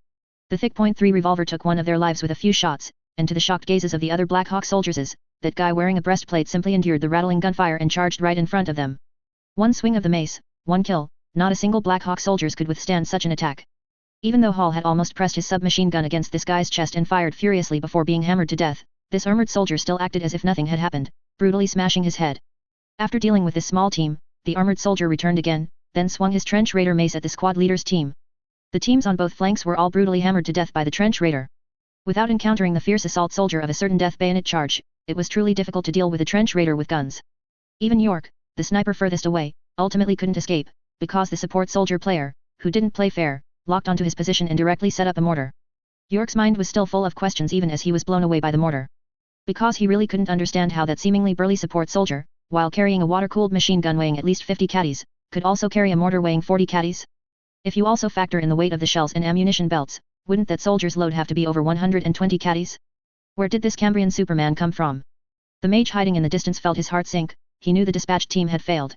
The thick .3 revolver took one of their lives with a few shots, and to the shocked gazes of the other Black Hawk soldiers, that guy wearing a breastplate simply endured the rattling gunfire and charged right in front of them. One swing of the mace, one kill, not a single Black Hawk soldiers could withstand such an attack. Even though Hall had almost pressed his submachine gun against this guy's chest and fired furiously before being hammered to death, this armored soldier still acted as if nothing had happened, brutally smashing his head. After dealing with this small team, the armored soldier returned again, then swung his trench raider mace at the squad leader's team. The teams on both flanks were all brutally hammered to death by the trench raider. Without encountering the fierce assault soldier of a certain death bayonet charge, it was truly difficult to deal with a trench raider with guns. Even York, the sniper furthest away, ultimately couldn't escape, because the support soldier player, who didn't play fair, locked onto his position and directly set up a mortar. York's mind was still full of questions even as he was blown away by the mortar. Because he really couldn't understand how that seemingly burly support soldier, while carrying a water-cooled machine gun weighing at least 50 caddies, could also carry a mortar weighing 40 caddies? If you also factor in the weight of the shells and ammunition belts, wouldn't that soldier's load have to be over 120 caddies? Where did this Cambrian Superman come from? The mage hiding in the distance felt his heart sink, he knew the dispatched team had failed.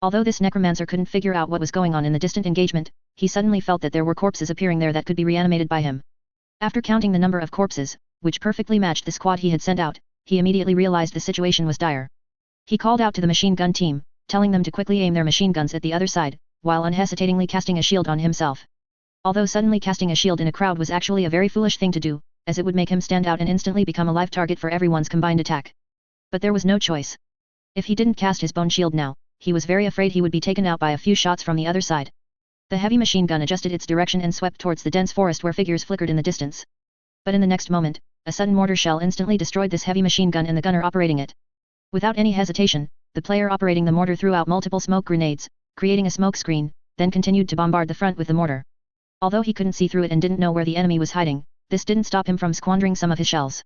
Although this necromancer couldn't figure out what was going on in the distant engagement, he suddenly felt that there were corpses appearing there that could be reanimated by him. After counting the number of corpses, which perfectly matched the squad he had sent out, he immediately realized the situation was dire. He called out to the machine gun team, telling them to quickly aim their machine guns at the other side, while unhesitatingly casting a shield on himself. Although suddenly casting a shield in a crowd was actually a very foolish thing to do, as it would make him stand out and instantly become a live target for everyone's combined attack. But there was no choice. If he didn't cast his bone shield now, he was very afraid he would be taken out by a few shots from the other side. The heavy machine gun adjusted its direction and swept towards the dense forest where figures flickered in the distance. But in the next moment, a sudden mortar shell instantly destroyed this heavy machine gun and the gunner operating it. Without any hesitation, the player operating the mortar threw out multiple smoke grenades, creating a smoke screen, then continued to bombard the front with the mortar. Although he couldn't see through it and didn't know where the enemy was hiding, this didn't stop him from squandering some of his shells.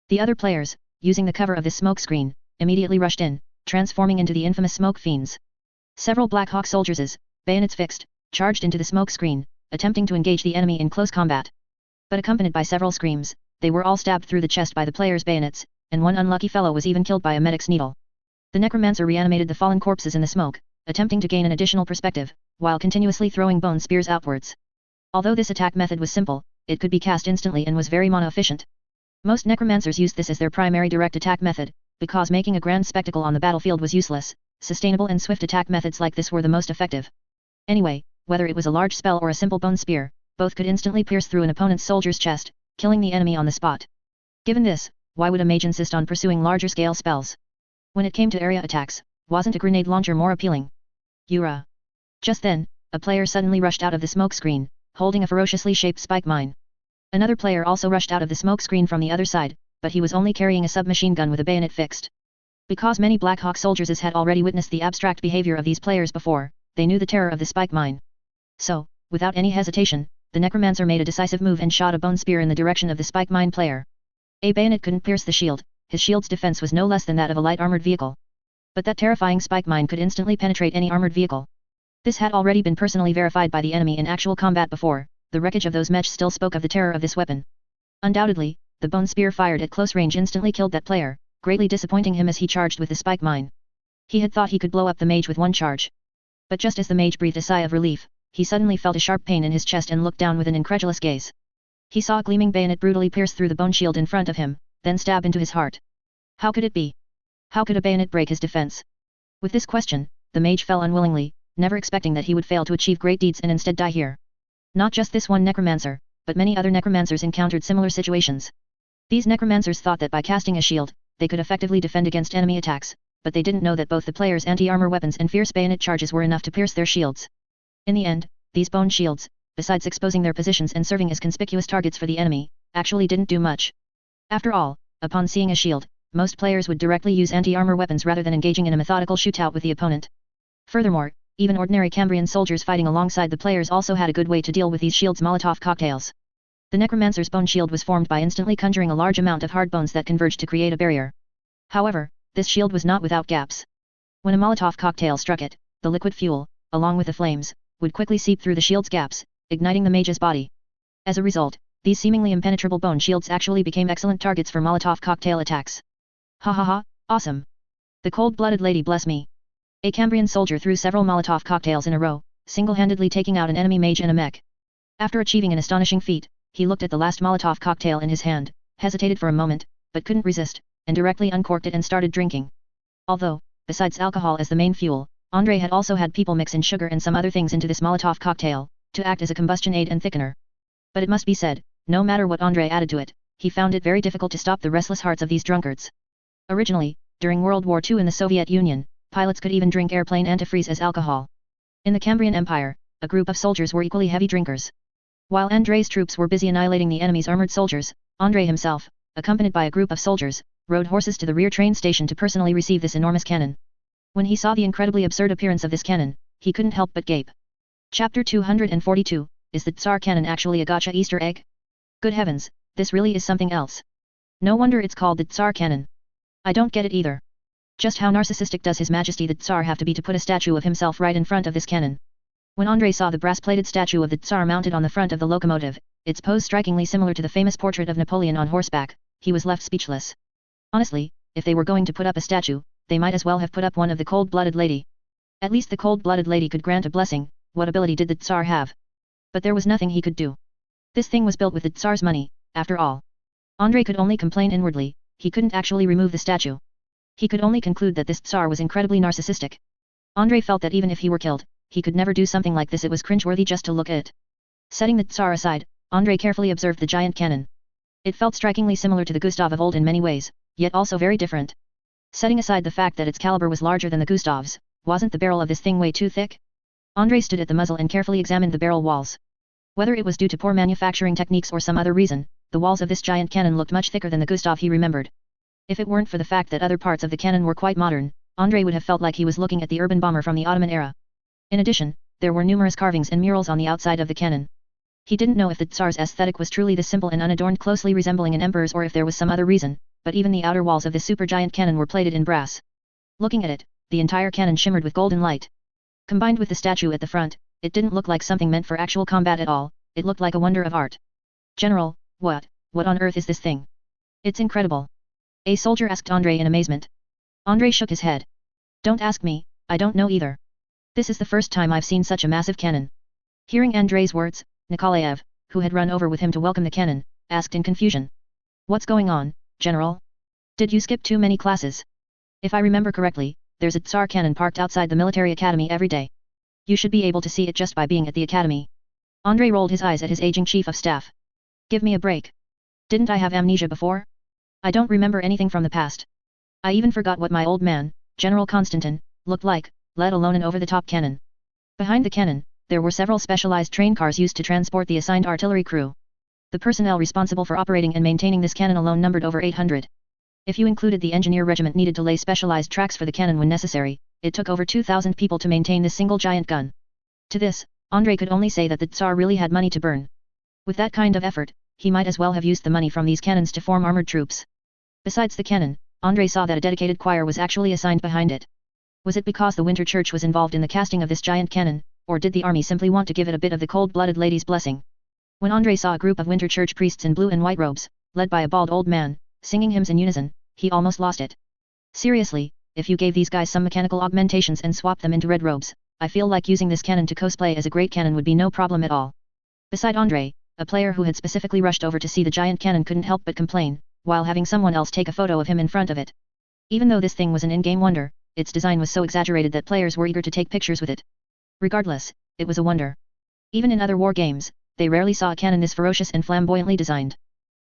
The other players, using the cover of this smoke screen, immediately rushed in, transforming into the infamous smoke fiends. Several Black Hawk soldiers, bayonets fixed, charged into the smoke screen, attempting to engage the enemy in close combat. But accompanied by several screams, they were all stabbed through the chest by the players' bayonets, and one unlucky fellow was even killed by a medic's needle. The necromancer reanimated the fallen corpses in the smoke, attempting to gain an additional perspective, while continuously throwing bone spears outwards. Although this attack method was simple, it could be cast instantly and was very mana-efficient. Most necromancers used this as their primary direct attack method, because making a grand spectacle on the battlefield was useless. Sustainable and swift attack methods like this were the most effective. Anyway, whether it was a large spell or a simple bone spear, both could instantly pierce through an opponent's soldier's chest, killing the enemy on the spot. Given this, why would a mage insist on pursuing larger scale spells? When it came to area attacks, wasn't a grenade launcher more appealing? Yura. Just then, a player suddenly rushed out of the smoke screen, holding a ferociously shaped spike mine. Another player also rushed out of the smoke screen from the other side, but he was only carrying a submachine gun with a bayonet fixed. Because many Black Hawk soldiers had already witnessed the abstract behavior of these players before, they knew the terror of the spike mine. So, without any hesitation, the necromancer made a decisive move and shot a bone spear in the direction of the spike mine player. A bayonet couldn't pierce the shield, his shield's defense was no less than that of a light armored vehicle. But that terrifying spike mine could instantly penetrate any armored vehicle. This had already been personally verified by the enemy in actual combat before. The wreckage of those mechs still spoke of the terror of this weapon. Undoubtedly, the bone spear fired at close range instantly killed that player, greatly disappointing him as he charged with the spike mine. He had thought he could blow up the mage with one charge. But just as the mage breathed a sigh of relief, he suddenly felt a sharp pain in his chest and looked down with an incredulous gaze. He saw a gleaming bayonet brutally pierce through the bone shield in front of him, then stab into his heart. How could it be? How could a bayonet break his defense? With this question, the mage fell unwillingly, never expecting that he would fail to achieve great deeds and instead die here. Not just this one necromancer, but many other necromancers encountered similar situations. These necromancers thought that by casting a shield, they could effectively defend against enemy attacks, but they didn't know that both the players' anti-armor weapons and fierce bayonet charges were enough to pierce their shields. In the end, these bone shields, besides exposing their positions and serving as conspicuous targets for the enemy, actually didn't do much. After all, upon seeing a shield, most players would directly use anti-armor weapons rather than engaging in a methodical shootout with the opponent. Furthermore, even ordinary Cambrian soldiers fighting alongside the players also had a good way to deal with these shields' Molotov cocktails. The necromancer's bone shield was formed by instantly conjuring a large amount of hard bones that converged to create a barrier. However, this shield was not without gaps. When a Molotov cocktail struck it, the liquid fuel, along with the flames, would quickly seep through the shield's gaps, igniting the mage's body. As a result, these seemingly impenetrable bone shields actually became excellent targets for Molotov cocktail attacks. Ha ha ha, awesome! The cold-blooded lady bless me! A Cambrian soldier threw several Molotov cocktails in a row, single-handedly taking out an enemy mage and a mech. After achieving an astonishing feat, he looked at the last Molotov cocktail in his hand, hesitated for a moment, but couldn't resist, and directly uncorked it and started drinking. Although, besides alcohol as the main fuel, Andrei had also had people mix in sugar and some other things into this Molotov cocktail, to act as a combustion aid and thickener. But it must be said, no matter what Andrei added to it, he found it very difficult to stop the restless hearts of these drunkards. Originally, during World War II in the Soviet Union, pilots could even drink airplane antifreeze as alcohol. In the Cambrian Empire, a group of soldiers were equally heavy drinkers. While Andrei's troops were busy annihilating the enemy's armored soldiers, Andrei himself, accompanied by a group of soldiers, rode horses to the rear train station to personally receive this enormous cannon. When he saw the incredibly absurd appearance of this cannon, he couldn't help but gape. Chapter 242, is the Tsar cannon actually a gotcha Easter egg? Good heavens, this really is something else. No wonder it's called the Tsar cannon. I don't get it either. Just how narcissistic does His Majesty the Tsar have to be to put a statue of himself right in front of this cannon? When Andrei saw the brass-plated statue of the Tsar mounted on the front of the locomotive, its pose strikingly similar to the famous portrait of Napoleon on horseback, he was left speechless. Honestly, if they were going to put up a statue, they might as well have put up one of the cold-blooded lady. At least the cold-blooded lady could grant a blessing. What ability did the Tsar have? But there was nothing he could do. This thing was built with the Tsar's money, after all. Andrei could only complain inwardly, he couldn't actually remove the statue. He could only conclude that this Tsar was incredibly narcissistic. Andrei felt that even if he were killed, he could never do something like this. It was cringeworthy just to look at it. Setting the Tsar aside, Andrei carefully observed the giant cannon. It felt strikingly similar to the Gustav of old in many ways, yet also very different. Setting aside the fact that its caliber was larger than the Gustav's, wasn't the barrel of this thing way too thick? Andrei stood at the muzzle and carefully examined the barrel walls. Whether it was due to poor manufacturing techniques or some other reason, the walls of this giant cannon looked much thicker than the Gustav he remembered. If it weren't for the fact that other parts of the cannon were quite modern, Andrei would have felt like he was looking at the urban bomber from the Ottoman era. In addition, there were numerous carvings and murals on the outside of the cannon. He didn't know if the Tsar's aesthetic was truly this simple and unadorned, closely resembling an emperor's, or if there was some other reason, but even the outer walls of this supergiant cannon were plated in brass. Looking at it, the entire cannon shimmered with golden light. Combined with the statue at the front, it didn't look like something meant for actual combat at all, it looked like a wonder of art. General, what on earth is this thing? It's incredible. A soldier asked Andrei in amazement. Andrei shook his head. Don't ask me, I don't know either. This is the first time I've seen such a massive cannon. Hearing Andrei's words, Nikolaev, who had run over with him to welcome the cannon, asked in confusion. What's going on, General? Did you skip too many classes? If I remember correctly, there's a Tsar cannon parked outside the military academy every day. You should be able to see it just by being at the academy. Andrei rolled his eyes at his aging chief of staff. Give me a break. Didn't I have amnesia before? I don't remember anything from the past. I even forgot what my old man, General Konstantin, looked like, let alone an over-the-top cannon. Behind the cannon, there were several specialized train cars used to transport the assigned artillery crew. The personnel responsible for operating and maintaining this cannon alone numbered over 800. If you included the engineer regiment needed to lay specialized tracks for the cannon when necessary, it took over 2,000 people to maintain this single giant gun. To this, Andrei could only say that the Tsar really had money to burn. With that kind of effort, he might as well have used the money from these cannons to form armored troops. Besides the cannon, Andrei saw that a dedicated choir was actually assigned behind it. Was it because the Winter Church was involved in the casting of this giant cannon, or did the army simply want to give it a bit of the cold-blooded lady's blessing? When Andrei saw a group of Winter Church priests in blue and white robes, led by a bald old man, singing hymns in unison, he almost lost it. Seriously, if you gave these guys some mechanical augmentations and swapped them into red robes, I feel like using this cannon to cosplay as a great cannon would be no problem at all. Beside Andrei, a player who had specifically rushed over to see the giant cannon couldn't help but complain, while having someone else take a photo of him in front of it. Even though this thing was an in-game wonder, its design was so exaggerated that players were eager to take pictures with it. Regardless, it was a wonder. Even in other war games, they rarely saw a cannon this ferocious and flamboyantly designed.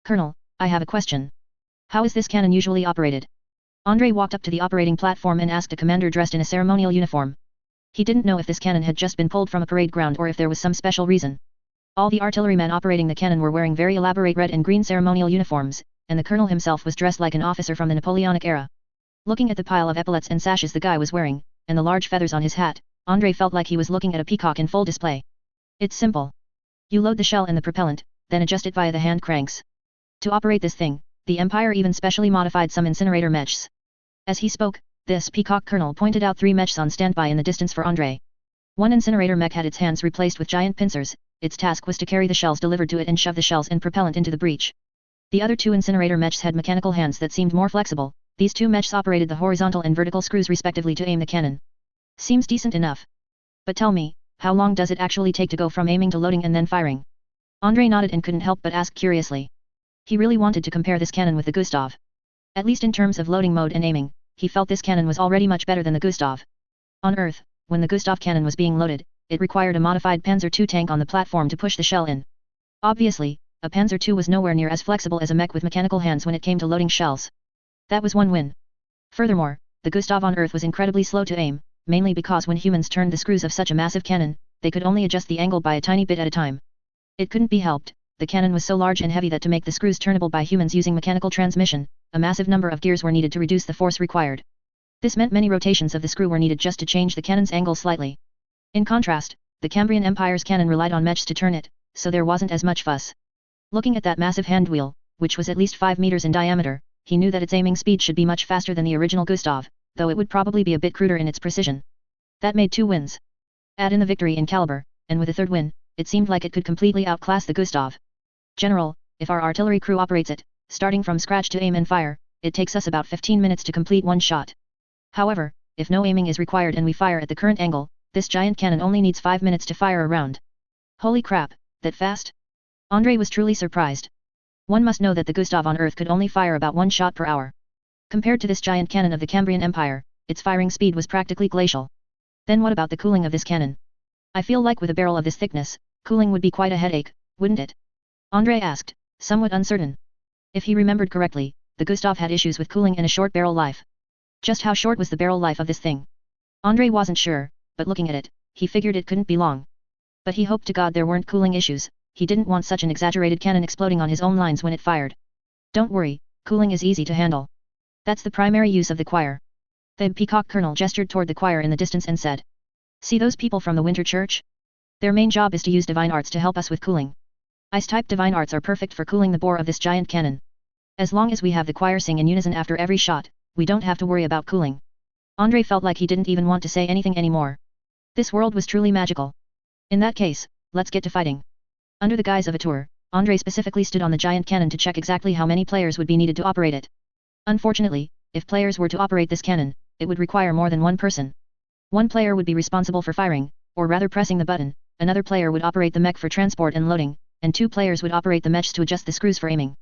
Colonel, I have a question. How is this cannon usually operated? Andrei walked up to the operating platform and asked a commander dressed in a ceremonial uniform. He didn't know if this cannon had just been pulled from a parade ground or if there was some special reason. All the artillerymen operating the cannon were wearing very elaborate red and green ceremonial uniforms, and the colonel himself was dressed like an officer from the Napoleonic era. Looking at the pile of epaulets and sashes the guy was wearing, and the large feathers on his hat, Andrei felt like he was looking at a peacock in full display. It's simple. You load the shell and the propellant, then adjust it via the hand cranks. To operate this thing, the Empire even specially modified some incinerator mechs. As he spoke, this peacock colonel pointed out 3 mechs on standby in the distance for Andrei. One incinerator mech had its hands replaced with giant pincers. Its task was to carry the shells delivered to it and shove the shells and propellant into the breech. The other 2 incinerator mechs had mechanical hands that seemed more flexible. These 2 mechs operated the horizontal and vertical screws respectively to aim the cannon. Seems decent enough. But tell me, how long does it actually take to go from aiming to loading and then firing? Andrei nodded and couldn't help but ask curiously. He really wanted to compare this cannon with the Gustav. At least in terms of loading mode and aiming, he felt this cannon was already much better than the Gustav. On Earth, when the Gustav cannon was being loaded, it required a modified Panzer II tank on the platform to push the shell in. Obviously, a Panzer II was nowhere near as flexible as a mech with mechanical hands when it came to loading shells. That was one win. Furthermore, the Gustav on Earth was incredibly slow to aim, mainly because when humans turned the screws of such a massive cannon, they could only adjust the angle by a tiny bit at a time. It couldn't be helped, the cannon was so large and heavy that to make the screws turnable by humans using mechanical transmission, a massive number of gears were needed to reduce the force required. This meant many rotations of the screw were needed just to change the cannon's angle slightly. In contrast, the Cambrian Empire's cannon relied on mechs to turn it, so there wasn't as much fuss. Looking at that massive hand wheel, which was at least 5 meters in diameter, he knew that its aiming speed should be much faster than the original Gustav, though it would probably be a bit cruder in its precision. That made 2 wins. Add in the victory in caliber, and with a 3rd win, it seemed like it could completely outclass the Gustav. General, if our artillery crew operates it, starting from scratch to aim and fire, it takes us about 15 minutes to complete one shot. However, if no aiming is required and we fire at the current angle, this giant cannon only needs 5 minutes to fire a round. Holy crap, that fast? Andrei was truly surprised. One must know that the Gustav on Earth could only fire about 1 shot per hour. Compared to this giant cannon of the Cambrian Empire, its firing speed was practically glacial. Then what about the cooling of this cannon? I feel like with a barrel of this thickness, cooling would be quite a headache, wouldn't it? Andrei asked, somewhat uncertain. If he remembered correctly, the Gustav had issues with cooling and a short barrel life. Just how short was the barrel life of this thing? Andre wasn't sure, but looking at it, he figured it couldn't be long. But he hoped to God there weren't cooling issues, he didn't want such an exaggerated cannon exploding on his own lines when it fired. Don't worry, cooling is easy to handle. That's the primary use of the choir. The Peacock Colonel gestured toward the choir in the distance and said. See those people from the Winter Church? Their main job is to use divine arts to help us with cooling. Ice-type divine arts are perfect for cooling the bore of this giant cannon. As long as we have the choir sing in unison after every shot, we don't have to worry about cooling. Andre felt like he didn't even want to say anything anymore. This world was truly magical. In that case, let's get to fighting. Under the guise of a tour, Andre specifically stood on the giant cannon to check exactly how many players would be needed to operate it. Unfortunately, if players were to operate this cannon, it would require more than one person. One player would be responsible for firing, or rather pressing the button, another player would operate the mech for transport and loading, and two players would operate the mechs to adjust the screws for aiming.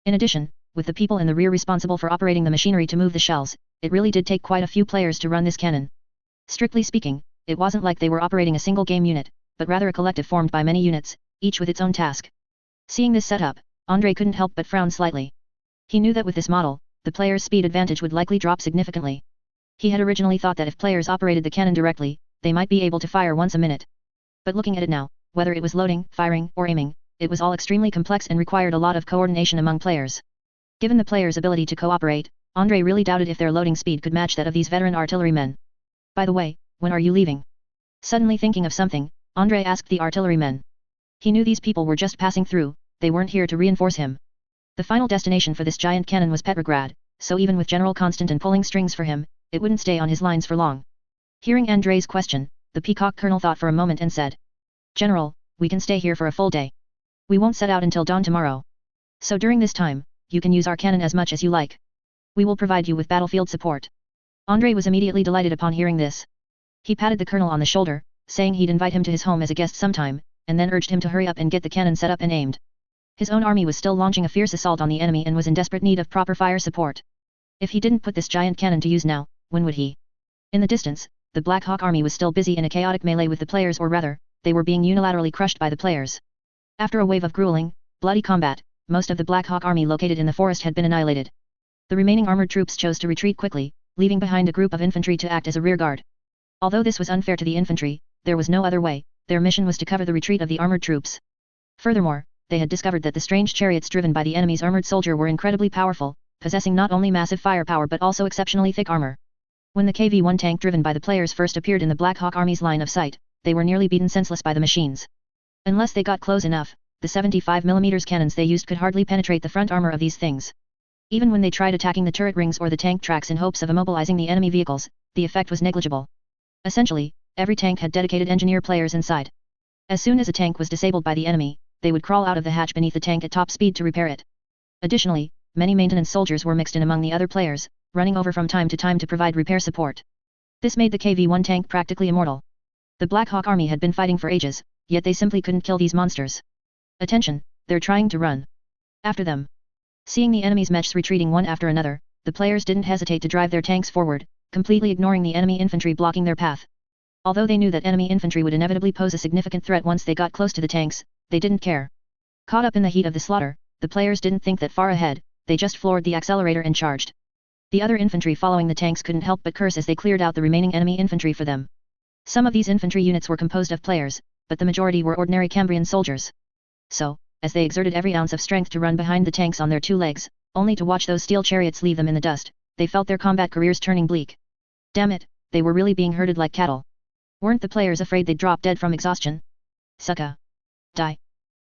In addition, with the people in the rear responsible for operating the machinery to move the shells, it really did take quite a few players to run this cannon. Strictly speaking, it wasn't like they were operating a single game unit, but rather a collective formed by many units, each with its own task. Seeing this setup, Andre couldn't help but frown slightly. He knew that with this model, the player's speed advantage would likely drop significantly. He had originally thought that if players operated the cannon directly, they might be able to fire once a minute. But looking at it now, whether it was loading, firing, or aiming, it was all extremely complex and required a lot of coordination among players. Given the players' ability to cooperate, Andre really doubted if their loading speed could match that of these veteran artillerymen. By the way, when are you leaving? Suddenly thinking of something, Andre asked the artillerymen. He knew these people were just passing through, they weren't here to reinforce him. The final destination for this giant cannon was Petrograd, so even with General Konstantin pulling strings for him, it wouldn't stay on his lines for long. Hearing Andre's question, the Peacock Colonel thought for a moment and said. General, we can stay here for a full day. We won't set out until dawn tomorrow. So during this time, you can use our cannon as much as you like. We will provide you with battlefield support. Andre was immediately delighted upon hearing this. He patted the colonel on the shoulder, saying he'd invite him to his home as a guest sometime, and then urged him to hurry up and get the cannon set up and aimed. His own army was still launching a fierce assault on the enemy and was in desperate need of proper fire support. If he didn't put this giant cannon to use now, when would he? In the distance, the Black Hawk army was still busy in a chaotic melee with the players, or rather, they were being unilaterally crushed by the players. After a wave of grueling, bloody combat, most of the Black Hawk army located in the forest had been annihilated. The remaining armored troops chose to retreat quickly, leaving behind a group of infantry to act as a rear guard. Although this was unfair to the infantry, there was no other way, their mission was to cover the retreat of the armored troops. Furthermore, they had discovered that the strange chariots driven by the enemy's armored soldier were incredibly powerful, possessing not only massive firepower but also exceptionally thick armor. When the KV-1 tank driven by the players first appeared in the Black Hawk army's line of sight, they were nearly beaten senseless by the machines. Unless they got close enough, the 75mm cannons they used could hardly penetrate the front armor of these things. Even when they tried attacking the turret rings or the tank tracks in hopes of immobilizing the enemy vehicles, the effect was negligible. Essentially, every tank had dedicated engineer players inside. As soon as a tank was disabled by the enemy, they would crawl out of the hatch beneath the tank at top speed to repair it. Additionally, many maintenance soldiers were mixed in among the other players, running over from time to time to provide repair support. This made the KV-1 tank practically immortal. The Black Hawk army had been fighting for ages, yet they simply couldn't kill these monsters. Attention, they're trying to run. After them. Seeing the enemy's mechs retreating one after another, the players didn't hesitate to drive their tanks forward, completely ignoring the enemy infantry blocking their path. Although they knew that enemy infantry would inevitably pose a significant threat once they got close to the tanks, they didn't care. Caught up in the heat of the slaughter, the players didn't think that far ahead, they just floored the accelerator and charged. The other infantry following the tanks couldn't help but curse as they cleared out the remaining enemy infantry for them. Some of these infantry units were composed of players, but the majority were ordinary Cambrian soldiers. So, as they exerted every ounce of strength to run behind the tanks on their two legs, only to watch those steel chariots leave them in the dust, they felt their combat careers turning bleak. Damn it, they were really being herded like cattle. Weren't the players afraid they'd drop dead from exhaustion? Sucka. Die.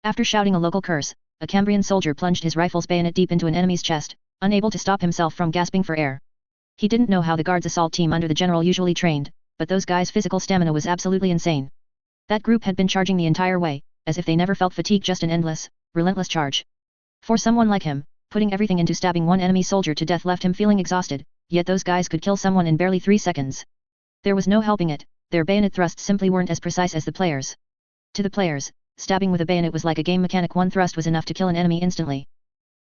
After shouting a local curse, a Cambrian soldier plunged his rifle's bayonet deep into an enemy's chest, unable to stop himself from gasping for air. He didn't know how the guards assault team under the general usually trained, but those guys' physical stamina was absolutely insane. That group had been charging the entire way, as if they never felt fatigue, just an endless, relentless charge. For someone like him, putting everything into stabbing one enemy soldier to death left him feeling exhausted, yet those guys could kill someone in barely 3 seconds. There was no helping it, their bayonet thrusts simply weren't as precise as the players. To the players, stabbing with a bayonet was like a game mechanic. One thrust was enough to kill an enemy instantly.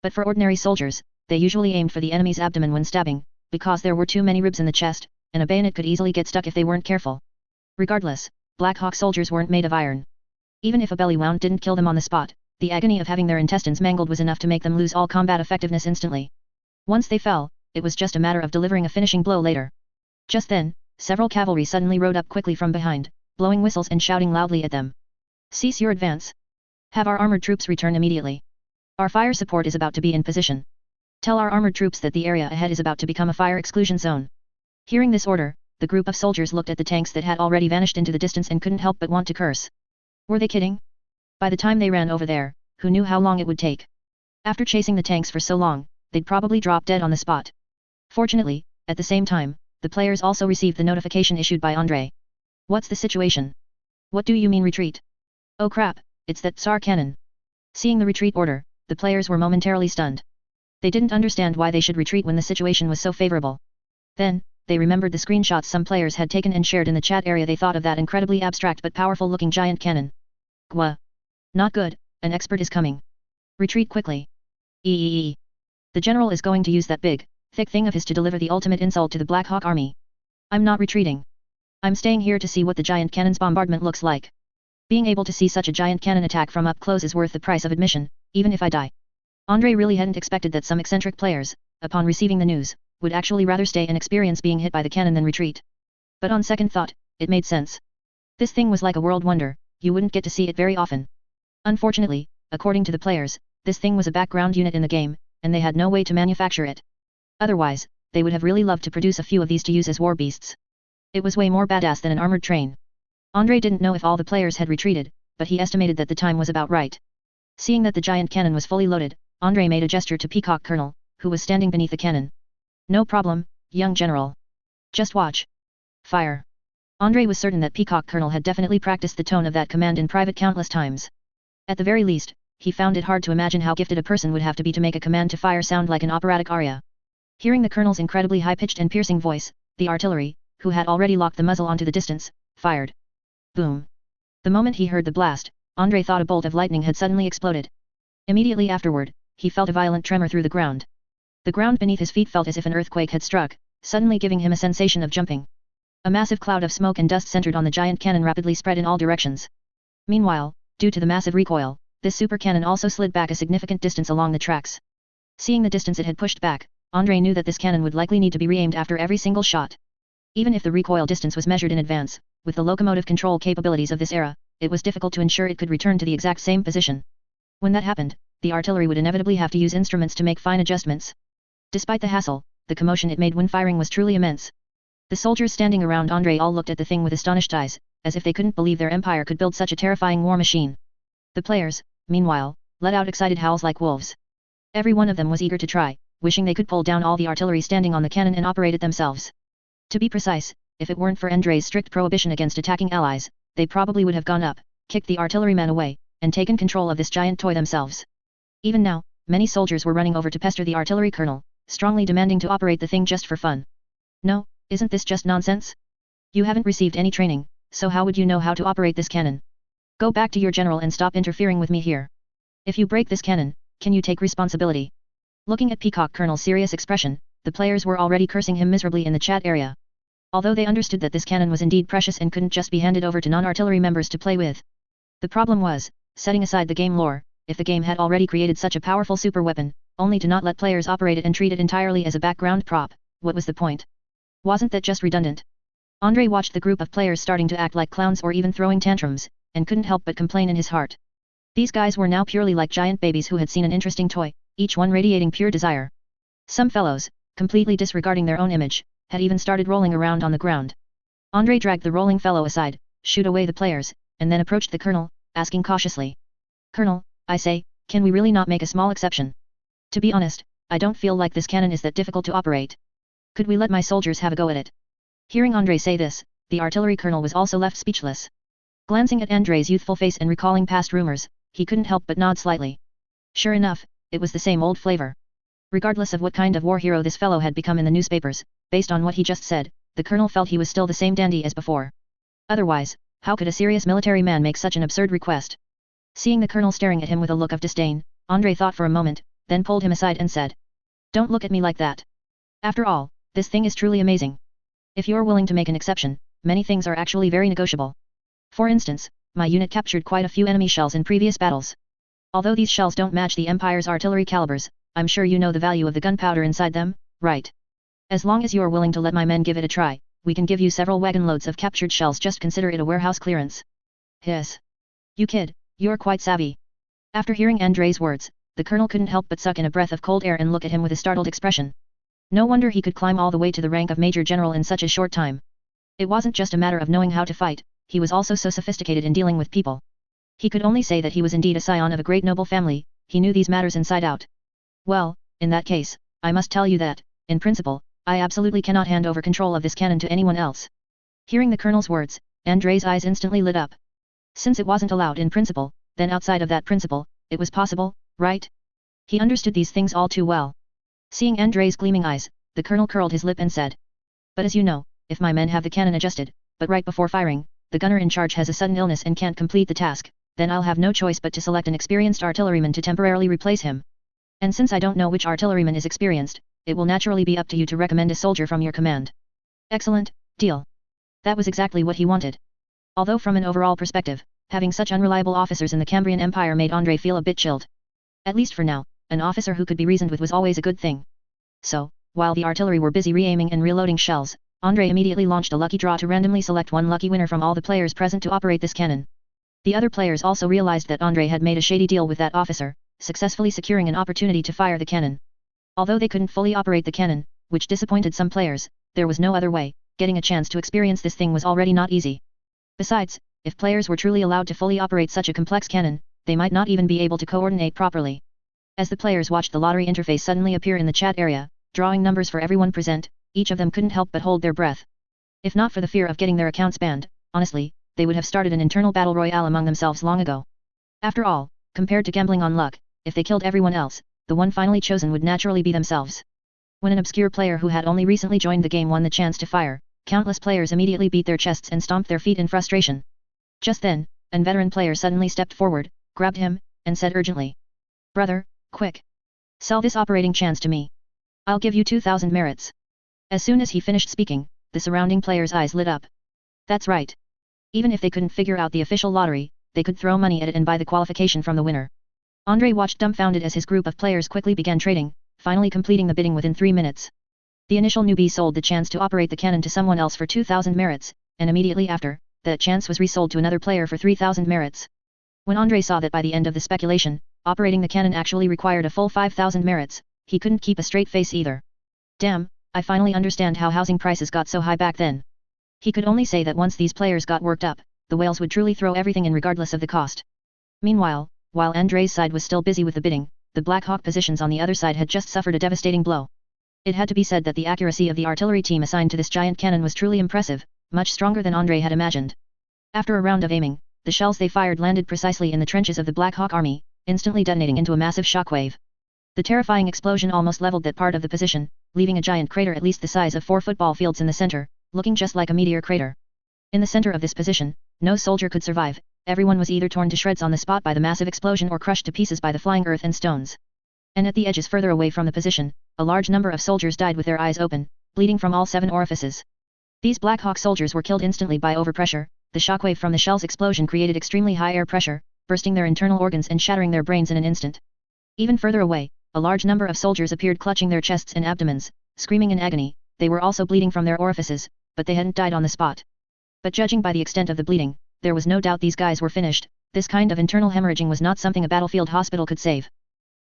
But for ordinary soldiers, they usually aimed for the enemy's abdomen when stabbing, because there were too many ribs in the chest, and a bayonet could easily get stuck if they weren't careful. Regardless, Black Hawk soldiers weren't made of iron. Even if a belly wound didn't kill them on the spot, the agony of having their intestines mangled was enough to make them lose all combat effectiveness instantly. Once they fell, it was just a matter of delivering a finishing blow later. Just then, several cavalry suddenly rode up quickly from behind, blowing whistles and shouting loudly at them. Cease your advance. Have our armored troops return immediately. Our fire support is about to be in position. Tell our armored troops that the area ahead is about to become a fire exclusion zone. Hearing this order, the group of soldiers looked at the tanks that had already vanished into the distance and couldn't help but want to curse. Were they kidding? By the time they ran over there, who knew how long it would take? After chasing the tanks for so long, they'd probably drop dead on the spot. Fortunately, at the same time, the players also received the notification issued by Andre. What's the situation? What do you mean retreat? Oh crap, it's that Tsar cannon. Seeing the retreat order, the players were momentarily stunned. They didn't understand why they should retreat when the situation was so favorable. Then, they remembered the screenshots some players had taken and shared in the chat area. They thought of that incredibly abstract but powerful looking giant cannon. Gwa. Not good, an expert is coming. Retreat quickly. Eee. The general is going to use that big, thick thing of his to deliver the ultimate insult to the Black Hawk army. I'm not retreating. I'm staying here to see what the giant cannon's bombardment looks like. Being able to see such a giant cannon attack from up close is worth the price of admission, even if I die. Andre really hadn't expected that some eccentric players, upon receiving the news, would actually rather stay and experience being hit by the cannon than retreat. But on second thought, it made sense. This thing was like a world wonder, you wouldn't get to see it very often. Unfortunately, according to the players, this thing was a background unit in the game, and they had no way to manufacture it. Otherwise, they would have really loved to produce a few of these to use as war beasts. It was way more badass than an armored train. Andre didn't know if all the players had retreated, but he estimated that the time was about right. Seeing that the giant cannon was fully loaded, Andre made a gesture to Peacock Colonel, who was standing beneath the cannon. No problem, young general. Just watch. Fire. Andre was certain that Peacock Colonel had definitely practiced the tone of that command in private countless times. At the very least, he found it hard to imagine how gifted a person would have to be to make a command to fire sound like an operatic aria. Hearing the colonel's incredibly high-pitched and piercing voice, the artillery, who had already locked the muzzle onto the distance, fired. Boom. The moment he heard the blast, Andre thought a bolt of lightning had suddenly exploded. Immediately afterward, he felt a violent tremor through the ground. The ground beneath his feet felt as if an earthquake had struck, suddenly giving him a sensation of jumping. A massive cloud of smoke and dust centered on the giant cannon rapidly spread in all directions. Meanwhile, due to the massive recoil, this super cannon also slid back a significant distance along the tracks. Seeing the distance it had pushed back, Andre knew that this cannon would likely need to be re-aimed after every single shot. Even if the recoil distance was measured in advance, with the locomotive control capabilities of this era, it was difficult to ensure it could return to the exact same position. When that happened, the artillery would inevitably have to use instruments to make fine adjustments. Despite the hassle, the commotion it made when firing was truly immense. The soldiers standing around Andre all looked at the thing with astonished eyes, as if they couldn't believe their empire could build such a terrifying war machine. The players, meanwhile, let out excited howls like wolves. Every one of them was eager to try, wishing they could pull down all the artillery standing on the cannon and operate it themselves. To be precise, if it weren't for Andre's strict prohibition against attacking allies, they probably would have gone up, kicked the artilleryman away, and taken control of this giant toy themselves. Even now, many soldiers were running over to pester the artillery colonel, strongly demanding to operate the thing just for fun. No, isn't this just nonsense? You haven't received any training, so how would you know how to operate this cannon? Go back to your general and stop interfering with me here. If you break this cannon, can you take responsibility? Looking at Peacock Colonel's serious expression, the players were already cursing him miserably in the chat area. Although they understood that this cannon was indeed precious and couldn't just be handed over to non-artillery members to play with. The problem was, setting aside the game lore, if the game had already created such a powerful super weapon, only to not let players operate it and treat it entirely as a background prop, what was the point? Wasn't that just redundant? Andre watched the group of players starting to act like clowns or even throwing tantrums, and couldn't help but complain in his heart. These guys were now purely like giant babies who had seen an interesting toy, each one radiating pure desire. Some fellows, completely disregarding their own image, had even started rolling around on the ground. Andre dragged the rolling fellow aside, shooed away the players, and then approached the colonel, asking cautiously. Colonel, I say, can we really not make a small exception? To be honest, I don't feel like this cannon is that difficult to operate. Could we let my soldiers have a go at it? Hearing Andre say this, the artillery colonel was also left speechless. Glancing at Andre's youthful face and recalling past rumors, he couldn't help but nod slightly. Sure enough, it was the same old flavor. Regardless of what kind of war hero this fellow had become in the newspapers, based on what he just said, the colonel felt he was still the same dandy as before. Otherwise, how could a serious military man make such an absurd request? Seeing the colonel staring at him with a look of disdain, Andre thought for a moment, then pulled him aside and said. Don't look at me like that. After all, this thing is truly amazing. If you're willing to make an exception, many things are actually very negotiable. For instance, my unit captured quite a few enemy shells in previous battles. Although these shells don't match the Empire's artillery calibers, I'm sure you know the value of the gunpowder inside them, right? As long as you are willing to let my men give it a try, we can give you several wagon loads of captured shells. Just consider it a warehouse clearance. Hiss. You kid, you're quite savvy. After hearing Andrei's words, the colonel couldn't help but suck in a breath of cold air and look at him with a startled expression. No wonder he could climb all the way to the rank of Major General in such a short time. It wasn't just a matter of knowing how to fight, he was also so sophisticated in dealing with people. He could only say that he was indeed a scion of a great noble family, he knew these matters inside out. Well, in that case, I must tell you that, in principle, I absolutely cannot hand over control of this cannon to anyone else. Hearing the colonel's words, Andrei's eyes instantly lit up. Since it wasn't allowed in principle, then outside of that principle, it was possible, right? He understood these things all too well. Seeing Andrei's gleaming eyes, the colonel curled his lip and said. But as you know, if my men have the cannon adjusted, but right before firing, the gunner in charge has a sudden illness and can't complete the task, then I'll have no choice but to select an experienced artilleryman to temporarily replace him. And since I don't know which artilleryman is experienced, it will naturally be up to you to recommend a soldier from your command. Excellent, deal. That was exactly what he wanted. Although from an overall perspective, having such unreliable officers in the Cambrian Empire made Andrei feel a bit chilled. At least for now, an officer who could be reasoned with was always a good thing. So, while the artillery were busy re-aiming and reloading shells, Andrei immediately launched a lucky draw to randomly select one lucky winner from all the players present to operate this cannon. The other players also realized that Andrei had made a shady deal with that officer, successfully securing an opportunity to fire the cannon. Although they couldn't fully operate the cannon, which disappointed some players, there was no other way, getting a chance to experience this thing was already not easy. Besides, if players were truly allowed to fully operate such a complex cannon, they might not even be able to coordinate properly. As the players watched the lottery interface suddenly appear in the chat area, drawing numbers for everyone present, each of them couldn't help but hold their breath. If not for the fear of getting their accounts banned, honestly, they would have started an internal battle royale among themselves long ago. After all, compared to gambling on luck, if they killed everyone else, the one finally chosen would naturally be themselves. When an obscure player who had only recently joined the game won the chance to fire, countless players immediately beat their chests and stomped their feet in frustration. Just then, an veteran player suddenly stepped forward, grabbed him, and said urgently. Brother, quick! Sell this operating chance to me. I'll give you 2,000 merits. As soon as he finished speaking, the surrounding players' eyes lit up. That's right. Even if they couldn't figure out the official lottery, they could throw money at it and buy the qualification from the winner. Andrei watched dumbfounded as his group of players quickly began trading, finally completing the bidding within 3 minutes. The initial newbie sold the chance to operate the cannon to someone else for 2,000 merits, and immediately after, that chance was resold to another player for 3,000 merits. When Andrei saw that by the end of the speculation, operating the cannon actually required a full 5,000 merits, he couldn't keep a straight face either. Damn, I finally understand how housing prices got so high back then. He could only say that once these players got worked up, the whales would truly throw everything in regardless of the cost. Meanwhile, while Andrei's side was still busy with the bidding, the Black Hawk positions on the other side had just suffered a devastating blow. It had to be said that the accuracy of the artillery team assigned to this giant cannon was truly impressive, much stronger than Andrei had imagined. After a round of aiming, the shells they fired landed precisely in the trenches of the Black Hawk army, instantly detonating into a massive shockwave. The terrifying explosion almost leveled that part of the position, leaving a giant crater at least the size of 4 football fields in the center, looking just like a meteor crater. In the center of this position, no soldier could survive, everyone was either torn to shreds on the spot by the massive explosion or crushed to pieces by the flying earth and stones. And at the edges further away from the position, a large number of soldiers died with their eyes open, bleeding from all 7 orifices. These Black Hawk soldiers were killed instantly by overpressure. The shockwave from the shell's explosion created extremely high air pressure, bursting their internal organs and shattering their brains in an instant. Even further away, a large number of soldiers appeared clutching their chests and abdomens, screaming in agony. They were also bleeding from their orifices, but they hadn't died on the spot. But judging by the extent of the bleeding, there was no doubt these guys were finished. This kind of internal hemorrhaging was not something a battlefield hospital could save.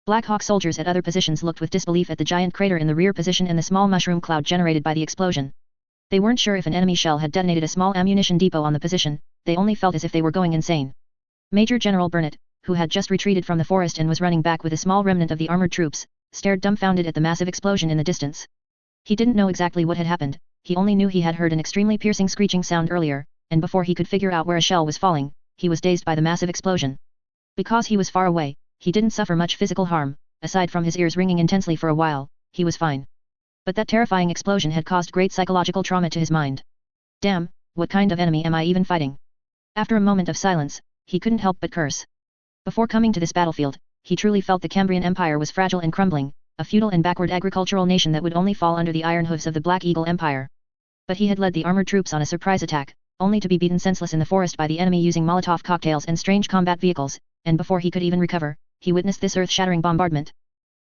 Black Hawk soldiers at other positions looked with disbelief at the giant crater in the rear position and the small mushroom cloud generated by the explosion. They weren't sure if an enemy shell had detonated a small ammunition depot on the position, they only felt as if they were going insane. Major General Burnett, who had just retreated from the forest and was running back with a small remnant of the armored troops, stared dumbfounded at the massive explosion in the distance. He didn't know exactly what had happened, he only knew he had heard an extremely piercing screeching sound earlier, and before he could figure out where a shell was falling, he was dazed by the massive explosion. Because he was far away, he didn't suffer much physical harm, aside from his ears ringing intensely for a while, he was fine. But that terrifying explosion had caused great psychological trauma to his mind. Damn, what kind of enemy am I even fighting? After a moment of silence, he couldn't help but curse. Before coming to this battlefield, he truly felt the Cambrian Empire was fragile and crumbling, a feudal and backward agricultural nation that would only fall under the iron hooves of the Black Eagle Empire. But he had led the armored troops on a surprise attack, only to be beaten senseless in the forest by the enemy using Molotov cocktails and strange combat vehicles, and before he could even recover, he witnessed this earth-shattering bombardment.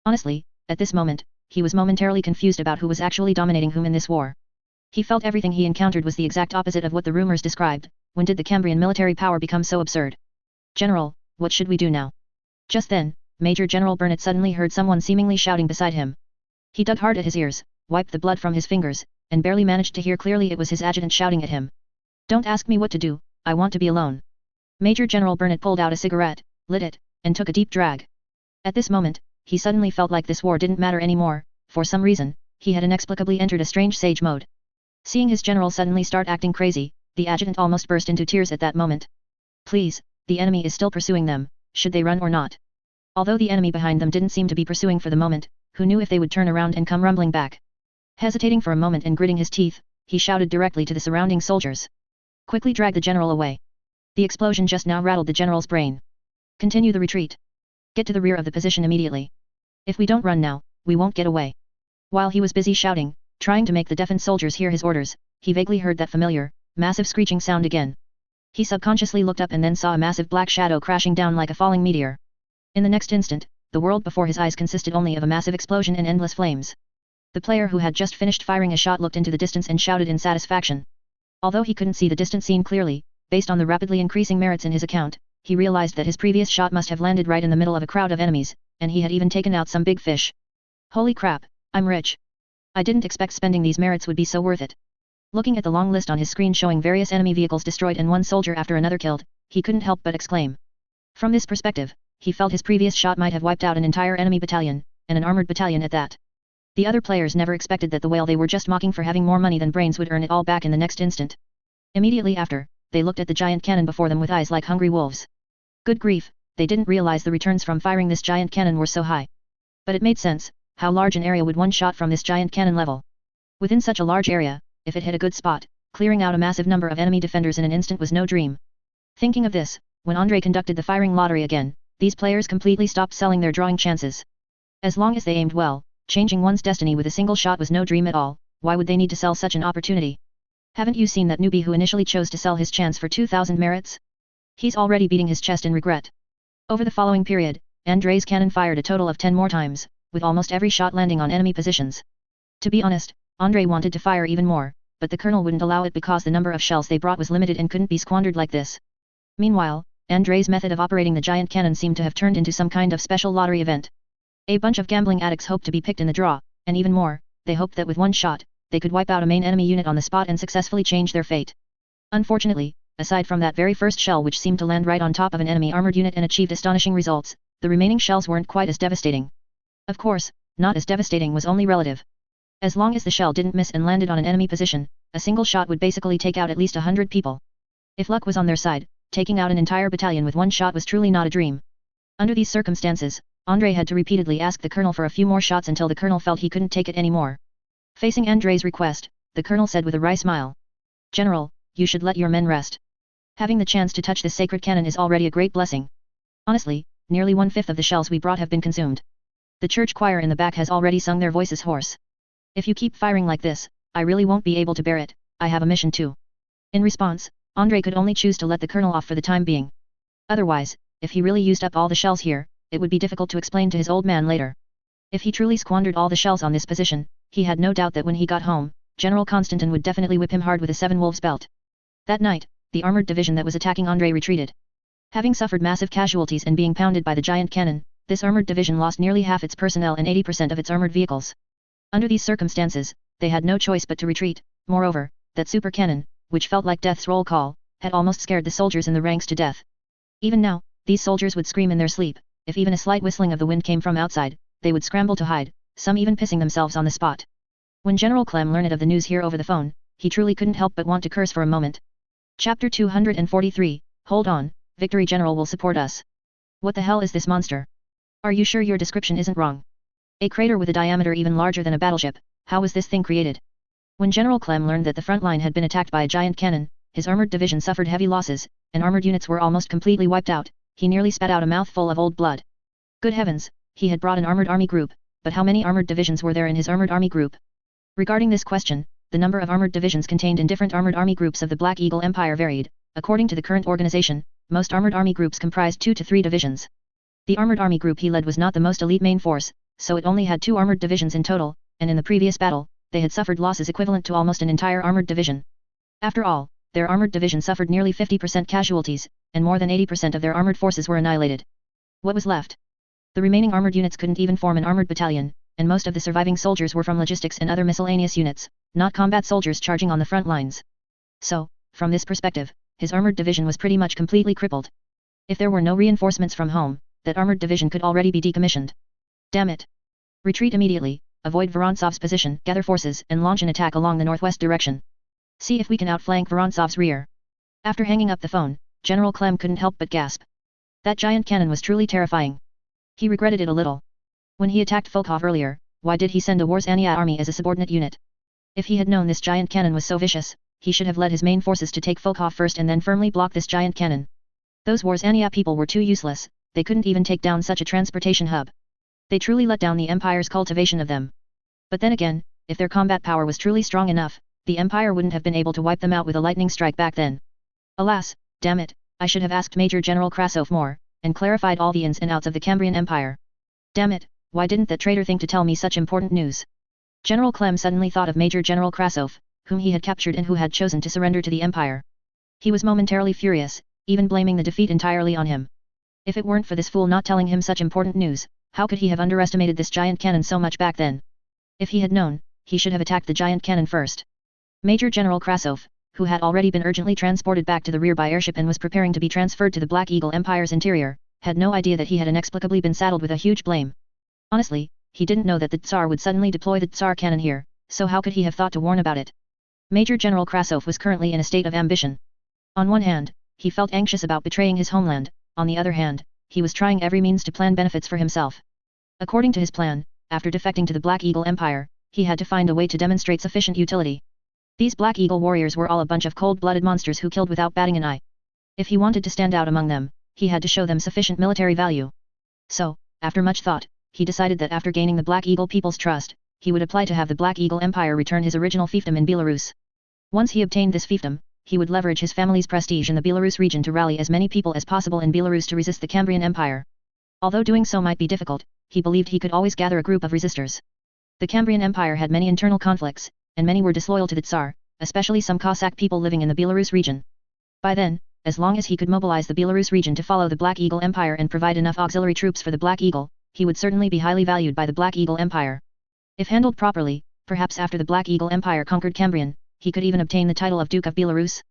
Honestly, at this moment, he was momentarily confused about who was actually dominating whom in this war. He felt everything he encountered was the exact opposite of what the rumors described. When did the Cambrian military power become so absurd? General, what should we do now? Just then, Major General Burnett suddenly heard someone seemingly shouting beside him. He dug hard at his ears, wiped the blood from his fingers, and barely managed to hear clearly it was his adjutant shouting at him. Don't ask me what to do, I want to be alone. Major General Burnett pulled out a cigarette, lit it, and took a deep drag. At this moment, he suddenly felt like this war didn't matter anymore. For some reason, he had inexplicably entered a strange sage mode. Seeing his general suddenly start acting crazy, the adjutant almost burst into tears at that moment. Please, the enemy is still pursuing them, should they run or not? Although the enemy behind them didn't seem to be pursuing for the moment, who knew if they would turn around and come rumbling back? Hesitating for a moment and gritting his teeth, he shouted directly to the surrounding soldiers. Quickly drag the general away. The explosion just now rattled the general's brain. Continue the retreat. Get to the rear of the position immediately. If we don't run now, we won't get away. While he was busy shouting, trying to make the deafened soldiers hear his orders, he vaguely heard that familiar, massive screeching sound again. He subconsciously looked up and then saw a massive black shadow crashing down like a falling meteor. In the next instant, the world before his eyes consisted only of a massive explosion and endless flames. The player who had just finished firing a shot looked into the distance and shouted in satisfaction. Although he couldn't see the distant scene clearly, based on the rapidly increasing merits in his account, he realized that his previous shot must have landed right in the middle of a crowd of enemies, and he had even taken out some big fish. Holy crap, I'm rich. I didn't expect spending these merits would be so worth it. Looking at the long list on his screen showing various enemy vehicles destroyed and one soldier after another killed, he couldn't help but exclaim. From this perspective, he felt his previous shot might have wiped out an entire enemy battalion, and an armored battalion at that. The other players never expected that the whale they were just mocking for having more money than brains would earn it all back in the next instant. Immediately after, they looked at the giant cannon before them with eyes like hungry wolves. Good grief, they didn't realize the returns from firing this giant cannon were so high. But it made sense, how large an area would one shot from this giant cannon level? Within such a large area, if it hit a good spot, clearing out a massive number of enemy defenders in an instant was no dream. Thinking of this, when Andre conducted the firing lottery again, these players completely stopped selling their drawing chances. As long as they aimed well, changing one's destiny with a single shot was no dream at all. Why would they need to sell such an opportunity? Haven't you seen that newbie who initially chose to sell his chance for 2,000 merits? He's already beating his chest in regret. Over the following period, Andre's cannon fired a total of 10 more times, with almost every shot landing on enemy positions. To be honest, Andre wanted to fire even more, but the colonel wouldn't allow it because the number of shells they brought was limited and couldn't be squandered like this. Meanwhile, Andre's method of operating the giant cannon seemed to have turned into some kind of special lottery event. A bunch of gambling addicts hoped to be picked in the draw, and even more, they hoped that with one shot, they could wipe out a main enemy unit on the spot and successfully change their fate. Unfortunately, aside from that very first shell which seemed to land right on top of an enemy armored unit and achieved astonishing results, the remaining shells weren't quite as devastating. Of course, not as devastating was only relative. As long as the shell didn't miss and landed on an enemy position, a single shot would basically take out at least 100 people. If luck was on their side, taking out an entire battalion with one shot was truly not a dream. Under these circumstances, Andre had to repeatedly ask the colonel for a few more shots until the colonel felt he couldn't take it anymore. Facing Andre's request, the colonel said with a wry smile. General, you should let your men rest. Having the chance to touch this sacred cannon is already a great blessing. Honestly, nearly 1/5 of the shells we brought have been consumed. The church choir in the back has already sung their voices hoarse. If you keep firing like this, I really won't be able to bear it, I have a mission too. In response, Andre could only choose to let the colonel off for the time being. Otherwise, if he really used up all the shells here, it would be difficult to explain to his old man later. If he truly squandered all the shells on this position, he had no doubt that when he got home, General Constantin would definitely whip him hard with a 7 wolves belt. That night, the armored division that was attacking Andre retreated. Having suffered massive casualties and being pounded by the giant cannon, this armored division lost nearly half its personnel and 80% of its armored vehicles. Under these circumstances, they had no choice but to retreat. Moreover, that super cannon, which felt like death's roll call, had almost scared the soldiers in the ranks to death. Even now, these soldiers would scream in their sleep. If even a slight whistling of the wind came from outside, they would scramble to hide, some even pissing themselves on the spot. When General Clem learned of the news here over the phone, he truly couldn't help but want to curse for a moment. Chapter 243, Hold on, Victory General will support us. What the hell is this monster? Are you sure your description isn't wrong? A crater with a diameter even larger than a battleship, how was this thing created? When General Clem learned that the front line had been attacked by a giant cannon, his armored division suffered heavy losses, and armored units were almost completely wiped out, he nearly spat out a mouthful of old blood. Good heavens, he had brought an armored army group, but how many armored divisions were there in his armored army group? Regarding this question, the number of armored divisions contained in different armored army groups of the Black Eagle Empire varied. According to the current organization, most armored army groups comprised 2 to 3 divisions. The armored army group he led was not the most elite main force, so it only had 2 armored divisions in total, and in the previous battle, they had suffered losses equivalent to almost an entire armored division. After all, their armored division suffered nearly 50% casualties, and more than 80% of their armored forces were annihilated. What was left? The remaining armored units couldn't even form an armored battalion, and most of the surviving soldiers were from logistics and other miscellaneous units, not combat soldiers charging on the front lines. So, from this perspective, his armored division was pretty much completely crippled. If there were no reinforcements from home, that armored division could already be decommissioned. Damn it. Retreat immediately, avoid Vorontsov's position, gather forces, and launch an attack along the northwest direction. See if we can outflank Vorontsov's rear. After hanging up the phone, General Clem couldn't help but gasp. That giant cannon was truly terrifying. He regretted it a little. When he attacked Volkov earlier, why did he send a Warsania army as a subordinate unit? If he had known this giant cannon was so vicious, he should have led his main forces to take Volkov first and then firmly block this giant cannon. Those Warsania people were too useless, they couldn't even take down such a transportation hub. They truly let down the Empire's cultivation of them. But then again, if their combat power was truly strong enough, the Empire wouldn't have been able to wipe them out with a lightning strike back then. Alas, damn it, I should have asked Major General Krasov more, and clarified all the ins and outs of the Cambrian Empire. Damn it, why didn't that traitor think to tell me such important news? General Clem suddenly thought of Major General Krasov, whom he had captured and who had chosen to surrender to the Empire. He was momentarily furious, even blaming the defeat entirely on him. If it weren't for this fool not telling him such important news, how could he have underestimated this giant cannon so much back then? If he had known, he should have attacked the giant cannon first. Major General Krasov, who had already been urgently transported back to the rear by airship and was preparing to be transferred to the Black Eagle Empire's interior, had no idea that he had inexplicably been saddled with a huge blame. Honestly, he didn't know that the Tsar would suddenly deploy the Tsar cannon here, so how could he have thought to warn about it? Major General Krasov was currently in a state of ambition. On one hand, he felt anxious about betraying his homeland, on the other hand, he was trying every means to plan benefits for himself. According to his plan, after defecting to the Black Eagle Empire, he had to find a way to demonstrate sufficient utility. These Black Eagle warriors were all a bunch of cold-blooded monsters who killed without batting an eye. If he wanted to stand out among them, he had to show them sufficient military value. So, after much thought, he decided that after gaining the Black Eagle people's trust, he would apply to have the Black Eagle Empire return his original fiefdom in Belarus. Once he obtained this fiefdom, he would leverage his family's prestige in the Belarus region to rally as many people as possible in Belarus to resist the Cambrian Empire. Although doing so might be difficult, he believed he could always gather a group of resistors. The Cambrian Empire had many internal conflicts, and many were disloyal to the Tsar, especially some Cossack people living in the Belarus region. By then, as long as he could mobilize the Belarus region to follow the Black Eagle Empire and provide enough auxiliary troops for the Black Eagle, he would certainly be highly valued by the Black Eagle Empire. If handled properly, perhaps after the Black Eagle Empire conquered Cambrian, he could even obtain the title of Duke of Belarus.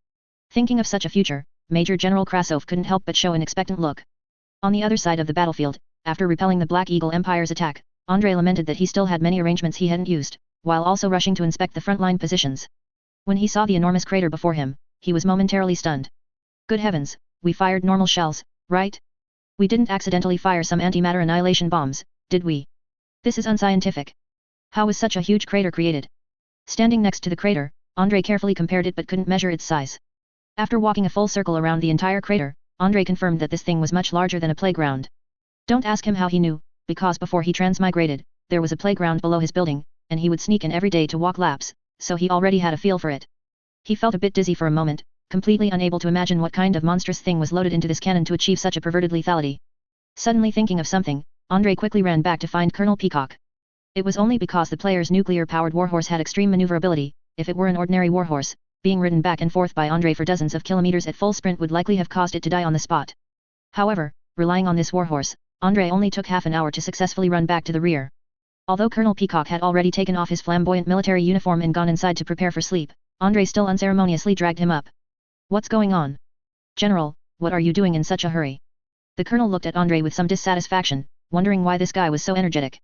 Thinking of such a future, Major General Krasov couldn't help but show an expectant look. On the other side of the battlefield, after repelling the Black Eagle Empire's attack, Andrei lamented that he still had many arrangements he hadn't used, while also rushing to inspect the frontline positions. When he saw the enormous crater before him, he was momentarily stunned. Good heavens, we fired normal shells, right? We didn't accidentally fire some antimatter annihilation bombs, did we? This is unscientific. How was such a huge crater created? Standing next to the crater, Andrei carefully compared it but couldn't measure its size. After walking a full circle around the entire crater, Andrei confirmed that this thing was much larger than a playground. Don't ask him how he knew, because before he transmigrated, there was a playground below his building, and he would sneak in every day to walk laps, so he already had a feel for it. He felt a bit dizzy for a moment, completely unable to imagine what kind of monstrous thing was loaded into this cannon to achieve such a perverted lethality. Suddenly thinking of something, Andrei quickly ran back to find Colonel Peacock. It was only because the player's nuclear-powered warhorse had extreme maneuverability. If it were an ordinary warhorse, being ridden back and forth by Andrei for dozens of kilometers at full sprint would likely have caused it to die on the spot. However, relying on this warhorse, Andrei only took half an hour to successfully run back to the rear. Although Colonel Peacock had already taken off his flamboyant military uniform and gone inside to prepare for sleep, Andrei still unceremoniously dragged him up. What's going on? General, what are you doing in such a hurry? The colonel looked at Andrei with some dissatisfaction, wondering why this guy was so energetic.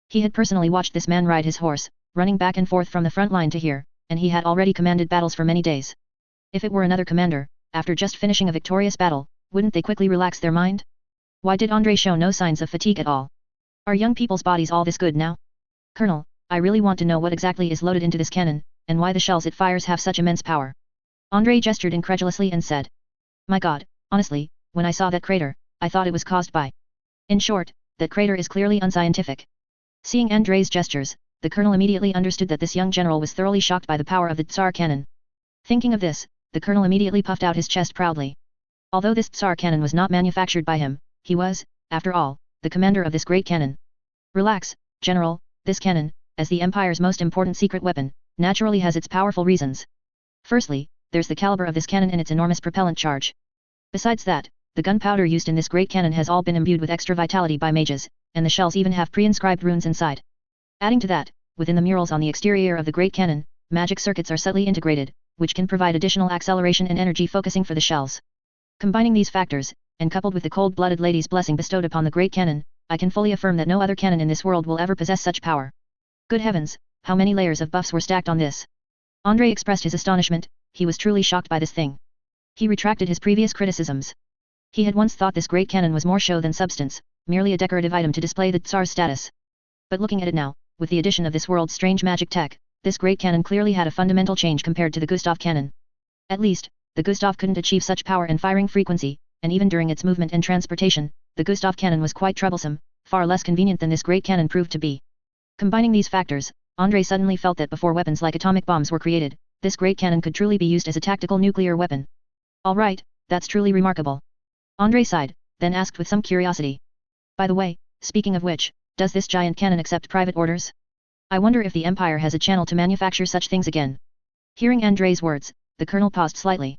He had personally watched this man ride his horse, running back and forth from the front line to here, and he had already commanded battles for many days. If it were another commander, after just finishing a victorious battle, wouldn't they quickly relax their mind? Why did Andrei show no signs of fatigue at all? Are young people's bodies all this good now? Colonel, I really want to know what exactly is loaded into this cannon, and why the shells it fires have such immense power. Andrei gestured incredulously and said. My god, honestly, when I saw that crater, I thought it was caused by. In short, that crater is clearly unscientific. Seeing Andrei's gestures, the colonel immediately understood that this young general was thoroughly shocked by the power of the Tsar cannon. Thinking of this, the colonel immediately puffed out his chest proudly. Although this Tsar cannon was not manufactured by him, he was, after all, the commander of this great cannon. Relax, General, this cannon, as the Empire's most important secret weapon, naturally has its powerful reasons. Firstly, there's the caliber of this cannon and its enormous propellant charge. Besides that, the gunpowder used in this great cannon has all been imbued with extra vitality by mages, and the shells even have pre-inscribed runes inside. Adding to that, within the murals on the exterior of the great cannon, magic circuits are subtly integrated, which can provide additional acceleration and energy focusing for the shells. Combining these factors, and coupled with the cold-blooded lady's blessing bestowed upon the great cannon, I can fully affirm that no other cannon in this world will ever possess such power. Good heavens, how many layers of buffs were stacked on this? Andrei expressed his astonishment. He was truly shocked by this thing. He retracted his previous criticisms. He had once thought this great cannon was more show than substance, merely a decorative item to display the Tsar's status. But looking at it now, with the addition of this world's strange magic tech, this great cannon clearly had a fundamental change compared to the Gustav cannon. At least, the Gustav couldn't achieve such power and firing frequency, and even during its movement and transportation, the Gustav cannon was quite troublesome, far less convenient than this great cannon proved to be. Combining these factors, Andrei suddenly felt that before weapons like atomic bombs were created, this great cannon could truly be used as a tactical nuclear weapon. Alright, that's truly remarkable. Andrei sighed, then asked with some curiosity. By the way, speaking of which, does this giant cannon accept private orders? I wonder if the Empire has a channel to manufacture such things again. Hearing Andrei's words, the colonel paused slightly.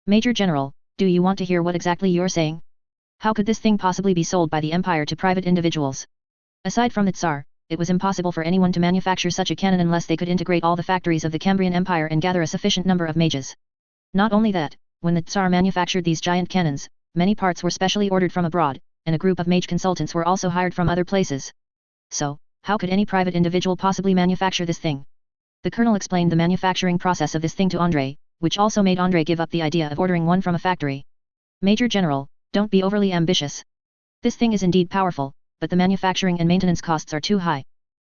Major General, do you want to hear what exactly you're saying? How could this thing possibly be sold by the Empire to private individuals? Aside from the Tsar, it was impossible for anyone to manufacture such a cannon unless they could integrate all the factories of the Cambrian Empire and gather a sufficient number of mages. Not only that, when the Tsar manufactured these giant cannons, many parts were specially ordered from abroad, and a group of mage consultants were also hired from other places. So, how could any private individual possibly manufacture this thing? The colonel explained the manufacturing process of this thing to Andrei, which also made Andrei give up the idea of ordering one from a factory. Major General, don't be overly ambitious. This thing is indeed powerful, but the manufacturing and maintenance costs are too high.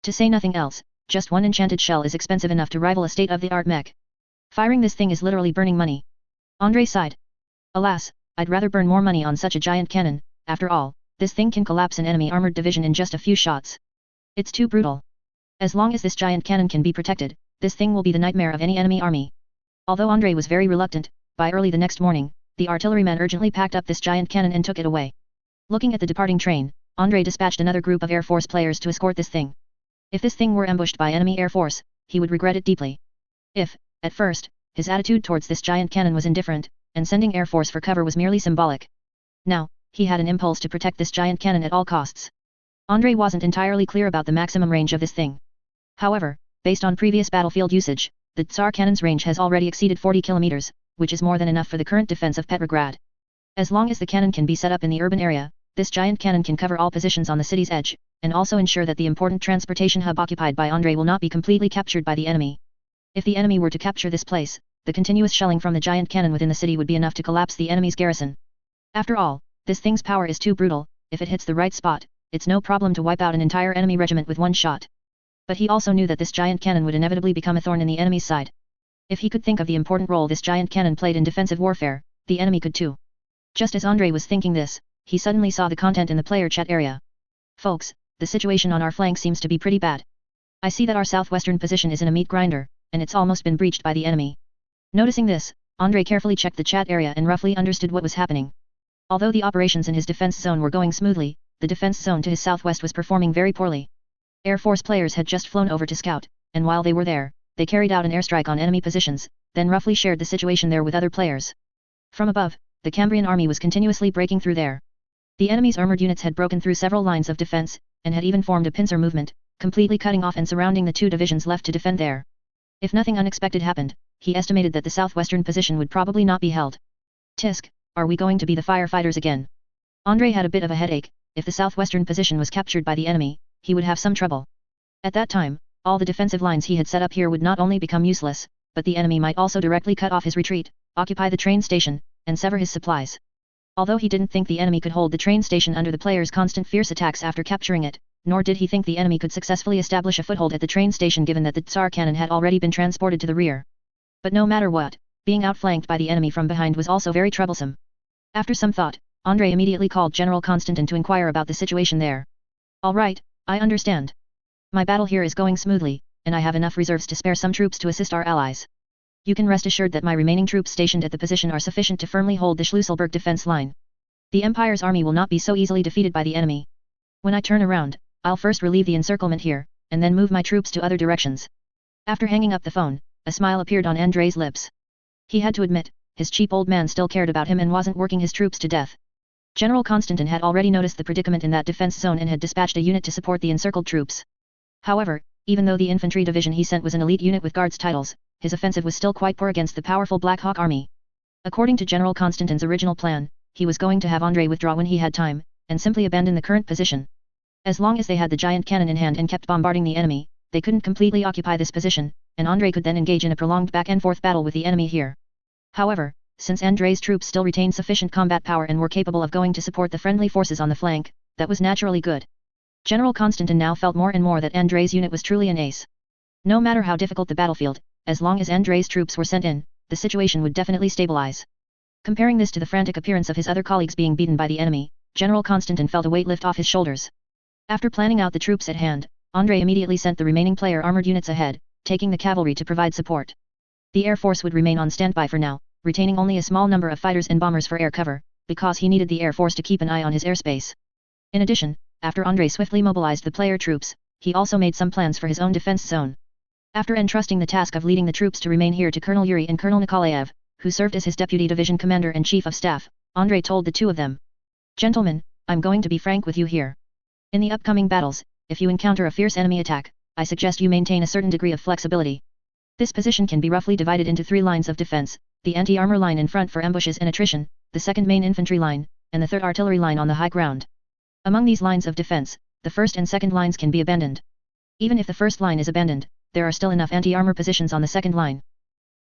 To say nothing else, just one enchanted shell is expensive enough to rival a state-of-the-art mech. Firing this thing is literally burning money. Andrei sighed. Alas, I'd rather burn more money on such a giant cannon. After all, this thing can collapse an enemy armored division in just a few shots. It's too brutal. As long as this giant cannon can be protected, this thing will be the nightmare of any enemy army. Although Andrei was very reluctant, by early the next morning, the artillerymen urgently packed up this giant cannon and took it away. Looking at the departing train, Andrei dispatched another group of Air Force players to escort this thing. If this thing were ambushed by enemy Air Force, he would regret it deeply. If, at first, his attitude towards this giant cannon was indifferent, and sending Air Force for cover was merely symbolic. Now, he had an impulse to protect this giant cannon at all costs. Andrei wasn't entirely clear about the maximum range of this thing. However, based on previous battlefield usage, the Tsar cannon's range has already exceeded 40 kilometers, which is more than enough for the current defense of Petrograd. As long as the cannon can be set up in the urban area, this giant cannon can cover all positions on the city's edge, and also ensure that the important transportation hub occupied by Andrei will not be completely captured by the enemy. If the enemy were to capture this place, the continuous shelling from the giant cannon within the city would be enough to collapse the enemy's garrison. After all, this thing's power is too brutal. If it hits the right spot, it's no problem to wipe out an entire enemy regiment with one shot. But he also knew that this giant cannon would inevitably become a thorn in the enemy's side. If he could think of the important role this giant cannon played in defensive warfare, the enemy could too. Just as Andrei was thinking this, he suddenly saw the content in the player chat area. Folks, the situation on our flank seems to be pretty bad. I see that our southwestern position is in a meat grinder, and it's almost been breached by the enemy. Noticing this, Andrei carefully checked the chat area and roughly understood what was happening. Although the operations in his defense zone were going smoothly, the defense zone to his southwest was performing very poorly. Air Force players had just flown over to scout, and while they were there, they carried out an airstrike on enemy positions, then roughly shared the situation there with other players. From above, the Cambrian army was continuously breaking through there. The enemy's armored units had broken through several lines of defense, and had even formed a pincer movement, completely cutting off and surrounding the two divisions left to defend there. If nothing unexpected happened, he estimated that the southwestern position would probably not be held. Tisk, are we going to be the firefighters again? Andrei had a bit of a headache. If the southwestern position was captured by the enemy, he would have some trouble. At that time, all the defensive lines he had set up here would not only become useless, but the enemy might also directly cut off his retreat, occupy the train station, and sever his supplies. Although he didn't think the enemy could hold the train station under the players' constant fierce attacks after capturing it, nor did he think the enemy could successfully establish a foothold at the train station given that the Tsar cannon had already been transported to the rear. But no matter what, being outflanked by the enemy from behind was also very troublesome. After some thought, Andrei immediately called General Constantin to inquire about the situation there. All right, I understand. My battle here is going smoothly, and I have enough reserves to spare some troops to assist our allies. You can rest assured that my remaining troops stationed at the position are sufficient to firmly hold the Schlüsselburg defense line. The Empire's army will not be so easily defeated by the enemy. When I turn around, I'll first relieve the encirclement here, and then move my troops to other directions. After hanging up the phone, a smile appeared on Andrei's lips. He had to admit, his cheap old man still cared about him and wasn't working his troops to death. General Constantin had already noticed the predicament in that defense zone and had dispatched a unit to support the encircled troops. However, even though the infantry division he sent was an elite unit with guards titles, his offensive was still quite poor against the powerful Black Hawk army. According to General Constantin's original plan, he was going to have Andrei withdraw when he had time, and simply abandon the current position. As long as they had the giant cannon in hand and kept bombarding the enemy, they couldn't completely occupy this position, and Andrei could then engage in a prolonged back-and-forth battle with the enemy here. However, since Andrei's troops still retained sufficient combat power and were capable of going to support the friendly forces on the flank, that was naturally good. General Constantin now felt more and more that Andrei's unit was truly an ace. No matter how difficult the battlefield, as long as Andrei's troops were sent in, the situation would definitely stabilize. Comparing this to the frantic appearance of his other colleagues being beaten by the enemy, General Constantin felt a weight lift off his shoulders. After planning out the troops at hand, Andrei immediately sent the remaining player armored units ahead, taking the cavalry to provide support. The Air Force would remain on standby for now, retaining only a small number of fighters and bombers for air cover, because he needed the Air Force to keep an eye on his airspace. In addition, after Andrei swiftly mobilized the player troops, he also made some plans for his own defense zone. After entrusting the task of leading the troops to remain here to Colonel Yuri and Colonel Nikolaev, who served as his deputy division commander and chief of staff, Andrei told the two of them. Gentlemen, I'm going to be frank with you here. In the upcoming battles, if you encounter a fierce enemy attack, I suggest you maintain a certain degree of flexibility. This position can be roughly divided into 3 lines of defense, the anti-armor line in front for ambushes and attrition, the second main infantry line, and the third artillery line on the high ground. Among these lines of defense, the first and second lines can be abandoned. Even if the first line is abandoned, there are still enough anti-armor positions on the second line.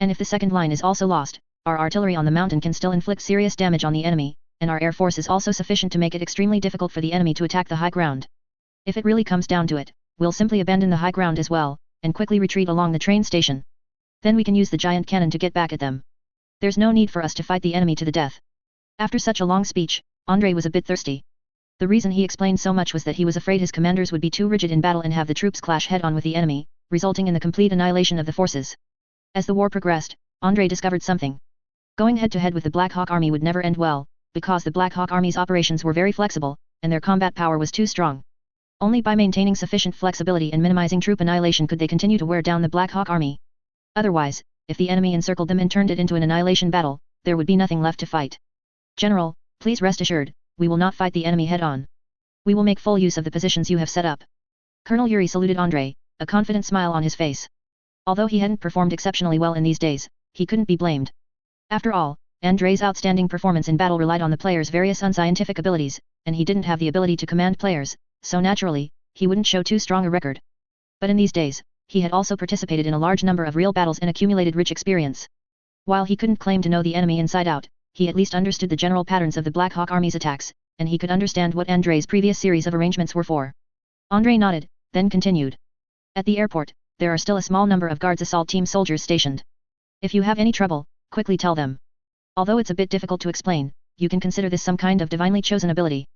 And if the second line is also lost, our artillery on the mountain can still inflict serious damage on the enemy, and our air force is also sufficient to make it extremely difficult for the enemy to attack the high ground. If it really comes down to it, we'll simply abandon the high ground as well, and quickly retreat along the train station. Then we can use the giant cannon to get back at them. There's no need for us to fight the enemy to the death. After such a long speech, Andrei was a bit thirsty. The reason he explained so much was that he was afraid his commanders would be too rigid in battle and have the troops clash head-on with the enemy, resulting in the complete annihilation of the forces. As the war progressed, Andrei discovered something. Going head-to-head with the Black Hawk Army would never end well, because the Black Hawk Army's operations were very flexible, and their combat power was too strong. Only by maintaining sufficient flexibility and minimizing troop annihilation could they continue to wear down the Black Hawk Army. Otherwise, if the enemy encircled them and turned it into an annihilation battle, there would be nothing left to fight. General, please rest assured, we will not fight the enemy head-on. We will make full use of the positions you have set up. Colonel Yuri saluted Andrei, a confident smile on his face. Although he hadn't performed exceptionally well in these days, he couldn't be blamed. After all, Andrei's outstanding performance in battle relied on the player's various unscientific abilities, and he didn't have the ability to command players, so naturally, he wouldn't show too strong a record. But in these days, he had also participated in a large number of real battles and accumulated rich experience. While he couldn't claim to know the enemy inside out, he at least understood the general patterns of the Black Hawk Army's attacks, and he could understand what Andrei's previous series of arrangements were for. Andrei nodded, then continued. At the airport, there are still a small number of Guards Assault Team soldiers stationed. If you have any trouble, quickly tell them. Although it's a bit difficult to explain, you can consider this some kind of divinely chosen ability.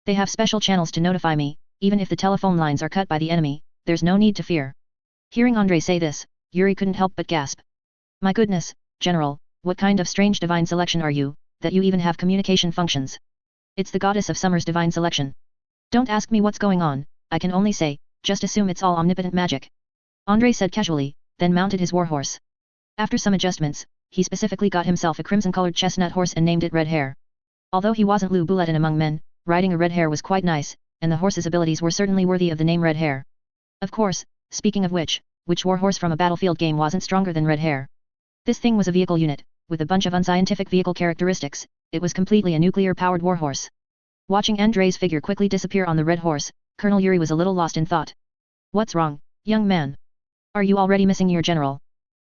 They have special channels to notify me, even if the telephone lines are cut by the enemy, there's no need to fear. Hearing Andrei say this, Yuri couldn't help but gasp. My goodness, General, what kind of strange divine selection are you, that you even have communication functions? It's the goddess of summer's divine selection. Don't ask me what's going on, I can only say, just assume it's all omnipotent magic. Andrei said casually, then mounted his warhorse. After some adjustments, he specifically got himself a crimson-colored chestnut horse and named it Red Hair. Although he wasn't Lou Bulletin among men, riding a red hare was quite nice, and the horse's abilities were certainly worthy of the name Red Hair. Of course, speaking of which warhorse from a battlefield game wasn't stronger than Red Hair? This thing was a vehicle unit, with a bunch of unscientific vehicle characteristics, it was completely a nuclear-powered warhorse. Watching Andrei's figure quickly disappear on the red horse, Colonel Yuri was a little lost in thought. What's wrong, young man? Are you already missing your general?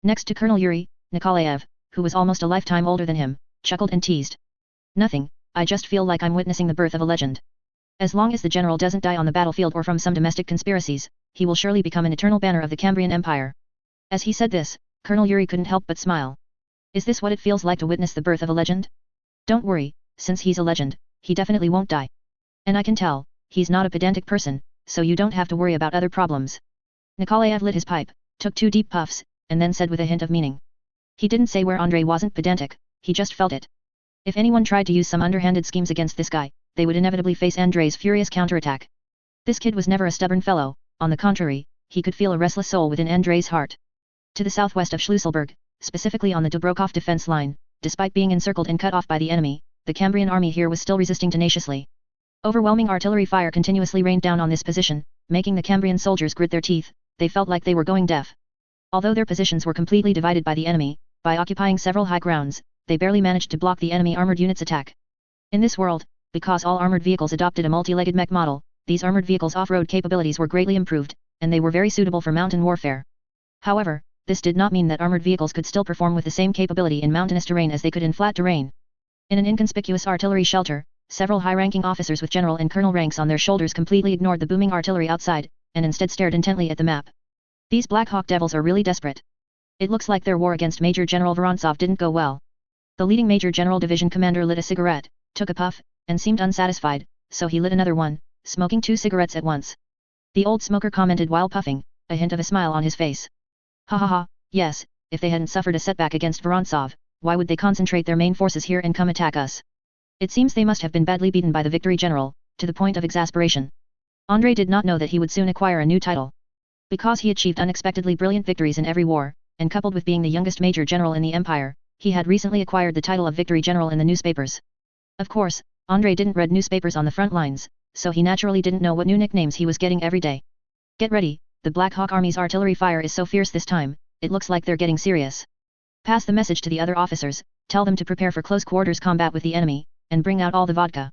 Next to Colonel Yuri, Nikolaev, who was almost a lifetime older than him, chuckled and teased. Nothing, I just feel like I'm witnessing the birth of a legend. As long as the general doesn't die on the battlefield or from some domestic conspiracies, he will surely become an eternal banner of the Cambrian Empire. As he said this, Colonel Yuri couldn't help but smile. Is this what it feels like to witness the birth of a legend? Don't worry, since he's a legend, he definitely won't die. And I can tell, he's not a pedantic person, so you don't have to worry about other problems. Nikolaev lit his pipe, took 2 deep puffs, and then said with a hint of meaning. He didn't say where Andrei wasn't pedantic, he just felt it. If anyone tried to use some underhanded schemes against this guy, they would inevitably face Andrei's furious counterattack. This kid was never a stubborn fellow, on the contrary, he could feel a restless soul within Andrei's heart. To the southwest of Schlüsselburg, specifically on the Dobrokov defense line, despite being encircled and cut off by the enemy, the Cambrian army here was still resisting tenaciously. Overwhelming artillery fire continuously rained down on this position, making the Cambrian soldiers grit their teeth. They felt like they were going deaf. Although their positions were completely divided by the enemy, by occupying several high grounds, they barely managed to block the enemy armored units' attack. In this world, because all armored vehicles adopted a multi-legged mech model, these armored vehicles' off-road capabilities were greatly improved, and they were very suitable for mountain warfare. However, this did not mean that armored vehicles could still perform with the same capability in mountainous terrain as they could in flat terrain. In an inconspicuous artillery shelter, several high-ranking officers with general and colonel ranks on their shoulders completely ignored the booming artillery outside, and instead stared intently at the map. These Black Hawk Devils are really desperate. It looks like their war against Major General Vorontsov didn't go well. The leading Major General Division commander lit a cigarette, took a puff, and seemed unsatisfied, so he lit another one, smoking 2 cigarettes at once. The old smoker commented while puffing, a hint of a smile on his face. Ha ha ha, yes, if they hadn't suffered a setback against Vorontsov, why would they concentrate their main forces here and come attack us? It seems they must have been badly beaten by the victory general, to the point of exasperation. Andrei did not know that he would soon acquire a new title. Because he achieved unexpectedly brilliant victories in every war, and coupled with being the youngest major general in the empire, he had recently acquired the title of victory general in the newspapers. Of course, Andrei didn't read newspapers on the front lines, so he naturally didn't know what new nicknames he was getting every day. Get ready, the Black Hawk Army's artillery fire is so fierce this time, it looks like they're getting serious. Pass the message to the other officers, tell them to prepare for close quarters combat with the enemy, and bring out all the vodka.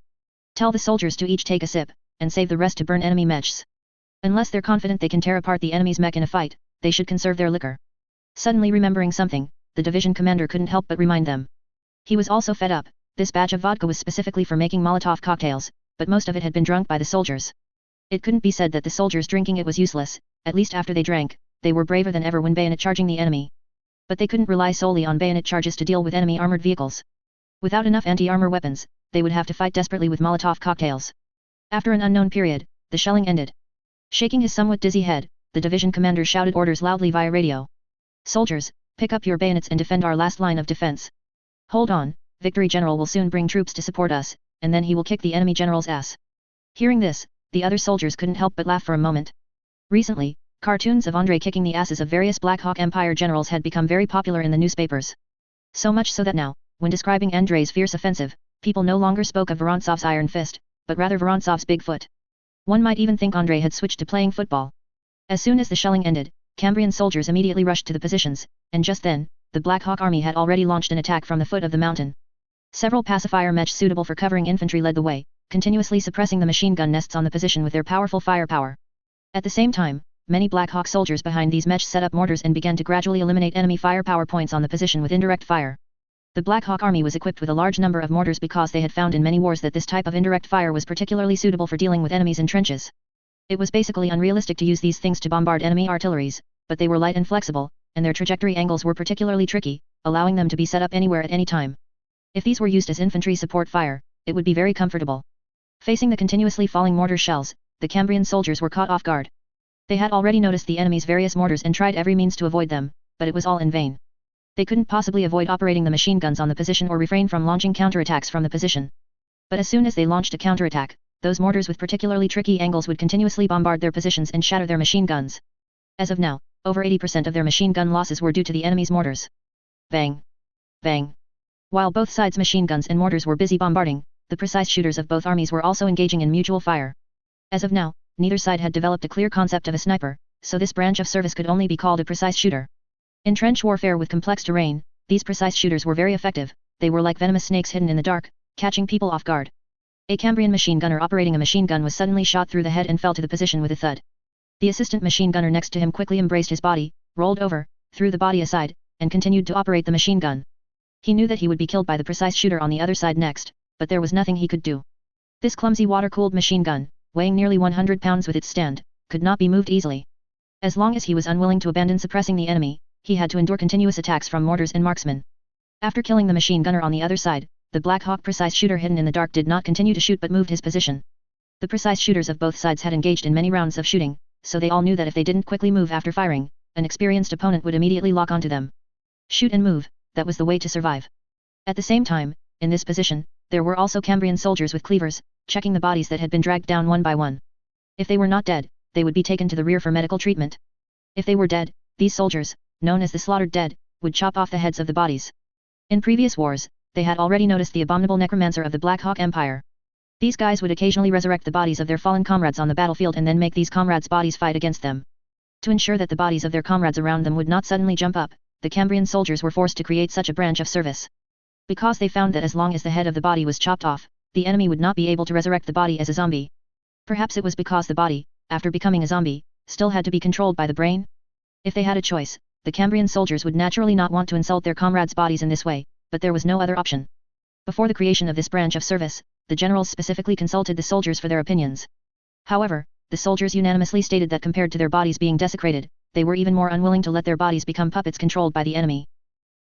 Tell the soldiers to each take a sip, and save the rest to burn enemy mechs. Unless they're confident they can tear apart the enemy's mech in a fight, they should conserve their liquor. Suddenly remembering something, the division commander couldn't help but remind them. He was also fed up. This batch of vodka was specifically for making Molotov cocktails, but most of it had been drunk by the soldiers. It couldn't be said that the soldiers drinking it was useless, at least after they drank, they were braver than ever when bayonet charging the enemy. But they couldn't rely solely on bayonet charges to deal with enemy armored vehicles. Without enough anti-armor weapons, they would have to fight desperately with Molotov cocktails. After an unknown period, the shelling ended. Shaking his somewhat dizzy head, the division commander shouted orders loudly via radio. Soldiers, pick up your bayonets and defend our last line of defense. Hold on, Victory General will soon bring troops to support us, and then he will kick the enemy general's ass. Hearing this, the other soldiers couldn't help but laugh for a moment. Recently, cartoons of Andrei kicking the asses of various Black Hawk Empire generals had become very popular in the newspapers. So much so that now, when describing Andrei's fierce offensive, people no longer spoke of Vorontsov's iron fist, but rather Vorontsov's big foot. One might even think Andrei had switched to playing football. As soon as the shelling ended, Cambrian soldiers immediately rushed to the positions, and just then, the Black Hawk army had already launched an attack from the foot of the mountain. Several pacifier mechs suitable for covering infantry led the way, continuously suppressing the machine gun nests on the position with their powerful firepower. At the same time, many Black Hawk soldiers behind these mechs set up mortars and began to gradually eliminate enemy firepower points on the position with indirect fire. The Black Hawk army was equipped with a large number of mortars because they had found in many wars that this type of indirect fire was particularly suitable for dealing with enemies in trenches. It was basically unrealistic to use these things to bombard enemy artilleries, but they were light and flexible, and their trajectory angles were particularly tricky, allowing them to be set up anywhere at any time. If these were used as infantry support fire, it would be very comfortable. Facing the continuously falling mortar shells, the Cambrian soldiers were caught off guard. They had already noticed the enemy's various mortars and tried every means to avoid them, but it was all in vain. They couldn't possibly avoid operating the machine guns on the position or refrain from launching counterattacks from the position. But as soon as they launched a counterattack, those mortars with particularly tricky angles would continuously bombard their positions and shatter their machine guns. As of now, over 80% of their machine gun losses were due to the enemy's mortars. Bang! Bang! While both sides' machine guns and mortars were busy bombarding, the precise shooters of both armies were also engaging in mutual fire. As of now, neither side had developed a clear concept of a sniper, so this branch of service could only be called a precise shooter. In trench warfare with complex terrain, these precise shooters were very effective. They were like venomous snakes hidden in the dark, catching people off guard. A Cambrian machine gunner operating a machine gun was suddenly shot through the head and fell to the position with a thud. The assistant machine gunner next to him quickly embraced his body, rolled over, threw the body aside, and continued to operate the machine gun. He knew that he would be killed by the precise shooter on the other side next, but there was nothing he could do. This clumsy water-cooled machine gun, weighing nearly 100 pounds with its stand, could not be moved easily. As long as he was unwilling to abandon suppressing the enemy, he had to endure continuous attacks from mortars and marksmen. After killing the machine gunner on the other side, the Black Hawk precise shooter hidden in the dark did not continue to shoot but moved his position. The precise shooters of both sides had engaged in many rounds of shooting, so they all knew that if they didn't quickly move after firing, an experienced opponent would immediately lock onto them. Shoot and move, that was the way to survive. At the same time, in this position, there were also Cambrian soldiers with cleavers, checking the bodies that had been dragged down one by one. If they were not dead, they would be taken to the rear for medical treatment. If they were dead, these soldiers, known as the slaughtered dead, would chop off the heads of the bodies. In previous wars, they had already noticed the abominable necromancer of the Black Hawk Empire. These guys would occasionally resurrect the bodies of their fallen comrades on the battlefield and then make these comrades' bodies fight against them. To ensure that the bodies of their comrades around them would not suddenly jump up, the Cambrian soldiers were forced to create such a branch of service. Because they found that as long as the head of the body was chopped off, the enemy would not be able to resurrect the body as a zombie. Perhaps it was because the body, after becoming a zombie, still had to be controlled by the brain? If they had a choice, the Cambrian soldiers would naturally not want to insult their comrades' bodies in this way, but there was no other option. Before the creation of this branch of service, the generals specifically consulted the soldiers for their opinions. However, the soldiers unanimously stated that compared to their bodies being desecrated, they were even more unwilling to let their bodies become puppets controlled by the enemy.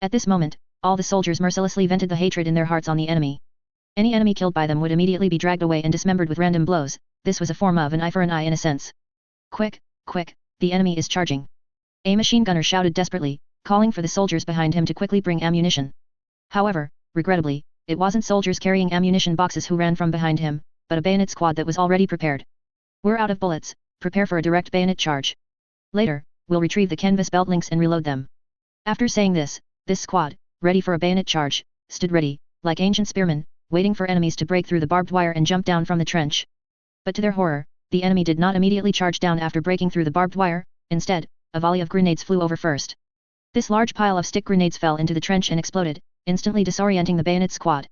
At this moment, all the soldiers mercilessly vented the hatred in their hearts on the enemy. Any enemy killed by them would immediately be dragged away and dismembered with random blows. This was a form of an eye for an eye in a sense. Quick, quick, the enemy is charging. A machine gunner shouted desperately, calling for the soldiers behind him to quickly bring ammunition. However, regrettably, it wasn't soldiers carrying ammunition boxes who ran from behind him, but a bayonet squad that was already prepared. We're out of bullets, prepare for a direct bayonet charge. Later, we'll retrieve the canvas belt links and reload them. After saying this squad, ready for a bayonet charge, stood ready, like ancient spearmen, waiting for enemies to break through the barbed wire and jump down from the trench. But to their horror, the enemy did not immediately charge down after breaking through the barbed wire. Instead, a volley of grenades flew over first. This large pile of stick grenades fell into the trench and exploded, instantly disorienting the bayonet squad.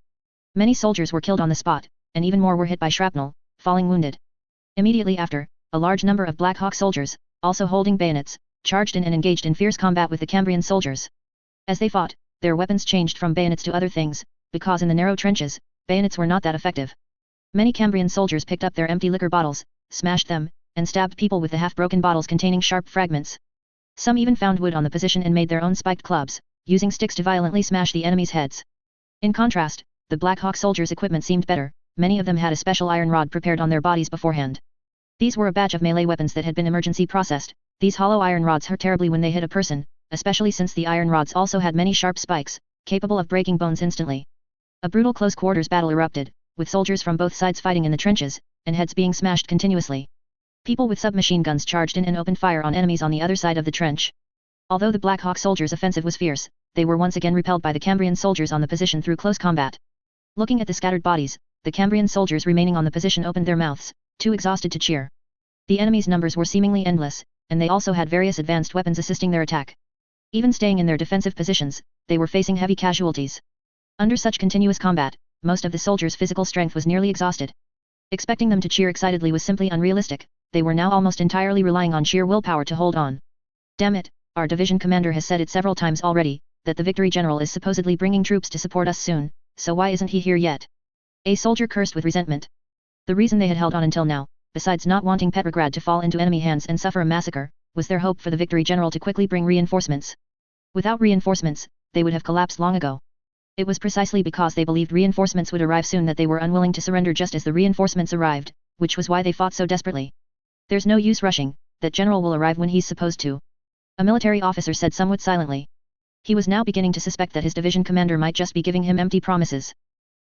Many soldiers were killed on the spot, and even more were hit by shrapnel, falling wounded. Immediately after, a large number of Black Hawk soldiers, also holding bayonets, charged in and engaged in fierce combat with the Cambrian soldiers. As they fought, their weapons changed from bayonets to other things, because in the narrow trenches, bayonets were not that effective. Many Cambrian soldiers picked up their empty liquor bottles, smashed them, and stabbed people with the half-broken bottles containing sharp fragments. Some even found wood on the position and made their own spiked clubs, using sticks to violently smash the enemy's heads. In contrast, the Black Hawk soldiers' equipment seemed better. Many of them had a special iron rod prepared on their bodies beforehand. These were a batch of melee weapons that had been emergency processed. These hollow iron rods hurt terribly when they hit a person, especially since the iron rods also had many sharp spikes, capable of breaking bones instantly. A brutal close-quarters battle erupted, with soldiers from both sides fighting in the trenches, and heads being smashed continuously. People with submachine guns charged in and opened fire on enemies on the other side of the trench. Although the Black Hawk soldiers' offensive was fierce, they were once again repelled by the Cambrian soldiers on the position through close combat. Looking at the scattered bodies, the Cambrian soldiers remaining on the position opened their mouths, too exhausted to cheer. The enemy's numbers were seemingly endless, and they also had various advanced weapons assisting their attack. Even staying in their defensive positions, they were facing heavy casualties. Under such continuous combat, most of the soldiers' physical strength was nearly exhausted. Expecting them to cheer excitedly was simply unrealistic. They were now almost entirely relying on sheer willpower to hold on. Damn it, our division commander has said it several times already, that the Victory General is supposedly bringing troops to support us soon, so why isn't he here yet? A soldier cursed with resentment. The reason they had held on until now, besides not wanting Petrograd to fall into enemy hands and suffer a massacre, was their hope for the Victory General to quickly bring reinforcements. Without reinforcements, they would have collapsed long ago. It was precisely because they believed reinforcements would arrive soon that they were unwilling to surrender just as the reinforcements arrived, which was why they fought so desperately. There's no use rushing, that general will arrive when he's supposed to. A military officer said somewhat silently. He was now beginning to suspect that his division commander might just be giving him empty promises.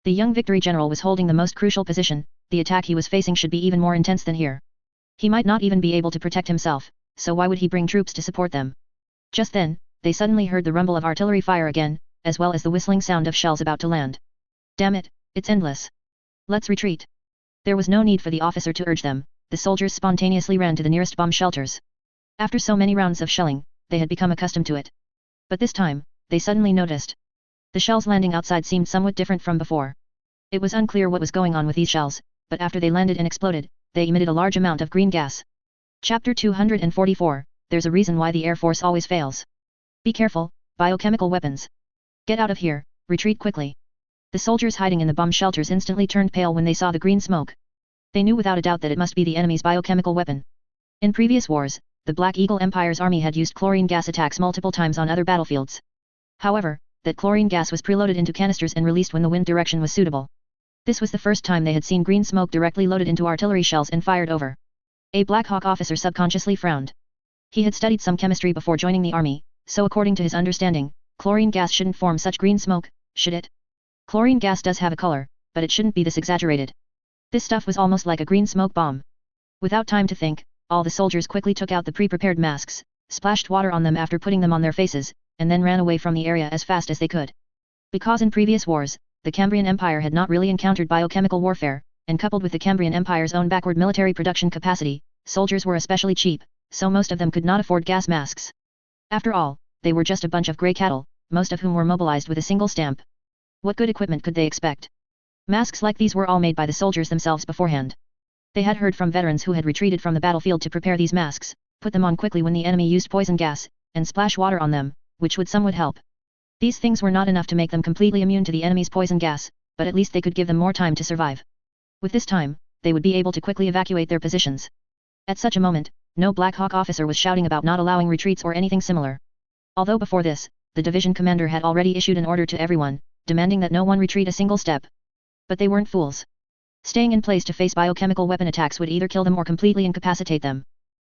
The young Victory General was holding the most crucial position. The attack he was facing should be even more intense than here. He might not even be able to protect himself, so why would he bring troops to support them? Just then, they suddenly heard the rumble of artillery fire again, as well as the whistling sound of shells about to land. Damn it, it's endless. Let's retreat. There was no need for the officer to urge them. The soldiers spontaneously ran to the nearest bomb shelters. After so many rounds of shelling, they had become accustomed to it. But this time, they suddenly noticed. The shells landing outside seemed somewhat different from before. It was unclear what was going on with these shells, but after they landed and exploded, they emitted a large amount of green gas. Chapter 244, There's a reason why the Air Force always fails. Be careful, biochemical weapons. Get out of here, retreat quickly. The soldiers hiding in the bomb shelters instantly turned pale when they saw the green smoke. They knew without a doubt that it must be the enemy's biochemical weapon. In previous wars, the Black Eagle Empire's army had used chlorine gas attacks multiple times on other battlefields. However, that chlorine gas was preloaded into canisters and released when the wind direction was suitable. This was the first time they had seen green smoke directly loaded into artillery shells and fired over. A Black Hawk officer subconsciously frowned. He had studied some chemistry before joining the army, so according to his understanding, chlorine gas shouldn't form such green smoke, should it? Chlorine gas does have a color, but it shouldn't be this exaggerated. This stuff was almost like a green smoke bomb. Without time to think, all the soldiers quickly took out the pre-prepared masks, splashed water on them after putting them on their faces, and then ran away from the area as fast as they could. Because in previous wars, the Cambrian Empire had not really encountered biochemical warfare, and coupled with the Cambrian Empire's own backward military production capacity, soldiers were especially cheap, so most of them could not afford gas masks. After all, they were just a bunch of grey cattle, most of whom were mobilized with a single stamp. What good equipment could they expect? Masks like these were all made by the soldiers themselves beforehand. They had heard from veterans who had retreated from the battlefield to prepare these masks, put them on quickly when the enemy used poison gas, and splash water on them, which would somewhat help. These things were not enough to make them completely immune to the enemy's poison gas, but at least they could give them more time to survive. With this time, they would be able to quickly evacuate their positions. At such a moment, no Black Hawk officer was shouting about not allowing retreats or anything similar. Although before this, the division commander had already issued an order to everyone, demanding that no one retreat a single step. But they weren't fools. Staying in place to face biochemical weapon attacks would either kill them or completely incapacitate them.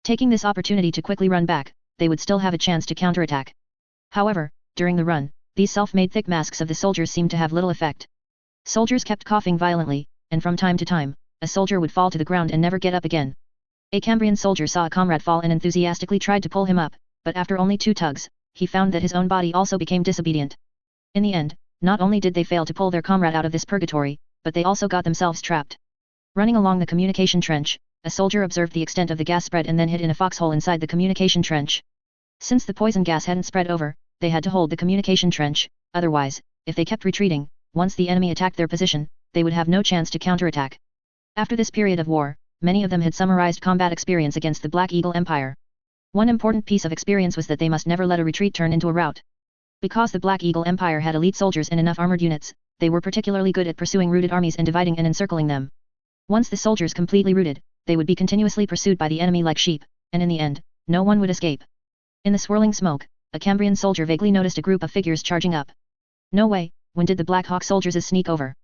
Taking this opportunity to quickly run back, they would still have a chance to counterattack. However, during the run, these self-made thick masks of the soldiers seemed to have little effect. Soldiers kept coughing violently, and from time to time, a soldier would fall to the ground and never get up again. A Cambrian soldier saw a comrade fall and enthusiastically tried to pull him up, but after only 2 tugs, he found that his own body also became disobedient. In the end, not only did they fail to pull their comrade out of this purgatory, but they also got themselves trapped. Running along the communication trench, a soldier observed the extent of the gas spread and then hid in a foxhole inside the communication trench. Since the poison gas hadn't spread over, they had to hold the communication trench, otherwise, if they kept retreating, once the enemy attacked their position, they would have no chance to counterattack. After this period of war, many of them had summarized combat experience against the Black Eagle Empire. One important piece of experience was that they must never let a retreat turn into a rout. Because the Black Eagle Empire had elite soldiers and enough armored units, they were particularly good at pursuing routed armies and dividing and encircling them. Once the soldiers completely routed, they would be continuously pursued by the enemy like sheep, and in the end, no one would escape. In the swirling smoke, a Cambrian soldier vaguely noticed a group of figures charging up. No way, when did the Black Hawk soldiers sneak over?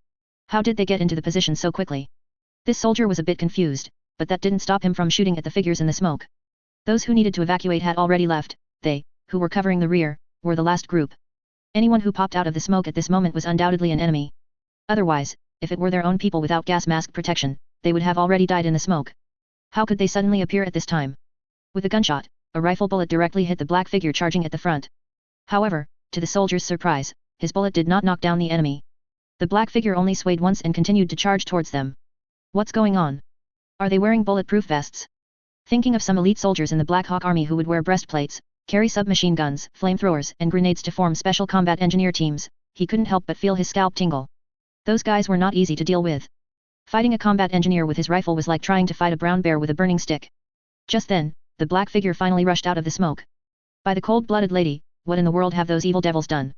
How did they get into the position so quickly? This soldier was a bit confused, but that didn't stop him from shooting at the figures in the smoke. Those who needed to evacuate had already left. They, who were covering the rear, were the last group. Anyone who popped out of the smoke at this moment was undoubtedly an enemy. Otherwise, if it were their own people without gas mask protection, they would have already died in the smoke. How could they suddenly appear at this time? With a gunshot, a rifle bullet directly hit the black figure charging at the front. However, to the soldier's surprise, his bullet did not knock down the enemy. The black figure only swayed once and continued to charge towards them. What's going on? Are they wearing bulletproof vests? Thinking of some elite soldiers in the Black Hawk army who would wear breastplates, carry submachine guns, flamethrowers and grenades to form special combat engineer teams, he couldn't help but feel his scalp tingle. Those guys were not easy to deal with. Fighting a combat engineer with his rifle was like trying to fight a brown bear with a burning stick. Just then, the black figure finally rushed out of the smoke. By the cold-blooded lady, what in the world have those evil devils done?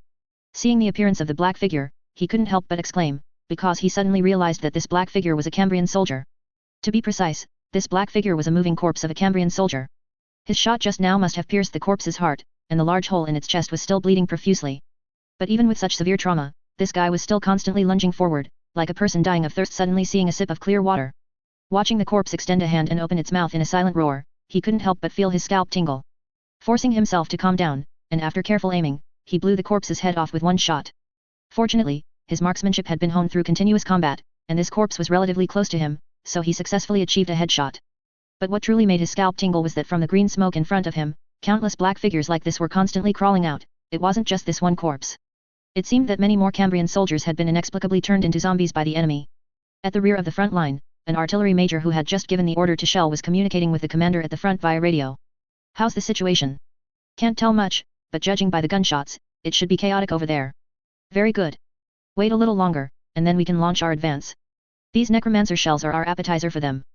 Seeing the appearance of the black figure, he couldn't help but exclaim, because he suddenly realized that this black figure was a Cambrian soldier. To be precise, this black figure was a moving corpse of a Cambrian soldier. His shot just now must have pierced the corpse's heart, and the large hole in its chest was still bleeding profusely. But even with such severe trauma, this guy was still constantly lunging forward, like a person dying of thirst suddenly seeing a sip of clear water. Watching the corpse extend a hand and open its mouth in a silent roar, he couldn't help but feel his scalp tingle. Forcing himself to calm down, and after careful aiming, he blew the corpse's head off with one shot. Fortunately, his marksmanship had been honed through continuous combat, and this corpse was relatively close to him, so he successfully achieved a headshot. But what truly made his scalp tingle was that from the green smoke in front of him, countless black figures like this were constantly crawling out. It wasn't just this one corpse. It seemed that many more Cambrian soldiers had been inexplicably turned into zombies by the enemy. At the rear of the front line, an artillery major who had just given the order to shell was communicating with the commander at the front via radio. "How's the situation?" "Can't tell much, but judging by the gunshots, it should be chaotic over there." "Very good. Wait a little longer, and then we can launch our advance. These necromancer shells are our appetizer for them."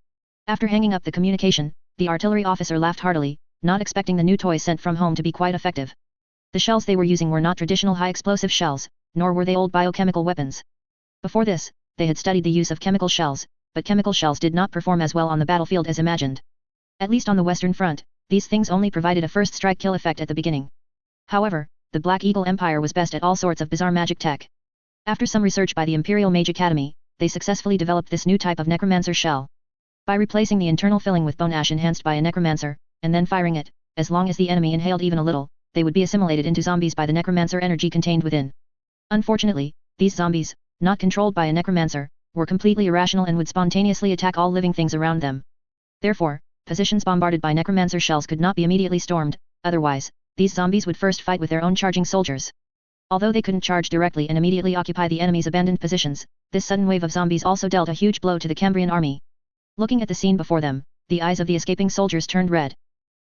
After hanging up the communication, the artillery officer laughed heartily, not expecting the new toys sent from home to be quite effective. The shells they were using were not traditional high-explosive shells, nor were they old biochemical weapons. Before this, they had studied the use of chemical shells, but chemical shells did not perform as well on the battlefield as imagined. At least on the Western Front, these things only provided a first strike kill effect at the beginning. However, the Black Eagle Empire was best at all sorts of bizarre magic tech. After some research by the Imperial Mage Academy, they successfully developed this new type of necromancer shell. By replacing the internal filling with bone ash enhanced by a necromancer, and then firing it, as long as the enemy inhaled even a little, they would be assimilated into zombies by the necromancer energy contained within. Unfortunately, these zombies, not controlled by a necromancer, were completely irrational and would spontaneously attack all living things around them. Therefore, positions bombarded by necromancer shells could not be immediately stormed, otherwise, these zombies would first fight with their own charging soldiers. Although they couldn't charge directly and immediately occupy the enemy's abandoned positions, this sudden wave of zombies also dealt a huge blow to the Cambrian army. Looking at the scene before them, the eyes of the escaping soldiers turned red.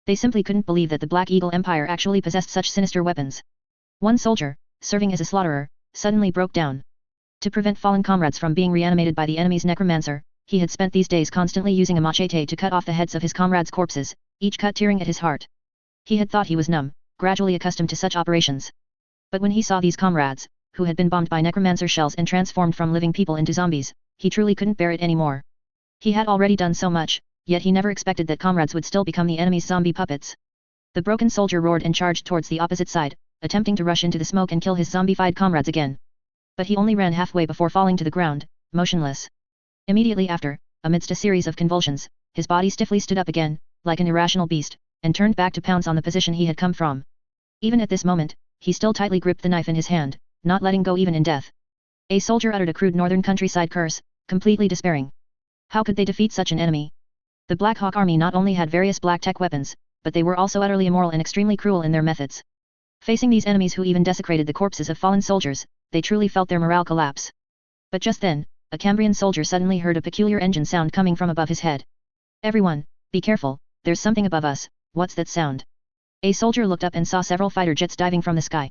They simply couldn't believe that the Black Eagle Empire actually possessed such sinister weapons. One soldier, serving as a slaughterer, suddenly broke down. To prevent fallen comrades from being reanimated by the enemy's necromancer, he had spent these days constantly using a machete to cut off the heads of his comrades' corpses, each cut tearing at his heart. He had thought he was numb, gradually accustomed to such operations. But when he saw these comrades, who had been bombed by necromancer shells and transformed from living people into zombies, he truly couldn't bear it anymore. He had already done so much, yet he never expected that comrades would still become the enemy's zombie puppets. The broken soldier roared and charged towards the opposite side, attempting to rush into the smoke and kill his zombified comrades again. But he only ran halfway before falling to the ground, motionless. Immediately after, amidst a series of convulsions, his body stiffly stood up again, like an irrational beast, and turned back to pounce on the position he had come from. Even at this moment, he still tightly gripped the knife in his hand, not letting go even in death. A soldier uttered a crude northern countryside curse, completely despairing. How could they defeat such an enemy? The Black Hawk army not only had various black tech weapons, but they were also utterly immoral and extremely cruel in their methods. Facing these enemies who even desecrated the corpses of fallen soldiers, they truly felt their morale collapse. But just then, a Cambrian soldier suddenly heard a peculiar engine sound coming from above his head. "Everyone, be careful, there's something above us, what's that sound?" A soldier looked up and saw several fighter jets diving from the sky.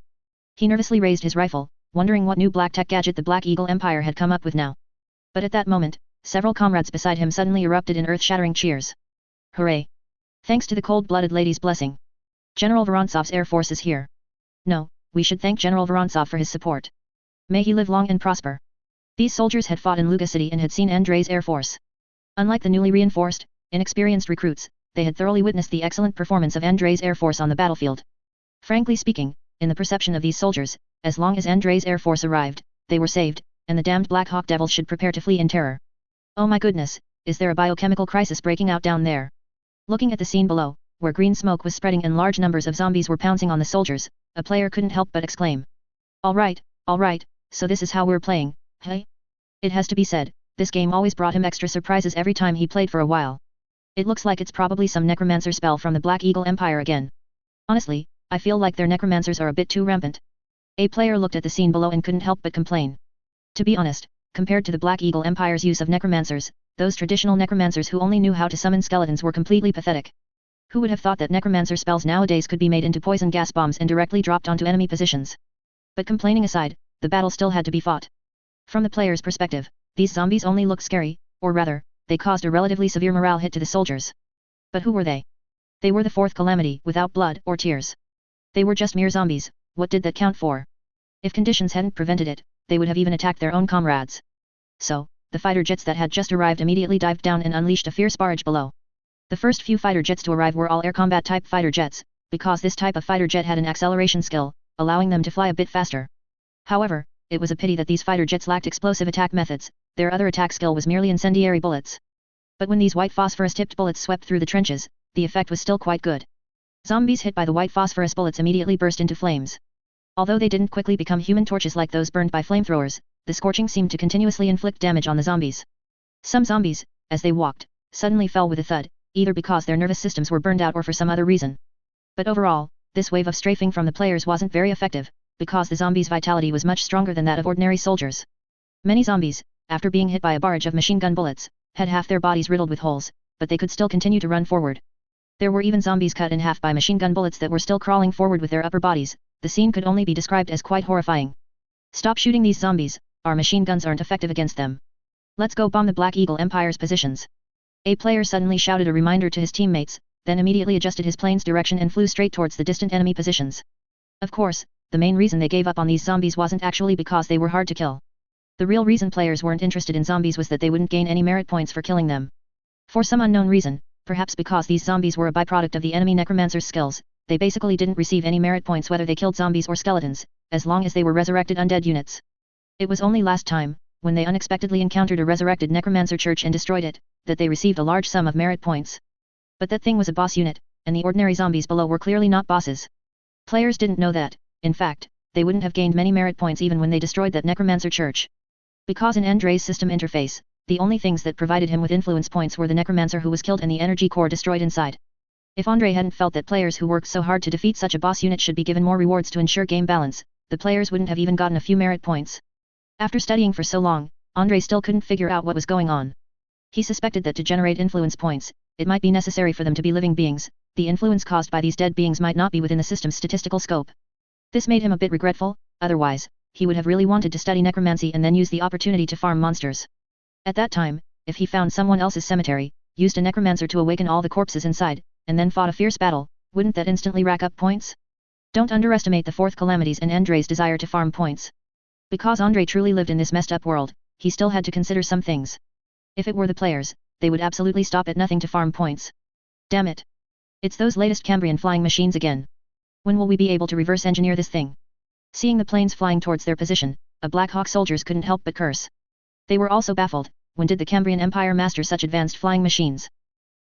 He nervously raised his rifle, wondering what new black tech gadget the Black Eagle Empire had come up with now. But at that moment, several comrades beside him suddenly erupted in earth-shattering cheers. "Hooray! Thanks to the cold-blooded lady's blessing. General Vorontsov's air force is here. No, we should thank General Vorontsov for his support. May he live long and prosper." These soldiers had fought in Luga City and had seen Andrei's air force. Unlike the newly reinforced, inexperienced recruits, they had thoroughly witnessed the excellent performance of Andrei's air force on the battlefield. Frankly speaking, in the perception of these soldiers, as long as Andrei's air force arrived, they were saved, and the damned Black Hawk devils should prepare to flee in terror. Oh my goodness, is there a biochemical crisis breaking out down there? Looking at the scene below, where green smoke was spreading and large numbers of zombies were pouncing on the soldiers, a player couldn't help but exclaim. All right, so this is how we're playing, hey? It has to be said, this game always brought him extra surprises every time he played for a while. It looks like it's probably some necromancer spell from the Black Eagle Empire again. Honestly, I feel like their necromancers are a bit too rampant. A player looked at the scene below and couldn't help but complain. To be honest, compared to the Black Eagle Empire's use of necromancers, those traditional necromancers who only knew how to summon skeletons were completely pathetic. Who would have thought that necromancer spells nowadays could be made into poison gas bombs and directly dropped onto enemy positions? But complaining aside, the battle still had to be fought. From the player's perspective, these zombies only looked scary, or rather, they caused a relatively severe morale hit to the soldiers. But who were they? They were the fourth Calamity, without blood or tears. They were just mere zombies, what did that count for? If conditions hadn't prevented it, they would have even attacked their own comrades. So, the fighter jets that had just arrived immediately dived down and unleashed a fierce barrage below. The first few fighter jets to arrive were all air combat type fighter jets, because this type of fighter jet had an acceleration skill, allowing them to fly a bit faster. However, it was a pity that these fighter jets lacked explosive attack methods, their other attack skill was merely incendiary bullets. But when these white phosphorus-tipped bullets swept through the trenches, the effect was still quite good. Zombies hit by the white phosphorus bullets immediately burst into flames. Although they didn't quickly become human torches like those burned by flamethrowers, the scorching seemed to continuously inflict damage on the zombies. Some zombies, as they walked, suddenly fell with a thud, either because their nervous systems were burned out or for some other reason. But overall, this wave of strafing from the players wasn't very effective, because the zombies' vitality was much stronger than that of ordinary soldiers. Many zombies, after being hit by a barrage of machine gun bullets, had half their bodies riddled with holes, but they could still continue to run forward. There were even zombies cut in half by machine gun bullets that were still crawling forward with their upper bodies. The scene could only be described as quite horrifying. Stop shooting these zombies, our machine guns aren't effective against them. Let's go bomb the Black Eagle Empire's positions. A player suddenly shouted a reminder to his teammates, then immediately adjusted his plane's direction and flew straight towards the distant enemy positions. Of course, the main reason they gave up on these zombies wasn't actually because they were hard to kill. The real reason players weren't interested in zombies was that they wouldn't gain any merit points for killing them. For some unknown reason, perhaps because these zombies were a byproduct of the enemy necromancer's skills, they basically didn't receive any merit points whether they killed zombies or skeletons, as long as they were resurrected undead units. It was only last time, when they unexpectedly encountered a resurrected necromancer church and destroyed it, that they received a large sum of merit points. But that thing was a boss unit, and the ordinary zombies below were clearly not bosses. Players didn't know that. In fact, they wouldn't have gained many merit points even when they destroyed that necromancer church. Because in Andrei's system interface, The only things that provided him with influence points were the necromancer who was killed and the energy core destroyed inside. If Andre hadn't felt that players who worked so hard to defeat such a boss unit should be given more rewards to ensure game balance, the players wouldn't have even gotten a few merit points. After studying for so long, Andre still couldn't figure out what was going on. He suspected that to generate influence points, it might be necessary for them to be living beings. The influence caused by these dead beings might not be within the system's statistical scope. This made him a bit regretful, otherwise, he would have really wanted to study necromancy and then use the opportunity to farm monsters. At that time, if he found someone else's cemetery, used a necromancer to awaken all the corpses inside, and then fought a fierce battle, wouldn't that instantly rack up points? Don't underestimate the fourth Calamity's and Andre's desire to farm points. Because Andre truly lived in this messed up world, he still had to consider some things. If it were the players, they would absolutely stop at nothing to farm points. Damn it. It's those latest Cambrian flying machines again. When will we be able to reverse engineer this thing? Seeing the planes flying towards their position, a Black Hawk soldiers couldn't help but curse. They were also baffled. When did the Cambrian Empire master such advanced flying machines?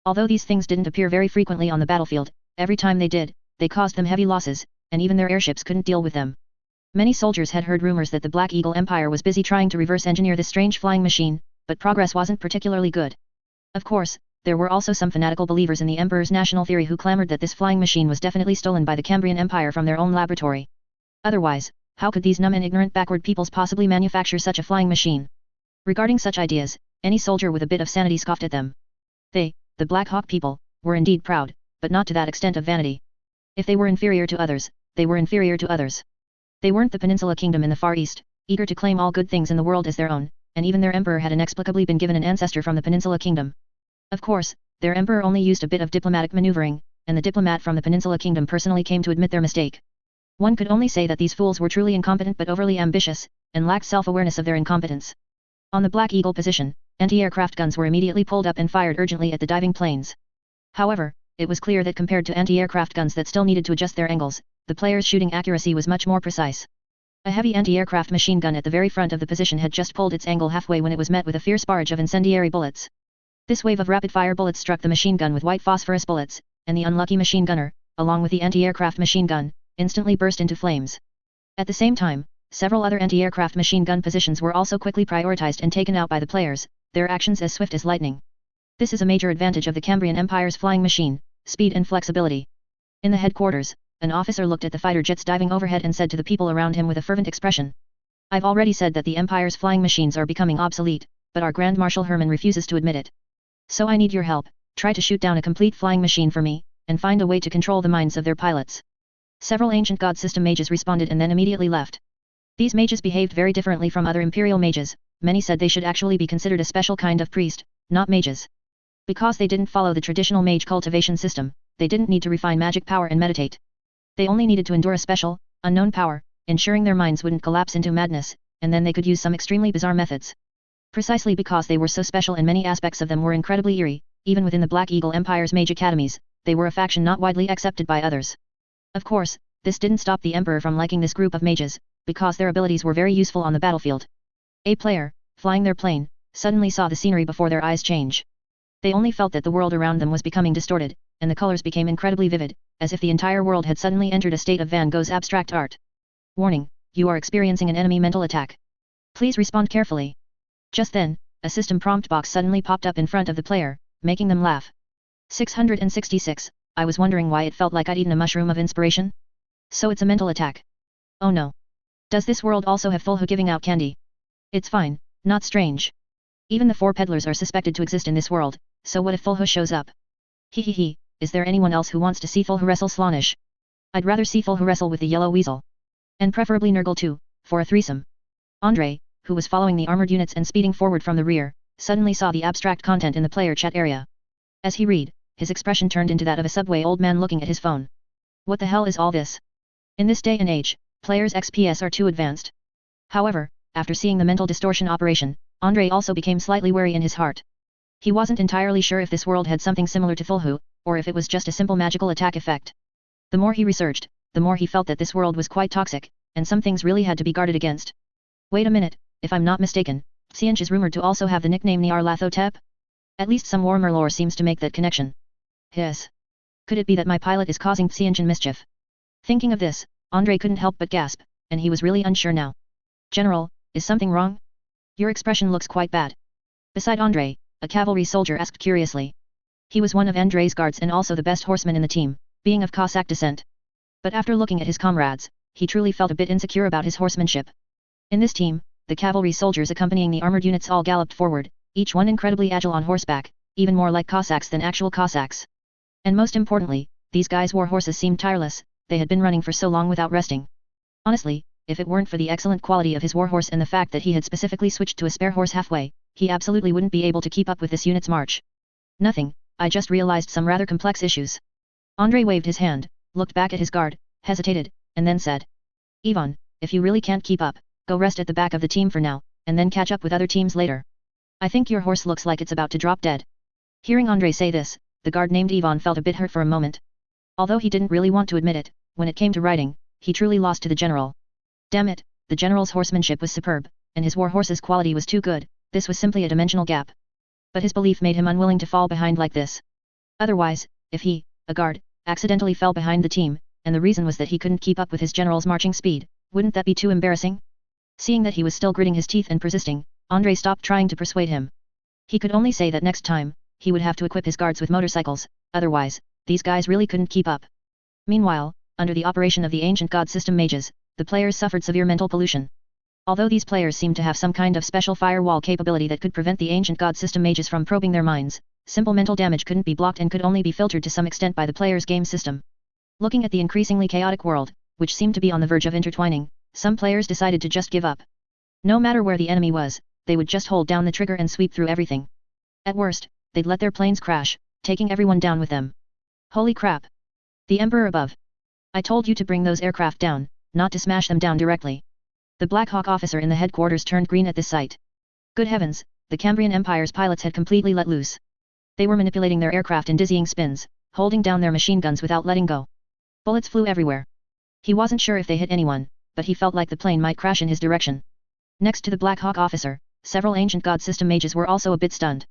Although these things didn't appear very frequently on the battlefield, every time they did, they caused them heavy losses, and even their airships couldn't deal with them. Many soldiers had heard rumors that the Black Eagle Empire was busy trying to reverse engineer this strange flying machine, but progress wasn't particularly good. Of course, there were also some fanatical believers in the Emperor's national theory who clamored that this flying machine was definitely stolen by the Cambrian Empire from their own laboratory. Otherwise, how could these numb and ignorant backward peoples possibly manufacture such a flying machine? Regarding such ideas, any soldier with a bit of sanity scoffed at them. They, the Black Hawk people, were indeed proud, but not to that extent of vanity. If they were inferior to others, they were inferior to others. They weren't the Peninsula Kingdom in the Far East, eager to claim all good things in the world as their own, and even their emperor had inexplicably been given an ancestor from the Peninsula Kingdom. Of course, their emperor only used a bit of diplomatic maneuvering, and the diplomat from the Peninsula Kingdom personally came to admit their mistake. One could only say that these fools were truly incompetent but overly ambitious, and lacked self-awareness of their incompetence. On the Black Eagle position, anti-aircraft guns were immediately pulled up and fired urgently at the diving planes. However, it was clear that compared to anti-aircraft guns that still needed to adjust their angles, the players' shooting accuracy was much more precise. A heavy anti-aircraft machine gun at the very front of the position had just pulled its angle halfway when it was met with a fierce barrage of incendiary bullets. This wave of rapid-fire bullets struck the machine gun with white phosphorus bullets, and the unlucky machine gunner, along with the anti-aircraft machine gun, instantly burst into flames. At the same time, several other anti-aircraft machine gun positions were also quickly prioritized and taken out by the players, their actions as swift as lightning. This is a major advantage of the Cambrian Empire's flying machine, speed and flexibility. In the headquarters, an officer looked at the fighter jets diving overhead and said to the people around him with a fervent expression. I've already said that the Empire's flying machines are becoming obsolete, but our Grand Marshal Herman refuses to admit it. So I need your help, try to shoot down a complete flying machine for me, and find a way to control the minds of their pilots. Several ancient god system mages responded and then immediately left. These mages behaved very differently from other imperial mages. Many said they should actually be considered a special kind of priest, not mages. Because they didn't follow the traditional mage cultivation system, they didn't need to refine magic power and meditate. They only needed to endure a special, unknown power, ensuring their minds wouldn't collapse into madness, and then they could use some extremely bizarre methods. Precisely because they were so special and many aspects of them were incredibly eerie, even within the Black Eagle Empire's mage academies, they were a faction not widely accepted by others. Of course, this didn't stop the Emperor from liking this group of mages, because their abilities were very useful on the battlefield. A player, flying their plane, suddenly saw the scenery before their eyes change. They only felt that the world around them was becoming distorted, and the colors became incredibly vivid, as if the entire world had suddenly entered a state of Van Gogh's abstract art. Warning, you are experiencing an enemy mental attack. Please respond carefully. Just then, a system prompt box suddenly popped up in front of the player, making them laugh. 666, I was wondering why it felt like I'd eaten a mushroom of inspiration? So it's a mental attack. Oh no. Does this world also have Fulhu giving out candy? It's fine, not strange. Even the 4 peddlers are suspected to exist in this world, so what if Fulhu shows up? Hee, is there anyone else who wants to see Fulhu wrestle Slaanesh? I'd rather see Fulhu wrestle with the yellow weasel. And preferably Nurgle too, for a threesome. Andre, who was following the armored units and speeding forward from the rear, suddenly saw the abstract content in the player chat area. As he read, his expression turned into that of a subway old man looking at his phone. What the hell is all this? In this day and age, players' XPS are too advanced. However, after seeing the mental distortion operation, Andre also became slightly wary in his heart. He wasn't entirely sure if this world had something similar to Fulhu, or if it was just a simple magical attack effect. The more he researched, the more he felt that this world was quite toxic, and some things really had to be guarded against. Wait a minute, if I'm not mistaken, Xianch is rumored to also have the nickname Nyarlathotep? At least some Warhammer lore seems to make that connection. Yes. Could it be that my pilot is causing Xianch mischief? Thinking of this, Andre couldn't help but gasp, and he was really unsure now. General, is something wrong? Your expression looks quite bad. Beside Andrei, a cavalry soldier asked curiously. He was one of Andrei's guards and also the best horseman in the team, being of Cossack descent. But after looking at his comrades, he truly felt a bit insecure about his horsemanship. In this team, the cavalry soldiers accompanying the armored units all galloped forward, each one incredibly agile on horseback, even more like Cossacks than actual Cossacks. And most importantly, these guys' war horses seemed tireless, they had been running for so long without resting. Honestly, if it weren't for the excellent quality of his warhorse and the fact that he had specifically switched to a spare horse halfway, he absolutely wouldn't be able to keep up with this unit's march. Nothing, I just realized some rather complex issues. Andrei waved his hand, looked back at his guard, hesitated, and then said. Ivan, if you really can't keep up, go rest at the back of the team for now, and then catch up with other teams later. I think your horse looks like it's about to drop dead. Hearing Andrei say this, the guard named Ivan felt a bit hurt for a moment. Although he didn't really want to admit it, when it came to riding, he truly lost to the general. Damn it, the general's horsemanship was superb, and his war horse's quality was too good, this was simply a dimensional gap. But his belief made him unwilling to fall behind like this. Otherwise, if he, a guard, accidentally fell behind the team, and the reason was that he couldn't keep up with his general's marching speed, wouldn't that be too embarrassing? Seeing that he was still gritting his teeth and persisting, Andrei stopped trying to persuade him. He could only say that next time, he would have to equip his guards with motorcycles, otherwise, these guys really couldn't keep up. Meanwhile, under the operation of the ancient god system mages, the players suffered severe mental pollution. Although these players seemed to have some kind of special firewall capability that could prevent the ancient god system mages from probing their minds, simple mental damage couldn't be blocked and could only be filtered to some extent by the player's game system. Looking at the increasingly chaotic world, which seemed to be on the verge of intertwining, some players decided to just give up. No matter where the enemy was, they would just hold down the trigger and sweep through everything. At worst, they'd let their planes crash, taking everyone down with them. Holy crap! The Emperor above. I told you to bring those aircraft down, not to smash them down directly. The Black Hawk officer in the headquarters turned green at this sight. Good heavens, the Cambrian Empire's pilots had completely let loose. They were manipulating their aircraft in dizzying spins, holding down their machine guns without letting go. Bullets flew everywhere. He wasn't sure if they hit anyone, but he felt like the plane might crash in his direction. Next to the Black Hawk officer, several ancient god system mages were also a bit stunned.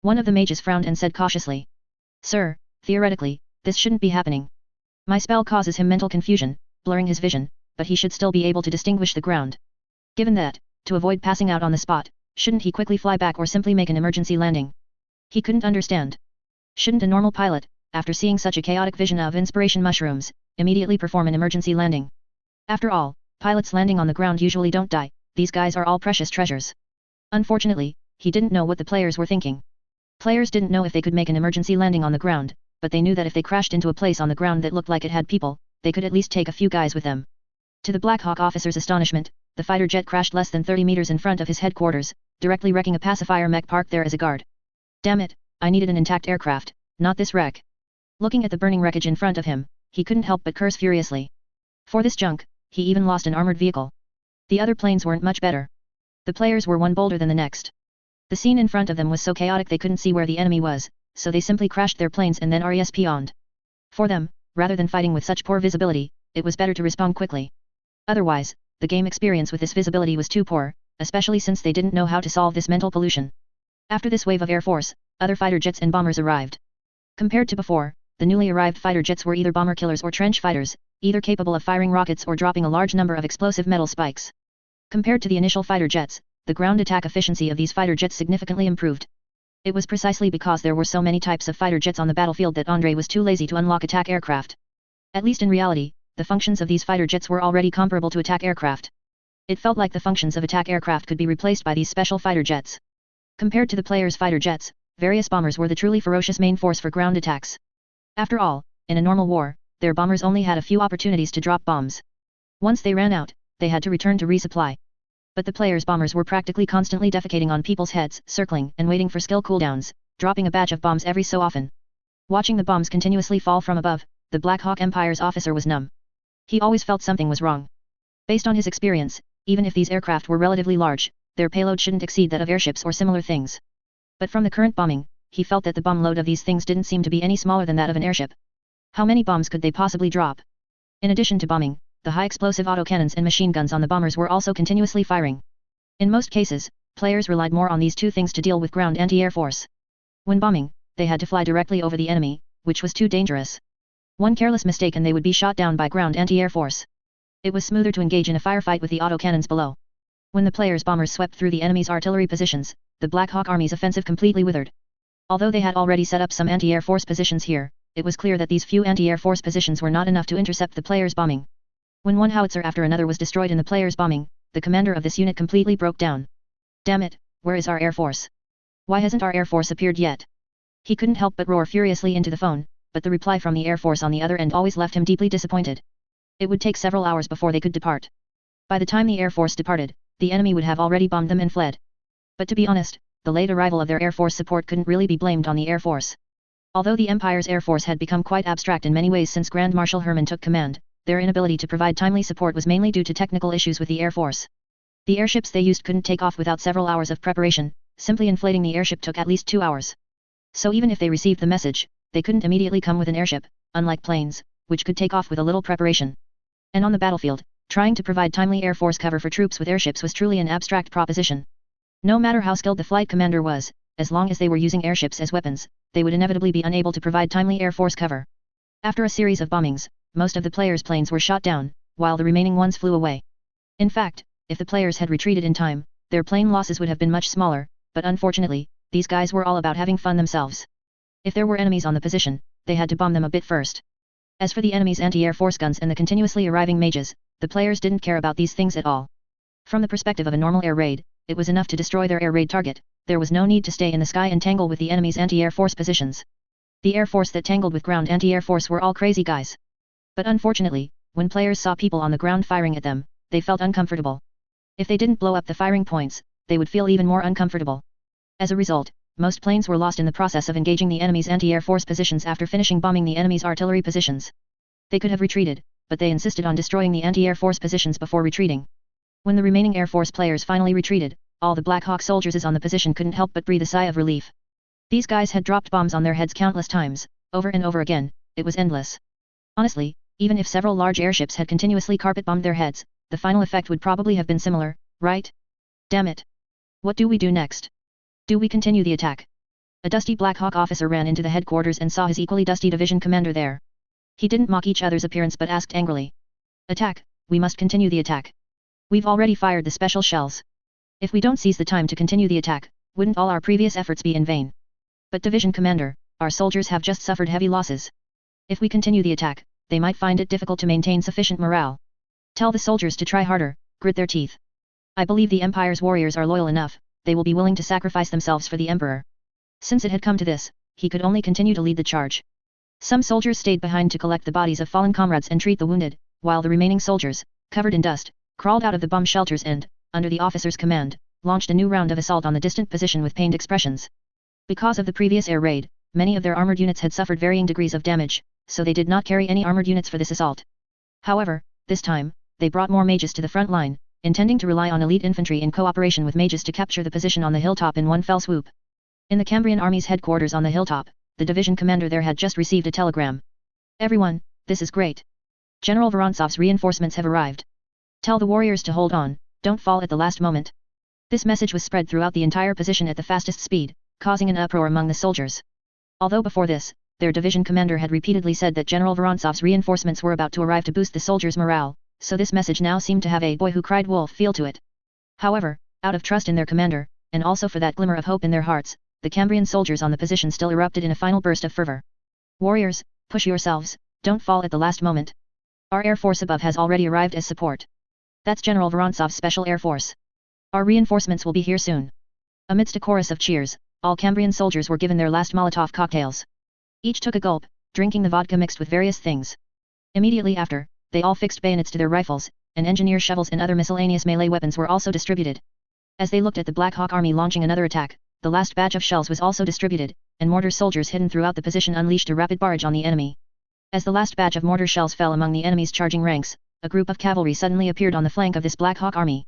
One of the mages frowned and said cautiously. Sir, theoretically, this shouldn't be happening. My spell causes him mental confusion, blurring his vision, but he should still be able to distinguish the ground. Given that, to avoid passing out on the spot, shouldn't he quickly fly back or simply make an emergency landing? He couldn't understand. Shouldn't a normal pilot, after seeing such a chaotic vision of inspiration mushrooms, immediately perform an emergency landing? After all, pilots landing on the ground usually don't die, these guys are all precious treasures. Unfortunately, he didn't know what the players were thinking. Players didn't know if they could make an emergency landing on the ground, but they knew that if they crashed into a place on the ground that looked like it had people, they could at least take a few guys with them. To the Black Hawk officer's astonishment, the fighter jet crashed less than 30 meters in front of his headquarters, directly wrecking a pacifier mech parked there as a guard. Damn it, I needed an intact aircraft, not this wreck. Looking at the burning wreckage in front of him, he couldn't help but curse furiously. For this junk, he even lost an armored vehicle. The other planes weren't much better. The players were one bolder than the next. The scene in front of them was so chaotic they couldn't see where the enemy was, so they simply crashed their planes and then RESP'd. For them, rather than fighting with such poor visibility, it was better to respawn quickly. Otherwise, the game experience with this visibility was too poor, especially since they didn't know how to solve this mental pollution. After this wave of Air Force, other fighter jets and bombers arrived. Compared to before, the newly arrived fighter jets were either bomber killers or trench fighters, either capable of firing rockets or dropping a large number of explosive metal spikes. Compared to the initial fighter jets, the ground attack efficiency of these fighter jets significantly improved. It was precisely because there were so many types of fighter jets on the battlefield that Andrei was too lazy to unlock attack aircraft. At least in reality, the functions of these fighter jets were already comparable to attack aircraft. It felt like the functions of attack aircraft could be replaced by these special fighter jets. Compared to the players' fighter jets, various bombers were the truly ferocious main force for ground attacks. After all, in a normal war, their bombers only had a few opportunities to drop bombs. Once they ran out, they had to return to resupply. But the players' bombers were practically constantly defecating on people's heads, circling and waiting for skill cooldowns, dropping a batch of bombs every so often. Watching the bombs continuously fall from above, the Black Hawk Empire's officer was numb. He always felt something was wrong. Based on his experience, even if these aircraft were relatively large, their payload shouldn't exceed that of airships or similar things. But from the current bombing, he felt that the bomb load of these things didn't seem to be any smaller than that of an airship. How many bombs could they possibly drop? In addition to bombing, the high explosive autocannons and machine guns on the bombers were also continuously firing. In most cases, players relied more on these two things to deal with ground anti-air force. When bombing, they had to fly directly over the enemy, which was too dangerous. One careless mistake and they would be shot down by ground anti-air force. It was smoother to engage in a firefight with the autocannons below. When the players' bombers swept through the enemy's artillery positions, the Black Hawk Army's offensive completely withered. Although they had already set up some anti-air force positions here, it was clear that these few anti-air force positions were not enough to intercept the players' bombing. When one howitzer after another was destroyed in the players' bombing, the commander of this unit completely broke down. Damn it, where is our air force? Why hasn't our air force appeared yet? He couldn't help but roar furiously into the phone, but the reply from the air force on the other end always left him deeply disappointed. It would take several hours before they could depart. By the time the air force departed, the enemy would have already bombed them and fled. But to be honest, the late arrival of their air force support couldn't really be blamed on the air force. Although the Empire's air force had become quite abstract in many ways since Grand Marshal Hermann took command, their inability to provide timely support was mainly due to technical issues with the air force. The airships they used couldn't take off without several hours of preparation, simply inflating the airship took at least 2 hours. So even if they received the message, they couldn't immediately come with an airship, unlike planes, which could take off with a little preparation. And on the battlefield, trying to provide timely air force cover for troops with airships was truly an abstract proposition. No matter how skilled the flight commander was, as long as they were using airships as weapons, they would inevitably be unable to provide timely air force cover. After a series of bombings, most of the players' planes were shot down, while the remaining ones flew away. In fact, if the players had retreated in time, their plane losses would have been much smaller, but unfortunately, these guys were all about having fun themselves. If there were enemies on the position, they had to bomb them a bit first. As for the enemy's anti-air force guns and the continuously arriving mages, the players didn't care about these things at all. From the perspective of a normal air raid, it was enough to destroy their air raid target, there was no need to stay in the sky and tangle with the enemy's anti-air force positions. The air force that tangled with ground anti-air force were all crazy guys. But unfortunately, when players saw people on the ground firing at them, they felt uncomfortable. If they didn't blow up the firing points, they would feel even more uncomfortable. As a result, most planes were lost in the process of engaging the enemy's anti-air force positions after finishing bombing the enemy's artillery positions. They could have retreated, but they insisted on destroying the anti-air force positions before retreating. When the remaining Air Force players finally retreated, all the Black Hawk soldiers on the position couldn't help but breathe a sigh of relief. These guys had dropped bombs on their heads countless times, over and over again, it was endless. Honestly, even if several large airships had continuously carpet-bombed their heads, the final effect would probably have been similar, right? Damn it. What do we do next? Do we continue the attack? A dusty Black Hawk officer ran into the headquarters and saw his equally dusty division commander there. He didn't mock each other's appearance but asked angrily. Attack, we must continue the attack. We've already fired the special shells. If we don't seize the time to continue the attack, wouldn't all our previous efforts be in vain? But division commander, our soldiers have just suffered heavy losses. If we continue the attack, they might find it difficult to maintain sufficient morale. Tell the soldiers to try harder, grit their teeth. I believe the Empire's warriors are loyal enough, they will be willing to sacrifice themselves for the Emperor. Since it had come to this, he could only continue to lead the charge. Some soldiers stayed behind to collect the bodies of fallen comrades and treat the wounded, while the remaining soldiers, covered in dust, crawled out of the bomb shelters and, under the officer's command, launched a new round of assault on the distant position with pained expressions. Because of the previous air raid, many of their armored units had suffered varying degrees of damage, so they did not carry any armored units for this assault. However, this time, they brought more mages to the front line, intending to rely on elite infantry in cooperation with mages to capture the position on the hilltop in one fell swoop. In the Cambrian army's headquarters on the hilltop, the division commander there had just received a telegram. Everyone, this is great. General Vorontsov's reinforcements have arrived. Tell the warriors to hold on, don't fall at the last moment. This message was spread throughout the entire position at the fastest speed, causing an uproar among the soldiers. Although before this, their division commander had repeatedly said that General Vorontsov's reinforcements were about to arrive to boost the soldiers' morale, so this message now seemed to have a boy who cried wolf feel to it. However, out of trust in their commander, and also for that glimmer of hope in their hearts, the Cambrian soldiers on the position still erupted in a final burst of fervor. Warriors, push yourselves, don't fall at the last moment. Our air force above has already arrived as support. That's General Vorontsov's Special Air Force. Our reinforcements will be here soon. Amidst a chorus of cheers, all Cambrian soldiers were given their last Molotov cocktails. Each took a gulp, drinking the vodka mixed with various things. Immediately after, they all fixed bayonets to their rifles, and engineer shovels and other miscellaneous melee weapons were also distributed. As they looked at the Black Hawk Army launching another attack, the last batch of shells was also distributed, and mortar soldiers hidden throughout the position unleashed a rapid barrage on the enemy. As the last batch of mortar shells fell among the enemy's charging ranks, a group of cavalry suddenly appeared on the flank of this Black Hawk Army.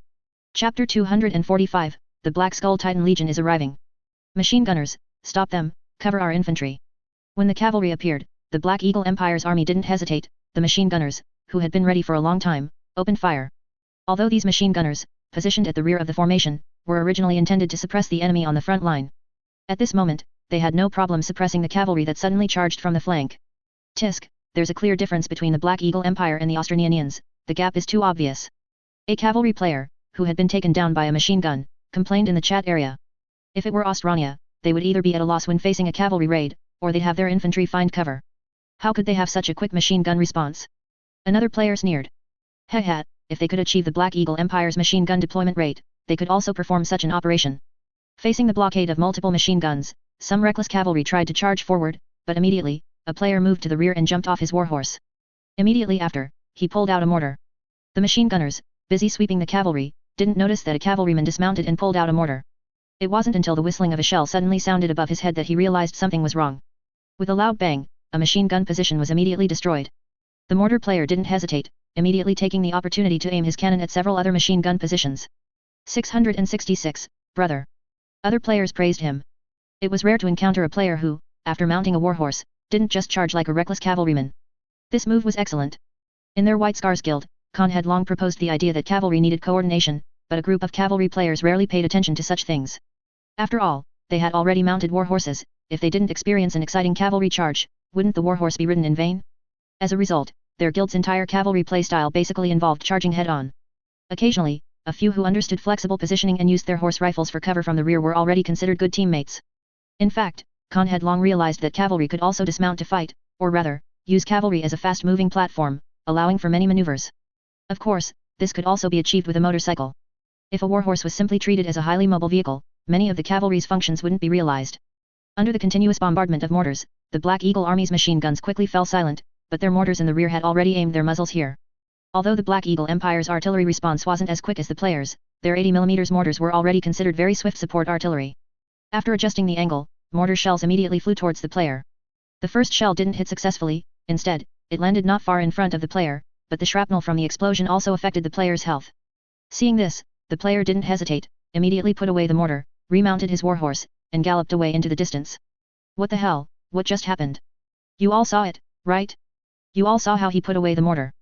Chapter 245, The Black Skull Titan Legion is arriving. Machine gunners, stop them, cover our infantry. When the cavalry appeared, the Black Eagle Empire's army didn't hesitate, the machine gunners, who had been ready for a long time, opened fire. Although these machine gunners, positioned at the rear of the formation, were originally intended to suppress the enemy on the front line. At this moment, they had no problem suppressing the cavalry that suddenly charged from the flank. Tisk, there's a clear difference between the Black Eagle Empire and the Austrianians, the gap is too obvious. A cavalry player, who had been taken down by a machine gun, complained in the chat area. If it were Australia, they would either be at a loss when facing a cavalry raid, or they'd have their infantry find cover. How could they have such a quick machine gun response? Another player sneered. Heh, if they could achieve the Black Eagle Empire's machine gun deployment rate, they could also perform such an operation. Facing the blockade of multiple machine guns, some reckless cavalry tried to charge forward, but immediately, a player moved to the rear and jumped off his warhorse. Immediately after, he pulled out a mortar. The machine gunners, busy sweeping the cavalry, didn't notice that a cavalryman dismounted and pulled out a mortar. It wasn't until the whistling of a shell suddenly sounded above his head that he realized something was wrong. With a loud bang, a machine gun position was immediately destroyed. The mortar player didn't hesitate, immediately taking the opportunity to aim his cannon at several other machine gun positions. 666, brother. Other players praised him. It was rare to encounter a player who, after mounting a warhorse, didn't just charge like a reckless cavalryman. This move was excellent. In their White Scars Guild, Khan had long proposed the idea that cavalry needed coordination, but a group of cavalry players rarely paid attention to such things. After all, they had already mounted warhorses. If they didn't experience an exciting cavalry charge, wouldn't the warhorse be ridden in vain? As a result, their guild's entire cavalry playstyle basically involved charging head-on. Occasionally, a few who understood flexible positioning and used their horse rifles for cover from the rear were already considered good teammates. In fact, Khan had long realized that cavalry could also dismount to fight, or rather, use cavalry as a fast-moving platform, allowing for many maneuvers. Of course, this could also be achieved with a motorcycle. If a warhorse was simply treated as a highly mobile vehicle, many of the cavalry's functions wouldn't be realized. Under the continuous bombardment of mortars, the Black Eagle Army's machine guns quickly fell silent, but their mortars in the rear had already aimed their muzzles here. Although the Black Eagle Empire's artillery response wasn't as quick as the players', their 80mm mortars were already considered very swift support artillery. After adjusting the angle, mortar shells immediately flew towards the player. The first shell didn't hit successfully, instead, it landed not far in front of the player, but the shrapnel from the explosion also affected the player's health. Seeing this, the player didn't hesitate, immediately put away the mortar, remounted his warhorse, and galloped away into the distance. What the hell, what just happened? You all saw it, right? You all saw how he put away the mortar.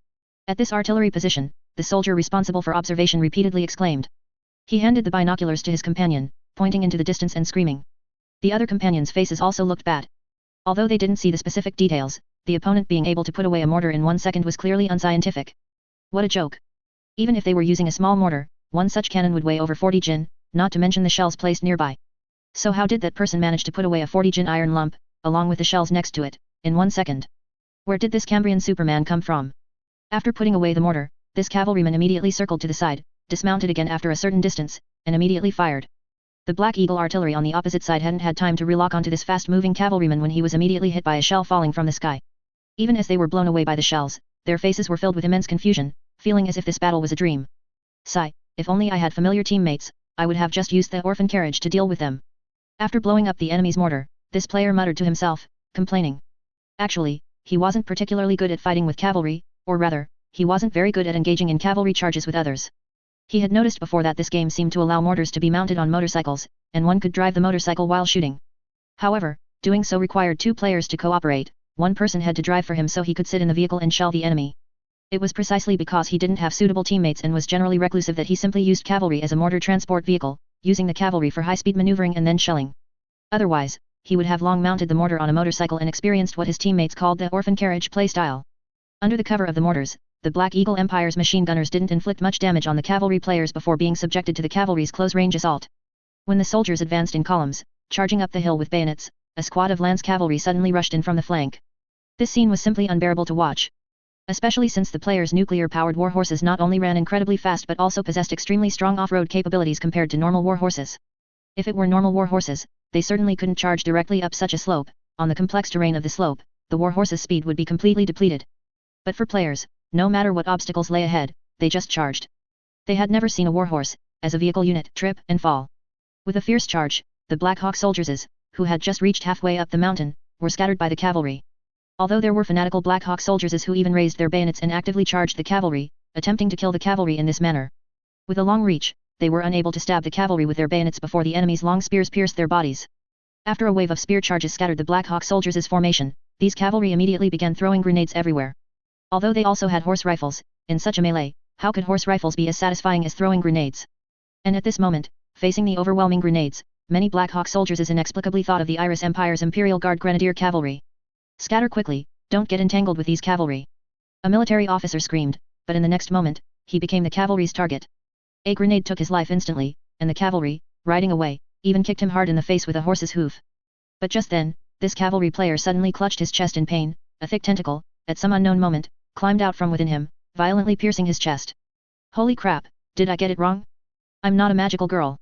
At this artillery position, the soldier responsible for observation repeatedly exclaimed. He handed the binoculars to his companion, pointing into the distance and screaming. The other companions' faces also looked bad. Although they didn't see the specific details, the opponent being able to put away a mortar in 1 second was clearly unscientific. What a joke. Even if they were using a small mortar, one such cannon would weigh over 40 jin, not to mention the shells placed nearby. So how did that person manage to put away a 40 jin iron lump, along with the shells next to it, in 1 second? Where did this Cambrian Superman come from? After putting away the mortar, this cavalryman immediately circled to the side, dismounted again after a certain distance, and immediately fired. The Black Eagle artillery on the opposite side hadn't had time to relock onto this fast-moving cavalryman when he was immediately hit by a shell falling from the sky. Even as they were blown away by the shells, their faces were filled with immense confusion, feeling as if this battle was a dream. Sigh, if only I had familiar teammates, I would have just used the orphan carriage to deal with them. After blowing up the enemy's mortar, this player muttered to himself, complaining. Actually, he wasn't particularly good at fighting with cavalry, or rather, he wasn't very good at engaging in cavalry charges with others. He had noticed before that this game seemed to allow mortars to be mounted on motorcycles, and one could drive the motorcycle while shooting. However, doing so required 2 players to cooperate. One person had to drive for him so he could sit in the vehicle and shell the enemy. It was precisely because he didn't have suitable teammates and was generally reclusive that he simply used cavalry as a mortar transport vehicle, using the cavalry for high-speed maneuvering and then shelling. Otherwise, he would have long mounted the mortar on a motorcycle and experienced what his teammates called the orphan carriage playstyle. Under the cover of the mortars, the Black Eagle Empire's machine gunners didn't inflict much damage on the cavalry players before being subjected to the cavalry's close-range assault. When the soldiers advanced in columns, charging up the hill with bayonets, a squad of lance cavalry suddenly rushed in from the flank. This scene was simply unbearable to watch. Especially since the players' nuclear-powered warhorses not only ran incredibly fast but also possessed extremely strong off-road capabilities compared to normal warhorses. If it were normal warhorses, they certainly couldn't charge directly up such a slope. On the complex terrain of the slope, the warhorse's speed would be completely depleted. But for players, no matter what obstacles lay ahead, they just charged. They had never seen a warhorse, as a vehicle unit, trip and fall. With a fierce charge, the Black Hawk soldiers, who had just reached halfway up the mountain, were scattered by the cavalry. Although there were fanatical Black Hawk soldiers who even raised their bayonets and actively charged the cavalry, attempting to kill the cavalry in this manner. With a long reach, they were unable to stab the cavalry with their bayonets before the enemy's long spears pierced their bodies. After a wave of spear charges scattered the Black Hawk soldiers' formation, these cavalry immediately began throwing grenades everywhere. Although they also had horse rifles, in such a melee, how could horse rifles be as satisfying as throwing grenades? And at this moment, facing the overwhelming grenades, many Black Hawk soldiers inexplicably thought of the Iris Empire's Imperial Guard Grenadier Cavalry. Scatter quickly, don't get entangled with these cavalry. A military officer screamed, but in the next moment, he became the cavalry's target. A grenade took his life instantly, and the cavalry, riding away, even kicked him hard in the face with a horse's hoof. But just then, this cavalry player suddenly clutched his chest in pain, a thick tentacle, at some unknown moment, climbed out from within him, violently piercing his chest. Holy crap, did I get it wrong? I'm not a magical girl.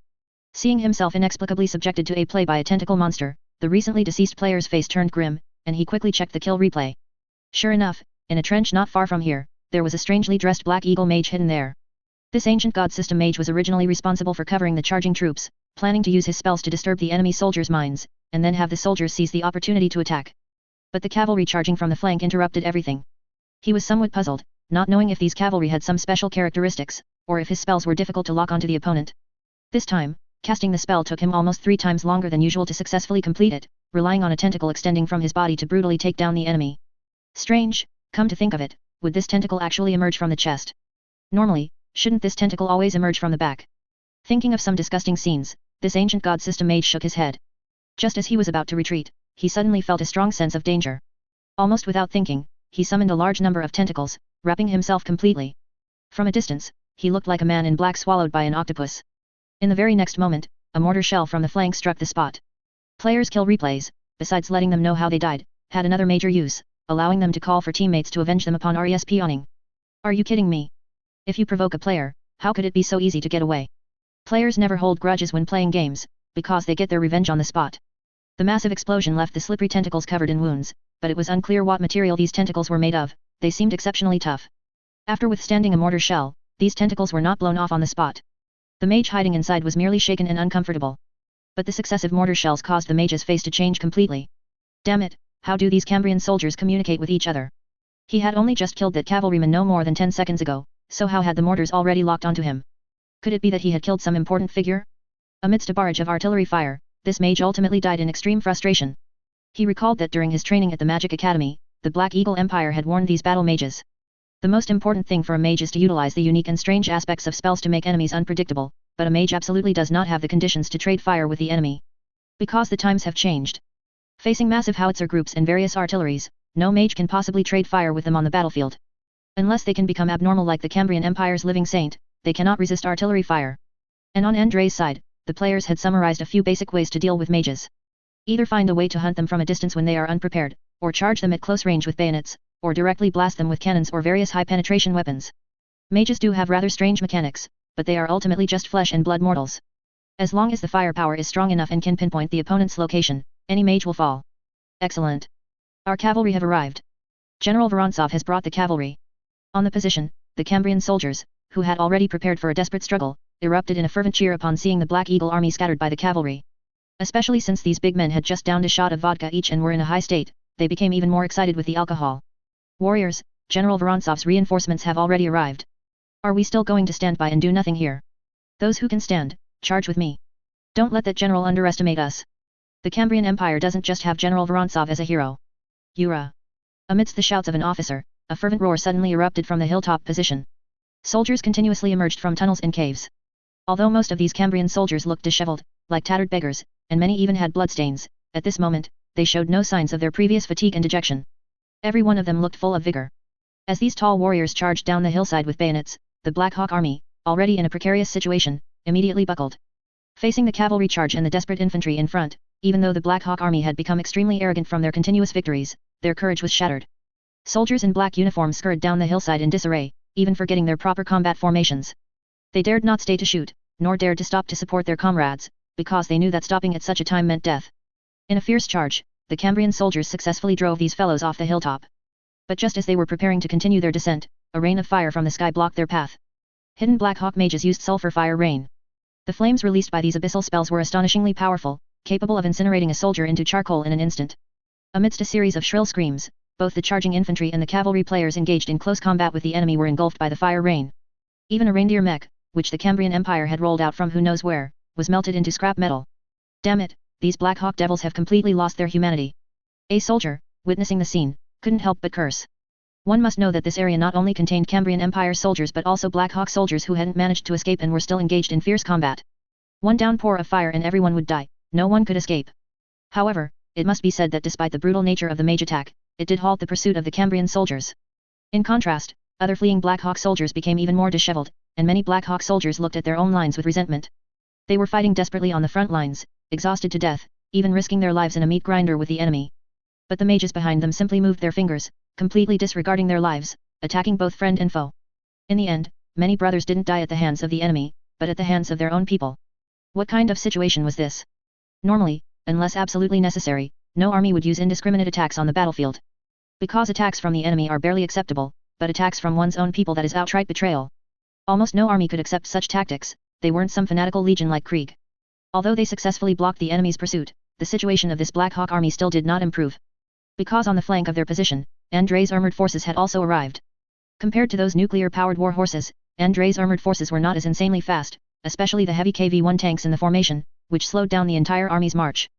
Seeing himself inexplicably subjected to a play by a tentacle monster, the recently deceased player's face turned grim, and he quickly checked the kill replay. Sure enough, in a trench not far from here, there was a strangely dressed Black Eagle mage hidden there. This ancient god system mage was originally responsible for covering the charging troops, planning to use his spells to disturb the enemy soldiers' minds, and then have the soldiers seize the opportunity to attack. But the cavalry charging from the flank interrupted everything. He was somewhat puzzled, not knowing if these cavalry had some special characteristics, or if his spells were difficult to lock onto the opponent. This time, casting the spell took him almost 3 times longer than usual to successfully complete it, relying on a tentacle extending from his body to brutally take down the enemy. Strange, come to think of it, would this tentacle actually emerge from the chest? Normally, shouldn't this tentacle always emerge from the back? Thinking of some disgusting scenes, this ancient god system mage shook his head. Just as he was about to retreat, he suddenly felt a strong sense of danger. Almost without thinking, he summoned a large number of tentacles, wrapping himself completely. From a distance, he looked like a man in black swallowed by an octopus. In the very next moment, a mortar shell from the flank struck the spot. Players' kill replays, besides letting them know how they died, had another major use, allowing them to call for teammates to avenge them upon respawning. Are you kidding me? If you provoke a player, how could it be so easy to get away? Players never hold grudges when playing games, because they get their revenge on the spot. The massive explosion left the slippery tentacles covered in wounds, but it was unclear what material these tentacles were made of. They seemed exceptionally tough. After withstanding a mortar shell, these tentacles were not blown off on the spot. The mage hiding inside was merely shaken and uncomfortable. But the successive mortar shells caused the mage's face to change completely. Damn it, how do these Cambrian soldiers communicate with each other? He had only just killed that cavalryman no more than 10 seconds ago, so how had the mortars already locked onto him? Could it be that he had killed some important figure? Amidst a barrage of artillery fire, this mage ultimately died in extreme frustration. He recalled that during his training at the Magic Academy, the Black Eagle Empire had warned these battle mages. The most important thing for a mage is to utilize the unique and strange aspects of spells to make enemies unpredictable, but a mage absolutely does not have the conditions to trade fire with the enemy. Because the times have changed. Facing massive howitzer groups and various artilleries, no mage can possibly trade fire with them on the battlefield. Unless they can become abnormal like the Cambrian Empire's living saint, they cannot resist artillery fire. And on Andre's side, the players had summarized a few basic ways to deal with mages. Either find a way to hunt them from a distance when they are unprepared, or charge them at close range with bayonets, or directly blast them with cannons or various high-penetration weapons. Mages do have rather strange mechanics, but they are ultimately just flesh and blood mortals. As long as the firepower is strong enough and can pinpoint the opponent's location, any mage will fall. Excellent. Our cavalry have arrived. General Vorontsov has brought the cavalry. On the position, the Cambrian soldiers, who had already prepared for a desperate struggle, erupted in a fervent cheer upon seeing the Black Eagle army scattered by the cavalry. Especially since these big men had just downed a shot of vodka each and were in a high state, they became even more excited with the alcohol. Warriors, General Vorontsov's reinforcements have already arrived. Are we still going to stand by and do nothing here? Those who can stand, charge with me. Don't let that general underestimate us. The Cambrian Empire doesn't just have General Vorontsov as a hero. Yura! Amidst the shouts of an officer, a fervent roar suddenly erupted from the hilltop position. Soldiers continuously emerged from tunnels and caves. Although most of these Cambrian soldiers looked disheveled, like tattered beggars, and many even had bloodstains, at this moment, they showed no signs of their previous fatigue and dejection. Every one of them looked full of vigor. As these tall warriors charged down the hillside with bayonets, the Black Hawk army, already in a precarious situation, immediately buckled. Facing the cavalry charge and the desperate infantry in front, even though the Black Hawk army had become extremely arrogant from their continuous victories, their courage was shattered. Soldiers in black uniforms scurried down the hillside in disarray, even forgetting their proper combat formations. They dared not stay to shoot, nor dared to stop to support their comrades, because they knew that stopping at such a time meant death. In a fierce charge, the Cambrian soldiers successfully drove these fellows off the hilltop. But just as they were preparing to continue their descent, a rain of fire from the sky blocked their path. Hidden Black Hawk mages used sulfur fire rain. The flames released by these abyssal spells were astonishingly powerful, capable of incinerating a soldier into charcoal in an instant. Amidst a series of shrill screams, both the charging infantry and the cavalry players engaged in close combat with the enemy were engulfed by the fire rain. Even a reindeer mech, which the Cambrian Empire had rolled out from who knows where, was melted into scrap metal. Damn it, these Black Hawk devils have completely lost their humanity. A soldier, witnessing the scene, couldn't help but curse. One must know that this area not only contained Cambrian Empire soldiers but also Black Hawk soldiers who hadn't managed to escape and were still engaged in fierce combat. One downpour of fire and everyone would die, no one could escape. However, it must be said that despite the brutal nature of the mage attack, it did halt the pursuit of the Cambrian soldiers. In contrast, other fleeing Black Hawk soldiers became even more disheveled, and many Black Hawk soldiers looked at their own lines with resentment. They were fighting desperately on the front lines, exhausted to death, even risking their lives in a meat grinder with the enemy. But the mages behind them simply moved their fingers, completely disregarding their lives, attacking both friend and foe. In the end, many brothers didn't die at the hands of the enemy, but at the hands of their own people. What kind of situation was this? Normally, unless absolutely necessary, no army would use indiscriminate attacks on the battlefield. Because attacks from the enemy are barely acceptable, but attacks from one's own people, that is outright betrayal. Almost no army could accept such tactics. They weren't some fanatical legion like Krieg. Although they successfully blocked the enemy's pursuit, the situation of this Black Hawk army still did not improve. Because on the flank of their position, Andrei's armored forces had also arrived. Compared to those nuclear-powered war horses, Andrei's armored forces were not as insanely fast, especially the heavy KV-1 tanks in the formation, which slowed down the entire army's march.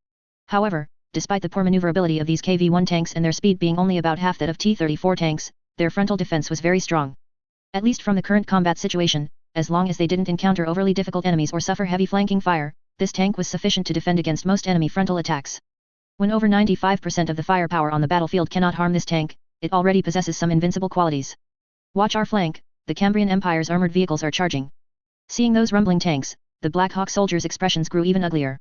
However, despite the poor maneuverability of these KV-1 tanks and their speed being only about half that of T-34 tanks, their frontal defense was very strong. At least from the current combat situation, as long as they didn't encounter overly difficult enemies or suffer heavy flanking fire, this tank was sufficient to defend against most enemy frontal attacks. When over 95% of the firepower on the battlefield cannot harm this tank, it already possesses some invincible qualities. Watch our flank, the Cambrian Empire's armored vehicles are charging. Seeing those rumbling tanks, the Black Hawk soldiers' expressions grew even uglier.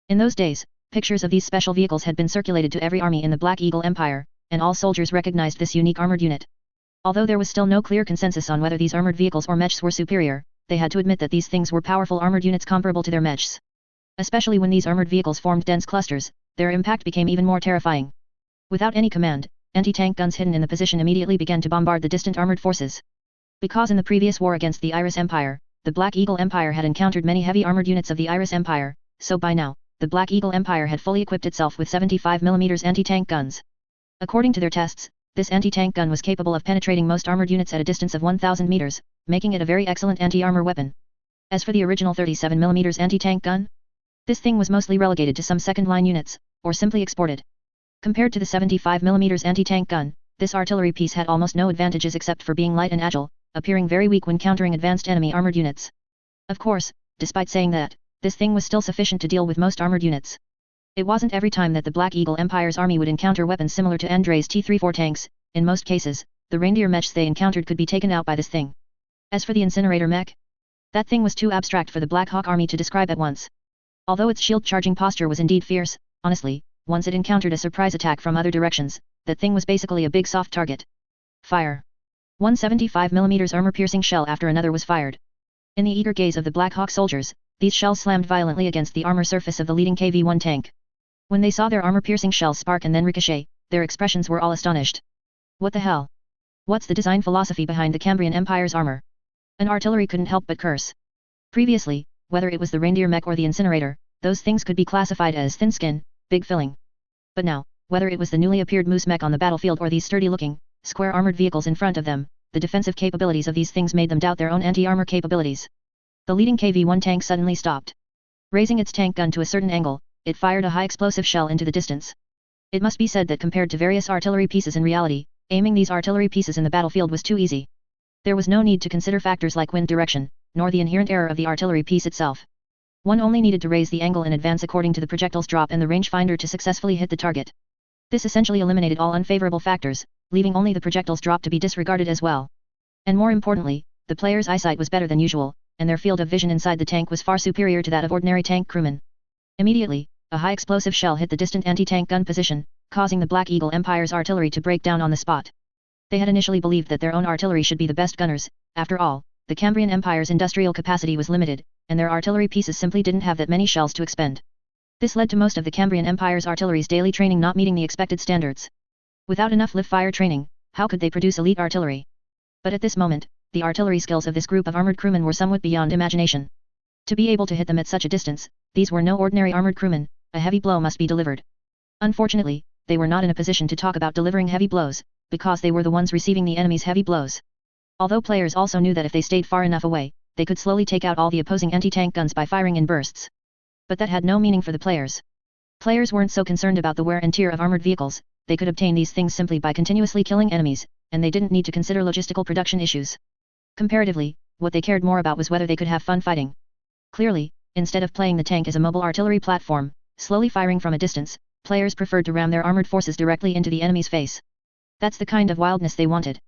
In those days, pictures of these special vehicles had been circulated to every army in the Black Eagle Empire, and all soldiers recognized this unique armored unit. Although there was still no clear consensus on whether these armored vehicles or mechs were superior, they had to admit that these things were powerful armored units comparable to their mechs. Especially when these armored vehicles formed dense clusters, their impact became even more terrifying. Without any command, anti-tank guns hidden in the position immediately began to bombard the distant armored forces. Because in the previous war against the Iris Empire, the Black Eagle Empire had encountered many heavy armored units of the Iris Empire, so by now, the Black Eagle Empire had fully equipped itself with 75mm anti-tank guns. According to their tests, this anti-tank gun was capable of penetrating most armored units at a distance of 1,000 meters, making it a very excellent anti-armor weapon. As for the original 37mm anti-tank gun, this thing was mostly relegated to some second-line units, or simply exported. Compared to the 75mm anti-tank gun, this artillery piece had almost no advantages except for being light and agile, appearing very weak when countering advanced enemy armored units. Of course, despite saying that, this thing was still sufficient to deal with most armored units. It wasn't every time that the Black Eagle Empire's army would encounter weapons similar to Andrei's T-34 tanks. In most cases, the reindeer mechs they encountered could be taken out by this thing. As for the incinerator mech, that thing was too abstract for the Black Hawk army to describe at once. Although its shield-charging posture was indeed fierce, honestly, once it encountered a surprise attack from other directions, that thing was basically a big soft target. Fire. One 75mm armor-piercing shell after another was fired. In the eager gaze of the Black Hawk soldiers, these shells slammed violently against the armor surface of the leading KV-1 tank. When they saw their armor-piercing shells spark and then ricochet, their expressions were all astonished. What the hell? What's the design philosophy behind the Cambrian Empire's armor? An artillery couldn't help but curse. Previously, whether it was the reindeer mech or the incinerator, those things could be classified as thin skin, big filling. But now, whether it was the newly appeared moose mech on the battlefield or these sturdy-looking, square armored vehicles in front of them, the defensive capabilities of these things made them doubt their own anti-armor capabilities. The leading KV-1 tank suddenly stopped. Raising its tank gun to a certain angle, it fired a high-explosive shell into the distance. It must be said that compared to various artillery pieces in reality, aiming these artillery pieces in the battlefield was too easy. There was no need to consider factors like wind direction, nor the inherent error of the artillery piece itself. One only needed to raise the angle in advance according to the projectile's drop and the rangefinder to successfully hit the target. This essentially eliminated all unfavorable factors, leaving only the projectile's drop to be disregarded as well. And more importantly, the player's eyesight was better than usual, and their field of vision inside the tank was far superior to that of ordinary tank crewmen. Immediately, a high explosive shell hit the distant anti-tank gun position, causing the Black Eagle Empire's artillery to break down on the spot. They had initially believed that their own artillery should be the best gunners. After all, the Cambrian Empire's industrial capacity was limited, and their artillery pieces simply didn't have that many shells to expend. This led to most of the Cambrian Empire's artillery's daily training not meeting the expected standards. Without enough live-fire training, how could they produce elite artillery? But at this moment, the artillery skills of this group of armored crewmen were somewhat beyond imagination. To be able to hit them at such a distance, these were no ordinary armored crewmen. A heavy blow must be delivered. Unfortunately, they were not in a position to talk about delivering heavy blows, because they were the ones receiving the enemy's heavy blows. Although players also knew that if they stayed far enough away, they could slowly take out all the opposing anti-tank guns by firing in bursts. But that had no meaning for the players. Players weren't so concerned about the wear and tear of armored vehicles, they could obtain these things simply by continuously killing enemies, and they didn't need to consider logistical production issues. Comparatively, what they cared more about was whether they could have fun fighting. Clearly, instead of playing the tank as a mobile artillery platform, slowly firing from a distance, players preferred to ram their armored forces directly into the enemy's face. That's the kind of wildness they wanted.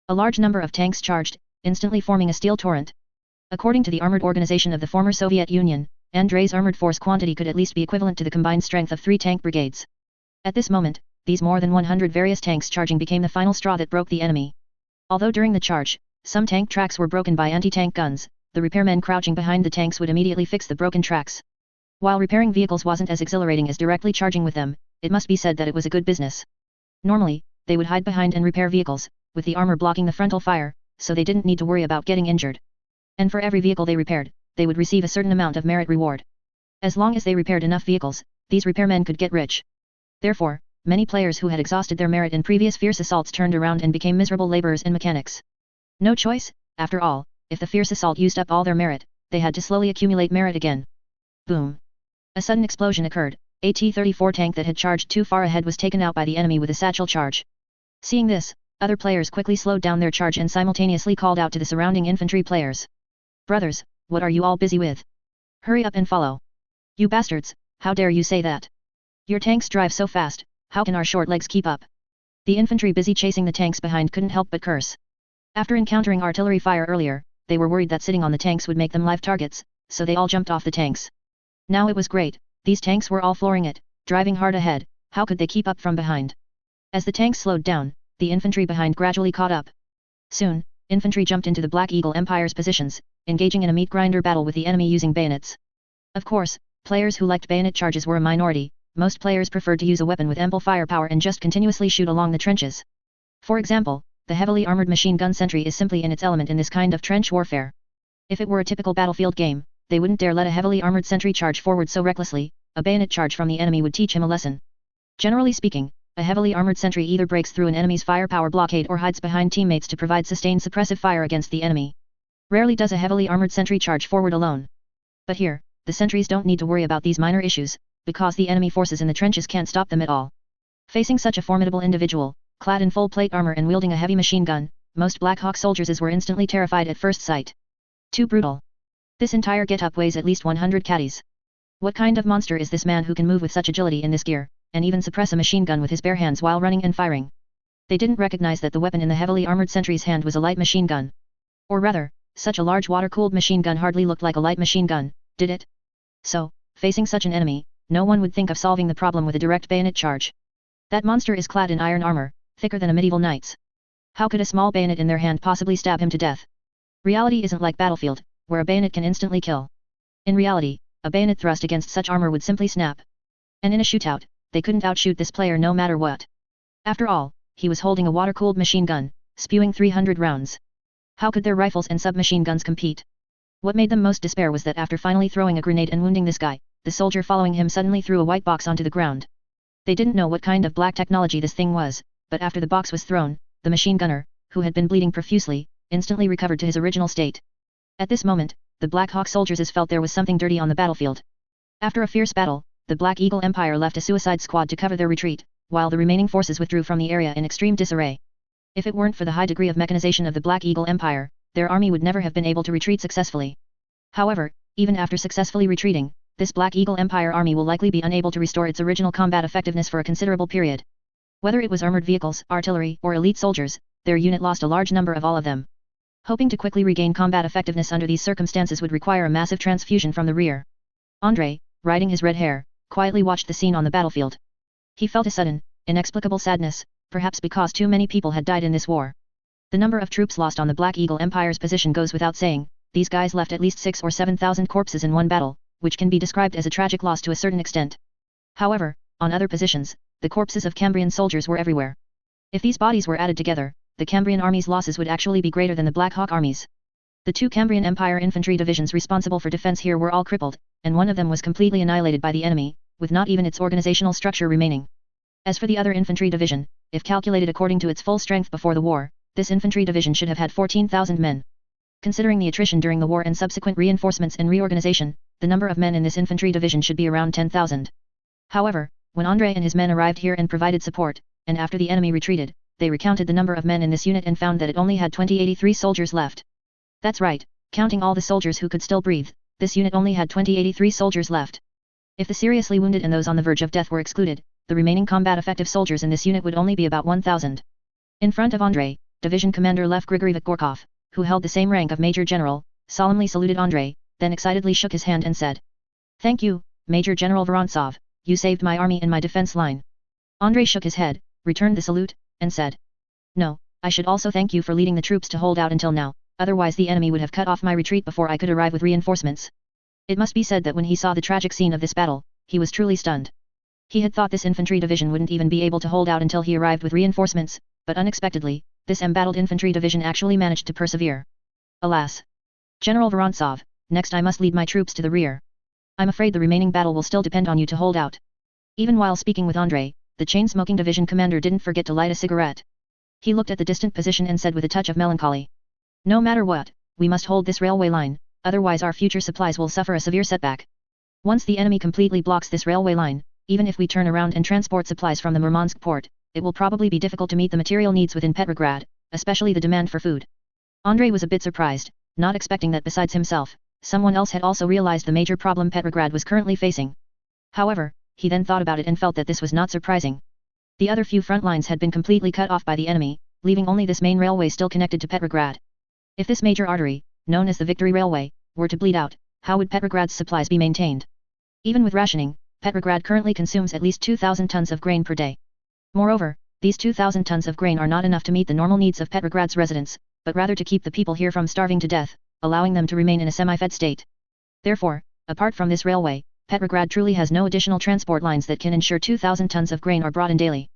A large number of tanks charged, instantly forming a steel torrent. According to the armored organization of the former Soviet Union, Andrei's armored force quantity could at least be equivalent to the combined strength of 3 tank brigades. At this moment, these more than 100 various tanks charging became the final straw that broke the enemy. Although during the charge, some tank tracks were broken by anti-tank guns, the repairmen crouching behind the tanks would immediately fix the broken tracks. While repairing vehicles wasn't as exhilarating as directly charging with them, it must be said that it was a good business. Normally, they would hide behind and repair vehicles, with the armor blocking the frontal fire, so they didn't need to worry about getting injured. And for every vehicle they repaired, they would receive a certain amount of merit reward. As long as they repaired enough vehicles, these repairmen could get rich. Therefore, many players who had exhausted their merit in previous fierce assaults turned around and became miserable laborers in mechanics. No choice, after all, if the fierce assault used up all their merit, they had to slowly accumulate merit again. Boom. A sudden explosion occurred. A T-34 tank that had charged too far ahead was taken out by the enemy with a satchel charge. Seeing this, other players quickly slowed down their charge and simultaneously called out to the surrounding infantry players. Brothers, what are you all busy with? Hurry up and follow. You bastards, how dare you say that? Your tanks drive so fast, how can our short legs keep up? The infantry busy chasing the tanks behind couldn't help but curse. After encountering artillery fire earlier, they were worried that sitting on the tanks would make them live targets, so they all jumped off the tanks. Now it was great, these tanks were all flooring it, driving hard ahead, how could they keep up from behind? As the tanks slowed down, the infantry behind gradually caught up. Soon, infantry jumped into the Black Eagle Empire's positions, engaging in a meat grinder battle with the enemy using bayonets. Of course, players who liked bayonet charges were a minority, most players preferred to use a weapon with ample firepower and just continuously shoot along the trenches. For example, the heavily armored machine gun sentry is simply in its element in this kind of trench warfare. If it were a typical battlefield game, they wouldn't dare let a heavily armored sentry charge forward so recklessly, a bayonet charge from the enemy would teach him a lesson. Generally speaking, a heavily armored sentry either breaks through an enemy's firepower blockade or hides behind teammates to provide sustained suppressive fire against the enemy. Rarely does a heavily armored sentry charge forward alone. But here, the sentries don't need to worry about these minor issues, because the enemy forces in the trenches can't stop them at all. Facing such a formidable individual, clad in full plate armor and wielding a heavy machine gun, most Black Hawk soldiers were instantly terrified at first sight. Too brutal. This entire get-up weighs at least 100 caddies. What kind of monster is this man who can move with such agility in this gear, and even suppress a machine gun with his bare hands while running and firing? They didn't recognize that the weapon in the heavily armored sentry's hand was a light machine gun. Or rather, such a large water-cooled machine gun hardly looked like a light machine gun, did it? So, facing such an enemy, no one would think of solving the problem with a direct bayonet charge. That monster is clad in iron armor, thicker than a medieval knight's. How could a small bayonet in their hand possibly stab him to death? Reality isn't like Battlefield, where a bayonet can instantly kill. In reality, a bayonet thrust against such armor would simply snap. And in a shootout, they couldn't outshoot this player no matter what. After all, he was holding a water-cooled machine gun, spewing 300 rounds. How could their rifles and submachine guns compete? What made them most despair was that after finally throwing a grenade and wounding this guy, the soldier following him suddenly threw a white box onto the ground. They didn't know what kind of black technology this thing was, but after the box was thrown, the machine gunner, who had been bleeding profusely, instantly recovered to his original state. At this moment, the Black Hawk soldiers felt there was something dirty on the battlefield. After a fierce battle, the Black Eagle Empire left a suicide squad to cover their retreat, while the remaining forces withdrew from the area in extreme disarray. If it weren't for the high degree of mechanization of the Black Eagle Empire, their army would never have been able to retreat successfully. However, even after successfully retreating, this Black Eagle Empire army will likely be unable to restore its original combat effectiveness for a considerable period. Whether it was armored vehicles, artillery, or elite soldiers, their unit lost a large number of all of them. Hoping to quickly regain combat effectiveness under these circumstances would require a massive transfusion from the rear. Andrei, riding his red hare, quietly watched the scene on the battlefield. He felt a sudden, inexplicable sadness, perhaps because too many people had died in this war. The number of troops lost on the Black Eagle Empire's position goes without saying. These guys left at least 6,000 or 7,000 corpses in one battle, which can be described as a tragic loss to a certain extent. However, on other positions, the corpses of Cambrian soldiers were everywhere. If these bodies were added together, the Cambrian army's losses would actually be greater than the Black Hawk armies. The two Cambrian Empire infantry divisions responsible for defense here were all crippled, and one of them was completely annihilated by the enemy, with not even its organizational structure remaining. As for the other infantry division, if calculated according to its full strength before the war, this infantry division should have had 14,000 men. Considering the attrition during the war and subsequent reinforcements and reorganization, the number of men in this infantry division should be around 10,000. However, when Andrei and his men arrived here and provided support, and after the enemy retreated, they recounted the number of men in this unit and found that it only had 2083 soldiers left. That's right, counting all the soldiers who could still breathe, this unit only had 2083 soldiers left. If the seriously wounded and those on the verge of death were excluded, the remaining combat-effective soldiers in this unit would only be about 1,000. In front of Andrei, Division Commander Lev Grigorievich Gorkov, who held the same rank of Major General, solemnly saluted Andrei, then excitedly shook his hand and said, Thank you, Major General Vorontsov, you saved my army and my defense line. Andrei shook his head, returned the salute, and said. No, I should also thank you for leading the troops to hold out until now, otherwise the enemy would have cut off my retreat before I could arrive with reinforcements. It must be said that when he saw the tragic scene of this battle, he was truly stunned. He had thought this infantry division wouldn't even be able to hold out until he arrived with reinforcements, but unexpectedly, this embattled infantry division actually managed to persevere. Alas! General Vorontsov, next I must lead my troops to the rear. I'm afraid the remaining battle will still depend on you to hold out. Even while speaking with Andrei, the chain-smoking division commander didn't forget to light a cigarette. He looked at the distant position and said with a touch of melancholy. No matter what, we must hold this railway line, otherwise our future supplies will suffer a severe setback. Once the enemy completely blocks this railway line, even if we turn around and transport supplies from the Murmansk port, it will probably be difficult to meet the material needs within Petrograd, especially the demand for food. Andrei was a bit surprised, not expecting that besides himself, someone else had also realized the major problem Petrograd was currently facing. However, he then thought about it and felt that this was not surprising. The other few front lines had been completely cut off by the enemy, leaving only this main railway still connected to Petrograd. If this major artery, known as the Victory Railway, were to bleed out, how would Petrograd's supplies be maintained? Even with rationing, Petrograd currently consumes at least 2,000 tons of grain per day. Moreover, these 2,000 tons of grain are not enough to meet the normal needs of Petrograd's residents, but rather to keep the people here from starving to death, allowing them to remain in a semi-fed state. Therefore, apart from this railway, Petrograd truly has no additional transport lines that can ensure 2,000 tons of grain are brought in daily.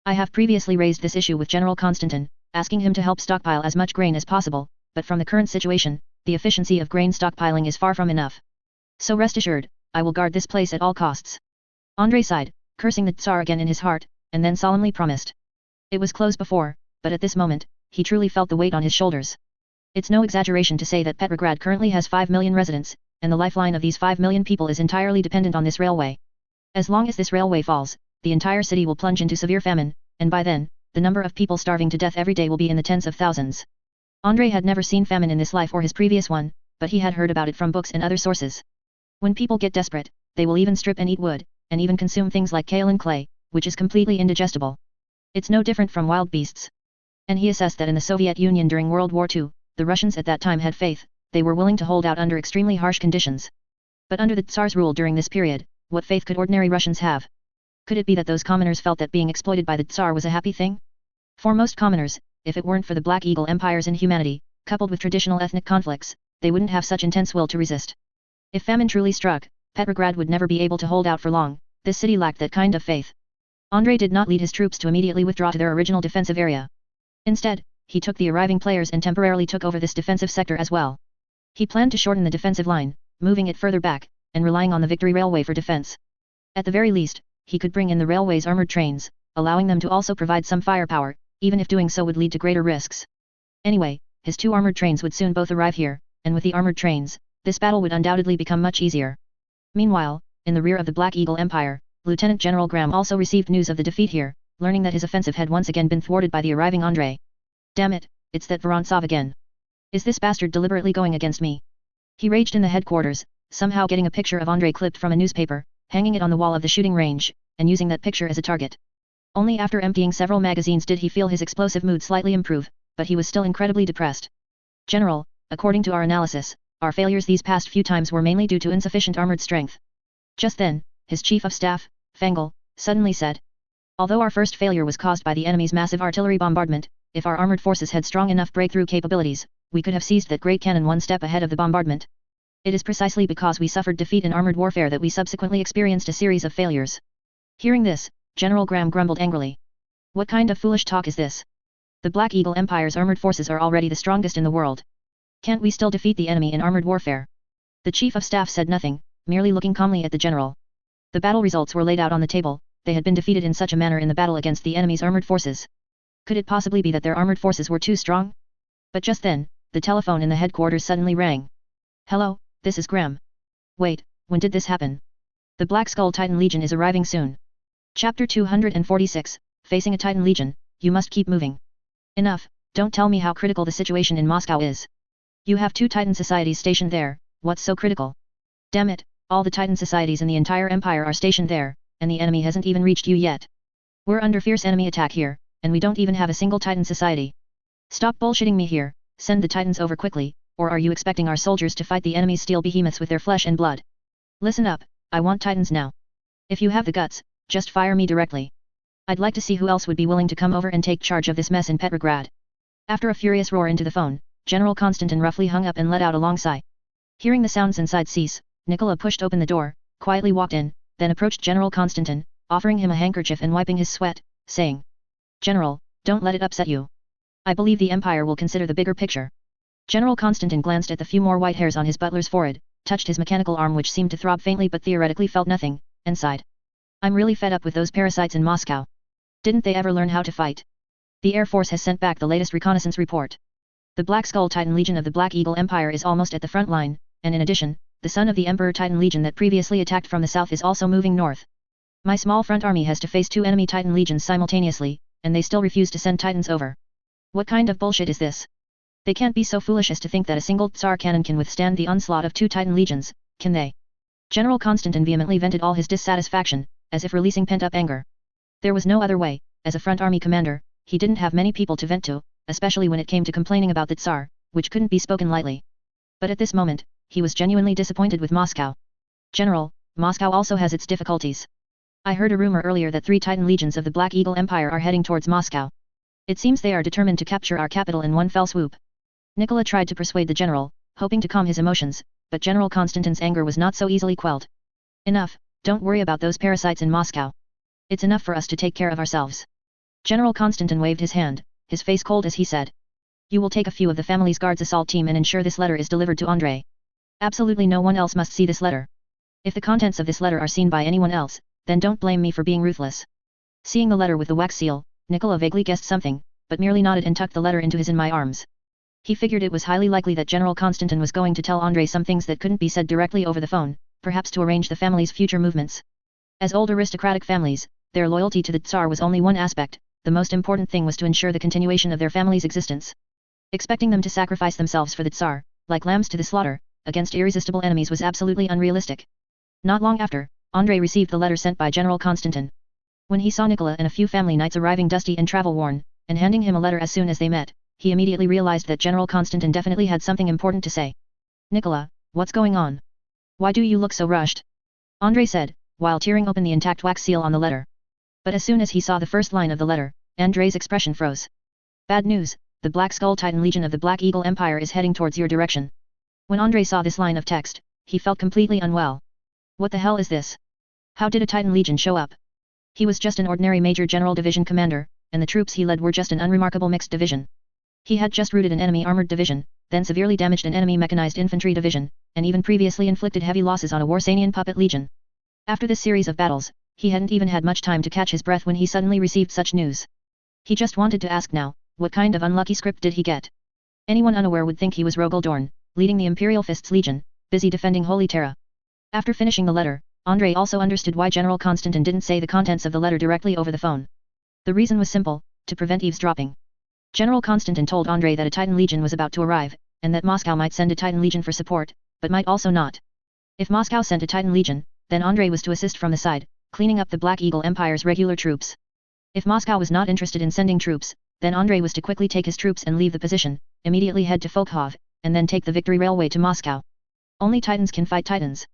I have previously raised this issue with General Konstantin, asking him to help stockpile as much grain as possible, but from the current situation, the efficiency of grain stockpiling is far from enough. So rest assured, I will guard this place at all costs. Andrei sighed, cursing the Tsar again in his heart, and then solemnly promised. It was closed before, but at this moment, he truly felt the weight on his shoulders. It's no exaggeration to say that Petrograd currently has 5 million residents, and the lifeline of these 5 million people is entirely dependent on this railway. As long as this railway falls, the entire city will plunge into severe famine, and by then, the number of people starving to death every day will be in the tens of thousands. Andrei had never seen famine in this life or his previous one, but he had heard about it from books and other sources. When people get desperate, they will even strip and eat wood, and even consume things like kale and clay, which is completely indigestible. It's no different from wild beasts. And he assessed that in the Soviet Union during World War II, the Russians at that time had faith, they were willing to hold out under extremely harsh conditions. But under the Tsar's rule during this period, what faith could ordinary Russians have? Could it be that those commoners felt that being exploited by the Tsar was a happy thing? For most commoners, if it weren't for the Black Eagle Empire's inhumanity, coupled with traditional ethnic conflicts, they wouldn't have such intense will to resist. If famine truly struck, Petrograd would never be able to hold out for long, this city lacked that kind of faith. Andrei did not lead his troops to immediately withdraw to their original defensive area. Instead, he took the arriving players and temporarily took over this defensive sector as well. He planned to shorten the defensive line, moving it further back, and relying on the Victory Railway for defense. At the very least, he could bring in the railway's armored trains, allowing them to also provide some firepower, even if doing so would lead to greater risks. Anyway, his 2 armored trains would soon both arrive here, and with the armored trains, this battle would undoubtedly become much easier. Meanwhile, in the rear of the Black Eagle Empire, Lieutenant General Graham also received news of the defeat here, learning that his offensive had once again been thwarted by the arriving Andrei. Damn it, it's that Vorontsov again. Is this bastard deliberately going against me? He raged in the headquarters, somehow getting a picture of Andrei clipped from a newspaper, hanging it on the wall of the shooting range, and using that picture as a target. Only after emptying several magazines did he feel his explosive mood slightly improve, but he was still incredibly depressed. General, according to our analysis, our failures these past few times were mainly due to insufficient armored strength. Just then, his chief of staff, Fengel, suddenly said. Although our first failure was caused by the enemy's massive artillery bombardment, if our armored forces had strong enough breakthrough capabilities, we could have seized that great cannon one step ahead of the bombardment. It is precisely because we suffered defeat in armored warfare that we subsequently experienced a series of failures. Hearing this, General Graham grumbled angrily. What kind of foolish talk is this? The Black Eagle Empire's armored forces are already the strongest in the world. Can't we still defeat the enemy in armored warfare? The chief of staff said nothing, merely looking calmly at the general. The battle results were laid out on the table, they had been defeated in such a manner in the battle against the enemy's armored forces. Could it possibly be that their armored forces were too strong? But just then, the telephone in the headquarters suddenly rang. Hello, this is Graham. Wait, when did this happen? The Black Skull Titan Legion is arriving soon. Chapter 246, Facing a Titan Legion, you must keep moving. Enough, don't tell me how critical the situation in Moscow is. You have 2 Titan societies stationed there, what's so critical? Damn it, all the Titan societies in the entire empire are stationed there, and the enemy hasn't even reached you yet. We're under fierce enemy attack here, and we don't even have a single Titan society. Stop bullshitting me here, send the Titans over quickly, or are you expecting our soldiers to fight the enemy's steel behemoths with their flesh and blood? Listen up, I want titans now. If you have the guts, just fire me directly. I'd like to see who else would be willing to come over and take charge of this mess in Petrograd. After a furious roar into the phone, General Konstantin roughly hung up and let out a long sigh. Hearing the sounds inside cease, Nicola pushed open the door, quietly walked in, then approached General Konstantin, offering him a handkerchief and wiping his sweat, saying, "General, don't let it upset you. I believe the Empire will consider the bigger picture." General Konstantin glanced at the few more white hairs on his butler's forehead, touched his mechanical arm which seemed to throb faintly but theoretically felt nothing, and sighed. "I'm really fed up with those parasites in Moscow. Didn't they ever learn how to fight? The Air Force has sent back the latest reconnaissance report. The Black Skull Titan Legion of the Black Eagle Empire is almost at the front line, and in addition, the son of the Emperor Titan Legion that previously attacked from the south is also moving north. My small front army has to face 2 enemy Titan Legions simultaneously, and they still refuse to send Titans over. What kind of bullshit is this? They can't be so foolish as to think that a single Tsar cannon can withstand the onslaught of 2 Titan Legions, can they?" General Konstantin vehemently vented all his dissatisfaction, as if releasing pent-up anger. There was no other way, as a front army commander, he didn't have many people to vent to, especially when it came to complaining about the Tsar, which couldn't be spoken lightly. But at this moment, he was genuinely disappointed with Moscow. "General, Moscow also has its difficulties. I heard a rumor earlier that 3 Titan Legions of the Black Eagle Empire are heading towards Moscow. It seems they are determined to capture our capital in one fell swoop." Nicola tried to persuade the general, hoping to calm his emotions, but General Konstantin's anger was not so easily quelled. "Enough, don't worry about those parasites in Moscow. It's enough for us to take care of ourselves." General Konstantin waved his hand, his face cold as he said. "You will take a few of the family's guards assault team and ensure this letter is delivered to Andrei. Absolutely no one else must see this letter. If the contents of this letter are seen by anyone else, then don't blame me for being ruthless." Seeing the letter with the wax seal, Nicola vaguely guessed something, but merely nodded and tucked the letter into his "in my arms." He figured it was highly likely that General Konstantin was going to tell Andrei some things that couldn't be said directly over the phone, perhaps to arrange the family's future movements. As old aristocratic families, their loyalty to the Tsar was only one aspect, the most important thing was to ensure the continuation of their family's existence. Expecting them to sacrifice themselves for the Tsar, like lambs to the slaughter, against irresistible enemies was absolutely unrealistic. Not long after, Andrei received the letter sent by General Konstantin. When he saw Nicola and a few family knights arriving dusty and travel-worn, and handing him a letter as soon as they met, he immediately realized that General Konstantin definitely had something important to say. "Nicola, what's going on? Why do you look so rushed?" Andrei said, while tearing open the intact wax seal on the letter. But as soon as he saw the first line of the letter, Andrei's expression froze. "Bad news, the Black Skull Titan Legion of the Black Eagle Empire is heading towards your direction." When Andrei saw this line of text, he felt completely unwell. What the hell is this? How did a Titan Legion show up? He was just an ordinary Major General Division commander, and the troops he led were just an unremarkable mixed division. He had just routed an enemy armored division, then severely damaged an enemy mechanized infantry division, and even previously inflicted heavy losses on a Warsanian puppet legion. After this series of battles, he hadn't even had much time to catch his breath when he suddenly received such news. He just wanted to ask now, what kind of unlucky script did he get? Anyone unaware would think he was Rogel Dorn, leading the Imperial Fists Legion, busy defending Holy Terra. After finishing the letter, Andrei also understood why General Konstantin didn't say the contents of the letter directly over the phone. The reason was simple, to prevent eavesdropping. General Konstantin told Andrei that a Titan Legion was about to arrive, and that Moscow might send a Titan Legion for support, but might also not. If Moscow sent a Titan Legion, then Andrei was to assist from the side, cleaning up the Black Eagle Empire's regular troops. If Moscow was not interested in sending troops, then Andrei was to quickly take his troops and leave the position, immediately head to Folkhov, and then take the Victory Railway to Moscow. Only Titans can fight Titans.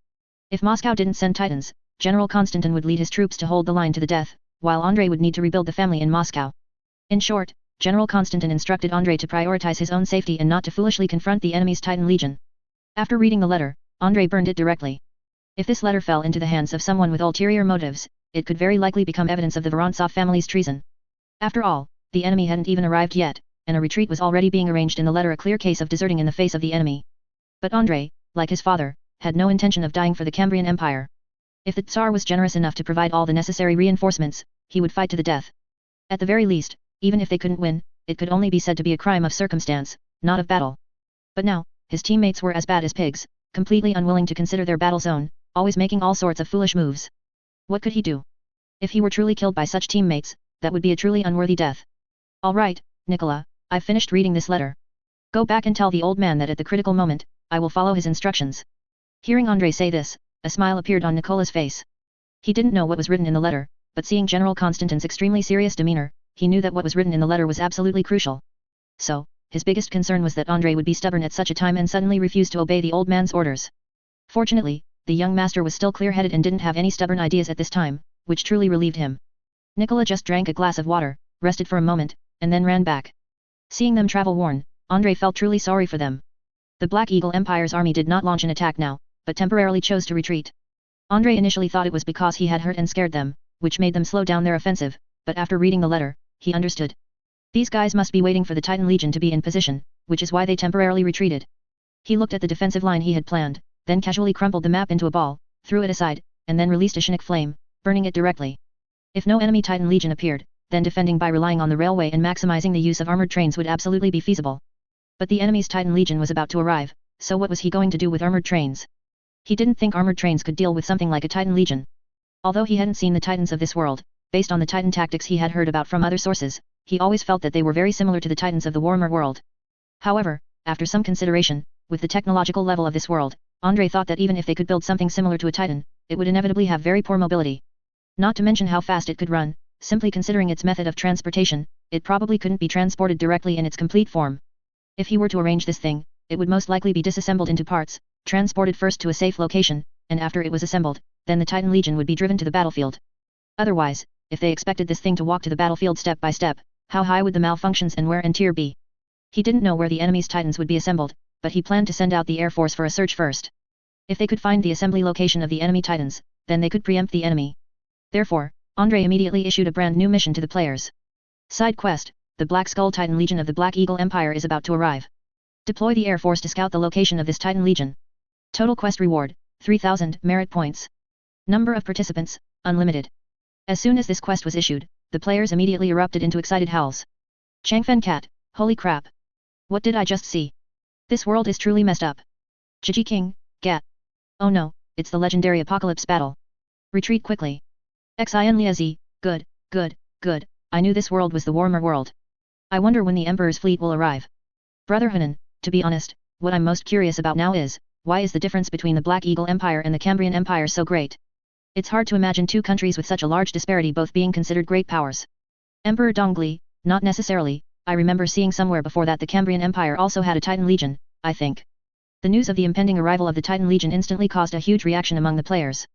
If Moscow didn't send Titans, General Konstantin would lead his troops to hold the line to the death, while Andrei would need to rebuild the family in Moscow. In short, General Konstantin instructed Andrei to prioritize his own safety and not to foolishly confront the enemy's Titan Legion. After reading the letter, Andrei burned it directly. If this letter fell into the hands of someone with ulterior motives, it could very likely become evidence of the Vorontsov family's treason. After all, the enemy hadn't even arrived yet, and a retreat was already being arranged in the letter, a clear case of deserting in the face of the enemy. But Andrei, like his father, had no intention of dying for the Cambrian Empire. If the Tsar was generous enough to provide all the necessary reinforcements, he would fight to the death. At the very least, even if they couldn't win, it could only be said to be a crime of circumstance, not of battle. But now, his teammates were as bad as pigs, completely unwilling to consider their battle zone, always making all sorts of foolish moves. What could he do? If he were truly killed by such teammates, that would be a truly unworthy death. All right, Nicola, I've finished reading this letter. Go back and tell the old man that at the critical moment, I will follow his instructions. Hearing Andrei say this, a smile appeared on Nicola's face. He didn't know what was written in the letter, but seeing General Konstantin's extremely serious demeanor, he knew that what was written in the letter was absolutely crucial. So, his biggest concern was that Andrei would be stubborn at such a time and suddenly refuse to obey the old man's orders. Fortunately, the young master was still clear-headed and didn't have any stubborn ideas at this time, which truly relieved him. Nicola just drank a glass of water, rested for a moment, and then ran back. Seeing them travel worn, Andrei felt truly sorry for them. The Black Eagle Empire's army did not launch an attack now, but temporarily chose to retreat. Andrei initially thought it was because he had hurt and scared them, which made them slow down their offensive, but after reading the letter, he understood. These guys must be waiting for the Titan Legion to be in position, which is why they temporarily retreated. He looked at the defensive line he had planned, then casually crumpled the map into a ball, threw it aside, and then released a Chinook flame, burning it directly. If no enemy Titan Legion appeared, then defending by relying on the railway and maximizing the use of armored trains would absolutely be feasible. But the enemy's Titan Legion was about to arrive, so what was he going to do with armored trains? He didn't think armored trains could deal with something like a Titan Legion. Although he hadn't seen the Titans of this world, based on the Titan tactics he had heard about from other sources, he always felt that they were very similar to the Titans of the warmer world. However, after some consideration, with the technological level of this world, Andrei thought that even if they could build something similar to a Titan, it would inevitably have very poor mobility. Not to mention how fast it could run, simply considering its method of transportation, it probably couldn't be transported directly in its complete form. If he were to arrange this thing, it would most likely be disassembled into parts, transported first to a safe location, and after it was assembled, then the Titan Legion would be driven to the battlefield. Otherwise, if they expected this thing to walk to the battlefield step by step, how high would the malfunctions and wear and tear be? He didn't know where the enemy's Titans would be assembled, but he planned to send out the Air Force for a search first. If they could find the assembly location of the enemy Titans, then they could preempt the enemy. Therefore, Andrei immediately issued a brand new mission to the players. Side quest, the Black Skull Titan Legion of the Black Eagle Empire is about to arrive. Deploy the Air Force to scout the location of this Titan Legion. Total quest reward, 3,000 merit points. Number of participants, unlimited. As soon as this quest was issued, the players immediately erupted into excited howls. Changfen Cat, holy crap! What did I just see? This world is truly messed up. Gigi King, Gat. Oh no, it's the legendary apocalypse battle. Retreat quickly. Xin Liazi, good, I knew this world was the warmer world. I wonder when the Emperor's fleet will arrive. Brother Hunan, to be honest, what I'm most curious about now is, why is the difference between the Black Eagle Empire and the Cambrian Empire so great? It's hard to imagine two countries with such a large disparity both being considered great powers. Emperor Dongli, not necessarily, I remember seeing somewhere before that the Cambrian Empire also had a Titan Legion, I think. The news of the impending arrival of the Titan Legion instantly caused a huge reaction among the players.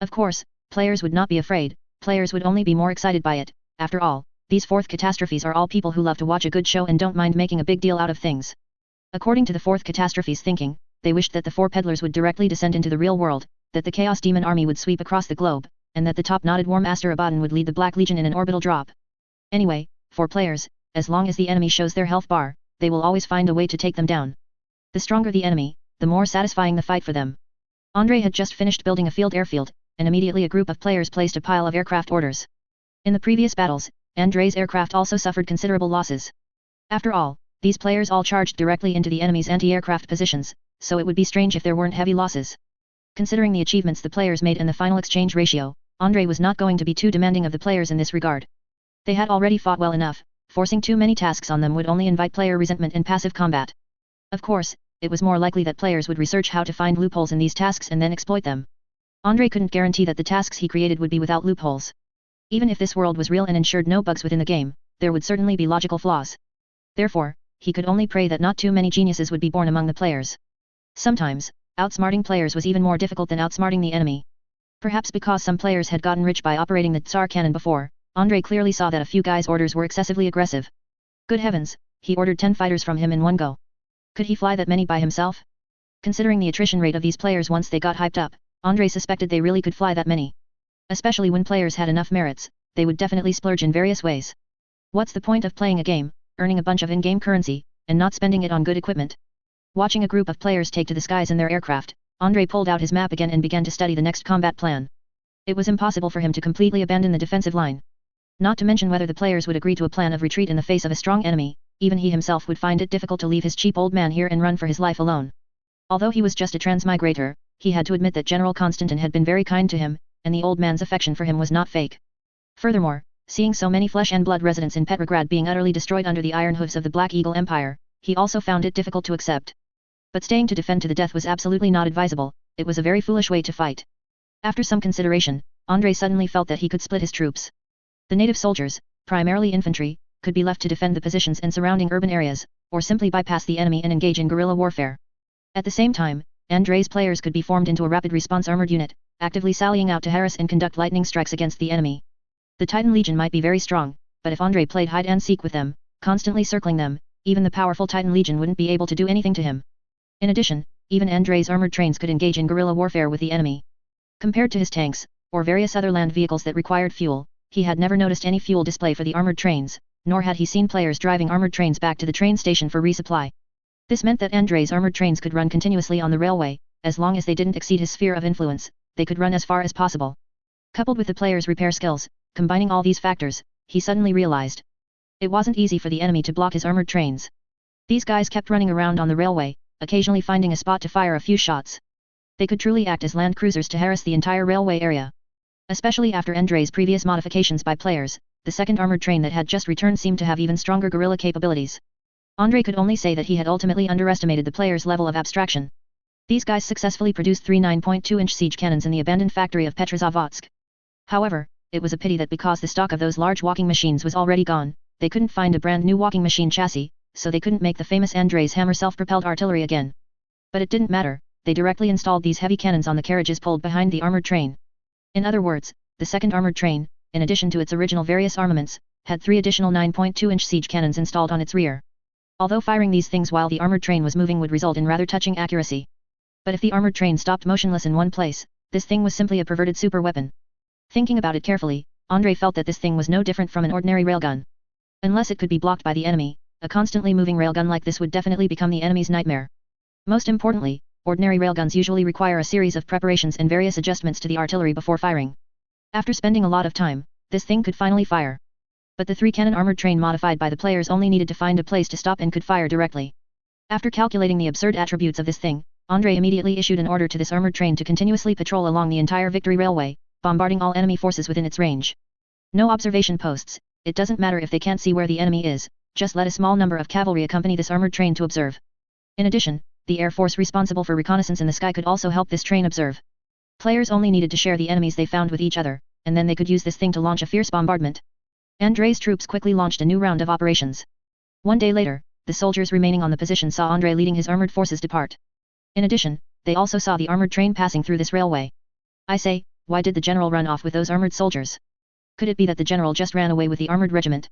Of course, players would not be afraid, players would only be more excited by it. After all, these fourth catastrophes are all people who love to watch a good show and don't mind making a big deal out of things. According to the fourth catastrophe's thinking, they wished that the four peddlers would directly descend into the real world, that the Chaos Demon army would sweep across the globe, and that the top-knotted War Master Abaddon would lead the Black Legion in an orbital drop. Anyway, for players, as long as the enemy shows their health bar, they will always find a way to take them down. The stronger the enemy, the more satisfying the fight for them. Andrei had just finished building a field airfield, and immediately a group of players placed a pile of aircraft orders. In the previous battles, Andrei's aircraft also suffered considerable losses. After all, these players all charged directly into the enemy's anti-aircraft positions, so it would be strange if there weren't heavy losses. Considering the achievements the players made and the final exchange ratio, Andrei was not going to be too demanding of the players in this regard. They had already fought well enough, forcing too many tasks on them would only invite player resentment and passive combat. Of course, it was more likely that players would research how to find loopholes in these tasks and then exploit them. Andrei couldn't guarantee that the tasks he created would be without loopholes. Even if this world was real and ensured no bugs within the game, there would certainly be logical flaws. Therefore, he could only pray that not too many geniuses would be born among the players. Sometimes, outsmarting players was even more difficult than outsmarting the enemy. Perhaps because some players had gotten rich by operating the Tsar cannon before, Andrei clearly saw that a few guys' orders were excessively aggressive. Good heavens, he ordered 10 fighters from him in one go. Could he fly that many by himself? Considering the attrition rate of these players once they got hyped up, Andrei suspected they really could fly that many. Especially when players had enough merits, they would definitely splurge in various ways. What's the point of playing a game, earning a bunch of in-game currency, and not spending it on good equipment? Watching a group of players take to the skies in their aircraft, Andrei pulled out his map again and began to study the next combat plan. It was impossible for him to completely abandon the defensive line. Not to mention whether the players would agree to a plan of retreat in the face of a strong enemy, even he himself would find it difficult to leave his cheap old man here and run for his life alone. Although he was just a transmigrator, he had to admit that General Constantin had been very kind to him, and the old man's affection for him was not fake. Furthermore, seeing so many flesh and blood residents in Petrograd being utterly destroyed under the iron hooves of the Black Eagle Empire, he also found it difficult to accept. But staying to defend to the death was absolutely not advisable, it was a very foolish way to fight. After some consideration, Andrei suddenly felt that he could split his troops. The native soldiers, primarily infantry, could be left to defend the positions in surrounding urban areas, or simply bypass the enemy and engage in guerrilla warfare. At the same time, Andrei's players could be formed into a rapid response armored unit, actively sallying out to harass and conduct lightning strikes against the enemy. The Titan Legion might be very strong, but if Andrei played hide and seek with them, constantly circling them, even the powerful Titan Legion wouldn't be able to do anything to him. In addition, even Andrei's armored trains could engage in guerrilla warfare with the enemy. Compared to his tanks, or various other land vehicles that required fuel, he had never noticed any fuel display for the armored trains, nor had he seen players driving armored trains back to the train station for resupply. This meant that Andrei's armored trains could run continuously on the railway, as long as they didn't exceed his sphere of influence, they could run as far as possible. Coupled with the player's repair skills, combining all these factors, he suddenly realized. It wasn't easy for the enemy to block his armored trains. These guys kept running around on the railway, occasionally finding a spot to fire a few shots. They could truly act as land cruisers to harass the entire railway area. Especially after Andrei's previous modifications by players, the second armored train that had just returned seemed to have even stronger guerrilla capabilities. Andrei could only say that he had ultimately underestimated the player's level of abstraction. These guys successfully produced 3 9.2-inch siege cannons in the abandoned factory of Petrozavodsk. However, it was a pity that because the stock of those large walking machines was already gone, they couldn't find a brand new walking machine chassis, so they couldn't make the famous Andrei's hammer self-propelled artillery again. But it didn't matter, they directly installed these heavy cannons on the carriages pulled behind the armored train. In other words, the second armored train, in addition to its original various armaments, had 3 additional 9.2-inch siege cannons installed on its rear. Although firing these things while the armored train was moving would result in rather touching accuracy. But if the armored train stopped motionless in one place, this thing was simply a perverted super weapon. Thinking about it carefully, Andrei felt that this thing was no different from an ordinary railgun. Unless it could be blocked by the enemy, a constantly moving railgun like this would definitely become the enemy's nightmare. Most importantly, ordinary railguns usually require a series of preparations and various adjustments to the artillery before firing. After spending a lot of time, this thing could finally fire. But the 3-cannon armored train modified by the players only needed to find a place to stop and could fire directly. After calculating the absurd attributes of this thing, Andrei immediately issued an order to this armored train to continuously patrol along the entire Victory Railway, bombarding all enemy forces within its range. No observation posts, it doesn't matter if they can't see where the enemy is, just let a small number of cavalry accompany this armored train to observe. In addition, the Air Force responsible for reconnaissance in the sky could also help this train observe. Players only needed to share the enemies they found with each other, and then they could use this thing to launch a fierce bombardment. Andrei's troops quickly launched a new round of operations. One day later, the soldiers remaining on the position saw Andrei leading his armored forces depart. In addition, they also saw the armored train passing through this railway. I say, why did the general run off with those armored soldiers? Could it be that the general just ran away with the armored regiment?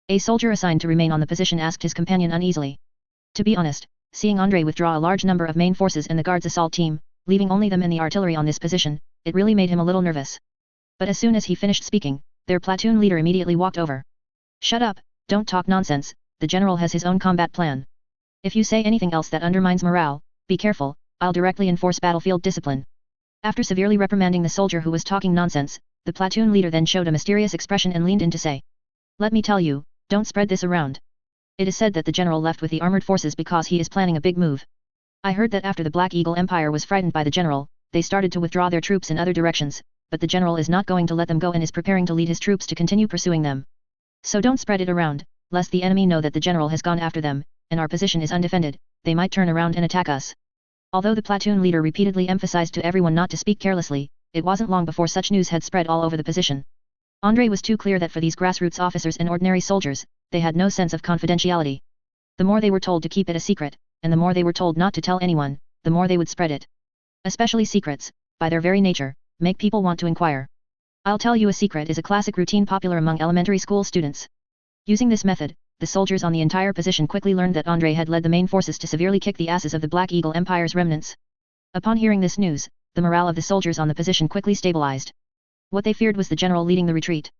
A soldier assigned to remain on the position asked his companion uneasily. To be honest, seeing Andrei withdraw a large number of main forces and the guards assault team, leaving only them and the artillery on this position, it really made him a little nervous. But as soon as he finished speaking, their platoon leader immediately walked over. Shut up, don't talk nonsense, the general has his own combat plan. If you say anything else that undermines morale, be careful, I'll directly enforce battlefield discipline. After severely reprimanding the soldier who was talking nonsense, the platoon leader then showed a mysterious expression and leaned in to say. Let me tell you, don't spread this around. It is said that the general left with the armored forces because he is planning a big move. I heard that after the Black Eagle Empire was frightened by the general, they started to withdraw their troops in other directions, but the general is not going to let them go and is preparing to lead his troops to continue pursuing them. So don't spread it around, lest the enemy know that the general has gone after them, and our position is undefended, they might turn around and attack us. Although the platoon leader repeatedly emphasized to everyone not to speak carelessly, it wasn't long before such news had spread all over the position. Andrei was too clear that for these grassroots officers and ordinary soldiers, they had no sense of confidentiality. The more they were told to keep it a secret, and the more they were told not to tell anyone, the more they would spread it. Especially secrets, by their very nature, make people want to inquire. I'll tell you a secret is a classic routine popular among elementary school students. Using this method, the soldiers on the entire position quickly learned that Andrei had led the main forces to severely kick the asses of the Black Eagle Empire's remnants. Upon hearing this news, the morale of the soldiers on the position quickly stabilized. What they feared was the general leading the retreat.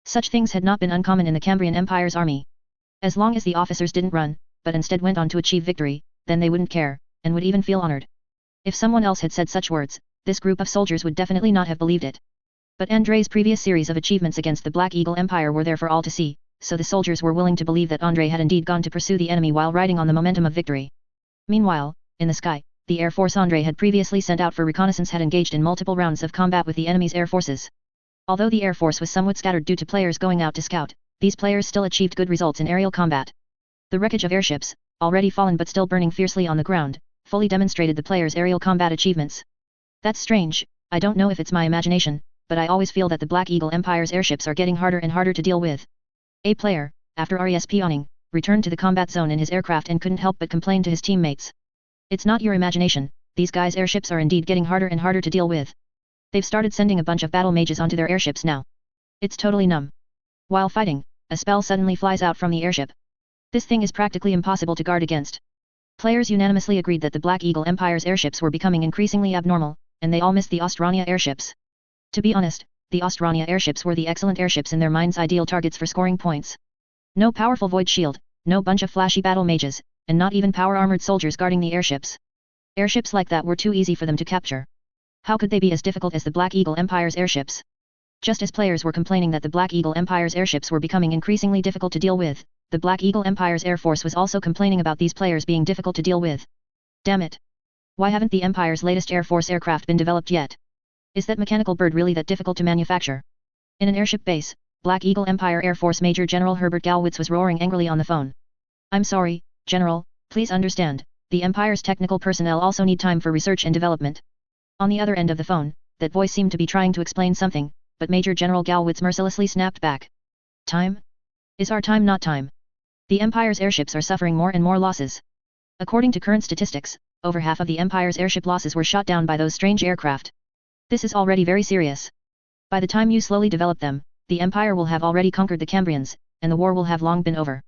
Such things had not been uncommon in the Cambrian Empire's army. As long as the officers didn't run, but instead went on to achieve victory, then they wouldn't care, and would even feel honored. If someone else had said such words, this group of soldiers would definitely not have believed it. But Andrei's previous series of achievements against the Black Eagle Empire were there for all to see, so the soldiers were willing to believe that Andrei had indeed gone to pursue the enemy while riding on the momentum of victory. Meanwhile, in the sky, the air force Andrei had previously sent out for reconnaissance had engaged in multiple rounds of combat with the enemy's air forces. Although the air force was somewhat scattered due to players going out to scout, these players still achieved good results in aerial combat. The wreckage of airships, already fallen but still burning fiercely on the ground, fully demonstrated the players' aerial combat achievements. That's strange, I don't know if it's my imagination, but I always feel that the Black Eagle Empire's airships are getting harder and harder to deal with. A player, after RESPawning, returned to the combat zone in his aircraft and couldn't help but complain to his teammates. It's not your imagination, these guys' airships are indeed getting harder and harder to deal with. They've started sending a bunch of battle mages onto their airships now. It's totally numb. While fighting, a spell suddenly flies out from the airship. This thing is practically impossible to guard against. Players unanimously agreed that the Black Eagle Empire's airships were becoming increasingly abnormal, and they all missed the Ostrania airships. To be honest, the Ostrania airships were the excellent airships in their minds' ideal targets for scoring points. No powerful void shield, no bunch of flashy battle mages, and not even power-armored soldiers guarding the airships. Airships like that were too easy for them to capture. How could they be as difficult as the Black Eagle Empire's airships? Just as players were complaining that the Black Eagle Empire's airships were becoming increasingly difficult to deal with, the Black Eagle Empire's Air Force was also complaining about these players being difficult to deal with. Damn it! Why haven't the Empire's latest Air Force aircraft been developed yet? Is that mechanical bird really that difficult to manufacture? In an airship base, Black Eagle Empire Air Force Major General Herbert Galwitz was roaring angrily on the phone. I'm sorry, General, please understand, the Empire's technical personnel also need time for research and development. On the other end of the phone, that voice seemed to be trying to explain something, but Major General Galwitz mercilessly snapped back. Time? Is our time not time? The Empire's airships are suffering more and more losses. According to current statistics, over half of the Empire's airship losses were shot down by those strange aircraft. This is already very serious. By the time you slowly develop them, the Empire will have already conquered the Cambrians, and the war will have long been over.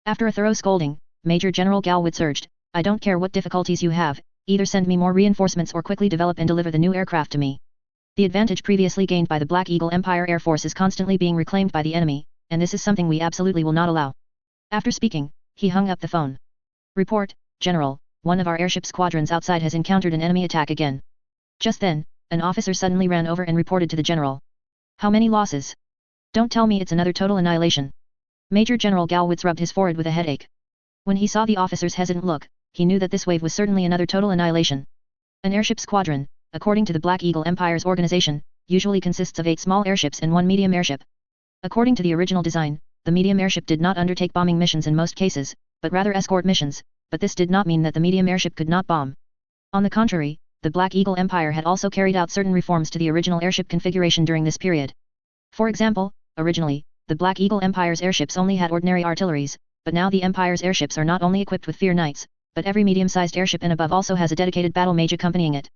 After a thorough scolding, Major General Galwitz urged, I don't care what difficulties you have, either send me more reinforcements or quickly develop and deliver the new aircraft to me. The advantage previously gained by the Black Eagle Empire Air Force is constantly being reclaimed by the enemy, and this is something we absolutely will not allow. After speaking, he hung up the phone. Report, General, one of our airship squadrons outside has encountered an enemy attack again. Just then, an officer suddenly ran over and reported to the general. How many losses? Don't tell me it's another total annihilation. Major General Galwitz rubbed his forehead with a headache. When he saw the officer's hesitant look, he knew that this wave was certainly another total annihilation. An airship squadron, according to the Black Eagle Empire's organization, usually consists of 8 small airships and 1 medium airship. According to the original design, the medium airship did not undertake bombing missions in most cases, but rather escort missions, but this did not mean that the medium airship could not bomb. On the contrary, the Black Eagle Empire had also carried out certain reforms to the original airship configuration during this period. For example, originally, the Black Eagle Empire's airships only had ordinary artilleries, but now the Empire's airships are not only equipped with Fear Knights, but every medium-sized airship and above also has a dedicated battle mage accompanying it.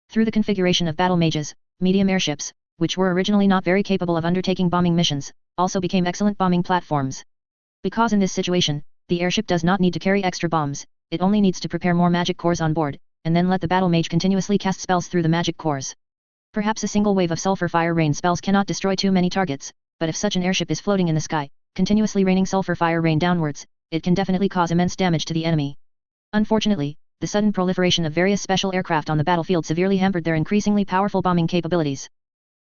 Through the configuration of battle mages, medium airships, which were originally not very capable of undertaking bombing missions, also became excellent bombing platforms. Because in this situation, the airship does not need to carry extra bombs, it only needs to prepare more magic cores on board, and then let the battle mage continuously cast spells through the magic cores. Perhaps a single wave of sulfur fire rain spells cannot destroy too many targets, but if such an airship is floating in the sky, continuously raining sulfur fire rain downwards, it can definitely cause immense damage to the enemy. Unfortunately, the sudden proliferation of various special aircraft on the battlefield severely hampered their increasingly powerful bombing capabilities.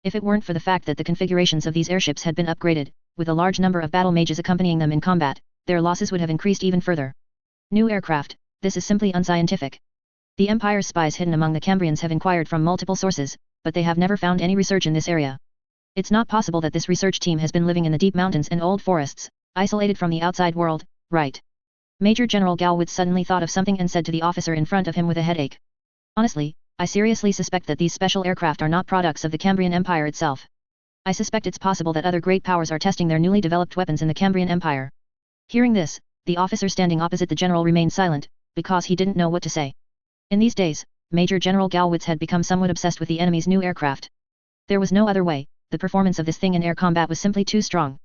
If it weren't for the fact that the configurations of these airships had been upgraded, with a large number of battle mages accompanying them in combat, their losses would have increased even further. New aircraft, this is simply unscientific. The Empire's spies hidden among the Cambrians have inquired from multiple sources, but they have never found any research in this area. It's not possible that this research team has been living in the deep mountains and old forests, isolated from the outside world, right? Major General Galwitz suddenly thought of something and said to the officer in front of him with a headache. Honestly, I seriously suspect that these special aircraft are not products of the Cambrian Empire itself. I suspect it's possible that other great powers are testing their newly developed weapons in the Cambrian Empire. Hearing this, the officer standing opposite the general remained silent, because he didn't know what to say. In these days, Major General Galwitz had become somewhat obsessed with the enemy's new aircraft. There was no other way, the performance of this thing in air combat was simply too strong.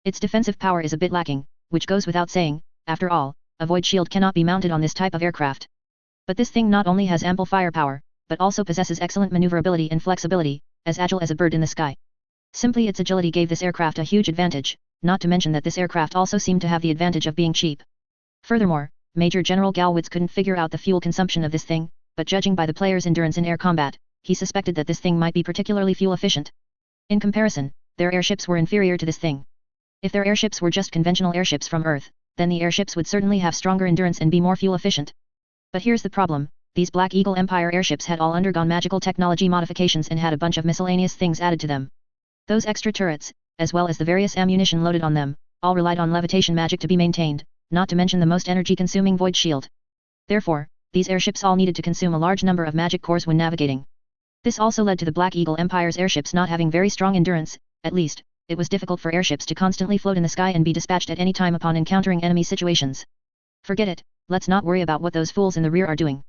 Its defensive power is a bit lacking, which goes without saying, after all, a void shield cannot be mounted on this type of aircraft. But this thing not only has ample firepower, but also possesses excellent maneuverability and flexibility, as agile as a bird in the sky. Simply its agility gave this aircraft a huge advantage, not to mention that this aircraft also seemed to have the advantage of being cheap. Furthermore, Major General Galwitz couldn't figure out the fuel consumption of this thing, but judging by the player's endurance in air combat, he suspected that this thing might be particularly fuel efficient. In comparison, their airships were inferior to this thing. If their airships were just conventional airships from Earth, then the airships would certainly have stronger endurance and be more fuel efficient. But here's the problem, these Black Eagle Empire airships had all undergone magical technology modifications and had a bunch of miscellaneous things added to them. Those extra turrets, as well as the various ammunition loaded on them, all relied on levitation magic to be maintained, not to mention the most energy-consuming void shield. Therefore, these airships all needed to consume a large number of magic cores when navigating. This also led to the Black Eagle Empire's airships not having very strong endurance, at least, it was difficult for airships to constantly float in the sky and be dispatched at any time upon encountering enemy situations. Forget it, let's not worry about what those fools in the rear are doing.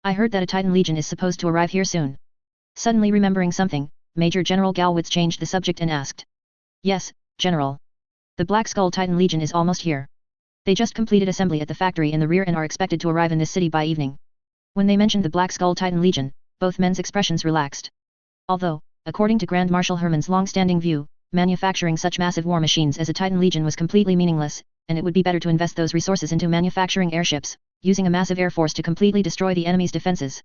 I heard that a Titan Legion is supposed to arrive here soon. Suddenly remembering something, Major General Galwitz changed the subject and asked. Yes, General. The Black Skull Titan Legion is almost here. They just completed assembly at the factory in the rear and are expected to arrive in this city by evening. When they mentioned the Black Skull Titan Legion, both men's expressions relaxed. Although, according to Grand Marshal Herman's long-standing view, manufacturing such massive war machines as a Titan Legion was completely meaningless, and it would be better to invest those resources into manufacturing airships, using a massive air force to completely destroy the enemy's defenses.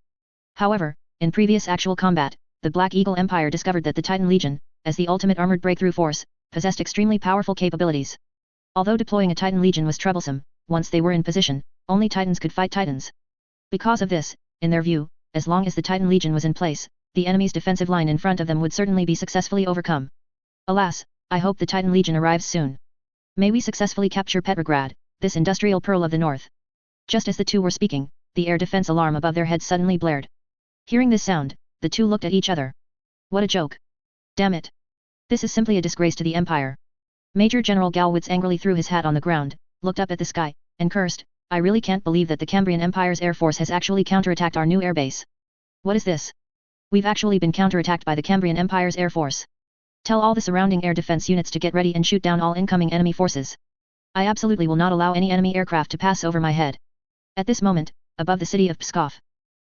However, in previous actual combat, the Black Eagle Empire discovered that the Titan Legion, as the ultimate armored breakthrough force, possessed extremely powerful capabilities. Although deploying a Titan Legion was troublesome, once they were in position, only Titans could fight Titans. Because of this, in their view, as long as the Titan Legion was in place, the enemy's defensive line in front of them would certainly be successfully overcome. Alas, I hope the Titan Legion arrives soon. May we successfully capture Petrograd, this industrial pearl of the north. Just as the two were speaking, the air defense alarm above their heads suddenly blared. Hearing this sound, the two looked at each other. What a joke. Damn it. This is simply a disgrace to the Empire. Major General Galwitz angrily threw his hat on the ground, looked up at the sky, and cursed, I really can't believe that the Cambrian Empire's air force has actually counterattacked our new airbase. What is this? We've actually been counterattacked by the Cambrian Empire's air force. Tell all the surrounding air defense units to get ready and shoot down all incoming enemy forces. I absolutely will not allow any enemy aircraft to pass over my head. At this moment, above the city of Pskov,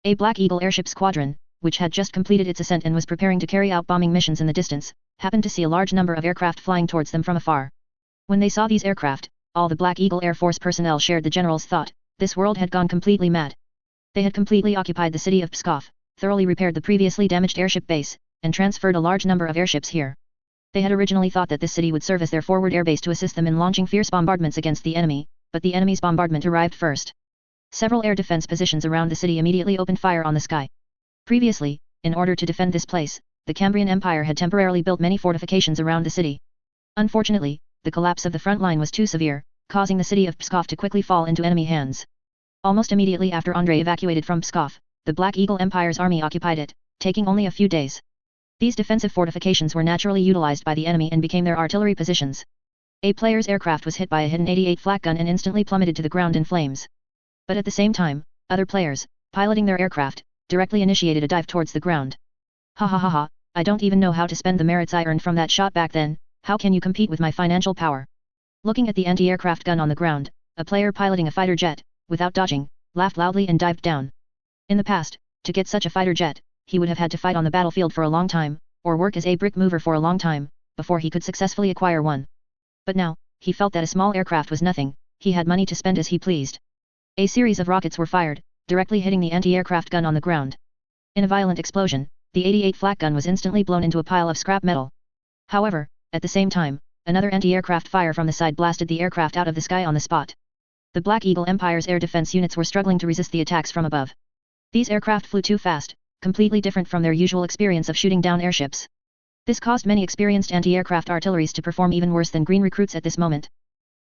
a Black Eagle airship squadron, which had just completed its ascent and was preparing to carry out bombing missions in the distance, happened to see a large number of aircraft flying towards them from afar. When they saw these aircraft, all the Black Eagle Air Force personnel shared the general's thought, this world had gone completely mad. They had completely occupied the city of Pskov, thoroughly repaired the previously damaged airship base, and transferred a large number of airships here. They had originally thought that this city would serve as their forward airbase to assist them in launching fierce bombardments against the enemy, but the enemy's bombardment arrived first. Several air defense positions around the city immediately opened fire on the sky. Previously, in order to defend this place, the Cambrian Empire had temporarily built many fortifications around the city. Unfortunately, the collapse of the front line was too severe, causing the city of Pskov to quickly fall into enemy hands. Almost immediately after Andrei evacuated from Pskov, the Black Eagle Empire's army occupied it, taking only a few days. These defensive fortifications were naturally utilized by the enemy and became their artillery positions. A player's aircraft was hit by a hidden 88 flak gun and instantly plummeted to the ground in flames. But at the same time, other players, piloting their aircraft, directly initiated a dive towards the ground. Ha ha ha ha, I don't even know how to spend the merits I earned from that shot back then, how can you compete with my financial power? Looking at the anti-aircraft gun on the ground, a player piloting a fighter jet, without dodging, laughed loudly and dived down. In the past, to get such a fighter jet, he would have had to fight on the battlefield for a long time, or work as a brick mover for a long time, before he could successfully acquire one. But now, he felt that a small aircraft was nothing, he had money to spend as he pleased. A series of rockets were fired, directly hitting the anti-aircraft gun on the ground. In a violent explosion, the 88 flak gun was instantly blown into a pile of scrap metal. However, at the same time, another anti-aircraft fire from the side blasted the aircraft out of the sky on the spot. The Black Eagle Empire's air defense units were struggling to resist the attacks from above. These aircraft flew too fast, completely different from their usual experience of shooting down airships. This caused many experienced anti-aircraft artilleries to perform even worse than green recruits at this moment.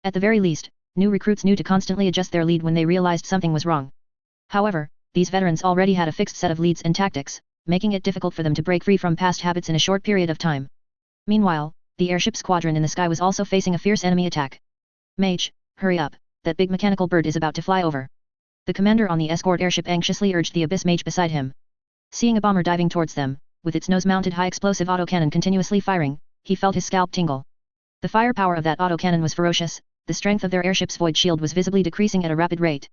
At the very least, new recruits knew to constantly adjust their lead when they realized something was wrong. However, these veterans already had a fixed set of leads and tactics, making it difficult for them to break free from past habits in a short period of time. Meanwhile, the airship squadron in the sky was also facing a fierce enemy attack. Mage, hurry up, that big mechanical bird is about to fly over. The commander on the escort airship anxiously urged the Abyss Mage beside him. Seeing a bomber diving towards them, with its nose-mounted high-explosive autocannon continuously firing, he felt his scalp tingle. The firepower of that autocannon was ferocious, the strength of their airship's void shield was visibly decreasing at a rapid rate.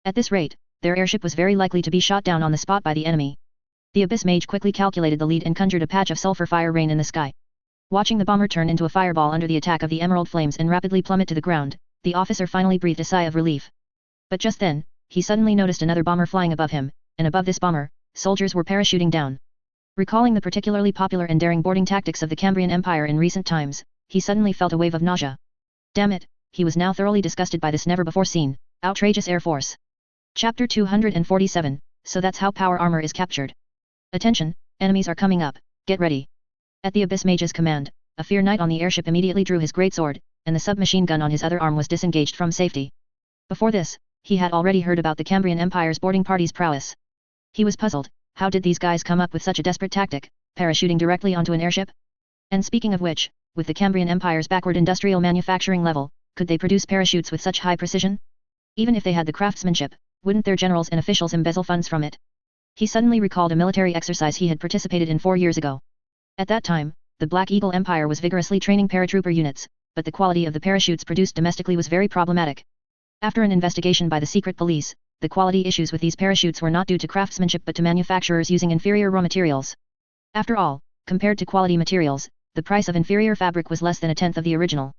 At this rate, their airship was very likely to be shot down on the spot by the enemy. The Abyss Mage quickly calculated the lead and conjured a patch of sulfur fire rain in the sky. Watching the bomber turn into a fireball under the attack of the emerald flames and rapidly plummet to the ground, the officer finally breathed a sigh of relief. But just then, he suddenly noticed another bomber flying above him, and above this bomber, soldiers were parachuting down. Recalling the particularly popular and daring boarding tactics of the Cambrian Empire in recent times, he suddenly felt a wave of nausea. Damn it, he was now thoroughly disgusted by this never-before-seen, outrageous air force. Chapter 247, So that's how power armor is captured. Attention, enemies are coming up, get ready. At the Abyss Mage's command, a Fear Knight on the airship immediately drew his greatsword, and the submachine gun on his other arm was disengaged from safety. Before this, he had already heard about the Cambrian Empire's boarding party's prowess. He was puzzled, how did these guys come up with such a desperate tactic, parachuting directly onto an airship? And speaking of which, with the Cambrian Empire's backward industrial manufacturing level, could they produce parachutes with such high precision? Even if they had the craftsmanship, wouldn't their generals and officials embezzle funds from it? He suddenly recalled a military exercise he had participated in 4 years ago. At that time, the Black Eagle Empire was vigorously training paratrooper units, but the quality of the parachutes produced domestically was very problematic. After an investigation by the secret police, the quality issues with these parachutes were not due to craftsmanship but to manufacturers using inferior raw materials. After all, compared to quality materials, the price of inferior fabric was less than a tenth of the original.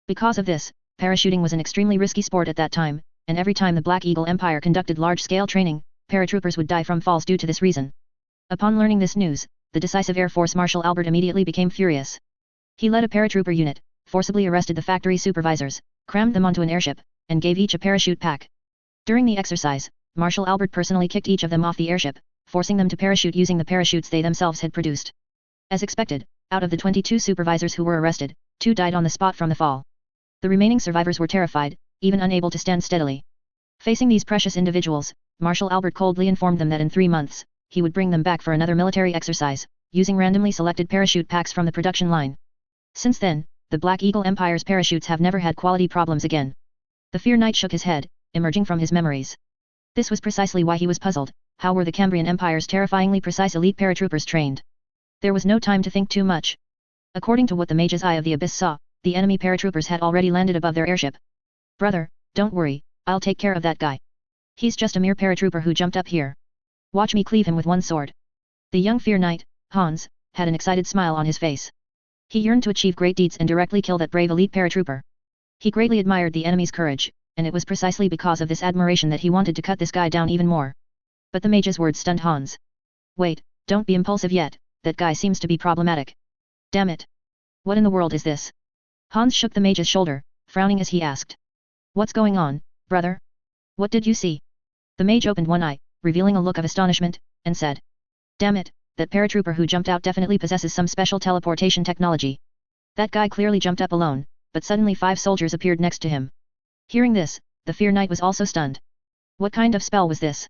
Because of this, parachuting was an extremely risky sport at that time, and every time the Black Eagle Empire conducted large-scale training, paratroopers would die from falls due to this reason. Upon learning this news, the decisive Air Force Marshal Albert immediately became furious. He led a paratrooper unit, forcibly arrested the factory supervisors, crammed them onto an airship, and gave each a parachute pack. During the exercise, Marshal Albert personally kicked each of them off the airship, forcing them to parachute using the parachutes they themselves had produced. As expected, out of the 22 supervisors who were arrested, 2 died on the spot from the fall. The remaining survivors were terrified, even unable to stand steadily. Facing these precious individuals, Marshal Albert coldly informed them that in 3 months, he would bring them back for another military exercise, using randomly selected parachute packs from the production line. Since then, the Black Eagle Empire's parachutes have never had quality problems again. The Fear Knight shook his head, emerging from his memories. This was precisely why he was puzzled. How were the Cambrian Empire's terrifyingly precise elite paratroopers trained? There was no time to think too much. According to what the Mage's Eye of the Abyss saw, the enemy paratroopers had already landed above their airship. "Brother, don't worry, I'll take care of that guy. He's just a mere paratrooper who jumped up here. Watch me cleave him with one sword." The young Fear Knight, Hans, had an excited smile on his face. He yearned to achieve great deeds and directly kill that brave elite paratrooper. He greatly admired the enemy's courage, and it was precisely because of this admiration that he wanted to cut this guy down even more. But the mage's words stunned Hans. "Wait, don't be impulsive yet, that guy seems to be problematic." "Damn it! What in the world is this?" Hans shook the mage's shoulder, frowning as he asked. "What's going on, brother? What did you see?" The mage opened one eye, revealing a look of astonishment, and said, "Damn it, that paratrooper who jumped out definitely possesses some special teleportation technology. That guy clearly jumped up alone, but suddenly 5 soldiers appeared next to him." Hearing this, the Fear Knight was also stunned. What kind of spell was this?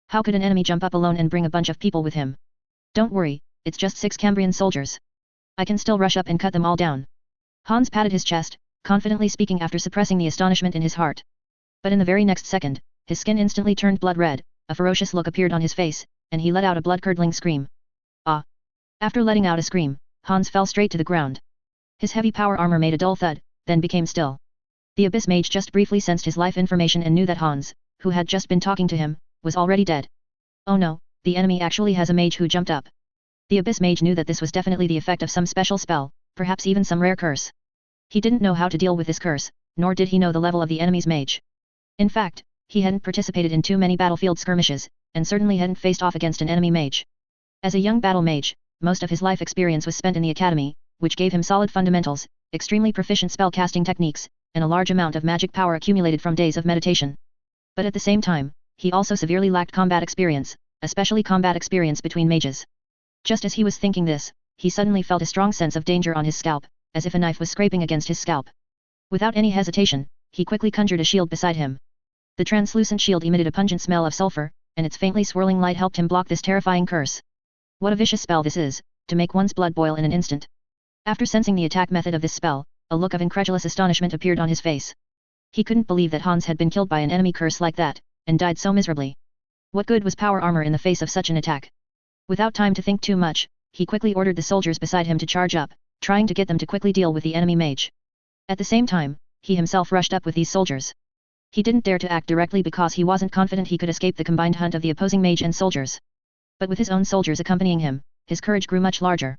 How could an enemy jump up alone and bring a bunch of people with him? "Don't worry, it's just 6 Cambrian soldiers. I can still rush up and cut them all down." Hans patted his chest, confidently speaking after suppressing the astonishment in his heart. But in the very next second, his skin instantly turned blood red, a ferocious look appeared on his face, and he let out a blood-curdling scream. "Ah!" After letting out a scream, Hans fell straight to the ground. His heavy power armor made a dull thud, then became still. The Abyss Mage just briefly sensed his life information and knew that Hans, who had just been talking to him, was already dead. Oh no, the enemy actually has a mage who jumped up. The Abyss Mage knew that this was definitely the effect of some special spell, perhaps even some rare curse. He didn't know how to deal with this curse, nor did he know the level of the enemy's mage. In fact, he hadn't participated in too many battlefield skirmishes, and certainly hadn't faced off against an enemy mage. As a young battle mage, most of his life experience was spent in the academy, which gave him solid fundamentals, extremely proficient spell casting techniques, and a large amount of magic power accumulated from days of meditation. But at the same time, he also severely lacked combat experience, especially combat experience between mages. Just as he was thinking this, he suddenly felt a strong sense of danger on his scalp, as if a knife was scraping against his scalp. Without any hesitation, he quickly conjured a shield beside him. The translucent shield emitted a pungent smell of sulfur, and its faintly swirling light helped him block this terrifying curse. What a vicious spell this is, to make one's blood boil in an instant. After sensing the attack method of this spell, a look of incredulous astonishment appeared on his face. He couldn't believe that Hans had been killed by an enemy curse like that, and died so miserably. What good was power armor in the face of such an attack? Without time to think too much, he quickly ordered the soldiers beside him to charge up, trying to get them to quickly deal with the enemy mage. At the same time, he himself rushed up with these soldiers. He didn't dare to act directly because he wasn't confident he could escape the combined hunt of the opposing mage and soldiers. But with his own soldiers accompanying him, his courage grew much larger.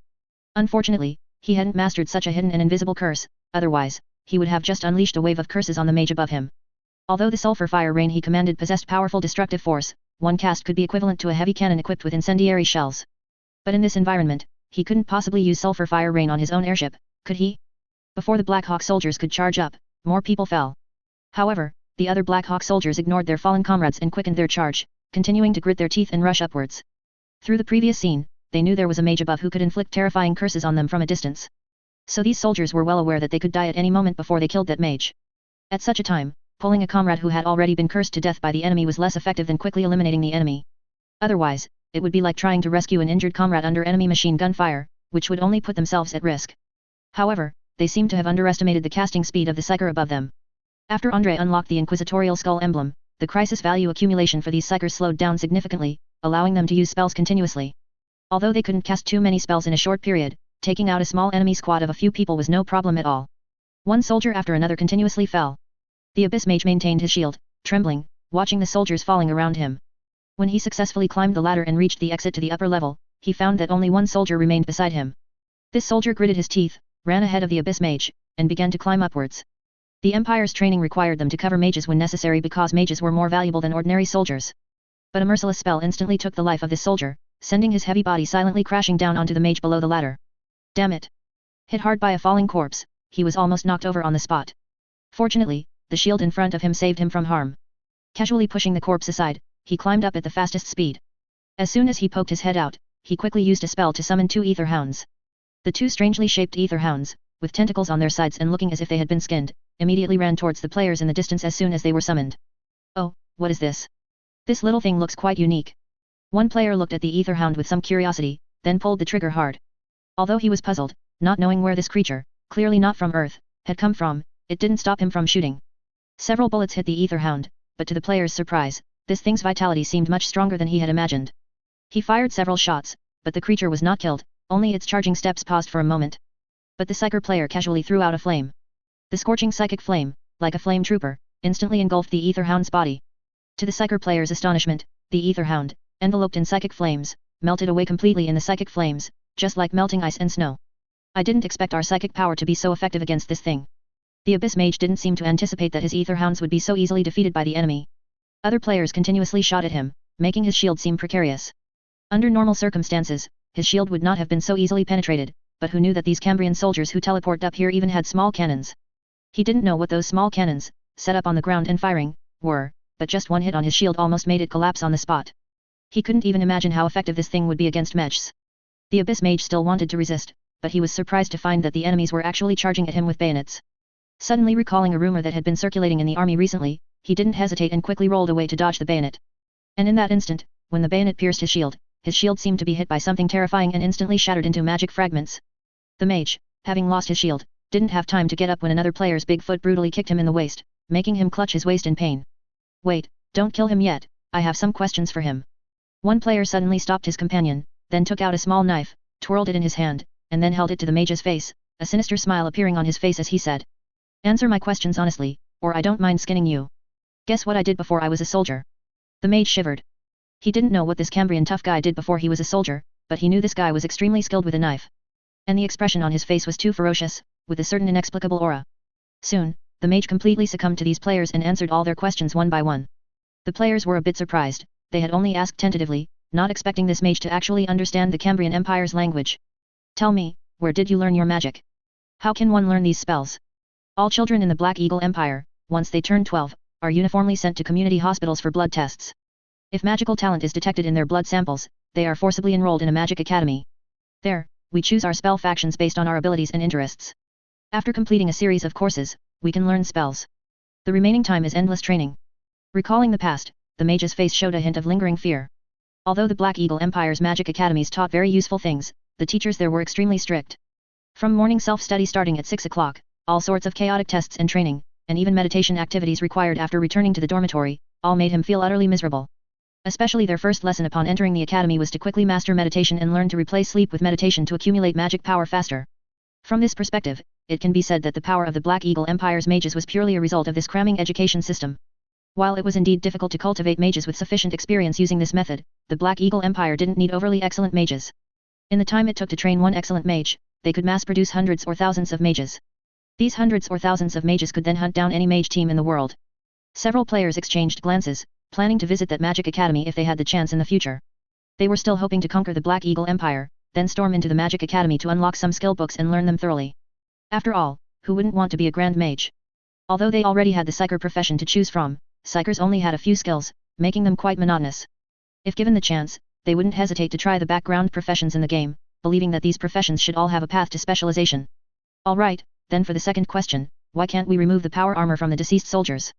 Unfortunately, he hadn't mastered such a hidden and invisible curse, otherwise, he would have just unleashed a wave of curses on the mage above him. Although the sulfur fire rain he commanded possessed powerful destructive force, one cast could be equivalent to a heavy cannon equipped with incendiary shells. But in this environment, he couldn't possibly use sulfur fire rain on his own airship, could he? Before the Black Hawk soldiers could charge up, more people fell. However, the other Black Hawk soldiers ignored their fallen comrades and quickened their charge, continuing to grit their teeth and rush upwards. Through the previous scene, they knew there was a mage above who could inflict terrifying curses on them from a distance. So these soldiers were well aware that they could die at any moment before they killed that mage. At such a time, pulling a comrade who had already been cursed to death by the enemy was less effective than quickly eliminating the enemy. Otherwise, it would be like trying to rescue an injured comrade under enemy machine gun fire, which would only put themselves at risk. However, they seemed to have underestimated the casting speed of the psyker above them. After Andre unlocked the inquisitorial skull emblem, the crisis value accumulation for these psykers slowed down significantly, allowing them to use spells continuously. Although they couldn't cast too many spells in a short period, taking out a small enemy squad of a few people was no problem at all. One soldier after another continuously fell. The Abyss Mage maintained his shield, trembling, watching the soldiers falling around him. When he successfully climbed the ladder and reached the exit to the upper level, he found that only one soldier remained beside him. This soldier gritted his teeth, ran ahead of the Abyss Mage, and began to climb upwards. The Empire's training required them to cover mages when necessary because mages were more valuable than ordinary soldiers. But a merciless spell instantly took the life of this soldier, sending his heavy body silently crashing down onto the mage below the ladder. Damn it! Hit hard by a falling corpse, he was almost knocked over on the spot. Fortunately, the shield in front of him saved him from harm. Casually pushing the corpse aside, he climbed up at the fastest speed. As soon as he poked his head out, he quickly used a spell to summon 2 ether hounds. The 2 strangely shaped ether hounds, with tentacles on their sides and looking as if they had been skinned, immediately ran towards the players in the distance as soon as they were summoned. Oh, what is this? This little thing looks quite unique. One player looked at the ether hound with some curiosity, then pulled the trigger hard. Although he was puzzled, not knowing where this creature, clearly not from Earth, had come from, it didn't stop him from shooting. Several bullets hit the ether hound, but to the player's surprise, this thing's vitality seemed much stronger than he had imagined. He fired several shots, but the creature was not killed, only its charging steps paused for a moment. But the Psyker player casually threw out a flame. The scorching psychic flame, like a flame trooper, instantly engulfed the ether hound's body. To the Psyker player's astonishment, the ether hound, enveloped in psychic flames, melted away completely in the psychic flames, just like melting ice and snow. I didn't expect our psychic power to be so effective against this thing. The Abyss Mage didn't seem to anticipate that his ether hounds would be so easily defeated by the enemy. Other players continuously shot at him, making his shield seem precarious. Under normal circumstances, his shield would not have been so easily penetrated, but who knew that these Cambrian soldiers who teleported up here even had small cannons? He didn't know what those small cannons, set up on the ground and firing, were, but just one hit on his shield almost made it collapse on the spot. He couldn't even imagine how effective this thing would be against mechs. The Abyss Mage still wanted to resist, but he was surprised to find that the enemies were actually charging at him with bayonets. Suddenly recalling a rumor that had been circulating in the army recently, he didn't hesitate and quickly rolled away to dodge the bayonet. And in that instant, when the bayonet pierced his shield seemed to be hit by something terrifying and instantly shattered into magic fragments. The mage, having lost his shield, didn't have time to get up when another player's big foot brutally kicked him in the waist, making him clutch his waist in pain. Wait, don't kill him yet, I have some questions for him. One player suddenly stopped his companion, then took out a small knife, twirled it in his hand, and then held it to the mage's face, a sinister smile appearing on his face as he said. Answer my questions honestly, or I don't mind skinning you. Guess what I did before I was a soldier? The mage shivered. He didn't know what this Cambrian tough guy did before he was a soldier, but he knew this guy was extremely skilled with a knife. And the expression on his face was too ferocious, with a certain inexplicable aura. Soon, the mage completely succumbed to these players and answered all their questions one by one. The players were a bit surprised, they had only asked tentatively, not expecting this mage to actually understand the Cambrian Empire's language. Tell me, where did you learn your magic? How can one learn these spells? All children in the Black Eagle Empire, once they turn 12, are uniformly sent to community hospitals for blood tests. If magical talent is detected in their blood samples, they are forcibly enrolled in a magic academy. There, we choose our spell factions based on our abilities and interests. After completing a series of courses, we can learn spells. The remaining time is endless training. Recalling the past, the mage's face showed a hint of lingering fear. Although the Black Eagle Empire's magic academies taught very useful things, the teachers there were extremely strict. From morning self-study starting at 6 o'clock, all sorts of chaotic tests and training, and even meditation activities required after returning to the dormitory, all made him feel utterly miserable. Especially their first lesson upon entering the academy was to quickly master meditation and learn to replace sleep with meditation to accumulate magic power faster. From this perspective, it can be said that the power of the Black Eagle Empire's mages was purely a result of this cramming education system. While it was indeed difficult to cultivate mages with sufficient experience using this method, the Black Eagle Empire didn't need overly excellent mages. In the time it took to train one excellent mage, they could mass-produce hundreds or thousands of mages. These hundreds or thousands of mages could then hunt down any mage team in the world. Several players exchanged glances, planning to visit that magic academy if they had the chance in the future. They were still hoping to conquer the Black Eagle Empire, then storm into the magic academy to unlock some skill books and learn them thoroughly. After all, who wouldn't want to be a grand mage? Although they already had the psyker profession to choose from, psykers only had a few skills, making them quite monotonous. If given the chance, they wouldn't hesitate to try the background professions in the game, believing that these professions should all have a path to specialization. Alright, then for the second question, why can't we remove the power armor from the deceased soldiers?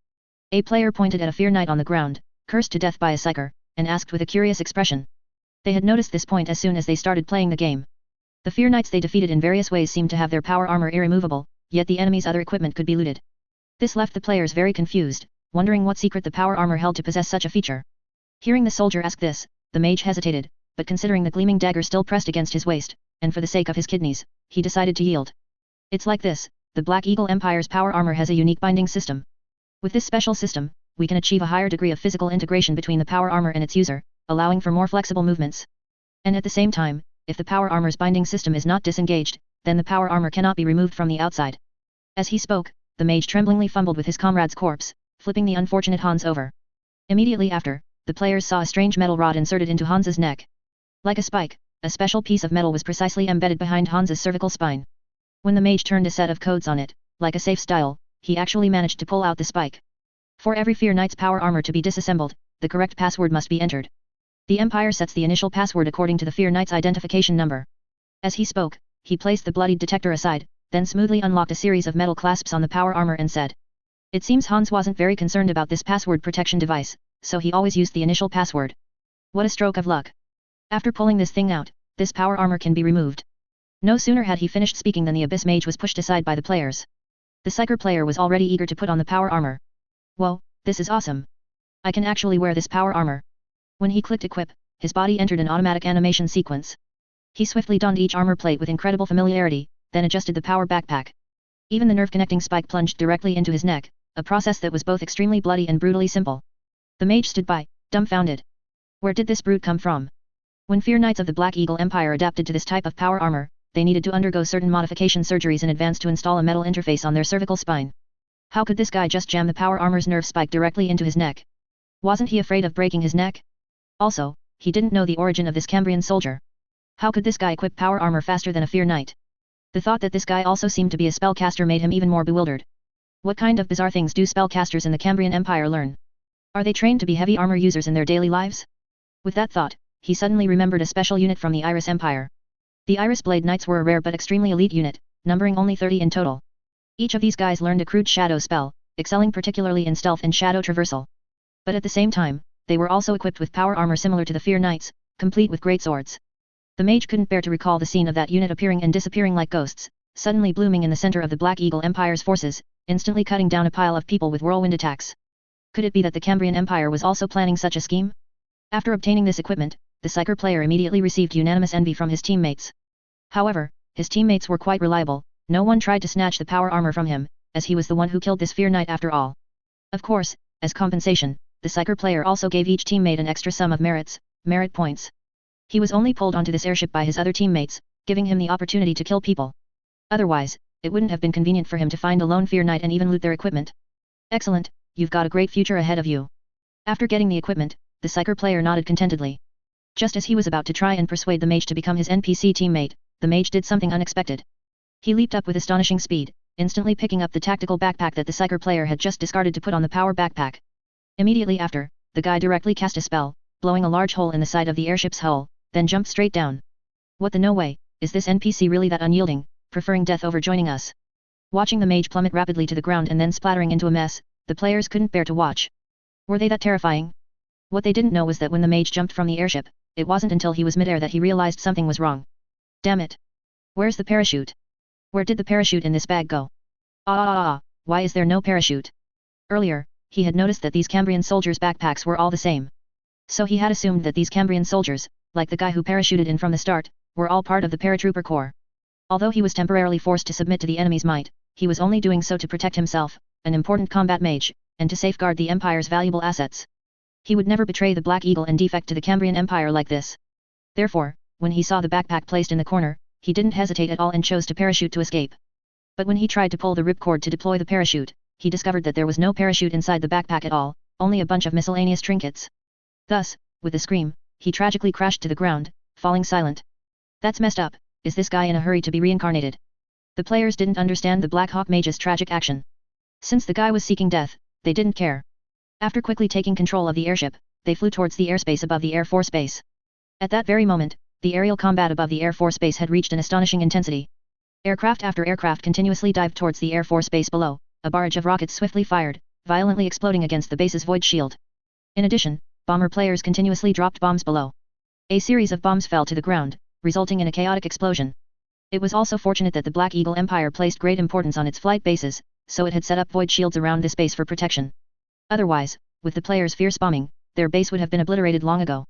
A player pointed at a fear knight on the ground, cursed to death by a psyker, and asked with a curious expression. They had noticed this point as soon as they started playing the game. The fear knights they defeated in various ways seemed to have their power armor irremovable, yet the enemy's other equipment could be looted. This left the players very confused, wondering what secret the power armor held to possess such a feature. Hearing the soldier ask this, the mage hesitated, but considering the gleaming dagger still pressed against his waist, and for the sake of his kidneys, he decided to yield. It's like this, the Black Eagle Empire's power armor has a unique binding system. With this special system, we can achieve a higher degree of physical integration between the power armor and its user, allowing for more flexible movements. And at the same time, if the power armor's binding system is not disengaged, then the power armor cannot be removed from the outside. As he spoke, the mage tremblingly fumbled with his comrade's corpse, flipping the unfortunate Hans over. Immediately after, the players saw a strange metal rod inserted into Hans's neck. Like a spike, a special piece of metal was precisely embedded behind Hans's cervical spine. When the mage turned a set of codes on it, like a safe style, he actually managed to pull out the spike. For every Fear Knight's power armor to be disassembled, the correct password must be entered. The Empire sets the initial password according to the Fear Knight's identification number. As he spoke, he placed the bloodied detector aside, then smoothly unlocked a series of metal clasps on the power armor and said. It seems Hans wasn't very concerned about this password protection device, so he always used the initial password. What a stroke of luck. After pulling this thing out, this power armor can be removed. No sooner had he finished speaking than the Abyss Mage was pushed aside by the players. The Psyker player was already eager to put on the power armor. Whoa, this is awesome. I can actually wear this power armor. When he clicked equip, his body entered an automatic animation sequence. He swiftly donned each armor plate with incredible familiarity, then adjusted the power backpack. Even the nerve-connecting spike plunged directly into his neck, a process that was both extremely bloody and brutally simple. The mage stood by, dumbfounded. Where did this brute come from? When Fear Knights of the Black Eagle Empire adapted to this type of power armor, they needed to undergo certain modification surgeries in advance to install a metal interface on their cervical spine. How could this guy just jam the power armor's nerve spike directly into his neck? Wasn't he afraid of breaking his neck? Also, he didn't know the origin of this Cambrian soldier. How could this guy equip power armor faster than a Fear Knight? The thought that this guy also seemed to be a spellcaster made him even more bewildered. What kind of bizarre things do spellcasters in the Cambrian Empire learn? Are they trained to be heavy armor users in their daily lives? With that thought, he suddenly remembered a special unit from the Iris Empire. The Iris Blade Knights were a rare but extremely elite unit, numbering only 30 in total. Each of these guys learned a crude shadow spell, excelling particularly in stealth and shadow traversal. But at the same time, they were also equipped with power armor similar to the Fear Knights, complete with great swords. The mage couldn't bear to recall the scene of that unit appearing and disappearing like ghosts, suddenly blooming in the center of the Black Eagle Empire's forces, instantly cutting down a pile of people with whirlwind attacks. Could it be that the Cambrian Empire was also planning such a scheme? After obtaining this equipment, the Psyker player immediately received unanimous envy from his teammates. However, his teammates were quite reliable, no one tried to snatch the power armor from him, as he was the one who killed this Fear Knight after all. Of course, as compensation, the Psyker player also gave each teammate an extra sum of merit points. He was only pulled onto this airship by his other teammates, giving him the opportunity to kill people. Otherwise, it wouldn't have been convenient for him to find a lone Fear Knight and even loot their equipment. Excellent, you've got a great future ahead of you. After getting the equipment, the Psyker player nodded contentedly. Just as he was about to try and persuade the mage to become his NPC teammate, the mage did something unexpected. He leaped up with astonishing speed, instantly picking up the tactical backpack that the Psyker player had just discarded to put on the power backpack. Immediately after, the guy directly cast a spell, blowing a large hole in the side of the airship's hull, then jumped straight down. What the no way, is this NPC really that unyielding, preferring death over joining us? Watching the mage plummet rapidly to the ground and then splattering into a mess, the players couldn't bear to watch. Were they that terrifying? What they didn't know was that when the mage jumped from the airship, it wasn't until he was midair that he realized something was wrong. Damn it! Where's the parachute? Where did the parachute in this bag go? Why is there no parachute? Earlier, he had noticed that these Cambrian soldiers' backpacks were all the same. So he had assumed that these Cambrian soldiers, like the guy who parachuted in from the start, were all part of the paratrooper corps. Although he was temporarily forced to submit to the enemy's might, he was only doing so to protect himself, an important combat mage, and to safeguard the Empire's valuable assets. He would never betray the Black Eagle and defect to the Cambrian Empire like this. Therefore, when he saw the backpack placed in the corner, he didn't hesitate at all and chose to parachute to escape. But when he tried to pull the ripcord to deploy the parachute, he discovered that there was no parachute inside the backpack at all, only a bunch of miscellaneous trinkets. Thus, with a scream, he tragically crashed to the ground, falling silent. That's messed up, is this guy in a hurry to be reincarnated? The players didn't understand the Black Hawk Mage's tragic action. Since the guy was seeking death, they didn't care. After quickly taking control of the airship, they flew towards the airspace above the Air Force Base. At that very moment, the aerial combat above the Air Force Base had reached an astonishing intensity. Aircraft after aircraft continuously dived towards the Air Force Base below, a barrage of rockets swiftly fired, violently exploding against the base's void shield. In addition, bomber players continuously dropped bombs below. A series of bombs fell to the ground, resulting in a chaotic explosion. It was also fortunate that the Black Eagle Empire placed great importance on its flight bases, so it had set up void shields around this base for protection. Otherwise, with the players' fierce bombing, their base would have been obliterated long ago.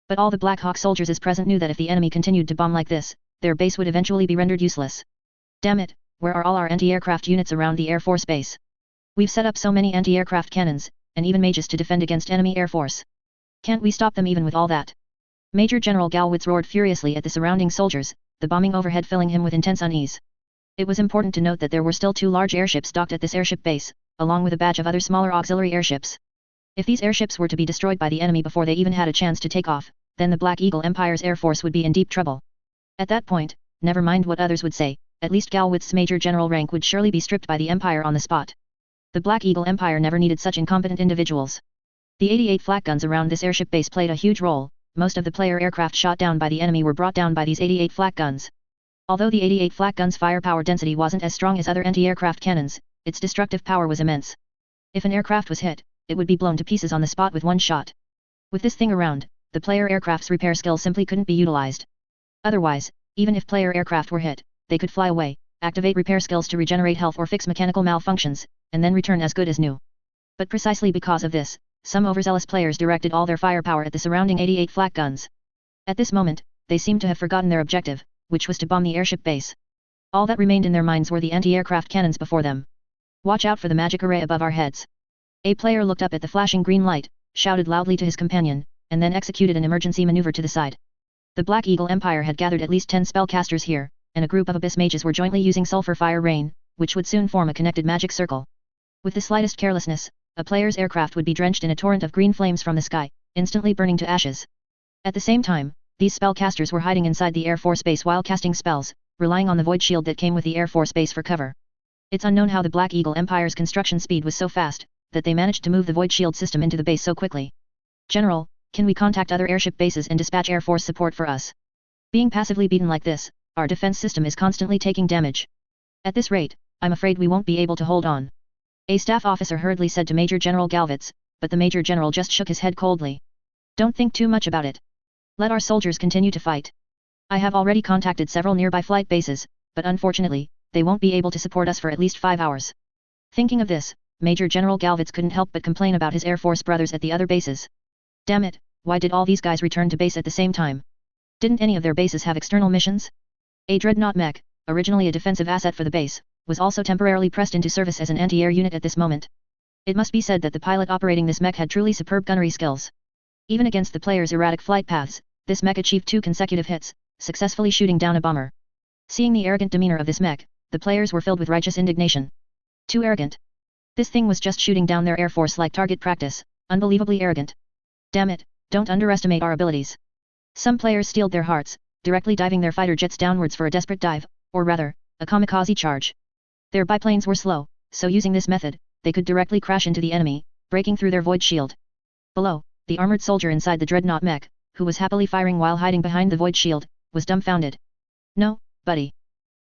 But all the Black Hawk soldiers present knew that if the enemy continued to bomb like this, their base would eventually be rendered useless. Damn it, where are all our anti-aircraft units around the Air Force base? We've set up so many anti-aircraft cannons, and even mages to defend against enemy air force. Can't we stop them even with all that? Major General Galwitz roared furiously at the surrounding soldiers, the bombing overhead filling him with intense unease. It was important to note that there were still 2 large airships docked at this airship base, along with a batch of other smaller auxiliary airships. If these airships were to be destroyed by the enemy before they even had a chance to take off, then the Black Eagle Empire's air force would be in deep trouble. At that point, never mind what others would say, at least Galwitz's major general rank would surely be stripped by the Empire on the spot. The Black Eagle Empire never needed such incompetent individuals. The 88 flak guns around this airship base played a huge role. Most of the player aircraft shot down by the enemy were brought down by these 88 flak guns. Although the 88 flak guns' firepower density wasn't as strong as other anti-aircraft cannons, its destructive power was immense. If an aircraft was hit, it would be blown to pieces on the spot with one shot. With this thing around, the player aircraft's repair skill simply couldn't be utilized. Otherwise, even if player aircraft were hit, they could fly away, activate repair skills to regenerate health or fix mechanical malfunctions, and then return as good as new. But precisely because of this, some overzealous players directed all their firepower at the surrounding 88 flak guns. At this moment, they seemed to have forgotten their objective, which was to bomb the airship base. All that remained in their minds were the anti-aircraft cannons before them. Watch out for the magic array above our heads. A player looked up at the flashing green light, shouted loudly to his companion, and then executed an emergency maneuver to the side. The Black Eagle Empire had gathered at least 10 spellcasters here, and a group of abyss mages were jointly using sulfur fire rain, which would soon form a connected magic circle. With the slightest carelessness, a player's aircraft would be drenched in a torrent of green flames from the sky, instantly burning to ashes. At the same time, these spellcasters were hiding inside the Air Force base while casting spells, relying on the void shield that came with the Air Force base for cover. It's unknown how the Black Eagle Empire's construction speed was so fast, that they managed to move the void shield system into the base so quickly. General, can we contact other airship bases and dispatch Air Force support for us? Being passively beaten like this, our defense system is constantly taking damage. At this rate, I'm afraid we won't be able to hold on. A staff officer hurriedly said to Major General Galwitz, but the Major General just shook his head coldly. Don't think too much about it. Let our soldiers continue to fight. I have already contacted several nearby flight bases, but unfortunately, they won't be able to support us for at least 5 hours. Thinking of this, Major General Galwitz couldn't help but complain about his Air Force brothers at the other bases. Damn it, why did all these guys return to base at the same time? Didn't any of their bases have external missions? A dreadnought mech, originally a defensive asset for the base, was also temporarily pressed into service as an anti-air unit at this moment. It must be said that the pilot operating this mech had truly superb gunnery skills. Even against the player's erratic flight paths, this mech achieved 2 consecutive hits, successfully shooting down a bomber. Seeing the arrogant demeanor of this mech, the players were filled with righteous indignation. Too arrogant. This thing was just shooting down their air force like target practice, unbelievably arrogant. Damn it, don't underestimate our abilities. Some players steeled their hearts, directly diving their fighter jets downwards for a desperate dive, or rather, a kamikaze charge. Their biplanes were slow, so using this method, they could directly crash into the enemy, breaking through their void shield. Below, the armored soldier inside the dreadnought mech, who was happily firing while hiding behind the void shield, was dumbfounded. No, buddy.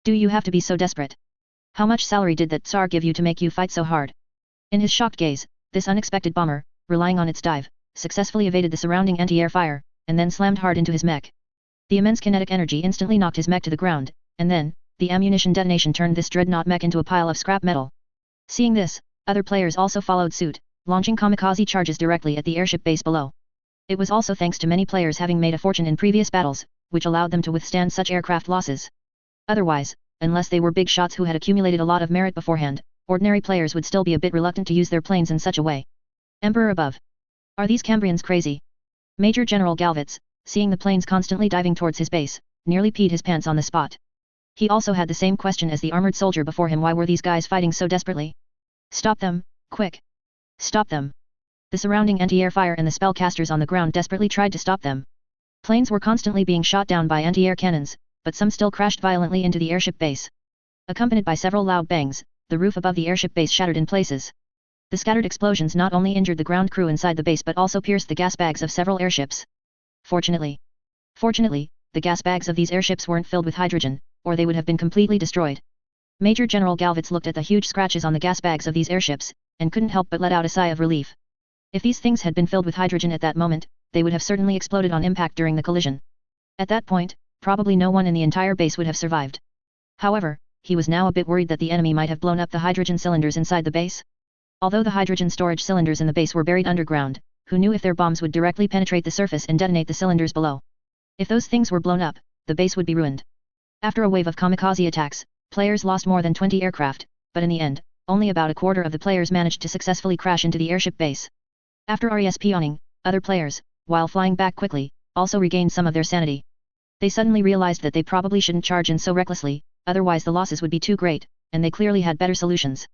Do you have to be so desperate? How much salary did that Tsar give you to make you fight so hard? In his shocked gaze, this unexpected bomber, relying on its dive, successfully evaded the surrounding anti-air fire, and then slammed hard into his mech. The immense kinetic energy instantly knocked his mech to the ground, and then, the ammunition detonation turned this dreadnought mech into a pile of scrap metal. Seeing this, other players also followed suit, launching kamikaze charges directly at the airship base below. It was also thanks to many players having made a fortune in previous battles, which allowed them to withstand such aircraft losses. Otherwise, unless they were big shots who had accumulated a lot of merit beforehand, ordinary players would still be a bit reluctant to use their planes in such a way. Emperor above. Are these Cambrians crazy? Major General Galwitz, seeing the planes constantly diving towards his base, nearly peed his pants on the spot. He also had the same question as the armored soldier before him: why were these guys fighting so desperately? Stop them, quick! Stop them! The surrounding anti-air fire and the spellcasters on the ground desperately tried to stop them. Planes were constantly being shot down by anti-air cannons, but some still crashed violently into the airship base. Accompanied by several loud bangs, the roof above the airship base shattered in places. The scattered explosions not only injured the ground crew inside the base but also pierced the gas bags of several airships. Fortunately, the gas bags of these airships weren't filled with hydrogen, or they would have been completely destroyed. Major General Galwitz looked at the huge scratches on the gas bags of these airships, and couldn't help but let out a sigh of relief. If these things had been filled with hydrogen at that moment, they would have certainly exploded on impact during the collision. At that point, probably no one in the entire base would have survived. However, he was now a bit worried that the enemy might have blown up the hydrogen cylinders inside the base. Although the hydrogen storage cylinders in the base were buried underground, who knew if their bombs would directly penetrate the surface and detonate the cylinders below. If those things were blown up, the base would be ruined. After a wave of kamikaze attacks, players lost more than 20 aircraft, but in the end, only about a quarter of the players managed to successfully crash into the airship base. After respawning, other players, while flying back quickly, also regained some of their sanity. They suddenly realized that they probably shouldn't charge in so recklessly, otherwise the losses would be too great, and they clearly had better solutions.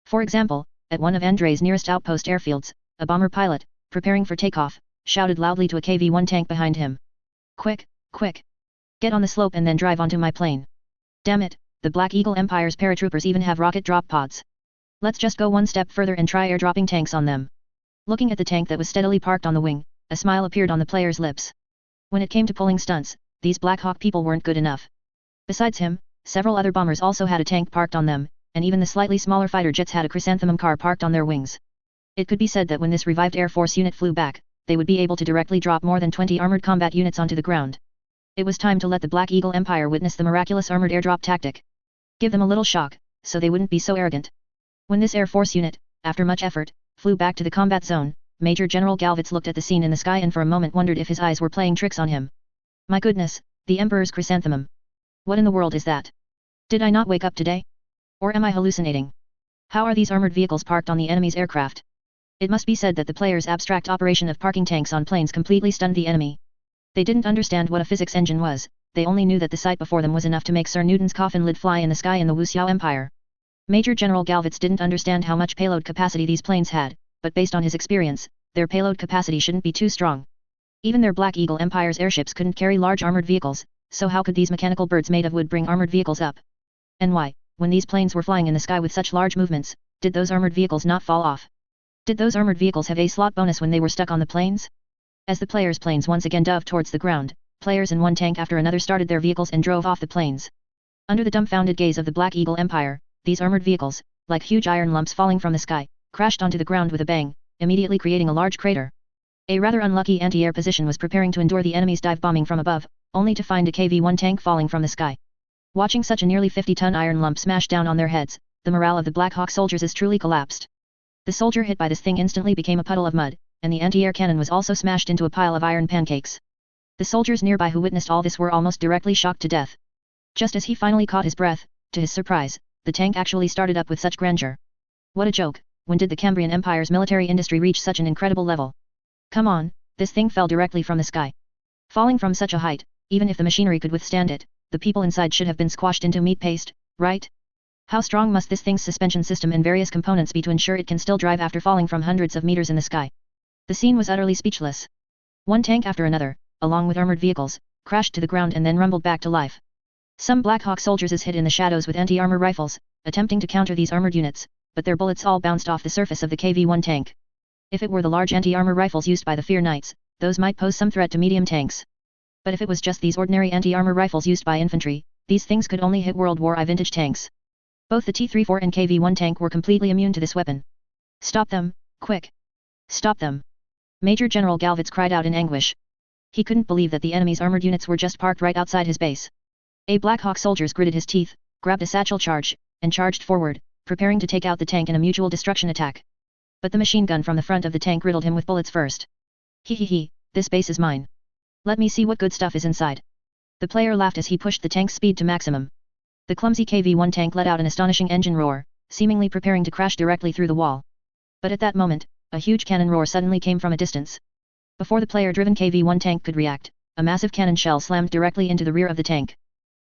For example, at one of Andrei's nearest outpost airfields, a bomber pilot, preparing for takeoff, shouted loudly to a KV-1 tank behind him. "Quick, quick! Get on the slope and then drive onto my plane. Damn it, the Black Eagle Empire's paratroopers even have rocket drop pods. Let's just go one step further and try airdropping tanks on them." Looking at the tank that was steadily parked on the wing, a smile appeared on the player's lips. When it came to pulling stunts, these Black Hawk people weren't good enough. Besides him, several other bombers also had a tank parked on them, and even the slightly smaller fighter jets had a chrysanthemum car parked on their wings. It could be said that when this revived Air Force unit flew back, they would be able to directly drop more than 20 armored combat units onto the ground. It was time to let the Black Eagle Empire witness the miraculous armored airdrop tactic. Give them a little shock, so they wouldn't be so arrogant. When this Air Force unit, after much effort, flew back to the combat zone, Major General Galvitz looked at the scene in the sky and for a moment wondered if his eyes were playing tricks on him. My goodness, the Emperor's chrysanthemum. What in the world is that? Did I not wake up today? Or am I hallucinating? How are these armored vehicles parked on the enemy's aircraft? It must be said that the player's abstract operation of parking tanks on planes completely stunned the enemy. They didn't understand what a physics engine was, they only knew that the sight before them was enough to make Sir Newton's coffin lid fly in the sky in the Wuxiao Empire. Major General Galvitz didn't understand how much payload capacity these planes had, but based on his experience, their payload capacity shouldn't be too strong. Even their Black Eagle Empire's airships couldn't carry large armored vehicles, so how could these mechanical birds made of wood bring armored vehicles up? And why, when these planes were flying in the sky with such large movements, did those armored vehicles not fall off? Did those armored vehicles have a slot bonus when they were stuck on the planes? As the players' planes once again dove towards the ground, players in one tank after another started their vehicles and drove off the planes. Under the dumbfounded gaze of the Black Eagle Empire, these armored vehicles, like huge iron lumps falling from the sky, crashed onto the ground with a bang, immediately creating a large crater. A rather unlucky anti-air position was preparing to endure the enemy's dive bombing from above, only to find a KV-1 tank falling from the sky. Watching such a nearly 50-ton iron lump smash down on their heads, the morale of the Black Hawk soldiers is truly collapsed. The soldier hit by this thing instantly became a puddle of mud, and the anti-air cannon was also smashed into a pile of iron pancakes. The soldiers nearby who witnessed all this were almost directly shocked to death. Just as he finally caught his breath, to his surprise, the tank actually started up with such grandeur. What a joke, when did the Cambrian Empire's military industry reach such an incredible level? Come on, this thing fell directly from the sky. Falling from such a height, even if the machinery could withstand it, the people inside should have been squashed into meat paste, right? How strong must this thing's suspension system and various components be to ensure it can still drive after falling from hundreds of meters in the sky? The scene was utterly speechless. One tank after another, along with armored vehicles, crashed to the ground and then rumbled back to life. Some Black Hawk soldiers hid in the shadows with anti-armor rifles, attempting to counter these armored units, but their bullets all bounced off the surface of the KV-1 tank. If it were the large anti-armor rifles used by the Fear Knights, those might pose some threat to medium tanks. But if it was just these ordinary anti-armor rifles used by infantry, these things could only hit World War I vintage tanks. Both the T-34 and KV-1 tank were completely immune to this weapon. Stop them, quick! Stop them! Major General Galvitz cried out in anguish. He couldn't believe that the enemy's armored units were just parked right outside his base. A Black Hawk soldier gritted his teeth, grabbed a satchel charge, and charged forward, preparing to take out the tank in a mutual destruction attack. But the machine gun from the front of the tank riddled him with bullets first. He, this base is mine. Let me see what good stuff is inside. The player laughed as he pushed the tank's speed to maximum. The clumsy KV-1 tank let out an astonishing engine roar, seemingly preparing to crash directly through the wall. But at that moment, a huge cannon roar suddenly came from a distance. Before the player-driven KV-1 tank could react, a massive cannon shell slammed directly into the rear of the tank.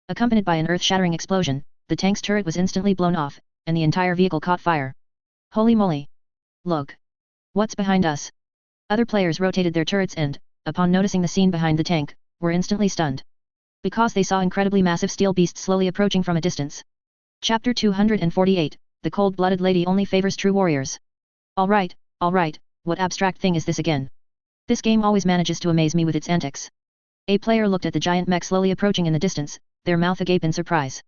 Accompanied by an earth-shattering explosion, the tank's turret was instantly blown off, and the entire vehicle caught fire. Holy moly! Look! What's behind us? Other players rotated their turrets and, upon noticing the scene behind the tank, were instantly stunned. Because they saw incredibly massive steel beasts slowly approaching from a distance. Chapter 248, The Cold-Blooded Lady Only Favors True Warriors. Alright, what abstract thing is this again? This game always manages to amaze me with its antics. A player looked at the giant mech slowly approaching in the distance, their mouth agape in surprise.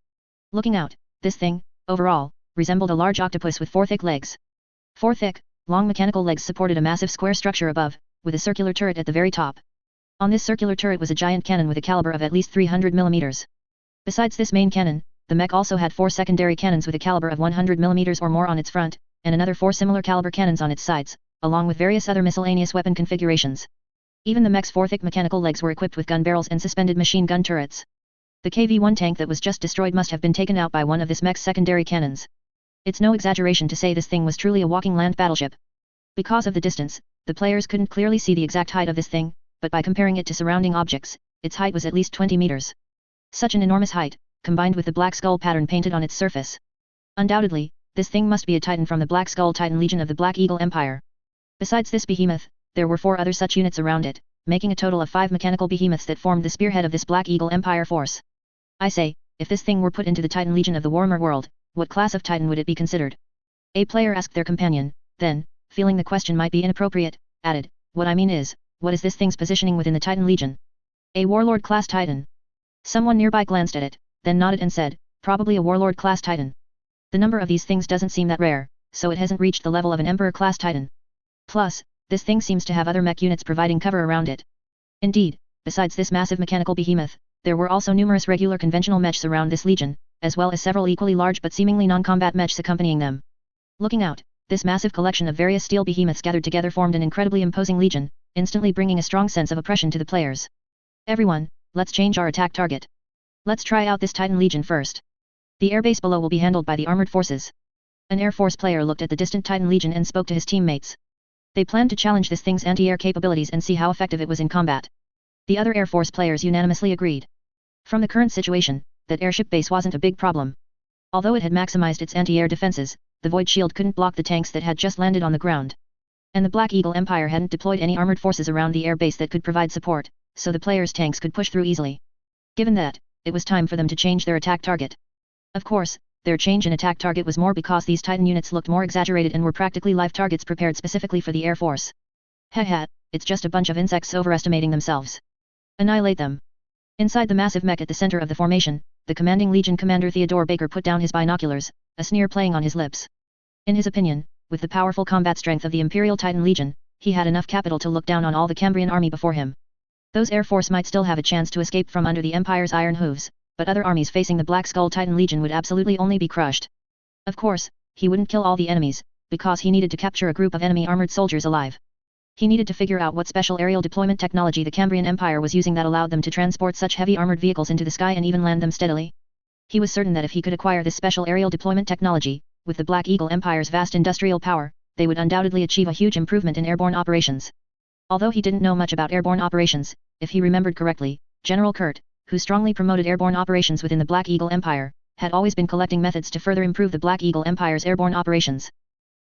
Looking out, this thing, overall, resembled a large octopus with 4 thick legs. 4 thick, long mechanical legs supported a massive square structure above, with a circular turret at the very top. On this circular turret was a giant cannon with a caliber of at least 300 mm. Besides this main cannon, the mech also had 4 secondary cannons with a caliber of 100 mm or more on its front, and another 4 similar caliber cannons on its sides, along with various other miscellaneous weapon configurations. Even the mech's 4 thick mechanical legs were equipped with gun barrels and suspended machine gun turrets. The KV-1 tank that was just destroyed must have been taken out by one of this mech's secondary cannons. It's no exaggeration to say this thing was truly a walking land battleship. Because of the distance, the players couldn't clearly see the exact height of this thing, but by comparing it to surrounding objects, its height was at least 20 meters. Such an enormous height, combined with the black skull pattern painted on its surface. Undoubtedly, this thing must be a Titan from the Black Skull Titan Legion of the Black Eagle Empire. Besides this behemoth, there were 4 other such units around it, making a total of 5 mechanical behemoths that formed the spearhead of this Black Eagle Empire force. I say, if this thing were put into the Titan Legion of the Warmer world, what class of Titan would it be considered? A player asked their companion, then, feeling the question might be inappropriate, added, what I mean is, what is this thing's positioning within the Titan Legion? A Warlord class Titan. Someone nearby glanced at it, then nodded and said, probably a Warlord class Titan. The number of these things doesn't seem that rare, so it hasn't reached the level of an Emperor class Titan. Plus, this thing seems to have other mech units providing cover around it. Indeed, besides this massive mechanical behemoth, there were also numerous regular conventional mechs around this legion, as well as several equally large but seemingly non-combat mechs accompanying them. Looking out, this massive collection of various steel behemoths gathered together formed an incredibly imposing legion, instantly bringing a strong sense of oppression to the players. Everyone, let's change our attack target. Let's try out this Titan Legion first. The airbase below will be handled by the armored forces. An Air Force player looked at the distant Titan Legion and spoke to his teammates. They planned to challenge this thing's anti-air capabilities and see how effective it was in combat. The other Air Force players unanimously agreed. From the current situation, that airship base wasn't a big problem. Although it had maximized its anti-air defenses, the Void Shield couldn't block the tanks that had just landed on the ground. And the Black Eagle Empire hadn't deployed any armored forces around the air base that could provide support, so the players' tanks could push through easily. Given that, it was time for them to change their attack target. Of course, their change in attack target was more because these Titan units looked more exaggerated and were practically live targets prepared specifically for the Air Force. Heh, it's just a bunch of insects overestimating themselves. Annihilate them. Inside the massive mech at the center of the formation, the commanding Legion Commander Theodore Baker put down his binoculars, a sneer playing on his lips. In his opinion, with the powerful combat strength of the Imperial Titan Legion, he had enough capital to look down on all the Cambrian army before him. Those Air Force might still have a chance to escape from under the Empire's iron hooves, but other armies facing the Black Skull Titan Legion would absolutely only be crushed. Of course, he wouldn't kill all the enemies, because he needed to capture a group of enemy armored soldiers alive. He needed to figure out what special aerial deployment technology the Cambrian Empire was using that allowed them to transport such heavy armored vehicles into the sky and even land them steadily. He was certain that if he could acquire this special aerial deployment technology, with the Black Eagle Empire's vast industrial power, they would undoubtedly achieve a huge improvement in airborne operations. Although he didn't know much about airborne operations, if he remembered correctly, General Kurt, who strongly promoted airborne operations within the Black Eagle Empire, had always been collecting methods to further improve the Black Eagle Empire's airborne operations.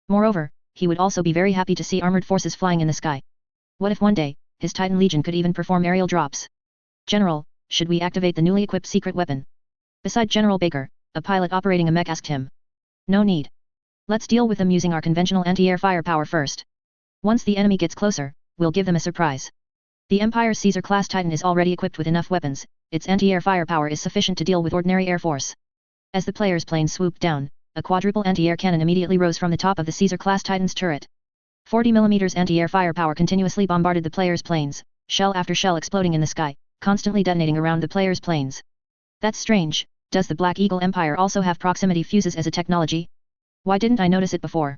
Moreover, he would also be very happy to see armored forces flying in the sky. What if one day, his Titan Legion could even perform aerial drops? General, should we activate the newly equipped secret weapon? Beside General Baker, a pilot operating a mech asked him. No need. Let's deal with them using our conventional anti-air firepower first. Once the enemy gets closer, we'll give them a surprise. The Empire's Caesar-class Titan is already equipped with enough weapons, its anti-air firepower is sufficient to deal with ordinary air force. As the player's plane swooped down, a quadruple anti-air cannon immediately rose from the top of the Caesar-class Titan's turret. 40 mm anti-air firepower continuously bombarded the player's planes, shell after shell exploding in the sky, constantly detonating around the player's planes. That's strange, does the Black Eagle Empire also have proximity fuses as a technology? Why didn't I notice it before?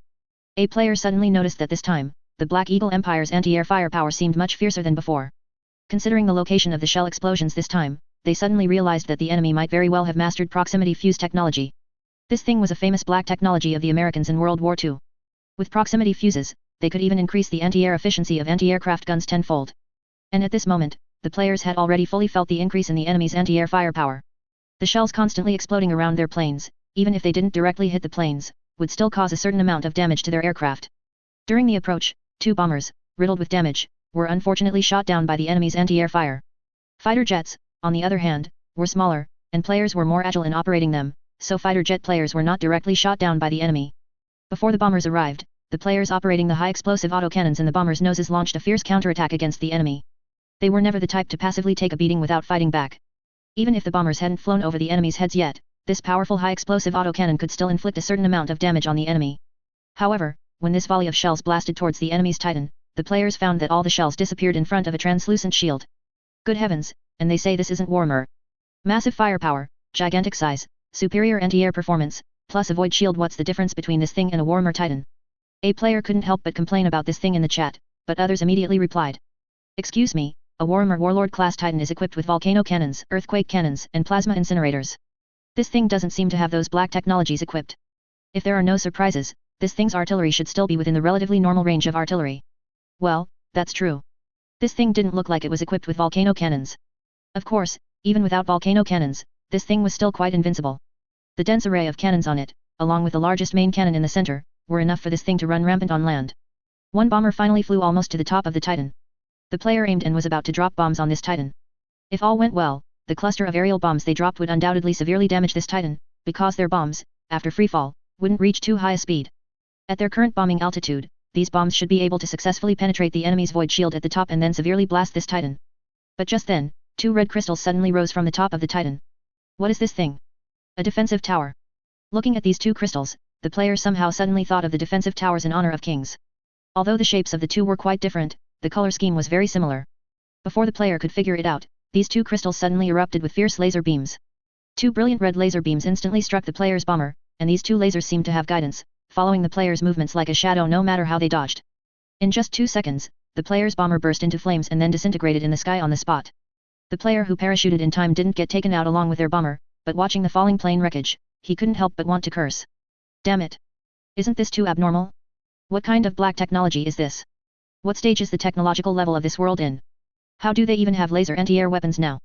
A player suddenly noticed that this time, the Black Eagle Empire's anti-air firepower seemed much fiercer than before. Considering the location of the shell explosions this time, they suddenly realized that the enemy might very well have mastered proximity fuse technology. This thing was a famous black technology of the Americans in World War II. With proximity fuses, they could even increase the anti-air efficiency of anti-aircraft guns tenfold. And at this moment, the players had already fully felt the increase in the enemy's anti-air firepower. The shells constantly exploding around their planes, even if they didn't directly hit the planes, would still cause a certain amount of damage to their aircraft. During the approach, 2 bombers, riddled with damage, were unfortunately shot down by the enemy's anti-air fire. Fighter jets, on the other hand, were smaller, and players were more agile in operating them, so fighter jet players were not directly shot down by the enemy. Before the bombers arrived, the players operating the high-explosive autocannons in the bombers' noses launched a fierce counterattack against the enemy. They were never the type to passively take a beating without fighting back. Even if the bombers hadn't flown over the enemy's heads yet, this powerful high-explosive autocannon could still inflict a certain amount of damage on the enemy. However, when this volley of shells blasted towards the enemy's Titan, the players found that all the shells disappeared in front of a translucent shield. Good heavens, and they say this isn't warmer. Massive firepower, gigantic size, superior anti-air performance, plus a void shield. What's the difference between this thing and a warmer Titan? A player couldn't help but complain about this thing in the chat, but others immediately replied. Excuse me, a Warhammer Warlord class Titan is equipped with volcano cannons, earthquake cannons, and plasma incinerators. This thing doesn't seem to have those black technologies equipped. If there are no surprises, this thing's artillery should still be within the relatively normal range of artillery. Well, that's true. This thing didn't look like it was equipped with volcano cannons. Of course, even without volcano cannons, this thing was still quite invincible. The dense array of cannons on it, along with the largest main cannon in the center, were enough for this thing to run rampant on land. One bomber finally flew almost to the top of the Titan. The player aimed and was about to drop bombs on this Titan. If all went well, the cluster of aerial bombs they dropped would undoubtedly severely damage this Titan, because their bombs, after freefall, wouldn't reach too high a speed. At their current bombing altitude, these bombs should be able to successfully penetrate the enemy's void shield at the top and then severely blast this Titan. But just then, 2 red crystals suddenly rose from the top of the Titan. What is this thing? A defensive tower. Looking at these 2 crystals, the player somehow suddenly thought of the defensive towers in honor of kings. Although the shapes of the 2 were quite different, the color scheme was very similar. Before the player could figure it out, these 2 crystals suddenly erupted with fierce laser beams. 2 brilliant red laser beams instantly struck the player's bomber, and these 2 lasers seemed to have guidance, following the player's movements like a shadow no matter how they dodged. In just 2 seconds, the player's bomber burst into flames and then disintegrated in the sky on the spot. The player who parachuted in time didn't get taken out along with their bomber, but watching the falling plane wreckage, he couldn't help but want to curse. Damn it! Isn't this too abnormal? What kind of black technology is this? What stage is the technological level of this world in? How do they even have laser anti-air weapons now?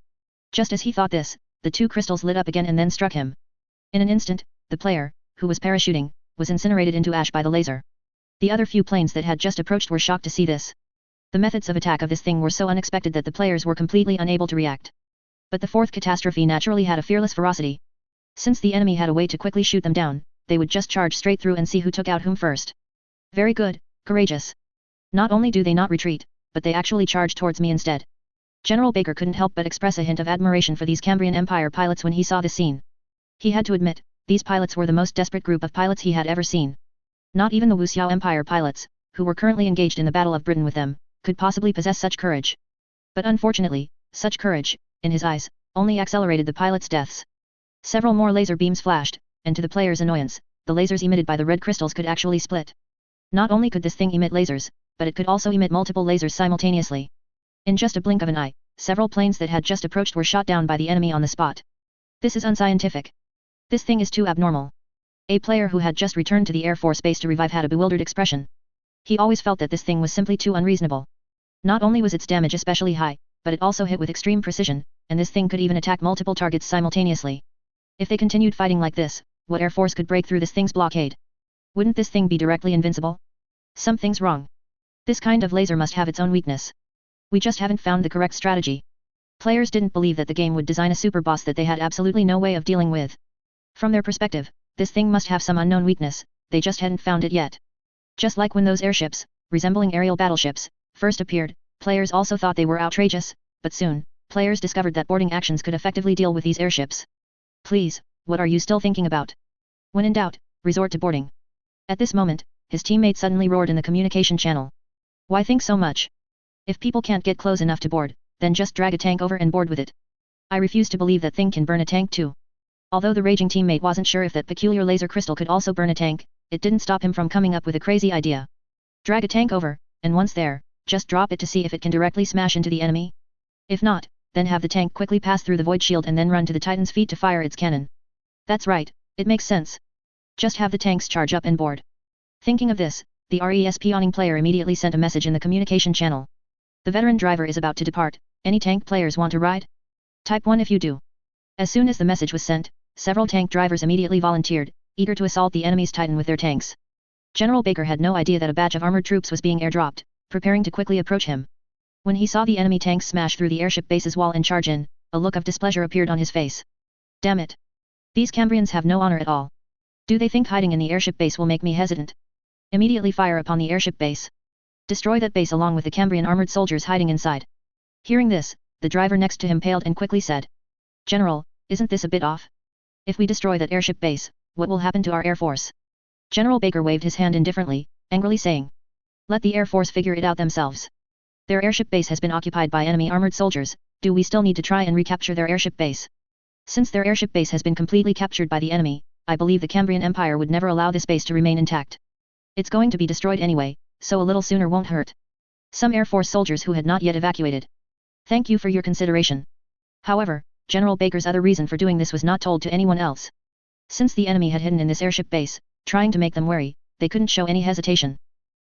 Just as he thought this, the 2 crystals lit up again and then struck him. In an instant, the player, who was parachuting, was incinerated into ash by the laser. The other few planes that had just approached were shocked to see this. The methods of attack of this thing were so unexpected that the players were completely unable to react. But the 4th catastrophe naturally had a fearless ferocity. Since the enemy had a way to quickly shoot them down, they would just charge straight through and see who took out whom first. Very good, courageous. Not only do they not retreat, but they actually charge towards me instead. General Baker couldn't help but express a hint of admiration for these Cambrian Empire pilots when he saw this scene. He had to admit, these pilots were the most desperate group of pilots he had ever seen. Not even the Wuxiao Empire pilots, who were currently engaged in the Battle of Britain with them, could possibly possess such courage. But unfortunately, such courage, in his eyes, only accelerated the pilots' deaths. Several more laser beams flashed, and to the player's annoyance, the lasers emitted by the red crystals could actually split. Not only could this thing emit lasers, but it could also emit multiple lasers simultaneously. In just a blink of an eye, several planes that had just approached were shot down by the enemy on the spot. This is unscientific. This thing is too abnormal. A player who had just returned to the Air Force base to revive had a bewildered expression. He always felt that this thing was simply too unreasonable. Not only was its damage especially high, but it also hit with extreme precision, and this thing could even attack multiple targets simultaneously. If they continued fighting like this, what Air Force could break through this thing's blockade? Wouldn't this thing be directly invincible? Something's wrong. This kind of laser must have its own weakness. We just haven't found the correct strategy. Players didn't believe that the game would design a super boss that they had absolutely no way of dealing with. From their perspective, this thing must have some unknown weakness, they just hadn't found it yet. Just like when those airships, resembling aerial battleships, first appeared, players also thought they were outrageous, but soon, players discovered that boarding actions could effectively deal with these airships. Please, what are you still thinking about? When in doubt, resort to boarding. At this moment, his teammate suddenly roared in the communication channel. Why think so much? If people can't get close enough to board, then just drag a tank over and board with it. I refuse to believe that thing can burn a tank too. Although the raging teammate wasn't sure if that peculiar laser crystal could also burn a tank, it didn't stop him from coming up with a crazy idea. Drag a tank over, and once there, just drop it to see if it can directly smash into the enemy. If not, then have the tank quickly pass through the void shield and then run to the Titan's feet to fire its cannon. That's right, it makes sense. Just have the tanks charge up and board. Thinking of this, the RESP-owning player immediately sent a message in the communication channel. The veteran driver is about to depart, any tank players want to ride? Type 1 if you do. As soon as the message was sent, several tank drivers immediately volunteered, eager to assault the enemy's Titan with their tanks. General Baker had no idea that a batch of armored troops was being airdropped, preparing to quickly approach him. When he saw the enemy tanks smash through the airship base's wall and charge in, a look of displeasure appeared on his face. Damn it! These Cambrians have no honor at all. Do they think hiding in the airship base will make me hesitant? Immediately fire upon the airship base. Destroy that base along with the Cambrian armored soldiers hiding inside. Hearing this, the driver next to him paled and quickly said. General, isn't this a bit off? If we destroy that airship base, what will happen to our Air Force? General Baker waved his hand indifferently, angrily saying. Let the Air Force figure it out themselves. Their airship base has been occupied by enemy armored soldiers, do we still need to try and recapture their airship base? Since their airship base has been completely captured by the enemy, I believe the Cambrian Empire would never allow this base to remain intact. It's going to be destroyed anyway, so a little sooner won't hurt. Some Air Force soldiers who had not yet evacuated. Thank you for your consideration. However, General Baker's other reason for doing this was not told to anyone else. Since the enemy had hidden in this airship base, trying to make them wary, they couldn't show any hesitation.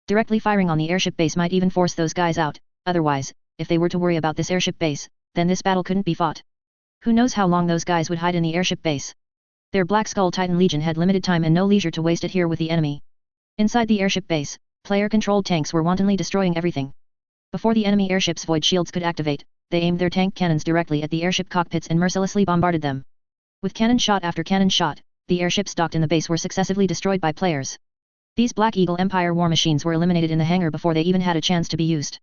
Directly firing on the airship base might even force those guys out, otherwise, if they were to worry about this airship base, then this battle couldn't be fought. Who knows how long those guys would hide in the airship base? Their Black Skull Titan Legion had limited time and no leisure to waste it here with the enemy. Inside the airship base, player-controlled tanks were wantonly destroying everything. Before the enemy airship's void shields could activate, they aimed their tank cannons directly at the airship cockpits and mercilessly bombarded them. With cannon shot after cannon shot, the airships docked in the base were successively destroyed by players. These Black Eagle Empire war machines were eliminated in the hangar before they even had a chance to be used.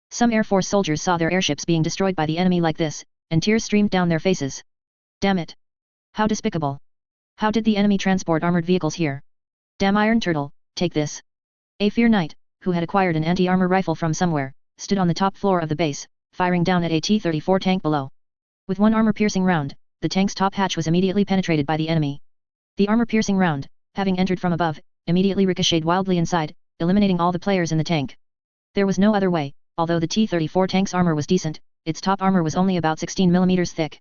Some Air Force soldiers saw their airships being destroyed by the enemy like this, and tears streamed down their faces. Damn it! How despicable! How did the enemy transport armored vehicles here? Damn Iron Turtle, take this! A Fear Knight, who had acquired an anti-armor rifle from somewhere, stood on the top floor of the base, firing down at a T-34 tank below. With one armor-piercing round, the tank's top hatch was immediately penetrated by the enemy. The armor-piercing round, having entered from above, immediately ricocheted wildly inside, eliminating all the players in the tank. There was no other way, although the T-34 tank's armor was decent, its top armor was only about 16 mm thick.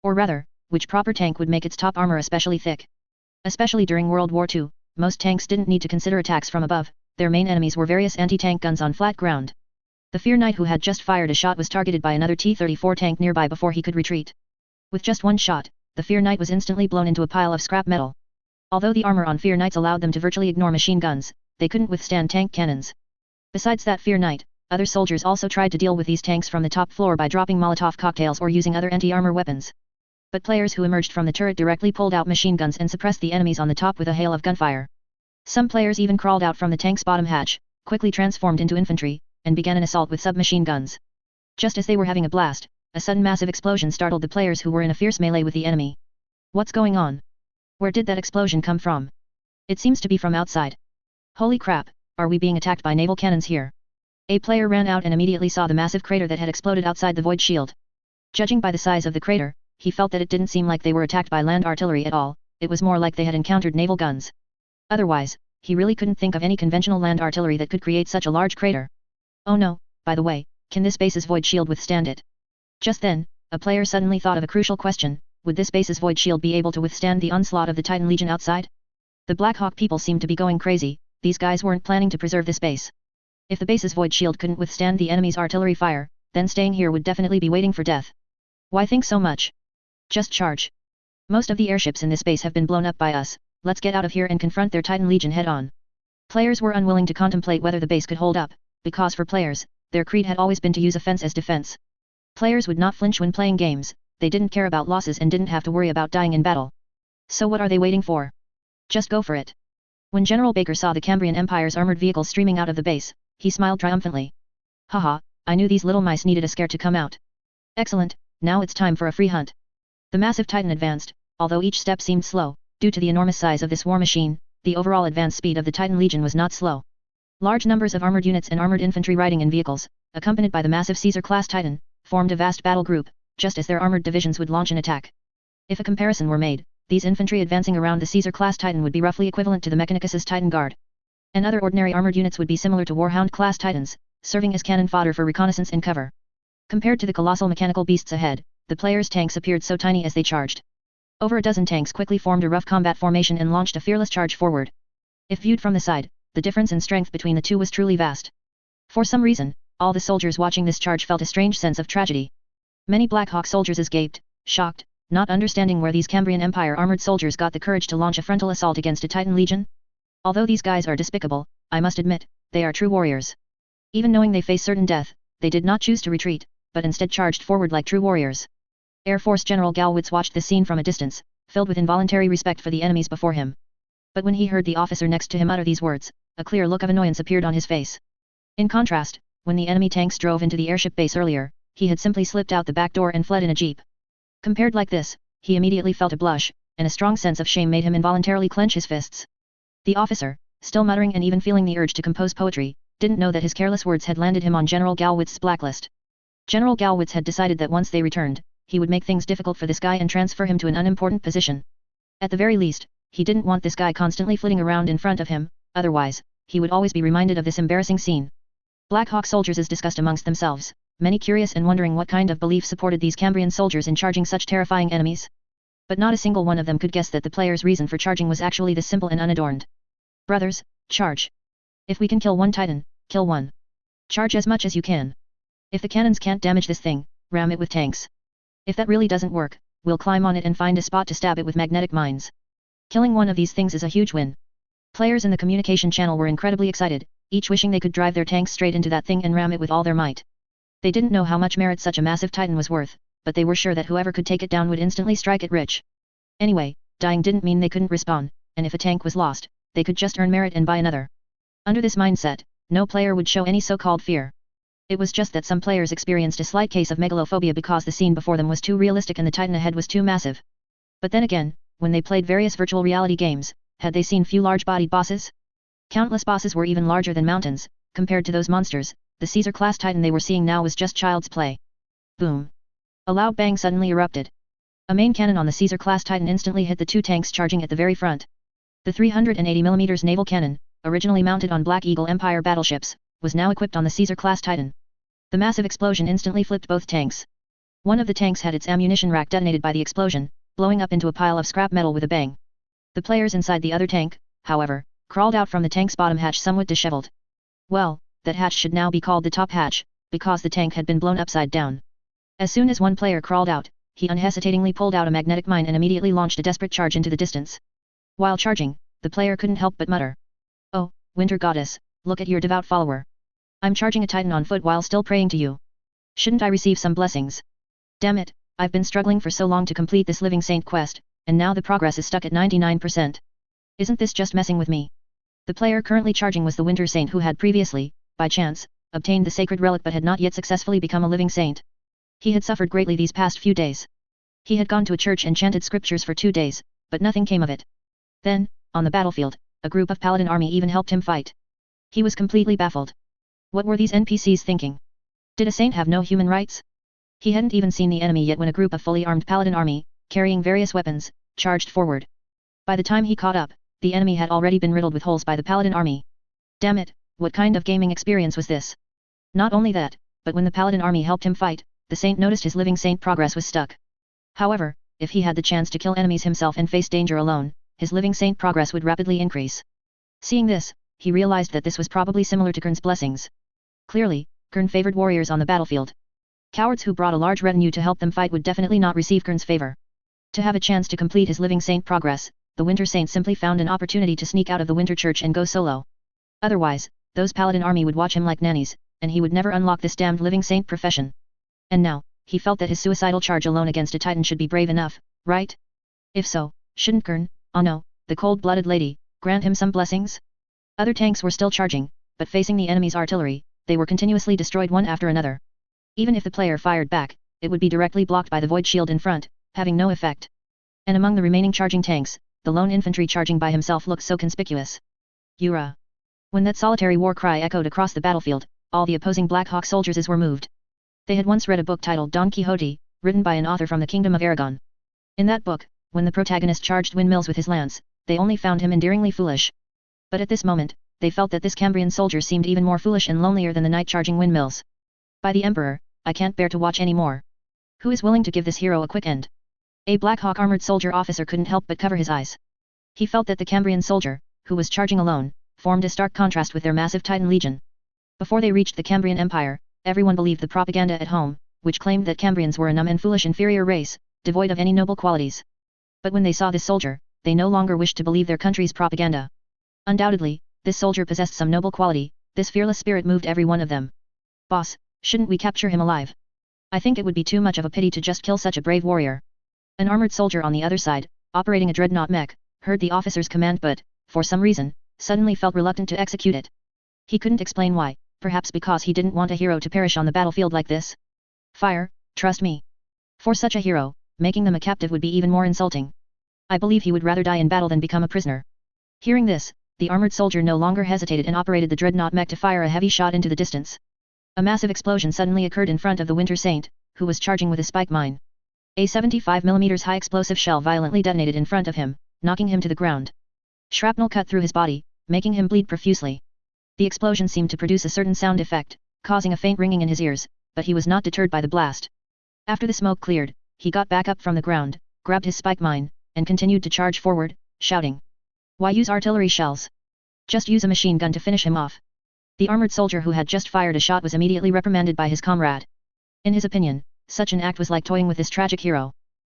Or rather, which proper tank would make its top armor especially thick? Especially during World War II, most tanks didn't need to consider attacks from above, their main enemies were various anti-tank guns on flat ground. The Fear Knight who had just fired a shot was targeted by another T-34 tank nearby before he could retreat. With just one shot, the Fear Knight was instantly blown into a pile of scrap metal. Although the armor on Fear Knights allowed them to virtually ignore machine guns, they couldn't withstand tank cannons. Besides that Fear Knight, other soldiers also tried to deal with these tanks from the top floor by dropping Molotov cocktails or using other anti-armor weapons. But players who emerged from the turret directly pulled out machine guns and suppressed the enemies on the top with a hail of gunfire. Some players even crawled out from the tank's bottom hatch, quickly transformed into infantry, and began an assault with submachine guns. Just as they were having a blast, a sudden massive explosion startled the players who were in a fierce melee with the enemy. What's going on? Where did that explosion come from? It seems to be from outside. Holy crap, are we being attacked by naval cannons here? A player ran out and immediately saw the massive crater that had exploded outside the void shield. Judging by the size of the crater, he felt that it didn't seem like they were attacked by land artillery at all, it was more like they had encountered naval guns. Otherwise, he really couldn't think of any conventional land artillery that could create such a large crater. Oh no, by the way, can this base's void shield withstand it? Just then, a player suddenly thought of a crucial question: would this base's void shield be able to withstand the onslaught of the Titan Legion outside? The Black Hawk people seemed to be going crazy, these guys weren't planning to preserve this base. If the base's void shield couldn't withstand the enemy's artillery fire, then staying here would definitely be waiting for death. Why think so much? Just charge. Most of the airships in this base have been blown up by us, let's get out of here and confront their Titan Legion head-on. Players were unwilling to contemplate whether the base could hold up, because for players, their creed had always been to use offense as defense. Players would not flinch when playing games, they didn't care about losses and didn't have to worry about dying in battle. So what are they waiting for? Just go for it. When General Baker saw the Cambrian Empire's armored vehicles streaming out of the base, he smiled triumphantly. Haha, I knew these little mice needed a scare to come out. Excellent, now it's time for a free hunt. The massive Titan advanced, although each step seemed slow, due to the enormous size of this war machine, the overall advance speed of the Titan Legion was not slow. Large numbers of armored units and armored infantry riding in vehicles, accompanied by the massive Caesar-class Titan, formed a vast battle group, just as their armored divisions would launch an attack. If a comparison were made, these infantry advancing around the Caesar-class Titan would be roughly equivalent to the Mechanicus's Titan Guard. And other ordinary armored units would be similar to Warhound-class Titans, serving as cannon fodder for reconnaissance and cover. Compared to the colossal mechanical beasts ahead, the players' tanks appeared so tiny as they charged. Over a dozen tanks quickly formed a rough combat formation and launched a fearless charge forward. If viewed from the side, the difference in strength between the two was truly vast. For some reason, all the soldiers watching this charge felt a strange sense of tragedy. Many Black Hawk soldiers escaped, shocked, not understanding where these Cambrian Empire armored soldiers got the courage to launch a frontal assault against a Titan Legion. Although these guys are despicable, I must admit, they are true warriors. Even knowing they face certain death, they did not choose to retreat, but instead charged forward like true warriors. Air Force General Galwitz watched this scene from a distance, filled with involuntary respect for the enemies before him. But when he heard the officer next to him utter these words, a clear look of annoyance appeared on his face. In contrast, when the enemy tanks drove into the airship base earlier, he had simply slipped out the back door and fled in a jeep. Compared like this, he immediately felt a blush, and a strong sense of shame made him involuntarily clench his fists. The officer, still muttering and even feeling the urge to compose poetry, didn't know that his careless words had landed him on General Galwitz's blacklist. General Galwitz had decided that once they returned, he would make things difficult for this guy and transfer him to an unimportant position. At the very least, he didn't want this guy constantly flitting around in front of him, otherwise, he would always be reminded of this embarrassing scene. Black Hawk soldiers discussed amongst themselves, many curious and wondering what kind of belief supported these Cambrian soldiers in charging such terrifying enemies. But not a single one of them could guess that the player's reason for charging was actually this simple and unadorned. Brothers, charge. If we can kill one Titan, kill one. Charge as much as you can. If the cannons can't damage this thing, ram it with tanks. If that really doesn't work, we'll climb on it and find a spot to stab it with magnetic mines. Killing one of these things is a huge win. Players in the communication channel were incredibly excited, each wishing they could drive their tanks straight into that thing and ram it with all their might. They didn't know how much merit such a massive Titan was worth, but they were sure that whoever could take it down would instantly strike it rich. Anyway, dying didn't mean they couldn't respawn, and if a tank was lost, they could just earn merit and buy another. Under this mindset, no player would show any so-called fear. It was just that some players experienced a slight case of megalophobia because the scene before them was too realistic and the Titan ahead was too massive. But then again, when they played various virtual reality games, had they seen few large-bodied bosses? Countless bosses were even larger than mountains. Compared to those monsters, the Caesar-class Titan they were seeing now was just child's play. Boom! A loud bang suddenly erupted. A main cannon on the Caesar-class Titan instantly hit the two tanks charging at the very front. The 380mm naval cannon, originally mounted on Black Eagle Empire battleships, was now equipped on the Caesar-class Titan. The massive explosion instantly flipped both tanks. One of the tanks had its ammunition rack detonated by the explosion, blowing up into a pile of scrap metal with a bang. The players inside the other tank, however, crawled out from the tank's bottom hatch somewhat disheveled. Well, that hatch should now be called the top hatch, because the tank had been blown upside down. As soon as one player crawled out, he unhesitatingly pulled out a magnetic mine and immediately launched a desperate charge into the distance. While charging, the player couldn't help but mutter. "Oh, Winter Goddess, look at your devout follower. I'm charging a Titan on foot while still praying to you. Shouldn't I receive some blessings? Damn it, I've been struggling for so long to complete this Living Saint quest, and now the progress is stuck at 99%. Isn't this just messing with me?" The player currently charging was the Winter Saint who had previously, by chance, obtained the sacred relic but had not yet successfully become a living saint. He had suffered greatly these past few days. He had gone to a church and chanted scriptures for 2 days, but nothing came of it. Then, on the battlefield, a group of paladin army even helped him fight. He was completely baffled. What were these NPCs thinking? Did a saint have no human rights? He hadn't even seen the enemy yet when a group of fully armed paladin army, carrying various weapons, charged forward. By the time he caught up, the enemy had already been riddled with holes by the paladin army. Damn it, what kind of gaming experience was this? Not only that, but when the paladin army helped him fight, the saint noticed his living saint progress was stuck. However, if he had the chance to kill enemies himself and face danger alone, his living saint progress would rapidly increase. Seeing this, he realized that this was probably similar to Kern's blessings. Clearly, Kern favored warriors on the battlefield. Cowards who brought a large retinue to help them fight would definitely not receive Kern's favor. To have a chance to complete his living saint progress, the Winter Saint simply found an opportunity to sneak out of the Winter Church and go solo. Otherwise, those paladin army would watch him like nannies, and he would never unlock this damned living saint profession. And now, he felt that his suicidal charge alone against a Titan should be brave enough, right? If so, shouldn't Kern, oh no, the cold-blooded lady, grant him some blessings? Other tanks were still charging, but facing the enemy's artillery, they were continuously destroyed one after another. Even if the player fired back, it would be directly blocked by the void shield in front, having no effect. And among the remaining charging tanks, the lone infantry charging by himself looked so conspicuous. Yura! When that solitary war cry echoed across the battlefield, all the opposing Black Hawk soldiers were moved. They had once read a book titled Don Quixote, written by an author from the Kingdom of Aragon. In that book, when the protagonist charged windmills with his lance, they only found him endearingly foolish. But at this moment, they felt that this Cambrian soldier seemed even more foolish and lonelier than the knight charging windmills. By the Emperor, I can't bear to watch any more. Who is willing to give this hero a quick end? A Black Hawk armored soldier officer couldn't help but cover his eyes. He felt that the Cambrian soldier, who was charging alone, formed a stark contrast with their massive Titan legion. Before they reached the Cambrian Empire, everyone believed the propaganda at home, which claimed that Cambrians were a numb and foolish inferior race, devoid of any noble qualities. But when they saw this soldier, they no longer wished to believe their country's propaganda. Undoubtedly, this soldier possessed some noble quality, this fearless spirit moved every one of them. Boss, shouldn't we capture him alive? I think it would be too much of a pity to just kill such a brave warrior. An armored soldier on the other side, operating a dreadnought mech, heard the officer's command but, for some reason, suddenly felt reluctant to execute it. He couldn't explain why, perhaps because he didn't want a hero to perish on the battlefield like this. Fire, trust me. For such a hero, making them a captive would be even more insulting. I believe he would rather die in battle than become a prisoner. Hearing this, the armored soldier no longer hesitated and operated the dreadnought mech to fire a heavy shot into the distance. A massive explosion suddenly occurred in front of the Winter Saint, who was charging with a spike mine. A 75mm high explosive shell violently detonated in front of him, knocking him to the ground. Shrapnel cut through his body, making him bleed profusely. The explosion seemed to produce a certain sound effect, causing a faint ringing in his ears, but he was not deterred by the blast. After the smoke cleared, he got back up from the ground, grabbed his spike mine, and continued to charge forward, shouting. Why use artillery shells? Just use a machine gun to finish him off. The armored soldier who had just fired a shot was immediately reprimanded by his comrade. In his opinion, such an act was like toying with this tragic hero.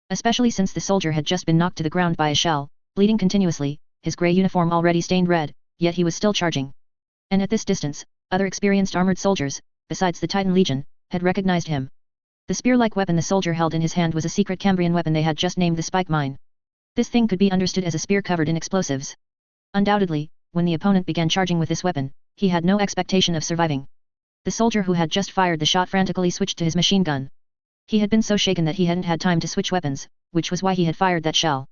Especially since the soldier had just been knocked to the ground by a shell, bleeding continuously, his grey uniform already stained red, yet he was still charging. And at this distance, other experienced armored soldiers, besides the Titan Legion, had recognized him. The spear-like weapon the soldier held in his hand was a secret Cambrian weapon they had just named the spike mine. This thing could be understood as a spear covered in explosives. Undoubtedly, when the opponent began charging with this weapon, he had no expectation of surviving. The soldier who had just fired the shot frantically switched to his machine gun. He had been so shaken that he hadn't had time to switch weapons, which was why he had fired that shell.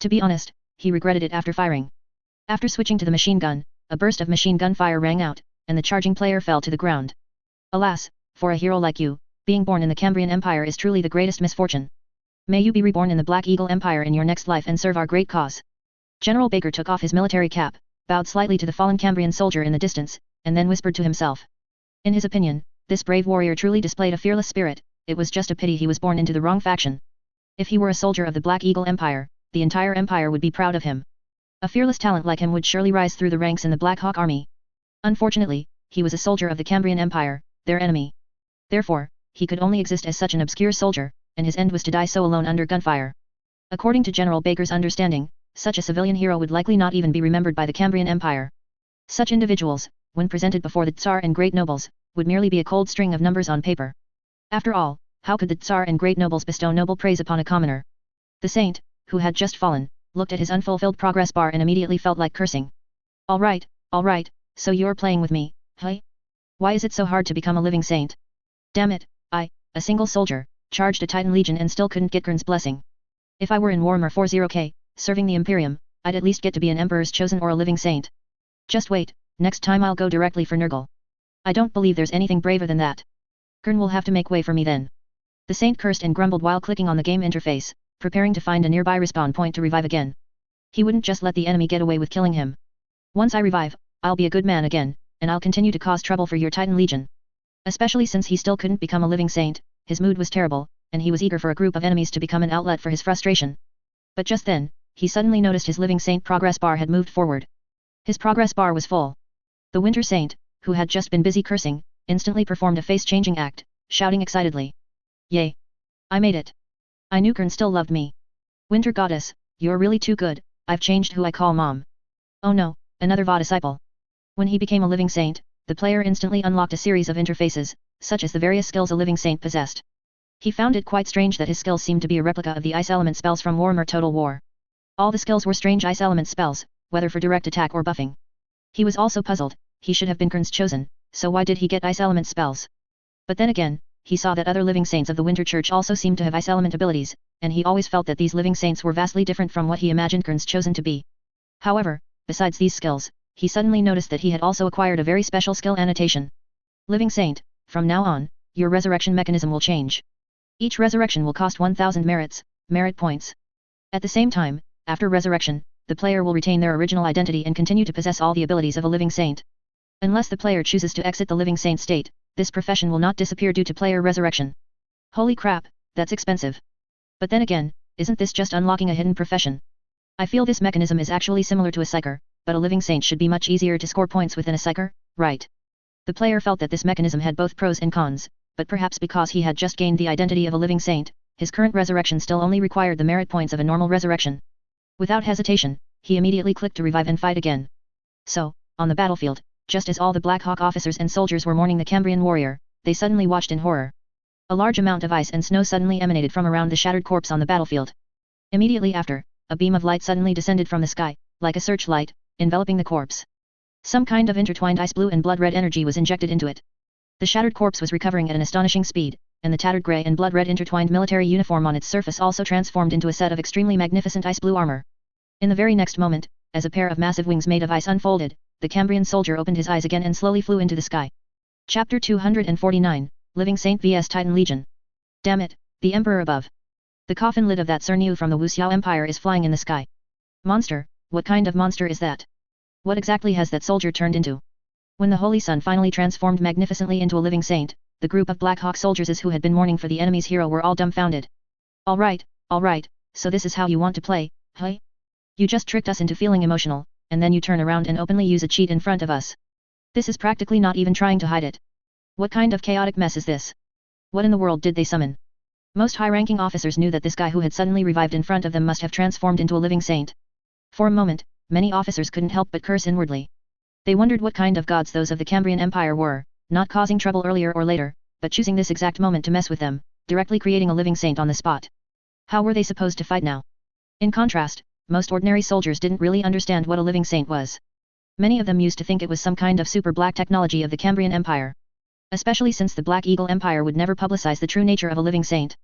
To be honest, he regretted it after firing. After switching to the machine gun, a burst of machine gun fire rang out, and the charging player fell to the ground. Alas, for a hero like you, being born in the Cambrian Empire is truly the greatest misfortune. May you be reborn in the Black Eagle Empire in your next life and serve our great cause. General Baker took off his military cap, bowed slightly to the fallen Cambrian soldier in the distance, and then whispered to himself. In his opinion, this brave warrior truly displayed a fearless spirit. It was just a pity he was born into the wrong faction. If he were a soldier of the Black Eagle Empire, the entire empire would be proud of him. A fearless talent like him would surely rise through the ranks in the Black Hawk army. Unfortunately, he was a soldier of the Cambrian Empire, their enemy. Therefore, he could only exist as such an obscure soldier, and his end was to die so alone under gunfire. According to General Baker's understanding, such a civilian hero would likely not even be remembered by the Cambrian Empire. Such individuals, when presented before the Tsar and great nobles, would merely be a cold string of numbers on paper. After all, how could the Tsar and great nobles bestow noble praise upon a commoner? The saint, who had just fallen, looked at his unfulfilled progress bar and immediately felt like cursing. All right, so you're playing with me, hey? Why is it so hard to become a living saint? Damn it, a single soldier, charged a Titan Legion and still couldn't get Kern's blessing. If I were in Warhammer 40k, serving the Imperium, I'd at least get to be an Emperor's chosen or a living saint. Just wait, next time I'll go directly for Nurgle. I don't believe there's anything braver than that. Kern will have to make way for me then. The saint cursed and grumbled while clicking on the game interface, preparing to find a nearby respawn point to revive again. He wouldn't just let the enemy get away with killing him. Once I revive, I'll be a good man again, and I'll continue to cause trouble for your Titan Legion. Especially since he still couldn't become a living saint, his mood was terrible, and he was eager for a group of enemies to become an outlet for his frustration. But just then, he suddenly noticed his living saint progress bar had moved forward. His progress bar was full. The Winter Saint, who had just been busy cursing, instantly performed a face-changing act, shouting excitedly. Yay! I made it! I knew Kern still loved me. Winter Goddess, you're really too good, I've changed who I call Mom. Oh no, another VA disciple. When he became a living saint, the player instantly unlocked a series of interfaces, such as the various skills a living saint possessed. He found it quite strange that his skills seemed to be a replica of the ice element spells from Warhammer Total War. All the skills were strange ice element spells, whether for direct attack or buffing. He was also puzzled, he should have been Kern's chosen, so why did he get ice element spells? But then again, he saw that other living saints of the Winter Church also seemed to have ice element abilities, and he always felt that these living saints were vastly different from what he imagined Kern's chosen to be. However, besides these skills, he suddenly noticed that he had also acquired a very special skill annotation. Living Saint, from now on, your resurrection mechanism will change. Each resurrection will cost 1000 merit points. At the same time, after resurrection, the player will retain their original identity and continue to possess all the abilities of a living saint. Unless the player chooses to exit the living saint state, this profession will not disappear due to player resurrection. Holy crap, that's expensive. But then again, isn't this just unlocking a hidden profession? I feel this mechanism is actually similar to a psyker, but a living saint should be much easier to score points within a psyker, right? The player felt that this mechanism had both pros and cons, but perhaps because he had just gained the identity of a living saint, his current resurrection still only required the merit points of a normal resurrection. Without hesitation, he immediately clicked to revive and fight again. So, on the battlefield, just as all the Black Hawk officers and soldiers were mourning the Cambrian warrior, they suddenly watched in horror. A large amount of ice and snow suddenly emanated from around the shattered corpse on the battlefield. Immediately after, a beam of light suddenly descended from the sky, like a searchlight, enveloping the corpse. Some kind of intertwined ice blue and blood red energy was injected into it. The shattered corpse was recovering at an astonishing speed, and the tattered grey and blood red intertwined military uniform on its surface also transformed into a set of extremely magnificent ice blue armor. In the very next moment, as a pair of massive wings made of ice unfolded, the Cambrian soldier opened his eyes again and slowly flew into the sky. Chapter 249, Living Saint vs Titan Legion. Damn it, the Emperor above. The coffin lid of that Cernu from the Wuxiao Empire is flying in the sky. Monster, what kind of monster is that? What exactly has that soldier turned into? When the Holy Sun finally transformed magnificently into a living saint, the group of Black Hawk soldiers who had been mourning for the enemy's hero were all dumbfounded. All right, so this is how you want to play, huh? You just tricked us into feeling emotional, and then you turn around and openly use a cheat in front of us. This is practically not even trying to hide it. What kind of chaotic mess is this? What in the world did they summon? Most high-ranking officers knew that this guy who had suddenly revived in front of them must have transformed into a living saint. For a moment, many officers couldn't help but curse inwardly. They wondered what kind of gods those of the Cambrian Empire were, not causing trouble earlier or later, but choosing this exact moment to mess with them, directly creating a living saint on the spot. How were they supposed to fight now? In contrast, most ordinary soldiers didn't really understand what a living saint was. Many of them used to think it was some kind of super black technology of the Cambrian Empire. Especially since the Black Eagle Empire would never publicize the true nature of a living saint.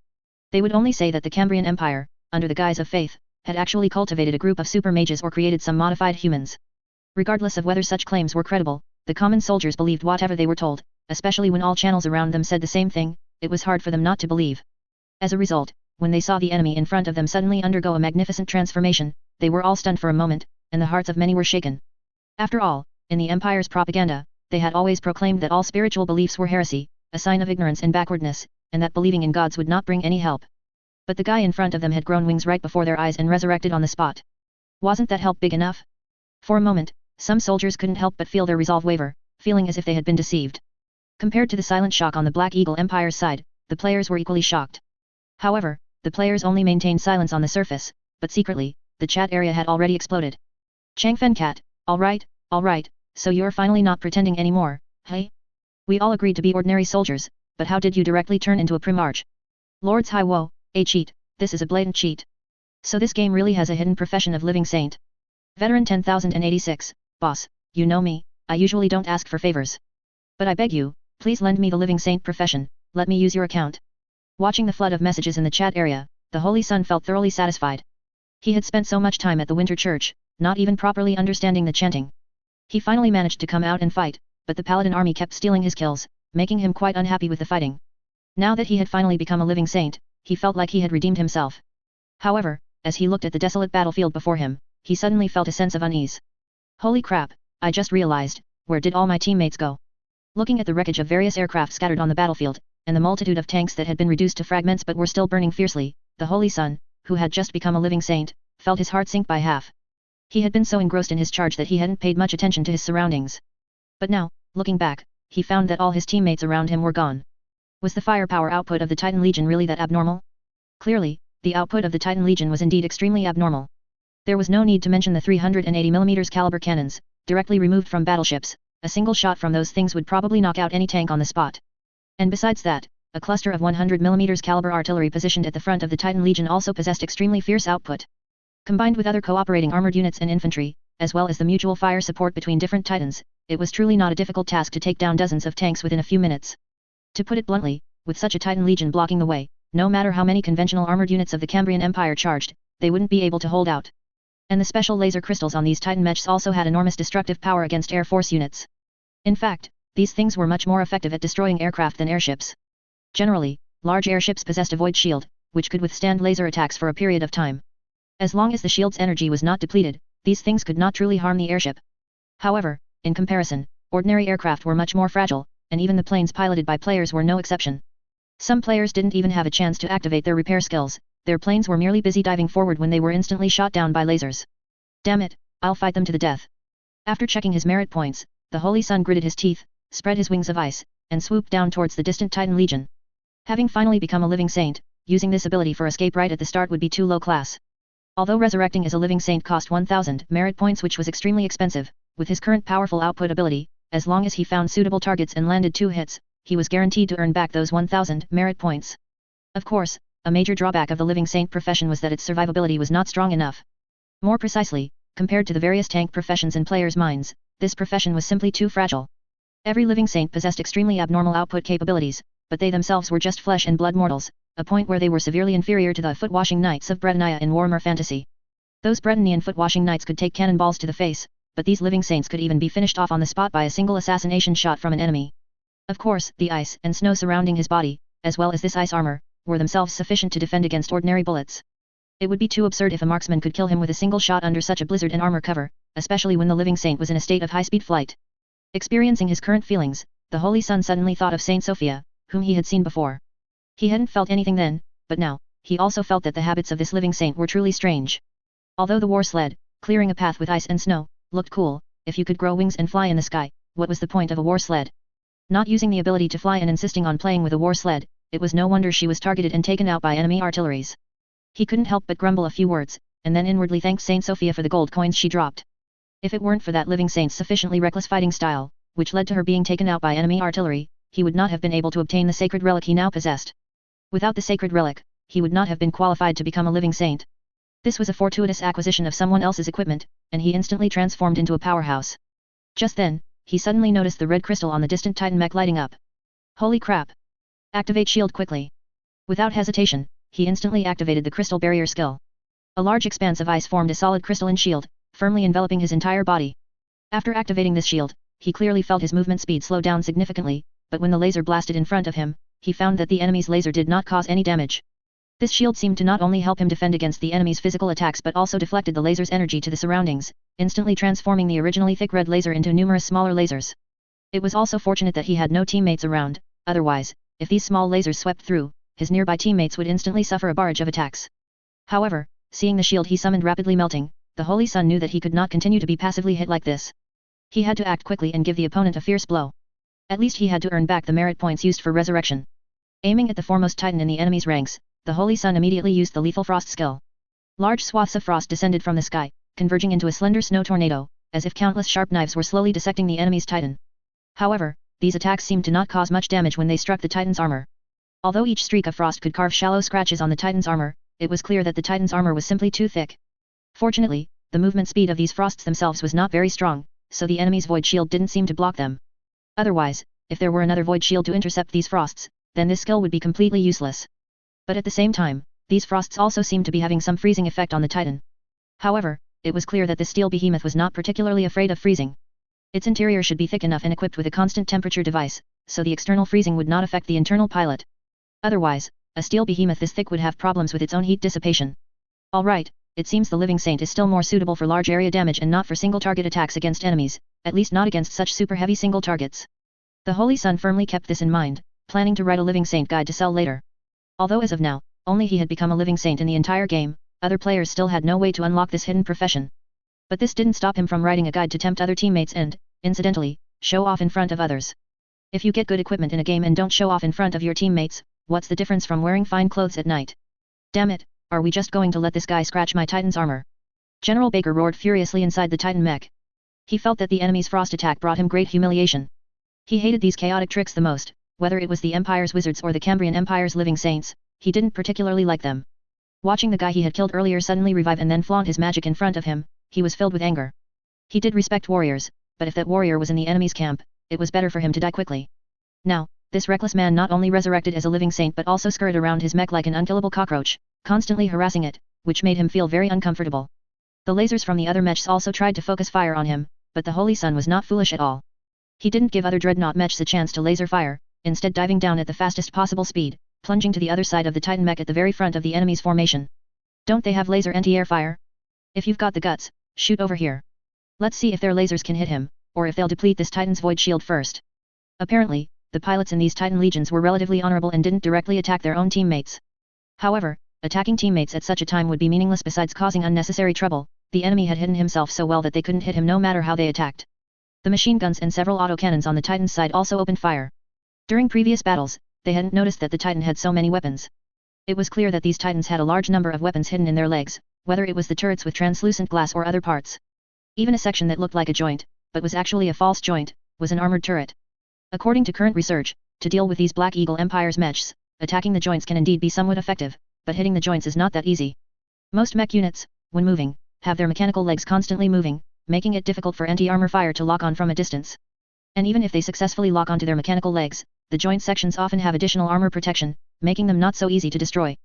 They would only say that the Cambrian Empire, under the guise of faith, had actually cultivated a group of super mages or created some modified humans. Regardless of whether such claims were credible, the common soldiers believed whatever they were told, especially when all channels around them said the same thing. It was hard for them not to believe. As a result, when they saw the enemy in front of them suddenly undergo a magnificent transformation, they were all stunned for a moment, and the hearts of many were shaken. After all, in the Empire's propaganda, they had always proclaimed that all spiritual beliefs were heresy, a sign of ignorance and backwardness, and that believing in gods would not bring any help. But the guy in front of them had grown wings right before their eyes and resurrected on the spot. Wasn't that help big enough? For a moment, some soldiers couldn't help but feel their resolve waver, feeling as if they had been deceived. Compared to the silent shock on the Black Eagle Empire's side, the players were equally shocked. However, the players only maintained silence on the surface, but secretly, the chat area had already exploded. Changfen Cat, alright, so you're finally not pretending anymore, hey? We all agreed to be ordinary soldiers, but how did you directly turn into a primarch? Lords High Woe, a cheat, this is a blatant cheat. So this game really has a hidden profession of living saint. Veteran 10086, boss, you know me, I usually don't ask for favors. But I beg you, please lend me the living saint profession, let me use your account. Watching the flood of messages in the chat area, the Holy Sun felt thoroughly satisfied. He had spent so much time at the Winter Church, not even properly understanding the chanting. He finally managed to come out and fight, but the Paladin army kept stealing his kills, making him quite unhappy with the fighting. Now that he had finally become a living saint, he felt like he had redeemed himself. However, as he looked at the desolate battlefield before him, he suddenly felt a sense of unease. Holy crap, I just realized, where did all my teammates go? Looking at the wreckage of various aircraft scattered on the battlefield, and the multitude of tanks that had been reduced to fragments but were still burning fiercely, the Holy Sun, who had just become a living saint, felt his heart sink by half. He had been so engrossed in his charge that he hadn't paid much attention to his surroundings. But now, looking back, he found that all his teammates around him were gone. Was the firepower output of the Titan Legion really that abnormal? Clearly, the output of the Titan Legion was indeed extremely abnormal. There was no need to mention the 380mm caliber cannons, directly removed from battleships. A single shot from those things would probably knock out any tank on the spot. And besides that, a cluster of 100mm caliber artillery positioned at the front of the Titan Legion also possessed extremely fierce output. Combined with other cooperating armored units and infantry, as well as the mutual fire support between different Titans, it was truly not a difficult task to take down dozens of tanks within a few minutes. To put it bluntly, with such a Titan Legion blocking the way, no matter how many conventional armored units of the Cambrian Empire charged, they wouldn't be able to hold out. And the special laser crystals on these Titan mechs also had enormous destructive power against Air Force units. In fact, these things were much more effective at destroying aircraft than airships. Generally, large airships possessed a void shield, which could withstand laser attacks for a period of time. As long as the shield's energy was not depleted, these things could not truly harm the airship. However, in comparison, ordinary aircraft were much more fragile, and even the planes piloted by players were no exception. Some players didn't even have a chance to activate their repair skills, their planes were merely busy diving forward when they were instantly shot down by lasers. Damn it, I'll fight them to the death. After checking his merit points, the Holy Sun gritted his teeth, spread his wings of ice, and swooped down towards the distant Titan Legion. Having finally become a living saint, using this ability for escape right at the start would be too low class. Although resurrecting as a living saint cost 1000 merit points, which was extremely expensive, with his current powerful output ability, as long as he found suitable targets and landed 2 hits, he was guaranteed to earn back those 1000 merit points. Of course, a major drawback of the living saint profession was that its survivability was not strong enough. More precisely, compared to the various tank professions in players' minds, this profession was simply too fragile. Every living saint possessed extremely abnormal output capabilities, but they themselves were just flesh and blood mortals, a point where they were severely inferior to the foot-washing knights of Bretonnia in Warhammer Fantasy. Those Bretonian foot-washing knights could take cannonballs to the face, but these living saints could even be finished off on the spot by a single assassination shot from an enemy. Of course, the ice and snow surrounding his body, as well as this ice armor, were themselves sufficient to defend against ordinary bullets. It would be too absurd if a marksman could kill him with a single shot under such a blizzard and armor cover, especially when the living saint was in a state of high-speed flight. Experiencing his current feelings, the Holy Sun suddenly thought of Saint Sophia, whom he had seen before. He hadn't felt anything then, but now, he also felt that the habits of this living saint were truly strange. Although the war sled, clearing a path with ice and snow, looked cool, if you could grow wings and fly in the sky, what was the point of a war sled? Not using the ability to fly and insisting on playing with a war sled, it was no wonder she was targeted and taken out by enemy artilleries. He couldn't help but grumble a few words, and then inwardly thanked Saint Sophia for the gold coins she dropped. If it weren't for that living saint's sufficiently reckless fighting style, which led to her being taken out by enemy artillery, he would not have been able to obtain the sacred relic he now possessed. Without the sacred relic, he would not have been qualified to become a living saint. This was a fortuitous acquisition of someone else's equipment, and he instantly transformed into a powerhouse. Just then, he suddenly noticed the red crystal on the distant Titan mech lighting up. Holy crap! Activate shield quickly. Without hesitation, he instantly activated the crystal barrier skill. A large expanse of ice formed a solid crystalline shield, firmly enveloping his entire body. After activating this shield, he clearly felt his movement speed slow down significantly, but when the laser blasted in front of him, he found that the enemy's laser did not cause any damage. This shield seemed to not only help him defend against the enemy's physical attacks but also deflected the laser's energy to the surroundings, instantly transforming the originally thick red laser into numerous smaller lasers. It was also fortunate that he had no teammates around, otherwise, if these small lasers swept through, his nearby teammates would instantly suffer a barrage of attacks. However, seeing the shield he summoned rapidly melting, the Holy Sun knew that he could not continue to be passively hit like this. He had to act quickly and give the opponent a fierce blow. At least he had to earn back the merit points used for resurrection. Aiming at the foremost Titan in the enemy's ranks, the Holy Sun immediately used the lethal frost skill. Large swaths of frost descended from the sky, converging into a slender snow tornado, as if countless sharp knives were slowly dissecting the enemy's Titan. However, these attacks seemed to not cause much damage when they struck the Titan's armor. Although each streak of frost could carve shallow scratches on the Titan's armor, it was clear that the Titan's armor was simply too thick. Fortunately, the movement speed of these frosts themselves was not very strong, so the enemy's void shield didn't seem to block them. Otherwise, if there were another void shield to intercept these frosts, then this skill would be completely useless. But at the same time, these frosts also seemed to be having some freezing effect on the Titan. However, it was clear that the steel behemoth was not particularly afraid of freezing. Its interior should be thick enough and equipped with a constant temperature device, so the external freezing would not affect the internal pilot. Otherwise, a steel behemoth this thick would have problems with its own heat dissipation. Alright, it seems the living saint is still more suitable for large area damage and not for single target attacks against enemies, at least not against such super heavy single targets. The Holy Sun firmly kept this in mind, planning to write a living saint guide to sell later. Although as of now, only he had become a living saint in the entire game, other players still had no way to unlock this hidden profession. But this didn't stop him from writing a guide to tempt other teammates and, incidentally, show off in front of others. If you get good equipment in a game and don't show off in front of your teammates, what's the difference from wearing fine clothes at night? Damn it, are we just going to let this guy scratch my Titan's armor? General Baker roared furiously inside the Titan mech. He felt that the enemy's frost attack brought him great humiliation. He hated these chaotic tricks the most, whether it was the Empire's wizards or the Cambrian Empire's living saints, he didn't particularly like them. Watching the guy he had killed earlier suddenly revive and then flaunt his magic in front of him, he was filled with anger. He did respect warriors, but if that warrior was in the enemy's camp, it was better for him to die quickly. Now, this reckless man not only resurrected as a living saint but also scurried around his mech like an unkillable cockroach, constantly harassing it, which made him feel very uncomfortable. The lasers from the other mechs also tried to focus fire on him, but the Holy Sun was not foolish at all. He didn't give other dreadnought mechs a chance to laser fire, instead diving down at the fastest possible speed, plunging to the other side of the Titan mech at the very front of the enemy's formation. Don't they have laser anti-air fire? If you've got the guts, shoot over here. Let's see if their lasers can hit him, or if they'll deplete this Titan's void shield first. Apparently, the pilots in these Titan legions were relatively honorable and didn't directly attack their own teammates. However, attacking teammates at such a time would be meaningless besides causing unnecessary trouble. The enemy had hidden himself so well that they couldn't hit him no matter how they attacked. The machine guns and several autocannons on the Titan's side also opened fire. During previous battles, they hadn't noticed that the Titan had so many weapons. It was clear that these Titans had a large number of weapons hidden in their legs, whether it was the turrets with translucent glass or other parts. Even a section that looked like a joint, but was actually a false joint, was an armored turret. According to current research, to deal with these Black Eagle Empire's mechs, attacking the joints can indeed be somewhat effective, but hitting the joints is not that easy. Most mech units, when moving, have their mechanical legs constantly moving, making it difficult for anti-armor fire to lock on from a distance. And even if they successfully lock onto their mechanical legs, the joint sections often have additional armor protection, making them not so easy to destroy.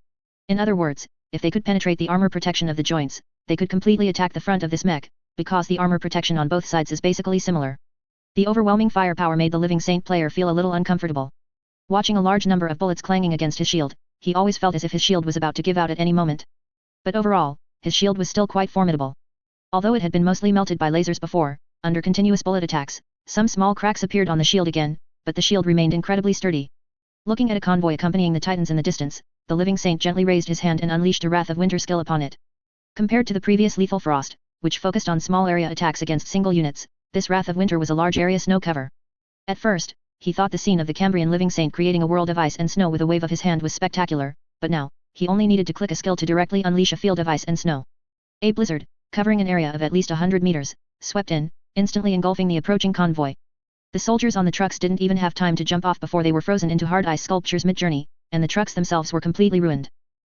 In other words, if they could penetrate the armor protection of the joints, they could completely attack the front of this mech, because the armor protection on both sides is basically similar. The overwhelming firepower made the living saint player feel a little uncomfortable. Watching a large number of bullets clanging against his shield, he always felt as if his shield was about to give out at any moment. But overall, his shield was still quite formidable. Although it had been mostly melted by lasers before, under continuous bullet attacks, some small cracks appeared on the shield again, but the shield remained incredibly sturdy. Looking at a convoy accompanying the Titans in the distance, the living saint gently raised his hand and unleashed a Wrath of Winter skill upon it. Compared to the previous Lethal Frost, which focused on small area attacks against single units, this Wrath of Winter was a large area snow cover. At first, he thought the scene of the Cambrian living saint creating a world of ice and snow with a wave of his hand was spectacular, but now, he only needed to click a skill to directly unleash a field of ice and snow. A blizzard, covering an area of at least 100 meters, swept in, instantly engulfing the approaching convoy. The soldiers on the trucks didn't even have time to jump off before they were frozen into hard ice sculptures mid-journey, and the trucks themselves were completely ruined.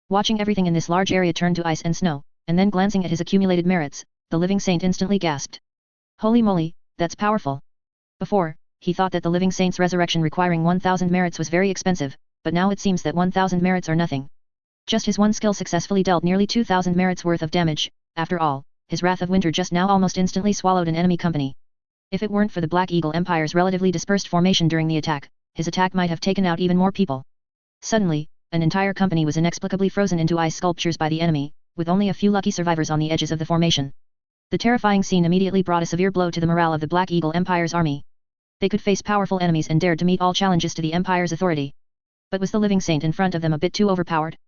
Watching everything in this large area turn to ice and snow, and then glancing at his accumulated merits, the living saint instantly gasped. Holy moly, that's powerful. Before, he thought that the living saint's resurrection requiring 1000 merits was very expensive, but now it seems that 1000 merits are nothing. Just his one skill successfully dealt nearly 2000 merits worth of damage. After all, his Wrath of Winter just now almost instantly swallowed an enemy company. If it weren't for the Black Eagle Empire's relatively dispersed formation during the attack, his attack might have taken out even more people. Suddenly, an entire company was inexplicably frozen into ice sculptures by the enemy, with only a few lucky survivors on the edges of the formation. The terrifying scene immediately brought a severe blow to the morale of the Black Eagle Empire's army. They could face powerful enemies and dared to meet all challenges to the Empire's authority. But was the living saint in front of them a bit too overpowered?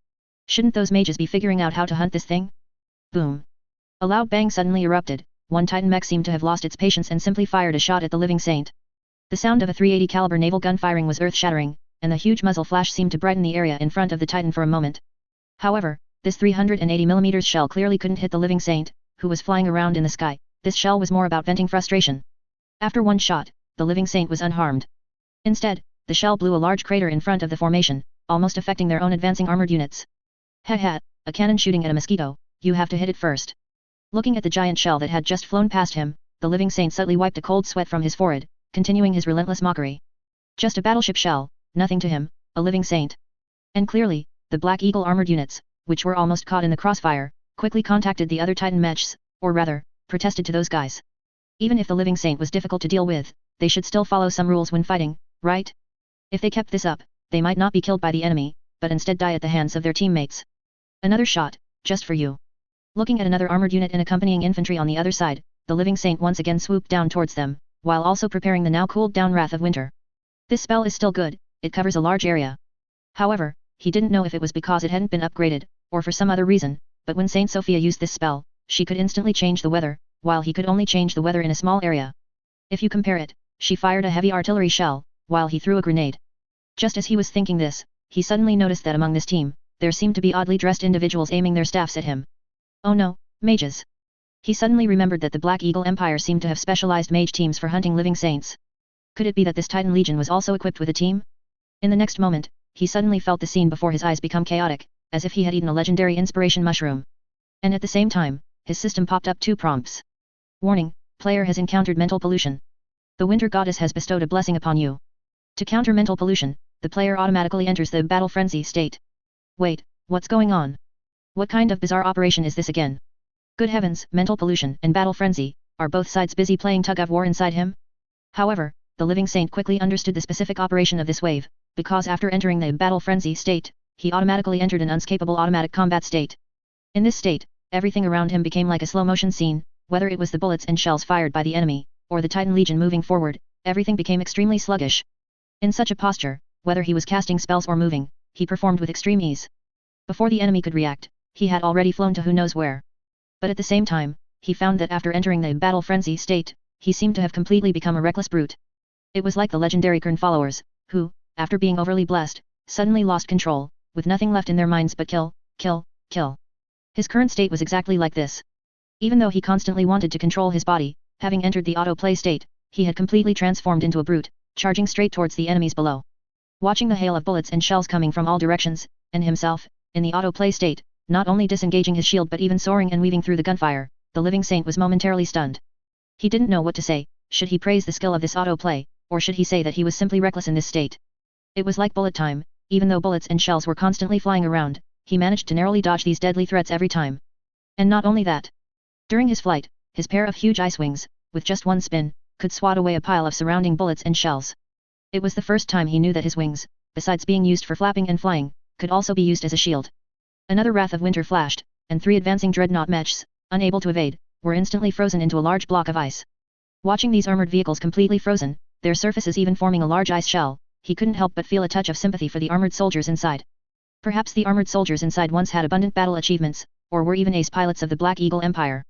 Shouldn't those mages be figuring out how to hunt this thing? Boom. A loud bang suddenly erupted. One Titan mech seemed to have lost its patience and simply fired a shot at the living saint. The sound of a 380 caliber naval gun firing was earth-shattering, and the huge muzzle flash seemed to brighten the area in front of the Titan for a moment. However, this 380mm shell clearly couldn't hit the living saint, who was flying around in the sky. This shell was more about venting frustration. After one shot, the living saint was unharmed. Instead, the shell blew a large crater in front of the formation, almost affecting their own advancing armored units. Ha, a cannon shooting at a mosquito, you have to hit it first. Looking at the giant shell that had just flown past him, the living saint subtly wiped a cold sweat from his forehead, continuing his relentless mockery. Just a battleship shell, nothing to him, a living saint. And clearly, the Black Eagle armored units, which were almost caught in the crossfire, quickly contacted the other Titan mechs, or rather, protested to those guys. Even if the living saint was difficult to deal with, they should still follow some rules when fighting, right? If they kept this up, they might not be killed by the enemy, but instead die at the hands of their teammates. Another shot, just for you. Looking at another armored unit and accompanying infantry on the other side, the living saint once again swooped down towards them, while also preparing the now cooled down Wrath of Winter. This spell is still good, it covers a large area. However, he didn't know if it was because it hadn't been upgraded, or for some other reason, but when Saint Sophia used this spell, she could instantly change the weather, while he could only change the weather in a small area. If you compare it, she fired a heavy artillery shell, while he threw a grenade. Just as he was thinking this, he suddenly noticed that among this team, there seemed to be oddly dressed individuals aiming their staffs at him. Oh no, mages. He suddenly remembered that the Black Eagle Empire seemed to have specialized mage teams for hunting living saints. Could it be that this Titan Legion was also equipped with a team? In the next moment, he suddenly felt the scene before his eyes become chaotic, as if he had eaten a legendary inspiration mushroom. And at the same time, his system popped up 2 prompts. Warning, player has encountered mental pollution. The Winter Goddess has bestowed a blessing upon you. To counter mental pollution, the player automatically enters the battle frenzy state. Wait, what's going on? What kind of bizarre operation is this again? Good heavens, mental pollution and battle frenzy, are both sides busy playing tug-of-war inside him? However, the living saint quickly understood the specific operation of this wave, because after entering the battle frenzy state, he automatically entered an unscapable automatic combat state. In this state, everything around him became like a slow-motion scene, whether it was the bullets and shells fired by the enemy, or the Titan Legion moving forward, everything became extremely sluggish. In such a posture, whether he was casting spells or moving, he performed with extreme ease. Before the enemy could react, he had already flown to who knows where. But at the same time, he found that after entering the battle frenzy state, he seemed to have completely become a reckless brute. It was like the legendary Kern followers, who, after being overly blessed, suddenly lost control, with nothing left in their minds but kill, kill, kill. His current state was exactly like this. Even though he constantly wanted to control his body, having entered the autoplay state, he had completely transformed into a brute, charging straight towards the enemies below. Watching the hail of bullets and shells coming from all directions, and himself, in the autoplay state, not only disengaging his shield but even soaring and weaving through the gunfire, the living saint was momentarily stunned. He didn't know what to say. Should he praise the skill of this autoplay, or should he say that he was simply reckless in this state? It was like bullet time. Even though bullets and shells were constantly flying around, he managed to narrowly dodge these deadly threats every time. And not only that. During his flight, his pair of huge ice wings, with just one spin, could swat away a pile of surrounding bullets and shells. It was the first time he knew that his wings, besides being used for flapping and flying, could also be used as a shield. Another Wrath of Winter flashed, and 3 advancing dreadnought mechs, unable to evade, were instantly frozen into a large block of ice. Watching these armored vehicles completely frozen, their surfaces even forming a large ice shell, he couldn't help but feel a touch of sympathy for the armored soldiers inside. Perhaps the armored soldiers inside once had abundant battle achievements, or were even ace pilots of the Black Eagle Empire.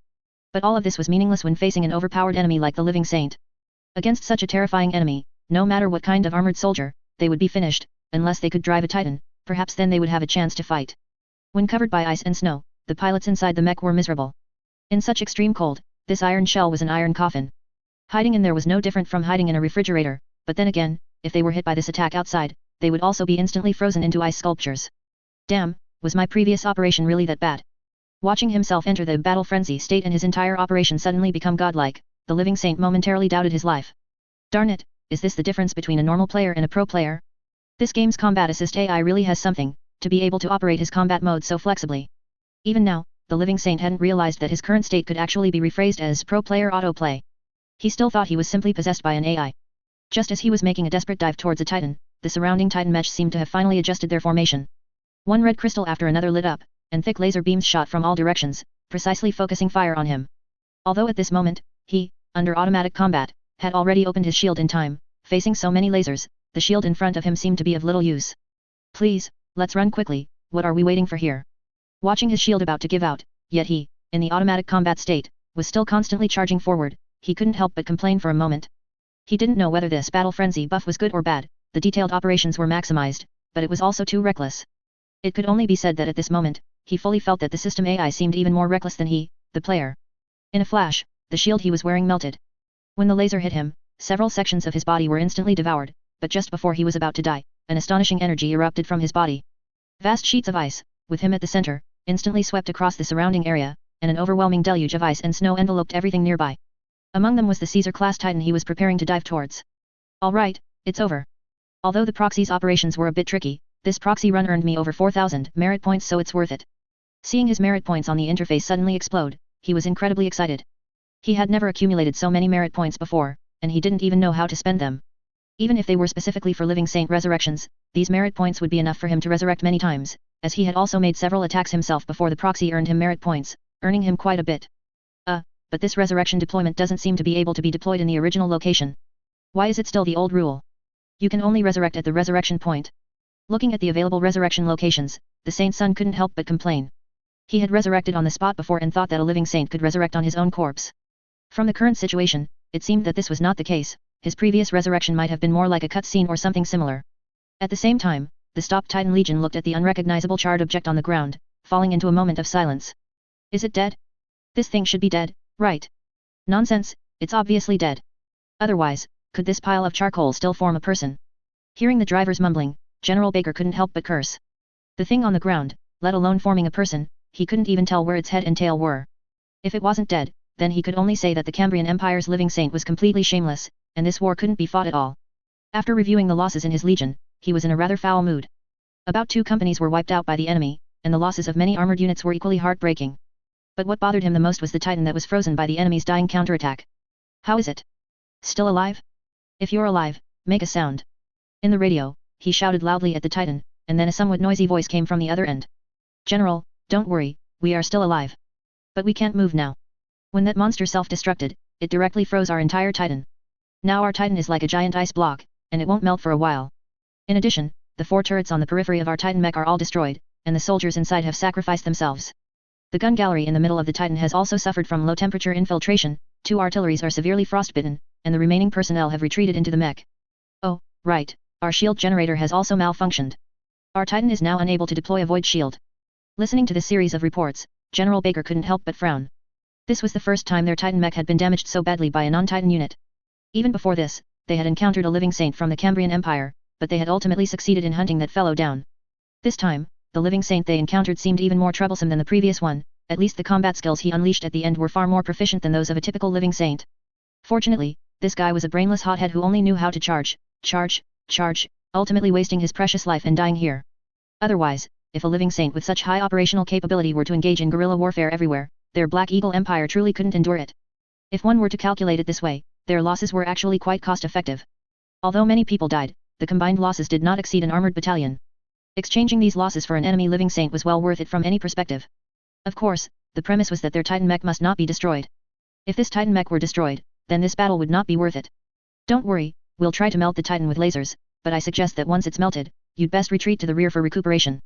But all of this was meaningless when facing an overpowered enemy like the Living Saint. Against such a terrifying enemy, no matter what kind of armored soldier, they would be finished, unless they could drive a titan, perhaps then they would have a chance to fight. When covered by ice and snow, the pilots inside the mech were miserable. In such extreme cold, this iron shell was an iron coffin. Hiding in there was no different from hiding in a refrigerator, but then again, if they were hit by this attack outside, they would also be instantly frozen into ice sculptures. Damn, was my previous operation really that bad? Watching himself enter the battle frenzy state and his entire operation suddenly become godlike, the Living Saint momentarily doubted his life. Darn it, is this the difference between a normal player and a pro player? This game's combat assist AI really has something, to be able to operate his combat mode so flexibly. Even now, the Living Saint hadn't realized that his current state could actually be rephrased as pro player autoplay. He still thought he was simply possessed by an AI. Just as he was making a desperate dive towards a titan, the surrounding titan mesh seemed to have finally adjusted their formation. One red crystal after another lit up, and thick laser beams shot from all directions, precisely focusing fire on him. Although at this moment, he, under automatic combat, had already opened his shield in time, facing so many lasers, the shield in front of him seemed to be of little use. Please, let's run quickly, what are we waiting for here? Watching his shield about to give out, yet he, in the automatic combat state, was still constantly charging forward, he couldn't help but complain for a moment. He didn't know whether this battle frenzy buff was good or bad, the detailed operations were maximized, but it was also too reckless. It could only be said that at this moment, he fully felt that the system AI seemed even more reckless than he, the player. In a flash, the shield he was wearing melted. When the laser hit him, several sections of his body were instantly devoured, but just before he was about to die, an astonishing energy erupted from his body. Vast sheets of ice, with him at the center, instantly swept across the surrounding area, and an overwhelming deluge of ice and snow enveloped everything nearby. Among them was the Caesar-class titan he was preparing to dive towards. Alright, it's over. Although the proxy's operations were a bit tricky, this proxy run earned me over 4,000 merit points, so it's worth it. Seeing his merit points on the interface suddenly explode, he was incredibly excited. He had never accumulated so many merit points before, and he didn't even know how to spend them. Even if they were specifically for Living Saint resurrections, these merit points would be enough for him to resurrect many times, as he had also made several attacks himself before the proxy earned him merit points, earning him quite a bit. But this resurrection deployment doesn't seem to be able to be deployed in the original location. Why is it still the old rule? You can only resurrect at the resurrection point. Looking at the available resurrection locations, the Saint's son couldn't help but complain. He had resurrected on the spot before and thought that a Living Saint could resurrect on his own corpse. From the current situation, it seemed that this was not the case, his previous resurrection might have been more like a cutscene or something similar. At the same time, the stopped Titan Legion looked at the unrecognizable charred object on the ground, falling into a moment of silence. Is it dead? This thing should be dead, right? Nonsense, it's obviously dead. Otherwise, could this pile of charcoal still form a person? Hearing the driver's mumbling, General Baker couldn't help but curse. The thing on the ground, let alone forming a person, he couldn't even tell where its head and tail were. If it wasn't dead, then he could only say that the Cambrian Empire's Living Saint was completely shameless, and this war couldn't be fought at all. After reviewing the losses in his legion, he was in a rather foul mood. About 2 companies were wiped out by the enemy, and the losses of many armored units were equally heartbreaking. But what bothered him the most was the Titan that was frozen by the enemy's dying counterattack. How is it? Still alive? If you're alive, make a sound. In the radio, he shouted loudly at the Titan, and then a somewhat noisy voice came from the other end. General, don't worry, we are still alive. But we can't move now. When that monster self-destructed, it directly froze our entire Titan. Now our Titan is like a giant ice block, and it won't melt for a while. In addition, the 4 turrets on the periphery of our Titan mech are all destroyed, and the soldiers inside have sacrificed themselves. The gun gallery in the middle of the Titan has also suffered from low-temperature infiltration, 2 artilleries are severely frostbitten, and the remaining personnel have retreated into the mech. Oh, right, our shield generator has also malfunctioned. Our Titan is now unable to deploy a void shield. Listening to this series of reports, General Baker couldn't help but frown. This was the first time their Titan mech had been damaged so badly by a non-Titan unit. Even before this, they had encountered a Living Saint from the Cambrian Empire, but they had ultimately succeeded in hunting that fellow down. This time, the Living Saint they encountered seemed even more troublesome than the previous one, at least the combat skills he unleashed at the end were far more proficient than those of a typical Living Saint. Fortunately, this guy was a brainless hothead who only knew how to charge, ultimately wasting his precious life and dying here. Otherwise, if a Living Saint with such high operational capability were to engage in guerrilla warfare everywhere, their Black Eagle Empire truly couldn't endure it. If one were to calculate it this way, their losses were actually quite cost-effective. Although many people died, the combined losses did not exceed an armored battalion. Exchanging these losses for an enemy Living Saint was well worth it from any perspective. Of course, the premise was that their Titan mech must not be destroyed. If this Titan mech were destroyed, then this battle would not be worth it. Don't worry, we'll try to melt the Titan with lasers, but I suggest that once it's melted, you'd best retreat to the rear for recuperation.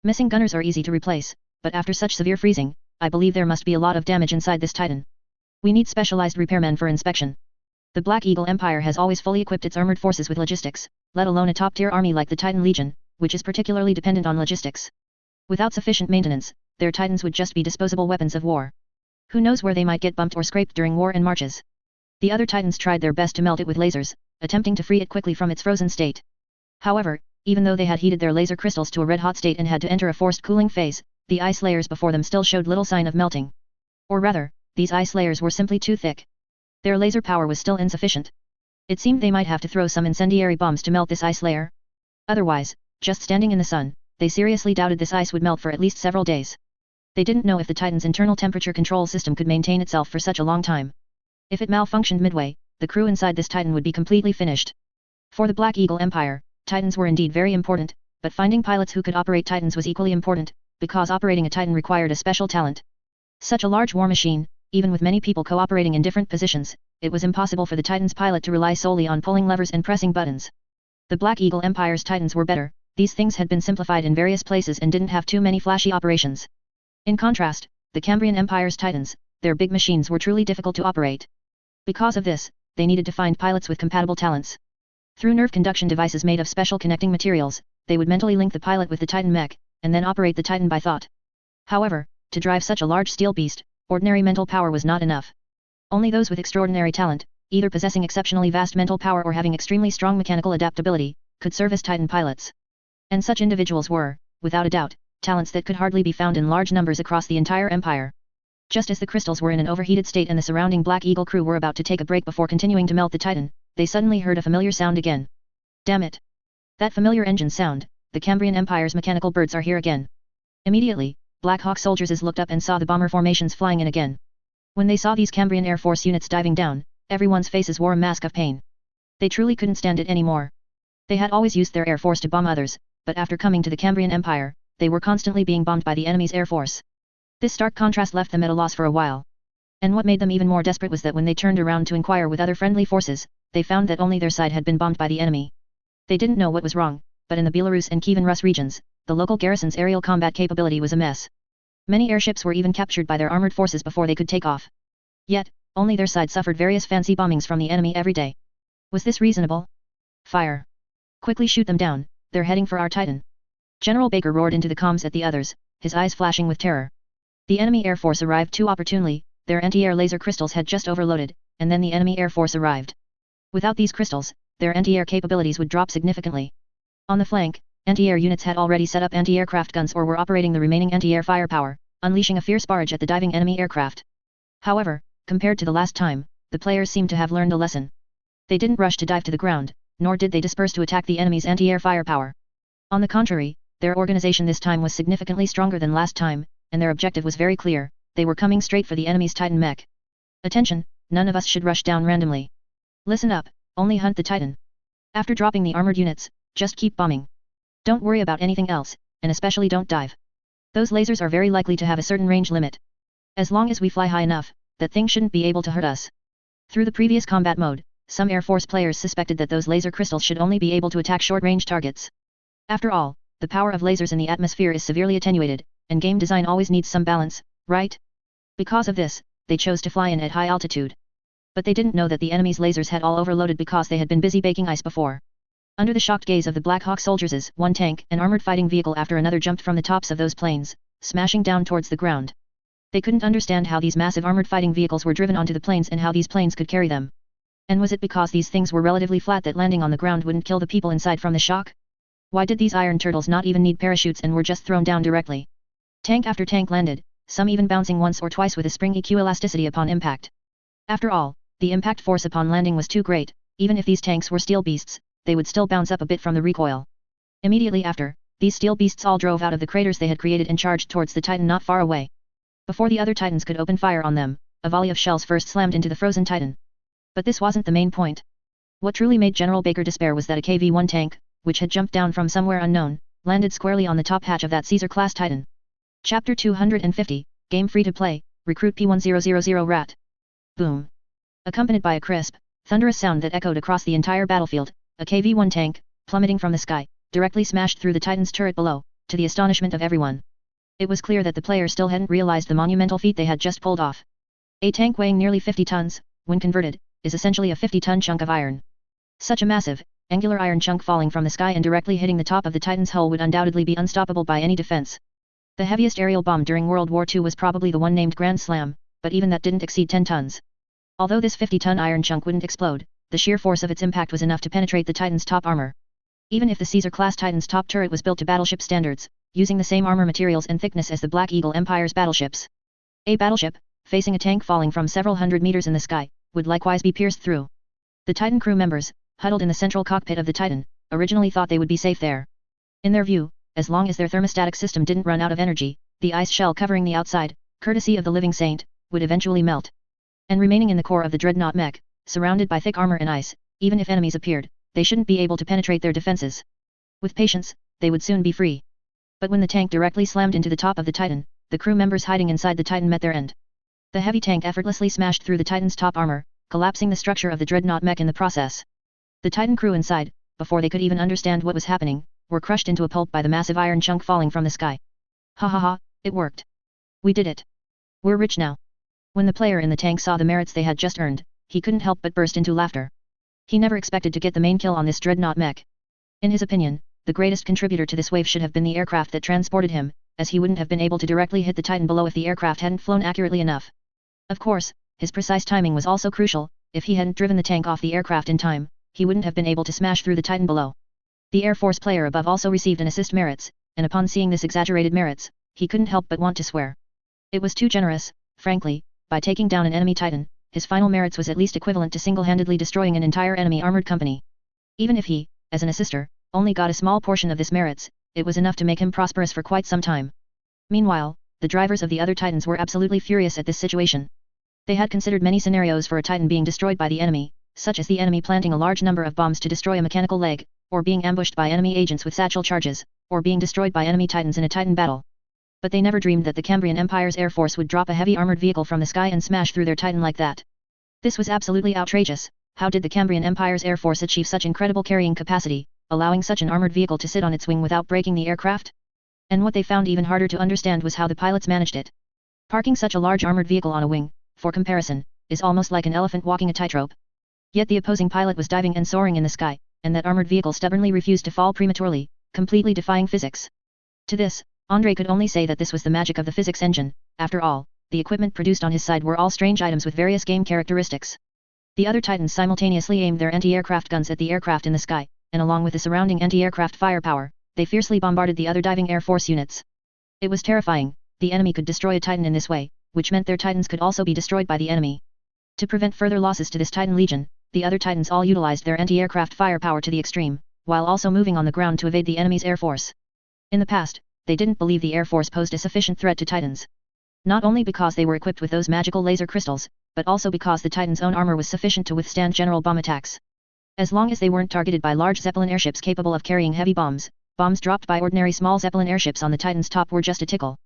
Missing gunners are easy to replace, but after such severe freezing, I believe there must be a lot of damage inside this Titan. We need specialized repairmen for inspection. The Black Eagle Empire has always fully equipped its armored forces with logistics, let alone a top-tier army like the Titan Legion, which is particularly dependent on logistics. Without sufficient maintenance, their Titans would just be disposable weapons of war. Who knows where they might get bumped or scraped during war and marches. The other Titans tried their best to melt it with lasers, attempting to free it quickly from its frozen state. However, even though they had heated their laser crystals to a red-hot state and had to enter a forced cooling phase, the ice layers before them still showed little sign of melting. Or rather, these ice layers were simply too thick. Their laser power was still insufficient. It seemed they might have to throw some incendiary bombs to melt this ice layer. Otherwise, just standing in the sun, they seriously doubted this ice would melt for at least several days. They didn't know if the Titan's internal temperature control system could maintain itself for such a long time. If it malfunctioned midway, the crew inside this Titan would be completely finished. For the Black Eagle Empire, Titans were indeed very important, but finding pilots who could operate Titans was equally important, because operating a Titan required a special talent. Such a large war machine, even with many people cooperating in different positions, it was impossible for the Titan's pilot to rely solely on pulling levers and pressing buttons. The Black Eagle Empire's Titans were better, these things had been simplified in various places and didn't have too many flashy operations. In contrast, the Cambrian Empire's Titans, their big machines were truly difficult to operate. Because of this, they needed to find pilots with compatible talents. Through nerve conduction devices made of special connecting materials, they would mentally link the pilot with the Titan mech, and then operate the Titan by thought. However, to drive such a large steel beast, ordinary mental power was not enough. Only those with extraordinary talent, either possessing exceptionally vast mental power or having extremely strong mechanical adaptability, could serve as Titan pilots. And such individuals were, without a doubt, talents that could hardly be found in large numbers across the entire empire. Just as the crystals were in an overheated state and the surrounding Black Eagle crew were about to take a break before continuing to melt the Titan, they suddenly heard a familiar sound again. Damn it! That familiar engine sound, the Cambrian Empire's mechanical birds are here again. Immediately, Black Hawk soldiers looked up and saw the bomber formations flying in again. When they saw these Cambrian Air Force units diving down, everyone's faces wore a mask of pain. They truly couldn't stand it anymore. They had always used their Air Force to bomb others, but after coming to the Cambrian Empire, they were constantly being bombed by the enemy's Air Force. This stark contrast left them at a loss for a while. And what made them even more desperate was that when they turned around to inquire with other friendly forces, they found that only their side had been bombed by the enemy. They didn't know what was wrong, but in the Belarus and Kievan Rus regions, the local garrison's aerial combat capability was a mess. Many airships were even captured by their armored forces before they could take off. Yet, only their side suffered various fancy bombings from the enemy every day. Was this reasonable? Fire! Quickly shoot them down, they're heading for our Titan. General Baker roared into the comms at the others, his eyes flashing with terror. The enemy Air Force arrived too opportunely, their anti-air laser crystals had just overloaded, and then the enemy Air Force arrived. Without these crystals, their anti-air capabilities would drop significantly. On the flank, anti-air units had already set up anti-aircraft guns or were operating the remaining anti-air firepower, unleashing a fierce barrage at the diving enemy aircraft. However, compared to the last time, the players seemed to have learned a lesson. They didn't rush to dive to the ground, nor did they disperse to attack the enemy's anti-air firepower. On the contrary, their organization this time was significantly stronger than last time, and their objective was very clear, they were coming straight for the enemy's Titan mech. Attention, none of us should rush down randomly. Listen up, only hunt the Titan. After dropping the armored units, just keep bombing. Don't worry about anything else, and especially don't dive. Those lasers are very likely to have a certain range limit. As long as we fly high enough, that thing shouldn't be able to hurt us. Through the previous combat mode, some Air Force players suspected that those laser crystals should only be able to attack short-range targets. After all, the power of lasers in the atmosphere is severely attenuated, and game design always needs some balance, right? Because of this, they chose to fly in at high altitude. But they didn't know that the enemy's lasers had all overloaded because they had been busy baking ice before. Under the shocked gaze of the Black Hawk soldiers, one tank and armored fighting vehicle after another jumped from the tops of those planes, smashing down towards the ground. They couldn't understand how these massive armored fighting vehicles were driven onto the planes and how these planes could carry them. And was it because these things were relatively flat that landing on the ground wouldn't kill the people inside from the shock? Why did these iron turtles not even need parachutes and were just thrown down directly? Tank after tank landed, some even bouncing once or twice with a spring EQ elasticity upon impact. After all, the impact force upon landing was too great, even if these tanks were steel beasts, they would still bounce up a bit from the recoil. Immediately after, these steel beasts all drove out of the craters they had created and charged towards the Titan not far away. Before the other Titans could open fire on them, a volley of shells first slammed into the frozen Titan. But this wasn't the main point. What truly made General Baker despair was that a KV-1 tank, which had jumped down from somewhere unknown, landed squarely on the top hatch of that Caesar-class Titan. Chapter 250, Game Free to Play, Recruit P1000 Rat. Boom. Accompanied by a crisp, thunderous sound that echoed across the entire battlefield, a KV-1 tank, plummeting from the sky, directly smashed through the Titan's turret below, to the astonishment of everyone. It was clear that the player still hadn't realized the monumental feat they had just pulled off. A tank weighing nearly 50 tons, when converted, is essentially a 50-ton chunk of iron. Such a massive, angular iron chunk falling from the sky and directly hitting the top of the Titan's hull would undoubtedly be unstoppable by any defense. The heaviest aerial bomb during World War II was probably the one named Grand Slam, but even that didn't exceed 10 tons. Although this 50-ton iron chunk wouldn't explode, the sheer force of its impact was enough to penetrate the Titan's top armor. Even if the Caesar-class Titan's top turret was built to battleship standards, using the same armor materials and thickness as the Black Eagle Empire's battleships, a battleship, facing a tank falling from several hundred meters in the sky, would likewise be pierced through. The Titan crew members, huddled in the central cockpit of the Titan, originally thought they would be safe there. In their view, as long as their thermostatic system didn't run out of energy, the ice shell covering the outside, courtesy of the living saint, would eventually melt. And remaining in the core of the dreadnought mech, surrounded by thick armor and ice, even if enemies appeared, they shouldn't be able to penetrate their defenses. With patience, they would soon be free. But when the tank directly slammed into the top of the Titan, the crew members hiding inside the Titan met their end. The heavy tank effortlessly smashed through the Titan's top armor, collapsing the structure of the dreadnought mech in the process. The Titan crew inside, before they could even understand what was happening, were crushed into a pulp by the massive iron chunk falling from the sky. Ha ha ha, it worked. We did it. We're rich now. When the player in the tank saw the merits they had just earned, he couldn't help but burst into laughter. He never expected to get the main kill on this dreadnought mech. In his opinion, the greatest contributor to this wave should have been the aircraft that transported him, as he wouldn't have been able to directly hit the Titan below if the aircraft hadn't flown accurately enough. Of course, his precise timing was also crucial. If he hadn't driven the tank off the aircraft in time, he wouldn't have been able to smash through the Titan below. The Air Force player above also received an assist merits, and upon seeing this exaggerated merits, he couldn't help but want to swear. It was too generous, frankly. By taking down an enemy Titan, his final merits was at least equivalent to single-handedly destroying an entire enemy armored company. Even if he, as an assister, only got a small portion of this merits, it was enough to make him prosperous for quite some time. Meanwhile, the drivers of the other Titans were absolutely furious at this situation. They had considered many scenarios for a Titan being destroyed by the enemy, such as the enemy planting a large number of bombs to destroy a mechanical leg, or being ambushed by enemy agents with satchel charges, or being destroyed by enemy Titans in a Titan battle. But they never dreamed that the Cambrian Empire's Air Force would drop a heavy armored vehicle from the sky and smash through their Titan like that. This was absolutely outrageous. How did the Cambrian Empire's Air Force achieve such incredible carrying capacity, allowing such an armored vehicle to sit on its wing without breaking the aircraft? And what they found even harder to understand was how the pilots managed it. Parking such a large armored vehicle on a wing, for comparison, is almost like an elephant walking a tightrope. Yet the opposing pilot was diving and soaring in the sky, and that armored vehicle stubbornly refused to fall prematurely, completely defying physics. To this, Andrei could only say that this was the magic of the physics engine. After all, the equipment produced on his side were all strange items with various game characteristics. The other Titans simultaneously aimed their anti-aircraft guns at the aircraft in the sky, and along with the surrounding anti-aircraft firepower, they fiercely bombarded the other diving Air Force units. It was terrifying. The enemy could destroy a Titan in this way, which meant their Titans could also be destroyed by the enemy. To prevent further losses to this Titan Legion, the other Titans all utilized their anti-aircraft firepower to the extreme, while also moving on the ground to evade the enemy's Air Force. In the past, they didn't believe the Air Force posed a sufficient threat to Titans. Not only because they were equipped with those magical laser crystals, but also because the Titan's own armor was sufficient to withstand general bomb attacks. As long as they weren't targeted by large Zeppelin airships capable of carrying heavy bombs, bombs dropped by ordinary small Zeppelin airships on the Titan's top were just a tickle.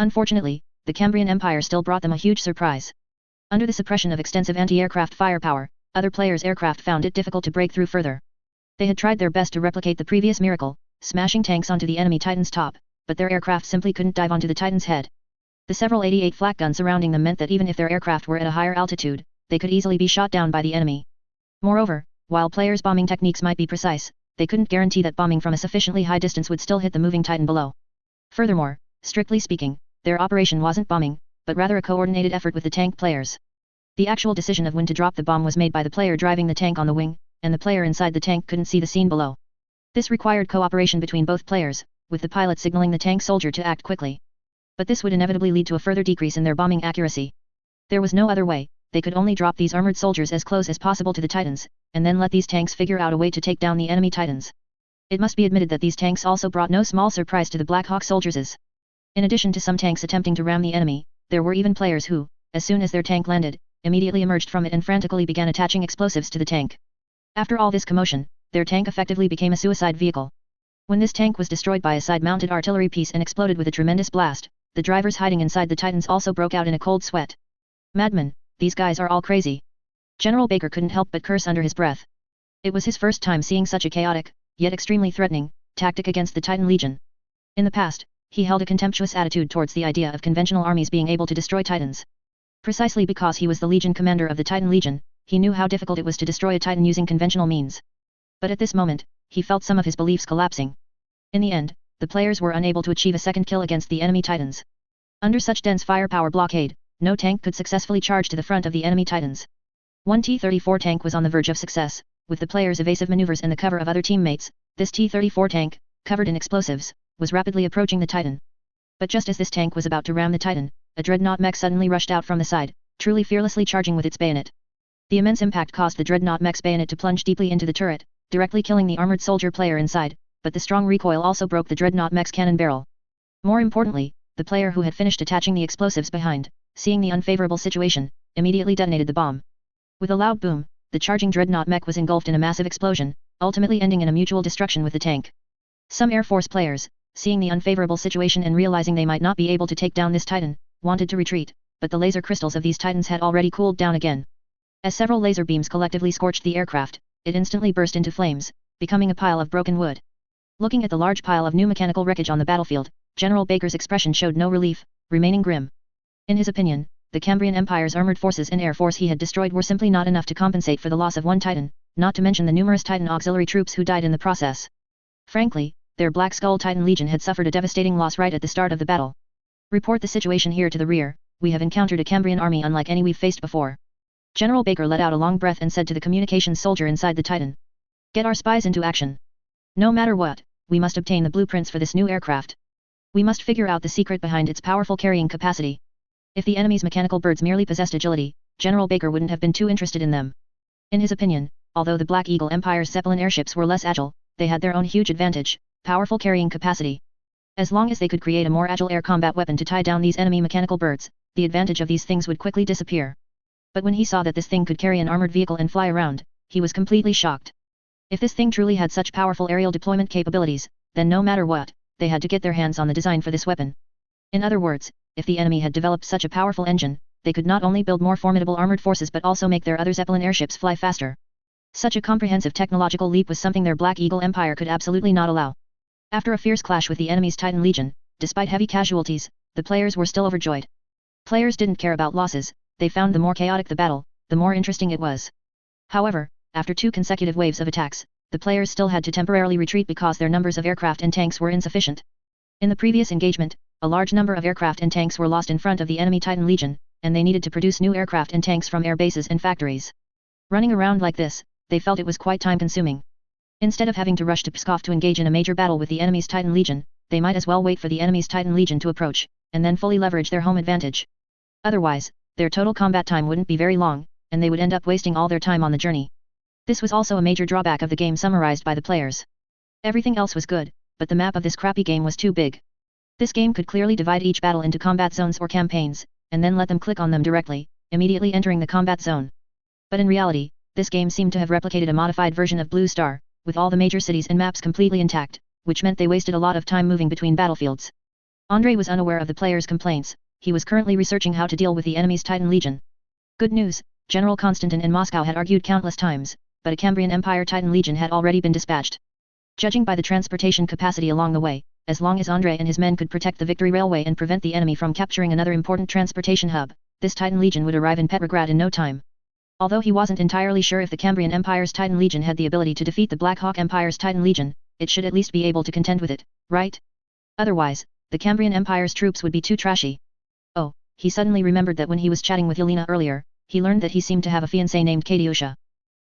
Unfortunately, the Cambrian Empire still brought them a huge surprise. Under the suppression of extensive anti-aircraft firepower, other players' aircraft found it difficult to break through further. They had tried their best to replicate the previous miracle, smashing tanks onto the enemy Titan's top, but their aircraft simply couldn't dive onto the Titan's head. The several 88 flak guns surrounding them meant that even if their aircraft were at a higher altitude, they could easily be shot down by the enemy. Moreover, while players' bombing techniques might be precise, they couldn't guarantee that bombing from a sufficiently high distance would still hit the moving Titan below. Furthermore, strictly speaking, their operation wasn't bombing, but rather a coordinated effort with the tank players. The actual decision of when to drop the bomb was made by the player driving the tank on the wing, and the player inside the tank couldn't see the scene below. This required cooperation between both players, with the pilot signaling the tank soldier to act quickly. But this would inevitably lead to a further decrease in their bombing accuracy. There was no other way. They could only drop these armored soldiers as close as possible to the Titans, and then let these tanks figure out a way to take down the enemy Titans. It must be admitted that these tanks also brought no small surprise to the Black Hawk soldiers. In addition to some tanks attempting to ram the enemy, there were even players who, as soon as their tank landed, immediately emerged from it and frantically began attaching explosives to the tank. After all this commotion, their tank effectively became a suicide vehicle. When this tank was destroyed by a side-mounted artillery piece and exploded with a tremendous blast, the drivers hiding inside the Titans also broke out in a cold sweat. Madmen, these guys are all crazy. General Baker couldn't help but curse under his breath. It was his first time seeing such a chaotic, yet extremely threatening, tactic against the Titan Legion. In the past, he held a contemptuous attitude towards the idea of conventional armies being able to destroy Titans. Precisely because he was the Legion commander of the Titan Legion, he knew how difficult it was to destroy a Titan using conventional means. But at this moment, he felt some of his beliefs collapsing. In the end, the players were unable to achieve a second kill against the enemy Titans. Under such dense firepower blockade, no tank could successfully charge to the front of the enemy Titans. One T-34 tank was on the verge of success, with the players' evasive maneuvers and the cover of other teammates. This T-34 tank, covered in explosives, was rapidly approaching the Titan. But just as this tank was about to ram the Titan, a dreadnought mech suddenly rushed out from the side, truly fearlessly charging with its bayonet. The immense impact caused the dreadnought mech's bayonet to plunge deeply into the turret, directly killing the armored soldier player inside, but the strong recoil also broke the dreadnought mech's cannon barrel. More importantly, the player who had finished attaching the explosives behind, seeing the unfavorable situation, immediately detonated the bomb. With a loud boom, the charging dreadnought mech was engulfed in a massive explosion, ultimately ending in a mutual destruction with the tank. Some Air Force players, seeing the unfavorable situation and realizing they might not be able to take down this Titan, wanted to retreat, but the laser crystals of these Titans had already cooled down again. As several laser beams collectively scorched the aircraft, it instantly burst into flames, becoming a pile of broken wood. Looking at the large pile of new mechanical wreckage on the battlefield, General Baker's expression showed no relief, remaining grim. In his opinion, the Cambrian Empire's armored forces and air force he had destroyed were simply not enough to compensate for the loss of one Titan, not to mention the numerous Titan auxiliary troops who died in the process. Frankly, their Black Skull Titan Legion had suffered a devastating loss right at the start of the battle. Report the situation here to the rear. We have encountered a Cambrian army unlike any we've faced before. General Baker let out a long breath and said to the communications soldier inside the Titan. Get our spies into action. No matter what, we must obtain the blueprints for this new aircraft. We must figure out the secret behind its powerful carrying capacity. If the enemy's mechanical birds merely possessed agility, General Baker wouldn't have been too interested in them. In his opinion, although the Black Eagle Empire's Zeppelin airships were less agile, they had their own huge advantage, powerful carrying capacity. As long as they could create a more agile air combat weapon to tie down these enemy mechanical birds, the advantage of these things would quickly disappear. But when he saw that this thing could carry an armored vehicle and fly around, he was completely shocked. If this thing truly had such powerful aerial deployment capabilities, then no matter what, they had to get their hands on the design for this weapon. In other words, if the enemy had developed such a powerful engine, they could not only build more formidable armored forces but also make their other Zeppelin airships fly faster. Such a comprehensive technological leap was something their Black Eagle Empire could absolutely not allow. After a fierce clash with the enemy's Titan Legion, despite heavy casualties, the players were still overjoyed. Players didn't care about losses, they found the more chaotic the battle, the more interesting it was. However, after 2 consecutive waves of attacks, the players still had to temporarily retreat because their numbers of aircraft and tanks were insufficient. In the previous engagement, a large number of aircraft and tanks were lost in front of the enemy Titan Legion, and they needed to produce new aircraft and tanks from air bases and factories. Running around like this, they felt it was quite time-consuming. Instead of having to rush to Pskov to engage in a major battle with the enemy's Titan Legion, they might as well wait for the enemy's Titan Legion to approach, and then fully leverage their home advantage. Otherwise, their total combat time wouldn't be very long, and they would end up wasting all their time on the journey. This was also a major drawback of the game summarized by the players. Everything else was good, but the map of this crappy game was too big. This game could clearly divide each battle into combat zones or campaigns, and then let them click on them directly, immediately entering the combat zone. But in reality, this game seemed to have replicated a modified version of Blue Star, with all the major cities and maps completely intact, which meant they wasted a lot of time moving between battlefields. Andrei was unaware of the players' complaints. He was currently researching how to deal with the enemy's Titan Legion. Good news, General Konstantin in Moscow had argued countless times, but a Cambrian Empire Titan Legion had already been dispatched. Judging by the transportation capacity along the way, as long as Andrei and his men could protect the Victory Railway and prevent the enemy from capturing another important transportation hub, this Titan Legion would arrive in Petrograd in no time. Although he wasn't entirely sure if the Cambrian Empire's Titan Legion had the ability to defeat the Black Hawk Empire's Titan Legion, it should at least be able to contend with it, right? Otherwise, the Cambrian Empire's troops would be too trashy. Oh, he suddenly remembered that when he was chatting with Yelena earlier, he learned that he seemed to have a fiancée named Katyusha.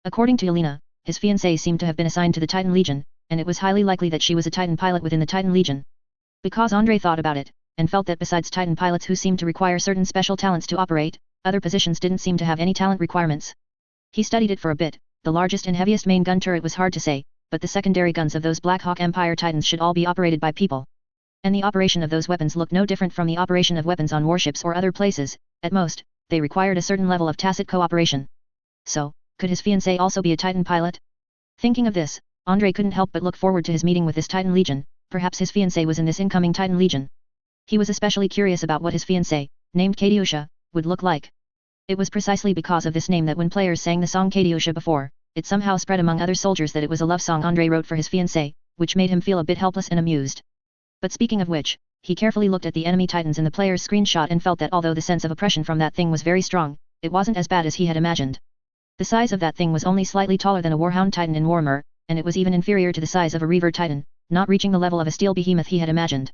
According to Yelena, his fiancée seemed to have been assigned to the Titan Legion, and it was highly likely that she was a Titan pilot within the Titan Legion. Because Andrei thought about it, and felt that besides Titan pilots who seemed to require certain special talents to operate, other positions didn't seem to have any talent requirements. He studied it for a bit. The largest and heaviest main gun turret was hard to say, but the secondary guns of those Black Hawk Empire Titans should all be operated by people. And the operation of those weapons looked no different from the operation of weapons on warships or other places. At most, they required a certain level of tacit cooperation. So, could his fiancée also be a Titan pilot? Thinking of this, Andrei couldn't help but look forward to his meeting with this Titan Legion. Perhaps his fiancée was in this incoming Titan Legion. He was especially curious about what his fiancée, named Katyusha, would look like. It was precisely because of this name that when players sang the song Katyosha before, it somehow spread among other soldiers that it was a love song Andrei wrote for his fiancée, which made him feel a bit helpless and amused. But speaking of which, he carefully looked at the enemy titans in the player's screenshot and felt that although the sense of oppression from that thing was very strong, it wasn't as bad as he had imagined. The size of that thing was only slightly taller than a Warhound Titan in Warhammer, and it was even inferior to the size of a Reaver Titan, not reaching the level of a steel behemoth he had imagined.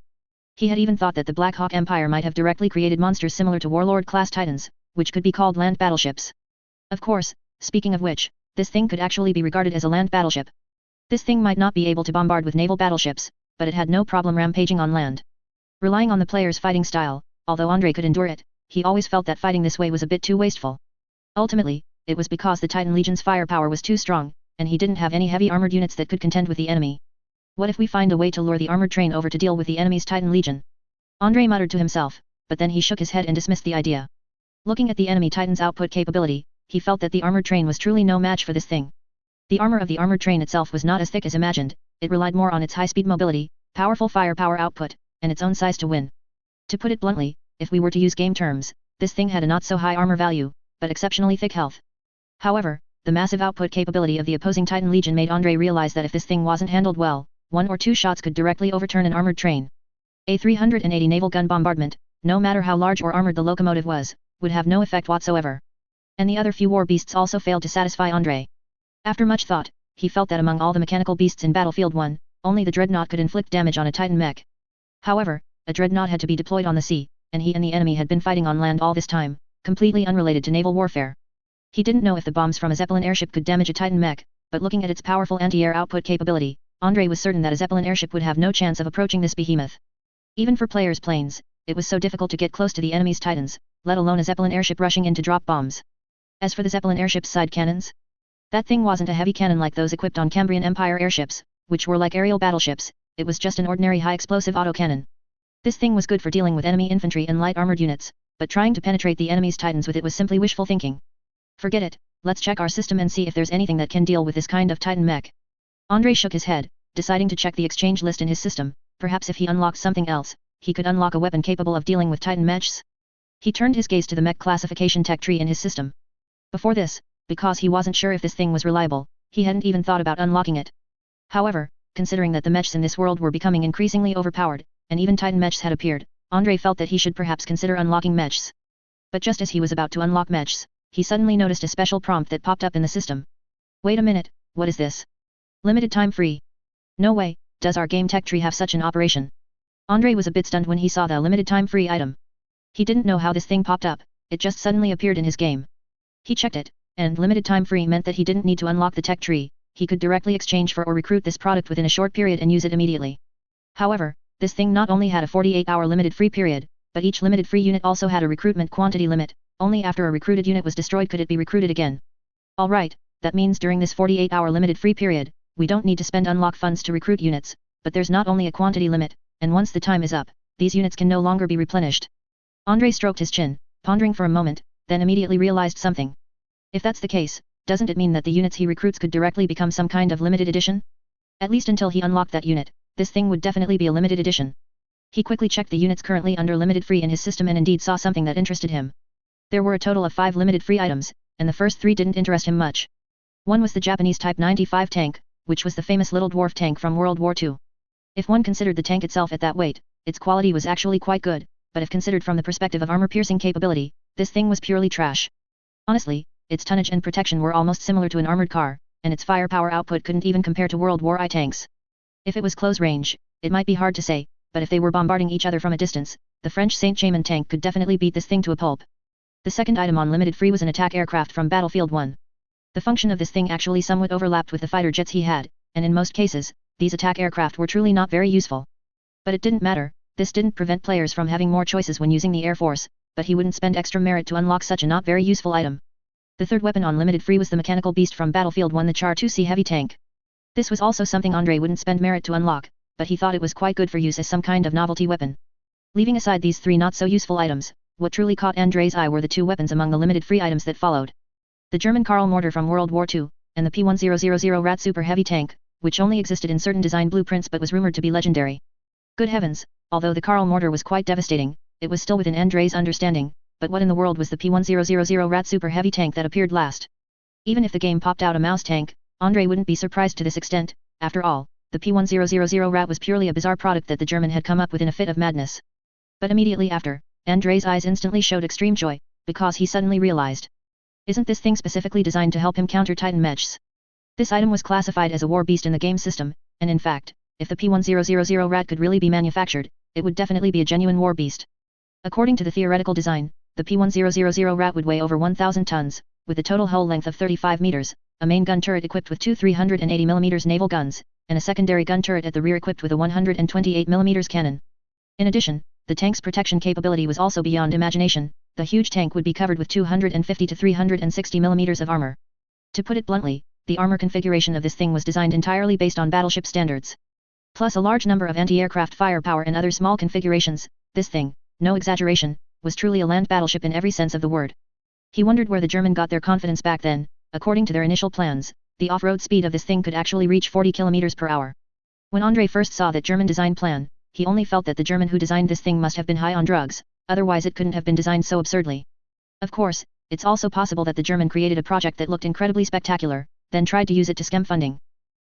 He had even thought that the Black Hawk Empire might have directly created monsters similar to Warlord-class Titans, which could be called land battleships. Of course, speaking of which, this thing could actually be regarded as a land battleship. This thing might not be able to bombard with naval battleships, but it had no problem rampaging on land. Relying on the player's fighting style, although Andrei could endure it, he always felt that fighting this way was a bit too wasteful. Ultimately, it was because the Titan Legion's firepower was too strong, and he didn't have any heavy armored units that could contend with the enemy. What if we find a way to lure the armored train over to deal with the enemy's Titan Legion? Andrei muttered to himself, but then he shook his head and dismissed the idea. Looking at the enemy Titan's output capability, he felt that the armored train was truly no match for this thing. The armor of the armored train itself was not as thick as imagined, it relied more on its high-speed mobility, powerful firepower output, and its own size to win. To put it bluntly, if we were to use game terms, this thing had a not-so-high armor value, but exceptionally thick health. However, the massive output capability of the opposing Titan Legion made Andrei realize that if this thing wasn't handled well, 1 or 2 shots could directly overturn an armored train. A 380 naval gun bombardment, no matter how large or armored the locomotive was, would have no effect whatsoever. And the other few war beasts also failed to satisfy Andrei. After much thought, he felt that among all the mechanical beasts in Battlefield 1, only the Dreadnought could inflict damage on a Titan mech. However, a Dreadnought had to be deployed on the sea, and he and the enemy had been fighting on land all this time, completely unrelated to naval warfare. He didn't know if the bombs from a Zeppelin airship could damage a Titan mech, but looking at its powerful anti-air output capability, Andrei was certain that a Zeppelin airship would have no chance of approaching this behemoth. Even for players' planes, it was so difficult to get close to the enemy's Titans, let alone a Zeppelin airship rushing in to drop bombs. As for the Zeppelin airship's side cannons, that thing wasn't a heavy cannon like those equipped on Cambrian Empire airships, which were like aerial battleships, it was just an ordinary high-explosive autocannon. This thing was good for dealing with enemy infantry and light armored units, but trying to penetrate the enemy's Titans with it was simply wishful thinking. Forget it, let's check our system and see if there's anything that can deal with this kind of Titan mech. Andrei shook his head, deciding to check the exchange list in his system, perhaps if he unlocks something else, he could unlock a weapon capable of dealing with Titan mechs. He turned his gaze to the mech classification tech tree in his system. Before this, because he wasn't sure if this thing was reliable, he hadn't even thought about unlocking it. However, considering that the mechs in this world were becoming increasingly overpowered, and even Titan mechs had appeared, Andrei felt that he should perhaps consider unlocking mechs. But just as he was about to unlock mechs, he suddenly noticed a special prompt that popped up in the system. Wait a minute, what is this? Limited time free. No way, does our game tech tree have such an operation? Andrei was a bit stunned when he saw the limited time free item. He didn't know how this thing popped up, it just suddenly appeared in his game. He checked it, and limited time free meant that he didn't need to unlock the tech tree, he could directly exchange for or recruit this product within a short period and use it immediately. However, this thing not only had a 48-hour limited free period, but each limited free unit also had a recruitment quantity limit, only after a recruited unit was destroyed could it be recruited again. Alright, that means during this 48-hour limited free period, we don't need to spend unlock funds to recruit units, but there's not only a quantity limit, and once the time is up, these units can no longer be replenished. Andrei stroked his chin, pondering for a moment, then immediately realized something. If that's the case, doesn't it mean that the units he recruits could directly become some kind of limited edition? At least until he unlocked that unit, this thing would definitely be a limited edition. He quickly checked the units currently under limited free in his system and indeed saw something that interested him. There were a total of 5 limited free items, and the first 3 didn't interest him much. One was the Japanese Type 95 tank, which was the famous little dwarf tank from World War II. If one considered the tank itself at that weight, its quality was actually quite good, but if considered from the perspective of armor-piercing capability, this thing was purely trash. Honestly, its tonnage and protection were almost similar to an armored car, and its firepower output couldn't even compare to World War I tanks. If it was close range, it might be hard to say, but if they were bombarding each other from a distance, the French Saint-Chamond tank could definitely beat this thing to a pulp. The second item on limited free was an attack aircraft from Battlefield 1. The function of this thing actually somewhat overlapped with the fighter jets he had, and in most cases, these attack aircraft were truly not very useful. But it didn't matter, this didn't prevent players from having more choices when using the Air Force, but he wouldn't spend extra merit to unlock such a not very useful item. The third weapon on limited free was the mechanical beast from Battlefield 1, the Char 2C heavy tank. This was also something Andrei wouldn't spend merit to unlock, but he thought it was quite good for use as some kind of novelty weapon. Leaving aside these 3 not so useful items, what truly caught Andrei's eye were the 2 weapons among the limited free items that followed. The German Karl mortar from World War II, and the P1000 Rat super heavy tank, which only existed in certain design blueprints but was rumored to be legendary. Good heavens, although the Karl mortar was quite devastating, it was still within Andrei's understanding, but what in the world was the P1000 rat super heavy tank that appeared last? Even if the game popped out a mouse tank, Andre wouldn't be surprised to this extent. After all, the P1000 rat was purely a bizarre product that the German had come up with in a fit of madness. But immediately after, Andre's eyes instantly showed extreme joy, because he suddenly realized. Isn't this thing specifically designed to help him counter Titan mechs? This item was classified as a war beast in the game system, and in fact, if the P1000 rat could really be manufactured, it would definitely be a genuine war beast. According to the theoretical design, the P1000 rat would weigh over 1,000 tons, with a total hull length of 35 meters, a main gun turret equipped with two 380mm naval guns, and a secondary gun turret at the rear equipped with a 128mm cannon. In addition, the tank's protection capability was also beyond imagination. The huge tank would be covered with 250 to 360mm of armor. To put it bluntly, the armor configuration of this thing was designed entirely based on battleship standards. Plus a large number of anti-aircraft firepower and other small configurations, this thing, no exaggeration, was truly a land battleship in every sense of the word. He wondered where the German got their confidence back then. According to their initial plans, the off-road speed of this thing could actually reach 40 km per hour. When Andre first saw that German design plan, he only felt that the German who designed this thing must have been high on drugs, otherwise it couldn't have been designed so absurdly. Of course, it's also possible that the German created a project that looked incredibly spectacular, then tried to use it to skim funding.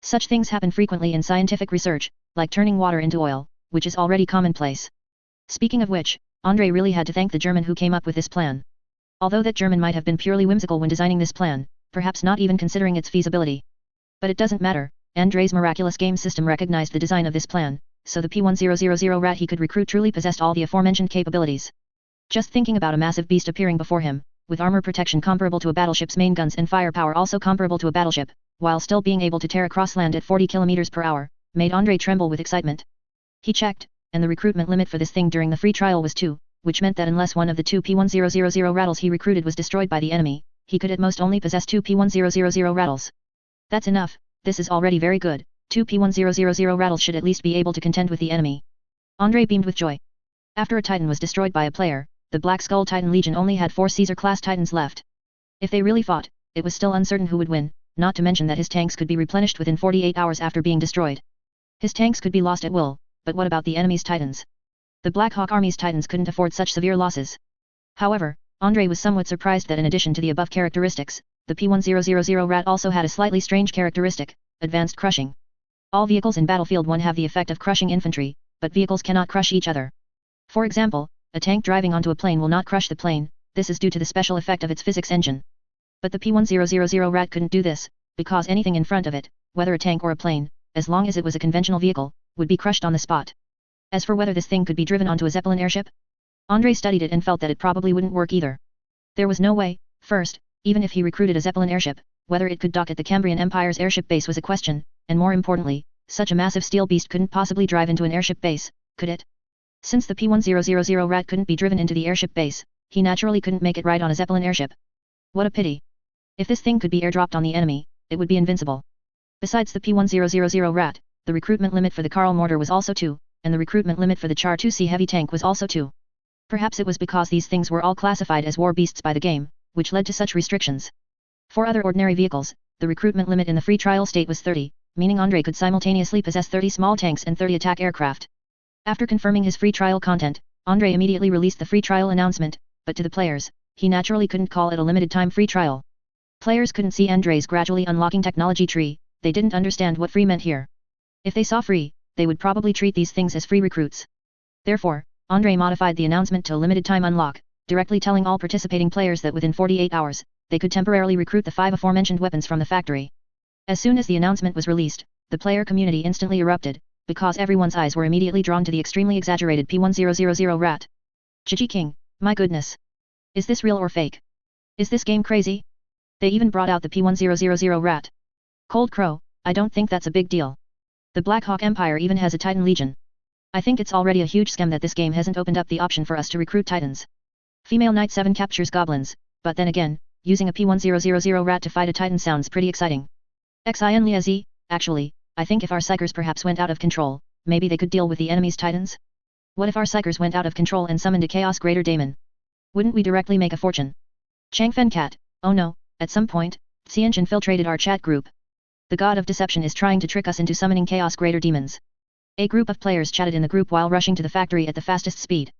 Such things happen frequently in scientific research, like turning water into oil, which is already commonplace. Speaking of which, Andre really had to thank the German who came up with this plan. Although that German might have been purely whimsical when designing this plan, perhaps not even considering its feasibility. But it doesn't matter, Andre's miraculous game system recognized the design of this plan, so the P1000 rat he could recruit truly possessed all the aforementioned capabilities. Just thinking about a massive beast appearing before him, with armor protection comparable to a battleship's main guns and firepower also comparable to a battleship, while still being able to tear across land at 40 km per hour, made Andre tremble with excitement. He checked, and the recruitment limit for this thing during the free trial was 2, which meant that unless one of the two P1000 rattles he recruited was destroyed by the enemy, he could at most only possess 2 P1000 rattles. That's enough, this is already very good, 2 P1000 rattles should at least be able to contend with the enemy. Andre beamed with joy. After a Titan was destroyed by a player, the Black Skull Titan Legion only had 4 Caesar-class Titans left. If they really fought, it was still uncertain who would win, not to mention that his tanks could be replenished within 48 hours after being destroyed. His tanks could be lost at will, but what about the enemy's Titans? The Black Hawk Army's Titans couldn't afford such severe losses. However, Andre was somewhat surprised that in addition to the above characteristics, the P1000 rat also had a slightly strange characteristic, advanced crushing. All vehicles in Battlefield 1 have the effect of crushing infantry, but vehicles cannot crush each other. For example, a tank driving onto a plane will not crush the plane, this is due to the special effect of its physics engine. But the P1000 rat couldn't do this, because anything in front of it, whether a tank or a plane, as long as it was a conventional vehicle, would be crushed on the spot. As for whether this thing could be driven onto a Zeppelin airship, Andre studied it and felt that it probably wouldn't work either. There was no way, first, even if he recruited a Zeppelin airship, whether it could dock at the Cambrian Empire's airship base was a question, and more importantly, such a massive steel beast couldn't possibly drive into an airship base, could it? Since the P1000 rat couldn't be driven into the airship base, he naturally couldn't make it right on a Zeppelin airship. What a pity. If this thing could be airdropped on the enemy, it would be invincible. Besides the P1000 rat, the recruitment limit for the Karl mortar was also 2, and the recruitment limit for the Char 2C heavy tank was also 2. Perhaps it was because these things were all classified as war beasts by the game, which led to such restrictions. For other ordinary vehicles, the recruitment limit in the free trial state was 30, meaning Andre could simultaneously possess 30 small tanks and 30 attack aircraft. After confirming his free trial content, Andre immediately released the free trial announcement, but to the players, he naturally couldn't call it a limited time free trial. Players couldn't see Andre's gradually unlocking technology tree, they didn't understand what free meant here. If they saw free, they would probably treat these things as free recruits. Therefore, Andre modified the announcement to limited time unlock, directly telling all participating players that within 48 hours, they could temporarily recruit the 5 aforementioned weapons from the factory. As soon as the announcement was released, the player community instantly erupted, because everyone's eyes were immediately drawn to the extremely exaggerated P1000 rat. GG King, my goodness. Is this real or fake? Is this game crazy? They even brought out the P1000 rat. Cold Crow, I don't think that's a big deal. The Black Hawk Empire even has a Titan Legion. I think it's already a huge scam that this game hasn't opened up the option for us to recruit Titans. Female Knight 7 captures goblins, but then again, using a P1000 rat to fight a Titan sounds pretty exciting. Xin Liazi, actually, I think if our psychers perhaps went out of control, maybe they could deal with the enemy's Titans? What if our psychers went out of control and summoned a Chaos Greater Daemon? Wouldn't we directly make a fortune? Changfen Cat, oh no, at some point, Xianch infiltrated our chat group. The god of deception is trying to trick us into summoning Chaos Greater Demons. A group of players chatted in the group while rushing to the factory at the fastest speed.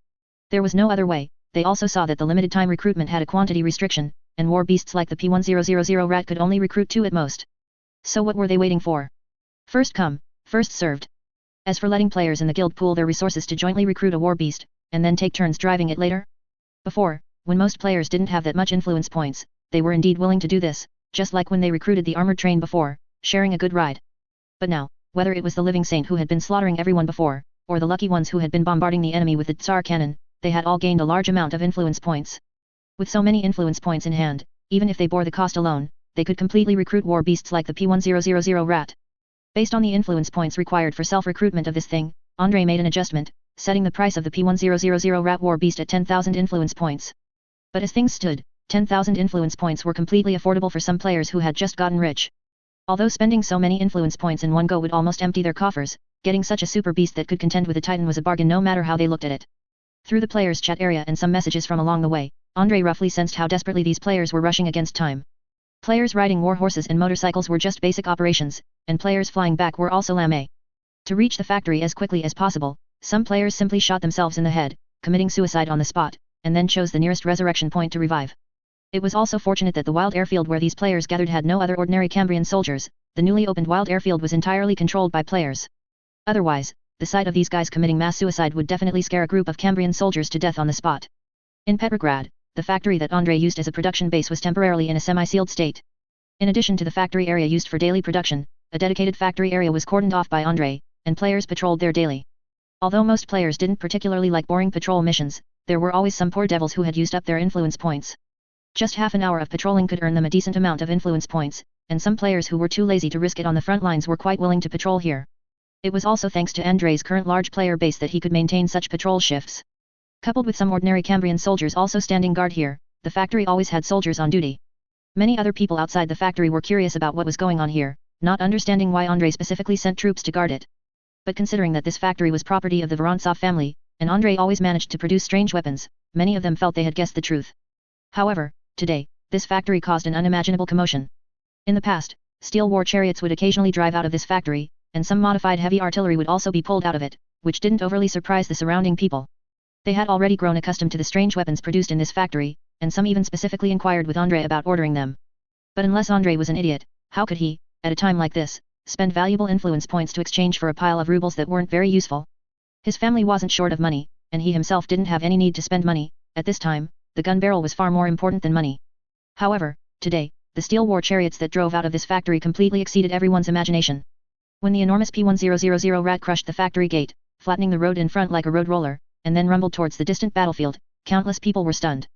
There was no other way, they also saw that the limited time recruitment had a quantity restriction, and war beasts like the P1000 rat could only recruit 2 at most. So what were they waiting for? First come, first served. As for letting players in the guild pool their resources to jointly recruit a war beast, and then take turns driving it later? Before, when most players didn't have that much influence points, they were indeed willing to do this, just like when they recruited the armored train before, sharing a good ride. But now, whether it was the living saint who had been slaughtering everyone before, or the lucky ones who had been bombarding the enemy with the Tsar cannon, they had all gained a large amount of influence points. With so many influence points in hand, even if they bore the cost alone, they could completely recruit war beasts like the P1000 rat. Based on the influence points required for self-recruitment of this thing, Andre made an adjustment, setting the price of the P1000 rat war beast at 10,000 influence points. But as things stood, 10,000 influence points were completely affordable for some players who had just gotten rich. Although spending so many influence points in one go would almost empty their coffers, getting such a super beast that could contend with a titan was a bargain no matter how they looked at it. Through the players' chat area and some messages from along the way, Andre roughly sensed how desperately these players were rushing against time. Players riding war horses and motorcycles were just basic operations, and players flying back were also lame. To reach the factory as quickly as possible, some players simply shot themselves in the head, committing suicide on the spot, and then chose the nearest resurrection point to revive. It was also fortunate that the wild airfield where these players gathered had no other ordinary Cambrian soldiers. The newly opened wild airfield was entirely controlled by players. Otherwise, the sight of these guys committing mass suicide would definitely scare a group of Cambrian soldiers to death on the spot. In Petrograd, the factory that Andre used as a production base was temporarily in a semi-sealed state. In addition to the factory area used for daily production, a dedicated factory area was cordoned off by Andre, and players patrolled there daily. Although most players didn't particularly like boring patrol missions, there were always some poor devils who had used up their influence points. Just half an hour of patrolling could earn them a decent amount of influence points, and some players who were too lazy to risk it on the front lines were quite willing to patrol here. It was also thanks to Andre's current large player base that he could maintain such patrol shifts. Coupled with some ordinary Cambrian soldiers also standing guard here, the factory always had soldiers on duty. Many other people outside the factory were curious about what was going on here, not understanding why Andre specifically sent troops to guard it. But considering that this factory was property of the Vorontsov family, and Andre always managed to produce strange weapons, many of them felt they had guessed the truth. However, today, this factory caused an unimaginable commotion. In the past, steel war chariots would occasionally drive out of this factory, and some modified heavy artillery would also be pulled out of it, which didn't overly surprise the surrounding people. They had already grown accustomed to the strange weapons produced in this factory, and some even specifically inquired with Andre about ordering them. But unless Andre was an idiot, how could he, at a time like this, spend valuable influence points to exchange for a pile of rubles that weren't very useful? His family wasn't short of money, and he himself didn't have any need to spend money. At this time, the gun barrel was far more important than money. However, today, the steel war chariots that drove out of this factory completely exceeded everyone's imagination. When the enormous P1000 rat crushed the factory gate, flattening the road in front like a road roller, and then rumbled towards the distant battlefield, countless people were stunned.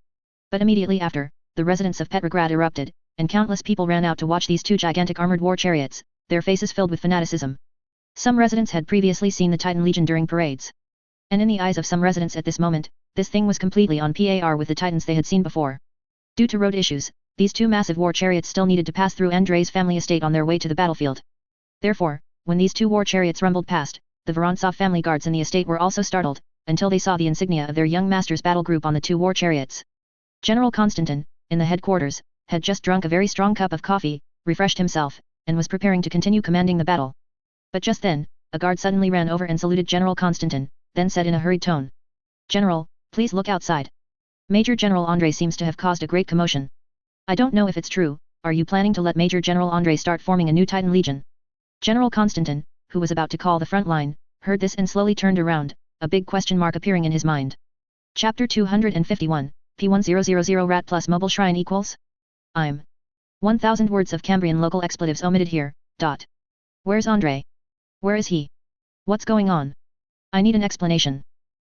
But immediately after, the residents of Petrograd erupted, and countless people ran out to watch these two gigantic armored war chariots, their faces filled with fanaticism. Some residents had previously seen the Titan Legion during parades. And in the eyes of some residents at this moment, this thing was completely on par with the Titans they had seen before. Due to road issues, these two massive war chariots still needed to pass through Andre's family estate on their way to the battlefield. Therefore, when these two war chariots rumbled past, the Vorontsov family guards in the estate were also startled, until they saw the insignia of their young master's battle group on the two war chariots. General Konstantin, in the headquarters, had just drunk a very strong cup of coffee, refreshed himself, and was preparing to continue commanding the battle. But just then, a guard suddenly ran over and saluted General Konstantin, then said in a hurried tone, "General, please look outside. Major General Andre seems to have caused a great commotion. I don't know if it's true, are you planning to let Major General Andre start forming a new Titan Legion?" General Konstantin, who was about to call the front line, heard this and slowly turned around, a big question mark appearing in his mind. Chapter 251, P1000 rat plus mobile shrine equals? I'm 1000 words of Cambrian local expletives omitted here, dot. Where's Andre? Where is he? What's going on? I need an explanation.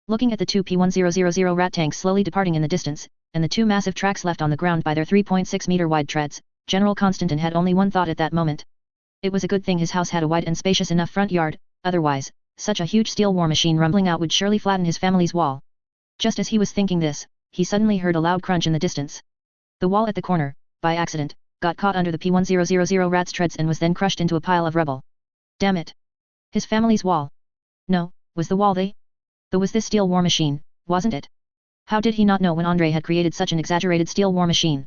Looking at the two P1000 rat tanks slowly departing in the distance, and the two massive tracks left on the ground by their 3.6 meter wide treads, General Konstantin had only one thought at that moment. It was a good thing his house had a wide and spacious enough front yard, otherwise, such a huge steel war machine rumbling out would surely flatten his family's wall. Just as he was thinking this, he suddenly heard a loud crunch in the distance. The wall at the corner, by accident, got caught under the P1000 rat's treads and was then crushed into a pile of rubble. Damn it! His family's wall. No, was the wall was this steel war machine, wasn't it? How did he not know when Andre had created such an exaggerated steel war machine?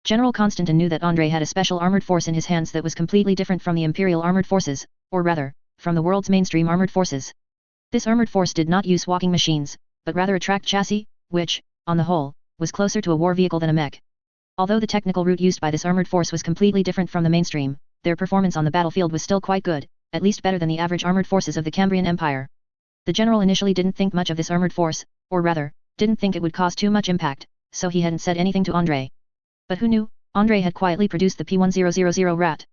General Konstantin knew that Andre had a special armored force in his hands that was completely different from the Imperial armored forces, or rather, from the world's mainstream armored forces. This armored force did not use walking machines, but rather a tracked chassis, which, on the whole, was closer to a war vehicle than a mech. Although the technical route used by this armored force was completely different from the mainstream, their performance on the battlefield was still quite good, at least better than the average armored forces of the Cambrian Empire. The general initially didn't think much of this armored force, or rather, didn't think it would cause too much impact, so he hadn't said anything to Andrei. But who knew, Andrei had quietly produced the P1000 rat.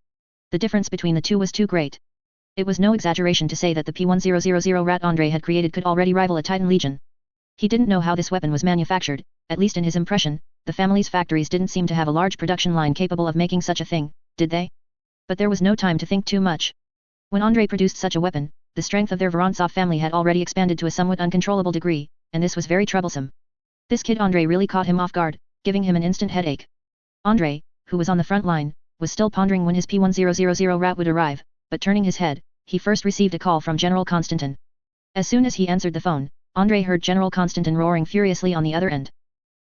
The difference between the two was too great. It was no exaggeration to say that the P1000 rat Andrei had created could already rival a Titan Legion. He didn't know how this weapon was manufactured, at least in his impression, the family's factories didn't seem to have a large production line capable of making such a thing, did they? But there was no time to think too much. When Andrei produced such a weapon, the strength of their Vorontsov family had already expanded to a somewhat uncontrollable degree, and this was very troublesome. This kid Andrei really caught him off guard, giving him an instant headache. Andrei, who was on the front line, was still pondering when his P1000 rat would arrive, but turning his head, he first received a call from General Konstantin. As soon as he answered the phone, Andrei heard General Konstantin roaring furiously on the other end.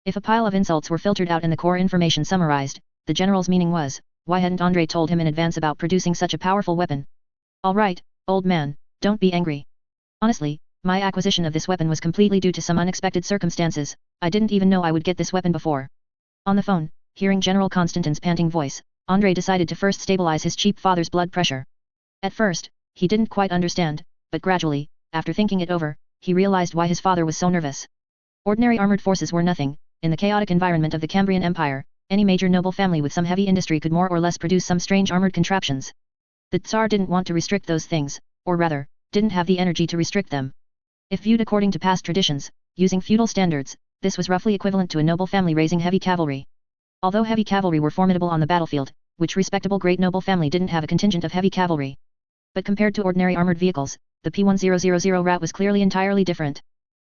If a pile of insults were filtered out and the core information summarized, the general's meaning was, why hadn't Andrei told him in advance about producing such a powerful weapon? All right, old man, don't be angry. Honestly, my acquisition of this weapon was completely due to some unexpected circumstances, I didn't even know I would get this weapon before. On the phone, hearing General Konstantin's panting voice, Andrei decided to first stabilize his cheap father's blood pressure. At first, he didn't quite understand, but gradually, after thinking it over, he realized why his father was so nervous. Ordinary armored forces were nothing. In the chaotic environment of the Cambrian Empire, any major noble family with some heavy industry could more or less produce some strange armored contraptions. The Tsar didn't want to restrict those things, or rather, didn't have the energy to restrict them. If viewed according to past traditions, using feudal standards, this was roughly equivalent to a noble family raising heavy cavalry. Although heavy cavalry were formidable on the battlefield, which respectable great noble family didn't have a contingent of heavy cavalry. But compared to ordinary armored vehicles, the P1000 rat was clearly entirely different.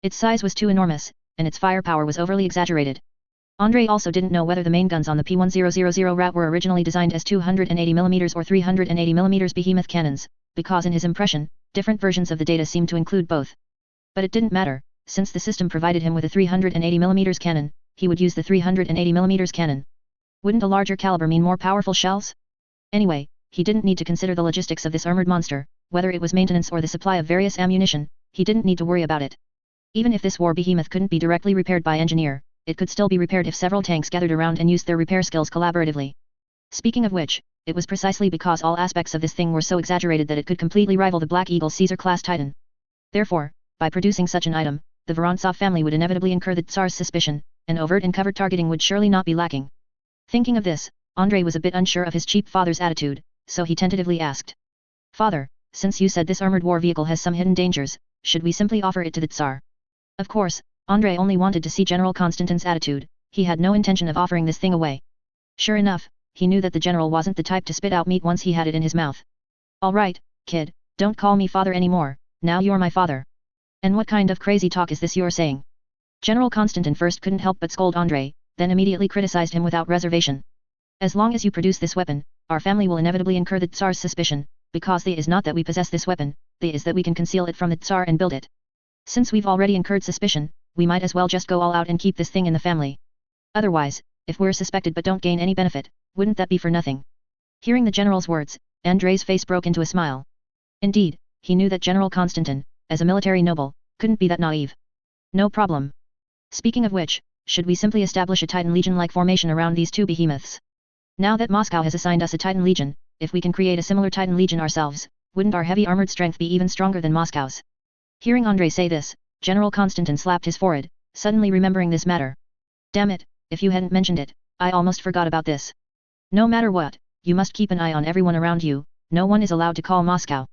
Its size was too enormous, and its firepower was overly exaggerated. Andrei also didn't know whether the main guns on the P1000 rat were originally designed as 280mm or 380mm behemoth cannons, because in his impression, different versions of the data seemed to include both. But it didn't matter, since the system provided him with a 380mm cannon, he would use the 380mm cannon. Wouldn't a larger caliber mean more powerful shells? Anyway, he didn't need to consider the logistics of this armored monster, whether it was maintenance or the supply of various ammunition, he didn't need to worry about it. Even if this war behemoth couldn't be directly repaired by engineer, it could still be repaired if several tanks gathered around and used their repair skills collaboratively. Speaking of which, it was precisely because all aspects of this thing were so exaggerated that it could completely rival the Black Eagle Caesar-class Titan. Therefore, by producing such an item, the Vorontsov family would inevitably incur the Tsar's suspicion, and overt and covert targeting would surely not be lacking. Thinking of this, Andrei was a bit unsure of his cheap father's attitude, so he tentatively asked. Father, since you said this armored war vehicle has some hidden dangers, should we simply offer it to the Tsar? Of course, Andrei only wanted to see General Konstantin's attitude, he had no intention of offering this thing away. Sure enough, he knew that the general wasn't the type to spit out meat once he had it in his mouth. All right, kid, don't call me father anymore, now you're my father. And what kind of crazy talk is this you're saying? General Konstantin first couldn't help but scold Andrei, then immediately criticized him without reservation. As long as you produce this weapon, our family will inevitably incur the Tsar's suspicion, because the is not that we possess this weapon, the is that we can conceal it from the Tsar and build it. Since we've already incurred suspicion, we might as well just go all out and keep this thing in the family. Otherwise, if we're suspected but don't gain any benefit, wouldn't that be for nothing? Hearing the general's words, Andrei's face broke into a smile. Indeed, he knew that General Konstantin, as a military noble, couldn't be that naive. No problem. Speaking of which, should we simply establish a Titan Legion-like formation around these two behemoths? Now that Moscow has assigned us a Titan Legion, if we can create a similar Titan Legion ourselves, wouldn't our heavy armored strength be even stronger than Moscow's? Hearing Andrei say this, General Konstantin slapped his forehead, suddenly remembering this matter. Damn it, if you hadn't mentioned it, I almost forgot about this. No matter what, you must keep an eye on everyone around you, no one is allowed to call Moscow.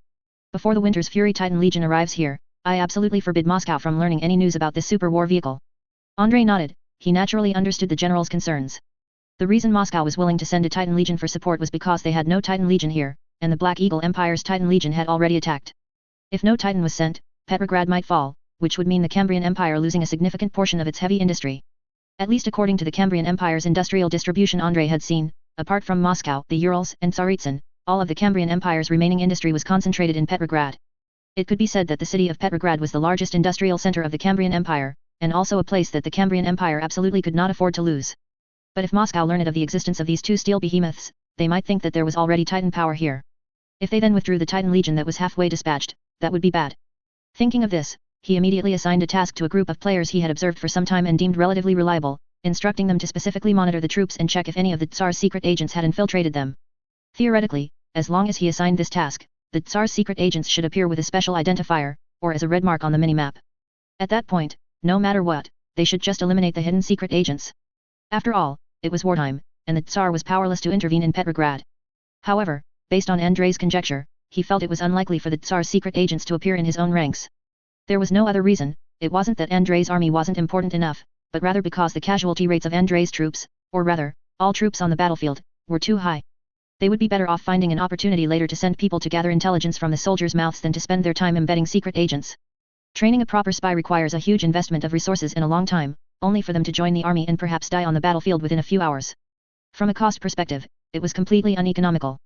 Before the Winter's Fury Titan Legion arrives here, I absolutely forbid Moscow from learning any news about this super war vehicle. Andrei nodded, he naturally understood the general's concerns. The reason Moscow was willing to send a Titan Legion for support was because they had no Titan Legion here, and the Black Eagle Empire's Titan Legion had already attacked. If no Titan was sent, Petrograd might fall, which would mean the Cambrian Empire losing a significant portion of its heavy industry. At least according to the Cambrian Empire's industrial distribution Andrei had seen, apart from Moscow, the Urals, and Tsaritsyn, all of the Cambrian Empire's remaining industry was concentrated in Petrograd. It could be said that the city of Petrograd was the largest industrial center of the Cambrian Empire, and also a place that the Cambrian Empire absolutely could not afford to lose. But if Moscow learned of the existence of these two steel behemoths, they might think that there was already Titan power here. If they then withdrew the Titan Legion that was halfway dispatched, that would be bad. Thinking of this, he immediately assigned a task to a group of players he had observed for some time and deemed relatively reliable, instructing them to specifically monitor the troops and check if any of the Tsar's secret agents had infiltrated them. Theoretically, as long as he assigned this task, the Tsar's secret agents should appear with a special identifier, or as a red mark on the minimap. At that point, no matter what, they should just eliminate the hidden secret agents. After all, it was wartime, and the Tsar was powerless to intervene in Petrograd. However, based on Andrei's conjecture, he felt it was unlikely for the Tsar's secret agents to appear in his own ranks. There was no other reason. It wasn't that Andrei's army wasn't important enough, but rather because the casualty rates of Andrei's troops, or rather, all troops on the battlefield, were too high. They would be better off finding an opportunity later to send people to gather intelligence from the soldiers' mouths than to spend their time embedding secret agents. Training a proper spy requires a huge investment of resources in a long time, only for them to join the army and perhaps die on the battlefield within a few hours. From a cost perspective, it was completely uneconomical.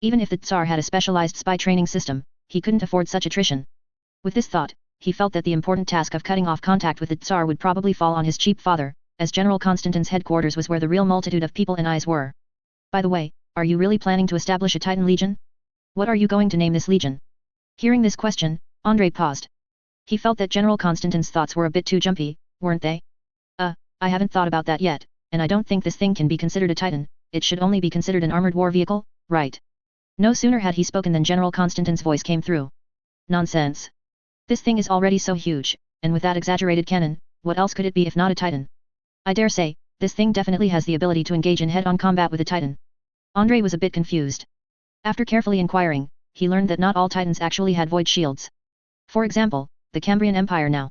Even if the Tsar had a specialized spy training system, he couldn't afford such attrition. With this thought, he felt that the important task of cutting off contact with the Tsar would probably fall on his cheap father, as General Konstantin's headquarters was where the real multitude of people and eyes were. By the way, are you really planning to establish a Titan Legion? What are you going to name this legion? Hearing this question, Andrei paused. He felt that General Konstantin's thoughts were a bit too jumpy, weren't they? I haven't thought about that yet, and I don't think this thing can be considered a Titan. It should only be considered an armored war vehicle, right? No sooner had he spoken than General Konstantin's voice came through. Nonsense. This thing is already so huge, and with that exaggerated cannon, what else could it be if not a Titan? I dare say, this thing definitely has the ability to engage in head-on combat with a Titan. Andrei was a bit confused. After carefully inquiring, he learned that not all Titans actually had void shields. For example, the Cambrian Empire now.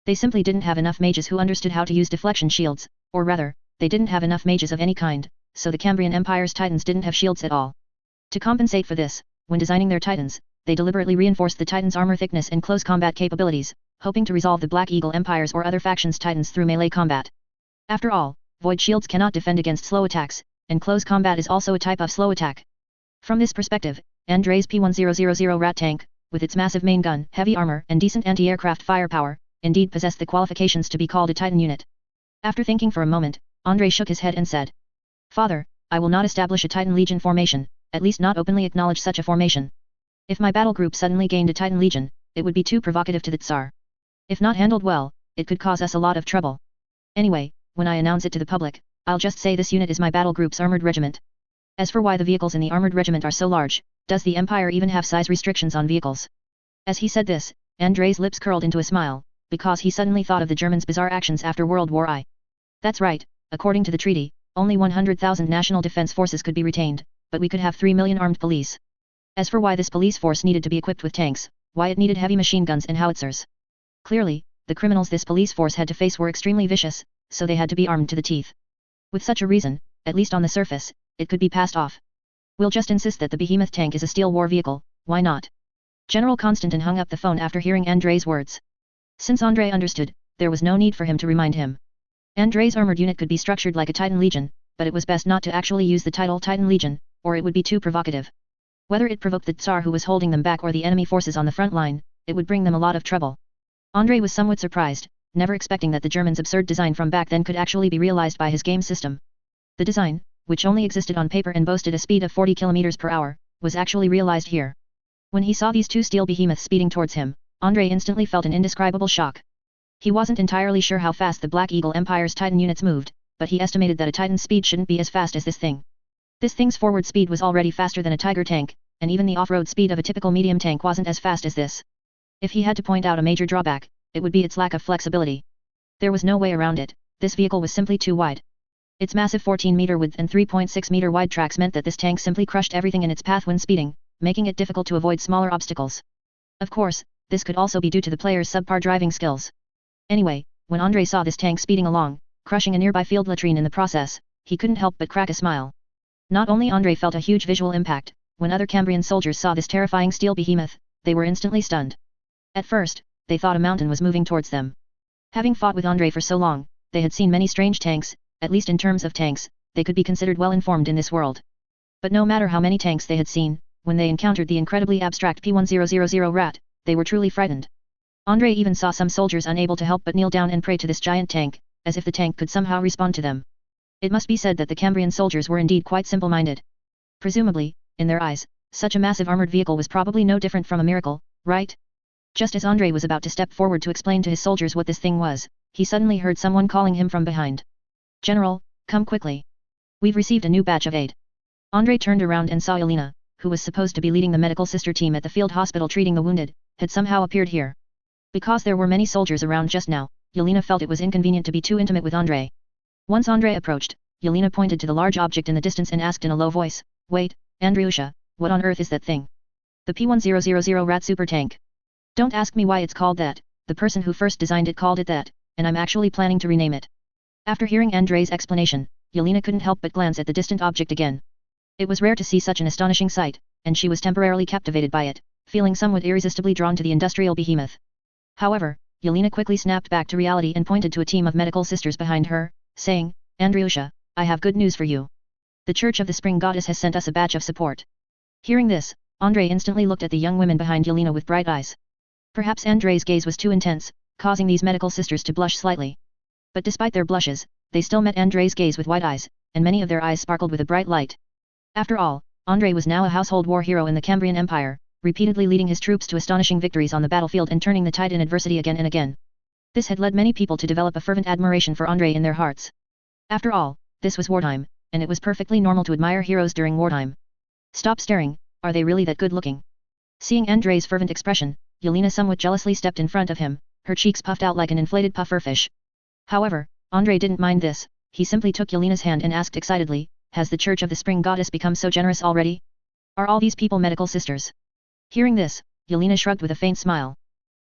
They simply didn't have enough mages who understood how to use deflection shields, or rather, they didn't have enough mages of any kind, so the Cambrian Empire's Titans didn't have shields at all. To compensate for this, when designing their Titans, they deliberately reinforced the Titans' armor thickness and close combat capabilities, hoping to resolve the Black Eagle Empire's or other factions' Titans through melee combat. After all, void shields cannot defend against slow attacks, and close combat is also a type of slow attack. From this perspective, Andrei's P-1000 Rat tank, with its massive main gun, heavy armor, and decent anti-aircraft firepower, indeed possessed the qualifications to be called a Titan unit. After thinking for a moment, Andrei shook his head and said, "Father, I will not establish a Titan Legion formation, at least not openly acknowledge such a formation. If my battle group suddenly gained a Titan Legion, it would be too provocative to the Tsar. If not handled well, it could cause us a lot of trouble. Anyway, when I announce it to the public, I'll just say this unit is my battle group's armored regiment. As for why the vehicles in the armored regiment are so large, does the Empire even have size restrictions on vehicles?" As he said this, Andrei's lips curled into a smile, because he suddenly thought of the Germans' bizarre actions after World War I. That's right, according to the treaty, only 100,000 national defense forces could be retained, but we could have 3 million armed police. As for why this police force needed to be equipped with tanks, why it needed heavy machine guns and howitzers. Clearly, the criminals this police force had to face were extremely vicious, so they had to be armed to the teeth. With such a reason, at least on the surface, it could be passed off. We'll just insist that the behemoth tank is a steel war vehicle, why not? General Konstantin hung up the phone after hearing Andrei's words. Since Andrei understood, there was no need for him to remind him. Andrei's armored unit could be structured like a Titan Legion, but it was best not to actually use the title Titan Legion, or it would be too provocative. Whether it provoked the Tsar who was holding them back or the enemy forces on the front line, it would bring them a lot of trouble. Andrei was somewhat surprised, never expecting that the Germans' absurd design from back then could actually be realized by his game system. The design, which only existed on paper and boasted a speed of 40 km per hour, was actually realized here. When he saw these two steel behemoths speeding towards him, Andrei instantly felt an indescribable shock. He wasn't entirely sure how fast the Black Eagle Empire's Titan units moved, but he estimated that a Titan's speed shouldn't be as fast as this thing. This thing's forward speed was already faster than a Tiger tank, and even the off-road speed of a typical medium tank wasn't as fast as this. If he had to point out a major drawback, it would be its lack of flexibility. There was no way around it, this vehicle was simply too wide. Its massive 14-meter width and 3.6-meter wide tracks meant that this tank simply crushed everything in its path when speeding, making it difficult to avoid smaller obstacles. Of course, this could also be due to the player's subpar driving skills. Anyway, when Andrei saw this tank speeding along, crushing a nearby field latrine in the process, he couldn't help but crack a smile. Not only Andrei felt a huge visual impact, when other Cambrian soldiers saw this terrifying steel behemoth, they were instantly stunned. At first, they thought a mountain was moving towards them. Having fought with Andrei for so long, they had seen many strange tanks, at least in terms of tanks, they could be considered well informed in this world. But no matter how many tanks they had seen, when they encountered the incredibly abstract P-1000 Rat, they were truly frightened. Andrei even saw some soldiers unable to help but kneel down and pray to this giant tank, as if the tank could somehow respond to them. It must be said that the Cambrian soldiers were indeed quite simple-minded. Presumably, in their eyes, such a massive armored vehicle was probably no different from a miracle, right? Just as Andrei was about to step forward to explain to his soldiers what this thing was, he suddenly heard someone calling him from behind. General, come quickly. We've received a new batch of aid. Andrei turned around and saw Yelena, who was supposed to be leading the medical sister team at the field hospital treating the wounded, had somehow appeared here. Because there were many soldiers around just now, Yelena felt it was inconvenient to be too intimate with Andrei. Once Andrei approached, Yelena pointed to the large object in the distance and asked in a low voice, "Wait, Andriusha, what on earth is that thing?" "The P1000 Rat super tank. Don't ask me why it's called that, the person who first designed it called it that, and I'm actually planning to rename it." After hearing Andrei's explanation, Yelena couldn't help but glance at the distant object again. It was rare to see such an astonishing sight, and she was temporarily captivated by it, feeling somewhat irresistibly drawn to the industrial behemoth. However, Yelena quickly snapped back to reality and pointed to a team of medical sisters behind her, saying, "Andriusha, I have good news for you. The Church of the Spring Goddess has sent us a batch of support." Hearing this, Andrei instantly looked at the young women behind Yelena with bright eyes. Perhaps Andrei's gaze was too intense, causing these medical sisters to blush slightly. But despite their blushes, they still met Andrei's gaze with wide eyes, and many of their eyes sparkled with a bright light. After all, Andrei was now a household war hero in the Cambrian Empire, repeatedly leading his troops to astonishing victories on the battlefield and turning the tide in adversity again and again. This had led many people to develop a fervent admiration for Andrei in their hearts. After all, this was wartime, and it was perfectly normal to admire heroes during wartime. "Stop staring, are they really that good looking?" Seeing Andrei's fervent expression, Yelena somewhat jealously stepped in front of him, her cheeks puffed out like an inflated pufferfish. However, Andrei didn't mind this, he simply took Yelena's hand and asked excitedly, "Has the Church of the Spring Goddess become so generous already? Are all these people medical sisters?" Hearing this, Yelena shrugged with a faint smile.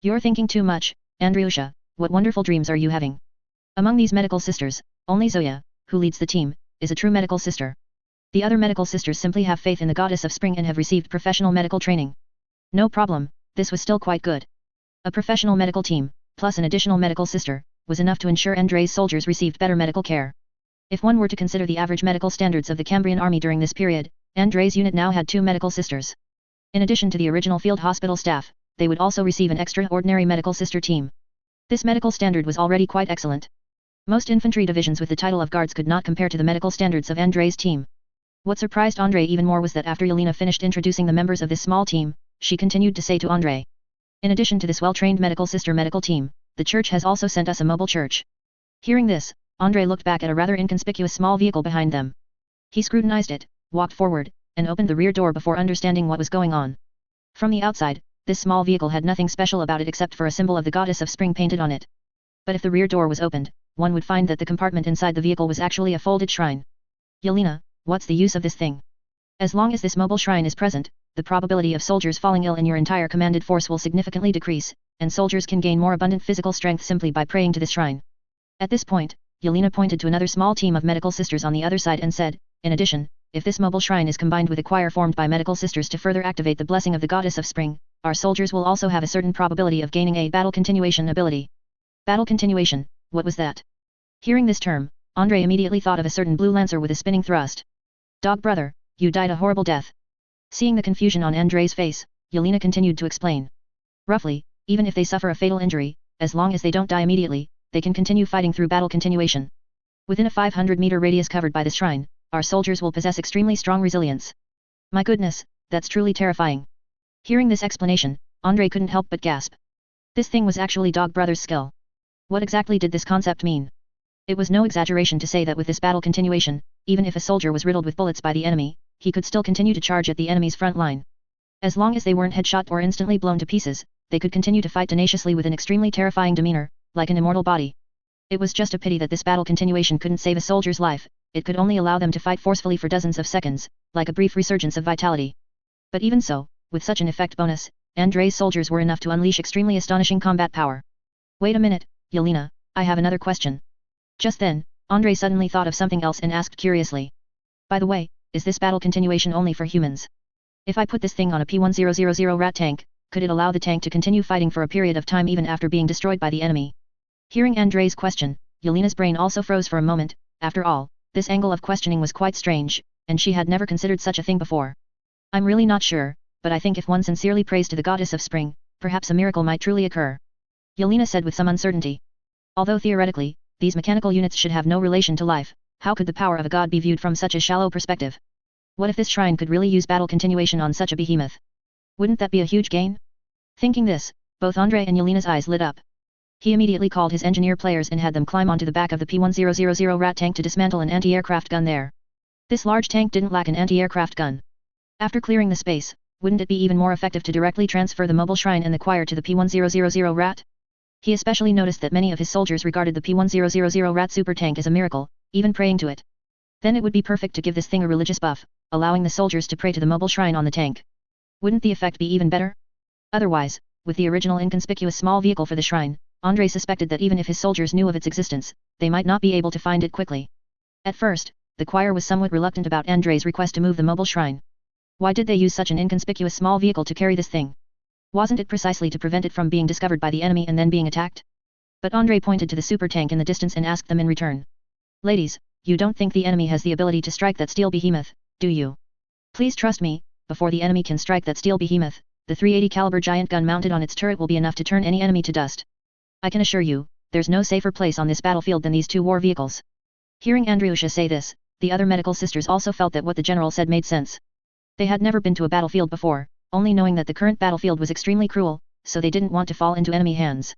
"You're thinking too much, Andriusha, what wonderful dreams are you having? Among these medical sisters, only Zoya, who leads the team, is a true medical sister. The other medical sisters simply have faith in the Goddess of Spring and have received professional medical training." No problem, this was still quite good. A professional medical team, plus an additional medical sister, was enough to ensure Andrei's soldiers received better medical care. If one were to consider the average medical standards of the Cambrian army during this period, Andrei's unit now had 2 medical sisters. In addition to the original field hospital staff, they would also receive an extraordinary medical sister team. This medical standard was already quite excellent. Most infantry divisions with the title of guards could not compare to the medical standards of Andrei's team. What surprised Andrei even more was that after Yelena finished introducing the members of this small team, she continued to say to Andrei, "In addition to this well-trained medical sister medical team, the church has also sent us a mobile church." Hearing this, Andrei looked back at a rather inconspicuous small vehicle behind them. He scrutinized it, walked forward, and opened the rear door before understanding what was going on. From the outside, this small vehicle had nothing special about it except for a symbol of the Goddess of Spring painted on it. But if the rear door was opened, one would find that the compartment inside the vehicle was actually a folded shrine. "Yelena, what's the use of this thing? As long as this mobile shrine is present, the probability of soldiers falling ill in your entire commanded force will significantly decrease, and soldiers can gain more abundant physical strength simply by praying to this shrine." At this point, Yelena pointed to another small team of medical sisters on the other side and said, "In addition, if this mobile shrine is combined with a choir formed by medical sisters to further activate the blessing of the Goddess of Spring, our soldiers will also have a certain probability of gaining a battle continuation ability." Battle continuation, what was that? Hearing this term, Andrei immediately thought of a certain blue lancer with a spinning thrust. "Dog brother, you died a horrible death." Seeing the confusion on Andrei's face, Yelena continued to explain. "Roughly, even if they suffer a fatal injury, as long as they don't die immediately, they can continue fighting through battle continuation. Within a 500-meter radius covered by this shrine, our soldiers will possess extremely strong resilience." My goodness, that's truly terrifying. Hearing this explanation, Andrei couldn't help but gasp. This thing was actually Dog Brother's skill. What exactly did this concept mean? It was no exaggeration to say that with this battle continuation, even if a soldier was riddled with bullets by the enemy, he could still continue to charge at the enemy's front line. As long as they weren't headshot or instantly blown to pieces, they could continue to fight tenaciously with an extremely terrifying demeanor, like an immortal body. It was just a pity that this battle continuation couldn't save a soldier's life, it could only allow them to fight forcefully for dozens of seconds, like a brief resurgence of vitality. But even so, with such an effect bonus, Andrei's soldiers were enough to unleash extremely astonishing combat power. "Wait a minute, Yelena, I have another question." Just then, Andrei suddenly thought of something else and asked curiously. "By the way, is this battle continuation only for humans? If I put this thing on a P1000 rat tank, could it allow the tank to continue fighting for a period of time even after being destroyed by the enemy?" Hearing Andrei's question, Yelena's brain also froze for a moment. After all, this angle of questioning was quite strange, and she had never considered such a thing before. "I'm really not sure, but I think if one sincerely prays to the Goddess of Spring, perhaps a miracle might truly occur," Yelena said with some uncertainty. Although theoretically, these mechanical units should have no relation to life, how could the power of a god be viewed from such a shallow perspective? What if this shrine could really use battle continuation on such a behemoth? Wouldn't that be a huge gain? Thinking this, Both Andrei and Yelena's eyes lit up. He immediately called his engineer players and had them climb onto the back of the P-1000 rat tank to dismantle an anti-aircraft gun there. This large tank didn't lack an anti-aircraft gun. After clearing the space, wouldn't it be even more effective to directly transfer the mobile shrine and the choir to the P-1000 rat? He especially noticed that many of his soldiers regarded the P-1000 rat super tank as a miracle, even praying to it. Then it would be perfect to give this thing a religious buff, allowing the soldiers to pray to the mobile shrine on the tank. Wouldn't the effect be even better? Otherwise, with the original inconspicuous small vehicle for the shrine, Andrei suspected that even if his soldiers knew of its existence, they might not be able to find it quickly. At first, the choir was somewhat reluctant about Andrei's request to move the mobile shrine. Why did they use such an inconspicuous small vehicle to carry this thing? Wasn't it precisely to prevent it from being discovered by the enemy and then being attacked? But Andrei pointed to the super tank in the distance and asked them in return. Ladies, you don't think the enemy has the ability to strike that steel behemoth, do you? Please trust me, before the enemy can strike that steel behemoth, the 380 caliber giant gun mounted on its turret will be enough to turn any enemy to dust. I can assure you, there's no safer place on this battlefield than these two war vehicles. Hearing Andryusha say this, the other medical sisters also felt that what the general said made sense. They had never been to a battlefield before, only knowing that the current battlefield was extremely cruel, so they didn't want to fall into enemy hands.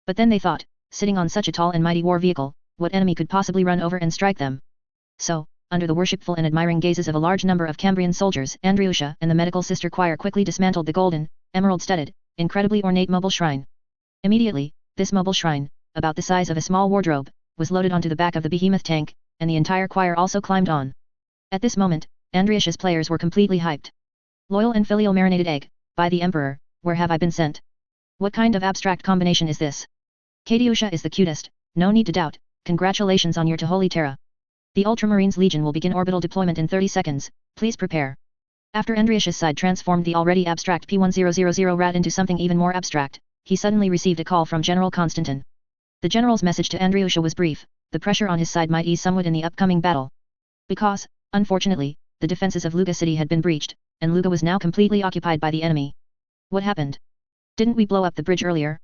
But then they thought, sitting on such a tall and mighty war vehicle, what enemy could possibly run over and strike them? So, under the worshipful and admiring gazes of a large number of Cambrian soldiers, Andryusha and the medical sister choir quickly dismantled the golden, emerald-studded, incredibly ornate mobile shrine. Immediately, this mobile shrine, about the size of a small wardrobe, was loaded onto the back of the behemoth tank, and the entire choir also climbed on. At this moment, Andryusha's players were completely hyped. Loyal and filial marinated egg, by the Emperor, where have I been sent? What kind of abstract combination is this? Katyusha is the cutest, no need to doubt, congratulations on your to Holy Terra. The Ultramarines Legion will begin orbital deployment in 30 seconds, please prepare. After Andryusha's side transformed the already abstract P-1000 rat into something even more abstract, he suddenly received a call from General Konstantin. The general's message to Andryusha was brief: the pressure on his side might ease somewhat in the upcoming battle. Because, unfortunately, the defenses of Luga City had been breached, and Luga was now completely occupied by the enemy. What happened? Didn't we blow up the bridge earlier?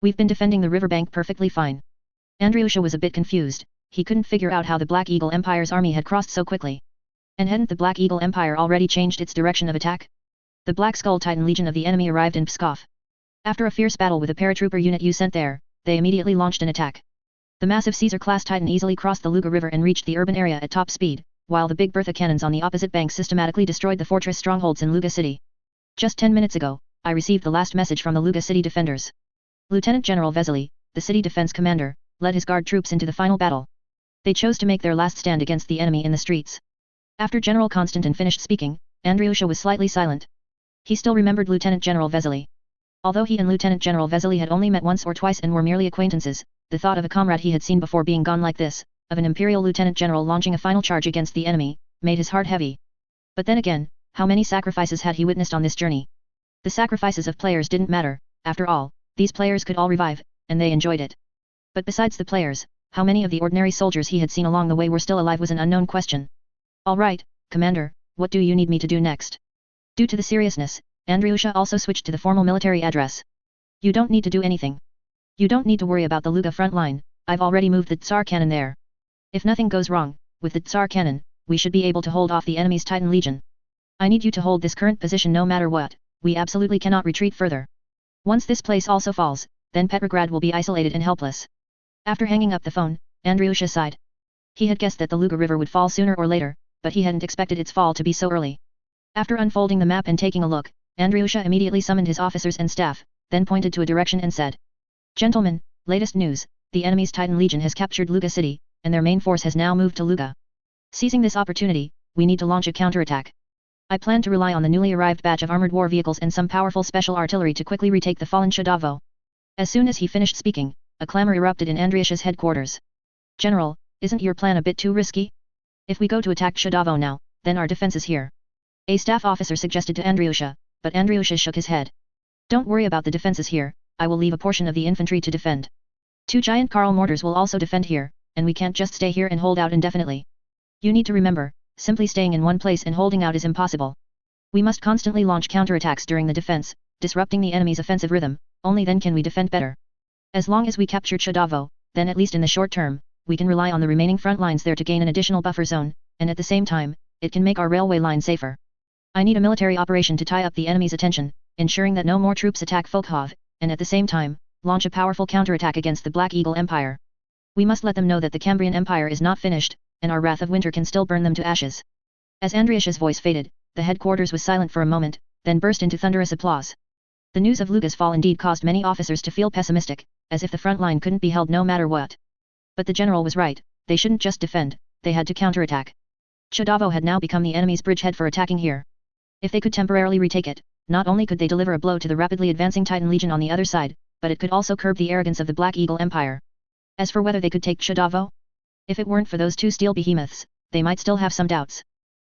We've been defending the riverbank perfectly fine. Andryusha was a bit confused. He couldn't figure out how the Black Eagle Empire's army had crossed so quickly. And hadn't the Black Eagle Empire already changed its direction of attack? The Black Skull Titan Legion of the enemy arrived in Pskov. After a fierce battle with a paratrooper unit you sent there, they immediately launched an attack. The massive Caesar-class Titan easily crossed the Luga River and reached the urban area at top speed, while the Big Bertha cannons on the opposite bank systematically destroyed the fortress strongholds in Luga City. Just 10 minutes ago, I received the last message from the Luga City defenders. Lieutenant General Vesely, the city defense commander, led his guard troops into the final battle. They chose to make their last stand against the enemy in the streets. After General Konstantin finished speaking, Andryusha was slightly silent. He still remembered Lieutenant General Vesely. Although he and Lieutenant General Vesely had only met once or twice and were merely acquaintances, the thought of a comrade he had seen before being gone like this, of an Imperial Lieutenant General launching a final charge against the enemy, made his heart heavy. But then again, how many sacrifices had he witnessed on this journey? The sacrifices of players didn't matter, after all, these players could all revive, and they enjoyed it. But besides the players, how many of the ordinary soldiers he had seen along the way were still alive was an unknown question. All right, Commander, what do you need me to do next? Due to the seriousness, Andryusha also switched to the formal military address. You don't need to do anything. You don't need to worry about the Luga front line, I've already moved the Tsar cannon there. If nothing goes wrong, with the Tsar cannon, we should be able to hold off the enemy's Titan Legion. I need you to hold this current position no matter what, we absolutely cannot retreat further. Once this place also falls, then Petrograd will be isolated and helpless. After hanging up the phone, Andryusha sighed. He had guessed that the Luga River would fall sooner or later, but he hadn't expected its fall to be so early. After unfolding the map and taking a look, Andryusha immediately summoned his officers and staff, then pointed to a direction and said, "Gentlemen, latest news, the enemy's Titan Legion has captured Luga City, and their main force has now moved to Luga. Seizing this opportunity, we need to launch a counterattack. I plan to rely on the newly arrived batch of armored war vehicles and some powerful special artillery to quickly retake the fallen Shadavo." As soon as he finished speaking, a clamor erupted in Andryusha's headquarters. "General, isn't your plan a bit too risky? If we go to attack Shadavo now, then our defense is here," a staff officer suggested to Andryusha, but Andryusha shook his head. "Don't worry about the defenses here, I will leave a portion of the infantry to defend. 2 giant Karl mortars will also defend here, and we can't just stay here and hold out indefinitely. You need to remember, simply staying in one place and holding out is impossible. We must constantly launch counterattacks during the defense, disrupting the enemy's offensive rhythm, only then can we defend better. As long as we captured Shadavo, then at least in the short term, we can rely on the remaining front lines there to gain an additional buffer zone, and at the same time, it can make our railway line safer. I need a military operation to tie up the enemy's attention, ensuring that no more troops attack Folkhov, and at the same time, launch a powerful counterattack against the Black Eagle Empire. We must let them know that the Cambrian Empire is not finished, and our Wrath of Winter can still burn them to ashes. As Andriash's voice faded, the headquarters was silent for a moment, then burst into thunderous applause. The news of Luga's fall indeed caused many officers to feel pessimistic, as if the front line couldn't be held no matter what. But the general was right, they shouldn't just defend, they had to counterattack. Chodavo had now become the enemy's bridgehead for attacking here. If they could temporarily retake it, not only could they deliver a blow to the rapidly advancing Titan Legion on the other side, but it could also curb the arrogance of the Black Eagle Empire. As for whether they could take Chodavo, if it weren't for those two steel behemoths, they might still have some doubts.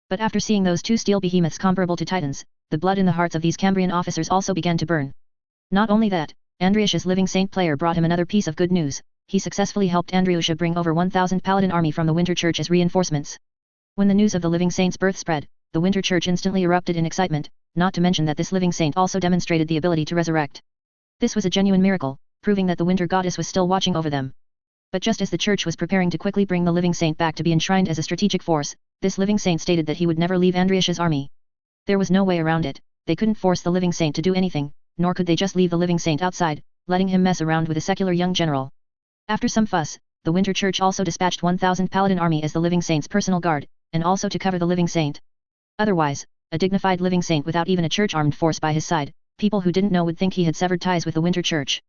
But after seeing those two steel behemoths comparable to titans, the blood in the hearts of these Cambrian officers also began to burn. Not only that, Andriash's living saint player brought him another piece of good news. He successfully helped Andriusha bring over 1,000 paladin army from the Winter Church as reinforcements. When the news of the living saint's birth spread, the Winter Church instantly erupted in excitement, not to mention that this living saint also demonstrated the ability to resurrect. This was a genuine miracle, proving that the Winter Goddess was still watching over them. But just as the church was preparing to quickly bring the living saint back to be enshrined as a strategic force, this living saint stated that he would never leave Andriash's army. There was no way around it, they couldn't force the living saint to do anything, nor could they just leave the living saint outside, letting him mess around with a secular young general. After some fuss, the Winter Church also dispatched 1,000 paladin army as the living saint's personal guard, and also to cover the living saint. Otherwise, a dignified living saint without even a church-armed force by his side, people who didn't know would think he had severed ties with the Winter Church.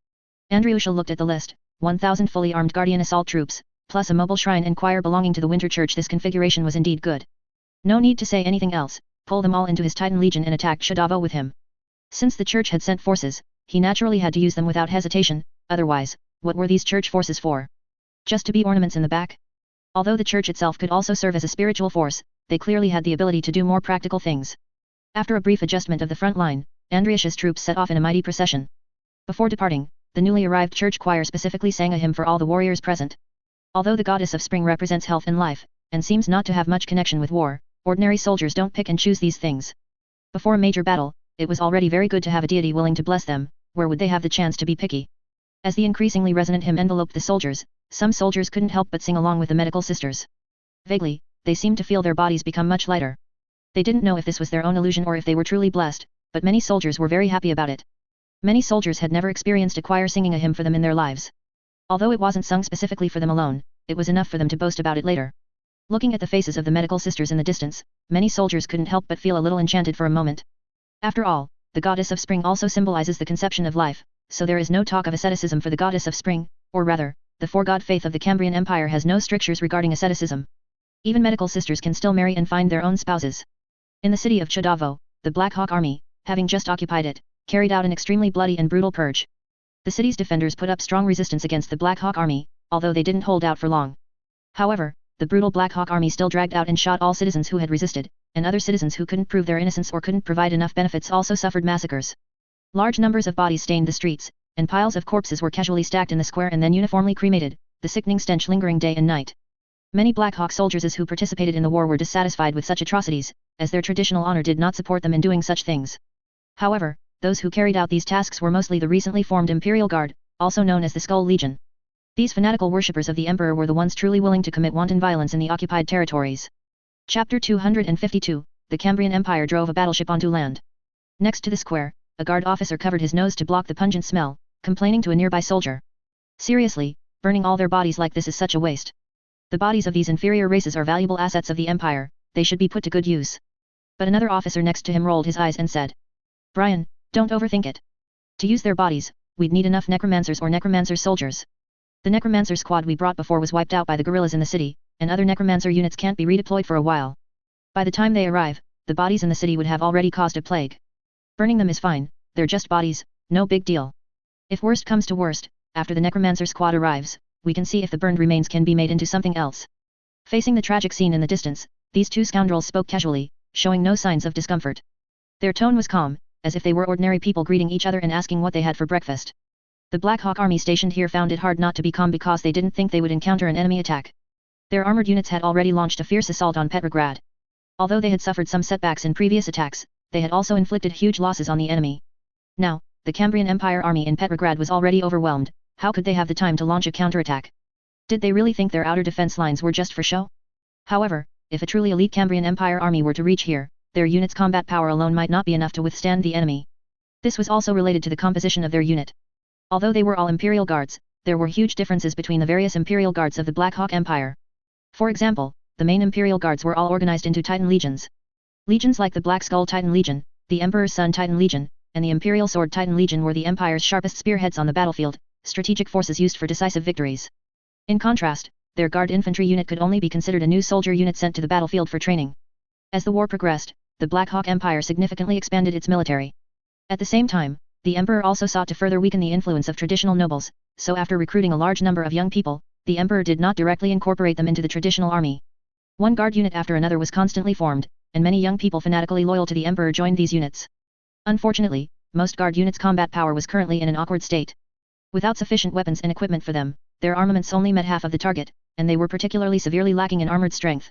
Andriusha looked at the list, 1,000 fully armed guardian assault troops, plus a mobile shrine and choir belonging to the Winter Church. This configuration was indeed good. No need to say anything else, pull them all into his Titan Legion and attack Chodavo with him. Since the church had sent forces, he naturally had to use them without hesitation, otherwise, what were these church forces for? Just to be ornaments in the back? Although the church itself could also serve as a spiritual force, they clearly had the ability to do more practical things. After a brief adjustment of the front line, Andriash's troops set off in a mighty procession. Before departing, the newly arrived church choir specifically sang a hymn for all the warriors present. Although the goddess of spring represents health and life, and seems not to have much connection with war, ordinary soldiers don't pick and choose these things. Before a major battle, it was already very good to have a deity willing to bless them, where would they have the chance to be picky? As the increasingly resonant hymn enveloped the soldiers, some soldiers couldn't help but sing along with the medical sisters. Vaguely, they seemed to feel their bodies become much lighter. They didn't know if this was their own illusion or if they were truly blessed, but many soldiers were very happy about it. Many soldiers had never experienced a choir singing a hymn for them in their lives. Although it wasn't sung specifically for them alone, it was enough for them to boast about it later. Looking at the faces of the medical sisters in the distance, many soldiers couldn't help but feel a little enchanted for a moment. After all, the goddess of spring also symbolizes the conception of life, so there is no talk of asceticism for the goddess of spring, or rather, the four-god faith of the Cambrian Empire has no strictures regarding asceticism. Even medical sisters can still marry and find their own spouses. In the city of Chodavo, the Black Hawk army, having just occupied it, carried out an extremely bloody and brutal purge. The city's defenders put up strong resistance against the Black Hawk army, although they didn't hold out for long. However, the brutal Black Hawk army still dragged out and shot all citizens who had resisted, and other citizens who couldn't prove their innocence or couldn't provide enough benefits also suffered massacres. Large numbers of bodies stained the streets, and piles of corpses were casually stacked in the square and then uniformly cremated, the sickening stench lingering day and night. Many Black Hawk soldiers who participated in the war were dissatisfied with such atrocities, as their traditional honor did not support them in doing such things. However, those who carried out these tasks were mostly the recently formed Imperial Guard, also known as the Skull Legion. These fanatical worshippers of the Emperor were the ones truly willing to commit wanton violence in the occupied territories. Chapter 252, The Cambrian Empire drove a battleship onto land. Next to the square, a guard officer covered his nose to block the pungent smell, complaining to a nearby soldier. Seriously, burning all their bodies like this is such a waste. The bodies of these inferior races are valuable assets of the Empire, they should be put to good use. But another officer next to him rolled his eyes and said, Brian, don't overthink it. To use their bodies, we'd need enough necromancers or necromancer soldiers. The necromancer squad we brought before was wiped out by the guerrillas in the city, and other necromancer units can't be redeployed for a while. By the time they arrive, the bodies in the city would have already caused a plague. Burning them is fine, they're just bodies, no big deal. If worst comes to worst, after the necromancer squad arrives, we can see if the burned remains can be made into something else. Facing the tragic scene in the distance, these two scoundrels spoke casually, showing no signs of discomfort. Their tone was calm, as if they were ordinary people greeting each other and asking what they had for breakfast. The Black Hawk army stationed here found it hard not to be calm because they didn't think they would encounter an enemy attack. Their armored units had already launched a fierce assault on Petrograd. Although they had suffered some setbacks in previous attacks, they had also inflicted huge losses on the enemy. Now, the Cambrian Empire army in Petrograd was already overwhelmed, how could they have the time to launch a counterattack? Did they really think their outer defense lines were just for show? However, if a truly elite Cambrian Empire army were to reach here, their unit's combat power alone might not be enough to withstand the enemy. This was also related to the composition of their unit. Although they were all Imperial Guards, there were huge differences between the various Imperial Guards of the Black Hawk Empire. For example, the main Imperial Guards were all organized into Titan Legions. Legions like the Black Skull Titan Legion, the Emperor's Son Titan Legion, and the Imperial Sword Titan Legion were the Empire's sharpest spearheads on the battlefield, strategic forces used for decisive victories. In contrast, their Guard Infantry unit could only be considered a new soldier unit sent to the battlefield for training. As the war progressed, the Black Hawk Empire significantly expanded its military. At the same time, the Emperor also sought to further weaken the influence of traditional nobles, so after recruiting a large number of young people, the Emperor did not directly incorporate them into the traditional army. One guard unit after another was constantly formed, and many young people fanatically loyal to the Emperor joined these units. Unfortunately, most guard units' combat power was currently in an awkward state. Without sufficient weapons and equipment for them, their armaments only met half of the target, and they were particularly severely lacking in armored strength.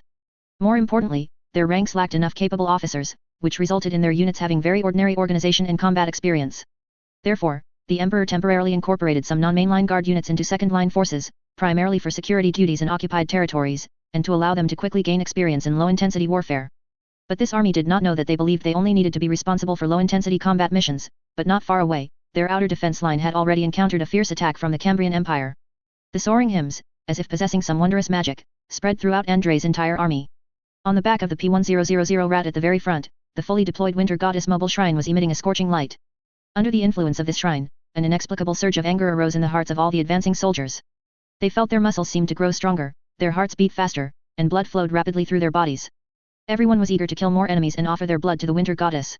More importantly, their ranks lacked enough capable officers, which resulted in their units having very ordinary organization and combat experience. Therefore, the Emperor temporarily incorporated some non-mainline guard units into second-line forces, primarily for security duties in occupied territories, and to allow them to quickly gain experience in low-intensity warfare. But this army did not know that they believed they only needed to be responsible for low-intensity combat missions, but not far away, their outer defense line had already encountered a fierce attack from the Cambrian Empire. The soaring hymns, as if possessing some wondrous magic, spread throughout Andrei's entire army. On the back of the P1000 rat at the very front, the fully deployed Winter Goddess mobile shrine was emitting a scorching light. Under the influence of this shrine, an inexplicable surge of anger arose in the hearts of all the advancing soldiers. They felt their muscles seemed to grow stronger, their hearts beat faster, and blood flowed rapidly through their bodies. Everyone was eager to kill more enemies and offer their blood to the Winter Goddess.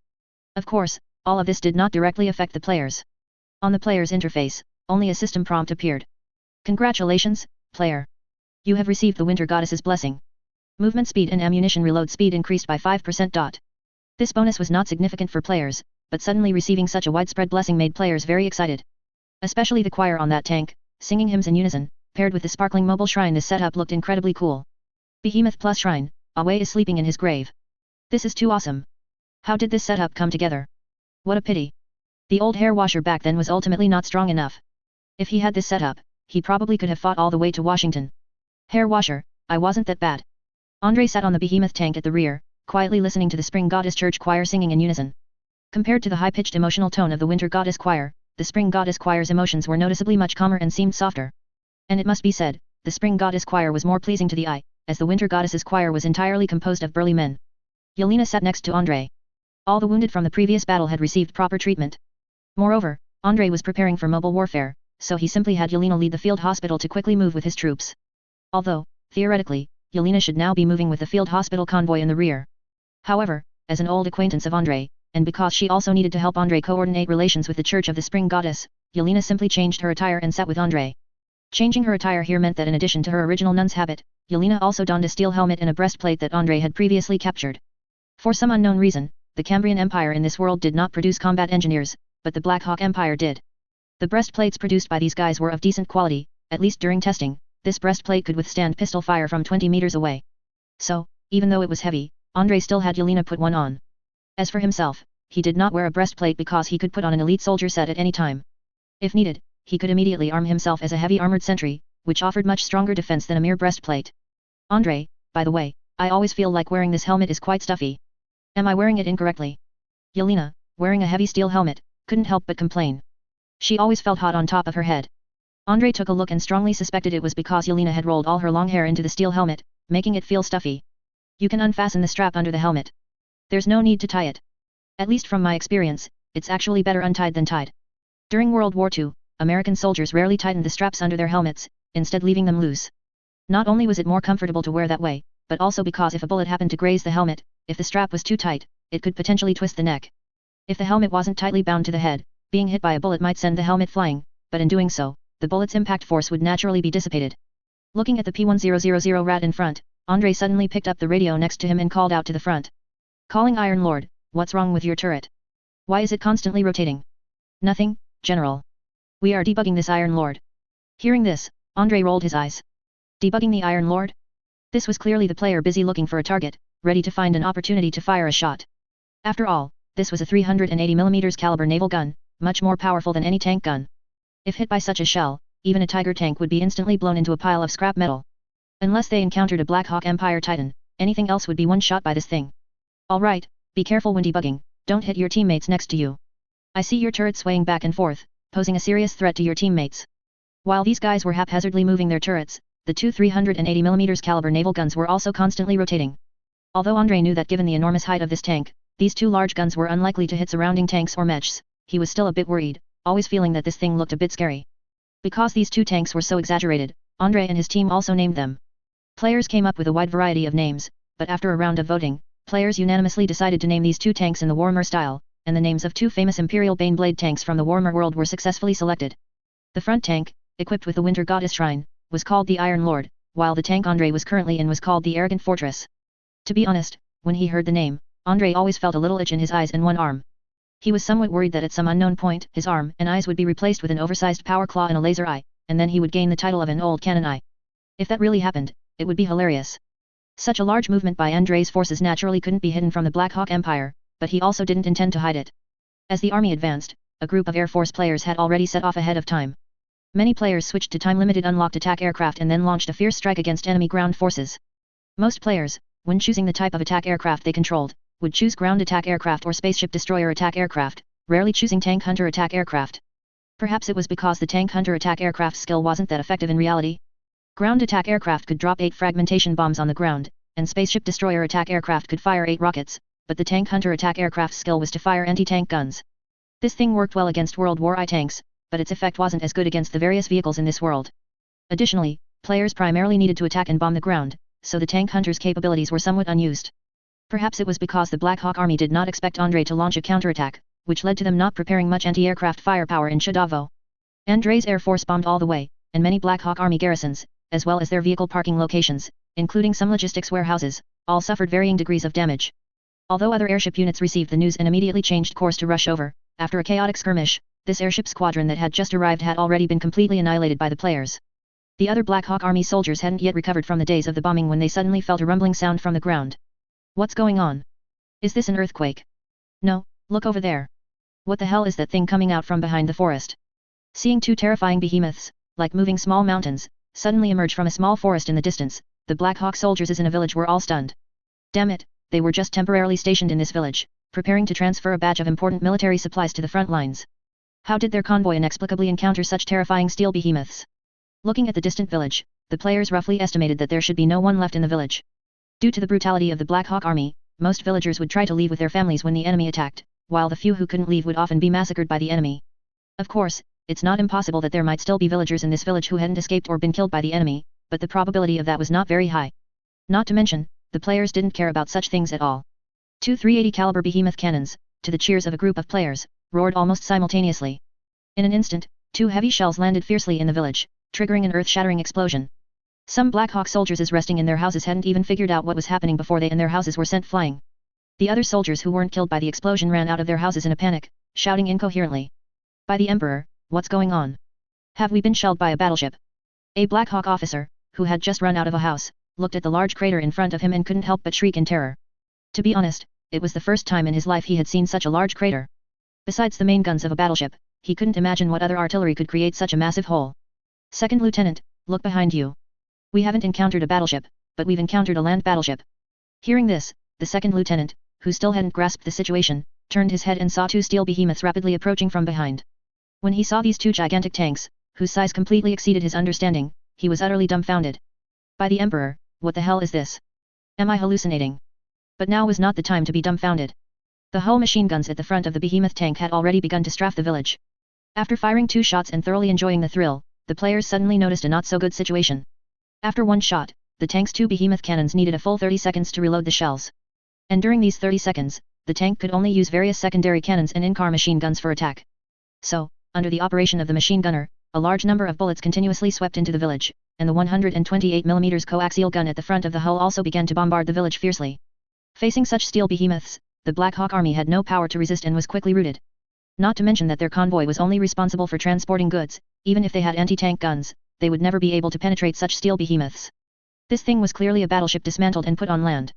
Of course, all of this did not directly affect the players. On the player's interface, only a system prompt appeared. Congratulations, player. You have received the Winter Goddess's blessing. Movement speed and ammunition reload speed increased by 5%. This bonus was not significant for players, but suddenly receiving such a widespread blessing made players very excited. Especially the choir on that tank, singing hymns in unison, paired with the sparkling mobile shrine. This setup looked incredibly cool. Behemoth plus shrine, Away is sleeping in his grave. This is too awesome. How did this setup come together? What a pity. The old hair washer back then was ultimately not strong enough. If he had this setup, he probably could have fought all the way to Washington. Hair washer, I wasn't that bad. Andrei sat on the behemoth tank at the rear, quietly listening to the Spring Goddess Church choir singing in unison. Compared to the high-pitched emotional tone of the Winter Goddess choir, the Spring Goddess choir's emotions were noticeably much calmer and seemed softer. And it must be said, the Spring Goddess choir was more pleasing to the eye, as the Winter Goddess's choir was entirely composed of burly men. Yelena sat next to Andrei. All the wounded from the previous battle had received proper treatment. Moreover, Andrei was preparing for mobile warfare, so he simply had Yelena lead the field hospital to quickly move with his troops. Although, theoretically, Yelena should now be moving with the field hospital convoy in the rear. However, as an old acquaintance of Andrei, and because she also needed to help Andrei coordinate relations with the Church of the Spring Goddess, Yelena simply changed her attire and sat with Andrei. Changing her attire here meant that in addition to her original nun's habit, Yelena also donned a steel helmet and a breastplate that Andrei had previously captured. For some unknown reason, the Cambrian Empire in this world did not produce combat engineers, but the Black Hawk Empire did. The breastplates produced by these guys were of decent quality, at least during testing. This breastplate could withstand pistol fire from 20 meters away. So, even though it was heavy, Andrei still had Yelena put one on. As for himself, he did not wear a breastplate because he could put on an elite soldier set at any time. If needed, he could immediately arm himself as a heavy armored sentry, which offered much stronger defense than a mere breastplate. Andrei, by the way, I always feel like wearing this helmet is quite stuffy. Am I wearing it incorrectly? Yelena, wearing a heavy steel helmet, couldn't help but complain. She always felt hot on top of her head. Andrei took a look and strongly suspected it was because Yelena had rolled all her long hair into the steel helmet, making it feel stuffy. You can unfasten the strap under the helmet. There's no need to tie it. At least from my experience, it's actually better untied than tied. During World War II, American soldiers rarely tightened the straps under their helmets, instead leaving them loose. Not only was it more comfortable to wear that way, but also because if a bullet happened to graze the helmet, if the strap was too tight, it could potentially twist the neck. If the helmet wasn't tightly bound to the head, being hit by a bullet might send the helmet flying, but in doing so, the bullet's impact force would naturally be dissipated. Looking at the P1000 rat in front, Andrei suddenly picked up the radio next to him and called out to the front. Calling Iron Lord, what's wrong with your turret? Why is it constantly rotating? Nothing, General. We are debugging this Iron Lord. Hearing this, Andrei rolled his eyes. Debugging the Iron Lord? This was clearly the player busy looking for a target, ready to find an opportunity to fire a shot. After all, this was a 380mm caliber naval gun, much more powerful than any tank gun. If hit by such a shell, even a Tiger tank would be instantly blown into a pile of scrap metal. Unless they encountered a Black Hawk Empire Titan, anything else would be one shot by this thing. Alright, be careful when debugging, don't hit your teammates next to you. I see your turret swaying back and forth, posing a serious threat to your teammates. While these guys were haphazardly moving their turrets, the two 380mm caliber naval guns were also constantly rotating. Although Andrei knew that given the enormous height of this tank, these two large guns were unlikely to hit surrounding tanks or mechs, he was still a bit worried, always feeling that this thing looked a bit scary. Because these two tanks were so exaggerated, Andrei and his team also named them. Players came up with a wide variety of names, but after a round of voting, players unanimously decided to name these two tanks in the Warhammer style, and the names of two famous Imperial Baneblade tanks from the Warhammer world were successfully selected. The front tank, equipped with the Winter Goddess Shrine, was called the Iron Lord, while the tank Andrei was currently in was called the Arrogant Fortress. To be honest, when he heard the name, Andrei always felt a little itch in his eyes and one arm. He was somewhat worried that at some unknown point, his arm and eyes would be replaced with an oversized power claw and a laser eye, and then he would gain the title of an old cannon eye. If that really happened, it would be hilarious. Such a large movement by Andrei's forces naturally couldn't be hidden from the Black Hawk Empire, but he also didn't intend to hide it. As the army advanced, a group of Air Force players had already set off ahead of time. Many players switched to time-limited unlocked attack aircraft and then launched a fierce strike against enemy ground forces. Most players, when choosing the type of attack aircraft they controlled, would choose ground attack aircraft or spaceship destroyer attack aircraft, rarely choosing tank hunter attack aircraft. Perhaps it was because the tank hunter attack aircraft skill wasn't that effective in reality. Ground attack aircraft could drop 8 fragmentation bombs on the ground, and spaceship destroyer attack aircraft could fire 8 rockets, but the tank hunter attack aircraft skill was to fire anti-tank guns. This thing worked well against World War I tanks, but its effect wasn't as good against the various vehicles in this world. Additionally, players primarily needed to attack and bomb the ground, so the tank hunter's capabilities were somewhat unused. Perhaps it was because the Black Hawk army did not expect Andrei to launch a counterattack, which led to them not preparing much anti-aircraft firepower in Shadavo. Andrei's air force bombed all the way, and many Black Hawk army garrisons, as well as their vehicle parking locations, including some logistics warehouses, all suffered varying degrees of damage. Although other airship units received the news and immediately changed course to rush over, after a chaotic skirmish, this airship squadron that had just arrived had already been completely annihilated by the players. The other Black Hawk army soldiers hadn't yet recovered from the days of the bombing when they suddenly felt a rumbling sound from the ground. What's going on? Is this an earthquake? No, look over there. What the hell is that thing coming out from behind the forest? Seeing two terrifying behemoths, like moving small mountains, suddenly emerge from a small forest in the distance, the Black Hawk soldiers in a village were all stunned. Damn it, they were just temporarily stationed in this village, preparing to transfer a batch of important military supplies to the front lines. How did their convoy inexplicably encounter such terrifying steel behemoths? Looking at the distant village, the players roughly estimated that there should be no one left in the village. Due to the brutality of the Black Hawk army, most villagers would try to leave with their families when the enemy attacked, while the few who couldn't leave would often be massacred by the enemy. Of course, it's not impossible that there might still be villagers in this village who hadn't escaped or been killed by the enemy, but the probability of that was not very high. Not to mention, the players didn't care about such things at all. Two 380 caliber behemoth cannons, to the cheers of a group of players, roared almost simultaneously. In an instant, 2 heavy shells landed fiercely in the village, triggering an earth-shattering explosion. Some Black Hawk soldiers resting in their houses hadn't even figured out what was happening before they and their houses were sent flying. The other soldiers who weren't killed by the explosion ran out of their houses in a panic, shouting incoherently. By the Emperor, what's going on? Have we been shelled by a battleship? A Black Hawk officer, who had just run out of a house, looked at the large crater in front of him and couldn't help but shriek in terror. To be honest, it was the first time in his life he had seen such a large crater. Besides the main guns of a battleship, he couldn't imagine what other artillery could create such a massive hole. Second Lieutenant, look behind you. We haven't encountered a battleship, but we've encountered a land battleship. Hearing this, the second lieutenant, who still hadn't grasped the situation, turned his head and saw 2 steel behemoths rapidly approaching from behind. When he saw these 2 gigantic tanks, whose size completely exceeded his understanding, he was utterly dumbfounded. By the Emperor, what the hell is this? Am I hallucinating? But now was not the time to be dumbfounded. The hull machine guns at the front of the behemoth tank had already begun to strafe the village. After firing 2 shots and thoroughly enjoying the thrill, the players suddenly noticed a not-so-good situation. After 1 shot, the tank's 2 behemoth cannons needed a full 30 seconds to reload the shells. And during these 30 seconds, the tank could only use various secondary cannons and in-car machine guns for attack. So, under the operation of the machine gunner, a large number of bullets continuously swept into the village, and the 128mm coaxial gun at the front of the hull also began to bombard the village fiercely. Facing such steel behemoths, the Black Hawk army had no power to resist and was quickly routed. Not to mention that their convoy was only responsible for transporting goods. Even if they had anti-tank guns, they would never be able to penetrate such steel behemoths. This thing was clearly a battleship dismantled and put on land.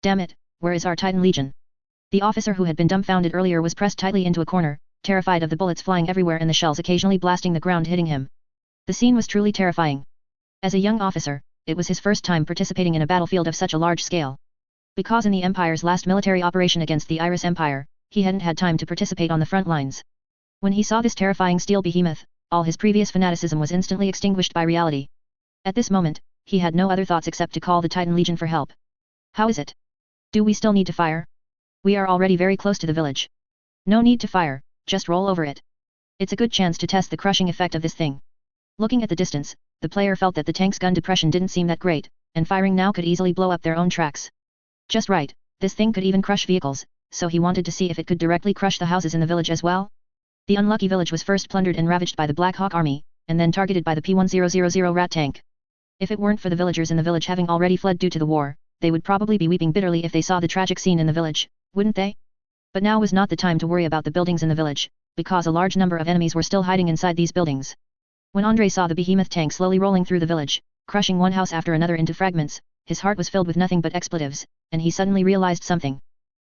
Damn it, where is our Titan Legion? The officer who had been dumbfounded earlier was pressed tightly into a corner, terrified of the bullets flying everywhere and the shells occasionally blasting the ground hitting him. The scene was truly terrifying. As a young officer, it was his first time participating in a battlefield of such a large scale. Because in the Empire's last military operation against the Iris Empire, he hadn't had time to participate on the front lines. When he saw this terrifying steel behemoth, all his previous fanaticism was instantly extinguished by reality. At this moment, he had no other thoughts except to call the Titan Legion for help. How is it? Do we still need to fire? We are already very close to the village. No need to fire, just roll over it. It's a good chance to test the crushing effect of this thing. Looking at the distance, the player felt that the tank's gun depression didn't seem that great, and firing now could easily blow up their own tracks. Just right, this thing could even crush vehicles, so he wanted to see if it could directly crush the houses in the village as well. The unlucky village was first plundered and ravaged by the Black Hawk army, and then targeted by the P-1000 rat tank. If it weren't for the villagers in the village having already fled due to the war, they would probably be weeping bitterly if they saw the tragic scene in the village, wouldn't they? But now was not the time to worry about the buildings in the village, because a large number of enemies were still hiding inside these buildings. When Andrei saw the behemoth tank slowly rolling through the village, crushing one house after another into fragments, his heart was filled with nothing but expletives, and he suddenly realized something.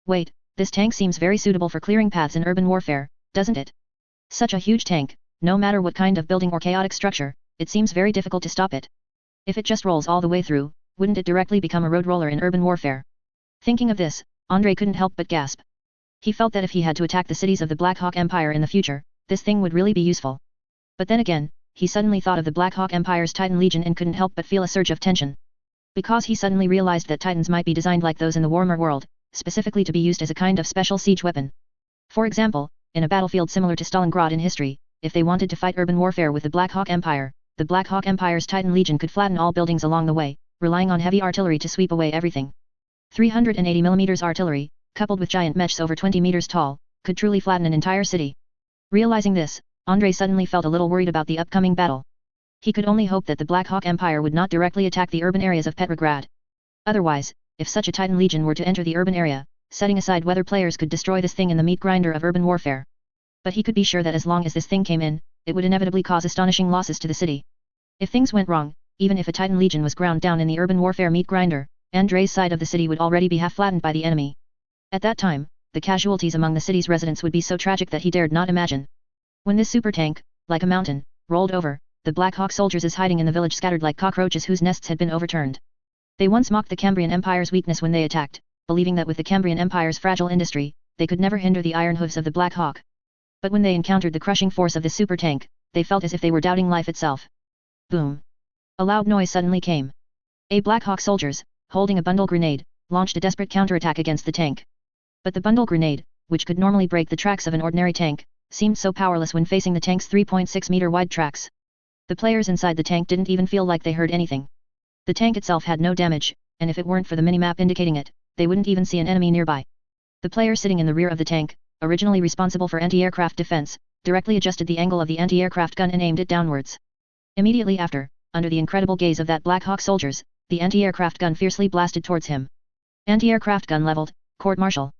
Wait, this tank seems very suitable for clearing paths in urban warfare, doesn't it? Such a huge tank, no matter what kind of building or chaotic structure, it seems very difficult to stop it. If it just rolls all the way through, wouldn't it directly become a road roller in urban warfare? Thinking of this, Andrei couldn't help but gasp. He felt that if he had to attack the cities of the Black Hawk Empire in the future, this thing would really be useful. But then again, he suddenly thought of the Black Hawk Empire's Titan Legion and couldn't help but feel a surge of tension. Because he suddenly realized that Titans might be designed like those in the warmer world, specifically to be used as a kind of special siege weapon. For example, in a battlefield similar to Stalingrad in history, if they wanted to fight urban warfare with the Black Hawk Empire, the Black Hawk Empire's Titan Legion could flatten all buildings along the way, relying on heavy artillery to sweep away everything. 380mm artillery, coupled with giant mechs over 20 meters tall, could truly flatten an entire city. Realizing this, Andrei suddenly felt a little worried about the upcoming battle. He could only hope that the Black Hawk Empire would not directly attack the urban areas of Petrograd. Otherwise, if such a Titan Legion were to enter the urban area, setting aside whether players could destroy this thing in the meat grinder of urban warfare. But he could be sure that as long as this thing came in, it would inevitably cause astonishing losses to the city. If things went wrong, even if a Titan Legion was ground down in the urban warfare meat grinder, Andrei's side of the city would already be half flattened by the enemy. At that time, the casualties among the city's residents would be so tragic that he dared not imagine. When this super tank, like a mountain, rolled over, the Black Hawk soldiers is hiding in the village scattered like cockroaches whose nests had been overturned. They once mocked the Cambrian Empire's weakness when they attacked, believing that with the Cambrian Empire's fragile industry, they could never hinder the iron hooves of the Black Hawk. But when they encountered the crushing force of this super tank, they felt as if they were doubting life itself. Boom! A loud noise suddenly came. Black Hawk soldiers, holding a bundle grenade, launched a desperate counterattack against the tank. But the bundle grenade, which could normally break the tracks of an ordinary tank, seemed so powerless when facing the tank's 3.6-meter wide tracks. The players inside the tank didn't even feel like they heard anything. The tank itself had no damage, and if it weren't for the minimap indicating it, they wouldn't even see an enemy nearby. The player sitting in the rear of the tank, originally responsible for anti-aircraft defense, directly adjusted the angle of the anti-aircraft gun and aimed it downwards. Immediately after, under the incredible gaze of that Black Hawk soldiers, the anti-aircraft gun fiercely blasted towards him. Anti-aircraft gun leveled, court-martial.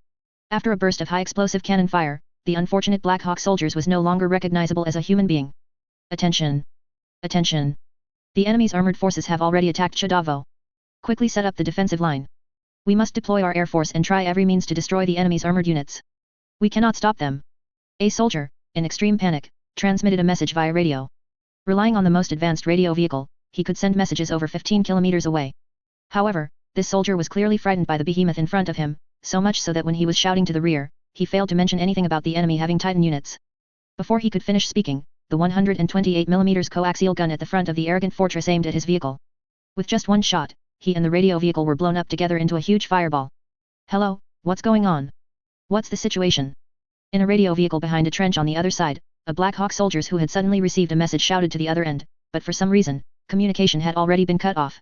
After a burst of high-explosive cannon fire, the unfortunate Black Hawk soldiers was no longer recognizable as a human being. Attention! Attention! The enemy's armored forces have already attacked Chudavo. Quickly set up the defensive line. We must deploy our air force and try every means to destroy the enemy's armored units. We cannot stop them. A soldier, in extreme panic, transmitted a message via radio. Relying on the most advanced radio vehicle, he could send messages over 15 kilometers away. However, this soldier was clearly frightened by the behemoth in front of him, so much so that when he was shouting to the rear, he failed to mention anything about the enemy having Titan units. Before he could finish speaking, the 128mm coaxial gun at the front of the arrogant fortress aimed at his vehicle. With just one shot, he and the radio vehicle were blown up together into a huge fireball. Hello, what's going on? What's the situation? In a radio vehicle behind a trench on the other side, a Black Hawk soldiers who had suddenly received a message shouted to the other end, but for some reason, communication had already been cut off.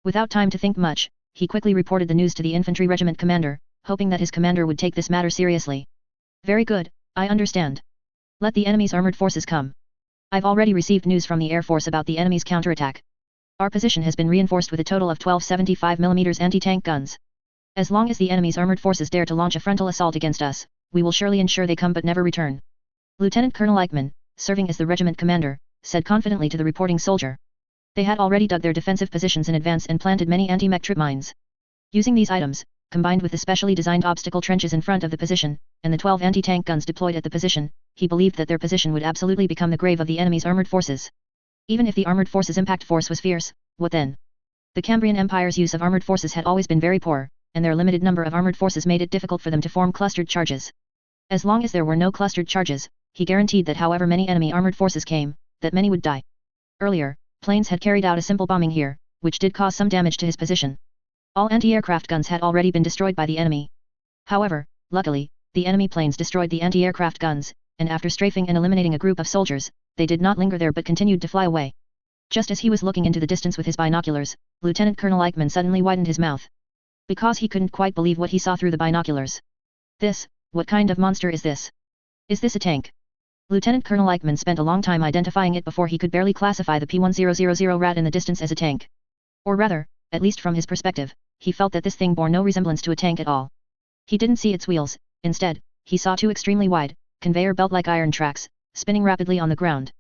Without time to think much, he quickly reported the news to the infantry regiment commander, hoping that his commander would take this matter seriously. Very good, I understand. Let the enemy's armored forces come. I've already received news from the Air Force about the enemy's counterattack. Our position has been reinforced with a total of 12 75mm anti-tank guns. As long as the enemy's armored forces dare to launch a frontal assault against us, we will surely ensure they come but never return. Lieutenant Colonel Eichmann, serving as the regiment commander, said confidently to the reporting soldier. They had already dug their defensive positions in advance and planted many anti-mech trip mines. Using these items, combined with the specially designed obstacle trenches in front of the position, and the 12 anti-tank guns deployed at the position, he believed that their position would absolutely become the grave of the enemy's armored forces. Even if the armored forces' impact force was fierce, what then? The Cambrian Empire's use of armored forces had always been very poor, and their limited number of armored forces made it difficult for them to form clustered charges. As long as there were no clustered charges, he guaranteed that however many enemy armored forces came, that many would die. Earlier, planes had carried out a simple bombing here, which did cause some damage to his position. All anti-aircraft guns had already been destroyed by the enemy. However, luckily, the enemy planes destroyed the anti-aircraft guns, and after strafing and eliminating a group of soldiers, they did not linger there but continued to fly away. Just as he was looking into the distance with his binoculars, Lieutenant Colonel Eichmann suddenly widened his mouth. Because he couldn't quite believe what he saw through the binoculars. What kind of monster is this? Is this a tank? Lieutenant Colonel Eichmann spent a long time identifying it before he could barely classify the P-1000 rat in the distance as a tank. Or rather, at least from his perspective, he felt that this thing bore no resemblance to a tank at all. He didn't see its wheels, instead, he saw two extremely wide, conveyor belt-like iron tracks, spinning rapidly on the ground.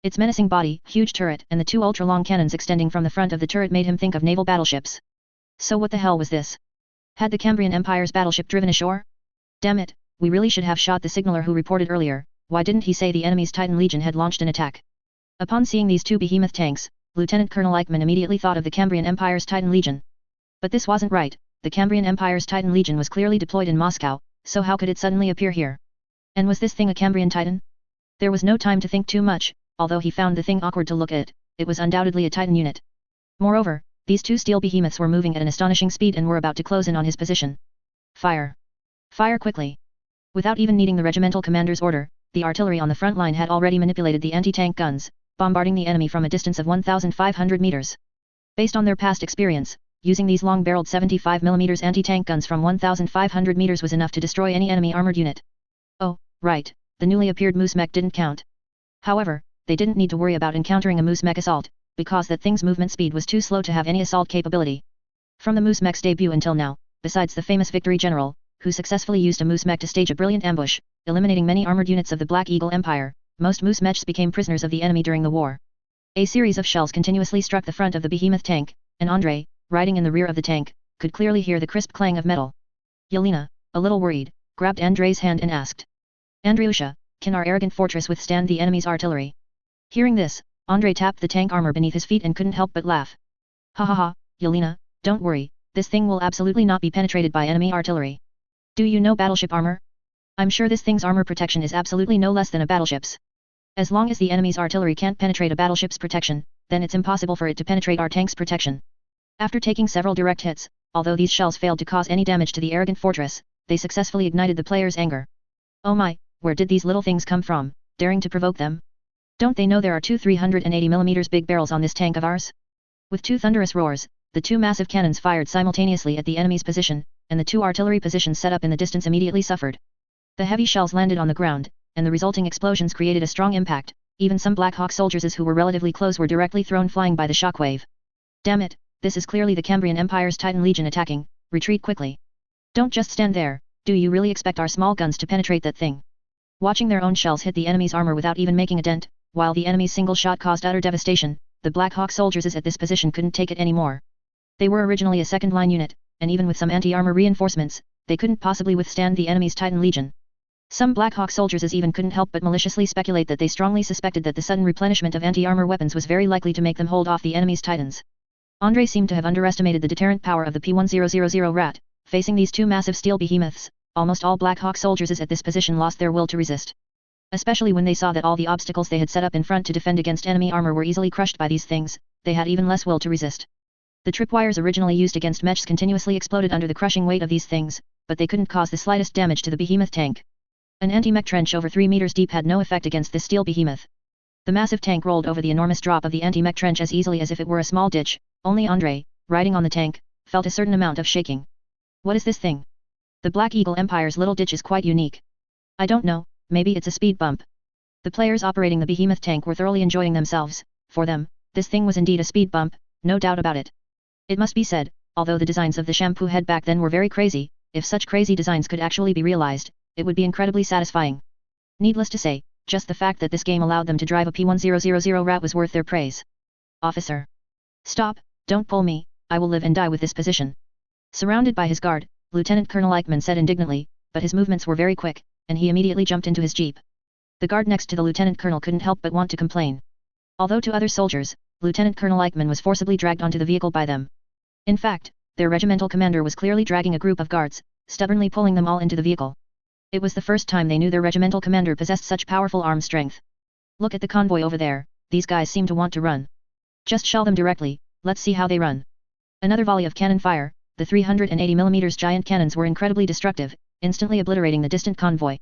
Its menacing body, huge turret, and the two ultra-long cannons extending from the front of the turret made him think of naval battleships. So what the hell was this? Had the Cambrian Empire's battleship driven ashore? Damn it, we really should have shot the signaller who reported earlier. Why didn't he say the enemy's Titan Legion had launched an attack? Upon seeing these two behemoth tanks, Lieutenant Colonel Eichmann immediately thought of the Cambrian Empire's Titan Legion. But this wasn't right, the Cambrian Empire's Titan Legion was clearly deployed in Moscow, so how could it suddenly appear here? And was this thing a Cambrian Titan? There was no time to think too much, although he found the thing awkward to look at, it was undoubtedly a Titan unit. Moreover, these two steel behemoths were moving at an astonishing speed and were about to close in on his position. Fire! Fire quickly! Without even needing the regimental commander's order, the artillery on the front line had already manipulated the anti-tank guns, bombarding the enemy from a distance of 1,500 meters. Based on their past experience, using these long-barreled 75mm anti-tank guns from 1,500 meters was enough to destroy any enemy armored unit. Oh, right, the newly appeared moose mech didn't count. However, they didn't need to worry about encountering a moose mech assault, because that thing's movement speed was too slow to have any assault capability. From the moose mech's debut until now, besides the famous Victory General, who successfully used a moose mech to stage a brilliant ambush, eliminating many armored units of the Black Eagle Empire, most moose mechs became prisoners of the enemy during the war. A series of shells continuously struck the front of the behemoth tank, and Andrei, riding in the rear of the tank, could clearly hear the crisp clang of metal. Yelena, a little worried, grabbed Andrei's hand and asked, "Andryusha, can our arrogant fortress withstand the enemy's artillery?" Hearing this, Andrei tapped the tank armor beneath his feet and couldn't help but laugh. "Ha ha ha, Yelena, don't worry, this thing will absolutely not be penetrated by enemy artillery. Do you know battleship armor? I'm sure this thing's armor protection is absolutely no less than a battleship's. As long as the enemy's artillery can't penetrate a battleship's protection, then it's impossible for it to penetrate our tank's protection." After taking several direct hits, although these shells failed to cause any damage to the arrogant fortress, they successfully ignited the player's anger. Oh my, where did these little things come from, daring to provoke them? Don't they know there are two 380mm big barrels on this tank of ours? With two thunderous roars, the two massive cannons fired simultaneously at the enemy's position, and the two artillery positions set up in the distance immediately suffered. The heavy shells landed on the ground, and the resulting explosions created a strong impact. Even some Black Hawk soldiers who were relatively close were directly thrown flying by the shockwave. Damn it, this is clearly the Cambrian Empire's Titan Legion attacking, retreat quickly. Don't just stand there, do you really expect our small guns to penetrate that thing? Watching their own shells hit the enemy's armor without even making a dent, while the enemy's single shot caused utter devastation, the Black Hawk soldiers at this position couldn't take it anymore. They were originally a second-line unit, and even with some anti-armor reinforcements, they couldn't possibly withstand the enemy's Titan Legion. Some Black Hawk soldiers even couldn't help but maliciously speculate that they strongly suspected that the sudden replenishment of anti-armor weapons was very likely to make them hold off the enemy's Titans. Andrei seemed to have underestimated the deterrent power of the P-1000 rat. Facing these two massive steel behemoths, almost all Black Hawk soldiers at this position lost their will to resist. Especially when they saw that all the obstacles they had set up in front to defend against enemy armor were easily crushed by these things, they had even less will to resist. The tripwires originally used against mechs continuously exploded under the crushing weight of these things, but they couldn't cause the slightest damage to the behemoth tank. An anti-mech trench over 3 meters deep had no effect against this steel behemoth. The massive tank rolled over the enormous drop of the anti-mech trench as easily as if it were a small ditch. Only Andrei, riding on the tank, felt a certain amount of shaking. What is this thing? The Black Eagle Empire's little ditch is quite unique. I don't know, maybe it's a speed bump. The players operating the behemoth tank were thoroughly enjoying themselves. For them, this thing was indeed a speed bump, no doubt about it. It must be said, although the designs of the shampoo head back then were very crazy, if such crazy designs could actually be realized, it would be incredibly satisfying. Needless to say, just the fact that this game allowed them to drive a P-1000 rat was worth their praise. Officer. Stop, don't pull me, I will live and die with this position. Surrounded by his guard, Lieutenant Colonel Eichmann said indignantly, but his movements were very quick, and he immediately jumped into his jeep. The guard next to the Lieutenant Colonel couldn't help but want to complain. Although to other soldiers, Lieutenant Colonel Eichmann was forcibly dragged onto the vehicle by them. In fact, their regimental commander was clearly dragging a group of guards, stubbornly pulling them all into the vehicle. It was the first time they knew their regimental commander possessed such powerful arm strength. Look at the convoy over there, these guys seem to want to run. Just shell them directly, let's see how they run. Another volley of cannon fire, the 380mm giant cannons were incredibly destructive, instantly obliterating the distant convoy.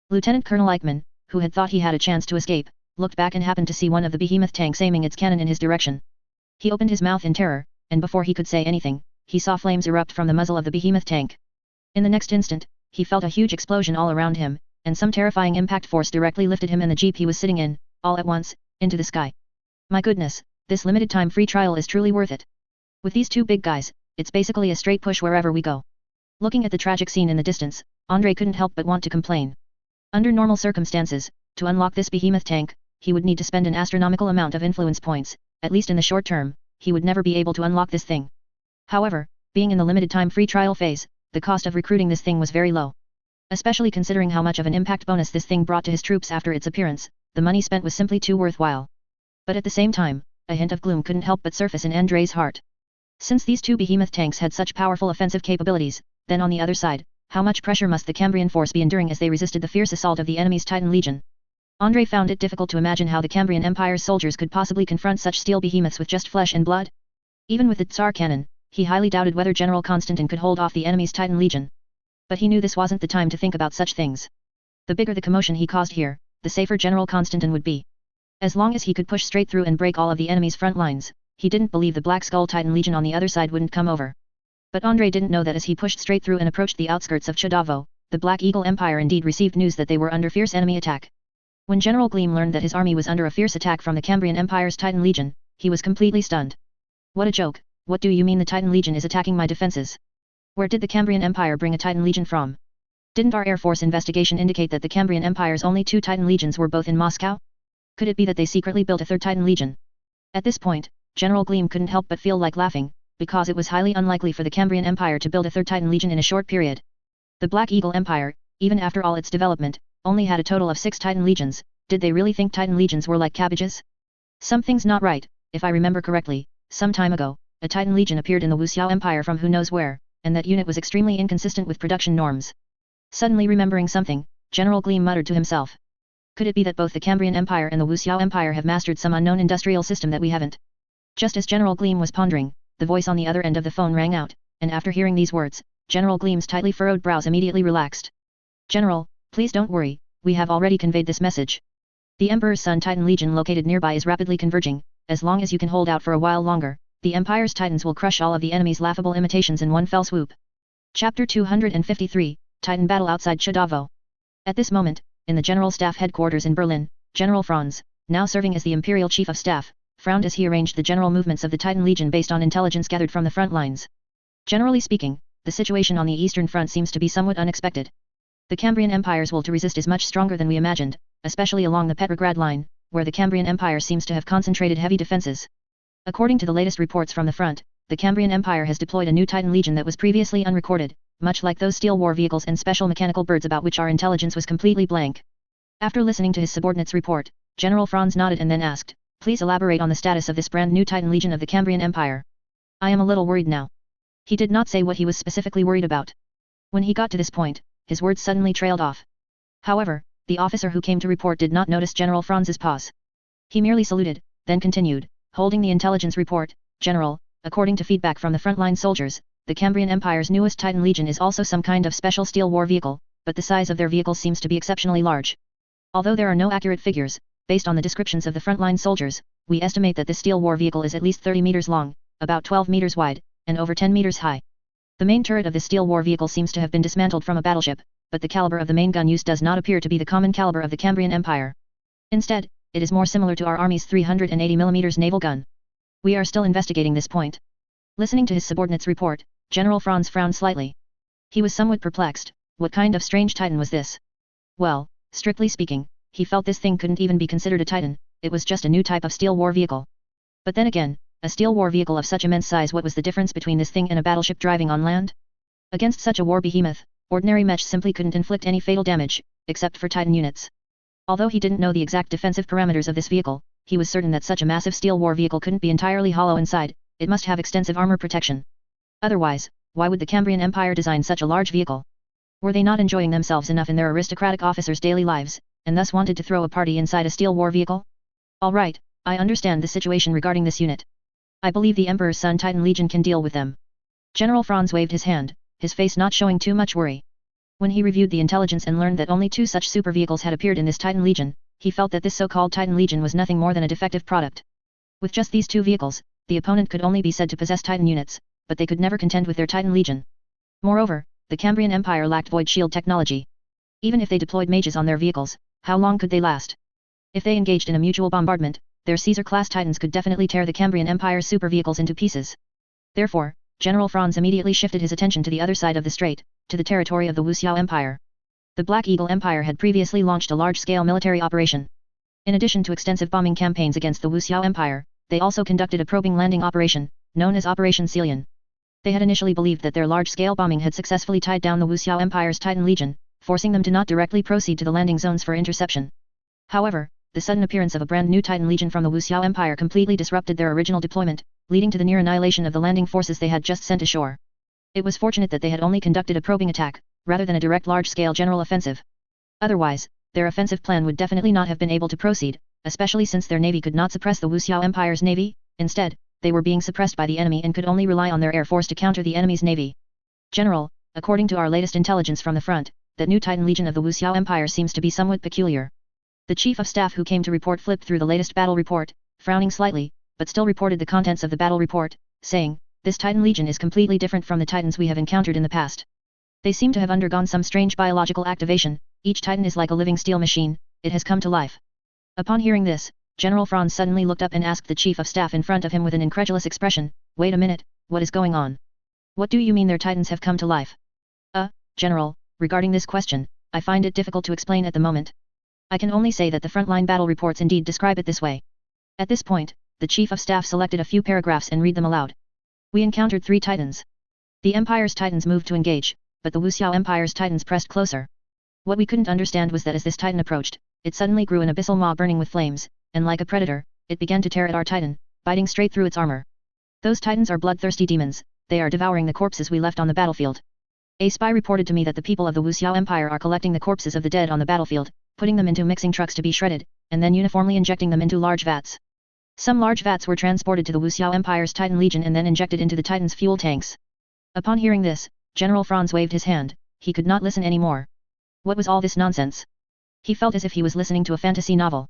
Lieutenant Colonel Eichmann, who had thought he had a chance to escape, looked back and happened to see one of the behemoth tanks aiming its cannon in his direction. He opened his mouth in terror, and before he could say anything, he saw flames erupt from the muzzle of the behemoth tank. In the next instant, he felt a huge explosion all around him, and some terrifying impact force directly lifted him and the jeep he was sitting in, all at once, into the sky. My goodness, this limited time free trial is truly worth it. With these two big guys, it's basically a straight push wherever we go. Looking at the tragic scene in the distance, Andrei couldn't help but want to complain. Under normal circumstances, to unlock this behemoth tank, he would need to spend an astronomical amount of influence points, at least in the short term, he would never be able to unlock this thing. However, being in the limited time free trial phase, the cost of recruiting this thing was very low. Especially considering how much of an impact bonus this thing brought to his troops after its appearance, the money spent was simply too worthwhile. But at the same time, a hint of gloom couldn't help but surface in Andrei's heart. Since these two behemoth tanks had such powerful offensive capabilities, then on the other side, how much pressure must the Cambrian force be enduring as they resisted the fierce assault of the enemy's Titan Legion? Andrei found it difficult to imagine how the Cambrian Empire's soldiers could possibly confront such steel behemoths with just flesh and blood. Even with the Tsar cannon, he highly doubted whether General Konstantin could hold off the enemy's Titan Legion. But he knew this wasn't the time to think about such things. The bigger the commotion he caused here, the safer General Konstantin would be. As long as he could push straight through and break all of the enemy's front lines, he didn't believe the Black Skull Titan Legion on the other side wouldn't come over. But Andrei didn't know that as he pushed straight through and approached the outskirts of Chudavo, the Black Eagle Empire indeed received news that they were under fierce enemy attack. When General Gleam learned that his army was under a fierce attack from the Cambrian Empire's Titan Legion, he was completely stunned. What a joke, what do you mean the Titan Legion is attacking my defenses? Where did the Cambrian Empire bring a Titan Legion from? Didn't our Air Force investigation indicate that the Cambrian Empire's only 2 Titan Legions were both in Moscow? Could it be that they secretly built a 3rd Titan Legion? At this point, General Gleam couldn't help but feel like laughing, because it was highly unlikely for the Cambrian Empire to build a 3rd Titan Legion in a short period. The Black Eagle Empire, even after all its development, only had a total of 6 Titan Legions. Did they really think Titan Legions were like cabbages? Something's not right. If I remember correctly, some time ago, a Titan Legion appeared in the Wuxiao Empire from who knows where, and that unit was extremely inconsistent with production norms. Suddenly remembering something, General Gleam muttered to himself. Could it be that both the Cambrian Empire and the Wuxiao Empire have mastered some unknown industrial system that we haven't? Just as General Gleam was pondering, the voice on the other end of the phone rang out, and after hearing these words, General Gleam's tightly furrowed brows immediately relaxed. General, please don't worry, we have already conveyed this message. The Emperor's Sun Titan Legion located nearby is rapidly converging. As long as you can hold out for a while longer, the Empire's Titans will crush all of the enemy's laughable imitations in one fell swoop. Chapter 253, Titan Battle outside Chudavo. At this moment, in the General Staff headquarters in Berlin, General Franz, now serving as the Imperial Chief of Staff, frowned as he arranged the general movements of the Titan Legion based on intelligence gathered from the front lines. Generally speaking, the situation on the Eastern Front seems to be somewhat unexpected. The Cambrian Empire's will to resist is much stronger than we imagined, especially along the Petrograd line, where the Cambrian Empire seems to have concentrated heavy defenses. According to the latest reports from the front, the Cambrian Empire has deployed a new Titan Legion that was previously unrecorded, much like those steel war vehicles and special mechanical birds about which our intelligence was completely blank. After listening to his subordinate's report, General Franz nodded and then asked, "Please elaborate on the status of this brand new Titan Legion of the Cambrian Empire. I am a little worried now." He did not say what he was specifically worried about. When he got to this point, his words suddenly trailed off. However, the officer who came to report did not notice General Franz's pause. He merely saluted, then continued, holding the intelligence report, "General, according to feedback from the frontline soldiers, the Cambrian Empire's newest Titan Legion is also some kind of special steel war vehicle, but the size of their vehicle seems to be exceptionally large. Although there are no accurate figures, based on the descriptions of the frontline soldiers, we estimate that this steel war vehicle is at least 30 meters long, about 12 meters wide, and over 10 meters high. The main turret of this steel war vehicle seems to have been dismantled from a battleship, but the caliber of the main gun used does not appear to be the common caliber of the Cambrian Empire. Instead, it is more similar to our Army's 380mm naval gun. We are still investigating this point." Listening to his subordinate's report, General Franz frowned slightly. He was somewhat perplexed. What kind of strange Titan was this? Well, strictly speaking, he felt this thing couldn't even be considered a Titan, it was just a new type of steel war vehicle. But then again, a steel war vehicle of such immense size, what was the difference between this thing and a battleship driving on land? Against such a war behemoth, ordinary mech simply couldn't inflict any fatal damage, except for Titan units. Although he didn't know the exact defensive parameters of this vehicle, he was certain that such a massive steel war vehicle couldn't be entirely hollow inside, it must have extensive armor protection. Otherwise, why would the Cambrian Empire design such a large vehicle? Were they not enjoying themselves enough in their aristocratic officers' daily lives, and thus wanted to throw a party inside a steel war vehicle? All right, I understand the situation regarding this unit. I believe the Emperor's Sun Titan Legion can deal with them. General Franz waved his hand, his face not showing too much worry. When he reviewed the intelligence and learned that only 2 such super vehicles had appeared in this Titan Legion, he felt that this so-called Titan Legion was nothing more than a defective product. With just these 2 vehicles, the opponent could only be said to possess Titan units, but they could never contend with their Titan Legion. Moreover, the Cambrian Empire lacked void shield technology. Even if they deployed mages on their vehicles, how long could they last? If they engaged in a mutual bombardment, their Caesar-class Titans could definitely tear the Cambrian Empire's super vehicles into pieces. Therefore, General Franz immediately shifted his attention to the other side of the strait, to the territory of the Wuxiao Empire. The Black Eagle Empire had previously launched a large-scale military operation. In addition to extensive bombing campaigns against the Wuxiao Empire, they also conducted a probing landing operation, known as Operation Celian. They had initially believed that their large-scale bombing had successfully tied down the Wuxiao Empire's Titan Legion, forcing them to not directly proceed to the landing zones for interception. However, the sudden appearance of a brand new Titan Legion from the Wuxiao Empire completely disrupted their original deployment, leading to the near annihilation of the landing forces they had just sent ashore. It was fortunate that they had only conducted a probing attack, rather than a direct large-scale general offensive. Otherwise, their offensive plan would definitely not have been able to proceed, especially since their navy could not suppress the Wuxiao Empire's navy. Instead, they were being suppressed by the enemy and could only rely on their air force to counter the enemy's navy. General, according to our latest intelligence from the front, that new Titan Legion of the Wuxiao Empire seems to be somewhat peculiar. The chief of staff who came to report flipped through the latest battle report, frowning slightly, but still reported the contents of the battle report, saying, "This Titan Legion is completely different from the Titans we have encountered in the past. They seem to have undergone some strange biological activation, each Titan is like a living steel machine, it has come to life." Upon hearing this, General Franz suddenly looked up and asked the chief of staff in front of him with an incredulous expression, "Wait a minute, what is going on? What do you mean their Titans have come to life?" General, regarding this question, I find it difficult to explain at the moment. I can only say that the frontline battle reports indeed describe it this way." At this point, the chief of staff selected a few paragraphs and read them aloud. "We encountered 3 Titans. The Empire's Titans moved to engage, but the Wuxiao Empire's Titans pressed closer. What we couldn't understand was that as this Titan approached, it suddenly grew an abyssal maw burning with flames, and like a predator, it began to tear at our Titan, biting straight through its armor. Those Titans are bloodthirsty demons, they are devouring the corpses we left on the battlefield. A spy reported to me that the people of the Wuxiao Empire are collecting the corpses of the dead on the battlefield, putting them into mixing trucks to be shredded, and then uniformly injecting them into large vats. Some large vats were transported to the Wuxiao Empire's Titan Legion and then injected into the Titan's fuel tanks." Upon hearing this, General Franz waved his hand, he could not listen anymore. What was all this nonsense? He felt as if he was listening to a fantasy novel.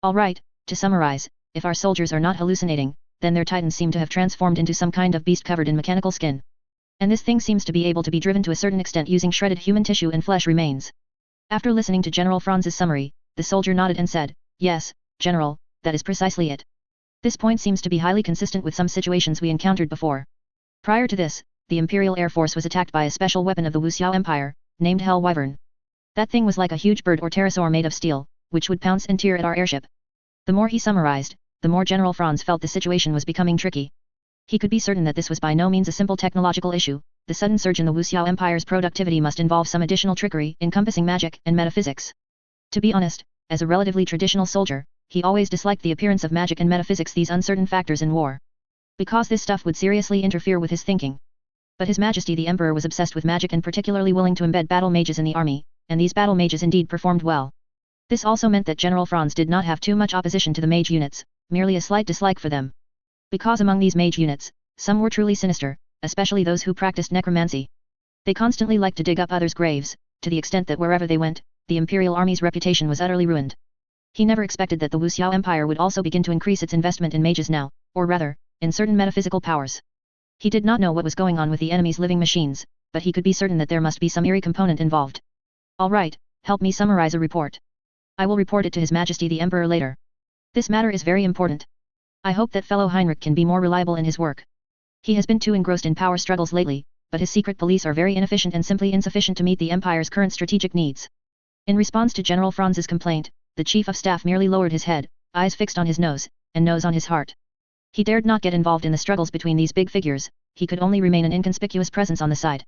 All right, to summarize, if our soldiers are not hallucinating, then their Titans seem to have transformed into some kind of beast covered in mechanical skin. And this thing seems to be able to be driven to a certain extent using shredded human tissue and flesh remains. After listening to General Franz's summary, the soldier nodded and said, "Yes, General, that is precisely it. This point seems to be highly consistent with some situations we encountered before. Prior to this, the Imperial Air Force was attacked by a special weapon of the Wuxiao Empire, named Hell Wyvern. That thing was like a huge bird or pterosaur made of steel, which would pounce and tear at our airship." The more he summarized, the more General Franz felt the situation was becoming tricky. He could be certain that this was by no means a simple technological issue. The sudden surge in the Wuxiao Empire's productivity must involve some additional trickery encompassing magic and metaphysics. To be honest, as a relatively traditional soldier, he always disliked the appearance of magic and metaphysics, these uncertain factors in war, because this stuff would seriously interfere with his thinking. But His Majesty the Emperor was obsessed with magic and particularly willing to embed battle mages in the army, and these battle mages indeed performed well. This also meant that General Franz did not have too much opposition to the mage units, merely a slight dislike for them. Because among these mage units, some were truly sinister, especially those who practiced necromancy. They constantly liked to dig up others' graves, to the extent that wherever they went, the Imperial Army's reputation was utterly ruined. He never expected that the Wuxiao Empire would also begin to increase its investment in mages now, or rather, in certain metaphysical powers. He did not know what was going on with the enemy's living machines, but he could be certain that there must be some eerie component involved. "All right, help me summarize a report. I will report it to His Majesty the Emperor later. This matter is very important. I hope that fellow Heinrich can be more reliable in his work. He has been too engrossed in power struggles lately, but his secret police are very inefficient and simply insufficient to meet the Empire's current strategic needs." In response to General Franz's complaint, the Chief of Staff merely lowered his head, eyes fixed on his nose, and nose on his heart. He dared not get involved in the struggles between these big figures, he could only remain an inconspicuous presence on the side.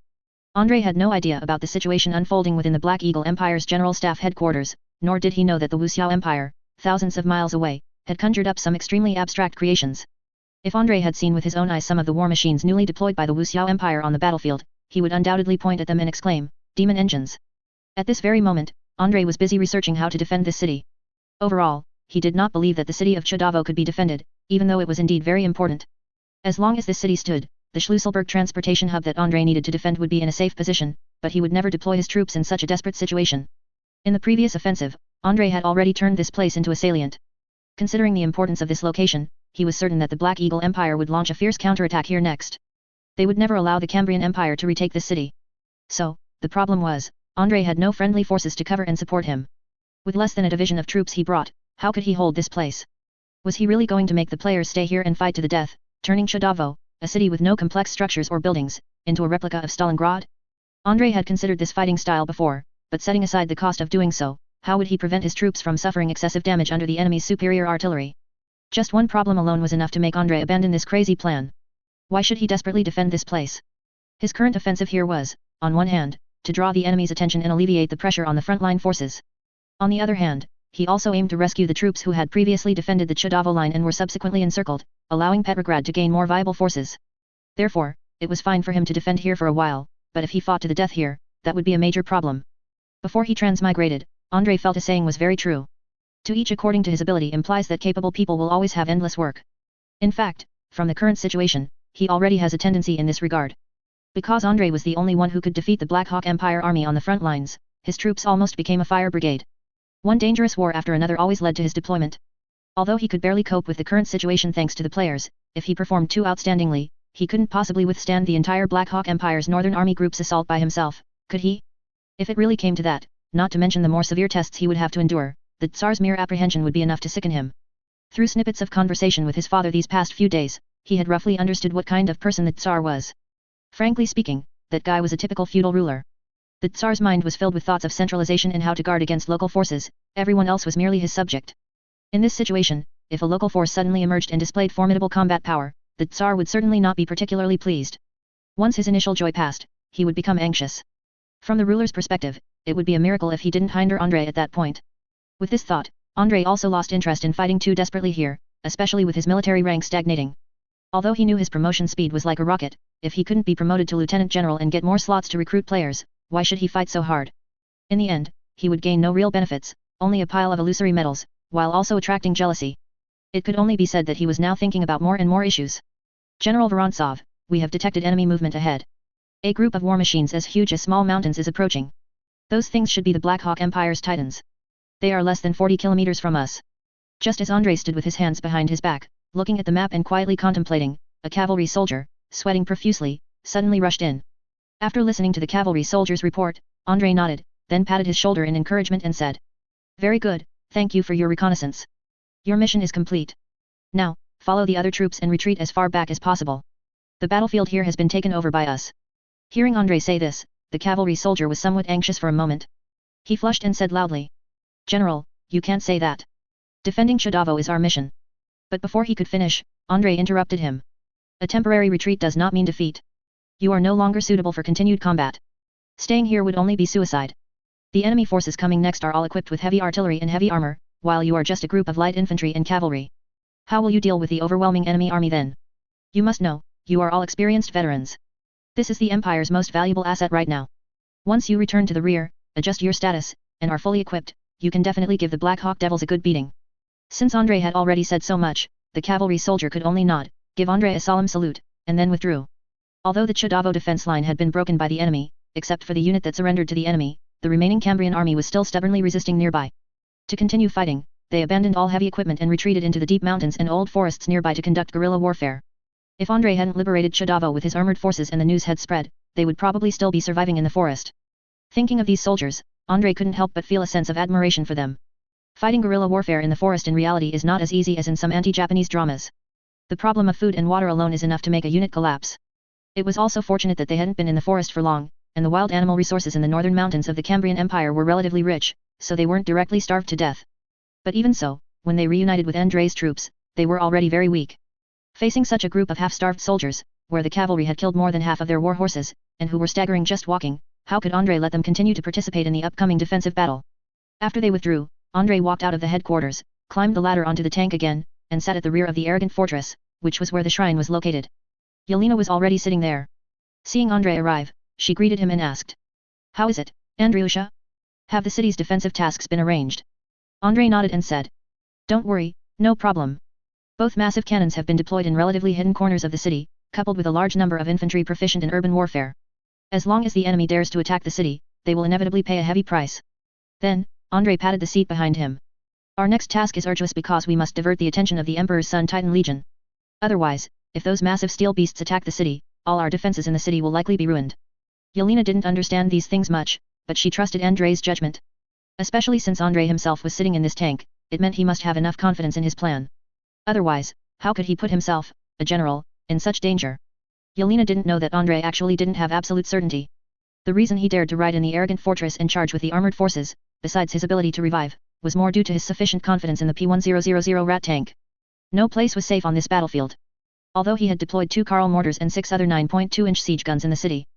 Andrei had no idea about the situation unfolding within the Black Eagle Empire's General Staff headquarters, nor did he know that the Wuxiao Empire, thousands of miles away, had conjured up some extremely abstract creations. If Andrei had seen with his own eyes some of the war machines newly deployed by the Wuxiao Empire on the battlefield, he would undoubtedly point at them and exclaim, demon engines. At this very moment, Andrei was busy researching how to defend this city. Overall, he did not believe that the city of Chudavo could be defended, even though it was indeed very important. As long as this city stood, the Schlüsselburg transportation hub that Andrei needed to defend would be in a safe position, but he would never deploy his troops in such a desperate situation. In the previous offensive, Andrei had already turned this place into a salient. Considering the importance of this location, he was certain that the Black Eagle Empire would launch a fierce counterattack here next. They would never allow the Cambrian Empire to retake this city. So, the problem was, Andrei had no friendly forces to cover and support him. With less than a division of troops he brought, how could he hold this place? Was he really going to make the players stay here and fight to the death, turning Chudavo, a city with no complex structures or buildings, into a replica of Stalingrad? Andrei had considered this fighting style before, but setting aside the cost of doing so, how would he prevent his troops from suffering excessive damage under the enemy's superior artillery? Just one problem alone was enough to make Andrei abandon this crazy plan. Why should he desperately defend this place? His current offensive here was, on one hand, to draw the enemy's attention and alleviate the pressure on the frontline forces. On the other hand, he also aimed to rescue the troops who had previously defended the Chudavo line and were subsequently encircled, allowing Petrograd to gain more viable forces. Therefore, it was fine for him to defend here for a while, but if he fought to the death here, that would be a major problem. Before he transmigrated, Andrei felt a saying was very true. To each according to his ability implies that capable people will always have endless work. In fact, from the current situation, he already has a tendency in this regard. Because Andrei was the only one who could defeat the Black Hawk Empire army on the front lines, his troops almost became a fire brigade. One dangerous war after another always led to his deployment. Although he could barely cope with the current situation thanks to the players, if he performed too outstandingly, he couldn't possibly withstand the entire Black Hawk Empire's northern army group's assault by himself, could he? If it really came to that, not to mention the more severe tests he would have to endure, the Tsar's mere apprehension would be enough to sicken him. Through snippets of conversation with his father these past few days, he had roughly understood what kind of person the Tsar was. Frankly speaking, that guy was a typical feudal ruler. The Tsar's mind was filled with thoughts of centralization and how to guard against local forces, everyone else was merely his subject. In this situation, if a local force suddenly emerged and displayed formidable combat power, the Tsar would certainly not be particularly pleased. Once his initial joy passed, he would become anxious. From the ruler's perspective, it would be a miracle if he didn't hinder Andrei at that point. With this thought, Andrei also lost interest in fighting too desperately here, especially with his military rank stagnating. Although he knew his promotion speed was like a rocket, if he couldn't be promoted to lieutenant general and get more slots to recruit players, why should he fight so hard? In the end, he would gain no real benefits, only a pile of illusory medals, while also attracting jealousy. It could only be said that he was now thinking about more and more issues. General Vorontsov, we have detected enemy movement ahead. A group of war machines as huge as small mountains is approaching. Those things should be the Black Hawk Empire's titans. They are less than 40 kilometers from us. Just as Andrei stood with his hands behind his back, looking at the map and quietly contemplating, a cavalry soldier, sweating profusely, suddenly rushed in. After listening to the cavalry soldier's report, Andrei nodded, then patted his shoulder in encouragement and said, "Very good, thank you for your reconnaissance. Your mission is complete. Now, follow the other troops and retreat as far back as possible. The battlefield here has been taken over by us." Hearing Andrei say this, the cavalry soldier was somewhat anxious for a moment. He flushed and said loudly, "General, you can't say that. Defending Chudavo is our mission." But before he could finish, Andrei interrupted him. "A temporary retreat does not mean defeat. You are no longer suitable for continued combat. Staying here would only be suicide. The enemy forces coming next are all equipped with heavy artillery and heavy armor, while you are just a group of light infantry and cavalry. How will you deal with the overwhelming enemy army then? You must know, you are all experienced veterans. This is the Empire's most valuable asset right now. Once you return to the rear, adjust your status, and are fully equipped, you can definitely give the Black Hawk Devils a good beating." Since Andrei had already said so much, the cavalry soldier could only nod, give Andrei a solemn salute, and then withdrew. Although the Chudavo defense line had been broken by the enemy, except for the unit that surrendered to the enemy, the remaining Cambrian army was still stubbornly resisting nearby. To continue fighting, they abandoned all heavy equipment and retreated into the deep mountains and old forests nearby to conduct guerrilla warfare. If Andrei hadn't liberated Chudavo with his armored forces and the news had spread, they would probably still be surviving in the forest. Thinking of these soldiers, Andrei couldn't help but feel a sense of admiration for them. Fighting guerrilla warfare in the forest in reality is not as easy as in some anti-Japanese dramas. The problem of food and water alone is enough to make a unit collapse. It was also fortunate that they hadn't been in the forest for long, and the wild animal resources in the northern mountains of the Cambrian Empire were relatively rich, so they weren't directly starved to death. But even so, when they reunited with Andrei's troops, they were already very weak. Facing such a group of half-starved soldiers, where the cavalry had killed more than half of their war horses, and who were staggering just walking, how could Andrei let them continue to participate in the upcoming defensive battle? After they withdrew, Andrei walked out of the headquarters, climbed the ladder onto the tank again, and sat at the rear of the arrogant fortress, which was where the shrine was located. Yelena was already sitting there. Seeing Andrei arrive, she greeted him and asked, How is it, Andriusha? Have the city's defensive tasks been arranged? Andrei nodded and said. Don't worry, no problem. Both massive cannons have been deployed in relatively hidden corners of the city, coupled with a large number of infantry proficient in urban warfare. As long as the enemy dares to attack the city, they will inevitably pay a heavy price. Then, Andrei patted the seat behind him. Our next task is arduous because we must divert the attention of the Emperor's Sun Titan Legion. Otherwise, if those massive steel beasts attack the city, all our defenses in the city will likely be ruined. Yelena didn't understand these things much, but she trusted Andrei's judgment. Especially since Andrei himself was sitting in this tank, it meant he must have enough confidence in his plan. Otherwise, how could he put himself, a general, in such danger? Yelena didn't know that Andrei actually didn't have absolute certainty. The reason he dared to ride in the arrogant fortress and charge with the armored forces, besides his ability to revive, was more due to his sufficient confidence in the P1000 rat tank. No place was safe on this battlefield. Although he had deployed 2 Karl mortars and 6 other 9.2-inch siege guns in the city.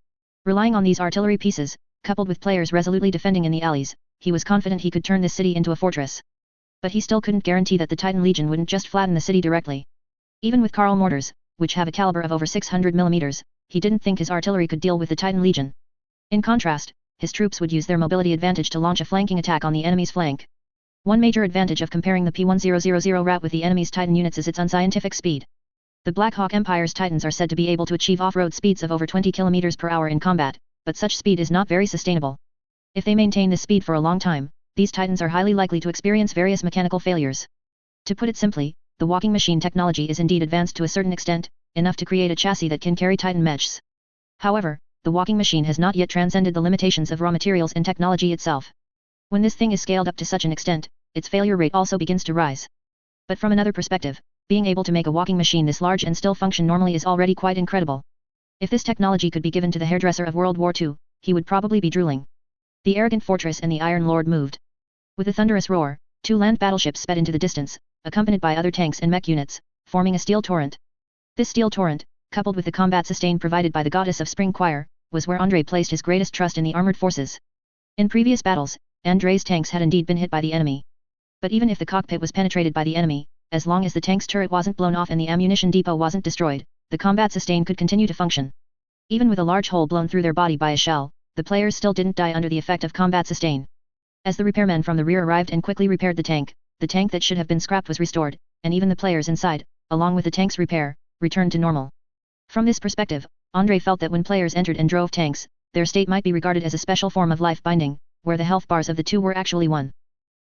Relying on these artillery pieces, coupled with players resolutely defending in the alleys, he was confident he could turn this city into a fortress. But he still couldn't guarantee that the Titan Legion wouldn't just flatten the city directly. Even with Karl mortars, which have a caliber of over 600 mm, he didn't think his artillery could deal with the Titan Legion. In contrast, his troops would use their mobility advantage to launch a flanking attack on the enemy's flank. One major advantage of comparing the P1000 rat with the enemy's Titan units is its unscientific speed. The Black Hawk Empire's Titans are said to be able to achieve off-road speeds of over 20 km per hour in combat, but such speed is not very sustainable. If they maintain this speed for a long time, these Titans are highly likely to experience various mechanical failures. To put it simply, the walking machine technology is indeed advanced to a certain extent, enough to create a chassis that can carry Titan mechs. However, the walking machine has not yet transcended the limitations of raw materials and technology itself. When this thing is scaled up to such an extent, its failure rate also begins to rise. But from another perspective, being able to make a walking machine this large and still function normally is already quite incredible. If this technology could be given to the hairdresser of World War II, he would probably be drooling. The arrogant fortress and the Iron Lord moved. With a thunderous roar, 2 land battleships sped into the distance, accompanied by other tanks and mech units, forming a steel torrent. This steel torrent, coupled with the combat sustain provided by the Goddess of Spring Choir, was where Andrei placed his greatest trust in the armored forces. In previous battles, Andrei's tanks had indeed been hit by the enemy. But even if the cockpit was penetrated by the enemy, as long as the tank's turret wasn't blown off and the ammunition depot wasn't destroyed, the combat sustain could continue to function. Even with a large hole blown through their body by a shell, the players still didn't die under the effect of combat sustain. As the repairmen from the rear arrived and quickly repaired the tank that should have been scrapped was restored, and even the players inside, along with the tank's repair, returned to normal. From this perspective, Andrei felt that when players entered and drove tanks, their state might be regarded as a special form of life binding, where the health bars of the two were actually one.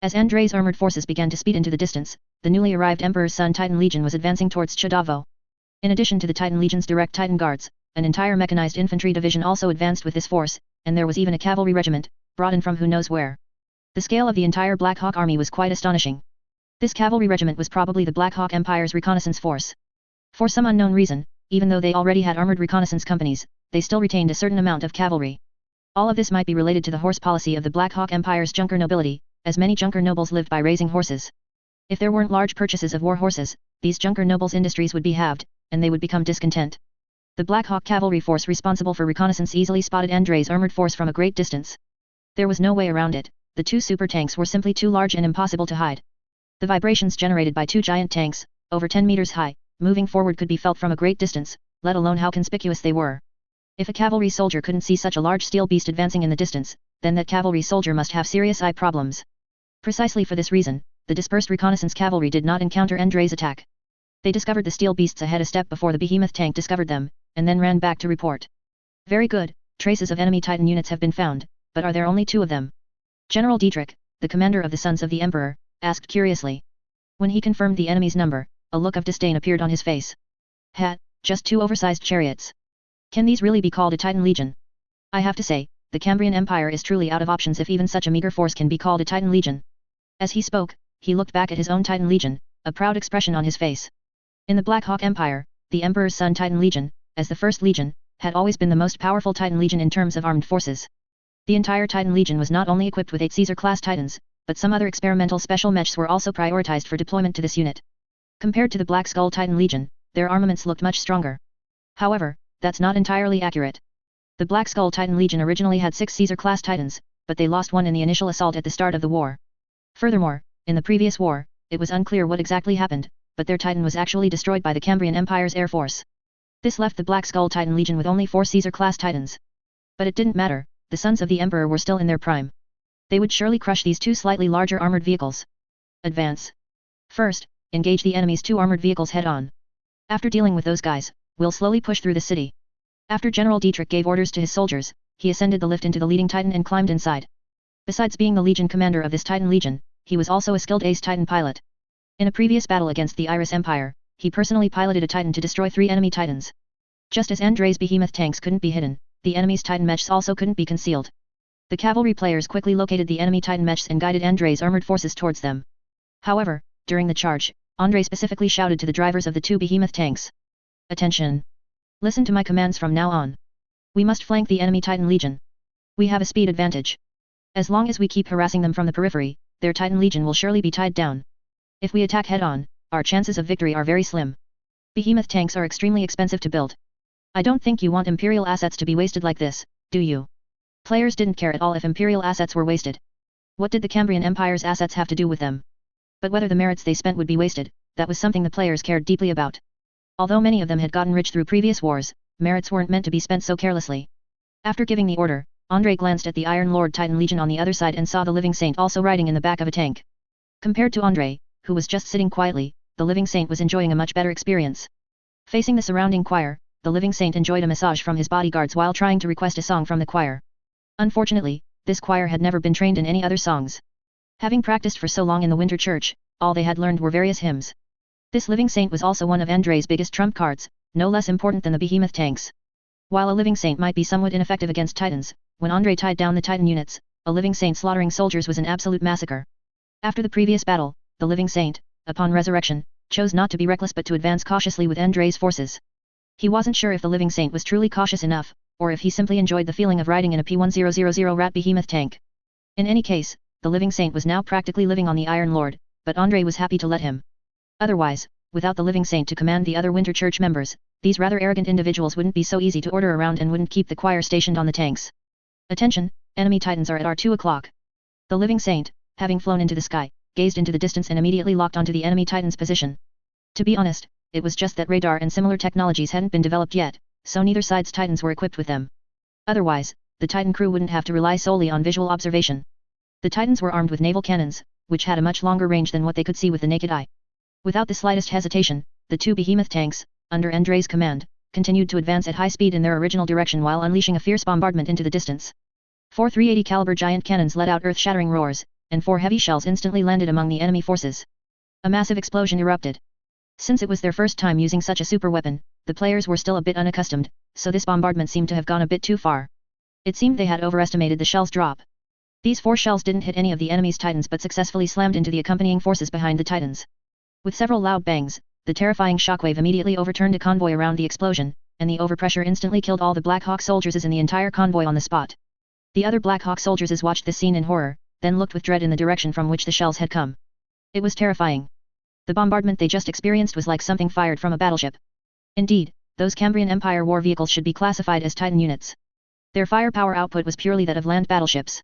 As Andrei's armored forces began to speed into the distance, the newly arrived Emperor's Sun Titan Legion was advancing towards Chudavo. In addition to the Titan Legion's direct Titan Guards, an entire mechanized infantry division also advanced with this force, and there was even a cavalry regiment, brought in from who knows where. The scale of the entire Black Hawk army was quite astonishing. This cavalry regiment was probably the Black Hawk Empire's reconnaissance force. For some unknown reason, even though they already had armored reconnaissance companies, they still retained a certain amount of cavalry. All of this might be related to the horse policy of the Black Hawk Empire's Junker nobility, as many Junker nobles lived by raising horses. If there weren't large purchases of war horses, these Junker nobles' industries would be halved, and they would become discontent. The Black Hawk cavalry force responsible for reconnaissance easily spotted Andrei's armored force from a great distance. There was no way around it, the 2 super tanks were simply too large and impossible to hide. The vibrations generated by 2 giant tanks, over 10 meters high, moving forward could be felt from a great distance, let alone how conspicuous they were. If a cavalry soldier couldn't see such a large steel beast advancing in the distance, then that cavalry soldier must have serious eye problems. Precisely for this reason, the dispersed reconnaissance cavalry did not encounter Andrei's attack. They discovered the steel beasts ahead a step before the behemoth tank discovered them, and then ran back to report. Very good, traces of enemy Titan units have been found, but are there only 2 of them? General Dietrich, the commander of the Sons of the Emperor, asked curiously. When he confirmed the enemy's number, a look of disdain appeared on his face. Just 2 oversized chariots. Can these really be called a Titan Legion? I have to say, the Cambrian Empire is truly out of options if even such a meager force can be called a Titan Legion. As he spoke, he looked back at his own Titan Legion, a proud expression on his face. In the Black Hawk Empire, the Emperor's Sun Titan Legion, as the first legion, had always been the most powerful Titan Legion in terms of armed forces. The entire Titan Legion was not only equipped with 8 Caesar-class Titans, but some other experimental special mechs were also prioritized for deployment to this unit. Compared to the Black Skull Titan Legion, their armaments looked much stronger. However, that's not entirely accurate. The Black Skull Titan Legion originally had 6 Caesar-class Titans, but they lost one in the initial assault at the start of the war. Furthermore, in the previous war, it was unclear what exactly happened, but their Titan was actually destroyed by the Cambrian Empire's air force. This left the Black Skull Titan Legion with only 4 Caesar-class Titans. But it didn't matter, the sons of the Emperor were still in their prime. They would surely crush these two slightly larger armored vehicles. Advance. First, engage the enemy's two armored vehicles head-on. After dealing with those guys, we'll slowly push through the city. After General Dietrich gave orders to his soldiers, he ascended the lift into the leading Titan and climbed inside. Besides being the Legion commander of this Titan Legion, he was also a skilled ace Titan pilot. In a previous battle against the Iris Empire, he personally piloted a Titan to destroy 3 enemy Titans. Just as Andrei's behemoth tanks couldn't be hidden, the enemy's Titan mechs also couldn't be concealed. The cavalry players quickly located the enemy Titan mechs and guided Andrei's armored forces towards them. However, during the charge, Andrei specifically shouted to the drivers of the 2 behemoth tanks. Attention! Listen to my commands from now on. We must flank the enemy Titan Legion. We have a speed advantage. As long as we keep harassing them from the periphery, their Titan Legion will surely be tied down. If we attack head-on, our chances of victory are very slim. Behemoth tanks are extremely expensive to build. I don't think you want Imperial assets to be wasted like this, do you? Players didn't care at all if Imperial assets were wasted. What did the Cambrian Empire's assets have to do with them? But whether the merits they spent would be wasted, that was something the players cared deeply about. Although many of them had gotten rich through previous wars, merits weren't meant to be spent so carelessly. After giving the order, Andrei glanced at the Iron Lord Titan Legion on the other side and saw the Living Saint also riding in the back of a tank. Compared to Andrei, who was just sitting quietly, the Living Saint was enjoying a much better experience. Facing the surrounding choir, the Living Saint enjoyed a massage from his bodyguards while trying to request a song from the choir. Unfortunately, this choir had never been trained in any other songs. Having practiced for so long in the Winter Church, all they had learned were various hymns. This Living Saint was also one of Andrei's biggest trump cards, no less important than the behemoth tanks. While a Living Saint might be somewhat ineffective against Titans, when Andrei tied down the Titan units, a Living Saint slaughtering soldiers was an absolute massacre. After the previous battle, the Living Saint, upon resurrection, chose not to be reckless but to advance cautiously with Andrei's forces. He wasn't sure if the Living Saint was truly cautious enough, or if he simply enjoyed the feeling of riding in a P1000 Rat behemoth tank. In any case, the Living Saint was now practically living on the Iron Lord, but Andrei was happy to let him. Otherwise, without the Living Saint to command the other Winter Church members, these rather arrogant individuals wouldn't be so easy to order around and wouldn't keep the choir stationed on the tanks. Attention, enemy Titans are at our 2 o'clock. The Living Saint, having flown into the sky, gazed into the distance and immediately locked onto the enemy Titan's position. To be honest, it was just that radar and similar technologies hadn't been developed yet, so neither side's Titans were equipped with them. Otherwise, the Titan crew wouldn't have to rely solely on visual observation. The Titans were armed with naval cannons, which had a much longer range than what they could see with the naked eye. Without the slightest hesitation, the 2 behemoth tanks, under Andrei's command, continued to advance at high speed in their original direction while unleashing a fierce bombardment into the distance. 4 380 caliber giant cannons let out earth-shattering roars, and 4 heavy shells instantly landed among the enemy forces. A massive explosion erupted. Since it was their first time using such a super weapon, the players were still a bit unaccustomed, so this bombardment seemed to have gone a bit too far. It seemed they had overestimated the shell's drop. These 4 shells didn't hit any of the enemy's Titans but successfully slammed into the accompanying forces behind the Titans. With several loud bangs, the terrifying shockwave immediately overturned a convoy around the explosion, and the overpressure instantly killed all the Black Hawk soldiers in the entire convoy on the spot. The other Black Hawk soldiers watched this scene in horror, then looked with dread in the direction from which the shells had come. It was terrifying. The bombardment they just experienced was like something fired from a battleship. Indeed, those Cambrian Empire war vehicles should be classified as Titan units. Their firepower output was purely that of land battleships.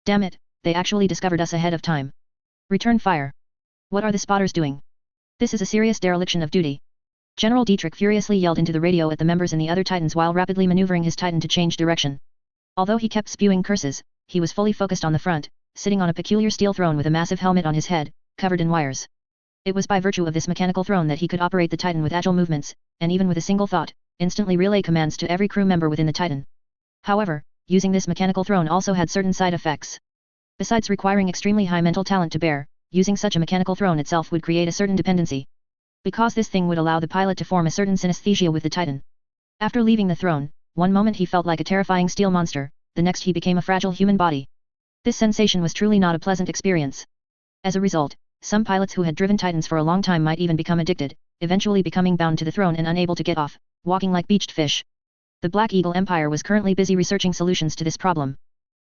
Damn it, they actually discovered us ahead of time. Return fire. What are the spotters doing? This is a serious dereliction of duty. General Dietrich furiously yelled into the radio at the members in the other Titans while rapidly maneuvering his Titan to change direction. Although he kept spewing curses, he was fully focused on the front, sitting on a peculiar steel throne with a massive helmet on his head, covered in wires. It was by virtue of this mechanical throne that he could operate the Titan with agile movements, and even with a single thought, instantly relay commands to every crew member within the Titan. However, using this mechanical throne also had certain side effects. Besides requiring extremely high mental talent to bear, using such a mechanical throne itself would create a certain dependency. Because this thing would allow the pilot to form a certain synesthesia with the Titan. After leaving the throne, one moment he felt like a terrifying steel monster, the next he became a fragile human body. This sensation was truly not a pleasant experience. As a result, some pilots who had driven Titans for a long time might even become addicted, eventually becoming bound to the throne and unable to get off, walking like beached fish. The Black Eagle Empire was currently busy researching solutions to this problem.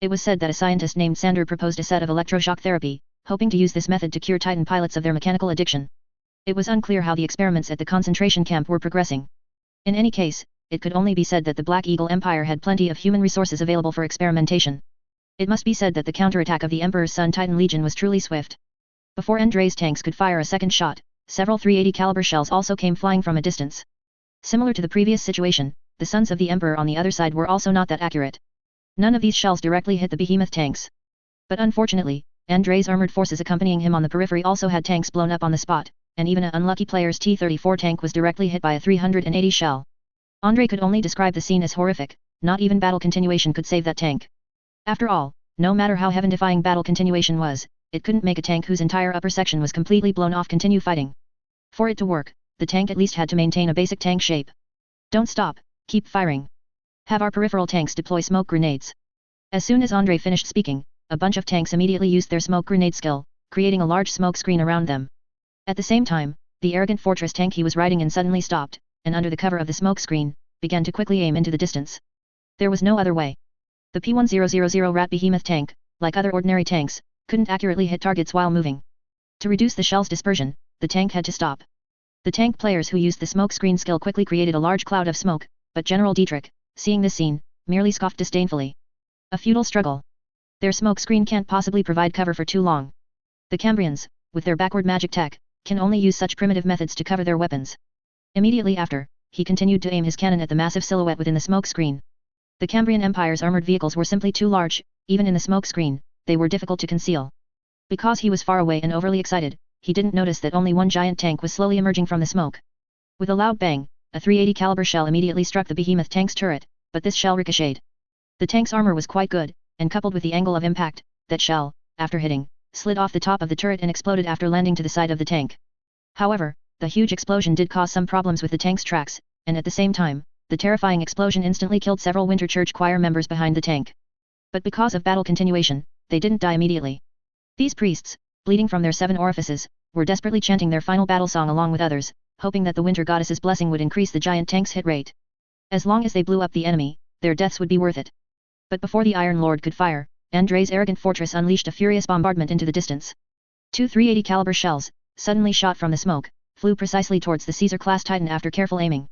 It was said that a scientist named Sander proposed a set of electroshock therapy, hoping to use this method to cure Titan pilots of their mechanical addiction. It was unclear how the experiments at the concentration camp were progressing. In any case, it could only be said that the Black Eagle Empire had plenty of human resources available for experimentation. It must be said that the counterattack of the Emperor's Son Titan Legion was truly swift. Before Andrei's tanks could fire a second shot, several 380 caliber shells also came flying from a distance. Similar to the previous situation, the sons of the Emperor on the other side were also not that accurate. None of these shells directly hit the behemoth tanks. But unfortunately, Andrei's armored forces accompanying him on the periphery also had tanks blown up on the spot, and even an unlucky player's T-34 tank was directly hit by a 380 shell. Andrei could only describe the scene as horrific, not even battle continuation could save that tank. After all, no matter how heaven-defying battle continuation was, it couldn't make a tank whose entire upper section was completely blown off continue fighting. For it to work, the tank at least had to maintain a basic tank shape. Don't stop, keep firing. Have our peripheral tanks deploy smoke grenades. As soon as Andrei finished speaking, a bunch of tanks immediately used their smoke grenade skill, creating a large smoke screen around them. At the same time, the arrogant fortress tank he was riding in suddenly stopped, and under the cover of the smoke screen, began to quickly aim into the distance. There was no other way. The P-1000 Rat Behemoth tank, like other ordinary tanks, couldn't accurately hit targets while moving. To reduce the shell's dispersion, the tank had to stop. The tank players who used the smoke screen skill quickly created a large cloud of smoke, but General Dietrich, seeing this scene, merely scoffed disdainfully. A futile struggle. Their smoke screen can't possibly provide cover for too long. The Cambrians, with their backward magic tech, can only use such primitive methods to cover their weapons. Immediately after, he continued to aim his cannon at the massive silhouette within the smoke screen. The Cambrian Empire's armored vehicles were simply too large, even in the smoke screen, they were difficult to conceal. Because he was far away and overly excited, he didn't notice that only one giant tank was slowly emerging from the smoke. With a loud bang, a 380 caliber shell immediately struck the behemoth tank's turret, but this shell ricocheted. The tank's armor was quite good, and coupled with the angle of impact, that shell, after hitting, slid off the top of the turret and exploded after landing to the side of the tank. However, the huge explosion did cause some problems with the tank's tracks, and at the same time, the terrifying explosion instantly killed several Winter Church choir members behind the tank. But because of battle continuation, they didn't die immediately. These priests, bleeding from their 7 orifices, were desperately chanting their final battle song along with others, hoping that the Winter Goddess's blessing would increase the giant tank's hit rate. As long as they blew up the enemy, their deaths would be worth it. But before the Iron Lord could fire, Andrei's arrogant fortress unleashed a furious bombardment into the distance. 2 380 caliber shells, suddenly shot from the smoke, flew precisely towards the Caesar-class Titan after careful aiming.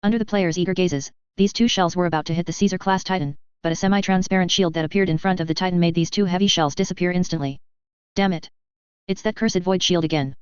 Under the players' eager gazes, these 2 shells were about to hit the Caesar-class Titan, but a semi-transparent shield that appeared in front of the Titan made these 2 heavy shells disappear instantly. Damn it! It's that cursed void shield again.